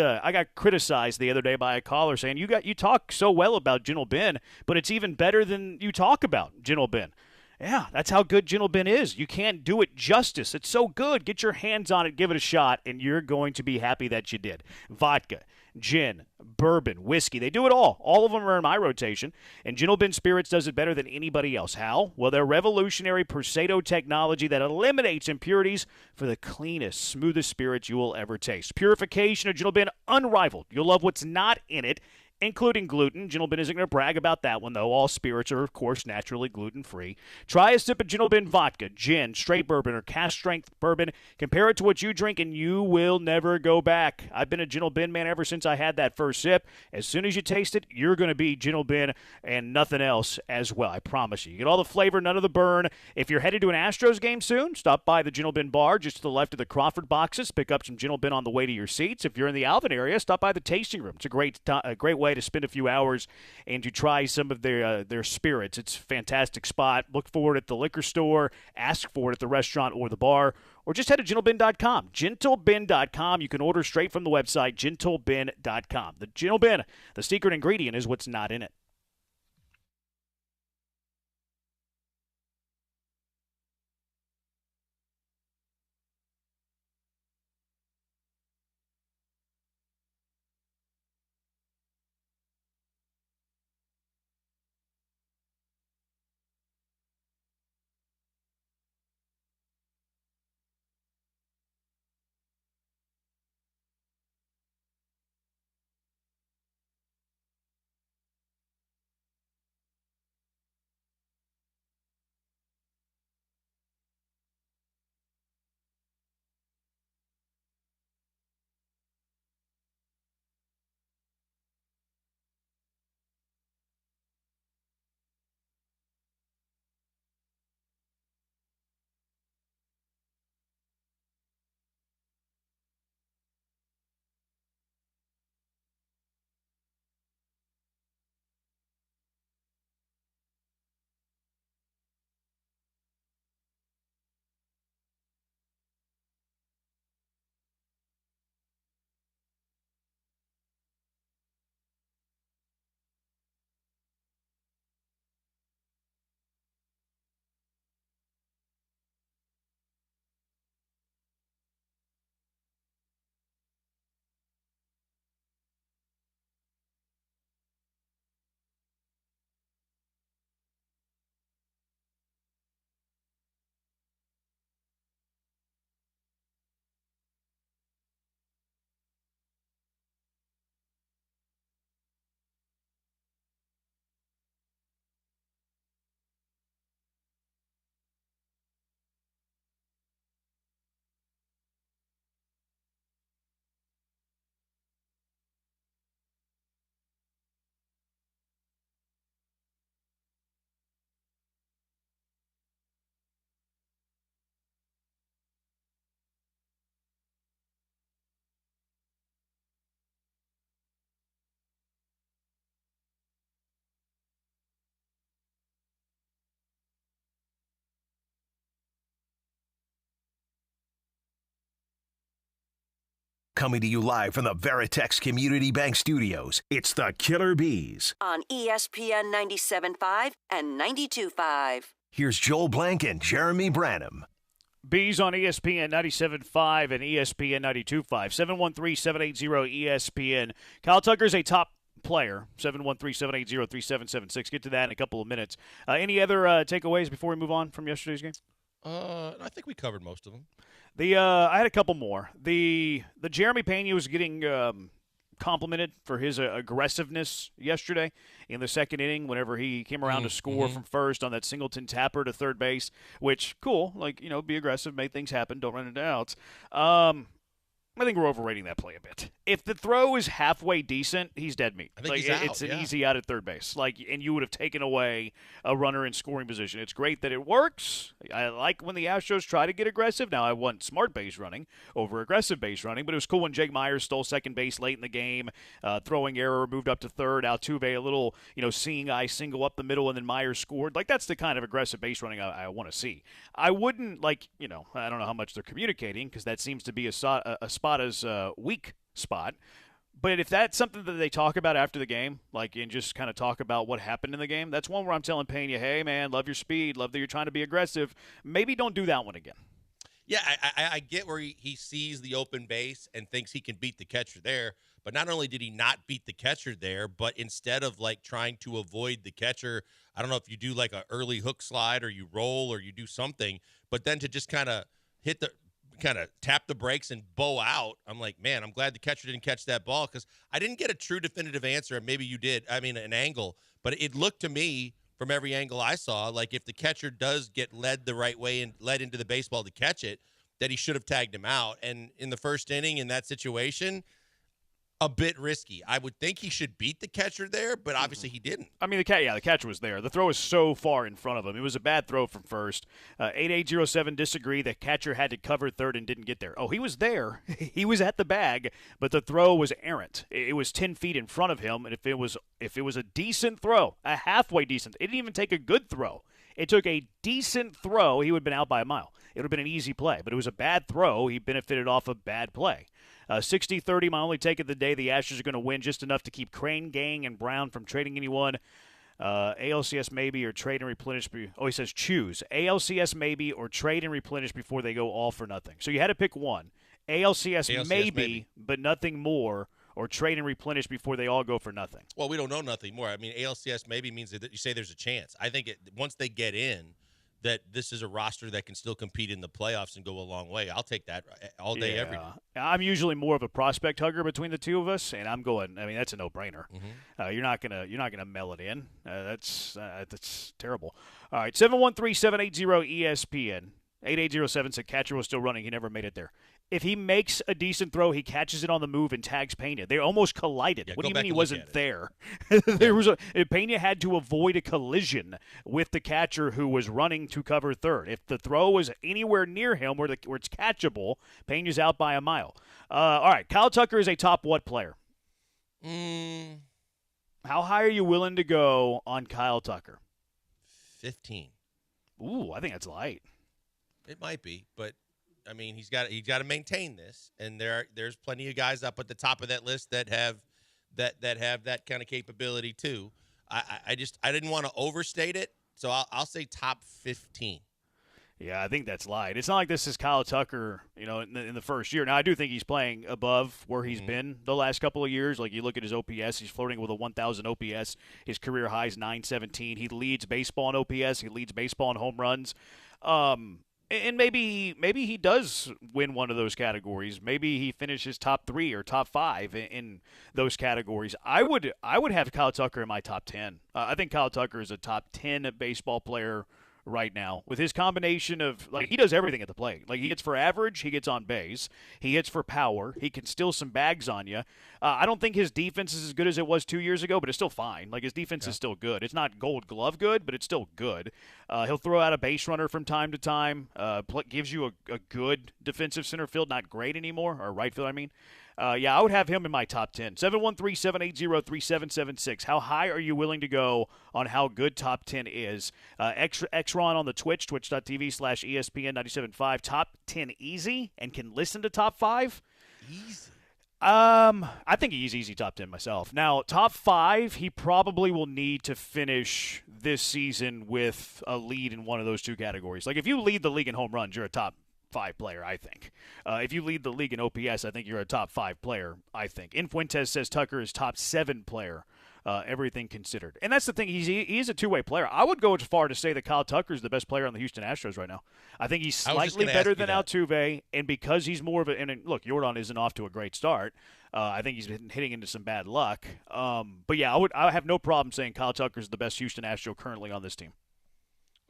criticized the other day by a caller saying, you talk so well about Gentle Ben, but it's even better than you talk about Gentle Ben. Yeah, that's how good Gentle Ben is. You can't do it justice. It's so good. Get your hands on it, give it a shot, and you're going to be happy that you did. Vodka, gin, bourbon, whiskey, they do it all. All of them are in my rotation, and Gentle Ben Spirits does it better than anybody else. How? Well, their revolutionary Persado technology that eliminates impurities for the cleanest, smoothest spirits you will ever taste. Purification of Gentle Ben, unrivaled. You'll love what's not in it, including gluten. Gentle Ben isn't going to brag about that one, though. All spirits are, of course, naturally gluten-free. Try a sip of Gentle Ben vodka, gin, straight bourbon, or cast-strength bourbon. Compare it to what you drink, and you will never go back. I've been a Gentle Ben man ever since I had that first sip. As soon as you taste it, you're going to be Gentle Ben and nothing else as well. I promise you. You get all the flavor, none of the burn. If you're headed to an Astros game soon, stop by the Gentle Ben bar just to the left of the Crawford boxes. Pick up some Gentle Ben on the way to your seats. If you're in the Alvin area, stop by the tasting room. It's a great way to spend a few hours and to try some of their spirits. It's a fantastic spot. Look for it at the liquor store, ask for it at the restaurant or the bar, or just head to gentleben.com. Gentleben.com. You can order straight from the website, gentleben.com. The Gentle Ben, the secret ingredient is what's not in it. Coming to you live from the Veritex Community Bank Studios, it's the Killer Bees. On ESPN 97.5 and 92.5. Here's Joel Blank and Jeremy Branham. Bees on ESPN 97.5 and ESPN 92.5. 713-780-ESPN. Kyle Tucker's a top player. 713-780-3776. Get to that in a couple of minutes. Any other takeaways before we move on from yesterday's game? I think we covered most of them. I had a couple more. The Jeremy Pena was getting complimented for his aggressiveness yesterday in the second inning whenever he came around to score from first on that Singleton tapper to third base, which, cool, be aggressive, make things happen, don't run into outs. I think we're overrating that play a bit. If the throw is halfway decent, he's dead meat. I think he's out, it's an easy out at third base. And you would have taken away a runner in scoring position. It's great that it works. I like when the Astros try to get aggressive. Now, I want smart base running over aggressive base running, but it was cool when Jake Myers stole second base late in the game. Throwing error, moved up to third. Altuve, a little, seeing eye single up the middle, and then Myers scored. That's the kind of aggressive base running I want to see. I wouldn't, I don't know how much they're communicating because that seems to be a spot as a weak spot. But if that's something that they talk about after the game, and just kind of talk about what happened in the game, that's one where I'm telling Pena, hey, man, love your speed, love that you're trying to be aggressive. Maybe don't do that one again. Yeah, I get where he sees the open base and thinks he can beat the catcher there. But not only did he not beat the catcher there, but instead of trying to avoid the catcher, I don't know if you do a early hook slide or you roll or you do something, but then to just kind of tap the brakes and bow out. I'm like, man, I'm glad the catcher didn't catch that ball because I didn't get a true definitive answer. Maybe you did. I mean, an angle. But it looked to me from every angle I saw, if the catcher does get led the right way and led into the baseball to catch it, that he should have tagged him out. And in the first inning in that situation, a bit risky. I would think he should beat the catcher there, but obviously he didn't. I mean, the catcher was there. The throw was so far in front of him. It was a bad throw from first. 8807 disagree. The catcher had to cover third and didn't get there. Oh, he was there. He was at the bag, but the throw was errant. It was 10 feet in front of him, and if it was a decent throw, a halfway decent, it didn't even take a good throw. It took a decent throw. He would have been out by a mile. It would have been an easy play, but it was a bad throw. He benefited off a bad play. 60-30, my only take of the day. The Astros are going to win just enough to keep Crane, Gang, and Brown from trading anyone. ALCS maybe or trade and replenish. He says choose. ALCS maybe or trade and replenish before they go all for nothing. So you had to pick one. ALCS maybe, but nothing more, or trade and replenish before they all go for nothing. Well, we don't know nothing more. I mean, ALCS maybe means that you say there's a chance. I think once they get in, that this is a roster that can still compete in the playoffs and go a long way. I'll take that all day, every day. I'm usually more of a prospect hugger between the two of us, and I'm going. I mean, that's a no-brainer. You're not gonna mail it in. That's terrible. All right, 713-780-ESPN. 8807 said catcher was still running. He never made it there. If he makes a decent throw, he catches it on the move and tags Pena. They almost collided. What do you mean he wasn't there? Pena had to avoid a collision with the catcher who was running to cover third. If the throw was anywhere near him where it's catchable, Pena's out by a mile. All right, Kyle Tucker is a top what player? How high are you willing to go on Kyle Tucker? 15. Ooh, I think that's light. It might be, but I mean, he's got to maintain this, and there's plenty of guys up at the top of that list that have that kind of capability too. I didn't want to overstate it, so I'll say top 15. Yeah, I think that's light. It's not like this is Kyle Tucker, in the first year. Now, I do think he's playing above where he's been the last couple of years. Like, you look at his OPS, he's flirting with a 1,000 OPS. His career high is 917. He leads baseball in OPS. He leads baseball in home runs. And maybe he does win one of those categories. Maybe he finishes top 3 or top 5 in those categories. I would have Kyle Tucker in my top 10. I think Kyle Tucker is a top 10 baseball player right now with his combination of, he does everything at the plate. He hits for average, he gets on base, he hits for power, he can steal some bags on you. I don't think his defense is as good as it was 2 years ago, but it's still fine. His defense is still good. It's not Gold Glove good, but it's still good. He'll throw out a base runner from time to time, gives you a good defensive center field, not great anymore, or right field, I mean. I would have him in my top 10. 713-780-3776. How high are you willing to go on how good top 10 is? Xron on the Twitch, twitch.tv/ESPN 97.5. Top 10 easy and can listen to top 5? Easy. I think he's easy top 10 myself. Now, top 5, he probably will need to finish this season with a lead in one of those two categories. If you lead the league in home runs, you're a top 5 player, I think. If you lead the league in OPS, I think you're a top 5 player, I think. Infuentes says Tucker is top 7 player. everything considered. And that's the thing. He is a two-way player. I would go as far to say that Kyle Tucker is the best player on the Houston Astros right now. I think he's slightly better than Altuve, and because he's more of a – and look, Jordan isn't off to a great start. I think he's been hitting into some bad luck. But, yeah, I have no problem saying Kyle Tucker is the best Houston Astro currently on this team.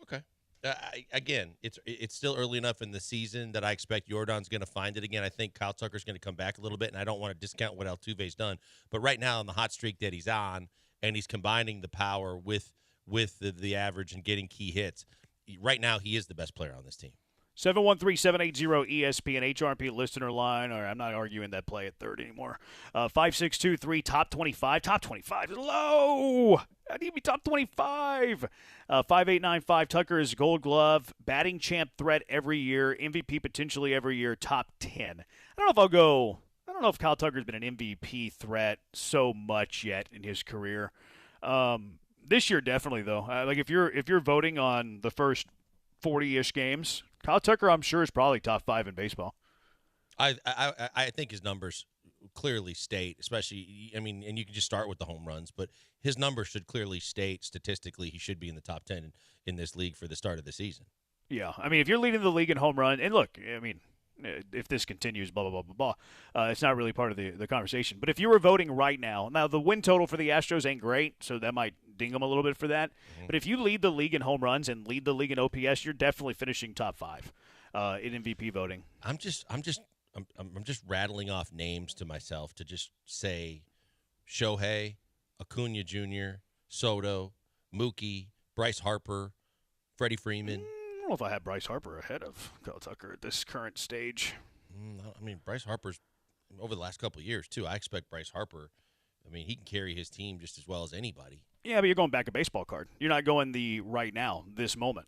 Okay. Again, it's still early enough in the season that I expect Jordan's going to find it again. I think Kyle Tucker's going to come back a little bit, and I don't want to discount what Altuve's done. But right now, on the hot streak that he's on, and he's combining the power with the average and getting key hits, right now he is the best player on this team. 713-780-ESPN HRP listener line, or I'm not arguing that play at third anymore. 5623 top 25. Top 25 is low. I need to be top 25. 5895 Tucker is Gold Glove, batting champ threat every year, MVP potentially every year, top 10. I don't know if Kyle Tucker's been an MVP threat so much yet in his career. This year definitely though. Like if you're voting on the first 40-ish games, Kyle Tucker, I'm sure, is probably top 5 in baseball. I think his numbers clearly state, especially, I mean, and you can just start with the home runs, but his numbers should clearly state statistically he should be in the top 10 in this league for the start of the season. Yeah, I mean, if you're leading the league in home run, and look, I mean, if this continues, blah, blah, blah, blah, blah, it's not really part of the conversation. But if you were voting right now the win total for the Astros ain't great, so that might ding them a little bit for that. Mm-hmm. But if you lead the league in home runs and lead the league in OPS, you're definitely finishing top 5 in MVP voting. I'm just rattling off names to myself to just say Shohei, Acuna Jr., Soto, Mookie, Bryce Harper, Freddie Freeman. I don't know if I have Bryce Harper ahead of Kyle Tucker at this current stage. I mean, Bryce Harper's over the last couple of years, too. I expect Bryce Harper, I mean, he can carry his team just as well as anybody. Yeah, but you're going back a baseball card. You're not going the right now, this moment.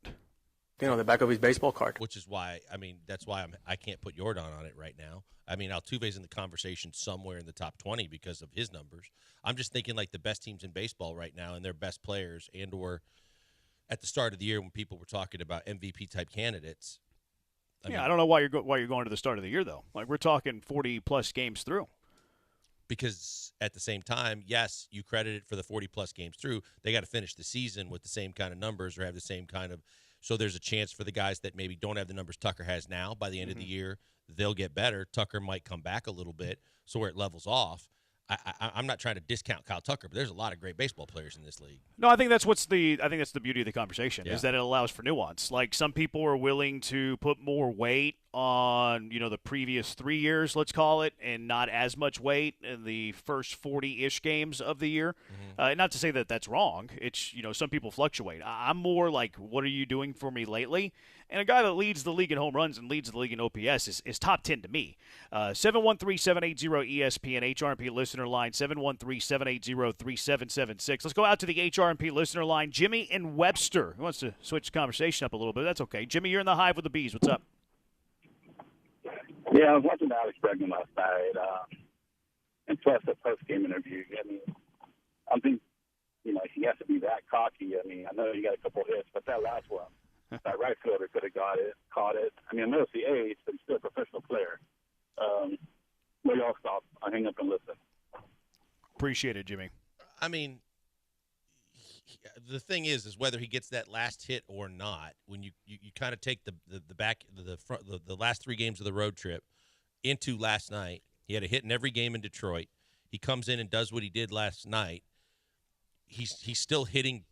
The back of his baseball card. Which is why, I mean, that's why I can't put Jordan on it right now. I mean, Altuve's in the conversation somewhere in the top 20 because of his numbers. I'm just thinking like the best teams in baseball right now and their best players, and or at the start of the year when people were talking about MVP-type candidates. I don't know why you're going to the start of the year, though. Like, we're talking 40-plus games through. Because at the same time, yes, you credit it for the 40-plus games through. They got to finish the season with the same kind of numbers or have the same kind of – so there's a chance for the guys that maybe don't have the numbers Tucker has now. By the end of the year, they'll get better. Tucker might come back a little bit, so where it levels off. I'm not trying to discount Kyle Tucker, but there's a lot of great baseball players in this league. No, I think that's the beauty of the conversation is that it allows for nuance. Like some people are willing to put more weight on, the previous 3 years, let's call it, and not as much weight in the first 40-ish games of the year. Not to say that that's wrong. It's, some people fluctuate. I'm more like, what are you doing for me lately? And a guy that leads the league in home runs and leads the league in OPS is top 10 to me. 713-780-ESPN HRP listener line, 713-780-3776. Let's go out to the HRP listener line. Jimmy in Webster, who wants to switch the conversation up a little bit. That's okay. Jimmy, you're in the Hive with the Bees. What's up? Yeah, I was watching Alex Bregman last night, and plus the post-game interview. I mean, I don't think, he has to be that cocky. I mean, I know you got a couple hits, but that last one, that right fielder could have caught it. I mean, I know it's the age, but he's still a professional player. Where y'all stop? I hang up and listen. Appreciate it, Jimmy. I mean, the thing is whether he gets that last hit or not. When you kind of take the last 3 games of the road trip into last night, he had a hit in every game in Detroit. He comes in and does what he did last night. He's still hitting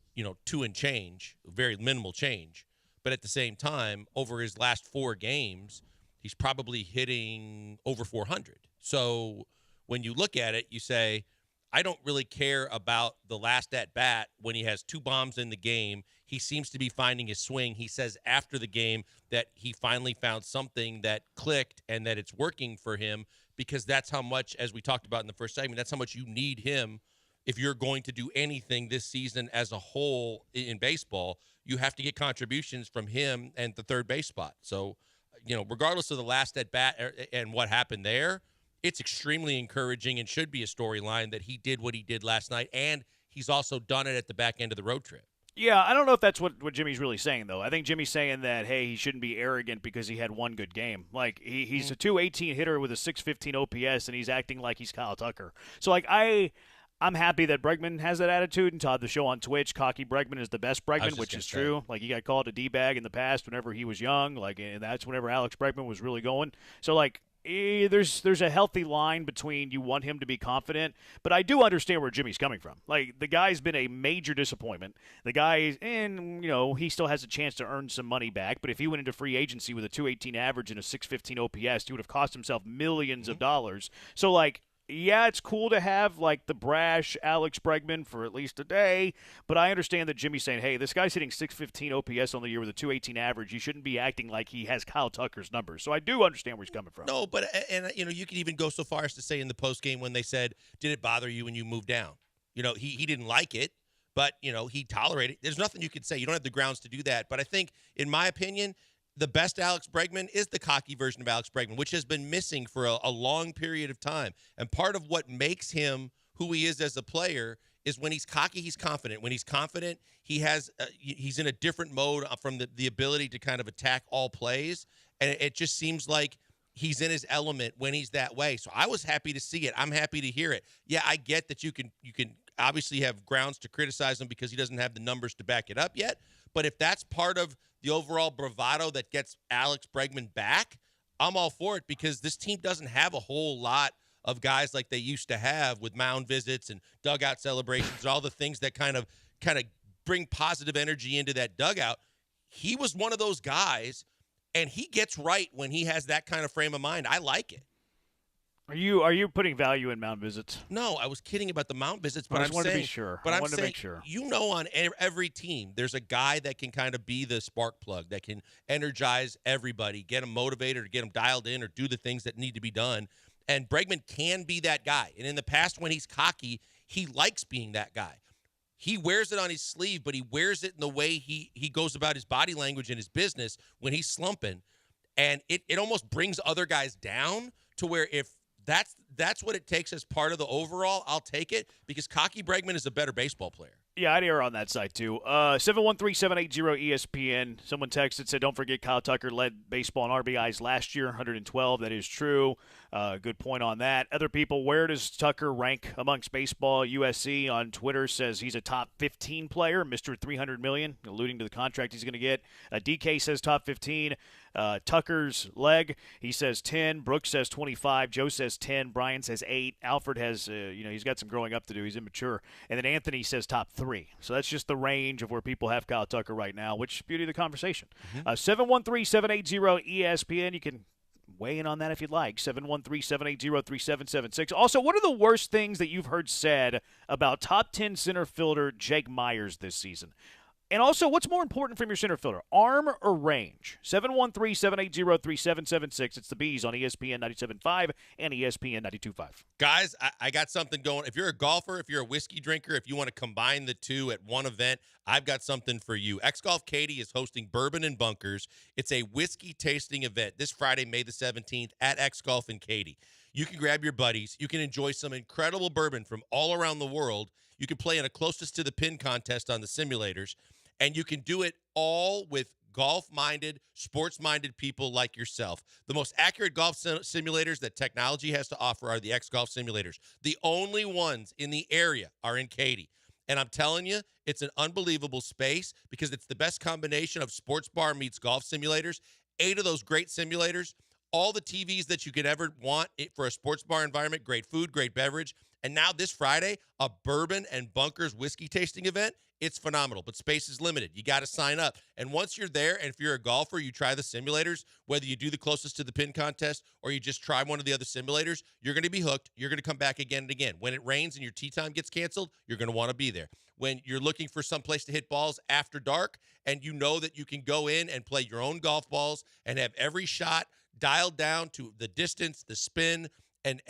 2 and change, very minimal change, but at the same time, over his last 4 games, he's probably hitting over 400. So when you look at it, you say, I don't really care about the last at-bat when he has 2 bombs in the game. He seems to be finding his swing. He says after the game that he finally found something that clicked and that it's working for him, because that's how much, as we talked about in the first segment, that's how much you need him if you're going to do anything this season as a whole in baseball. You have to get contributions from him and the third base spot. So, regardless of the last at-bat and what happened there, it's extremely encouraging and should be a storyline that he did what he did last night, and he's also done it at the back end of the road trip. Yeah, I don't know if that's what Jimmy's really saying, though. I think Jimmy's saying that, hey, he shouldn't be arrogant because he had one good game. Like, he's a .218 hitter with a .615 OPS, and he's acting like he's Kyle Tucker. So, like, I I'm happy that Bregman has that attitude, and Todd the show on Twitch, cocky Bregman is the best Bregman, which is true. Like, he got called a D-bag in the past whenever he was young, like, and that's whenever Alex Bregman was really going. So, like, there's a healthy line between you want him to be confident, but I do understand where Jimmy's coming from. Like, the guy's been a major disappointment. The guy, and he still has a chance to earn some money back, but if he went into free agency with a 218 average and a 615 OPS, he would have cost himself millions of dollars. So, like, yeah, it's cool to have, like, the brash Alex Bregman for at least a day, but I understand that Jimmy's saying, hey, this guy's hitting 615 OPS on the year with a 218 average. You shouldn't be acting like he has Kyle Tucker's numbers. So I do understand where he's coming from. No, but, you can even go so far as to say in the postgame when they said, did it bother you when you moved down? He didn't like it, but, he tolerated it. There's nothing you could say. You don't have the grounds to do that. But I think, in my opinion, the best Alex Bregman is the cocky version of Alex Bregman, which has been missing for a long period of time. And part of what makes him who he is as a player is when he's cocky, he's confident. When he's confident, he's in a different mode from the ability to kind of attack all plays. And it just seems like he's in his element when he's that way. So I was happy to see it. I'm happy to hear it. Yeah, I get that you can obviously have grounds to criticize him because he doesn't have the numbers to back it up yet. But if that's part of the overall bravado that gets Alex Bregman back, I'm all for it because this team doesn't have a whole lot of guys like they used to have with mound visits and dugout celebrations, all the things that kind of bring positive energy into that dugout. He was one of those guys, and he gets right when he has that kind of frame of mind. I like it. Are you putting value in mound visits? No, I was kidding about the mound visits, but I wanted to be sure. But I I'm wanted saying, to make sure. On every team, there's a guy that can kind of be the spark plug, that can energize everybody, get them motivated or get them dialed in or do the things that need to be done. And Bregman can be that guy. And in the past, when he's cocky, he likes being that guy. He wears it on his sleeve, but he wears it in the way he goes about his body language and his business when he's slumping. And it almost brings other guys down to where if that's what it takes as part of the overall, I'll take it because cocky Bregman is a better baseball player. Yeah, I'd err on that side, too. 713-780-ESPN. Someone texted, said, don't forget Kyle Tucker led baseball in RBIs last year, 112. That is true. Good point on that. Other people, where does Tucker rank amongst baseball? USC on Twitter says he's a top 15 player, Mr. $300 million, alluding to the contract he's going to get. DK says top 15. Tucker's leg, he says 10. Brooks says 25. Joe says 10. Brian says 8. Alfred has, he's got some growing up to do. He's immature. And then Anthony says top 3. So that's just the range of where people have Kyle Tucker right now, which is the beauty of the conversation. 713-780-ESPN. You can weigh in on that if you'd like. 713-780-3776. Also, what are the worst things that you've heard said about top 10 center fielder Jake Myers this season? And also, what's more important from your center fielder, arm or range? 713-780-3776. It's the Bees on ESPN 97.5 and ESPN 92.5. Guys, I got something going. If you're a golfer, if you're a whiskey drinker, if you want to combine the two at one event, I've got something for you. X-Golf Katy is hosting Bourbon and Bunkers. It's a whiskey tasting event this Friday, May the 17th at X-Golf in Katy. You can grab your buddies. You can enjoy some incredible bourbon from all around the world. You can play in a closest to the pin contest on the simulators. And you can do it all with golf-minded, sports-minded people like yourself. The most accurate golf simulators that technology has to offer are the X-Golf simulators. The only ones in the area are in Katy. And I'm telling you, it's an unbelievable space because it's the best combination of sports bar meets golf simulators. 8 of those great simulators, all the TVs that you could ever want for a sports bar environment, great food, great beverage. And now this Friday, a Bourbon and Bunkers whiskey tasting event. It's phenomenal, but space is limited. You got to sign up. And once you're there, and if you're a golfer, you try the simulators, whether you do the closest to the pin contest or you just try one of the other simulators, you're going to be hooked. You're going to come back again and again. When it rains and your tee time gets canceled, you're going to want to be there. When you're looking for some place to hit balls after dark and you know that you can go in and play your own golf balls and have every shot dialed down to the distance, the spin, and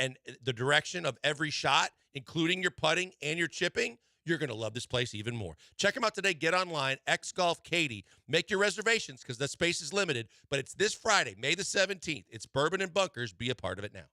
the direction of every shot, including your putting and your chipping, you're going to love this place even more. Check them out today. Get online, X-Golf Katy. Make your reservations because the space is limited, but it's this Friday, May the 17th. It's Bourbon and Bunkers. Be a part of it now.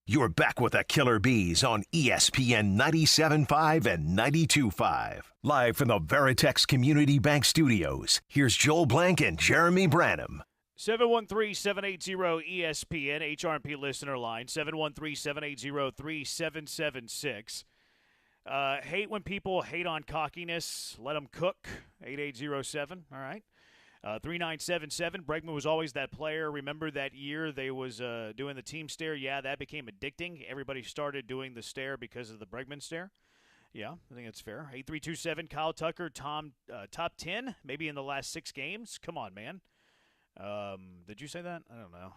You're back with the Killer Bees on ESPN 97.5 and 92.5. Live from the Veritex Community Bank Studios, here's Joel Blank and Jeremy Branham. 713-780-ESPN, HRP listener line, 713-780-3776. Hate when people hate on cockiness. Let them cook, 8807, all right. 3977, Bregman was always that player. Remember that year they was doing the team stare? Yeah, that became addicting. Everybody started doing the stare because of the Bregman stare. Yeah, I think that's fair. 8327, Kyle Tucker, top 10, maybe in the last 6 games. Come on, man. Did you say that? I don't know.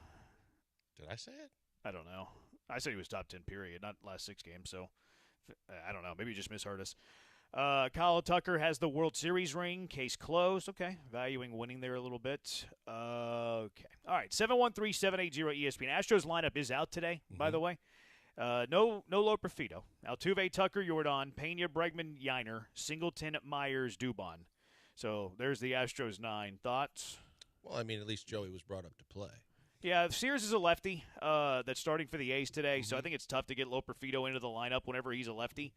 Did I say it? I don't know. I said he was top 10, period, not last 6 games. So, I don't know. Maybe you just misheard us. Kyle Tucker has the World Series ring. Case closed. Okay. Valuing winning there a little bit. Okay. All right. 713-780-ESPN. Astros lineup is out today, by the way. No Loperfido. Altuve, Tucker, Yordan, Pena, Bregman, Yiner, Singleton, Myers, Dubon. So there's the Astros 9. Thoughts? Well, I mean, at least Joey was brought up to play. Yeah, Sears is a lefty that's starting for the A's today, so I think it's tough to get Loperfido into the lineup whenever he's a lefty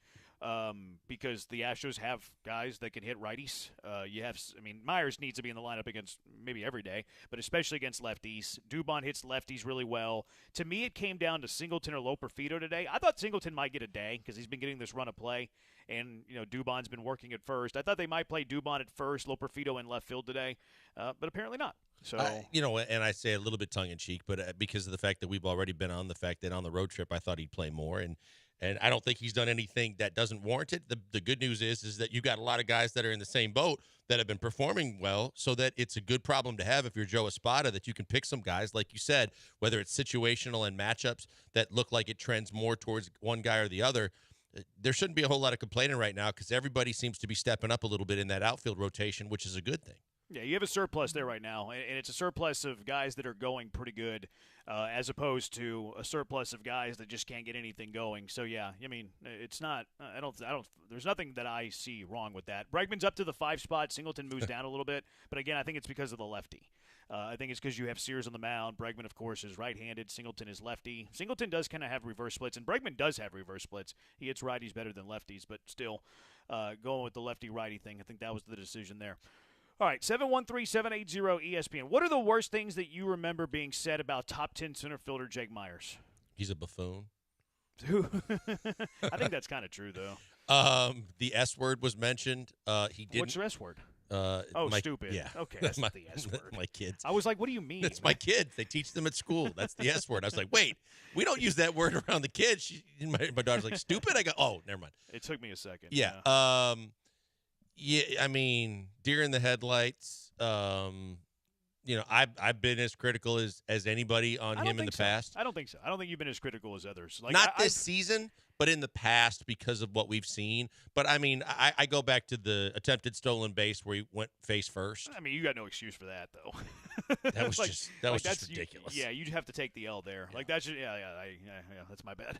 because the Astros have guys that can hit righties. Myers needs to be in the lineup against maybe every day, but especially against lefties. Dubon hits lefties really well. To me, it came down to Singleton or Loperfido today. I thought Singleton might get a day because he's been getting this run of play, and Dubon's been working at first. I thought they might play Dubon at first, Loperfido in left field today, but apparently not. So and I say a little bit tongue-in-cheek, but because of the fact that we've already been on the fact that on the road trip I thought he'd play more, and I don't think he's done anything that doesn't warrant it. The good news is that you've got a lot of guys that are in the same boat that have been performing well, so that it's a good problem to have if you're Joe Espada, that you can pick some guys, like you said, whether it's situational and matchups that look like it trends more towards one guy or the other. There shouldn't be a whole lot of complaining right now because everybody seems to be stepping up a little bit in that outfield rotation, which is a good thing. Yeah, you have a surplus there right now, and it's a surplus of guys that are going pretty good, as opposed to a surplus of guys that just can't get anything going. So yeah, I mean, it's not. I don't. There's nothing that I see wrong with that. Bregman's up to the 5 spot. Singleton moves down a little bit, but again, I think it's because of the lefty. I think it's because you have Sears on the mound. Bregman, of course, is right-handed. Singleton is lefty. Singleton does kind of have reverse splits, and Bregman does have reverse splits. He hits righties better than lefties, but still, going with the lefty-righty thing, I think that was the decision there. All right, 713-780-ESPN. What are the worst things that you remember being said about top 10 center fielder Jake Myers? He's a buffoon. I think that's kind of true, though. The S word was mentioned. He didn't. What's your S word? Stupid. Yeah. Okay, that's not the S word. My kids. I was like, what do you mean? That's my kids. They teach them at school. That's the S word. I was like, wait, we don't use that word around the kids. My daughter's like, stupid? I go, oh, never mind. It took me a second. Yeah. I mean, deer in the headlights. I've been as critical as anybody on him in the past. I don't think so. I don't think you've been as critical as others. Not this season, but in the past because of what we've seen. But, I mean, I go back to the attempted stolen base where he went face first. I mean, you got no excuse for that, though. That was just ridiculous. You'd have to take the L there. Yeah. Like that's just, that's my bad.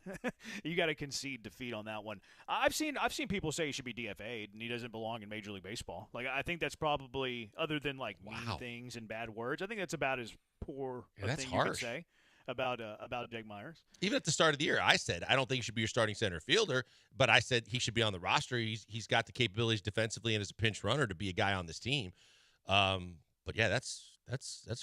You got to concede defeat on that one. I've seen people say he should be DFA'd and he doesn't belong in Major League Baseball. Like I think that's probably, other than like mean things and bad words, I think that's about as poor a thing you can say about Jake Myers. Even at the start of the year, I said I don't think he should be your starting center fielder, but I said he should be on the roster. He's got the capabilities defensively and as a pinch runner to be a guy on this team. But yeah, that's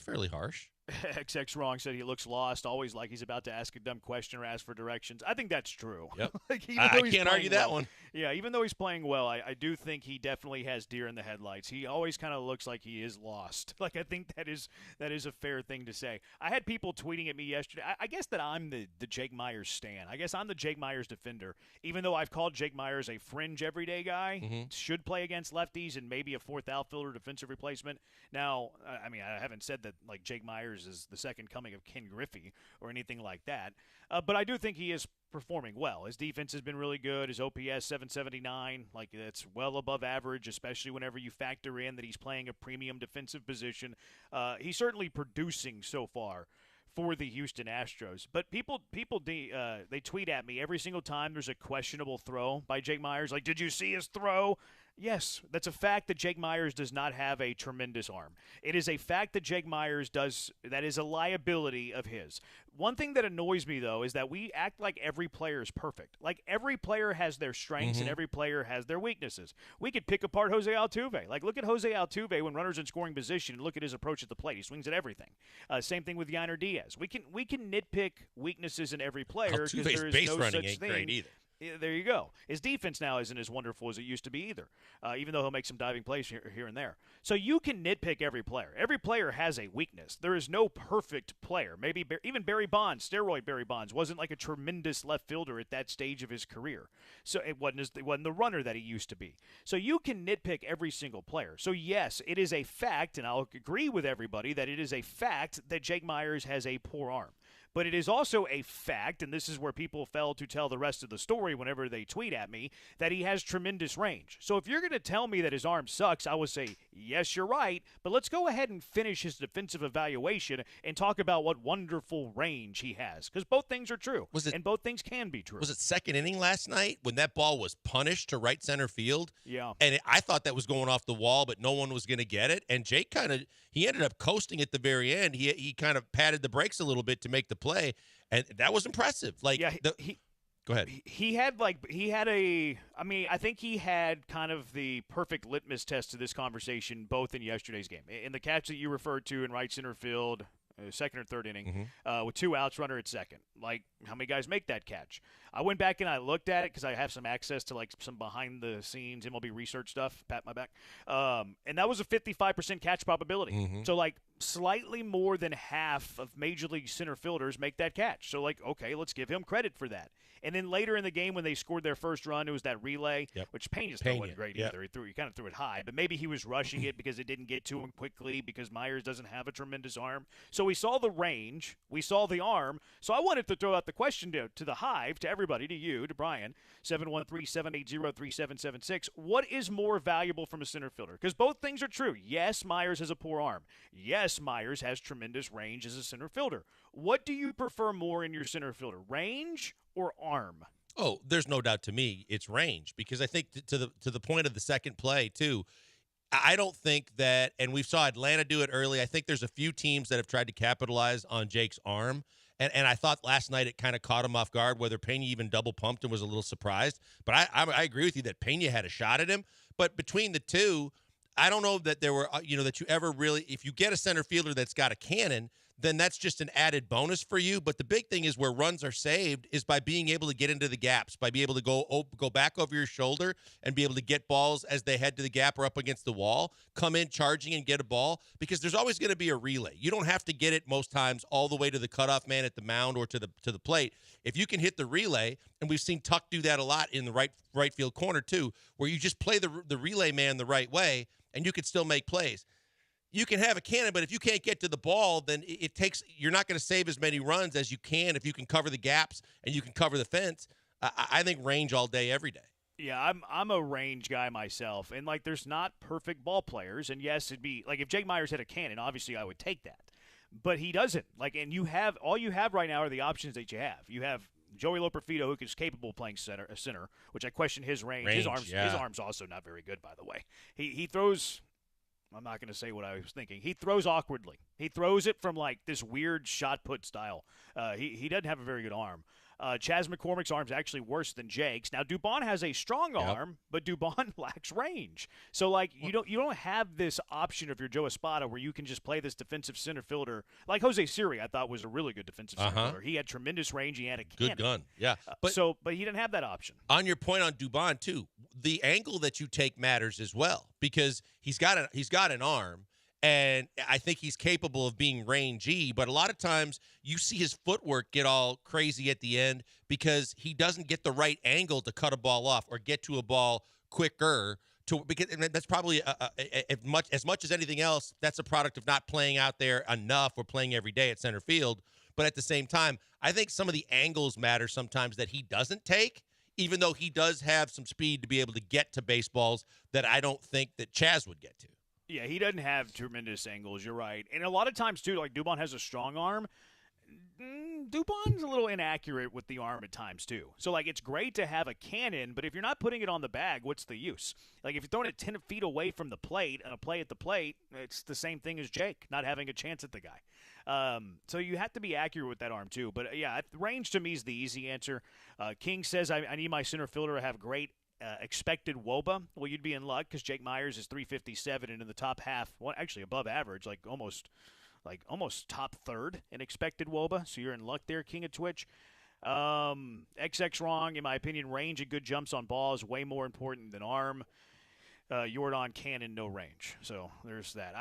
fairly harsh. XX Wrong said he looks lost, always like he's about to ask a dumb question or ask for directions. I think that's true. Yep. I can't argue that one. Yeah, even though he's playing well, I do think he definitely has deer in the headlights. He always kind of looks like he is lost. Like I think that is a fair thing to say. I had people tweeting at me yesterday. I guess that I'm the Jake Myers stan. I guess I'm the Jake Myers defender. Even though I've called Jake Myers a fringe everyday guy, should play against lefties and maybe a fourth outfielder defensive replacement. Now, I mean, I haven't said that like Jake Myers is the second coming of Ken Griffey or anything like that. But I do think he is performing well. His defense has been really good. His OPS 779, like that's well above average, especially whenever you factor in that he's playing a premium defensive position. He's certainly producing so far for the Houston Astros. But people they tweet at me every single time there's a questionable throw by Jake Myers. Like, did you see his throw? Yes, that's a fact that Jake Myers does not have a tremendous arm. It is a fact that Jake Myers does. That is a liability of his. One thing that annoys me, though, is that we act like every player is perfect. Like every player has their strengths and every player has their weaknesses. We could pick apart Jose Altuve. Like, look at Jose Altuve when runners in scoring position and look at his approach at the plate. He swings at everything. Same thing with Yainer Diaz. We can nitpick weaknesses in every player because there is base no running such ain't thing. great either. There you go. His defense now isn't as wonderful as it used to be either, even though he'll make some diving plays here and there. So you can nitpick every player. Every player has a weakness. There is no perfect player. Maybe even Barry Bonds, steroid Barry Bonds, wasn't like a tremendous left fielder at that stage of his career. So it wasn't the runner that he used to be. So you can nitpick every single player. So yes, it is a fact, and I'll agree with everybody that it is a fact that Jake Myers has a poor arm. But it is also a fact, and this is where people fail to tell the rest of the story whenever they tweet at me, that he has tremendous range. So if you're going to tell me that his arm sucks, I would say, yes, you're right, but let's go ahead and finish his defensive evaluation and talk about what wonderful range he has, because both things are true, and both things can be true. Was it second inning last night when that ball was punished to right center field? Yeah. And I thought that was going off the wall, but no one was going to get it. And Jake he ended up coasting at the very end. He kind of padded the brakes a little bit to make the play, and that was impressive. Like, go ahead. I think he had kind of the perfect litmus test to this conversation both in yesterday's game. In the catch that you referred to in right center field, second or third inning, with 2 outs, runner at second. Like, how many guys make that catch? I went back and I looked at it because I have some access to like some behind-the-scenes MLB research stuff, pat my back. And that was a 55% catch probability. So, like, slightly more than half of Major League center fielders make that catch. So, like, okay, let's give him credit for that. And then later in the game when they scored their first run, it was that relay, which Peña's still wasn't great either. He kind of threw it high, but maybe he was rushing it because it didn't get to him quickly because Myers doesn't have a tremendous arm. So we saw the range, we saw the arm. So I wanted to throw out the question to the Hive, to everybody, to you, to Brian, 713-780-3776. What is more valuable from a center fielder? Because both things are true. Yes, Myers has a poor arm. Yes, Myers has tremendous range as a center fielder. What do you prefer more in your center fielder, range or arm? Oh, there's no doubt to me it's range, because I think to the point of the second play too, I don't think that, and we saw Atlanta do it early. I think there's a few teams that have tried to capitalize on Jake's arm. And I thought last night it kind of caught him off guard, whether Peña even double pumped and was a little surprised. But I agree with you that Peña had a shot at him. But between the two, I don't know that there were, that you ever really, if you get a center fielder that's got a cannon, then that's just an added bonus for you. But the big thing is where runs are saved is by being able to get into the gaps, by being able to go back over your shoulder and be able to get balls as they head to the gap or up against the wall, come in charging and get a ball, because there's always going to be a relay. You don't have to get it most times all the way to the cutoff man at the mound or to the plate. If you can hit the relay, and we've seen Tuck do that a lot in the right field corner too, where you just play the relay man the right way and you can still make plays. You can have a cannon, but if you can't get to the ball, then you're not going to save as many runs as you can if you can cover the gaps and you can cover the fence. I think range all day, every day. Yeah, I'm a range guy myself, and like there's not perfect ball players, and yes, it'd be like if Jake Myers had a cannon, obviously I would take that, but he doesn't. Like, and all you have right now are the options that you have. You have Joey Loperfido, who is capable of playing center, which I question his range. His arm's also not very good, by the way. He throws. I'm not going to say what I was thinking. He throws awkwardly. He throws it from like this weird shot put style. He doesn't have a very good arm. Chas McCormick's arm's actually worse than Jake's. Now Dubon has a strong arm, but Dubon lacks range. So like you don't have this option of your Joe Espada where you can just play this defensive center fielder like Jose Siri. I thought was a really good defensive center fielder. He had tremendous range. He had a cannon. Good gun. Yeah. But he didn't have that option. On your point on Dubon too, the angle that you take matters as well, because he's got an arm. And I think he's capable of being rangy, but a lot of times you see his footwork get all crazy at the end because he doesn't get the right angle to cut a ball off or get to a ball quicker. And that's probably as much as anything else, that's a product of not playing out there enough or playing every day at center field. But at the same time, I think some of the angles matter sometimes that he doesn't take, even though he does have some speed to be able to get to baseballs that I don't think that Chas would get to. Yeah, he doesn't have tremendous angles. You're right. And a lot of times, too, like Dubon has a strong arm. Dubon's a little inaccurate with the arm at times too. So like it's great to have a cannon, but if you're not putting it on the bag, what's the use? Like if you're throwing it 10 feet away from the plate and a play at the plate, it's the same thing as Jake not having a chance at the guy. So you have to be accurate with that arm too. But yeah, range to me is the easy answer. King says I need my center fielder to have great expected WOBA. Well, you'd be in luck because Jake Myers is 357 and in the top half, well, actually above average, like almost top third in expected WOBA. So you're in luck there, King of Twitch. XX wrong, in my opinion. Range and good jumps on ball is way more important than arm. Jordan cannon, no range. So there's that.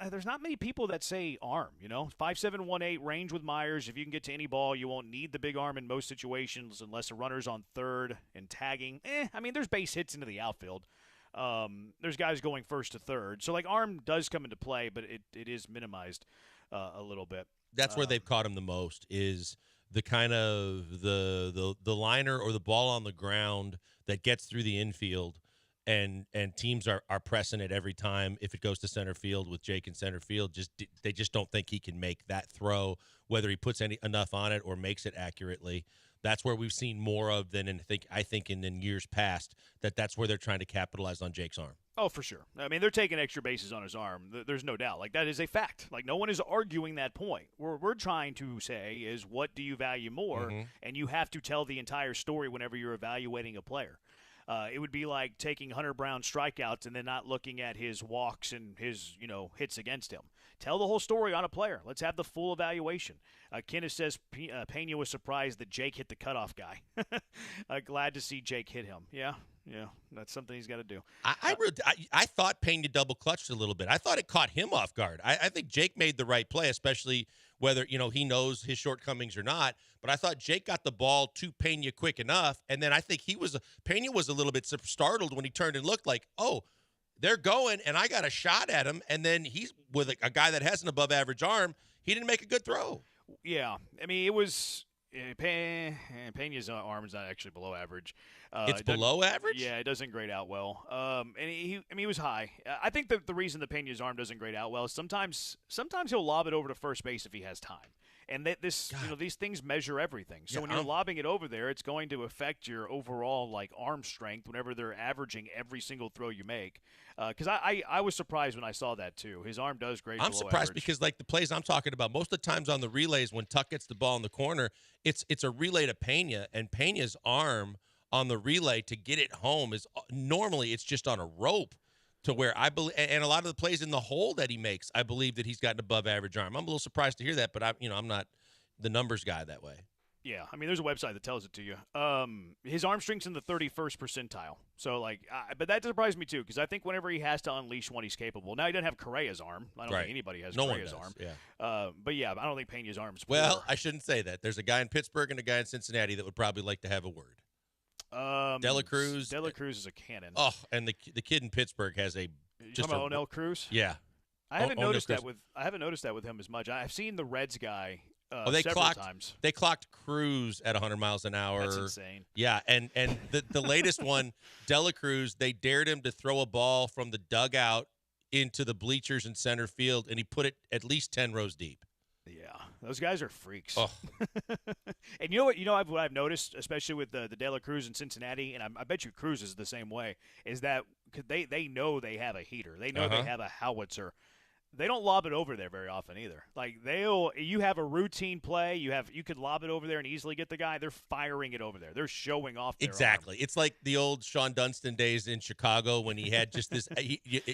There's not many people that say arm, 5.718 range with Myers. If you can get to any ball, you won't need the big arm in most situations unless a runner's on third and tagging. There's base hits into the outfield. There's guys going first to third. So, arm does come into play, but it is minimized a little bit. That's where they've caught him the most is the kind of the liner or the ball on the ground that gets through the infield, and teams are pressing it every time. If it goes to center field with Jake in center field, they just don't think he can make that throw, whether he puts enough on it or makes it accurately. That's where we've seen more of than I think in years past. That's where they're trying to capitalize on Jake's arm. Oh, for sure. They're taking extra bases on his arm. There's no doubt. That is a fact. No one is arguing that point. What we're trying to say is, what do you value more? Mm-hmm. And you have to tell the entire story whenever you're evaluating a player. It would be like taking Hunter Brown's strikeouts and then not looking at his walks and his, hits against him. Tell the whole story on a player. Let's have the full evaluation. Kenneth says Pena was surprised that Jake hit the cutoff guy. Glad to see Jake hit him. Yeah, that's something he's got to do. I thought Pena double clutched a little bit. I thought it caught him off guard. I think Jake made the right play, especially whether he knows his shortcomings or not. But I thought Jake got the ball to Pena quick enough, and then I think Pena was a little bit startled when he turned and looked like, oh, they're going, and I got a shot at him, and then he's with a guy that has an above-average arm. He didn't make a good throw. Yeah, it was Pena's arm is not actually below average. It's below average? Yeah, it doesn't grade out well. And he was high. I think the reason that Pena's arm doesn't grade out well is sometimes he'll lob it over to first base if he has time. And these things measure everything. So when you're lobbing it over there, it's going to affect your overall arm strength whenever they're averaging every single throw you make. Because I was surprised when I saw that too. His arm does grade. I'm surprised average. Because the plays I'm talking about, most of the times on the relays when Tuck gets the ball in the corner, it's a relay to Pena, and Pena's arm on the relay to get it home is normally it's just on a rope. To where I believe, and a lot of the plays in the hole that he makes, I believe that he's got an above-average arm. I'm a little surprised to hear that, but I'm not the numbers guy that way. Yeah, there's a website that tells it to you. His arm strength's in the 31st percentile. So, but that surprised me too, because I think whenever he has to unleash one, he's capable. Now he doesn't have Correa's arm. I don't think anybody has Correa's arm. Yeah. But yeah, I don't think Pena's arm's poor. Well, I shouldn't say that. There's a guy in Pittsburgh and a guy in Cincinnati that would probably like to have a word. Dela Cruz. Dela Cruz is a cannon. Oh, and the kid in Pittsburgh has a just talking about Onel Cruz. Yeah, I haven't noticed that with him as much. I've seen the Reds guy several times. They clocked Cruz at 100 miles an hour. That's insane. Yeah, and the latest one, Dela Cruz, they dared him to throw a ball from the dugout into the bleachers in center field, and he put it at least 10 rows deep. Yeah, those guys are freaks. Oh. And what I've noticed, especially with the De La Cruz in Cincinnati, and I bet you Cruz is the same way, is that they know they have a heater. They know they have a howitzer. They don't lob it over there very often either. You have a routine play, you could lob it over there and easily get the guy. They're firing it over there. They're showing off their Exactly. arm. It's like the old Sean Dunston days in Chicago when he had just this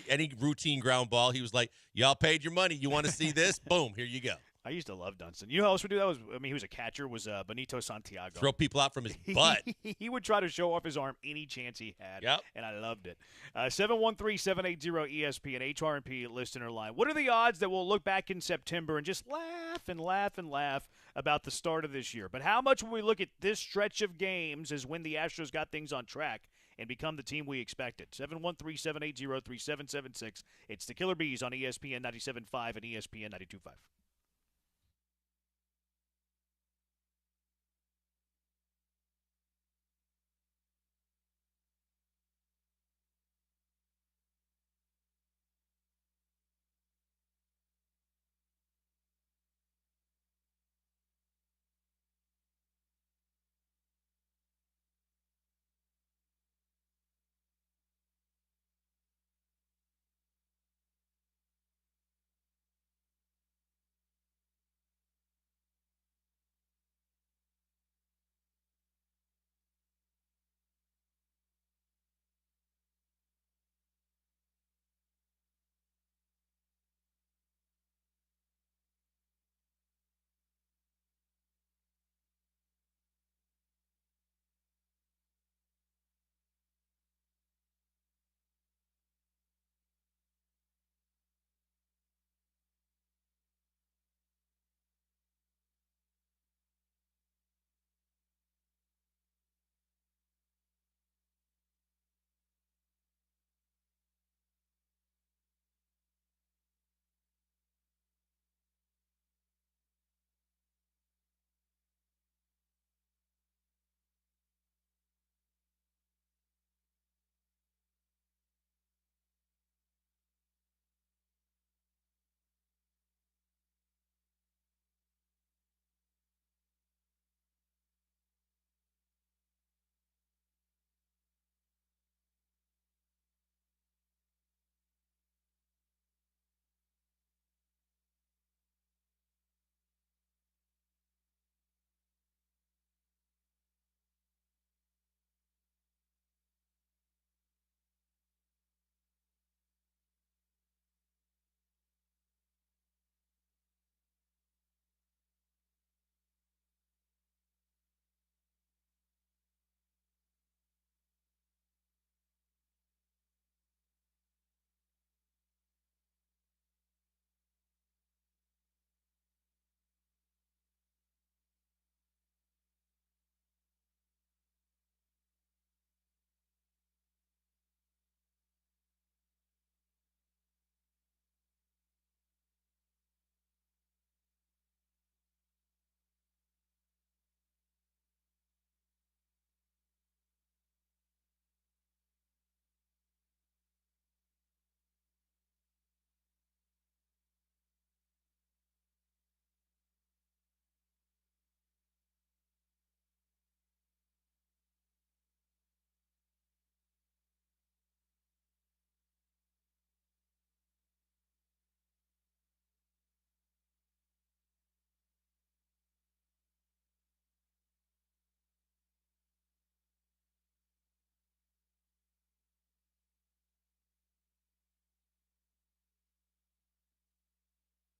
any routine ground ball. He was like, "Y'all paid your money. You want to see this? Boom, here you go." I used to love Dunston. You know who else would do that? He was a catcher. Was Benito Santiago. Throw people out from his butt. He would try to show off his arm any chance he had. Yep. And I loved it. 713-780-ESPN, HRP listener line. What are the odds that we'll look back in September and just laugh and laugh and laugh about the start of this year? But how much will we look at this stretch of games as when the Astros got things on track and become the team we expected? 713-780-3776. It's the Killer Bees on ESPN 97.5 and ESPN 92.5.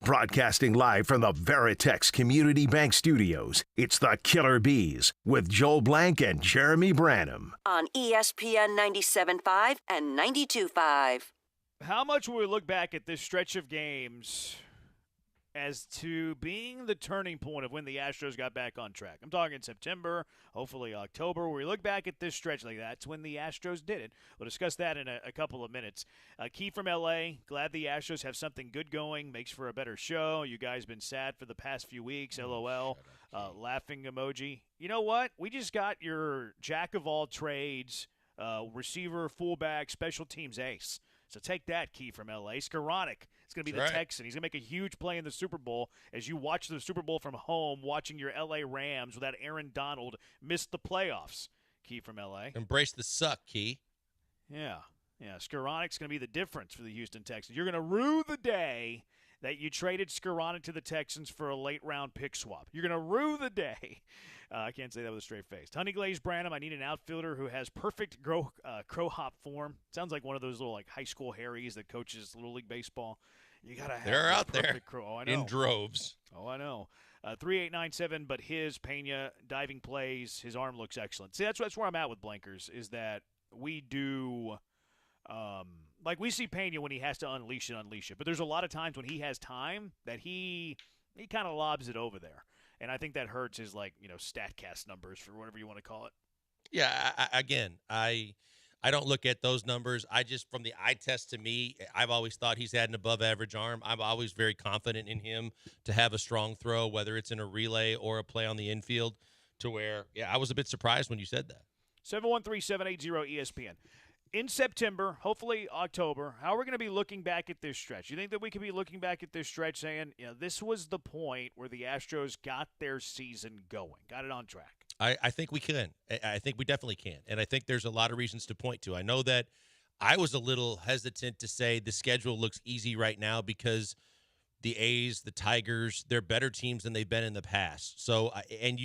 Broadcasting live from the Veritex Community Bank Studios, it's the Killer Bees with Joel Blank and Jeremy Branham. On ESPN 97.5 and 92.5. How much will we look back at this stretch of games as to being the turning point of when the Astros got back on track? I'm talking September, hopefully October, where we look back at this stretch like that's when the Astros did it. We'll discuss that in a couple of minutes. Key from L.A., glad the Astros have something good going, makes for a better show. You guys been sad for the past few weeks, LOL, laughing emoji. You know what? We just got your jack-of-all-trades, receiver, fullback, special teams ace. So take that, Key from L.A. Skoranek is going to be the Texan. He's going to make a huge play in the Super Bowl as you watch the Super Bowl from home, watching your L.A. Rams without Aaron Donald miss the playoffs. Key from L.A. Embrace the suck, Key. Yeah. Skoranek's going to be the difference for the Houston Texans. You're going to rue the day that you traded Skoranek to the Texans for a late-round pick swap. You're going to rue the day. I can't say that with a straight face. Honey Glazed Branham, I need an outfielder who has perfect crow hop form. Sounds like one of those little high school Harrys that coaches Little League Baseball. You got to have They're out there crow. Oh, I know. in droves. Oh, I know. 3897, but his Pena diving plays, his arm looks excellent. See, that's where I'm at with Blankers, is that we do we see Pena when he has to unleash it, but there's a lot of times when he has time that he kind of lobs it over there. And I think that hurts his, StatCast numbers, for whatever you want to call it. Yeah, I don't look at those numbers. From the eye test to me, I've always thought he's had an above-average arm. I'm always very confident in him to have a strong throw, whether it's in a relay or a play on the infield, to where, I was a bit surprised when you said that. 713-780-ESPN. In September, hopefully October, how are we going to be looking back at this stretch? You think that we could be looking back at this stretch saying, this was the point where the Astros got their season going, got it on track? I think we can. I think we definitely can. And I think there's a lot of reasons to point to. I know that I was a little hesitant to say the schedule looks easy right now because the A's, the Tigers, they're better teams than they've been in the past. So, and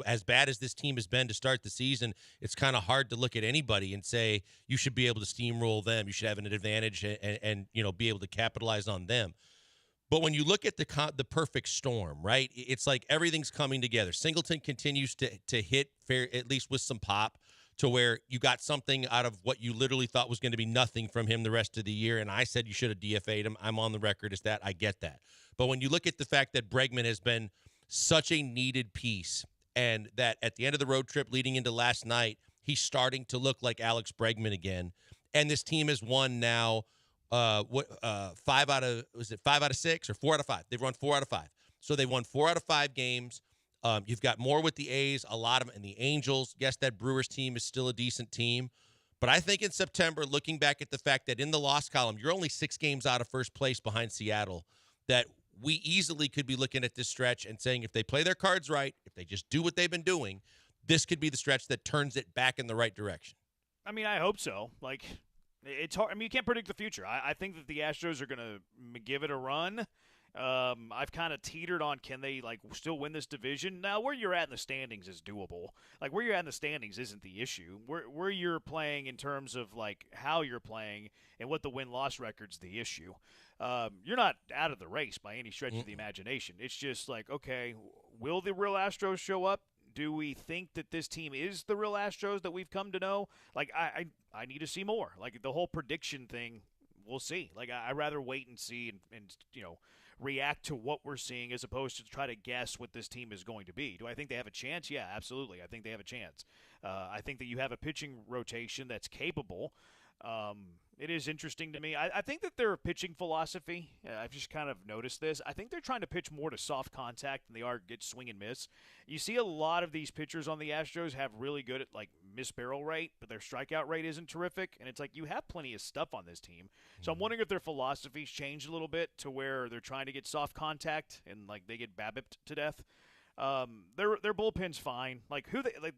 as bad as this team has been to start the season, it's kind of hard to look at anybody and say you should be able to steamroll them. You should have an advantage and be able to capitalize on them. But when you look at the perfect storm, right, it's like everything's coming together. Singleton continues to hit fair, at least with some pop, to where you got something out of what you literally thought was going to be nothing from him the rest of the year. And I said you should have DFA'd him. I'm on the record as that. I get that. But when you look at the fact that Bregman has been such a needed piece, and that at the end of the road trip leading into last night, he's starting to look like Alex Bregman again. And this team has won now 5 out of 6 or 4 out of 5? They've won 4 out of 5. So they won 4 out of 5 games. You've got more with the A's, a lot of them, and the Angels. Yes, that Brewers team is still a decent team. But I think in September, looking back at the fact that in the loss column, you're only 6 games out of first place behind Seattle, that we easily could be looking at this stretch and saying if they play their cards right, if they just do what they've been doing, this could be the stretch that turns it back in the right direction. I mean, I hope so. It's hard. I mean, you can't predict the future. I think that the Astros are going to give it a run. I've kind of teetered on can they still win this division. Now where you're at in the standings is doable. Where you're at in the standings isn't the issue. Where you're playing in terms of how you're playing and what the win-loss record's the issue. You're not out of the race by any stretch of the imagination. It's just okay, will the real Astros show up? Do we think that this team is the real Astros that we've come to know? I need to see more. The whole prediction thing, we'll see. I'd rather wait and see and react to what we're seeing as opposed to try to guess what this team is going to be. Do I think they have a chance? Yeah, absolutely. I think they have a chance. I think that you have a pitching rotation that's capable. It is interesting to me. I think that their pitching philosophy, I've just kind of noticed this. I think they're trying to pitch more to soft contact than they are get swing and miss. You see a lot of these pitchers on the Astros have really good at miss barrel rate, but their strikeout rate isn't terrific. And it's you have plenty of stuff on this team. So I'm wondering if their philosophy's changed a little bit to where they're trying to get soft contact and they get BABIP'd to death. Their bullpen's fine.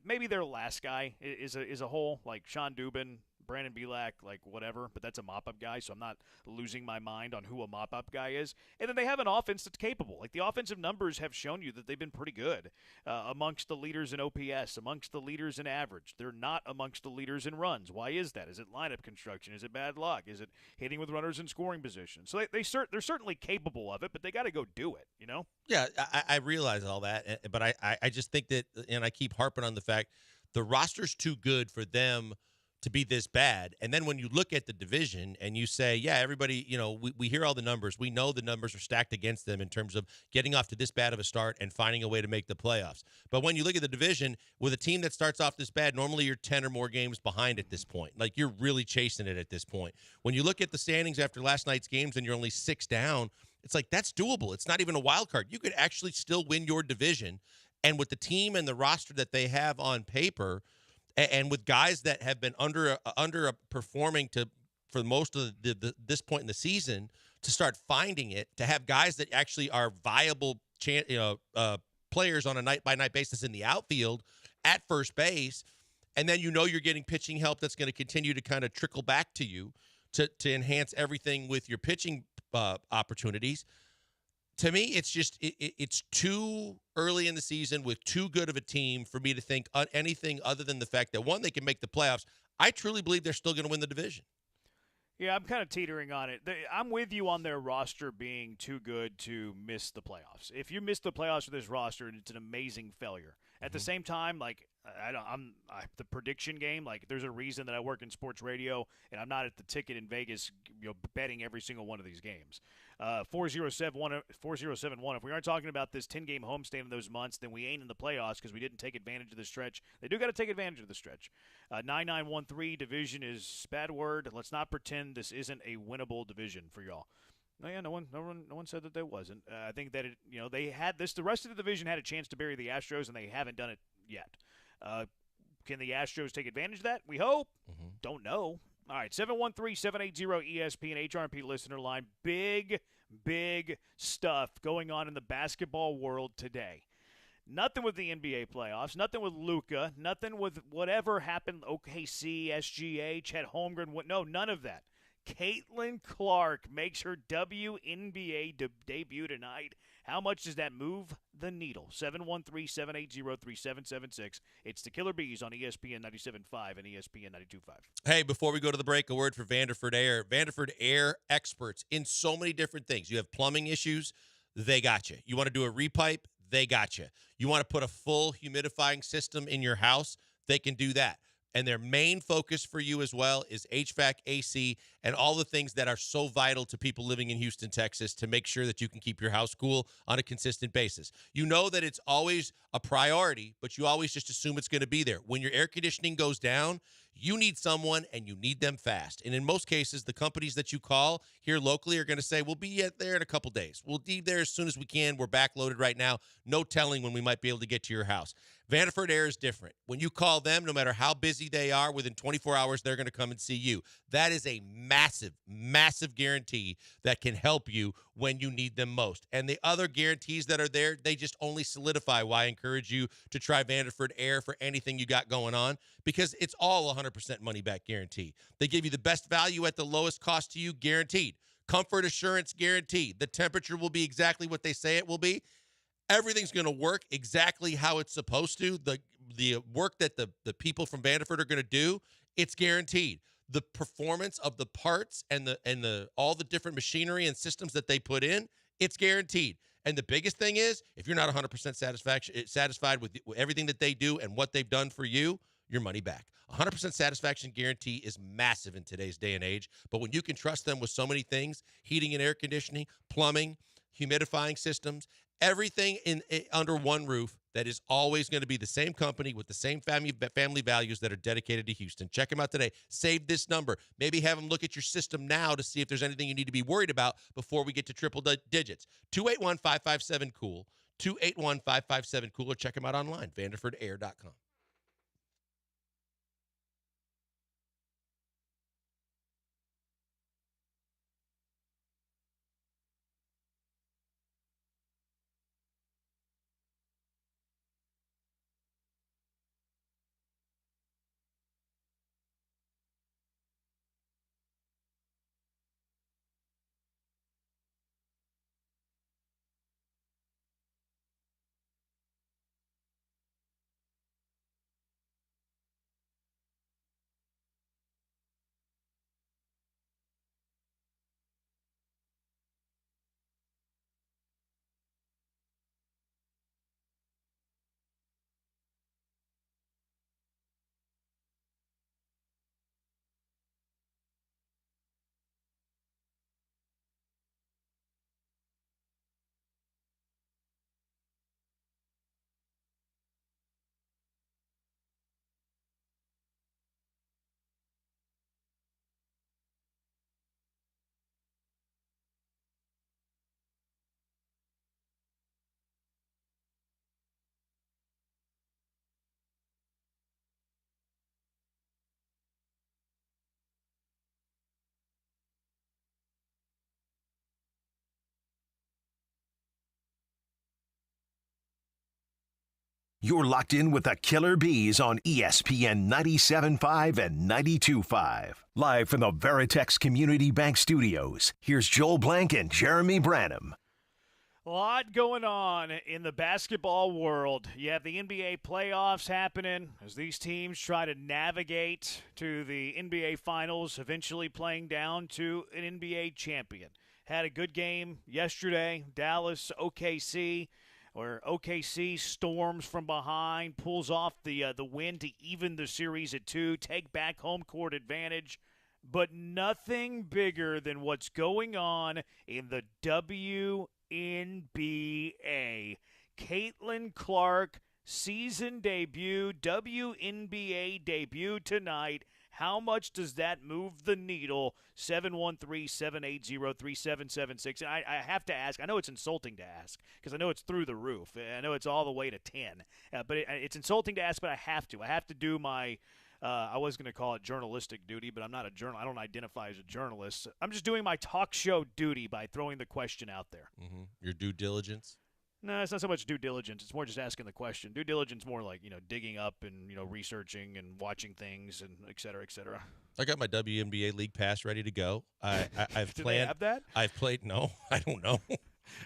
Maybe their last guy is a hole, Sean Dubin, Brandon Belak, like whatever, but that's a mop-up guy, so I'm not losing my mind on who a mop-up guy is. And then they have an offense that's capable. Like, the offensive numbers have shown you that they've been pretty good amongst the leaders in OPS, amongst the leaders in average. They're not amongst the leaders in runs. Why is that? Is it lineup construction? Is it bad luck? Is it hitting with runners in scoring position? So they're certainly capable of it, but they got to go do it, you know? Yeah, I realize all that, but I just think that, and I keep harping on the fact, the roster's too good for them to be this bad. And then when you look at the division and you say, yeah, everybody, we hear all the numbers. We know the numbers are stacked against them in terms of getting off to this bad of a start and finding a way to make the playoffs. But when you look at the division, with a team that starts off this bad, normally you're 10 or more games behind at this point. Like, you're really chasing it at this point. When you look at the standings after last night's games and you're only 6 down, it's like, that's doable. It's not even a wild card. You could actually still win your division. And with the team and the roster that they have on paper, and with guys that have been underperforming for most of this point in the season, to start finding it, to have guys that actually are viable players on a night-by-night basis in the outfield, at first base, and then you're getting pitching help that's going to continue to kind of trickle back to you to enhance everything with your pitching opportunities. To me, it's just it's too early in the season with too good of a team for me to think anything other than the fact that, one, they can make the playoffs. I truly believe they're still going to win the division. Yeah, I'm kind of teetering on it. I'm with you on their roster being too good to miss the playoffs. If you miss the playoffs with this roster, it's an amazing failure. At the same time, like, the prediction game, like, there's a reason that I work in sports radio and I'm not at the ticket in Vegas, betting every single one of these games. 4071. If we aren't talking about this 10-game homestand in those months, then we ain't in the playoffs because we didn't take advantage of the stretch. They do got to take advantage of the stretch. 9913 division is bad word. Let's not pretend this isn't a winnable division for y'all. No, yeah, no one said that there wasn't. I think that they had this. The rest of the division had a chance to bury the Astros, and they haven't done it yet. Can the Astros take advantage of that? We hope. Don't know. All right, 713-780-ESPN HRP listener line. Big stuff going on in the basketball world today. Nothing with the NBA playoffs, nothing with Luka, nothing with whatever happened, OKC, SGA, Chet Holmgren. No, none of that. Caitlin Clark makes her WNBA debut tonight. How much does that move the needle? 713-780-3776. It's the Killer Bees on ESPN 97.5 and ESPN 92.5. Hey, before we go to the break, a word for Vanderford Air. Vanderford Air experts in so many different things. You have plumbing issues, they got you. You want to do a repipe, they got you. You want to put a full humidifying system in your house, they can do that. And their main focus for you as well is HVAC, AC, and all the things that are so vital to people living in Houston, Texas, to make sure that you can keep your house cool on a consistent basis. You know that it's always a priority, but you always just assume it's going to be there. When your air conditioning goes down, you need someone, and you need them fast. And in most cases, the companies that you call here locally are going to say, we'll be there in a couple days. We'll be there as soon as we can. We're backloaded right now. No telling when we might be able to get to your house. Vanderford Air is different. When you call them, no matter how busy they are, within 24 hours, they're going to come and see you. That is a massive, massive guarantee that can help you when you need them most. And the other guarantees that are there, they just only solidify why I encourage you to try Vanderford Air for anything you got going on, because it's all 100% money-back guarantee. They give you the best value at the lowest cost to you, guaranteed. Comfort assurance guaranteed. The temperature will be exactly what they say it will be. Everything's going to work exactly how it's supposed to. The work that the people from Vanderford are going to do, it's guaranteed. The performance of the parts and the all the different machinery and systems that they put in, it's guaranteed. And the biggest thing is, if you're not 100% satisfied with everything that they do and what they've done for you, your money back. 100% satisfaction guarantee is massive in today's day and age. But when you can trust them with so many things, heating and air conditioning, plumbing, humidifying systems, everything under one roof, that is always going to be the same company with the same family values that are dedicated to Houston. Check them out today. Save this number. Maybe have them look at your system now to see if there's anything you need to be worried about before we get to triple digits. 281-557-COOL. 281-557-COOL, or check them out online, vanderfordair.com. You're locked in with the Killer Bees on ESPN 97.5 and 92.5. Live from the Veritex Community Bank Studios, here's Joel Blank and Jeremy Branham. A lot going on in the basketball world. You have the NBA playoffs happening as these teams try to navigate to the NBA Finals, eventually playing down to an NBA champion. Had a good game yesterday, Dallas, OKC, where OKC storms from behind, pulls off the win to even the series at 2, take back home court advantage. But nothing bigger than what's going on in the WNBA. Caitlin Clark, season debut, WNBA debut tonight. How much does that move the needle? 713-780-3776. I have to ask. I know it's insulting to ask because I know it's through the roof. I know it's all the way to 10. But it's insulting to ask, but I have to. I have to do my I was going to call it journalistic duty, but I'm not a journal. I don't identify as a journalist. I'm just doing my talk show duty by throwing the question out there. Mm-hmm. Your due diligence? No, it's not so much due diligence. It's more just asking the question. Due diligence more like, digging up and, researching and watching things and et cetera, et cetera. I got my WNBA League Pass ready to go. I've Do planned. they have that? I've played. No, I don't know.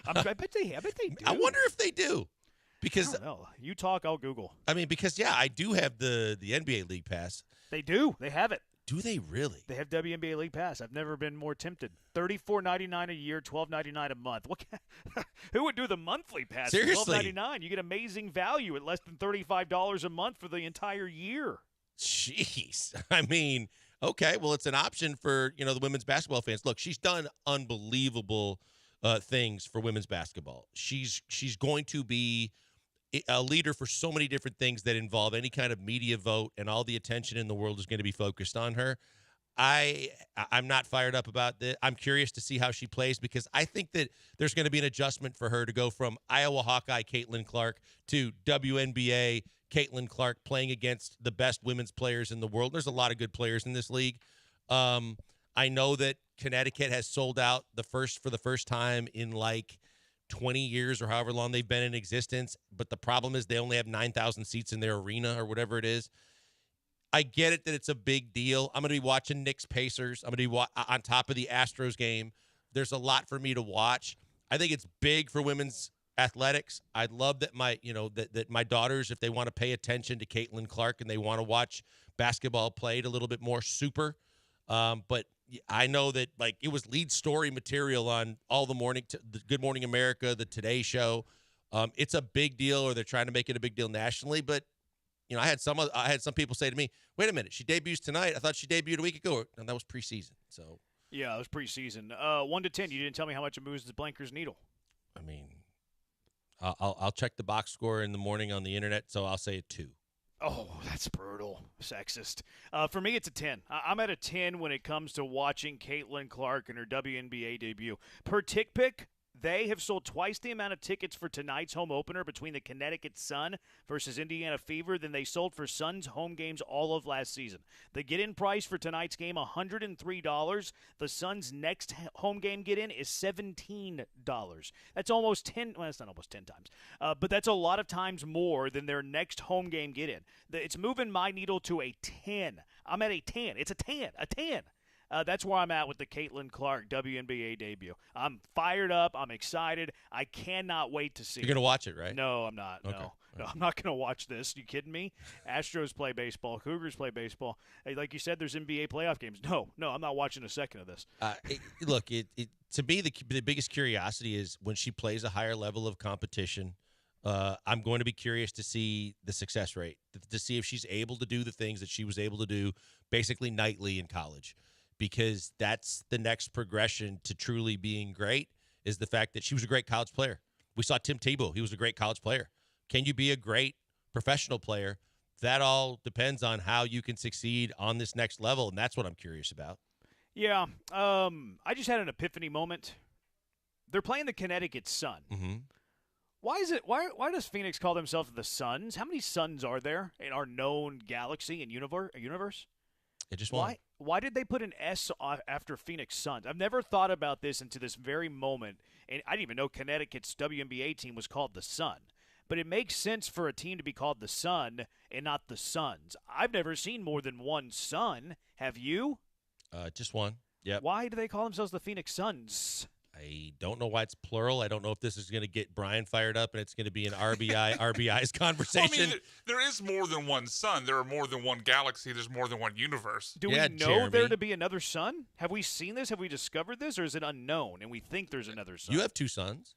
I bet they do. I wonder if they do. Because I don't know. You talk, I'll Google. I mean, because I do have the NBA League Pass. They do. They have it. Do they really? They have WNBA League Pass. I've never been more tempted. $34.99 a year, $12.99 a month. Who would do the monthly pass? Seriously, $12.99. You get amazing value at less than $35 a month for the entire year. Jeez. I mean, okay. Well, it's an option for the women's basketball fans. Look, she's done unbelievable things for women's basketball. She's going to be a leader for so many different things that involve any kind of media vote, and all the attention in the world is going to be focused on her. I'm not fired up about this. I'm curious to see how she plays because I think that there's going to be an adjustment for her to go from Iowa Hawkeye Caitlin Clark to WNBA Caitlin Clark playing against the best women's players in the world. There's a lot of good players in this league. I know that Connecticut has sold out for the first time in like 20 years or however long they've been in existence, but the problem is they only have 9,000 seats in their arena or whatever it is. I get it that it's a big deal. I'm going to be watching Knicks Pacers. I'm going to be on top of the Astros game. There's a lot for me to watch. I think it's big for women's athletics. I'd love that that my daughters, if they want to pay attention to Caitlin Clark and they want to watch basketball played a little bit more super. But I know that it was lead story material on all the Good Morning America, the Today Show. It's a big deal, or they're trying to make it a big deal nationally. But I had some people say to me, "Wait a minute, she debuts tonight. I thought she debuted a week ago, and that was preseason." So yeah, it was preseason. 1 to 10. You didn't tell me how much it moves the blanker's needle. I mean, I'll check the box score in the morning on the internet, so I'll say a 2. Oh, that's brutal. Sexist. For me, it's a 10. I'm at a 10 when it comes to watching Caitlin Clark and her WNBA debut. Per Tick Pick, they have sold twice the amount of tickets for tonight's home opener between the Connecticut Sun versus Indiana Fever than they sold for Suns home games all of last season. The get-in price for tonight's game, $103. The Suns' next home game get-in is $17. That's almost 10. Well, that's not almost 10 times. But that's a lot of times more than their next home game get-in. It's moving my needle to a 10. I'm at a 10. It's a 10. A 10. That's where I'm at with the Caitlin Clark WNBA debut. I'm fired up. I'm excited. I cannot wait to see You're going to watch it, right? No, I'm not. Okay. No, I'm not going to watch this. You kidding me? Astros play baseball. Cougars play baseball. Hey, like you said, there's NBA playoff games. No, I'm not watching a second of this. Look, to me, the biggest curiosity is when she plays a higher level of competition. I'm going to be curious to see the success rate, to see if she's able to do the things that she was able to do basically nightly in college. Because that's the next progression to truly being great, is the fact that she was a great college player. We saw Tim Tebow. He was a great college player. Can you be a great professional player? That all depends on how you can succeed on this next level, and that's what I'm curious about. Yeah. I just had an epiphany moment. They're playing the Connecticut Sun. Mm-hmm. Why does Phoenix call themselves the Suns? How many suns are there in our known galaxy and universe? Just one. Why did they put an S after Phoenix Suns? I've never thought about this until this very moment, and I didn't even know Connecticut's WNBA team was called the Sun. but it makes sense for a team to be called the Sun and not the Suns. I've never seen more than one Sun. Have you? Just one. Yep. Why do they call themselves the Phoenix Suns? I don't know why it's plural. I don't know if this is going to get Brian fired up and it's going to be an RBI's conversation. Well, I mean, there is more than one sun. There are more than one galaxy. There's more than one universe. Do we know there to be another sun? Have we seen this? Have we discovered this? Or is it unknown and we think there's another sun? You have two suns.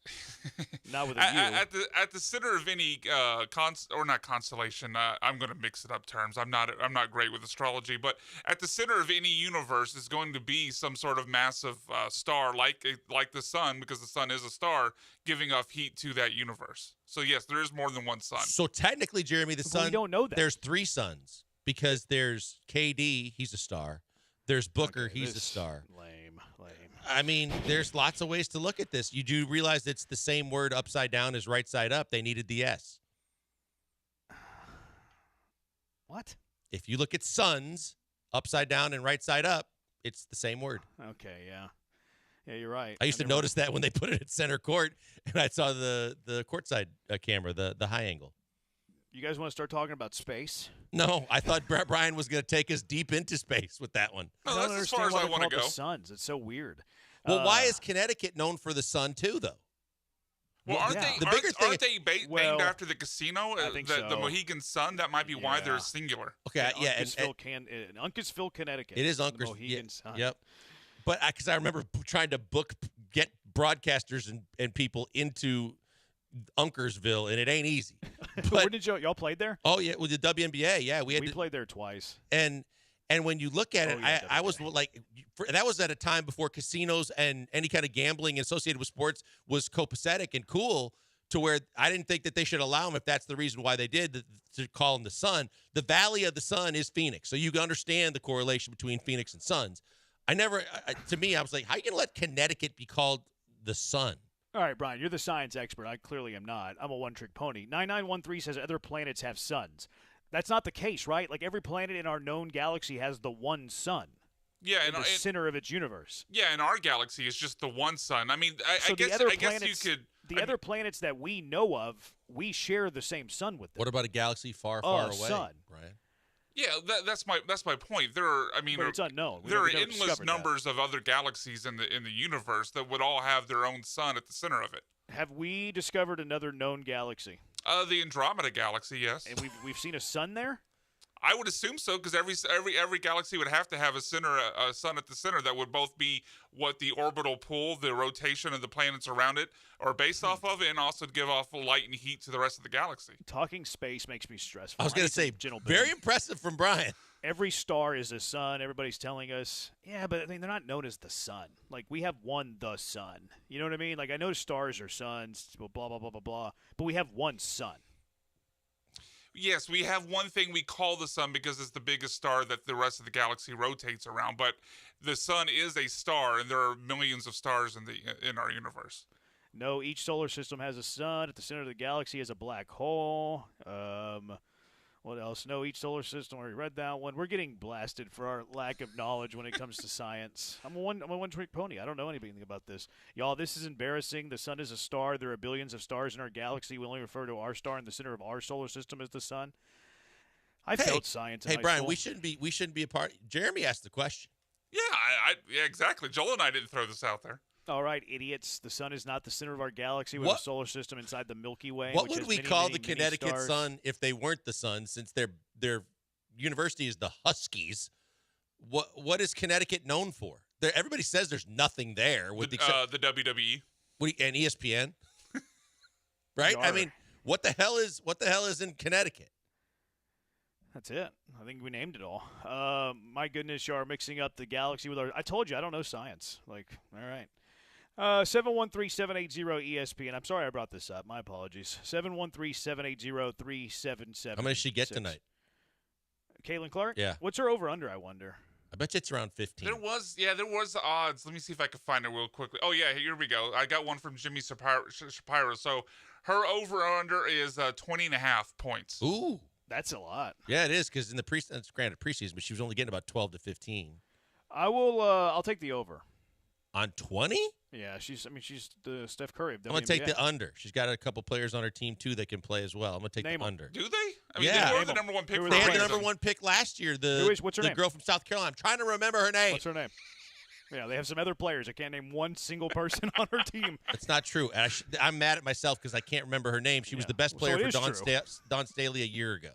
Not with a U. At the center of any not constellation, I'm going to mix it up terms. I'm not great with astrology, but at the center of any universe is going to be some sort of massive star like the sun, because the sun is a star, giving off heat to that universe. So yes, there is more than one sun. So technically, Jeremy, the sun. We don't know that. There's three suns because there's KD, he's a star. There's Booker, he's a star. Lame. I mean, there's lots of ways to look at this. You do realize it's the same word upside down as right side up. They needed the S. What? If you look at suns upside down and right side up, it's the same word. Okay, yeah. Yeah, you're right. I used to notice that when they put it at center court, and I saw the courtside camera, the high angle. You guys want to start talking about space? No, I thought Brian was going to take us deep into space with that one. No, that's as far as I want to go. The Suns. It's so weird. Well, why is Connecticut known for the sun too, though? Well, aren't they named after the casino? I think so. The Mohegan Sun? That might be why they're singular. Okay, in Uncasville, Connecticut. It is Uncasville. Mohegan Sun. Yep. But because I remember trying to get broadcasters and people into Uncasville, and it ain't easy. But, where did y'all played there? Oh yeah, with the WNBA. Yeah, we played there twice. And when you look at it, I was like, that was at a time before casinos and any kind of gambling associated with sports was copacetic and cool, to where I didn't think that they should allow them, if that's the reason why they did, to call them the Sun. The Valley of the Sun is Phoenix, so you can understand the correlation between Phoenix and Suns. To me, I was like, how are you going to let Connecticut be called the Sun? All right, Brian, you're the science expert. I clearly am not. I'm a one-trick pony. 9913 says other planets have suns. That's not the case, right? Like every planet in our known galaxy has the one sun. Yeah, in the center of its universe. Yeah, and our galaxy is just the one sun. I mean, I guess you could. The other planets that we know of, we share the same sun with them. What about a galaxy far, far away, sun. Brian? Yeah, that's my point. There are, but it's unknown. There are endless numbers of other galaxies in the universe that would all have their own sun at the center of it. Have we discovered another known galaxy? The Andromeda galaxy, yes. And we've seen a sun there? I would assume so, because every galaxy would have to have a sun at the center that would both be what the orbital pull, the rotation of the planets around it, are based off of, and also to give off light and heat to the rest of the galaxy. Talking space makes me stressful. I was going to say, very impressive from Brian. Every star is a sun. Everybody's telling us, yeah, but I mean, they're not known as the sun. Like, we have one, the sun. You know what I mean? Like, I know stars are suns, blah, blah, blah, blah, blah, but we have one sun. Yes, we have one thing we call the sun because it's the biggest star that the rest of the galaxy rotates around. But the sun is a star, and there are millions of stars in our universe. No, each solar system has a sun. At the center of the galaxy is a black hole. What else? No, each solar system. I already read that one. We're getting blasted for our lack of knowledge when it comes to science. I'm a one-trick pony. I don't know anything about this. Y'all, this is embarrassing. The sun is a star. There are billions of stars in our galaxy. We only refer to our star in the center of our solar system as the sun. I failed science in high Brian, school. we shouldn't be a part. Jeremy asked the question. Yeah, exactly. Joel and I didn't throw this out there. All right, idiots. The sun is not the center of our galaxy. We have a solar system inside the Milky Way. What would we call the Connecticut sun if they weren't the sun, since their university is the Huskies? What is Connecticut known for? Everybody says there's nothing there. The WWE. And ESPN. Right? I mean, what the hell is in Connecticut? That's it. I think we named it all. My goodness, you are mixing up the galaxy with our... I told you, I don't know science. Like, all right. 713-780-ESPN. I'm sorry I brought this up. My apologies. 713-780-3777. How many did she get tonight? Caitlin Clark? Yeah. It's her over-under, I wonder? I bet you it's around 15. There was the odds. Let me see if I can find it real quickly. Oh, yeah, here we go. I got one from Jimmy Shapiro. So her over-under is 20.5 points. Ooh. That's a lot. Yeah, it is, because in the preseason, but she was only getting about 12 to 15. I'll take the over. On 20? Yeah, she's the Steph Curry of WNBA. I'm going to take the under. She's got a couple players on her team, too, that can play as well. I'm going to take the under. Do they? I mean, Yeah. they were the number one pick for a They had the reason. number one pick last year. What's her the name? girl from South Carolina. I'm trying to remember her name. What's her name? Yeah, they have some other players. I can't name one single person on her team. That's not true. And I'm mad at myself because I can't remember her name. She was the best player for Dawn Staley a year ago.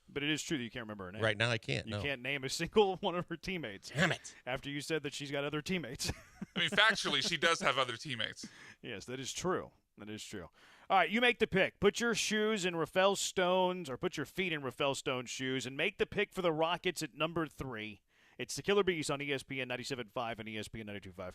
But it is true that you can't remember her name. Right now I can't, You can't name a single one of her teammates. Damn it. After you said that she's got other teammates. I mean, factually, she does have other teammates. Yes, that is true. That is true. All right, you make the pick. Put your shoes in Rafael Stone's, or put your feet in Rafael Stone's shoes, and make the pick for the Rockets at number 3. It's the Killer Bees on ESPN 97.5 and ESPN 92.5.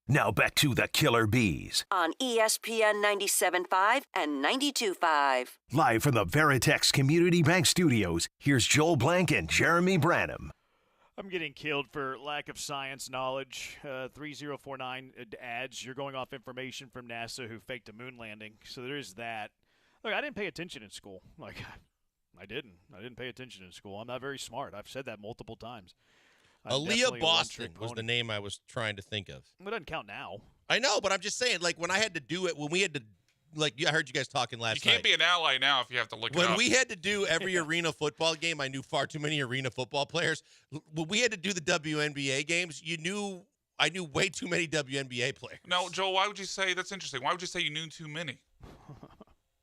Now back to the Killer Bees. On ESPN 97.5 and 92.5. Live from the Veritex Community Bank Studios, here's Joel Blank and Jeremy Branham. I'm getting killed for lack of science knowledge. 3049 adds you're going off information from NASA who faked a moon landing. So there is that. Look, I didn't pay attention in school. I didn't pay attention in school. I'm not very smart. I've said that multiple times. Aaliyah Boston was the name I was trying to think of. It doesn't count now. I know, but I'm just saying, like, when I had to do it, when we had to, like, I heard you guys talking last night. You can't be an ally now if you have to look it up. When we had to do every arena football game, I knew far too many arena football players. When we had to do the WNBA games, I knew way too many WNBA players. No, Joel, why would you say that's interesting? Why would you say you knew too many?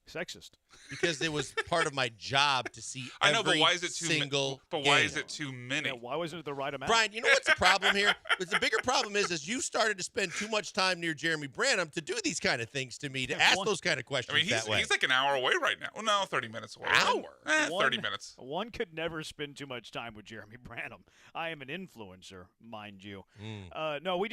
Sexist. Because it was part of my job to see I know, but every why is it single But why game. is it too many? Yeah, why wasn't it the right amount? Brian, you know what's the problem here? The bigger problem is you started to spend too much time near Jeremy Branham to do these kind of things to me, to ask those kind of questions I mean, that way. he's like an hour away right now. Well, no, 30 minutes away. Hour? 30 minutes. One could never spend too much time with Jeremy Branham. I am an influencer, mind you. No, we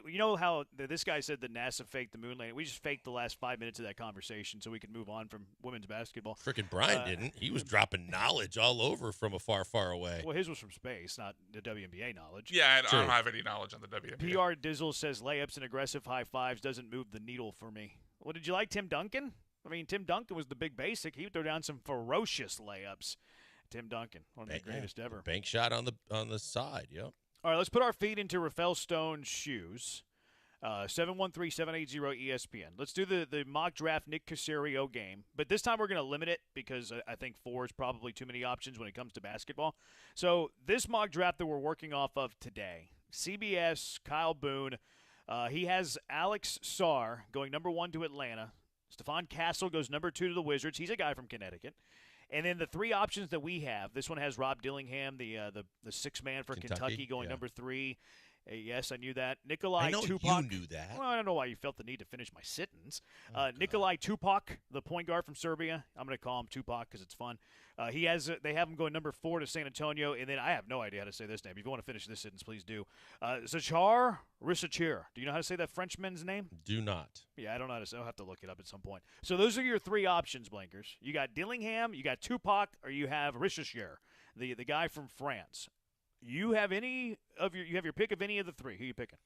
you know how this guy said that NASA faked the moon landing? We just faked the last 5 minutes of that conversation so we could move on from women's basketball. Frickin' Brian didn't. He was dropping knowledge all over from afar, far away. Well, his was from space, not the WNBA knowledge. Yeah, I don't have any knowledge on the WNBA. PR Dizzle says layups and aggressive high fives doesn't move the needle for me. Well, did you like Tim Duncan? I mean, Tim Duncan was the big basic. He would throw down some ferocious layups. Tim Duncan, one of the greatest ever. Bank shot on the side, yep. All right, let's put our feet into Rafael Stone's shoes. 713-780 ESPN. Let's do the mock draft Nick Caserio game, but this time we're going to limit it because I think 4 is probably too many options when it comes to basketball. So this mock draft that we're working off of today, CBS, Kyle Boone, he has Alex Sarr going number 1 to Atlanta. Stephon Castle goes number 2 to the Wizards. He's a guy from Connecticut. And then the 3 options that we have, this one has Rob Dillingham, the 6-man for Kentucky going number 3. Yes, I knew that. Nikolai I know Tupac. you knew that. Well, I don't know why you felt the need to finish my sentence. Nikolai Tupac, the point guard from Serbia. I'm going to call him Tupac because it's fun. They have him going number 4 to San Antonio, and then I have no idea how to say this name. If you want to finish this sentence, please do. Zachar Risachir. Do you know how to say that Frenchman's name? Do not. Yeah, I don't know how to say. I'll have to look it up at some point. So those are your 3 options, Blankers. You got Dillingham, you got Tupac, or you have Risachir, the guy from France. You have your pick of any of the 3. Who are you picking?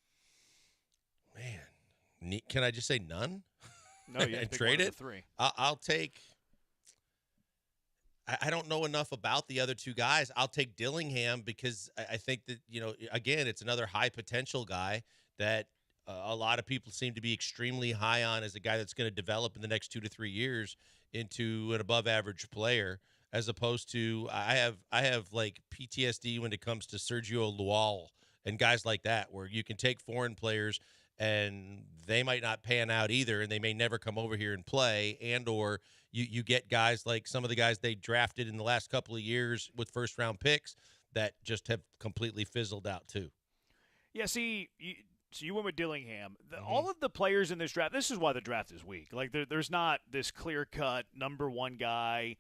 Man, can I just say none? No, you have to pick trade one it. of the 3. I'll take. I don't know enough about the other 2 guys. I'll take Dillingham because I think that again, it's another high potential guy that a lot of people seem to be extremely high on as a guy that's going to develop in the next 2 to 3 years into an above average player. As opposed to, I have like PTSD when it comes to Sergio Lual and guys like that, where you can take foreign players and they might not pan out either, and they may never come over here and play, and or you get guys like some of the guys they drafted in the last couple of years with first-round picks that just have completely fizzled out too. Yeah, see, so you went with Dillingham. All of the players in this draft, this is why the draft is weak. Like, there's not this clear-cut number 1 guy.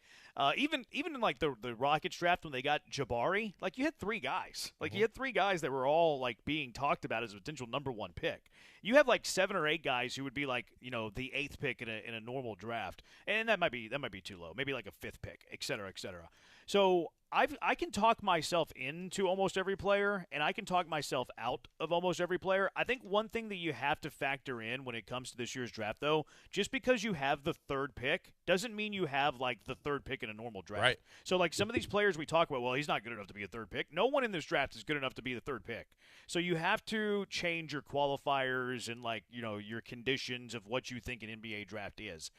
Even in, like, the Rockets draft when they got Jabari, like, you had 3 guys. Like, you had 3 guys that were all, like, being talked about as a potential number 1 pick. You have, like, 7 or 8 guys who would be, like, the 8th pick in a normal draft. And that might be too low. Maybe, like, a 5th pick, et cetera, et cetera. So I can talk myself into almost every player, and I can talk myself out of almost every player. I think one thing that you have to factor in when it comes to this year's draft, though, just because you have the 3rd pick doesn't mean you have, like, the 3rd pick in a normal draft. Right. So, like, some of these players we talk about, well, he's not good enough to be a 3rd pick. No one in this draft is good enough to be the 3rd pick. So you have to change your qualifiers and, like, your conditions of what you think an NBA draft is.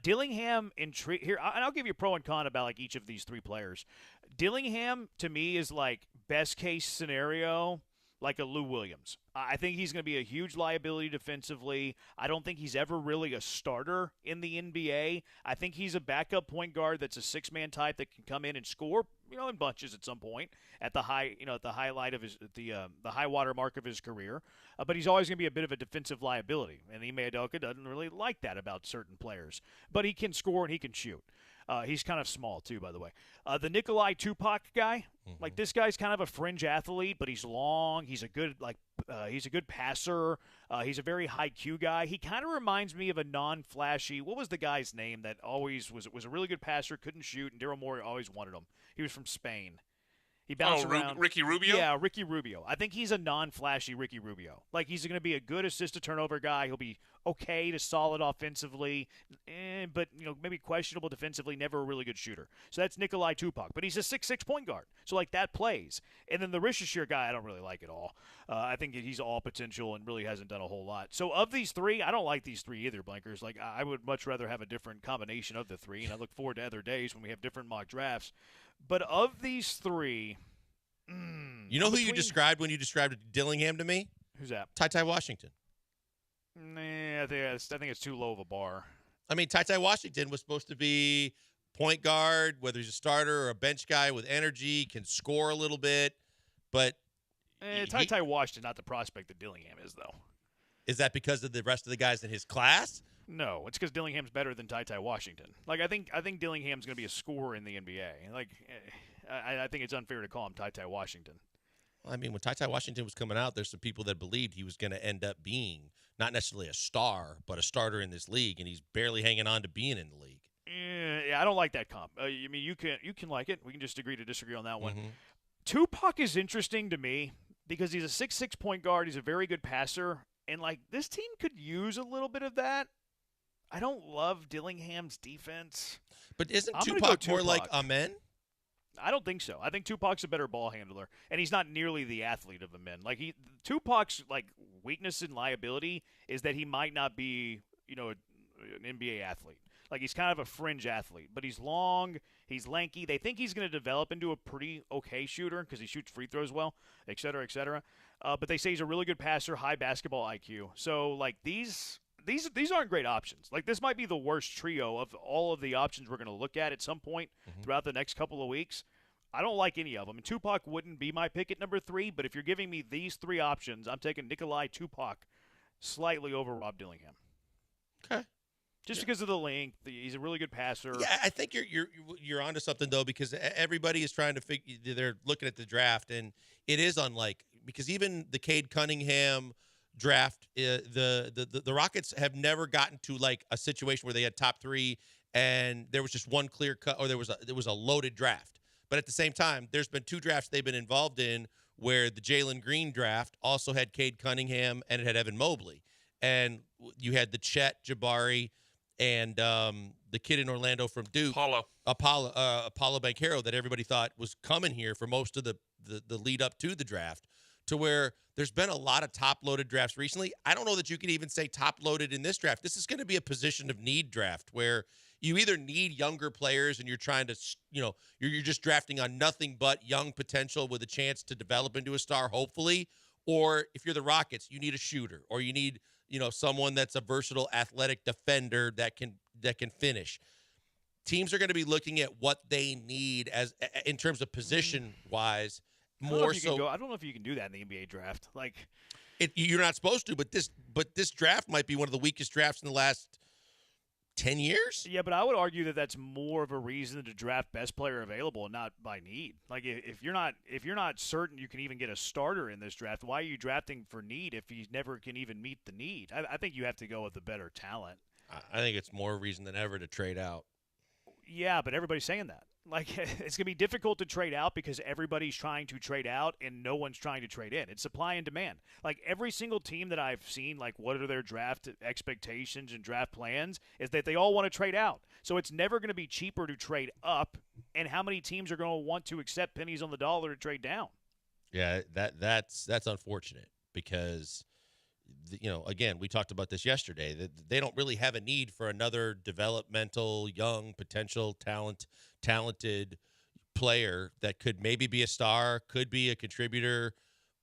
Dillingham, here, and I'll give you a pro and con about, like, each of these 3 players. Dillingham, to me, is like best case scenario, like a Lou Williams. I think he's going to be a huge liability defensively. I don't think he's ever really a starter in the NBA. I think he's a backup point guard that's a 6-man type that can come in and score, in bunches at some point at the highlight of the high water mark of his career. But he's always going to be a bit of a defensive liability, and Ime Udoka doesn't really like that about certain players. But he can score and he can shoot. He's kind of small, too, by the way. The Nikolai Tupac guy, like, this guy's kind of a fringe athlete, but he's long. He's a good, he's a good passer. He's a very high Q guy. He kind of reminds me of a non-flashy, what was the guy's name that always was a really good passer, couldn't shoot, and Daryl Morey always wanted him. He was from Spain. He bounced around. Ricky Rubio? Yeah, Ricky Rubio. I think he's a non-flashy Ricky Rubio. Like, he's going to be a good assist-to-turnover guy. He'll be okay to solid offensively, but, maybe questionable defensively, never a really good shooter. So that's Nikolai Tupac. But he's a 6'6" point guard. So, like, that plays. And then the Risachir guy I don't really like at all. I think he's all potential and really hasn't done a whole lot. So, of these 3, I don't like these 3 either, Blankers. Like, I would much rather have a different combination of the 3, and I look forward to other days when we have different mock drafts. But of these 3, you know who you described when you described Dillingham to me? Who's that? Ty Washington. Nah, I think it's too low of a bar. I mean, Ty Washington was supposed to be point guard, whether he's a starter or a bench guy with energy, can score a little bit, but Ty Washington, not the prospect that Dillingham is, though. Is that because of the rest of the guys in his class? No, it's because Dillingham's better than Ty Washington. Like I think Dillingham's going to be a scorer in the NBA. Like I think it's unfair to call him Ty Washington. Well, I mean, when Ty Washington was coming out, there's some people that believed he was going to end up being not necessarily a star, but a starter in this league, and he's barely hanging on to being in the league. Yeah, I don't like that comp. I mean, you can like it. We can just agree to disagree on that one. Tupac is interesting to me because he's a 6'6" point guard. He's a very good passer, and like this team could use a little bit of that. I don't love Dillingham's defense. But isn't Tupac more like Amen? I don't think so. I think Tupac's a better ball handler, and he's not nearly the athlete of Amen. Like Tupac's like weakness and liability is that he might not be, an NBA athlete. Like he's kind of a fringe athlete, but he's long, he's lanky. They think he's going to develop into a pretty okay shooter because he shoots free throws well, et cetera, et cetera. But they say he's a really good passer, high basketball IQ. So like these aren't great options. Like this might be the worst trio of all of the options we're going to look at some point throughout the next couple of weeks. I don't like any of them. And Tupac wouldn't be my pick at number 3, but if you're giving me these 3 options, I'm taking Nikolai Tupac slightly over Rob Dillingham. Okay. Just because of the length, he's a really good passer. Yeah, I think you're onto something though, because everybody is trying to figure. They're looking at the draft, and it is unlike because even the Cade Cunningham draft, the Rockets have never gotten to like a situation where they had top 3 and there was just one clear cut, or there was a loaded draft. But at the same time, there's been 2 drafts they've been involved in where the Jalen Green draft also had Cade Cunningham and it had Evan Mobley, and you had the Chet Jabari and the kid in Orlando from Duke, Apollo Banchero, that everybody thought was coming here for most of the lead up to the draft, to where there's been a lot of top-loaded drafts recently. I don't know that you could even say top-loaded in this draft. This is going to be a position of need draft where you either need younger players and you're trying to, you're just drafting on nothing but young potential with a chance to develop into a star, hopefully, or if you're the Rockets, you need a shooter, or you need someone that's a versatile athletic defender that can finish. Teams are going to be looking at what they need as in terms of position wise. More so, I don't know if you can do that in the NBA draft. Like, you're not supposed to, but this draft might be one of the weakest drafts in the last 10 years. Yeah, but I would argue that that's more of a reason to draft best player available and not by need. Like if you're not certain you can even get a starter in this draft, why are you drafting for need if you never can even meet the need? I think you have to go with the better talent. I think it's more reason than ever to trade out. Yeah, but everybody's saying that. Like, it's going to be difficult to trade out because everybody's trying to trade out and no one's trying to trade in. It's supply and demand. Like, every single team that I've seen, like, what are their draft expectations and draft plans, is that they all want to trade out. So it's never going to be cheaper to trade up, and how many teams are going to want to accept pennies on the dollar to trade down? Yeah, that's unfortunate because, again, we talked about this yesterday, that they don't really have a need for another developmental, young, potential talented player that could maybe be a star, could be a contributor,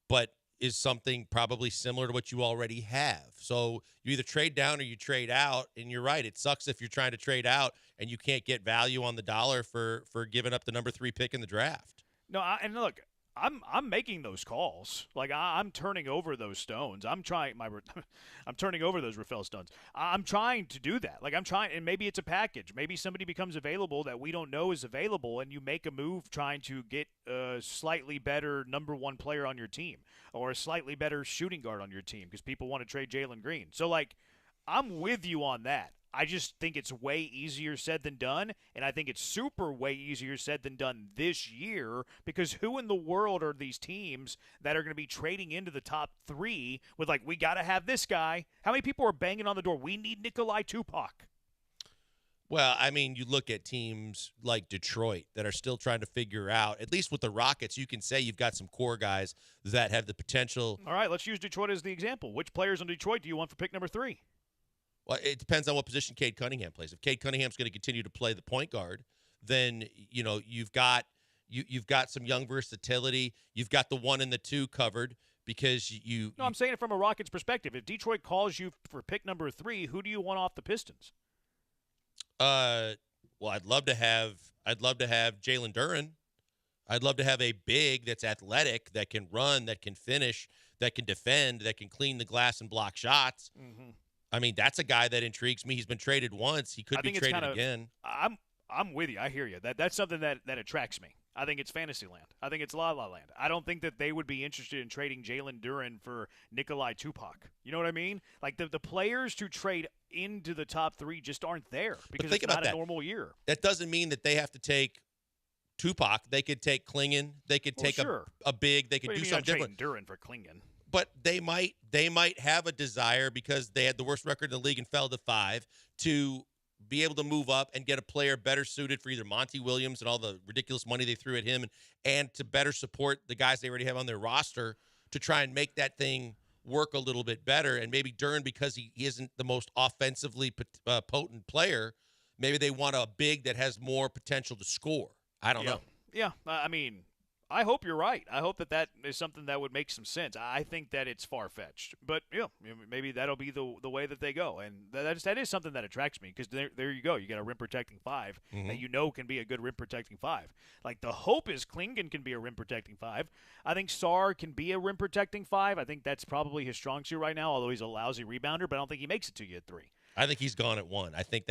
but is something probably similar to what you already have. So you either trade down or you trade out, and you're right. It sucks if you're trying to trade out and you can't get value on the dollar for giving up the number 3 pick in the draft. No, and look, I'm making those calls. Like I'm turning over those stones. I'm turning over those Rafael stones. I'm trying to do that. Like I'm trying, and maybe it's a package. Maybe somebody becomes available that we don't know is available, and you make a move trying to get a slightly better number 1 player on your team or a slightly better shooting guard on your team because people want to trade Jalen Green. So like, I'm with you on that. I just think it's way easier said than done, and I think it's super way easier said than done this year because who in the world are these teams that are going to be trading into the top 3 with, like, we got to have this guy? How many people are banging on the door? We need Nikolai Tupac. Well, I mean, you look at teams like Detroit that are still trying to figure out, at least with the Rockets, you can say you've got some core guys that have the potential. All right, let's use Detroit as the example. Which players in Detroit do you want for pick number 3? Well, it depends on what position Cade Cunningham plays. If Cade Cunningham's going to continue to play the point guard, then you've got some young versatility. You've got the 1 and the 2 covered because you. No, I'm saying it from a Rockets perspective. If Detroit calls you for pick number 3, who do you want off the Pistons? Well, I'd love to have Jalen Duren. I'd love to have a big that's athletic, that can run, that can finish, that can defend, that can clean the glass and block shots. Mm-hmm. I mean, that's a guy that intrigues me. He's been traded once. He could be traded again. I'm with you. I hear you. That's something that attracts me. I think it's Fantasyland. I think it's La La Land. I don't think that they would be interested in trading Jalen Duren for Nikolai Tupac. You know what I mean? Like the players to trade into the top 3 just aren't there because it's not a normal year. That doesn't mean that they have to take Tupac. They could take Klingon. They could take a big. They could do something different. Duren for Klingon. But they might have a desire because they had the worst record in the league and fell to 5 to be able to move up and get a player better suited for either Monty Williams and all the ridiculous money they threw at him and to better support the guys they already have on their roster to try and make that thing work a little bit better. And maybe Duren, because he isn't the most offensively potent player, maybe they want a big that has more potential to score. I don't know. Yeah, I mean, I hope you're right. I hope that is something that would make some sense. I think that it's far-fetched. But, maybe that'll be the way that they go. And that is something that attracts me because there you go. You got a rim-protecting 5 that you know can be a good rim-protecting 5. Like, the hope is Klingon can be a rim-protecting 5. I think Sarr can be a rim-protecting 5. I think that's probably his strong suit right now, although he's a lousy rebounder. But I don't think he makes it to you at 3. I think he's gone at 1. I think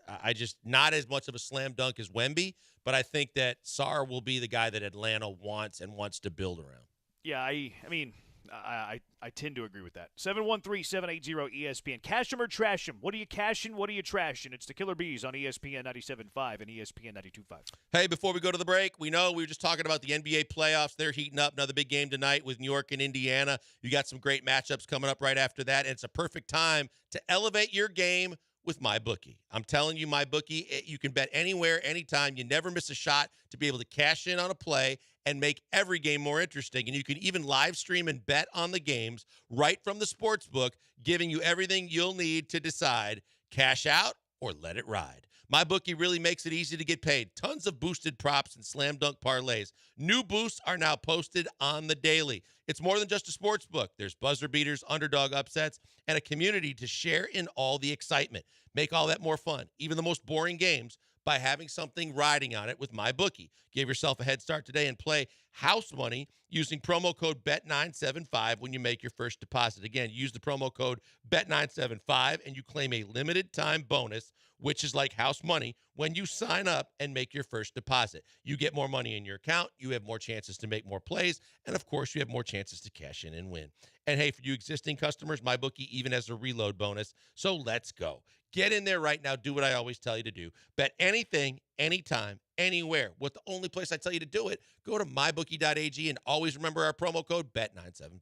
I just not as much of a slam dunk as Wemby, but I think that Sarr will be the guy that Atlanta wants to build around. Yeah, I mean, I tend to agree with that. 713-780-ESPN. Cash him or trash him? What are you cashing? What are you trashing? It's the Killer Bees on ESPN 97.5 and ESPN 92.5. Hey, before we go to the break, we were just talking about the NBA playoffs. They're heating up. Another big game tonight with New York and Indiana. You got some great matchups coming up right after that, and it's a perfect time to elevate your game with MyBookie. I'm telling you, MyBookie, you can bet anywhere, anytime. You never miss a shot to be able to cash in on a play and make every game more interesting. And you can even live stream and bet on the games right from the sports book, giving you everything you'll need to decide cash out or let it ride. MyBookie really makes it easy to get paid. Tons of boosted props and slam dunk parlays. New boosts are now posted on the daily. It's more than just a sports book. There's buzzer beaters, underdog upsets, and a community to share in all the excitement. Make all that more fun, even the most boring games, by having something riding on it with MyBookie. Give yourself a head start today and play house money using promo code BET975 when you make your first deposit. Again, use the promo code BET975 and you claim a limited time bonus, which is like house money, when you sign up and make your first deposit. You get more money in your account, you have more chances to make more plays, and of course, you have more chances to cash in and win. And hey, for you existing customers, MyBookie even has a reload bonus, so let's go. Get in there right now. Do what I always tell you to do. Bet anything, anytime, anywhere. What the only place I tell you to do it, go to mybookie.ag and always remember our promo code BET975.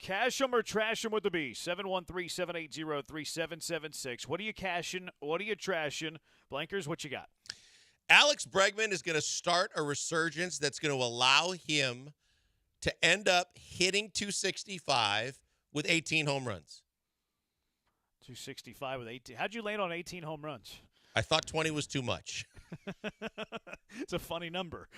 Cash them or trash them with the B. 713-780-3776. What are you cashing? What are you trashing? Blankers, what you got? Alex Bregman is going to start a resurgence that's going to allow him to end up hitting 265 with 18 home runs. 265 with 18. How'd you land on 18 home runs? I thought 20 was too much. It's a funny number.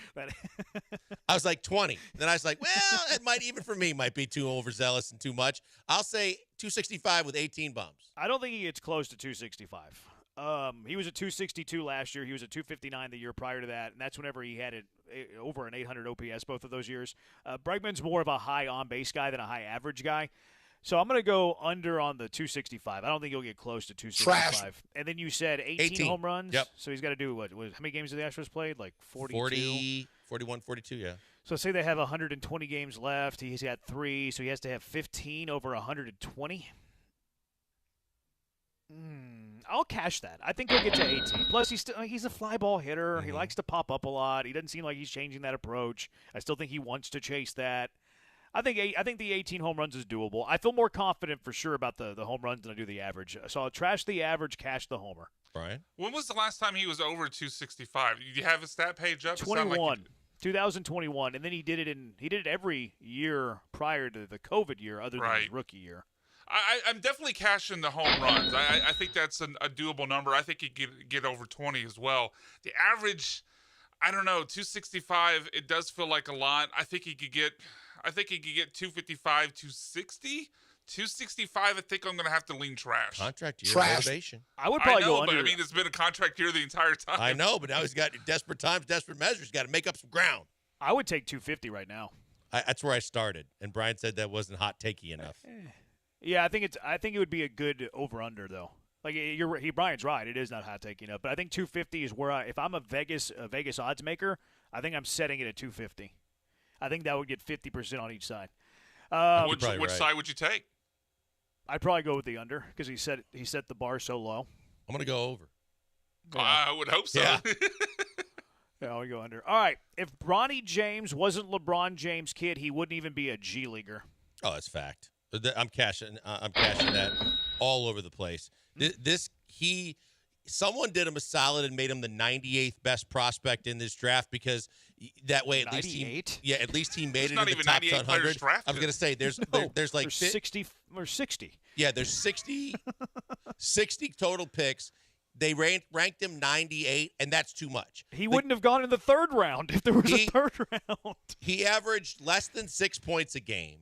I was like 20. Then I was like, well, it might, even for me, might be too overzealous and too much. I'll say 265 with 18 bombs. I don't think he gets close to 265. He was at 262 last year. He was at 259 the year prior to that, and that's whenever he had it over an 800 OPS both of those years. Bregman's more of a high on-base guy than a high average guy. So I'm going to go under on the 265. I don't think he'll get close to 265. Trash. And then you said 18 home runs. Yep. So he's got to do what? How many games have the Astros played? Like 42? 40, 41, 42, yeah. So say they have 120 games left. He's got 3, so he has to have 15 over 120. I'll cash that. I think he'll get to 18. Plus, he's a fly ball hitter. Mm-hmm. He likes to pop up a lot. He doesn't seem like he's changing that approach. I still think he wants to chase that. I think the 18 home runs is doable. I feel more confident for sure about the home runs than I do the average. So I'll trash the average, cash the homer. Brian? When was the last time he was over 265? Do you have his stat page up? 21. 2021, and then he did it every year prior to the COVID year, other than his rookie year. I'm definitely cashing the home runs. I think that's a doable number. I think he could get over 20 as well. The average, I don't know, 265. It does feel like a lot. I think he could get 255, 260. 265, I think I'm going to have to lean trash. Contract year, motivation. I would probably go under. But I mean, it's been a contract year the entire time. I know, but now he's got desperate times, desperate measures. He's got to make up some ground. I would take 250 right now. That's where I started, and Brian said that wasn't hot takey enough. Yeah, I think it would be a good over-under, though. Like, Brian's right. It is not hot takey enough. But I think 250 is where if I'm a Vegas odds maker, I think I'm setting it at 250. I think that would get 50% on each side. Which side would you take? I'd probably go with the under because he set the bar so low. I'm going to go over. I would hope so. Yeah. Yeah, I'll go under. All right. If Bronny James wasn't LeBron James' kid, he wouldn't even be a G Leaguer. Oh, that's fact. I'm cashing that all over the place. Someone did him a solid and made him the 98th best prospect in this draft because that way at least he made it in the top 100. I was going to say there's like 60 or 60. Yeah, there's 60 total picks. They ranked him 98, and that's too much. He wouldn't have gone in the third round if there was a third round. He averaged less than 6 points a game.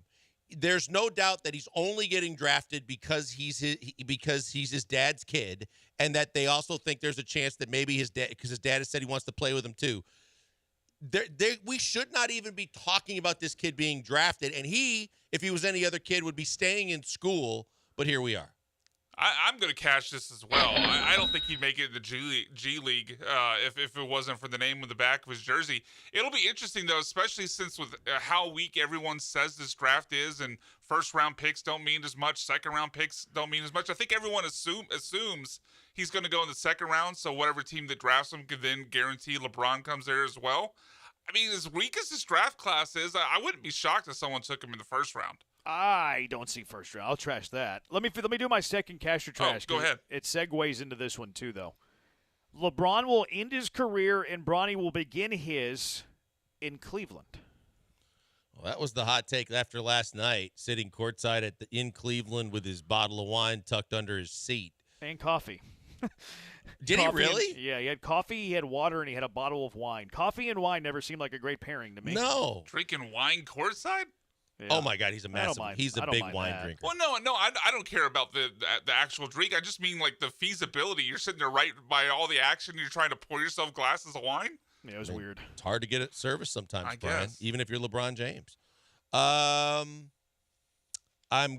There's no doubt that he's only getting drafted because he's his dad's kid, and that they also think there's a chance that maybe his dad, because his dad has said he wants to play with him too. We should not even be talking about this kid being drafted, and if he was any other kid, would be staying in school. But here we are. I'm going to cash this as well. I don't think he'd make it in the G League if it wasn't for the name on the back of his jersey. It'll be interesting, though, especially since with how weak everyone says this draft is, and first-round picks don't mean as much, second-round picks don't mean as much. I think everyone assumes he's going to go in the second round, so whatever team that drafts him can then guarantee LeBron comes there as well. I mean, as weak as this draft class is, I wouldn't be shocked if someone took him in the first round. I don't see first round. I'll trash that. Let me do my second cash or trash. Go ahead. It segues into this one too, though. LeBron will end his career, and Bronny will begin his in Cleveland. Well, that was the hot take after last night, sitting courtside in Cleveland with his bottle of wine tucked under his seat and coffee. Did he really? Yeah, he had coffee, he had water, and he had a bottle of wine. Coffee and wine never seemed like a great pairing to me. No, drinking wine courtside. Yeah. Oh my God, he's a big wine drinker. Well, no, I don't care about the actual drink. I just mean like the feasibility. You're sitting there right by all the action. You're trying to pour yourself glasses of wine. Yeah, it was weird. It's hard to get it service sometimes, Brian, even if you're LeBron James. I'm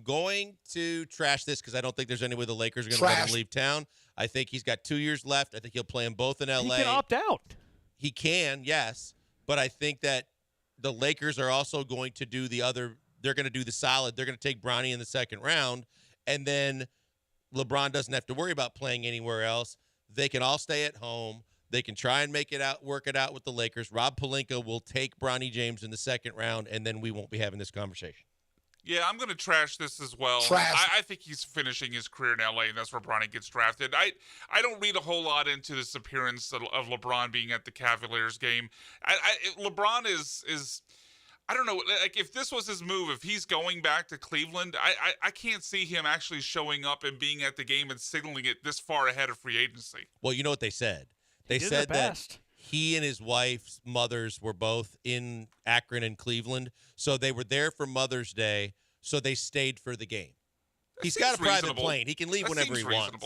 going to trash this because I don't think there's any way the Lakers are going to let him leave town. I think he's got 2 years left. I think he'll play them both in L.A. He can opt out. He can, yes, but I think that the Lakers are also going to do the other. They're going to do the solid. They're going to take Bronny in the second round, and then LeBron doesn't have to worry about playing anywhere else. They can all stay at home. They can try and work it out with the Lakers. Rob Pelinka will take Bronny James in the second round, and then we won't be having this conversation. Yeah, I'm going to trash this as well. I think he's finishing his career in L.A., and that's where Bronny gets drafted. I don't read a whole lot into this appearance of LeBron being at the Cavaliers game. LeBron is I don't know, like if this was his move, if he's going back to Cleveland, I can't see him actually showing up and being at the game and signaling it this far ahead of free agency. Well, you know what they said? They said that he and his wife's mothers were both in Akron and Cleveland, so they were there for Mother's Day, so they stayed for the game. He's got a private plane. He can leave whenever he wants.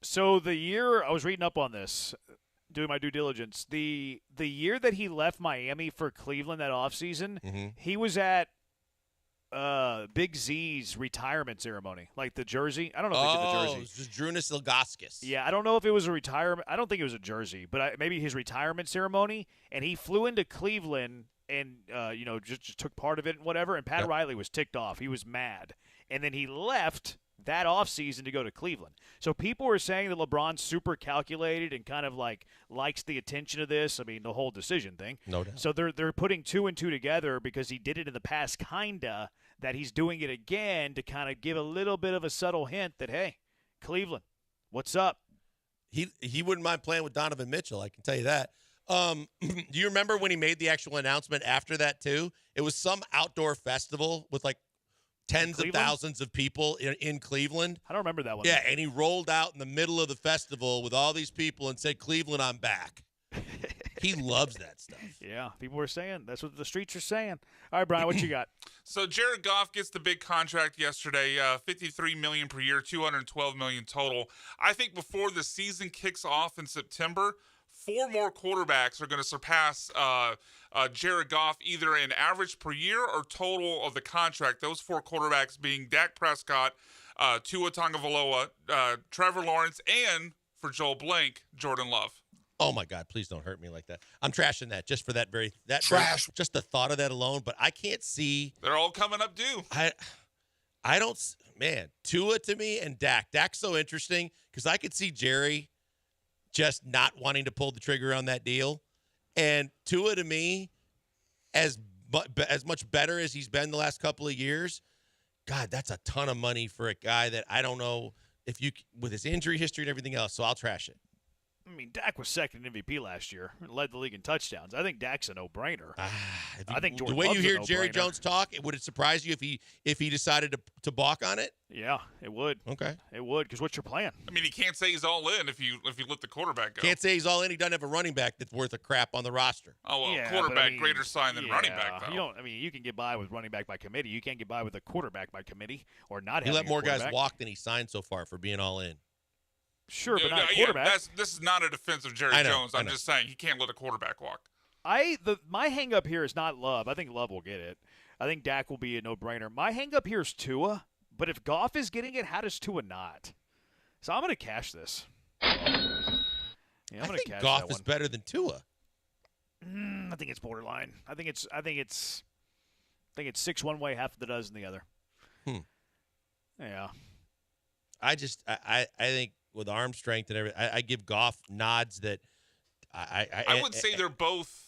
So the year I was reading up on this, doing my due diligence, the year that he left Miami for Cleveland that offseason, he was at Big Z's retirement ceremony, like the jersey. I don't know if they did the jersey. It was Drunas Ilgauskas. Yeah, I don't know if it was a retirement. I don't think it was a jersey, but maybe his retirement ceremony. And he flew into Cleveland and just took part of it and whatever. And Pat Riley was ticked off. He was mad, and then he left that offseason to go to Cleveland. So people were saying that LeBron's super calculated and kind of likes the attention of this. I mean, the whole decision thing. No doubt. So they're putting 2 and 2 together because he did it in the past, kinda, that he's doing it again to kind of give a little bit of a subtle hint that, hey, Cleveland, what's up? He wouldn't mind playing with Donovan Mitchell, I can tell you that. Do you remember when he made the actual announcement after that too? It was some outdoor festival with like tens of thousands of people in Cleveland. I don't remember that one. Yeah, and he rolled out in the middle of the festival with all these people and said, "Cleveland, I'm back." He loves that stuff. Yeah, people were saying. That's what the streets are saying. All right, Brian, what you got? So Jared Goff gets the big contract yesterday, $53 million per year, $212 million total. I think before the season kicks off in September, 4 more quarterbacks are going to surpass Jared Goff either in average per year or total of the contract. Those 4 quarterbacks being Dak Prescott, Tua Tagovailoa, Trevor Lawrence, and for Joel Blank, Jordan Love. Oh my God! Please don't hurt me like that. I'm trashing that just for that Trash. Just the thought of that alone. But I can't see. They're all coming up due. I don't. Man, Tua to me and Dak. Dak's so interesting because I could see Jerry just not wanting to pull the trigger on that deal, and Tua to me, as much better as he's been the last couple of years. God, that's a ton of money for a guy that I don't know if with his injury history and everything else. So I'll trash it. I mean, Dak was second in MVP last year and led the league in touchdowns. I think Dak's a no-brainer. I think Jordan the way Love's you hear a Jerry no-brainer. Jones talk, would it surprise you if he decided to balk on it? Yeah, it would. Okay, it would. Because what's your plan? I mean, he can't say he's all in if you let the quarterback go. Can't say he's all in. He doesn't have a running back that's worth a crap on the roster. Oh well, Yeah, quarterback but greater sign than running back though. You can get by with running back by committee. You can't get by with a quarterback by committee or not. He having let more a guys quarterback. walk than he signed so far for being all in. Sure, but not a quarterback. This is not a defense of Jerry Jones. I'm just saying he can't let a quarterback walk. My hang up here is not Love. I think Love will get it. I think Dak will be a no-brainer. My hang up here is Tua. But if Goff is getting it, how does Tua not? So I'm going to cash this. Yeah, I'm going to cash Goff that is one. better than Tua. I think it's borderline. I think it's 6 one way, half the dozen the other. Yeah. I think with arm strength and everything, I give Goff nods that I would say they're both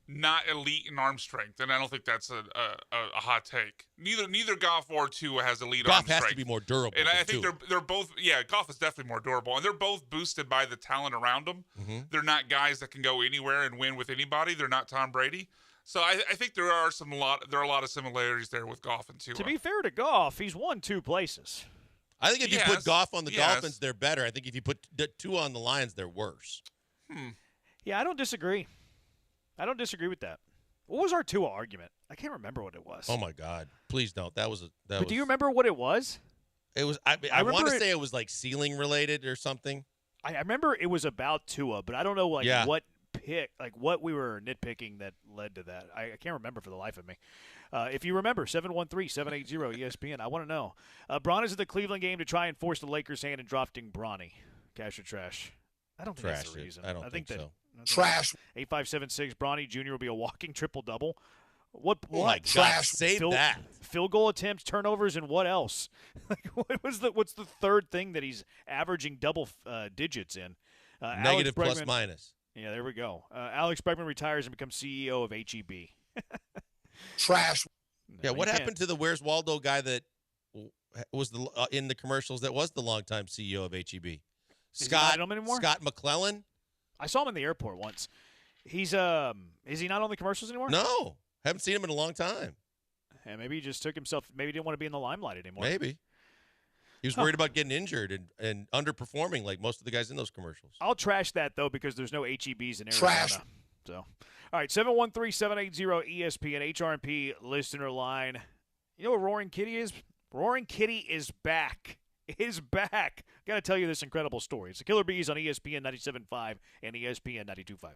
not elite in arm strength, and I don't think that's a hot take. Neither Goff or Tua has elite arm strength. Goff has to be more durable. And I think they're both. Yeah, Goff is definitely more durable, and they're both boosted by the talent around them. They're not guys that can go anywhere and win with anybody. They're not Tom Brady. So I think there are a lot of similarities there with Goff and Tua. To be fair to Goff, he's won 2 places. I think if you put Goff on the Dolphins, they're better. I think if you put Tua on the Lions, they're worse. Yeah, I don't disagree. I don't disagree with that. What was our Tua argument? I can't remember what it was. Oh my God! Please don't. But do you remember what it was? It was. I want to say it was like ceiling related or something. I remember it was about Tua, but I don't know what what we were nitpicking that led to that. I can't remember for the life of me. If you remember, 713-780-ESPN. I want to know. Braun is at the Cleveland game to try and force the Lakers' hand in drafting Bronny. Cash or trash? I don't think that's the reason. I don't think so. Trash. 8576 Bronny Jr. will be a walking triple-double. What? Oh my God! Save that. Field goal attempts, turnovers, and what else? What's the third thing that he's averaging double digits in? Negative plus minus. Yeah, there we go. Alex Bregman retires and becomes CEO of HEB. Trash. Yeah, mean, what you happened to the Where's Waldo guy that was in the commercials that was the longtime CEO of HEB? Scott McClellan? I saw him in the airport once. He's is he not on the commercials anymore? No. Haven't seen him in a long time. Yeah, maybe he just took himself. Maybe he didn't want to be in the limelight anymore. Maybe. He was worried about getting injured and underperforming like most of the guys in those commercials. I'll trash that, though, because there's no HEBs in Arizona. Trash. So, all right, 713-780-ESPN, HRP listener line. You know what Roaring Kitty is? Roaring Kitty is back. Is back. Got to tell you this incredible story. It's the Killer Bees on ESPN 97.5 and ESPN 92.5.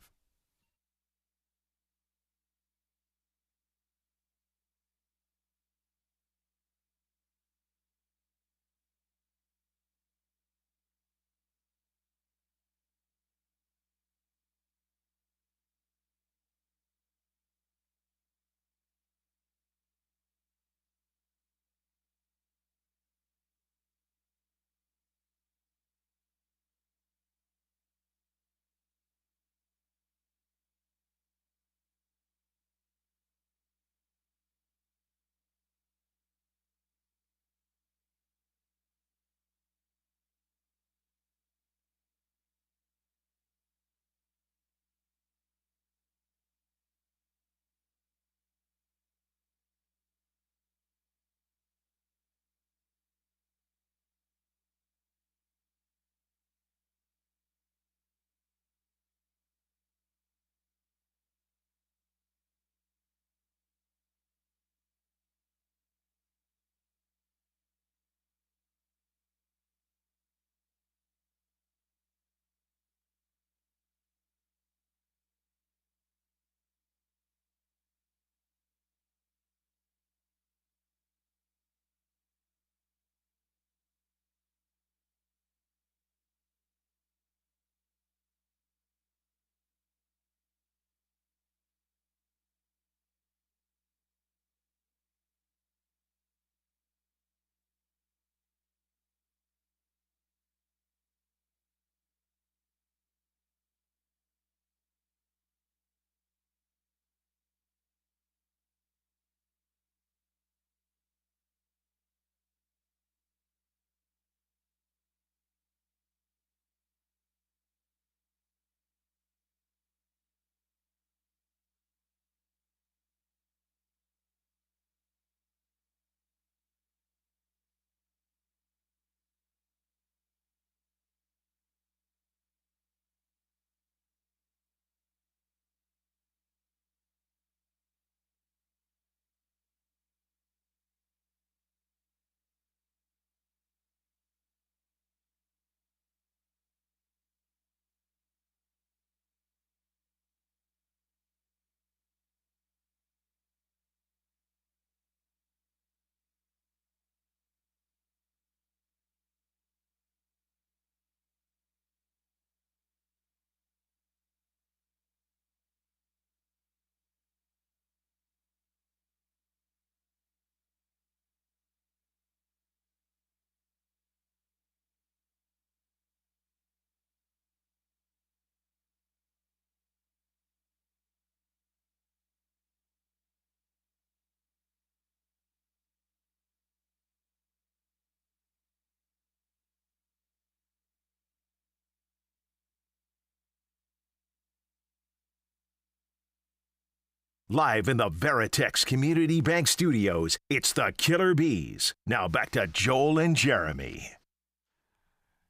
Live in the Veritex Community Bank Studios, it's the Killer Bees. Now back to Joel and Jeremy.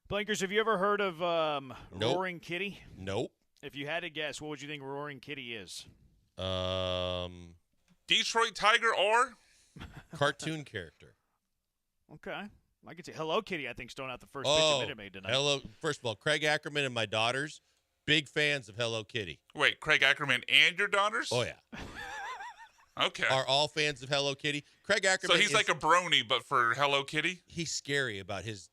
Blankers, have you ever heard of Nope. Roaring Kitty? Nope. If you had to guess, what would you think Roaring Kitty is? Detroit Tiger or cartoon character. Okay. I could say Hello Kitty, I think, stone out the first pitch a minute made tonight. Hello. First of all, Craig Ackerman and my daughters, big fans of Hello Kitty. Wait, Craig Ackerman and your daughters? Oh, yeah. Okay. Are all fans of Hello Kitty. Craig Ackerman So he's like a brony, but for Hello Kitty? He's scary about his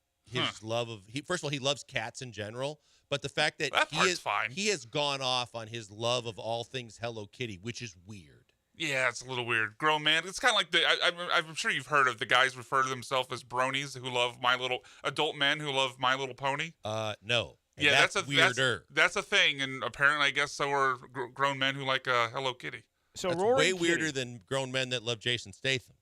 love of first of all, he loves cats in general, but the fact that fine. He has gone off on his love of all things Hello Kitty, which is weird. Yeah, it's a little weird. Grown man. It's kind of like I'm sure you've heard of the guys refer to themselves as bronies who love adult men who love My Little Pony. No. And yeah, that's weirder. That's a thing, and apparently, I guess so are grown men who like Hello Kitty. So that's Roaring way Kitty. weirder than grown men that love Jason Statham.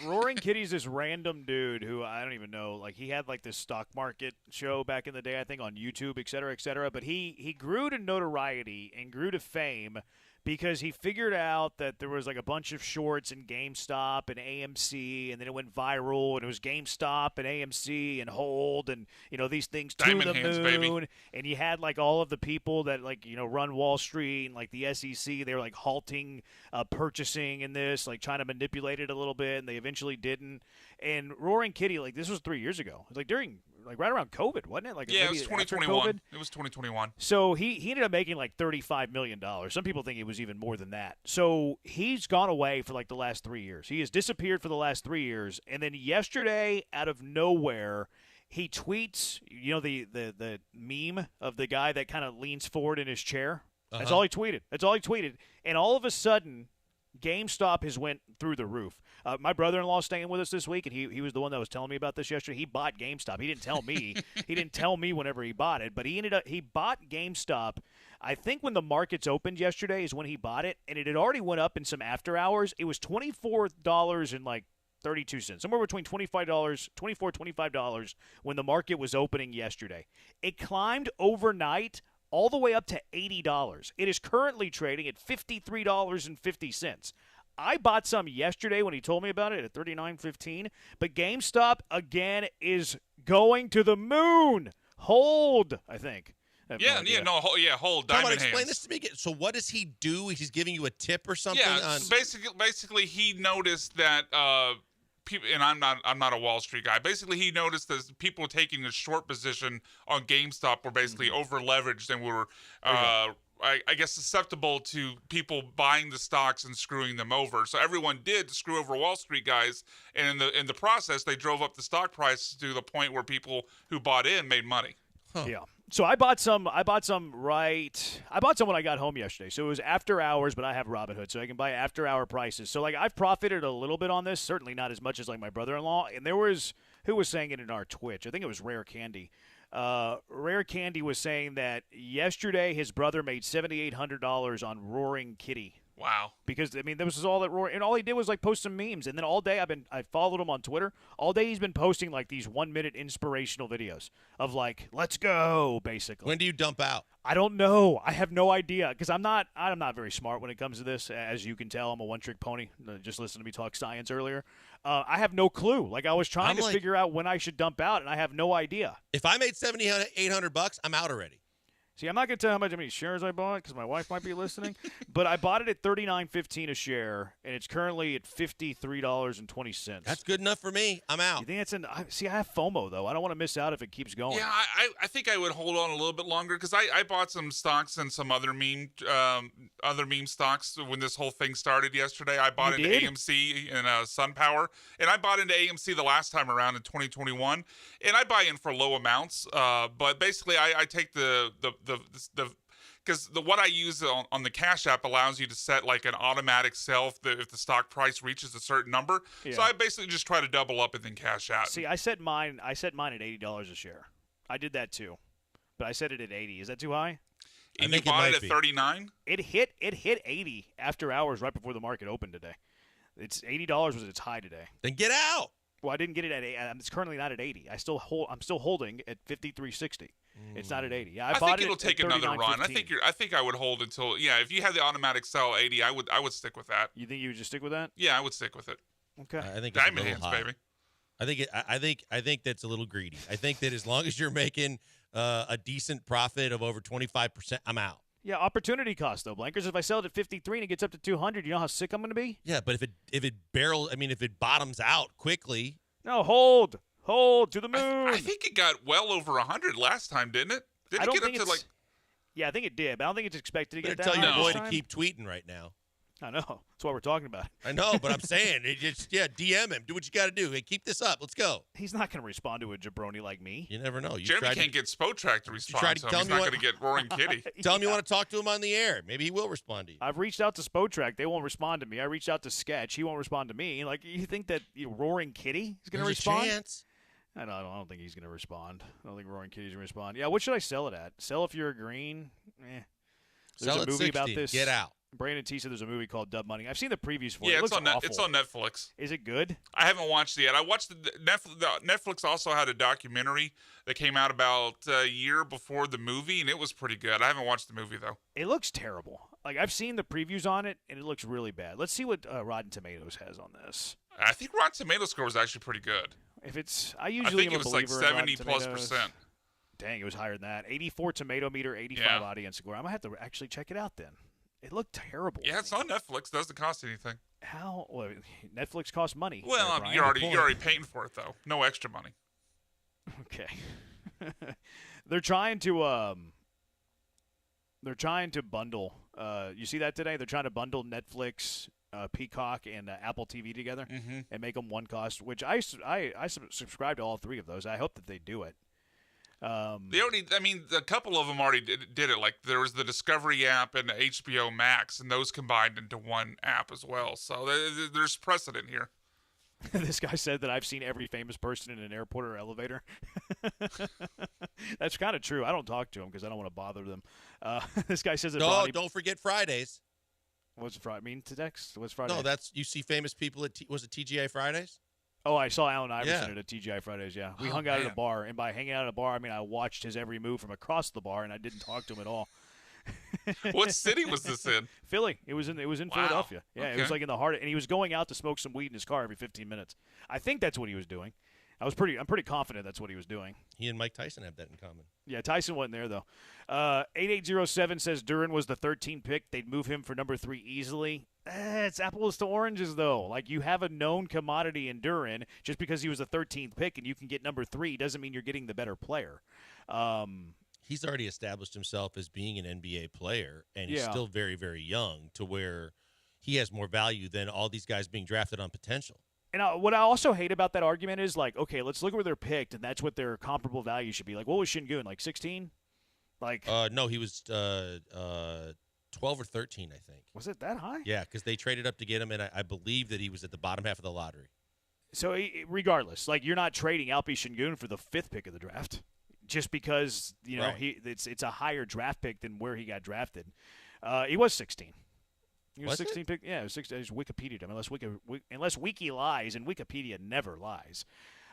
Roaring Kitty's this random dude who I don't even know. Like, he had like this stock market show back in the day, I think, on YouTube, et cetera, et cetera. But he grew to notoriety and grew to fame because he figured out that there was like a bunch of shorts in GameStop and AMC, and then it went viral, and it was GameStop and AMC and Hold, and these things to Diamond the hands, moon. baby. And you had like all of the people that run Wall Street and like the SEC. They were like halting purchasing in this, like trying to manipulate it a little bit, and they eventually didn't. And Roaring Kitty, like this was 3 years ago. It was like during. Like right around COVID, wasn't it? Like yeah, it maybe was after 2021. COVID? It was 2021. So he ended up making like $35 million. Some people think it was even more than that. So he's gone away for like the last 3 years. He has disappeared for the last 3 years. And then yesterday, out of nowhere, he tweets, the meme of the guy that kind of leans forward in his chair. That's all he tweeted. And all of a sudden, GameStop has went through the roof. My brother-in-law's staying with us this week, and he was the one that was telling me about this yesterday. He bought GameStop. He didn't tell me. He didn't tell me whenever he bought it, but he bought GameStop. I think when the markets opened yesterday is when he bought it, and it had already went up in some after hours. It was $24 and like 32 cents, somewhere between $25 when the market was opening yesterday. It climbed overnight all the way up to $80. It is currently trading at $53.50. I bought some yesterday when he told me about it at $39.15, but GameStop again is going to the moon. Hold, I think. Hold Diamond hands. Explain this to me again. So what does he do? He's giving you a tip or something? Yeah, basically he noticed that people, and I'm not a Wall Street guy. Basically, he noticed that people taking a short position on GameStop were basically over leveraged and were I guess susceptible to people buying the stocks and screwing them over. So everyone did screw over Wall Street guys, and in the process, they drove up the stock price to the point where people who bought in made money. Yeah. So I bought some when I got home yesterday. So it was after hours, but I have Robinhood, so I can buy after hour prices. So like I've profited a little bit on this, certainly not as much as like my brother-in-law. And there was who was saying it in our Twitch. I think it was Rare Candy. Rare Candy was saying that yesterday his brother made $7,800 on Roaring Kitty. Wow. Because this was all that and all he did was like post some memes, and then all day I followed him on Twitter. All day he's been posting like these 1-minute inspirational videos of like, let's go, basically. When do you dump out? I don't know. I have no idea because I'm not very smart when it comes to this. As you can tell, I'm a one-trick pony. Just listen to me talk science earlier. I have no clue. Like I was trying to figure out when I should dump out, and I have no idea. If I made $7,800, I'm out already. See, I'm not going to tell how many shares I bought because my wife might be listening, but I bought it at $39.15 a share, and it's currently at $53.20. That's good enough for me. I'm out. You think that's see, I have FOMO, though. I don't want to miss out if it keeps going. Yeah, I think I would hold on a little bit longer because I bought some stocks and some other meme stocks when this whole thing started yesterday. I bought into AMC and SunPower, and I bought into AMC the last time around in 2021, and I buy in for low amounts, but basically I take because what I use on the Cash App allows you to set like an automatic sell if the stock price reaches a certain number. Yeah. So I basically just try to double up and then cash out. See, I set mine at $80 a share. I did that too, but I set it at 80. Is that too high? And you bought it at 39? It hit 80 after hours right before the market opened today. It's $80 was its high today. Then get out. Well, I didn't get it at 80. It's currently not at 80. I'm still holding at 53.60. It's not at 80. Yeah, I think it'll take another run. I think I would hold until if you had the automatic sell 80, I would stick with that. You think you would just stick with that? Yeah, I would stick with it. Okay. I think Diamond hands, high. baby. I think that's a little greedy. I think that as long as you're making a decent profit of over 25%, I'm out. Yeah, opportunity cost though, Blankers. If I sell it at 53 and it gets up to 200, you know how sick I'm going to be? Yeah, but if it bottoms out quickly. No, hold to the moon. I think it got well over 100 last time, didn't it? Didn't it get up to like? Yeah, I think it did, but I don't think it's expected to get that. Tell your boy to keep tweeting right now. I know. That's what we're talking about. I know, but I'm saying, DM him. Do what you got to do. Hey, keep this up. Let's go. He's not going to respond to a jabroni like me. You never know. Jeremy can't get Spotrac to respond to him. He's not going to get Roaring Kitty. Tell him you want to talk to him on the air. Maybe he will respond to you. I've reached out to Spotrac. They won't respond to me. I reached out to Sketch. He won't respond to me. Like, you think that Roaring Kitty is going to respond? A chance. I don't think he's going to respond. I don't think Roaring Kitty's going to respond. Yeah, what should I sell it at? Sell if you're green? Sell There's a at movie 60. about this. Get out. Brandon T said there's a movie called Dub Money. I've seen the previews for it. Yeah, It looks awful. it's on Netflix. Is it good? I haven't watched it yet. I watched Netflix also had a documentary that came out about a year before the movie, and it was pretty good. I haven't watched the movie though. It looks terrible. Like I've seen the previews on it, and it looks really bad. Let's see what Rotten Tomatoes has on this. I think Rotten Tomatoes score was actually pretty good. If it's, I usually think am it was a like believer in Rotten 70+%. Dang, it was higher than that. 84 tomato meter, 85 audience score. I'm gonna have to actually check it out then. It looked terrible. Yeah, it's on Netflix. Doesn't cost anything. How? Well, Netflix costs money. Well, there, you're already paying for it though. No extra money. Okay. They're trying to bundle. You see that today? They're trying to bundle Netflix, Peacock, and Apple TV together and make them one cost. Which I subscribe to all three of those. I hope that they do it. A couple of them already did it. Like there was the Discovery app and the HBO Max, and those combined into one app as well. So there's precedent here. This guy said that I've seen every famous person in an airport or elevator. That's kind of true. I don't talk to them because I don't want to bother them. This guy says that. No, don't forget Fridays. What's Friday? I mean, to text. What's Friday? No, you see famous people at was it TGI Fridays? Oh, I saw Allen Iverson at a TGI Fridays, yeah. We hung out at a bar, and by hanging out at a bar, I mean I watched his every move from across the bar, and I didn't talk to him at all. What city was this in? Philly. It was in Philadelphia. Yeah, It was like in the heart, and he was going out to smoke some weed in his car every 15 minutes. I think that's what he was doing. I'm pretty confident that's what he was doing. He and Mike Tyson have that in common. Yeah, Tyson wasn't there, though. 8807 says Duran was the 13th pick. They'd move him for number 3 easily. It's apples to oranges, though. Like, you have a known commodity in Duran. Just because he was the 13th pick and you can get number 3 doesn't mean you're getting the better player. He's already established himself as being an NBA player, and he's still very, very young to where he has more value than all these guys being drafted on potential. And what I also hate about that argument is, like, okay, let's look at where they're picked, and that's what their comparable value should be. Like, what was Şengün, like 16? Like, no, he was 12 or 13, I think. Was it that high? Yeah, because they traded up to get him, and I believe that he was at the bottom half of the lottery. So, regardless, like, you're not trading Alpi Şengün for the 5th pick of the draft just because, you know, it's a higher draft pick than where he got drafted. He was 16. He was 16 pick. Yeah, it was 16. It's Wikipedia. Unless Wiki lies, and Wikipedia never lies.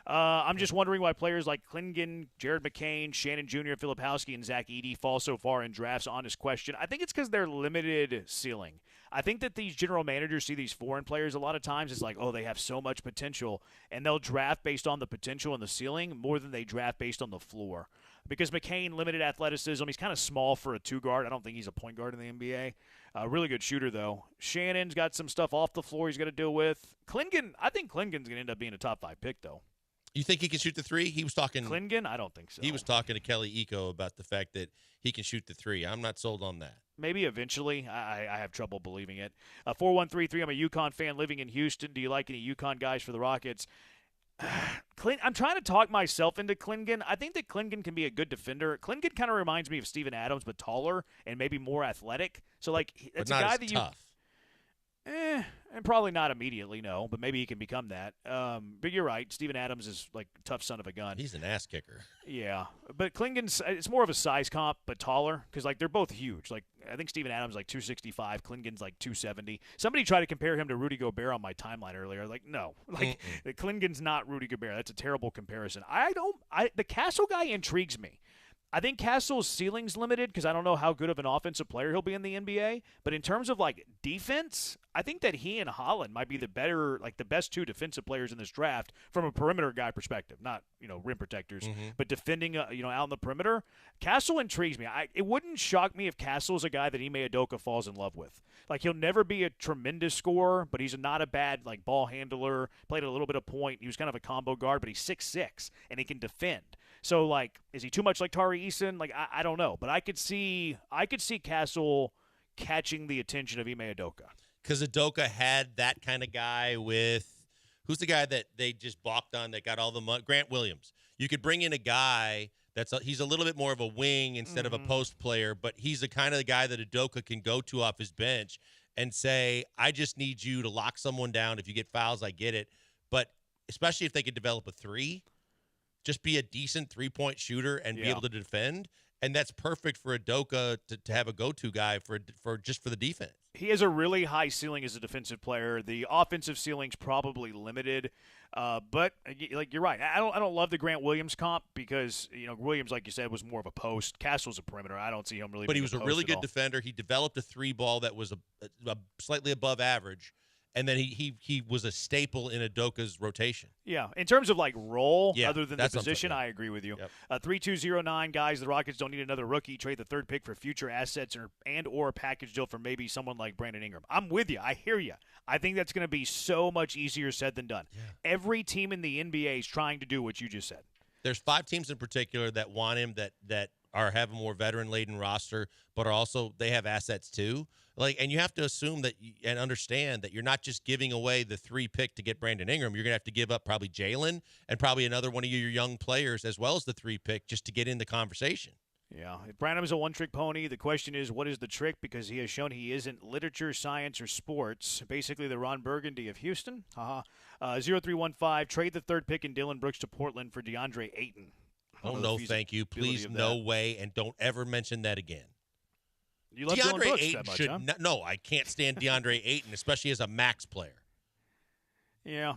I'm just wondering why players like Klingon, Jared McCain, Shannon Jr., Filipowski, and Zach Edey fall so far in drafts. Honest question. I think it's because they're limited ceiling. I think that these general managers see these foreign players a lot of times. It's like, oh, they have so much potential, and they'll draft based on the potential and the ceiling more than they draft based on the floor. Because McCain, limited athleticism, he's kind of small for a 2-guard. I don't think he's a point guard in the NBA. Really good shooter, though. Shannon's got some stuff off the floor he's got to deal with. Klingon, I think Klingon's going to end up being a top 5 pick, though. You think he can shoot the 3? He was talking. Klingon? I don't think so. He was talking to Kelly Eco about the fact that he can shoot the 3. I'm not sold on that. Maybe eventually. I have trouble believing it. 4133, I'm a UConn fan living in Houston. Do you like any UConn guys for the Rockets? I'm trying to talk myself into Klingon. I think that Klingon can be a good defender. Klingon kind of reminds me of Steven Adams, but taller and maybe more athletic. So, like, it's a guy that you. Tough. And probably not immediately, no, but maybe he can become that. But you're right. Steven Adams is like a tough son of a gun. He's an ass kicker. Yeah. But Klingon's, it's more of a size comp, but taller, because, like, they're both huge. Like, I think Steven Adams is like 265. Klingon's like 270. Somebody tried to compare him to Rudy Gobert on my timeline earlier. Like, no. Like, Klingon's not Rudy Gobert. That's a terrible comparison. The Castle guy intrigues me. I think Castle's ceiling's limited because I don't know how good of an offensive player he'll be in the NBA. But in terms of, like, defense, I think that he and Holland might be the best 2 defensive players in this draft from a perimeter guy perspective. Not, rim protectors, but defending, out in the perimeter. Castle intrigues me. It wouldn't shock me if Castle's a guy that Ime Udoka falls in love with. Like, he'll never be a tremendous scorer, but he's not a bad, like, ball handler. Played a little bit of point. He was kind of a combo guard, but he's 6'6", and he can defend. So, like, is he too much like Tari Eason? Like, I don't know. But I could see Castle catching the attention of Ime Udoka. Because Udoka had that kind of guy with – who's the guy that they just balked on that got all the money? Grant Williams. You could bring in a guy he's a little bit more of a wing instead of a post player, but he's the kind of the guy that Udoka can go to off his bench and say, I just need you to lock someone down. If you get fouls, I get it. But especially if they could develop a 3 – just be a decent 3-point shooter and be able to defend, and that's perfect for Udoka to have a go-to guy for the defense. He has a really high ceiling as a defensive player. The offensive ceiling's probably limited, but like you're right. I don't love the Grant Williams comp because Williams, like you said, was more of a post. Castle's a perimeter. I don't see him really. But he being was a a post really at good all. defender. He developed a 3-ball that was a slightly above average, and then he was a staple in Udoka's rotation. Yeah, in terms of like role, Yeah, other than the that's what I'm position, talking I agree with you. Yep. 3209 guys, the Rockets don't need another rookie. Trade the third pick for future assets or a package deal for maybe someone like Brandon Ingram. I'm with you. I hear you. I think that's going to be so much easier said than done. Yeah. Every team in the NBA is trying to do what you just said. There's 5 teams in particular that want him that have a more veteran-laden roster, but are also they have assets too. And you have to assume that and understand that you're not just giving away the 3 pick to get Brandon Ingram. You're going to have to give up probably Jalen and probably another one of your young players as well as the 3 pick just to get in the conversation. Yeah, if Branham's a one-trick pony, the question is, what is the trick? Because he has shown he isn't literature, science, or sports. Basically, the Ron Burgundy of Houston. 0315, trade the third pick in Dylan Brooks to Portland for DeAndre Ayton. Oh, no, thank you. Please, no way, and don't ever mention that again. You love DeAndre Dylan Brooks Ayton that much, should huh? no, I can't stand DeAndre Ayton, especially as a max player. Yeah. I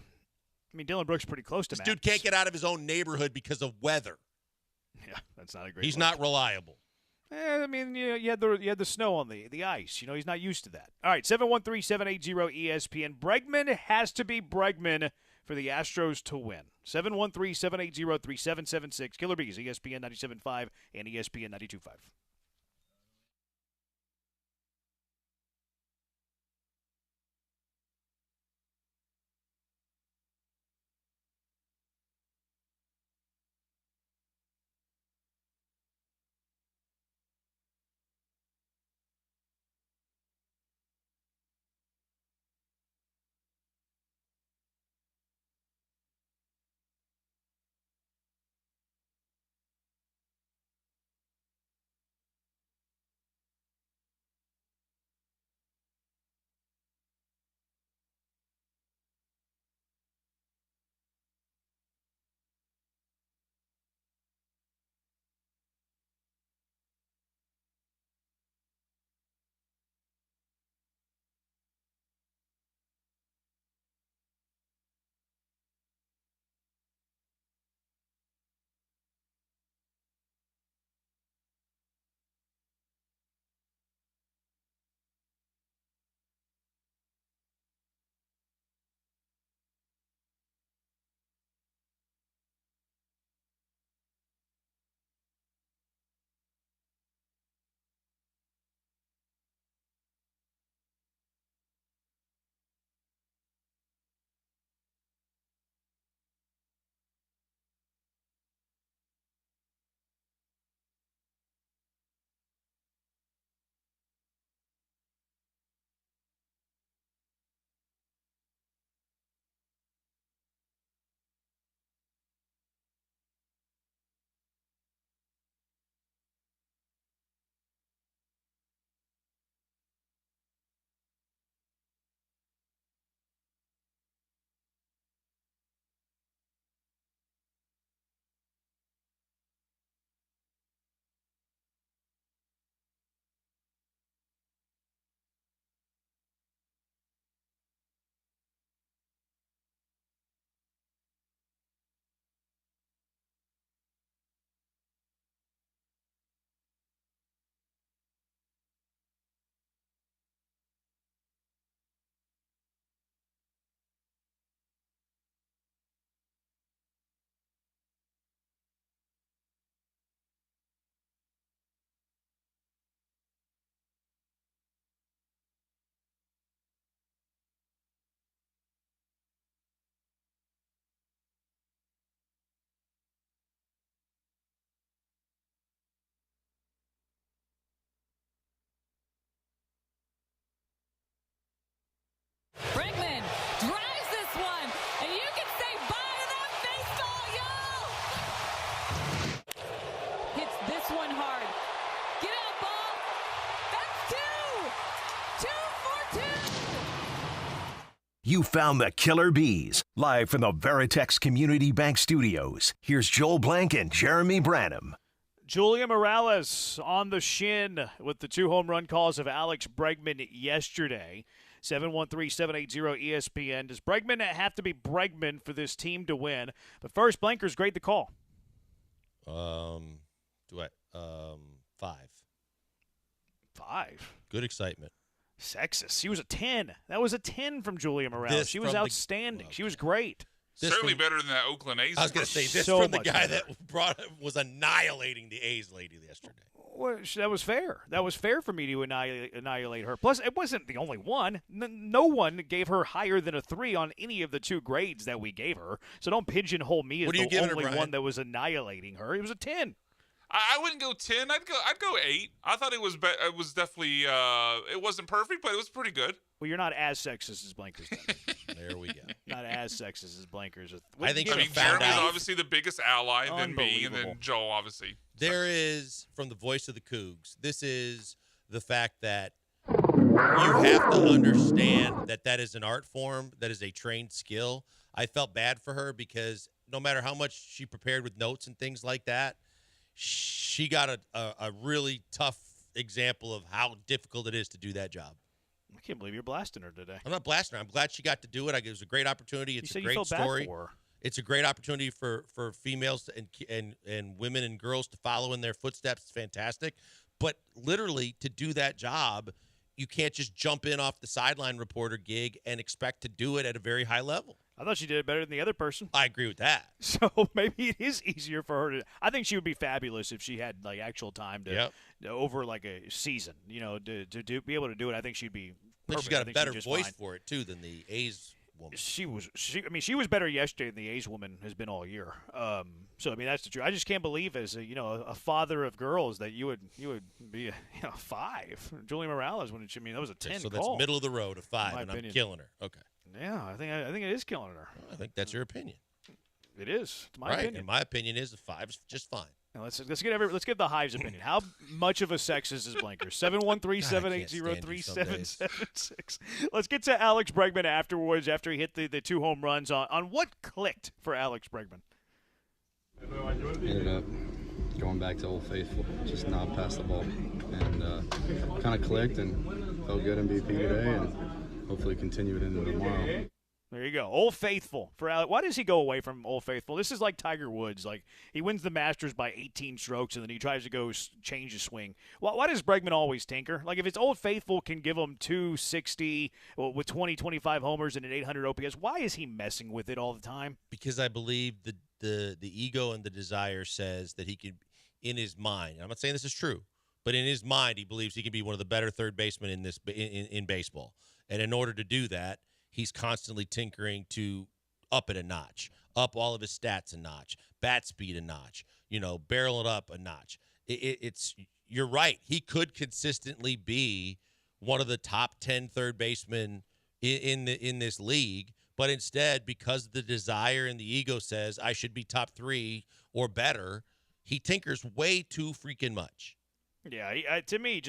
mean, Dylan Brooks pretty close to This max. dude can't get out of his own neighborhood because of weather. Yeah, that's not a great He's look. not reliable. I mean, you had the snow on the ice. He's not used to that. All right, 713-780-ESPN. Bregman has to be Bregman for the Astros to win. 713-780-3776. Killer Bees, ESPN 97.5 and ESPN 92.5. Bregman drives this one, and you can say bye to that baseball, y'all. Hits this one hard. Get out, ball. That's 2. 2 for 2. You found the Killer Bees, live from the Veritex Community Bank Studios. Here's Joel Blank and Jeremy Branham. Julia Morales on the shin with the 2 home run calls of Alex Bregman yesterday. 713-780-ESPN. Does Bregman have to be Bregman for this team to win? But first, Blanker's grade the call. 5. 5. Good excitement. Sexist. She was a 10. That was a 10 from Julia Morales. She was outstanding. She was great. Certainly better than that Oakland A's. I was going to say this So from the much guy better. that was annihilating the A's lady yesterday. Well, that was fair. That was fair for me to annihilate her. Plus, it wasn't the only one. No one gave her higher than a 3 on any of the 2 grades that we gave her. So don't pigeonhole me as What are you the giving her, only Brian? one that was annihilating her. It was a 10. I wouldn't go 10. I'd go 8. I thought it was definitely it wasn't perfect, but it was pretty good. Well, you're not as sexist as Blankers. There we go. Not as sexist as Blankers. I think Jeremy's obviously the biggest ally, then me, and then Joe, obviously. There is, from the voice of the Cougs, this is the fact that you have to understand that is an art form, that is a trained skill. I felt bad for her because no matter how much she prepared with notes and things like that, she got a really tough example of how difficult it is to do that job. I can't believe you're blasting her today. I'm not blasting her. I'm glad she got to do it. It was a great opportunity. It's You said a you great felt bad story. for her. It's a great opportunity for females and women and girls to follow in their footsteps. It's fantastic. But literally, to do that job, you can't just jump in off the sideline reporter gig and expect to do it at a very high level. I thought she did it better than the other person. I agree with that. So maybe it is easier for her to. I think she would be fabulous if she had like actual time to over like a season. You know, to be able to do it. I think she'd be. But Perfect. she's got I a think better she'd just voice fine. for it too than the A's woman. She was better yesterday than the A's woman has been all year. So I mean that's the truth. I just can't believe as a father of girls that you would be a 5. Julie Morales when I mean that was a 10. So call. that's middle of the road, a 5, My and opinion. I'm killing her. Okay. Yeah, I think it is killing her. I think that's your opinion. It is. It's my right. opinion. And my opinion is a 5 is just fine. Now, let's get the Hive's opinion. How much of a sexist is Blanker? 713-780-3776. Let's get to Alex Bregman afterwards after he hit the 2 home runs on what clicked for Alex Bregman. Ended up going back to Old Faithful, just not past the ball, and kind of clicked and felt good in BP today, and hopefully continue it into tomorrow. There you go. Old Faithful for Alex. Why does he go away from Old Faithful? This is like Tiger Woods. Like he wins the Masters by 18 strokes and then he tries to go change his swing. Why does Bregman always tinker? Like if it's Old Faithful can give him 260 with 20, 25 homers and an 800 OPS, why is he messing with it all the time? Because I believe the ego and the desire says that he could, in his mind, I'm not saying this is true, but in his mind he believes he can be one of the better third basemen in baseball. And in order to do that, he's constantly tinkering to up it a notch, up all of his stats a notch, bat speed a notch, barrel it up a notch. You're right. He could consistently be one of the top 10 third basemen in this league, but instead, because the desire and the ego says I should be top 3 or better, he tinkers way too freaking much. Yeah, to me,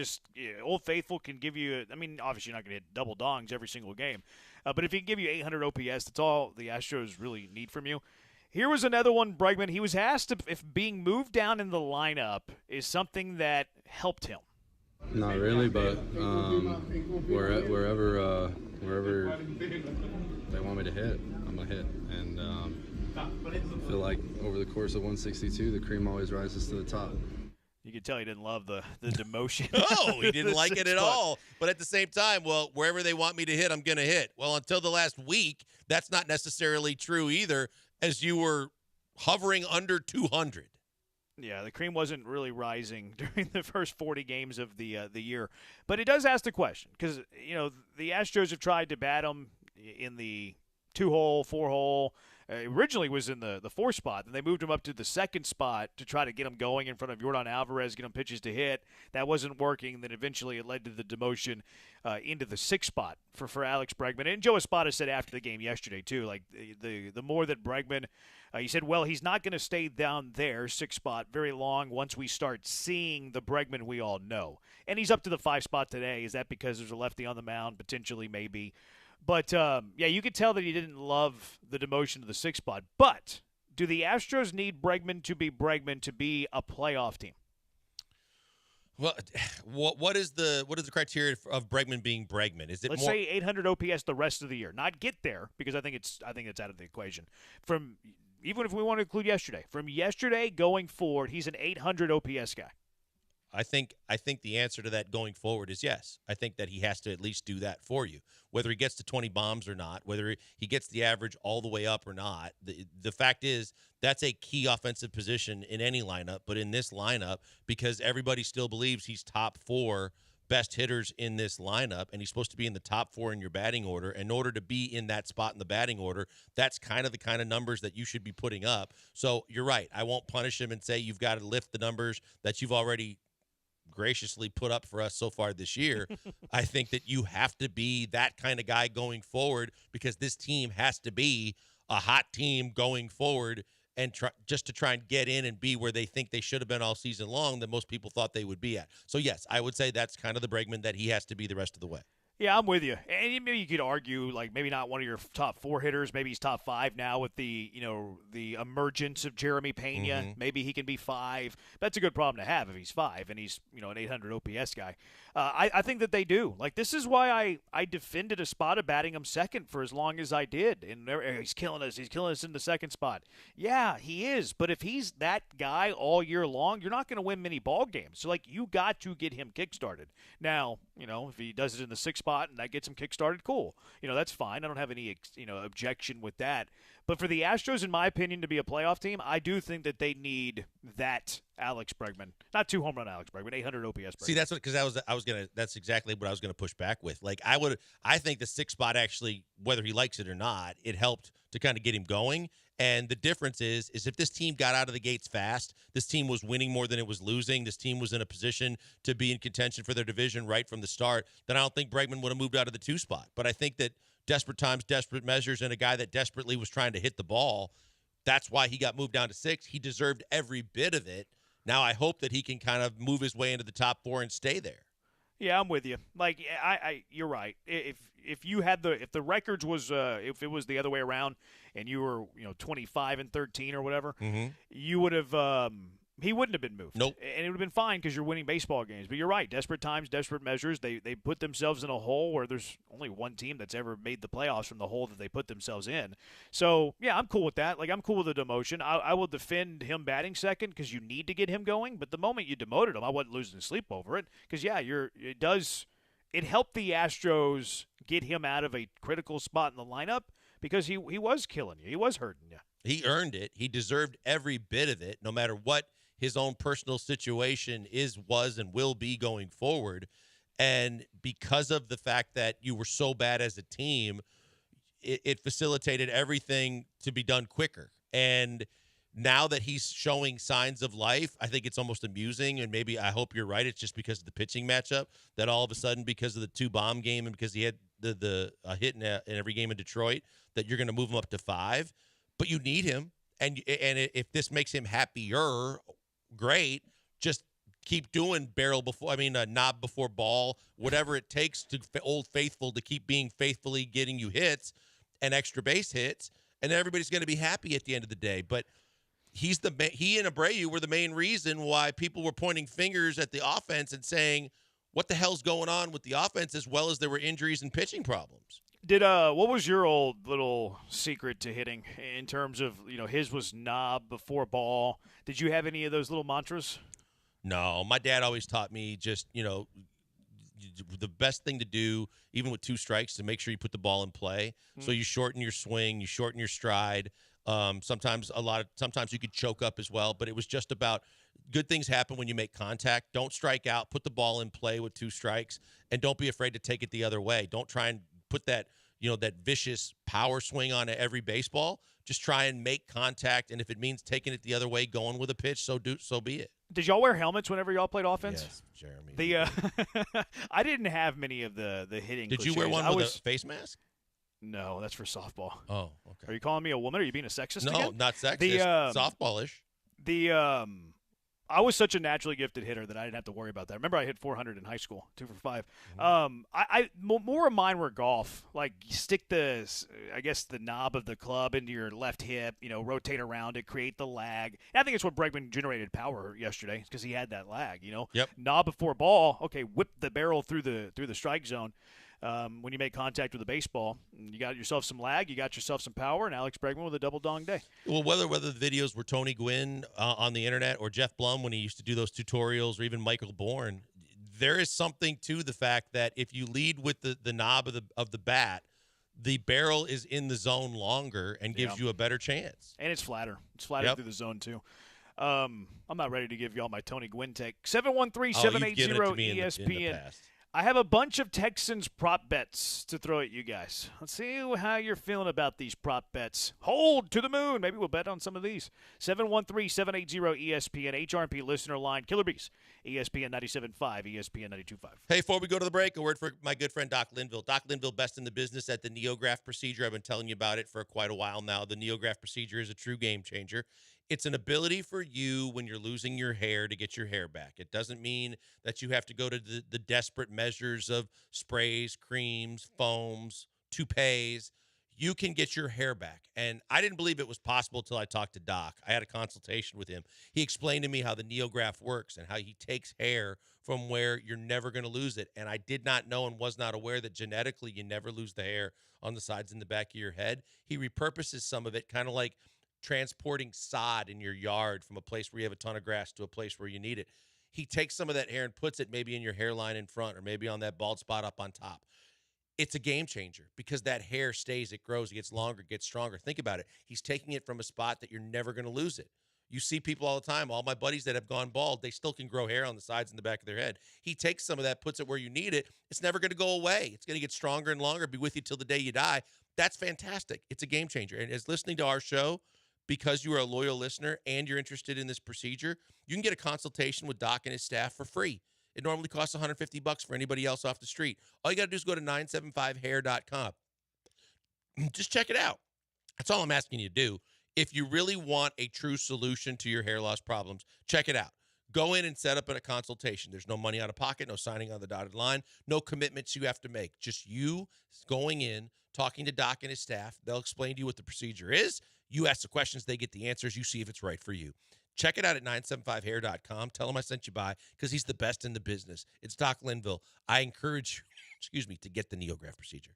Old Faithful can give you. I mean, obviously you're not going to hit double dongs every single game, but if he can give you 800 OPS, that's all the Astros really need from you. Here was another one, Bregman. He was asked if being moved down in the lineup is something that helped him. Not really, but wherever they want me to hit, I'm gonna hit, and I feel like over the course of 162, the cream always rises to the top. You could tell he didn't love the demotion. No, he didn't like it at all. But at the same time, well, wherever they want me to hit, I'm going to hit. Well, until the last week, that's not necessarily true either, as you were hovering under 200. Yeah, the cream wasn't really rising during the first 40 games of the year. But it does ask the question because, the Astros have tried to bat him in the 2-hole, 4-hole. Originally was in the 4th spot. Then they moved him up to the 2nd spot to try to get him going in front of Yordan Alvarez, get him pitches to hit. That wasn't working. Then eventually it led to the demotion into the 6th spot for Alex Bregman. And Joe Espada said after the game yesterday, too, like the more that Bregman, he said, well, he's not going to stay down there, 6th spot, very long once we start seeing the Bregman we all know. And he's up to the 5th spot today. Is that because there's a lefty on the mound? Potentially, maybe. But, you could tell that he didn't love the demotion to the 6th spot. But do the Astros need Bregman to be a playoff team? Well, what is the criteria of Bregman being Bregman? Is it Let's more? say 800 OPS the rest of the year, not get there, because I think it's out of the equation. From even if we want to include yesterday, from yesterday going forward, he's an 800 OPS guy. I think the answer to that going forward is yes. I think that he has to at least do that for you. Whether he gets to 20 bombs or not, whether he gets the average all the way up or not, the fact is that's a key offensive position in any lineup, but in this lineup, because everybody still believes he's top 4 best hitters in this lineup, and he's supposed to be in the top 4 in your batting order. In order to be in that spot in the batting order, that's the kind of numbers that you should be putting up. So you're right. I won't punish him and say you've got to lift the numbers that you've already graciously put up for us so far this year. I think that you have to be that kind of guy going forward, because this team has to be a hot team going forward, and just to try and get in and be where they think they should have been all season long that most people thought they would be at. So, yes, I would say that's kind of the Bregman that he has to be the rest of the way. Yeah, I'm with you. And maybe you could argue, like, maybe not one of your top 4 hitters. Maybe he's top 5 now with the emergence of Jeremy Pena. Mm-hmm. Maybe he can be 5. That's a good problem to have if he's 5 and he's, an 800 OPS guy. I think that they do. Like, this is why I defended a spot of batting him second for as long as I did. And he's killing us. He's killing us in the second spot. Yeah, he is. But if he's that guy all year long, you're not going to win many ball games. So, like, you got to get him kickstarted. Now, if he does it in the 6th spot and that gets him kickstarted, cool. That's fine. I don't have any, objection with that. But for the Astros, in my opinion, to be a playoff team, I do think that they need that Alex Bregman, not 2 home run Alex Bregman, 800 OPS Bregman. See, that's that's exactly what I was gonna push back with. Like, I think the 6th spot actually, whether he likes it or not, it helped to kind of get him going. And the difference is if this team got out of the gates fast, this team was winning more than it was losing, this team was in a position to be in contention for their division right from the start, then I don't think Bregman would have moved out of the 2 spot. But I think that desperate times, desperate measures, and a guy that desperately was trying to hit the ball, that's why he got moved down to 6. He deserved every bit of it. Now I hope that he can kind of move his way into the top 4 and stay there. Yeah, I'm with you. Like, you're right. If the records was if it was the other way around and you were 25-13 or whatever, mm-hmm. you would have he wouldn't have been moved. Nope. And it would have been fine because you're winning baseball games. But you're right. Desperate times, desperate measures. They put themselves in a hole where there's only one team that's ever made the playoffs from the hole that they put themselves in. So, yeah, I'm cool with that. Like, I'm cool with the demotion. I will defend him batting second because you need to get him going. But the moment you demoted him, I wasn't losing sleep over it because, yeah, it helped the Astros get him out of a critical spot in the lineup because he was killing you. He was hurting you. He earned it. He deserved every bit of it, no matter what his own personal situation was, and will be going forward. And because of the fact that you were so bad as a team, it facilitated everything to be done quicker. And now that he's showing signs of life, I think it's almost amusing. And maybe I hope you're right. It's just because of the pitching matchup that all of a sudden, because of the 2-bomb game and because he had the hit in every game in Detroit, that you're going to move him up to 5. But you need him. And if this makes him happier, great. Just keep doing knob before ball, whatever it takes to Old Faithful to keep being faithfully getting you hits and extra base hits, and everybody's going to be happy at the end of the day. But he and Abreu were the main reason why people were pointing fingers at the offense and saying, what the hell's going on with the offense, as well as there were injuries and pitching problems. What was your old little secret to hitting in terms of, his was knob before ball? Did you have any of those little mantras? No, my dad always taught me just, the best thing to do, even with 2 strikes, to make sure you put the ball in play. So you shorten your swing, you shorten your stride. Sometimes you could choke up as well, but it was just about good things happen when you make contact. Don't strike out, put the ball in play with 2 strikes, and don't be afraid to take it the other way. Don't try and put that vicious power swing on every baseball. Just try and make contact, and if it means taking it the other way, going with a pitch, so be it. Did y'all wear helmets whenever y'all played offense? Yes, Jeremy. I didn't have many of the hitting. Did cliches. you wear one with a face mask? No, that's for softball. Oh, okay. Are you calling me a woman? Are you being a sexist? No, again? not sexist. Softballish. I was such a naturally gifted hitter that I didn't have to worry about that. Remember, I hit 400 in high school, 2 for 5. More of mine were golf. Like, stick the knob of the club into your left hip, rotate around it, create the lag. And I think it's what Bregman generated power yesterday because he had that lag, Yep. Knob before ball, okay, whip the barrel through the strike zone. When you make contact with the baseball, you got yourself some lag, you got yourself some power, and Alex Bregman with a double dong day. Well, whether the videos were Tony Gwynn on the internet or Jeff Blum when he used to do those tutorials, or even Michael Bourne, there is something to the fact that if you lead with the knob of the bat, the barrel is in the zone longer and gives you a better chance. And it's flatter. It's flatter through the zone too. I'm not ready to give y'all my Tony Gwynn take. 713-780-ESPN. I have a bunch of Texans prop bets to throw at you guys. Let's see how you're feeling about these prop bets. Hold to the moon. Maybe we'll bet on some of these. 713-780-ESPN, HRP listener line. Killer Bees, ESPN 97.5, ESPN 92.5. Hey, before we go to the break, a word for my good friend Doc Linville. Doc Linville, best in the business at the NeoGraft procedure. I've been telling you about it for quite a while now. The NeoGraft procedure is a true game changer. It's an ability for you when you're losing your hair to get your hair back. It doesn't mean that you have to go to the desperate measures of sprays, creams, foams, toupees. You can get your hair back. And I didn't believe it was possible until I talked to Doc. I had a consultation with him. He explained to me how the NeoGraft works and how he takes hair from where you're never going to lose it. And I did not know and was not aware that genetically you never lose the hair on the sides and the back of your head. He repurposes some of it, kind of like transporting sod in your yard from a place where you have a ton of grass to a place where you need it. He takes some of that hair and puts it maybe in your hairline in front or maybe on that bald spot up on top. It's a game changer because that hair stays, it grows, it gets longer, it gets stronger. Think about it. He's taking it from a spot that you're never going to lose it. You see people all the time, all my buddies that have gone bald, they still can grow hair on the sides and the back of their head. He takes some of that, puts it where you need it. It's never going to go away. It's going to get stronger and longer, be with you till the day you die. That's fantastic. It's a game changer. And as listening to our show, because you are a loyal listener and you're interested in this procedure, you can get a consultation with Doc and his staff for free. It normally costs $150 for anybody else off the street. All you got to do is go to 975hair.com. Just check it out. That's all I'm asking you to do. If you really want a true solution to your hair loss problems, check it out. Go in and set up a consultation. There's no money out of pocket, no signing on the dotted line, no commitments you have to make. Just you going in, talking to Doc and his staff. They'll explain to you what the procedure is. You ask the questions, they get the answers. You see if it's right for you. Check it out at 975hair.com. Tell him I sent you by because he's the best in the business. It's Doc Linville. I encourage you, to get the NeoGraft procedure.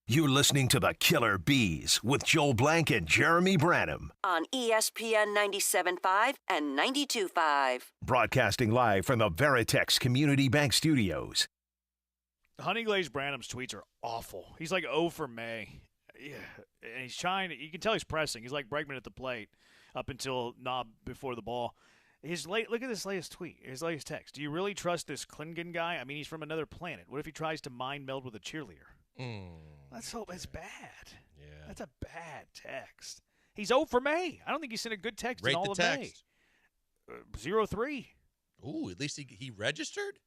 You're listening to the Killer Bees with Joel Blank and Jeremy Branham. On ESPN 97.5 and 92.5. Broadcasting live from the Veritex Community Bank Studios. Honeyglaze Branham's tweets are awful. He's like 0 for May. Yeah. And he's trying – you can tell he's pressing. He's like Bregman at the plate up until Knob before the ball. Look at this latest tweet, his latest text. Do you really trust this Klingon guy? I mean, he's from another planet. What if he tries to mind meld with a cheerleader? That's bad. Yeah. That's a bad text. He's 0 for May. I don't think he sent a good text Rate in all the of text. May. 0-3. Ooh, at least he registered?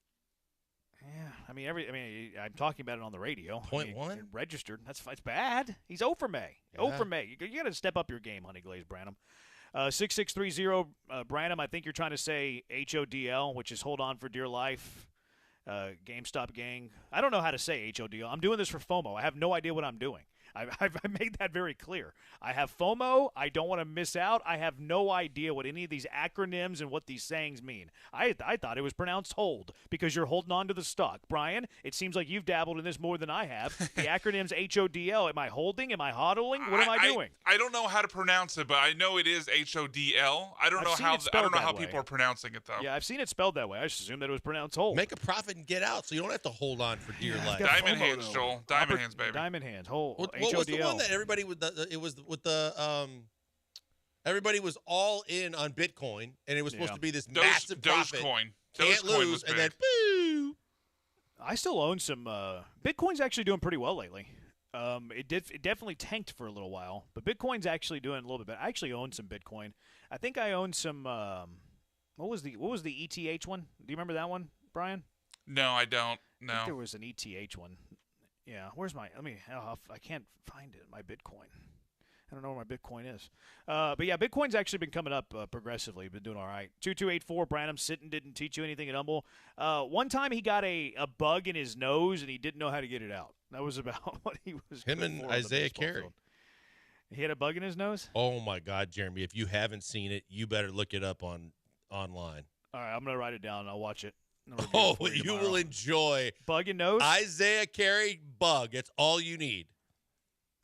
Yeah, I mean, I'm talking about it on the radio. 0.1? Registered. It's bad. He's 0 for May. Yeah. 0 for May. You got to step up your game, Honeyglaze Branham. 6630 Branham, I think you're trying to say HODL, which is hold on for dear life. GameStop gang. I don't know how to say HODL. I'm doing this for FOMO. I have no idea what I'm doing. I've made that very clear. I have FOMO. I don't want to miss out. I have no idea what any of these acronyms and what these sayings mean. I thought it was pronounced hold because you're holding on to the stock. Brian, it seems like you've dabbled in this more than I have. The acronym's HODL. Am I holding? Am I hodling? What am I doing? I don't know how to pronounce it, but I know it is HODL. I don't know how people are pronouncing it though. Yeah, I've seen it spelled that way. I just assumed that it was pronounced hold. Make a profit and get out so you don't have to hold on for dear life. Diamond hands, Joel. Diamond hands, baby. Diamond hands. Hold. What was the one that everybody everybody was all in on Bitcoin, and it was supposed to be this massive profit. Dogecoin. Can't lose, and then boo. I still own some. Bitcoin's actually doing pretty well lately. It definitely tanked for a little while, but Bitcoin's actually doing a little bit better. I actually own some Bitcoin. I think I own some. What was the ETH one? Do you remember that one, Brian? No, I don't. No. I think there was an ETH one. Yeah, where's my? I can't find it. My Bitcoin. I don't know where my Bitcoin is. But yeah, Bitcoin's actually been coming up progressively. Been doing all right. 2284 Branham sitting didn't teach you anything at Humble. One time he got a bug in his nose and he didn't know how to get it out. That was about what he was. Him and Isaiah Carey. He had a bug in his nose. Oh my God, Jeremy! If you haven't seen it, you better look it up online. All right, I'm gonna write it down and I'll watch it. Oh, you will enjoy bug in nose. Isaiah Carey bug. It's all you need.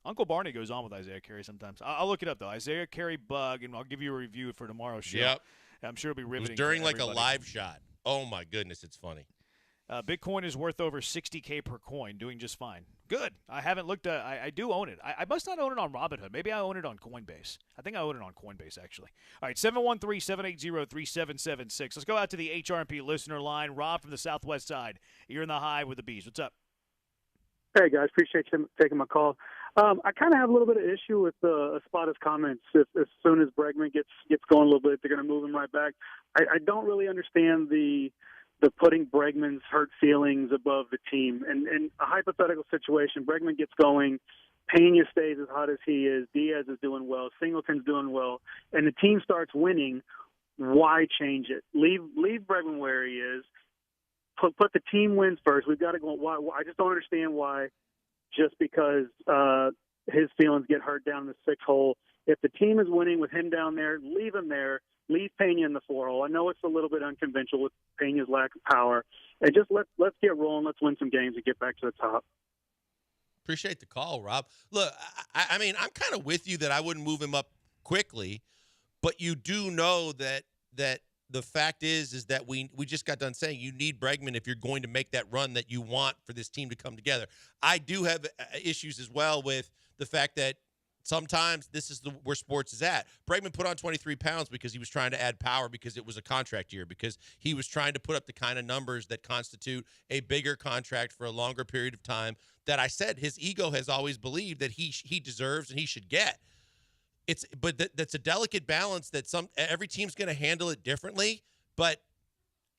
Uncle Barney goes on with Isaiah Carey sometimes. I'll look it up though. Isaiah Carey bug, and I'll give you a review for tomorrow's show. Yep. I'm sure it'll be riveting. It was during like a live shot. Oh my goodness, it's funny. Bitcoin is worth over $60K per coin, doing just fine. Good. I haven't looked at. I do own it. I must not own it on Robinhood. Maybe I own it on Coinbase. I think I own it on Coinbase actually. All right, 713-780-3776. Let's go out to the HRP listener line. Rob from the Southwest side. You're in the high with the bees. What's up? Hey guys, appreciate you taking my call. I kind of have a little bit of issue with Espada's comments. As soon as Bregman gets going a little bit, they're going to move him right back. I don't really understand the putting Bregman's hurt feelings above the team. And in a hypothetical situation, Bregman gets going, Pena stays as hot as he is, Diaz is doing well, Singleton's doing well, and the team starts winning. Why change it? Leave Bregman where he is. Put the team wins first. We've got to go. Why? I just don't understand why. Just because his feelings get hurt down in the 6 hole. If the team is winning with him down there, leave him there. Leave Pena in the 4 hole. I know it's a little bit unconventional with Pena's lack of power. And just let's get rolling. Let's win some games and get back to the top. Appreciate the call, Rob. Look, I mean, I'm kind of with you that I wouldn't move him up quickly, but you do know that the fact is that we just got done saying you need Bregman if you're going to make that run that you want for this team to come together. I do have issues as well with the fact that sometimes this is where sports is at. Bregman put on 23 pounds because he was trying to add power because it was a contract year, because he was trying to put up the kind of numbers that constitute a bigger contract for a longer period of time that I said his ego has always believed that he deserves and he should get. But that's a delicate balance that every team's going to handle it differently. But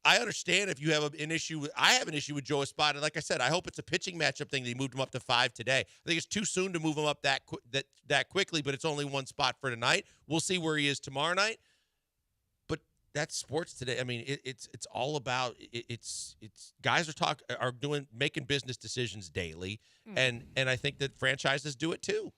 I understand if you have an issue. I have an issue with Joe Espada. Like I said, I hope it's a pitching matchup thing that he moved him up to 5 today. I think it's too soon to move him up that quickly, but it's only one spot for tonight. We'll see where he is tomorrow night. But that's sports today. I mean, it's all about it's guys are making business decisions daily, and I think that franchises do it too.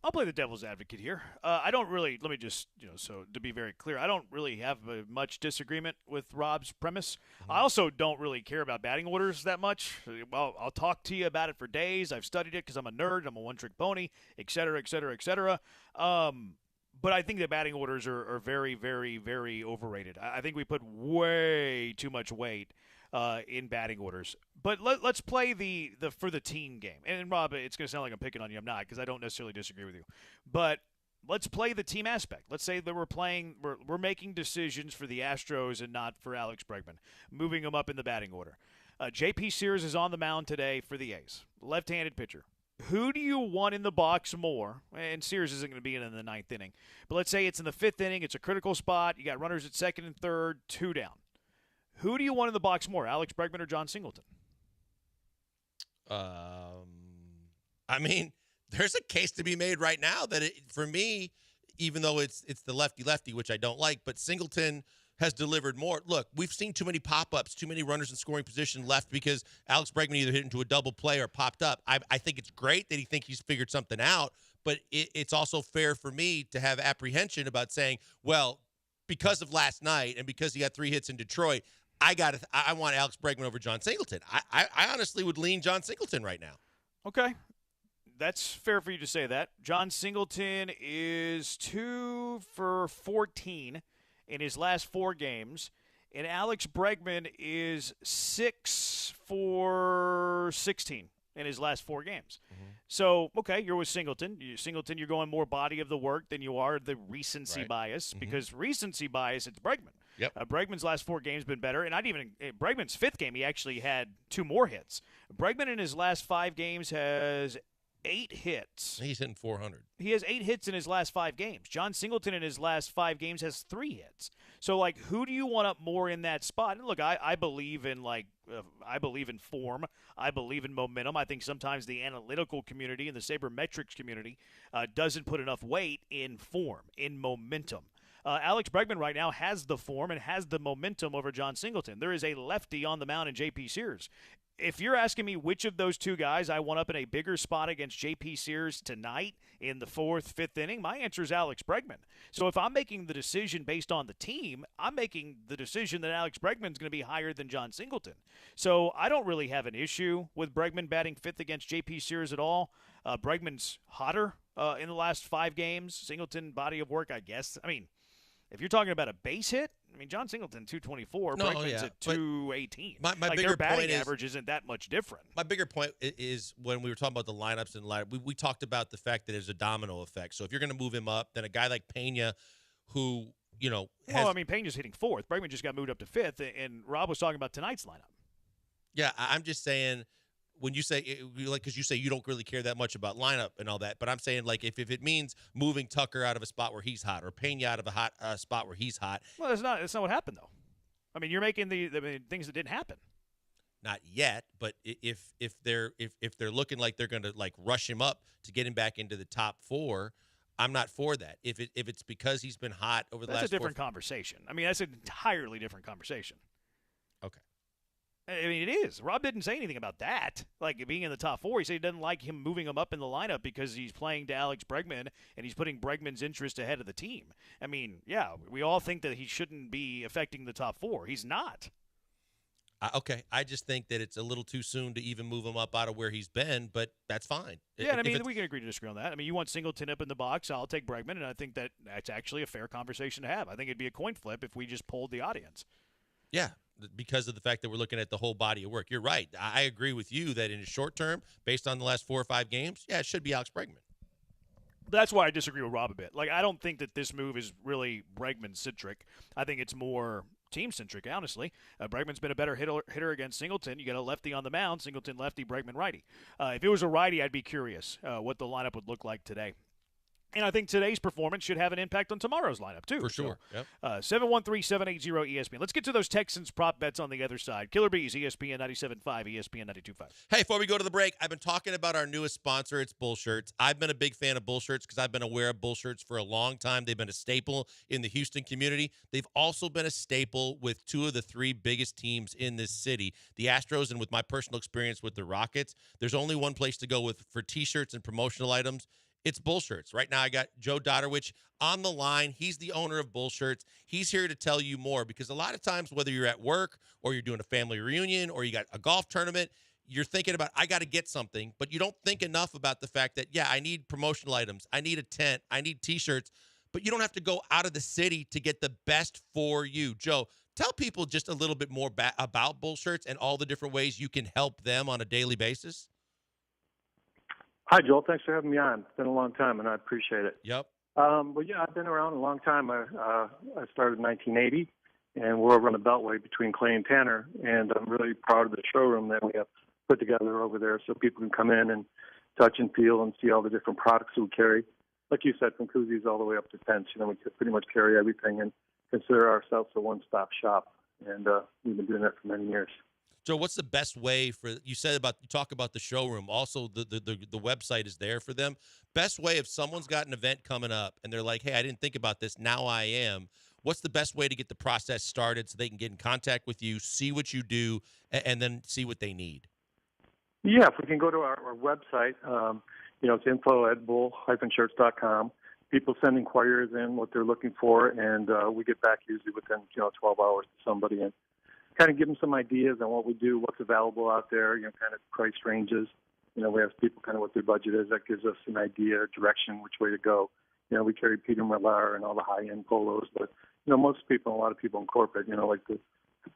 I'll I'll play the devil's advocate here. I don't really. Let me just, so to be very clear, I don't really have much disagreement with Rob's premise. I also don't really care about batting orders that much. Well, I'll talk to you about it for days. I've studied it because I'm a nerd. I'm a one-trick pony, et cetera, et cetera, et cetera. But I think the batting orders are very, very, very overrated. I think we put way too much weight in batting orders. But let's play the for the team game. And Rob, it's going to sound like I'm picking on you. I'm not, because I don't necessarily disagree with you. But let's play the team aspect. Let's say that we're making decisions for the Astros and not for Alex Bregman, moving him up in the batting order. J.P. Sears is on the mound today for the A's, left-handed pitcher. Who do you want in the box more? And Sears isn't going to be in the ninth inning. But let's say it's in the fifth inning. It's a critical spot. You got runners at second and third, 2 down. Who do you want in the box more, Alex Bregman or John Singleton? I mean, there's a case to be made right now that for me, even though it's the lefty-lefty, which I don't like, but Singleton has delivered more. Look, we've seen too many pop-ups, too many runners in scoring position left because Alex Bregman either hit into a double play or popped up. I think it's great that he's figured something out, but it's also fair for me to have apprehension about saying, well, because of last night and because he got 3 hits in Detroit, I want Alex Bregman over John Singleton. I honestly would lean John Singleton right now. Okay. That's fair for you to say that. John Singleton is 2 for 14 in his last 4 games, and Alex Bregman is 6 for 16 in his last 4 games. So, okay, you're with Singleton. You're going more body of the work than you are the recency bias, because recency bias, it's Bregman. Yep. Bregman's last 4 games been better, and Bregman's 5th game, he actually had 2 more hits. Bregman in his last 5 games has 8 hits. He's hitting 400. He has 8 hits in his last 5 games. John Singleton in his last 5 games has 3 hits. So, who do you want up more in that spot? And look, I believe in I believe in form. I believe in momentum. I think sometimes the analytical community and the sabermetrics community doesn't put enough weight in form, in momentum. Alex Bregman right now has the form and has the momentum over John Singleton. There is a lefty on the mound in J.P. Sears. If you're asking me which of those 2 guys I want up in a bigger spot against J.P. Sears tonight in the 4th, 5th inning, my answer is Alex Bregman. So if I'm making the decision based on the team, I'm making the decision that Alex Bregman's going to be higher than John Singleton. So I don't really have an issue with Bregman batting 5th against J.P. Sears at all. Bregman's hotter in the last 5 games. Singleton, body of work, I guess. I mean, if you're talking about a base hit, John Singleton 224, Bregman's at 218. My bigger their batting point average isn't that much different. My bigger point is when we were talking about the lineups and we talked about the fact that there's a domino effect. So if you're going to move him up, then a guy like Pena, who Pena's hitting 4th. Bregman just got moved up to 5th, and Rob was talking about tonight's lineup. Yeah, I'm just saying. When you say, because you say you don't really care that much about lineup and all that, but I'm saying, if it means moving Tucker out of a spot where he's hot or Pena out of a hot spot where he's hot. Well, that's not what happened, though. You're making the things that didn't happen. Not yet, but if they're looking like they're going to rush him up to get him back into the top 4, I'm not for that. If it's because he's been hot over the last 4. That's a different conversation. That's an entirely different conversation. Okay. It is. Rob didn't say anything about that, being in the top 4. He said he doesn't like him moving him up in the lineup because he's playing to Alex Bregman and he's putting Bregman's interest ahead of the team. Yeah, we all think that he shouldn't be affecting the top 4. He's not. Okay, I just think that it's a little too soon to even move him up out of where he's been, but that's fine. Yeah, we can agree to disagree on that. You want Singleton up in the box, I'll take Bregman, and I think that's actually a fair conversation to have. I think it'd be a coin flip if we just polled the audience. Yeah. Because of the fact that we're looking at the whole body of work. You're right. I agree with you that in the short term, based on the last 4 or 5 games, it should be Alex Bregman. That's why I disagree with Rob a bit. I don't think that this move is really Bregman-centric. I think it's more team-centric, honestly. Bregman's been a better hitter against Singleton. You got a lefty on the mound, Singleton lefty, Bregman righty. If it was a righty, I'd be curious what the lineup would look like today. And I think today's performance should have an impact on tomorrow's lineup, too. For sure. So, 713-780-ESPN. Let's get to those Texans prop bets on the other side. Killer Bees, ESPN 97.5, ESPN 92.5. Hey, before we go to the break, I've been talking about our newest sponsor. It's Bull Shirts. I've been a big fan of Bull Shirts because I've been aware of Bull Shirts for a long time. They've been a staple in the Houston community. They've also been a staple with 2 of the 3 biggest teams in this city, the Astros, and with my personal experience with the Rockets. There's only one place to go for T-shirts and promotional items. it's Bull Shirts. Right now I got Joe Dodderwich on the line. He's the owner of Bull Shirts. He's here to tell you more because a lot of times, whether you're at work or you're doing a family reunion or you got a golf tournament, you're thinking about, I got to get something, but you don't think enough about the fact that, yeah, I need promotional items. I need a tent. I need T-shirts, but you don't have to go out of the city to get the best for you. Joe, tell people just a little bit more about Bull Shirts and all the different ways you can help them on a daily basis. Hi, Joel. Thanks for having me on. It's been a long time, and I appreciate it. Yep. Well, yeah, I've been around a long time. I started in 1980, and we're over on the Beltway between Clay and Tanner, and I'm really proud of the showroom that we have put together over there so people can come in and touch and feel and see all the different products we carry. Like you said, from koozies all the way up to tents. We pretty much carry everything and consider ourselves a one-stop shop, and we've been doing that for many years. So what's the best way for, you talk about the showroom, also the website is there for them. Best way if someone's got an event coming up and they're like, hey, I didn't think about this, now I am. What's the best way to get the process started so they can get in contact with you, see what you do, and then see what they need? Yeah, if we can go to our website, it's info@bull-shirts.com. People send inquiries in what they're looking for, and we get back usually within 12 hours to somebody and kind of give them some ideas on what we do, what's available out there, kind of price ranges. We ask people kind of what their budget is. That gives us an idea, direction, which way to go. We carry Peter Millar and all the high-end polos, but most people, a lot of people in corporate, like the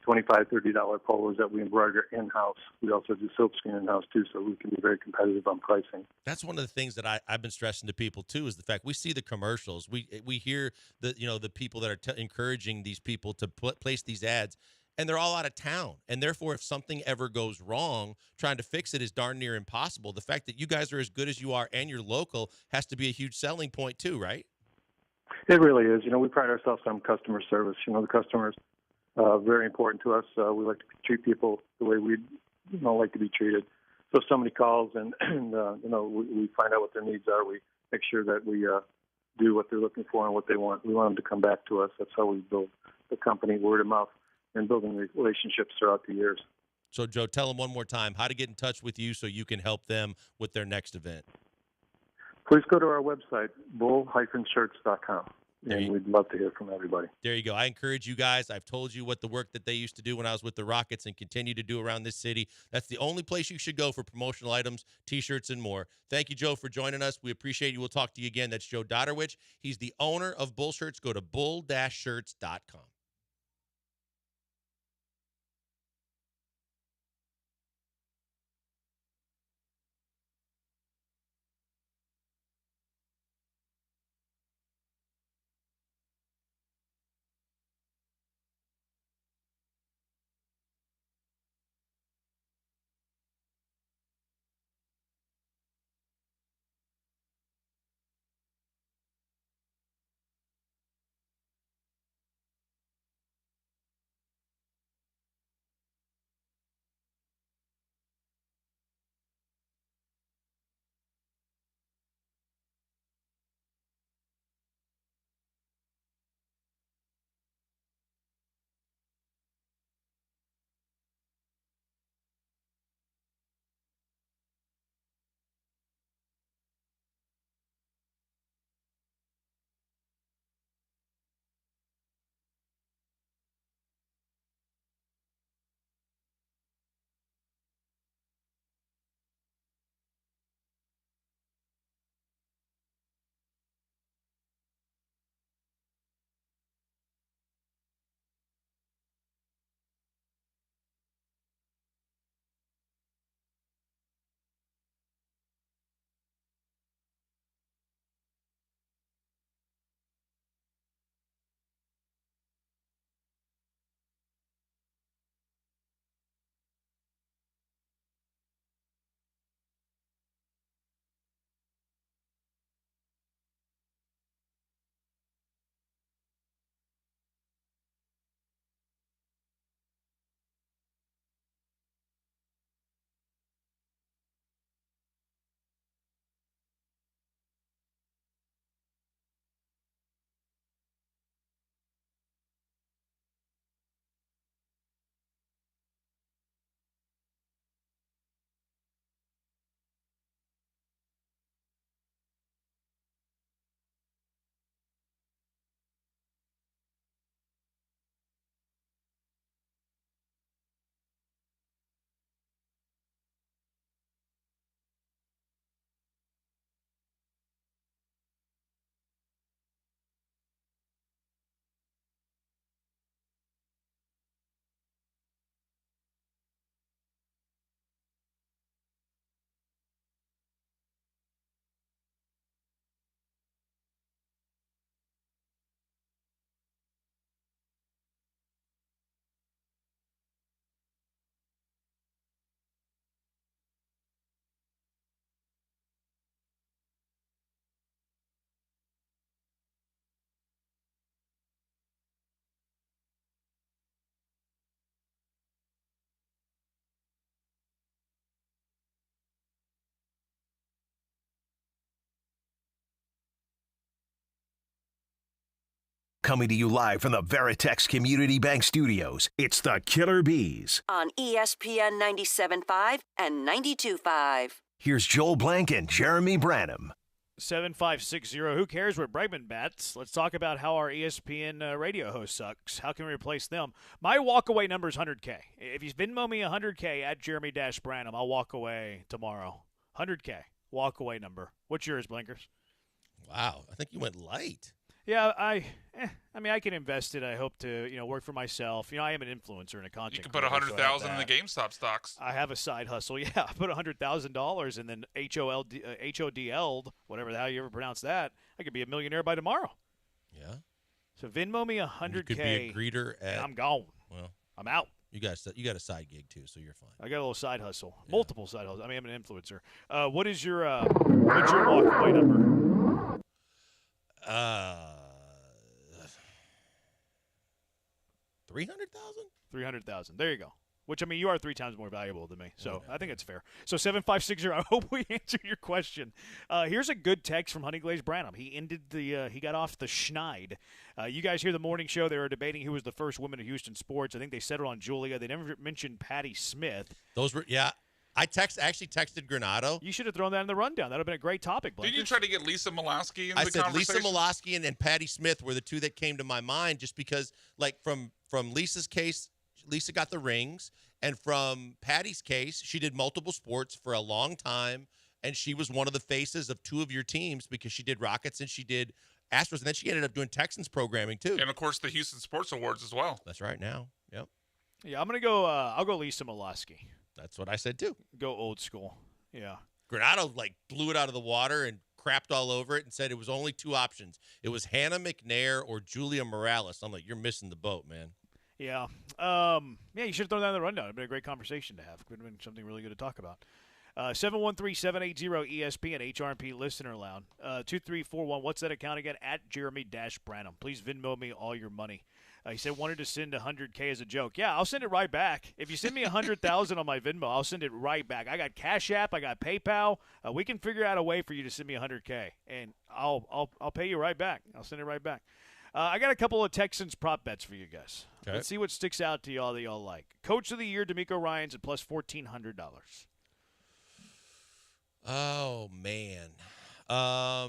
$25, $30 polos that we embroider in-house. We also do silkscreen in-house too, so we can be very competitive on pricing. That's one of the things that I've been stressing to people too, is the fact we see the commercials. We hear the people that are encouraging these people to place these ads, and they're all out of town. And therefore, if something ever goes wrong, trying to fix it is darn near impossible. The fact that you guys are as good as you are and you're local has to be a huge selling point too, right? It really is. We pride ourselves on customer service. The customers very important to us. We like to treat people the way we like to be treated. So if somebody calls and we find out what their needs are, we make sure that we do what they're looking for and what they want. We want them to come back to us. That's how we build the company, word of mouth, and building relationships throughout the years. So, Joe, tell them one more time how to get in touch with you so you can help them with their next event. Please go to our website, bull-shirts.com. And we'd love to hear from everybody. There you go. I encourage you guys. I've told you what the work that they used to do when I was with the Rockets and continue to do around this city. That's the only place you should go for promotional items, T-shirts, and more. Thank you, Joe, for joining us. We appreciate you. We'll talk to you again. That's Joe Dodderwich. He's the owner of Bull Shirts. Go to bull-shirts.com. Coming to you live from the Veritex Community Bank Studios, it's the Killer Bees. On ESPN 97.5 and 92.5. Here's Joel Blank and Jeremy Branham. 7560. Who cares where Bregman bats? Let's talk about how our ESPN radio host sucks. How can we replace them? My walkaway number is 100K. If you Venmo me 100K at Jeremy-Branham, I'll walk away tomorrow. 100K. Walkaway number. What's yours, Blinkers? Wow. I think you went light. Yeah, I mean, I can invest it. I hope to, work for myself. I am an influencer and a content. You can put $100,000 in the GameStop stocks. I have a side hustle. Yeah, I put $100,000 and then HODL'd, whatever the hell you ever pronounce that. I could be a millionaire by tomorrow. Yeah. So Venmo me 100K. You could be a greeter and I'm gone. Well, I'm out. You got a side gig too, so you're fine. I got a little side hustle, multiple side hustles. I mean, I'm an influencer. What's your walkaway number? 300,000. 300,000. There you go. Which, I mean, you are 3 times more valuable than me, so I think it's fair. So 7560. I hope we answered your question. Here's a good text from Honey Glazed Branham. He got off the schneid. You guys hear the morning show? They were debating who was the first woman in Houston sports. I think they settled on Julia. They never mentioned Patty Smith. Those were I actually texted Granado. You should have thrown that in the rundown. That would have been a great topic, Blake. Didn't you try to get Lisa Mulaski in the conversation? I said Lisa Mulaski and Patty Smith were the two that came to my mind just because, like, from Lisa's case, Lisa got the rings, and from Patty's case, she did multiple sports for a long time, and she was one of the faces of 2 of your teams because she did Rockets and she did Astros, and then she ended up doing Texans programming too. And, of course, the Houston Sports Awards as well. That's right now. Yep. Yeah, I'm going to go I'll go Lisa Mulaski. That's what I said too. Go old school. Yeah. Granado blew it out of the water and crapped all over it and said it was only 2 options. It was Hannah McNair or Julia Morales. I'm like, you're missing the boat, man. Yeah. You should have thrown that in the rundown. It'd been a great conversation to have. It would have been something really good to talk about. 713-780-ESPN, HRP Listener Lounge. 2341. What's that account again? At Jeremy-Branham. Please Venmo me all your money. He said wanted to send 100K as a joke. Yeah, I'll send it right back. If you send me 100,000 on my Venmo, I'll send it right back. I got Cash App, I got PayPal. We can figure out a way for you to send me 100K, and I'll pay you right back. I'll send it right back. I got a couple of Texans prop bets for you guys. Okay. Let's see what sticks out to y'all that y'all like. Coach of the Year, DeMeco Ryans at plus $1,400. Oh man, I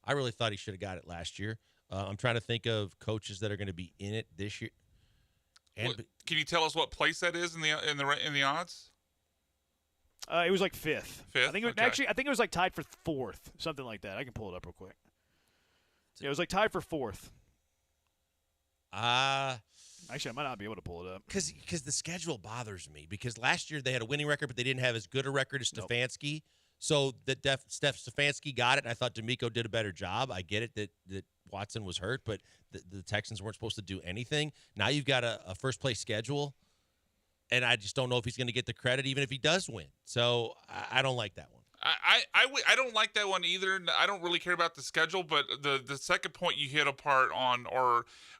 really thought he should have got it last year. I'm trying to think of coaches that are going to be in it this year. And can you tell us what place that is in the odds? It was like fifth. Fifth. I think it was like tied for 4th, something like that. I can pull it up real quick. Yeah, it was like tied for 4th. Actually, I might not be able to pull it up because the schedule bothers me. Because last year they had a winning record, but they didn't have as good a record as Stefanski. Nope. So Stefanski got it, and I thought DeMeco did a better job. I get it that Watson was hurt, but the Texans weren't supposed to do anything. Now you've got a first-place schedule, and I just don't know if he's going to get the credit even if he does win. So I don't like that one. I don't like that one either. I don't really care about the schedule, but the second point you hit apart on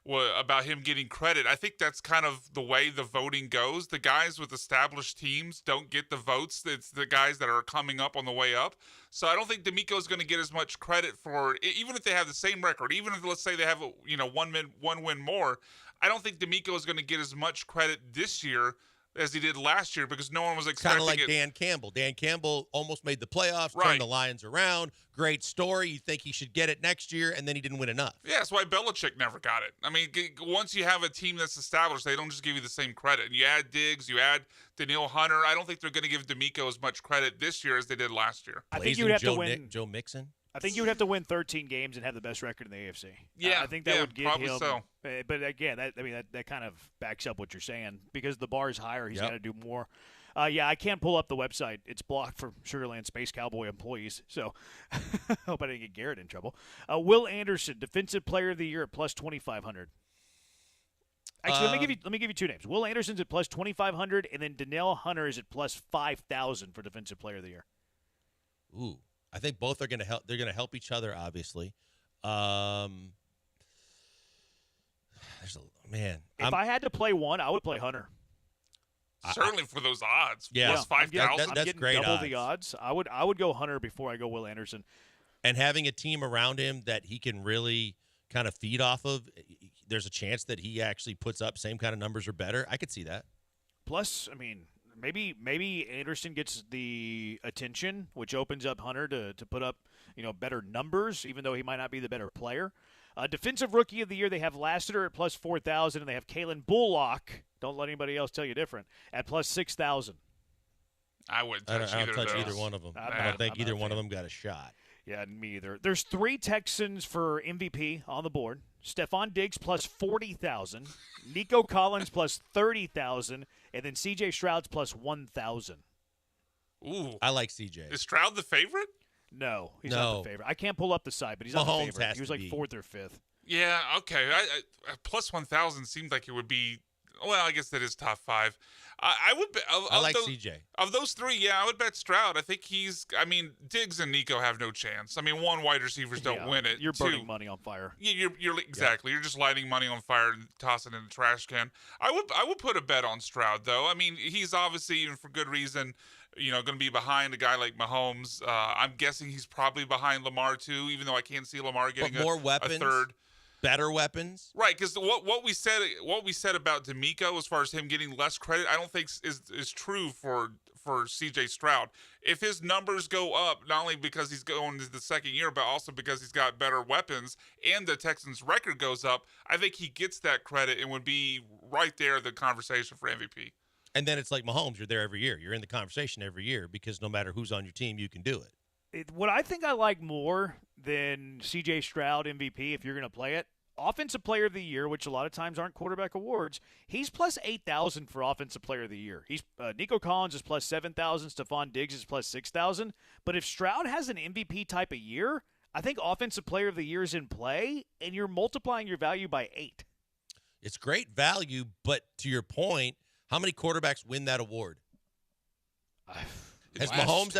about him getting credit, I think that's kind of the way the voting goes. The guys with established teams don't get the votes. It's the guys that are coming up on the way up. So I don't think DeMeco is going to get as much credit for, even if they have the same record, even if let's say they have one win more. I don't think DeMeco is going to get as much credit this year as he did last year because no one was expecting it. Kind of like Dan Campbell. Dan Campbell almost made the playoffs, turned the Lions around. Great story. You think he should get it next year, and then he didn't win enough. Yeah, that's why Belichick never got it. I mean, once you have a team that's established, they don't just give you the same credit. You add Diggs, you add Daniil Hunter. I don't think they're going to give DeMeco as much credit this year as they did last year. I think you would have to win. Joe Mixon. I think you would have to win 13 games and have the best record in the AFC. Yeah, I think that would give probably him. So. But again, that kind of backs up what you're saying because the bar is higher. He's got to do more. I can't pull up the website. It's blocked for Sugarland Space Cowboy employees. So hope I didn't get Garrett in trouble. Will Anderson, Defensive Player of the Year at plus 2,500. Actually, let me give you 2 names. Will Anderson's at plus 2,500, and then Danielle Hunter is at plus 5,000 for Defensive Player of the Year. Ooh. I think both are going to help. They're going to help each other, obviously. If I had to play one, I would play Hunter. Certainly for those odds. Yeah, plus 5,000. That's getting great double odds. the odds. I would go Hunter before I go Will Anderson. And having a team around him that he can really kind of feed off of, there's a chance that he actually puts up same kind of numbers or better. I could see that. Plus, I mean, maybe Anderson gets the attention, which opens up Hunter to put up, better numbers, even though he might not be the better player. Defensive Rookie of the Year, they have Lassiter at plus 4,000, and they have Kalen Bullock, don't let anybody else tell you different, at plus 6,000. I wouldn't touch either one of them. I don't think either one of them got a shot. Yeah, me either. There's 3 Texans for MVP on the board. Stephon Diggs plus 40,000, Nico Collins plus 30,000, and then C.J. Stroud's plus 1,000. Ooh, I like C.J. Is Stroud the favorite? No, he's not the favorite. I can't pull up the side, but he's not the favorite. He was like 4th or 5th. Yeah, okay. I plus 1,000 seemed like it would be. Well, I guess that is top 5. I would. I like CJ. Of those 3, yeah, I would bet Stroud. I think Diggs and Nico have no chance. I mean, 1, wide receivers don't win it. You're 2, burning money on fire. You're exactly. You're just lighting money on fire and tossing it in the trash can. I would put a bet on Stroud though. I mean, he's obviously, even for good reason, going to be behind a guy like Mahomes. I'm guessing he's probably behind Lamar too, even though I can't see Lamar getting more weapons, a third. Better weapons, right? Because what we said about D'Amico as far as him getting less credit, I don't think is true for C.J. Stroud. If his numbers go up, not only because he's going into the second year, but also because he's got better weapons and the Texans' record goes up, I think he gets that credit and would be right there in the conversation for MVP. And then it's like Mahomes, you're there every year. You're in the conversation every year because no matter who's on your team, you can do it. What I think I like more than C.J. Stroud MVP, if you're going to play it, Offensive Player of the Year, which a lot of times aren't quarterback awards, he's plus 8,000 for Offensive Player of the Year. He's Nico Collins is plus 7,000, Stephon Diggs is plus 6,000. But if Stroud has an MVP type of year, I think Offensive Player of the Year is in play, and you're multiplying your value by 8. It's great value, but to your point, how many quarterbacks win that award? Has Mahomes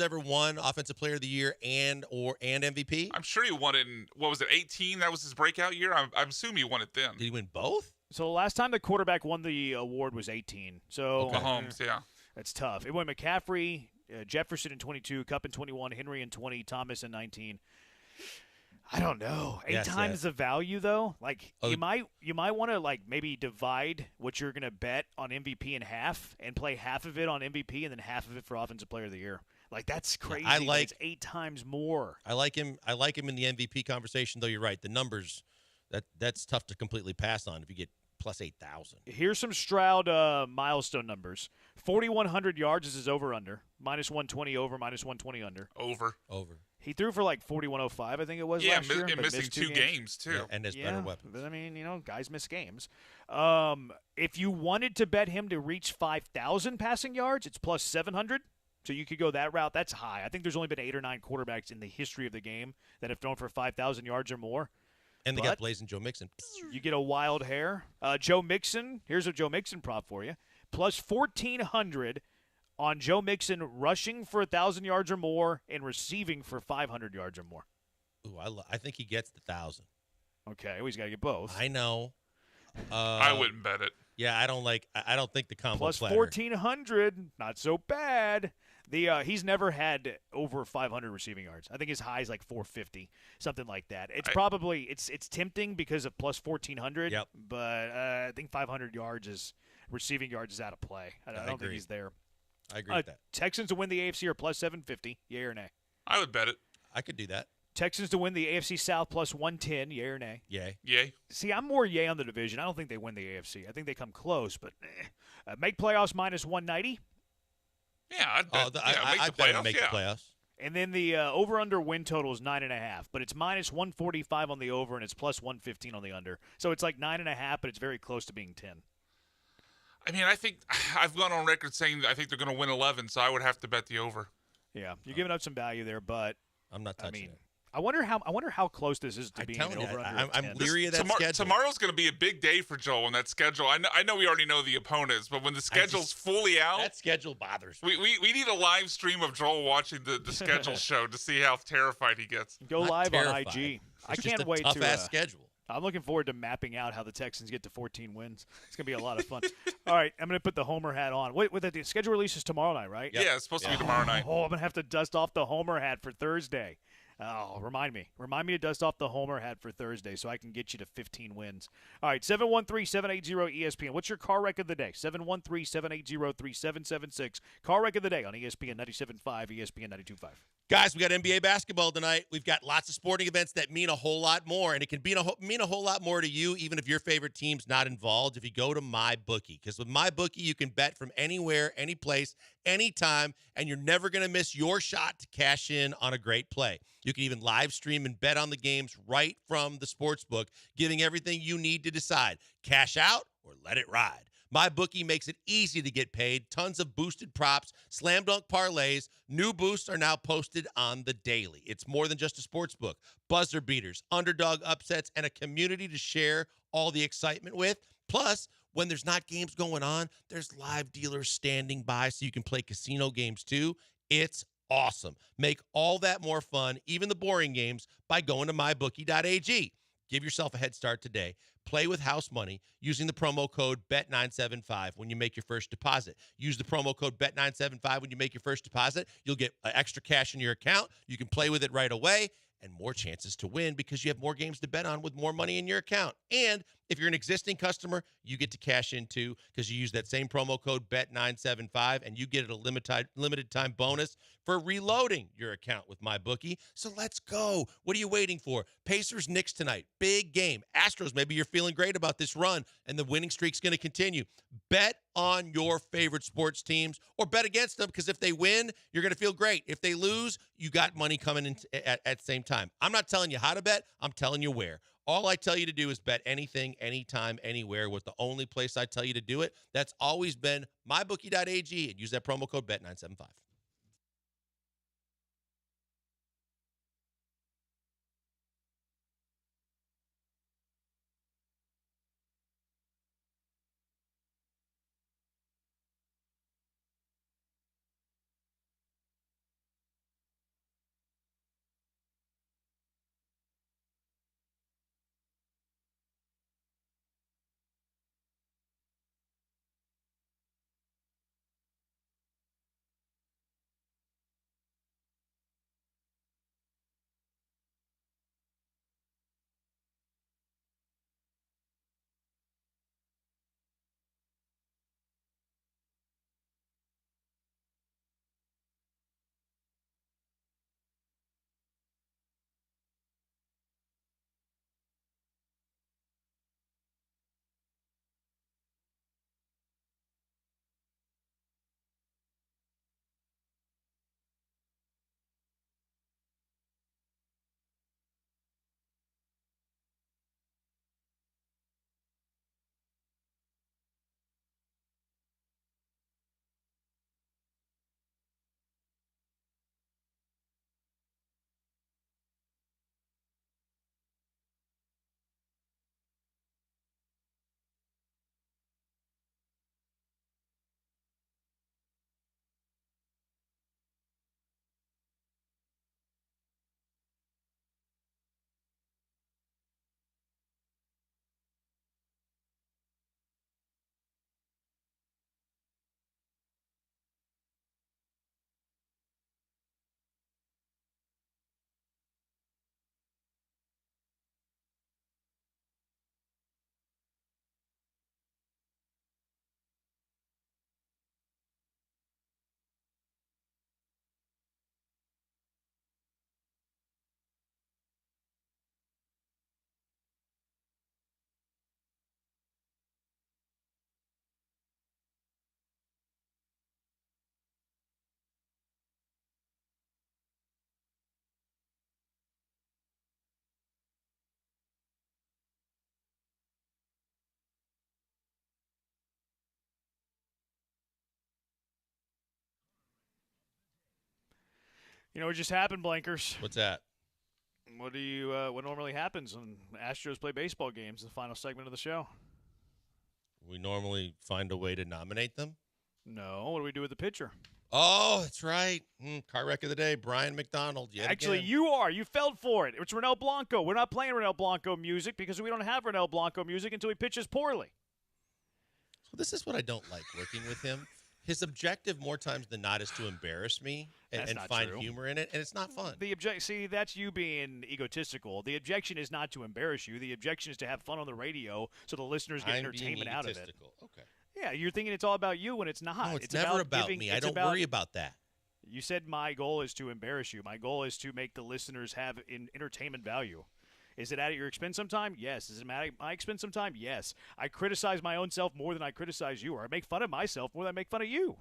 ever won Offensive Player of the Year and MVP? I'm sure he won it in, 18? That was his breakout year? I'm assuming he won it then. Did he win both? So the last time the quarterback won the award was 18. So Mahomes, yeah. That's tough. It went McCaffrey, Jefferson in 22, Kupp in 21, Henry in 20, Thomas in 19. I don't know. 8 times the value though. Like you might want to maybe divide what you're going to bet on MVP in half and play half of it on MVP and then half of it for Offensive Player of the Year. Like that's crazy. It's 8 times more. I like him in the MVP conversation though. You're right. The numbers that's tough to completely pass on if you get plus 8,000. Here's some Stroud milestone numbers. 4,100 yards is his over/under. Minus 120 over, minus 120 under. Over. He threw for 4,105, I think it was last year. And missing 2 games too. Yeah, and has better weapons. But I mean, guys miss games. If you wanted to bet him to reach 5,000 passing yards, it's plus 700. So you could go that route. That's high. I think there's only been 8 or 9 quarterbacks in the history of the game that have thrown for 5,000 yards or more. And they got blazing Joe Mixon. You get a wild hair. Joe Mixon, here's a Joe Mixon prop for you. Plus 1,400 on Joe Mixon rushing for 1,000 yards or more and receiving for 500 yards or more. Ooh, I think he gets the 1,000. Okay, well, he's got to get both. I know. I wouldn't bet it. Yeah, I don't think the combo plus platter. 1,400, not so bad. He's never had over 500 receiving yards. I think his high is 450, something like that. It's probably it's tempting because of plus 1,400. Yep. But I think 500 receiving yards is out of play. I don't think he's there. I agree with that. Texans to win the AFC are plus 750. Yay or nay? I would bet it. I could do that. Texans to win the AFC South plus 110. Yay or nay? Yay. Yay. See, I'm more yay on the division. I don't think they win the AFC. I think they come close, but make playoffs minus 190. Yeah, I'd bet. I'd bet make the playoffs. And then the over-under win total is 9.5, but it's minus 145 on the over and it's plus 115 on the under. So it's 9.5, but it's very close to being 10. I mean, I think I've gone on record saying that I think they're going to win 11, so I would have to bet the over. Yeah, you're giving up some value there, but I'm not touching it. I wonder how close this is to being an over-under. I'm leery of that schedule. Tomorrow's going to be a big day for Joel on that schedule. I know we already know the opponents, but when the schedule's fully out, that schedule bothers me. We need a live stream of Joel watching the schedule show to see how terrified he gets. Go live on IG. It's I can't just wait a tough-ass schedule. I'm looking forward to mapping out how the Texans get to 14 wins. It's going to be a lot of fun. All right, I'm going to put the Homer hat on. Wait, the schedule releases tomorrow night, right? Yeah, it's supposed to be tomorrow night. Oh, I'm going to have to dust off the Homer hat for Thursday. Oh, remind me. Remind me to dust off the Homer hat for Thursday so I can get you to 15 wins. All right, 713-780-ESPN. What's your car wreck of the day? 713-780-3776. Car wreck of the day on ESPN 97.5, ESPN 92.5. Guys, we got NBA basketball tonight. We've got lots of sporting events that mean a whole lot more, and it can mean a whole lot more to you even if your favorite team's not involved if you go to MyBookie. Because with MyBookie, you can bet from anywhere, any place, anytime, and you're never going to miss your shot to cash in on a great play. You can even live stream and bet on the games right from the sportsbook, giving everything you need to decide. Cash out or let it ride. MyBookie makes it easy to get paid. Tons of boosted props, slam dunk parlays. New boosts are now posted on the daily. It's more than just a sports book. Buzzer beaters, underdog upsets, and a community to share all the excitement with. Plus, when there's not games going on, there's live dealers standing by so you can play casino games too. It's awesome. Make all that more fun, even the boring games, by going to mybookie.ag. Give yourself a head start today. Play with house money using the promo code BET975 when you make your first deposit. Use the promo code BET975 when you make your first deposit. You'll get extra cash in your account. You can play with it right away and more chances to win because you have more games to bet on with more money in your account. And if you're an existing customer, you get to cash in too because you use that same promo code BET975 and you get a limited time bonus for reloading your account with MyBookie. So let's go. What are you waiting for? Pacers Knicks tonight. Big game. Astros, maybe you're feeling great about this run and the winning streak's going to continue. Bet on your favorite sports teams or bet against them because if they win, you're going to feel great. If they lose, you got money coming in at the same time. I'm not telling you how to bet. I'm telling you where. All I tell you to do is bet anything, anytime, anywhere with the only place I tell you to do it. That's always been mybookie.ag and use that promo code BET975. You know what just happened, Blankers? What's that? What normally happens when Astros play baseball games? The final segment of the show. We normally find a way to nominate them. No, what do we do with the pitcher? Oh, that's right. Car wreck of the day, Brian McDonald. Actually, again. you are. You fell for it. It's Ronel Blanco. We're not playing Ronel Blanco music because we don't have Ronel Blanco music until he pitches poorly. So this is what I don't like working with him. His objective more times than not is to embarrass me and find humor in it, and it's not fun. See, that's you being egotistical. The objection is not to embarrass you. The objection is to have fun on the radio so the listeners get entertainment out of it. Okay. Yeah, you're thinking it's all about you when it's not. No, it's never about me. I don't worry about that. You said my goal is to embarrass you. My goal is to make the listeners have entertainment value. Is it at your expense sometime? Yes. Is it at my expense sometime? Yes. I criticize my own self more than I criticize you, or I make fun of myself more than I make fun of you.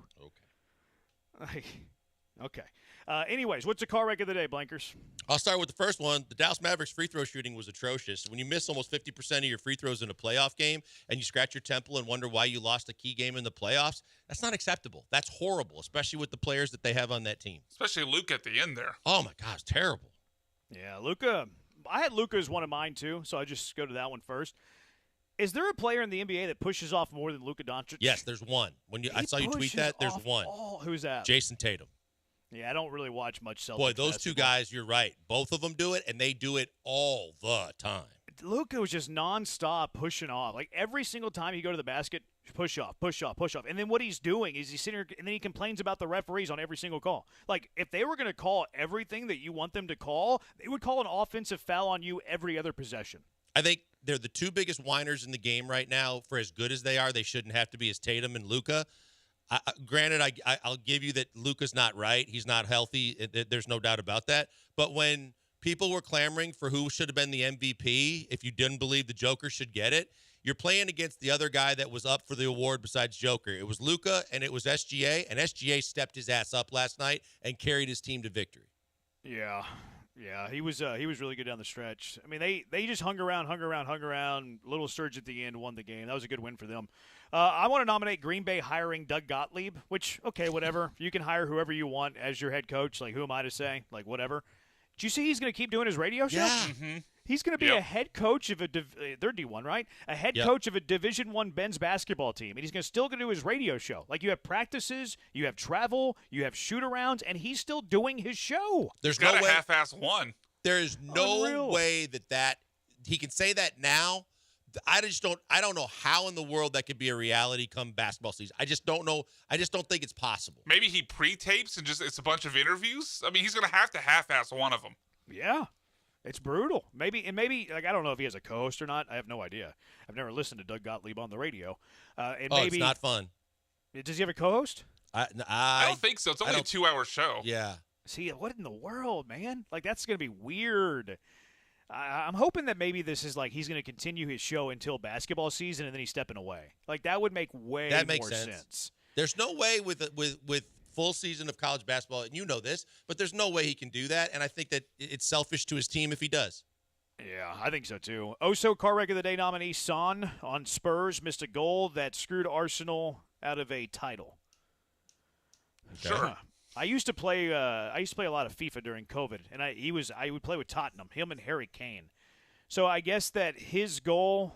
Okay. Okay. Anyways, what's the car wreck of the day, Blankers? I'll start with the first one. The Dallas Mavericks free throw shooting was atrocious. When you miss almost 50% of your free throws in a playoff game and you scratch your temple and wonder why you lost a key game in the playoffs, that's not acceptable. That's horrible, especially with the players that they have on that team. Especially Luke at the end there. Oh, my God, it's terrible. Yeah, Luka. I had Luka as one of mine, too, so I just go to that one first. Is there a player in the NBA that pushes off more than Luka Doncic? Yes, there's one. I saw you tweet that. There's one. Who's that? Jason Tatum. Yeah, I don't really watch much Celtics. Boy, those two guys, you're right. Both of them do it, and they do it all the time. Luka was just nonstop pushing off. Like every single time you go to the basket, push off, push off, push off. And then what he's doing is he's sitting here, and then he complains about the referees on every single call. Like if they were going to call everything that you want them to call, they would call an offensive foul on you every other possession. I think they're the two biggest whiners in the game right now. For as good as they are, they shouldn't have to be as Tatum and Luka. Granted, I'll give you that Luka's not right. He's not healthy. There's no doubt about that. But when people were clamoring for who should have been the MVP, if you didn't believe the Joker should get it, you're playing against the other guy that was up for the award besides Joker. It was Luka, and it was SGA, and SGA stepped his ass up last night and carried his team to victory. Yeah, he was really good down the stretch. I mean, they just hung around. Little surge at the end, won the game. That was a good win for them. I want to nominate Green Bay hiring Doug Gottlieb, which, okay, whatever. You can hire whoever you want as your head coach. Like, who am I to say? Like, whatever. Did you see he's going to keep doing his radio show? Yeah. Mm-hmm. He's going to be a head coach of they're D1, right? A head coach of a Division I men's basketball team. And he's still going to do his radio show. Like, you have practices, you have travel, you have shoot-arounds, and he's still doing his show. There's got no a way, half-ass one. There is no way that he can say that now. I don't know how in the world that could be a reality come basketball season. I just don't know. I just don't think it's possible. Maybe he pre-tapes and it's a bunch of interviews. I mean, he's going to have to half-ass one of them. Yeah. It's brutal. Maybe like I don't know if he has a co-host or not. I have no idea. I've never listened to Doug Gottlieb on the radio. It's not fun. Does he have a co-host? I don't think so. It's only a 2-hour show. Yeah. See, what in the world, man? Like that's going to be weird. I'm hoping that maybe this is like he's going to continue his show until basketball season and then he's stepping away. Like that would make more sense. There's no way with full season of college basketball, and you know this, but there's no way he can do that, and I think that it's selfish to his team if he does. Yeah, I think so too. Also, car wreck of the day nominee Son on Spurs missed a goal that screwed Arsenal out of a title. Sure. I used to play a lot of FIFA during COVID, and I would play with Tottenham, him and Harry Kane. So I guess that his goal.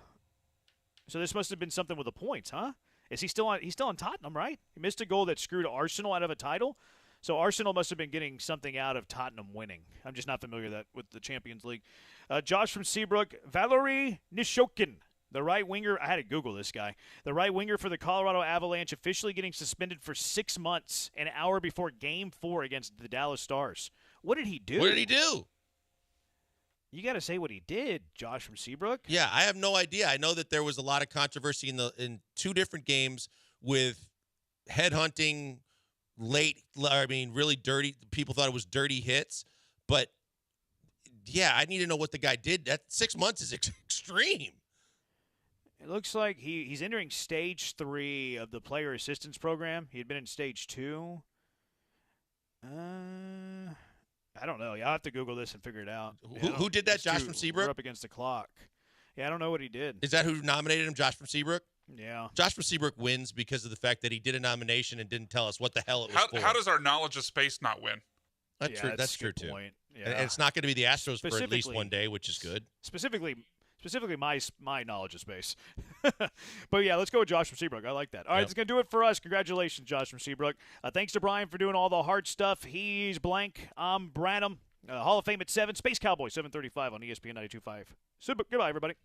So this must have been something with the points, huh? Is he still on? He's still on Tottenham, right? He missed a goal that screwed Arsenal out of a title. So Arsenal must have been getting something out of Tottenham winning. I'm just not familiar with the Champions League. Josh from Seabrook, Valery Nishokin, the right winger. I had to Google this guy. The right winger for the Colorado Avalanche officially getting suspended for 6 months, an hour before Game 4 against the Dallas Stars. What did he do? What did he do? You got to say what he did, Josh from Seabrook. Yeah, I have no idea. I know that there was a lot of controversy in 2 different games with headhunting, really dirty. People thought it was dirty hits. But, yeah, I need to know what the guy did. That 6 months is extreme. It looks like he's entering Stage 3 of the player assistance program. He had been in Stage 2. I don't know. I'll have to Google this and figure it out. Who did that, Josh from Seabrook? We're up against the clock. Yeah, I don't know what he did. Is that who nominated him, Josh from Seabrook? Yeah. Josh from Seabrook wins because of the fact that he did a nomination and didn't tell us what the hell it was for. How does our knowledge of space not win? That's true. That's true, too. Point. Yeah. And it's not going to be the Astros for at least one day, which is good. Specifically, specifically my knowledge of space. But yeah, let's go with Josh from Seabrook. I like that. All right, that's going to do it for us. Congratulations, Josh from Seabrook. Thanks to Brian for doing all the hard stuff. He's blank. I'm Branham. Hall of Fame at 7. Space Cowboy 7:35 on ESPN 92.5. Goodbye, everybody.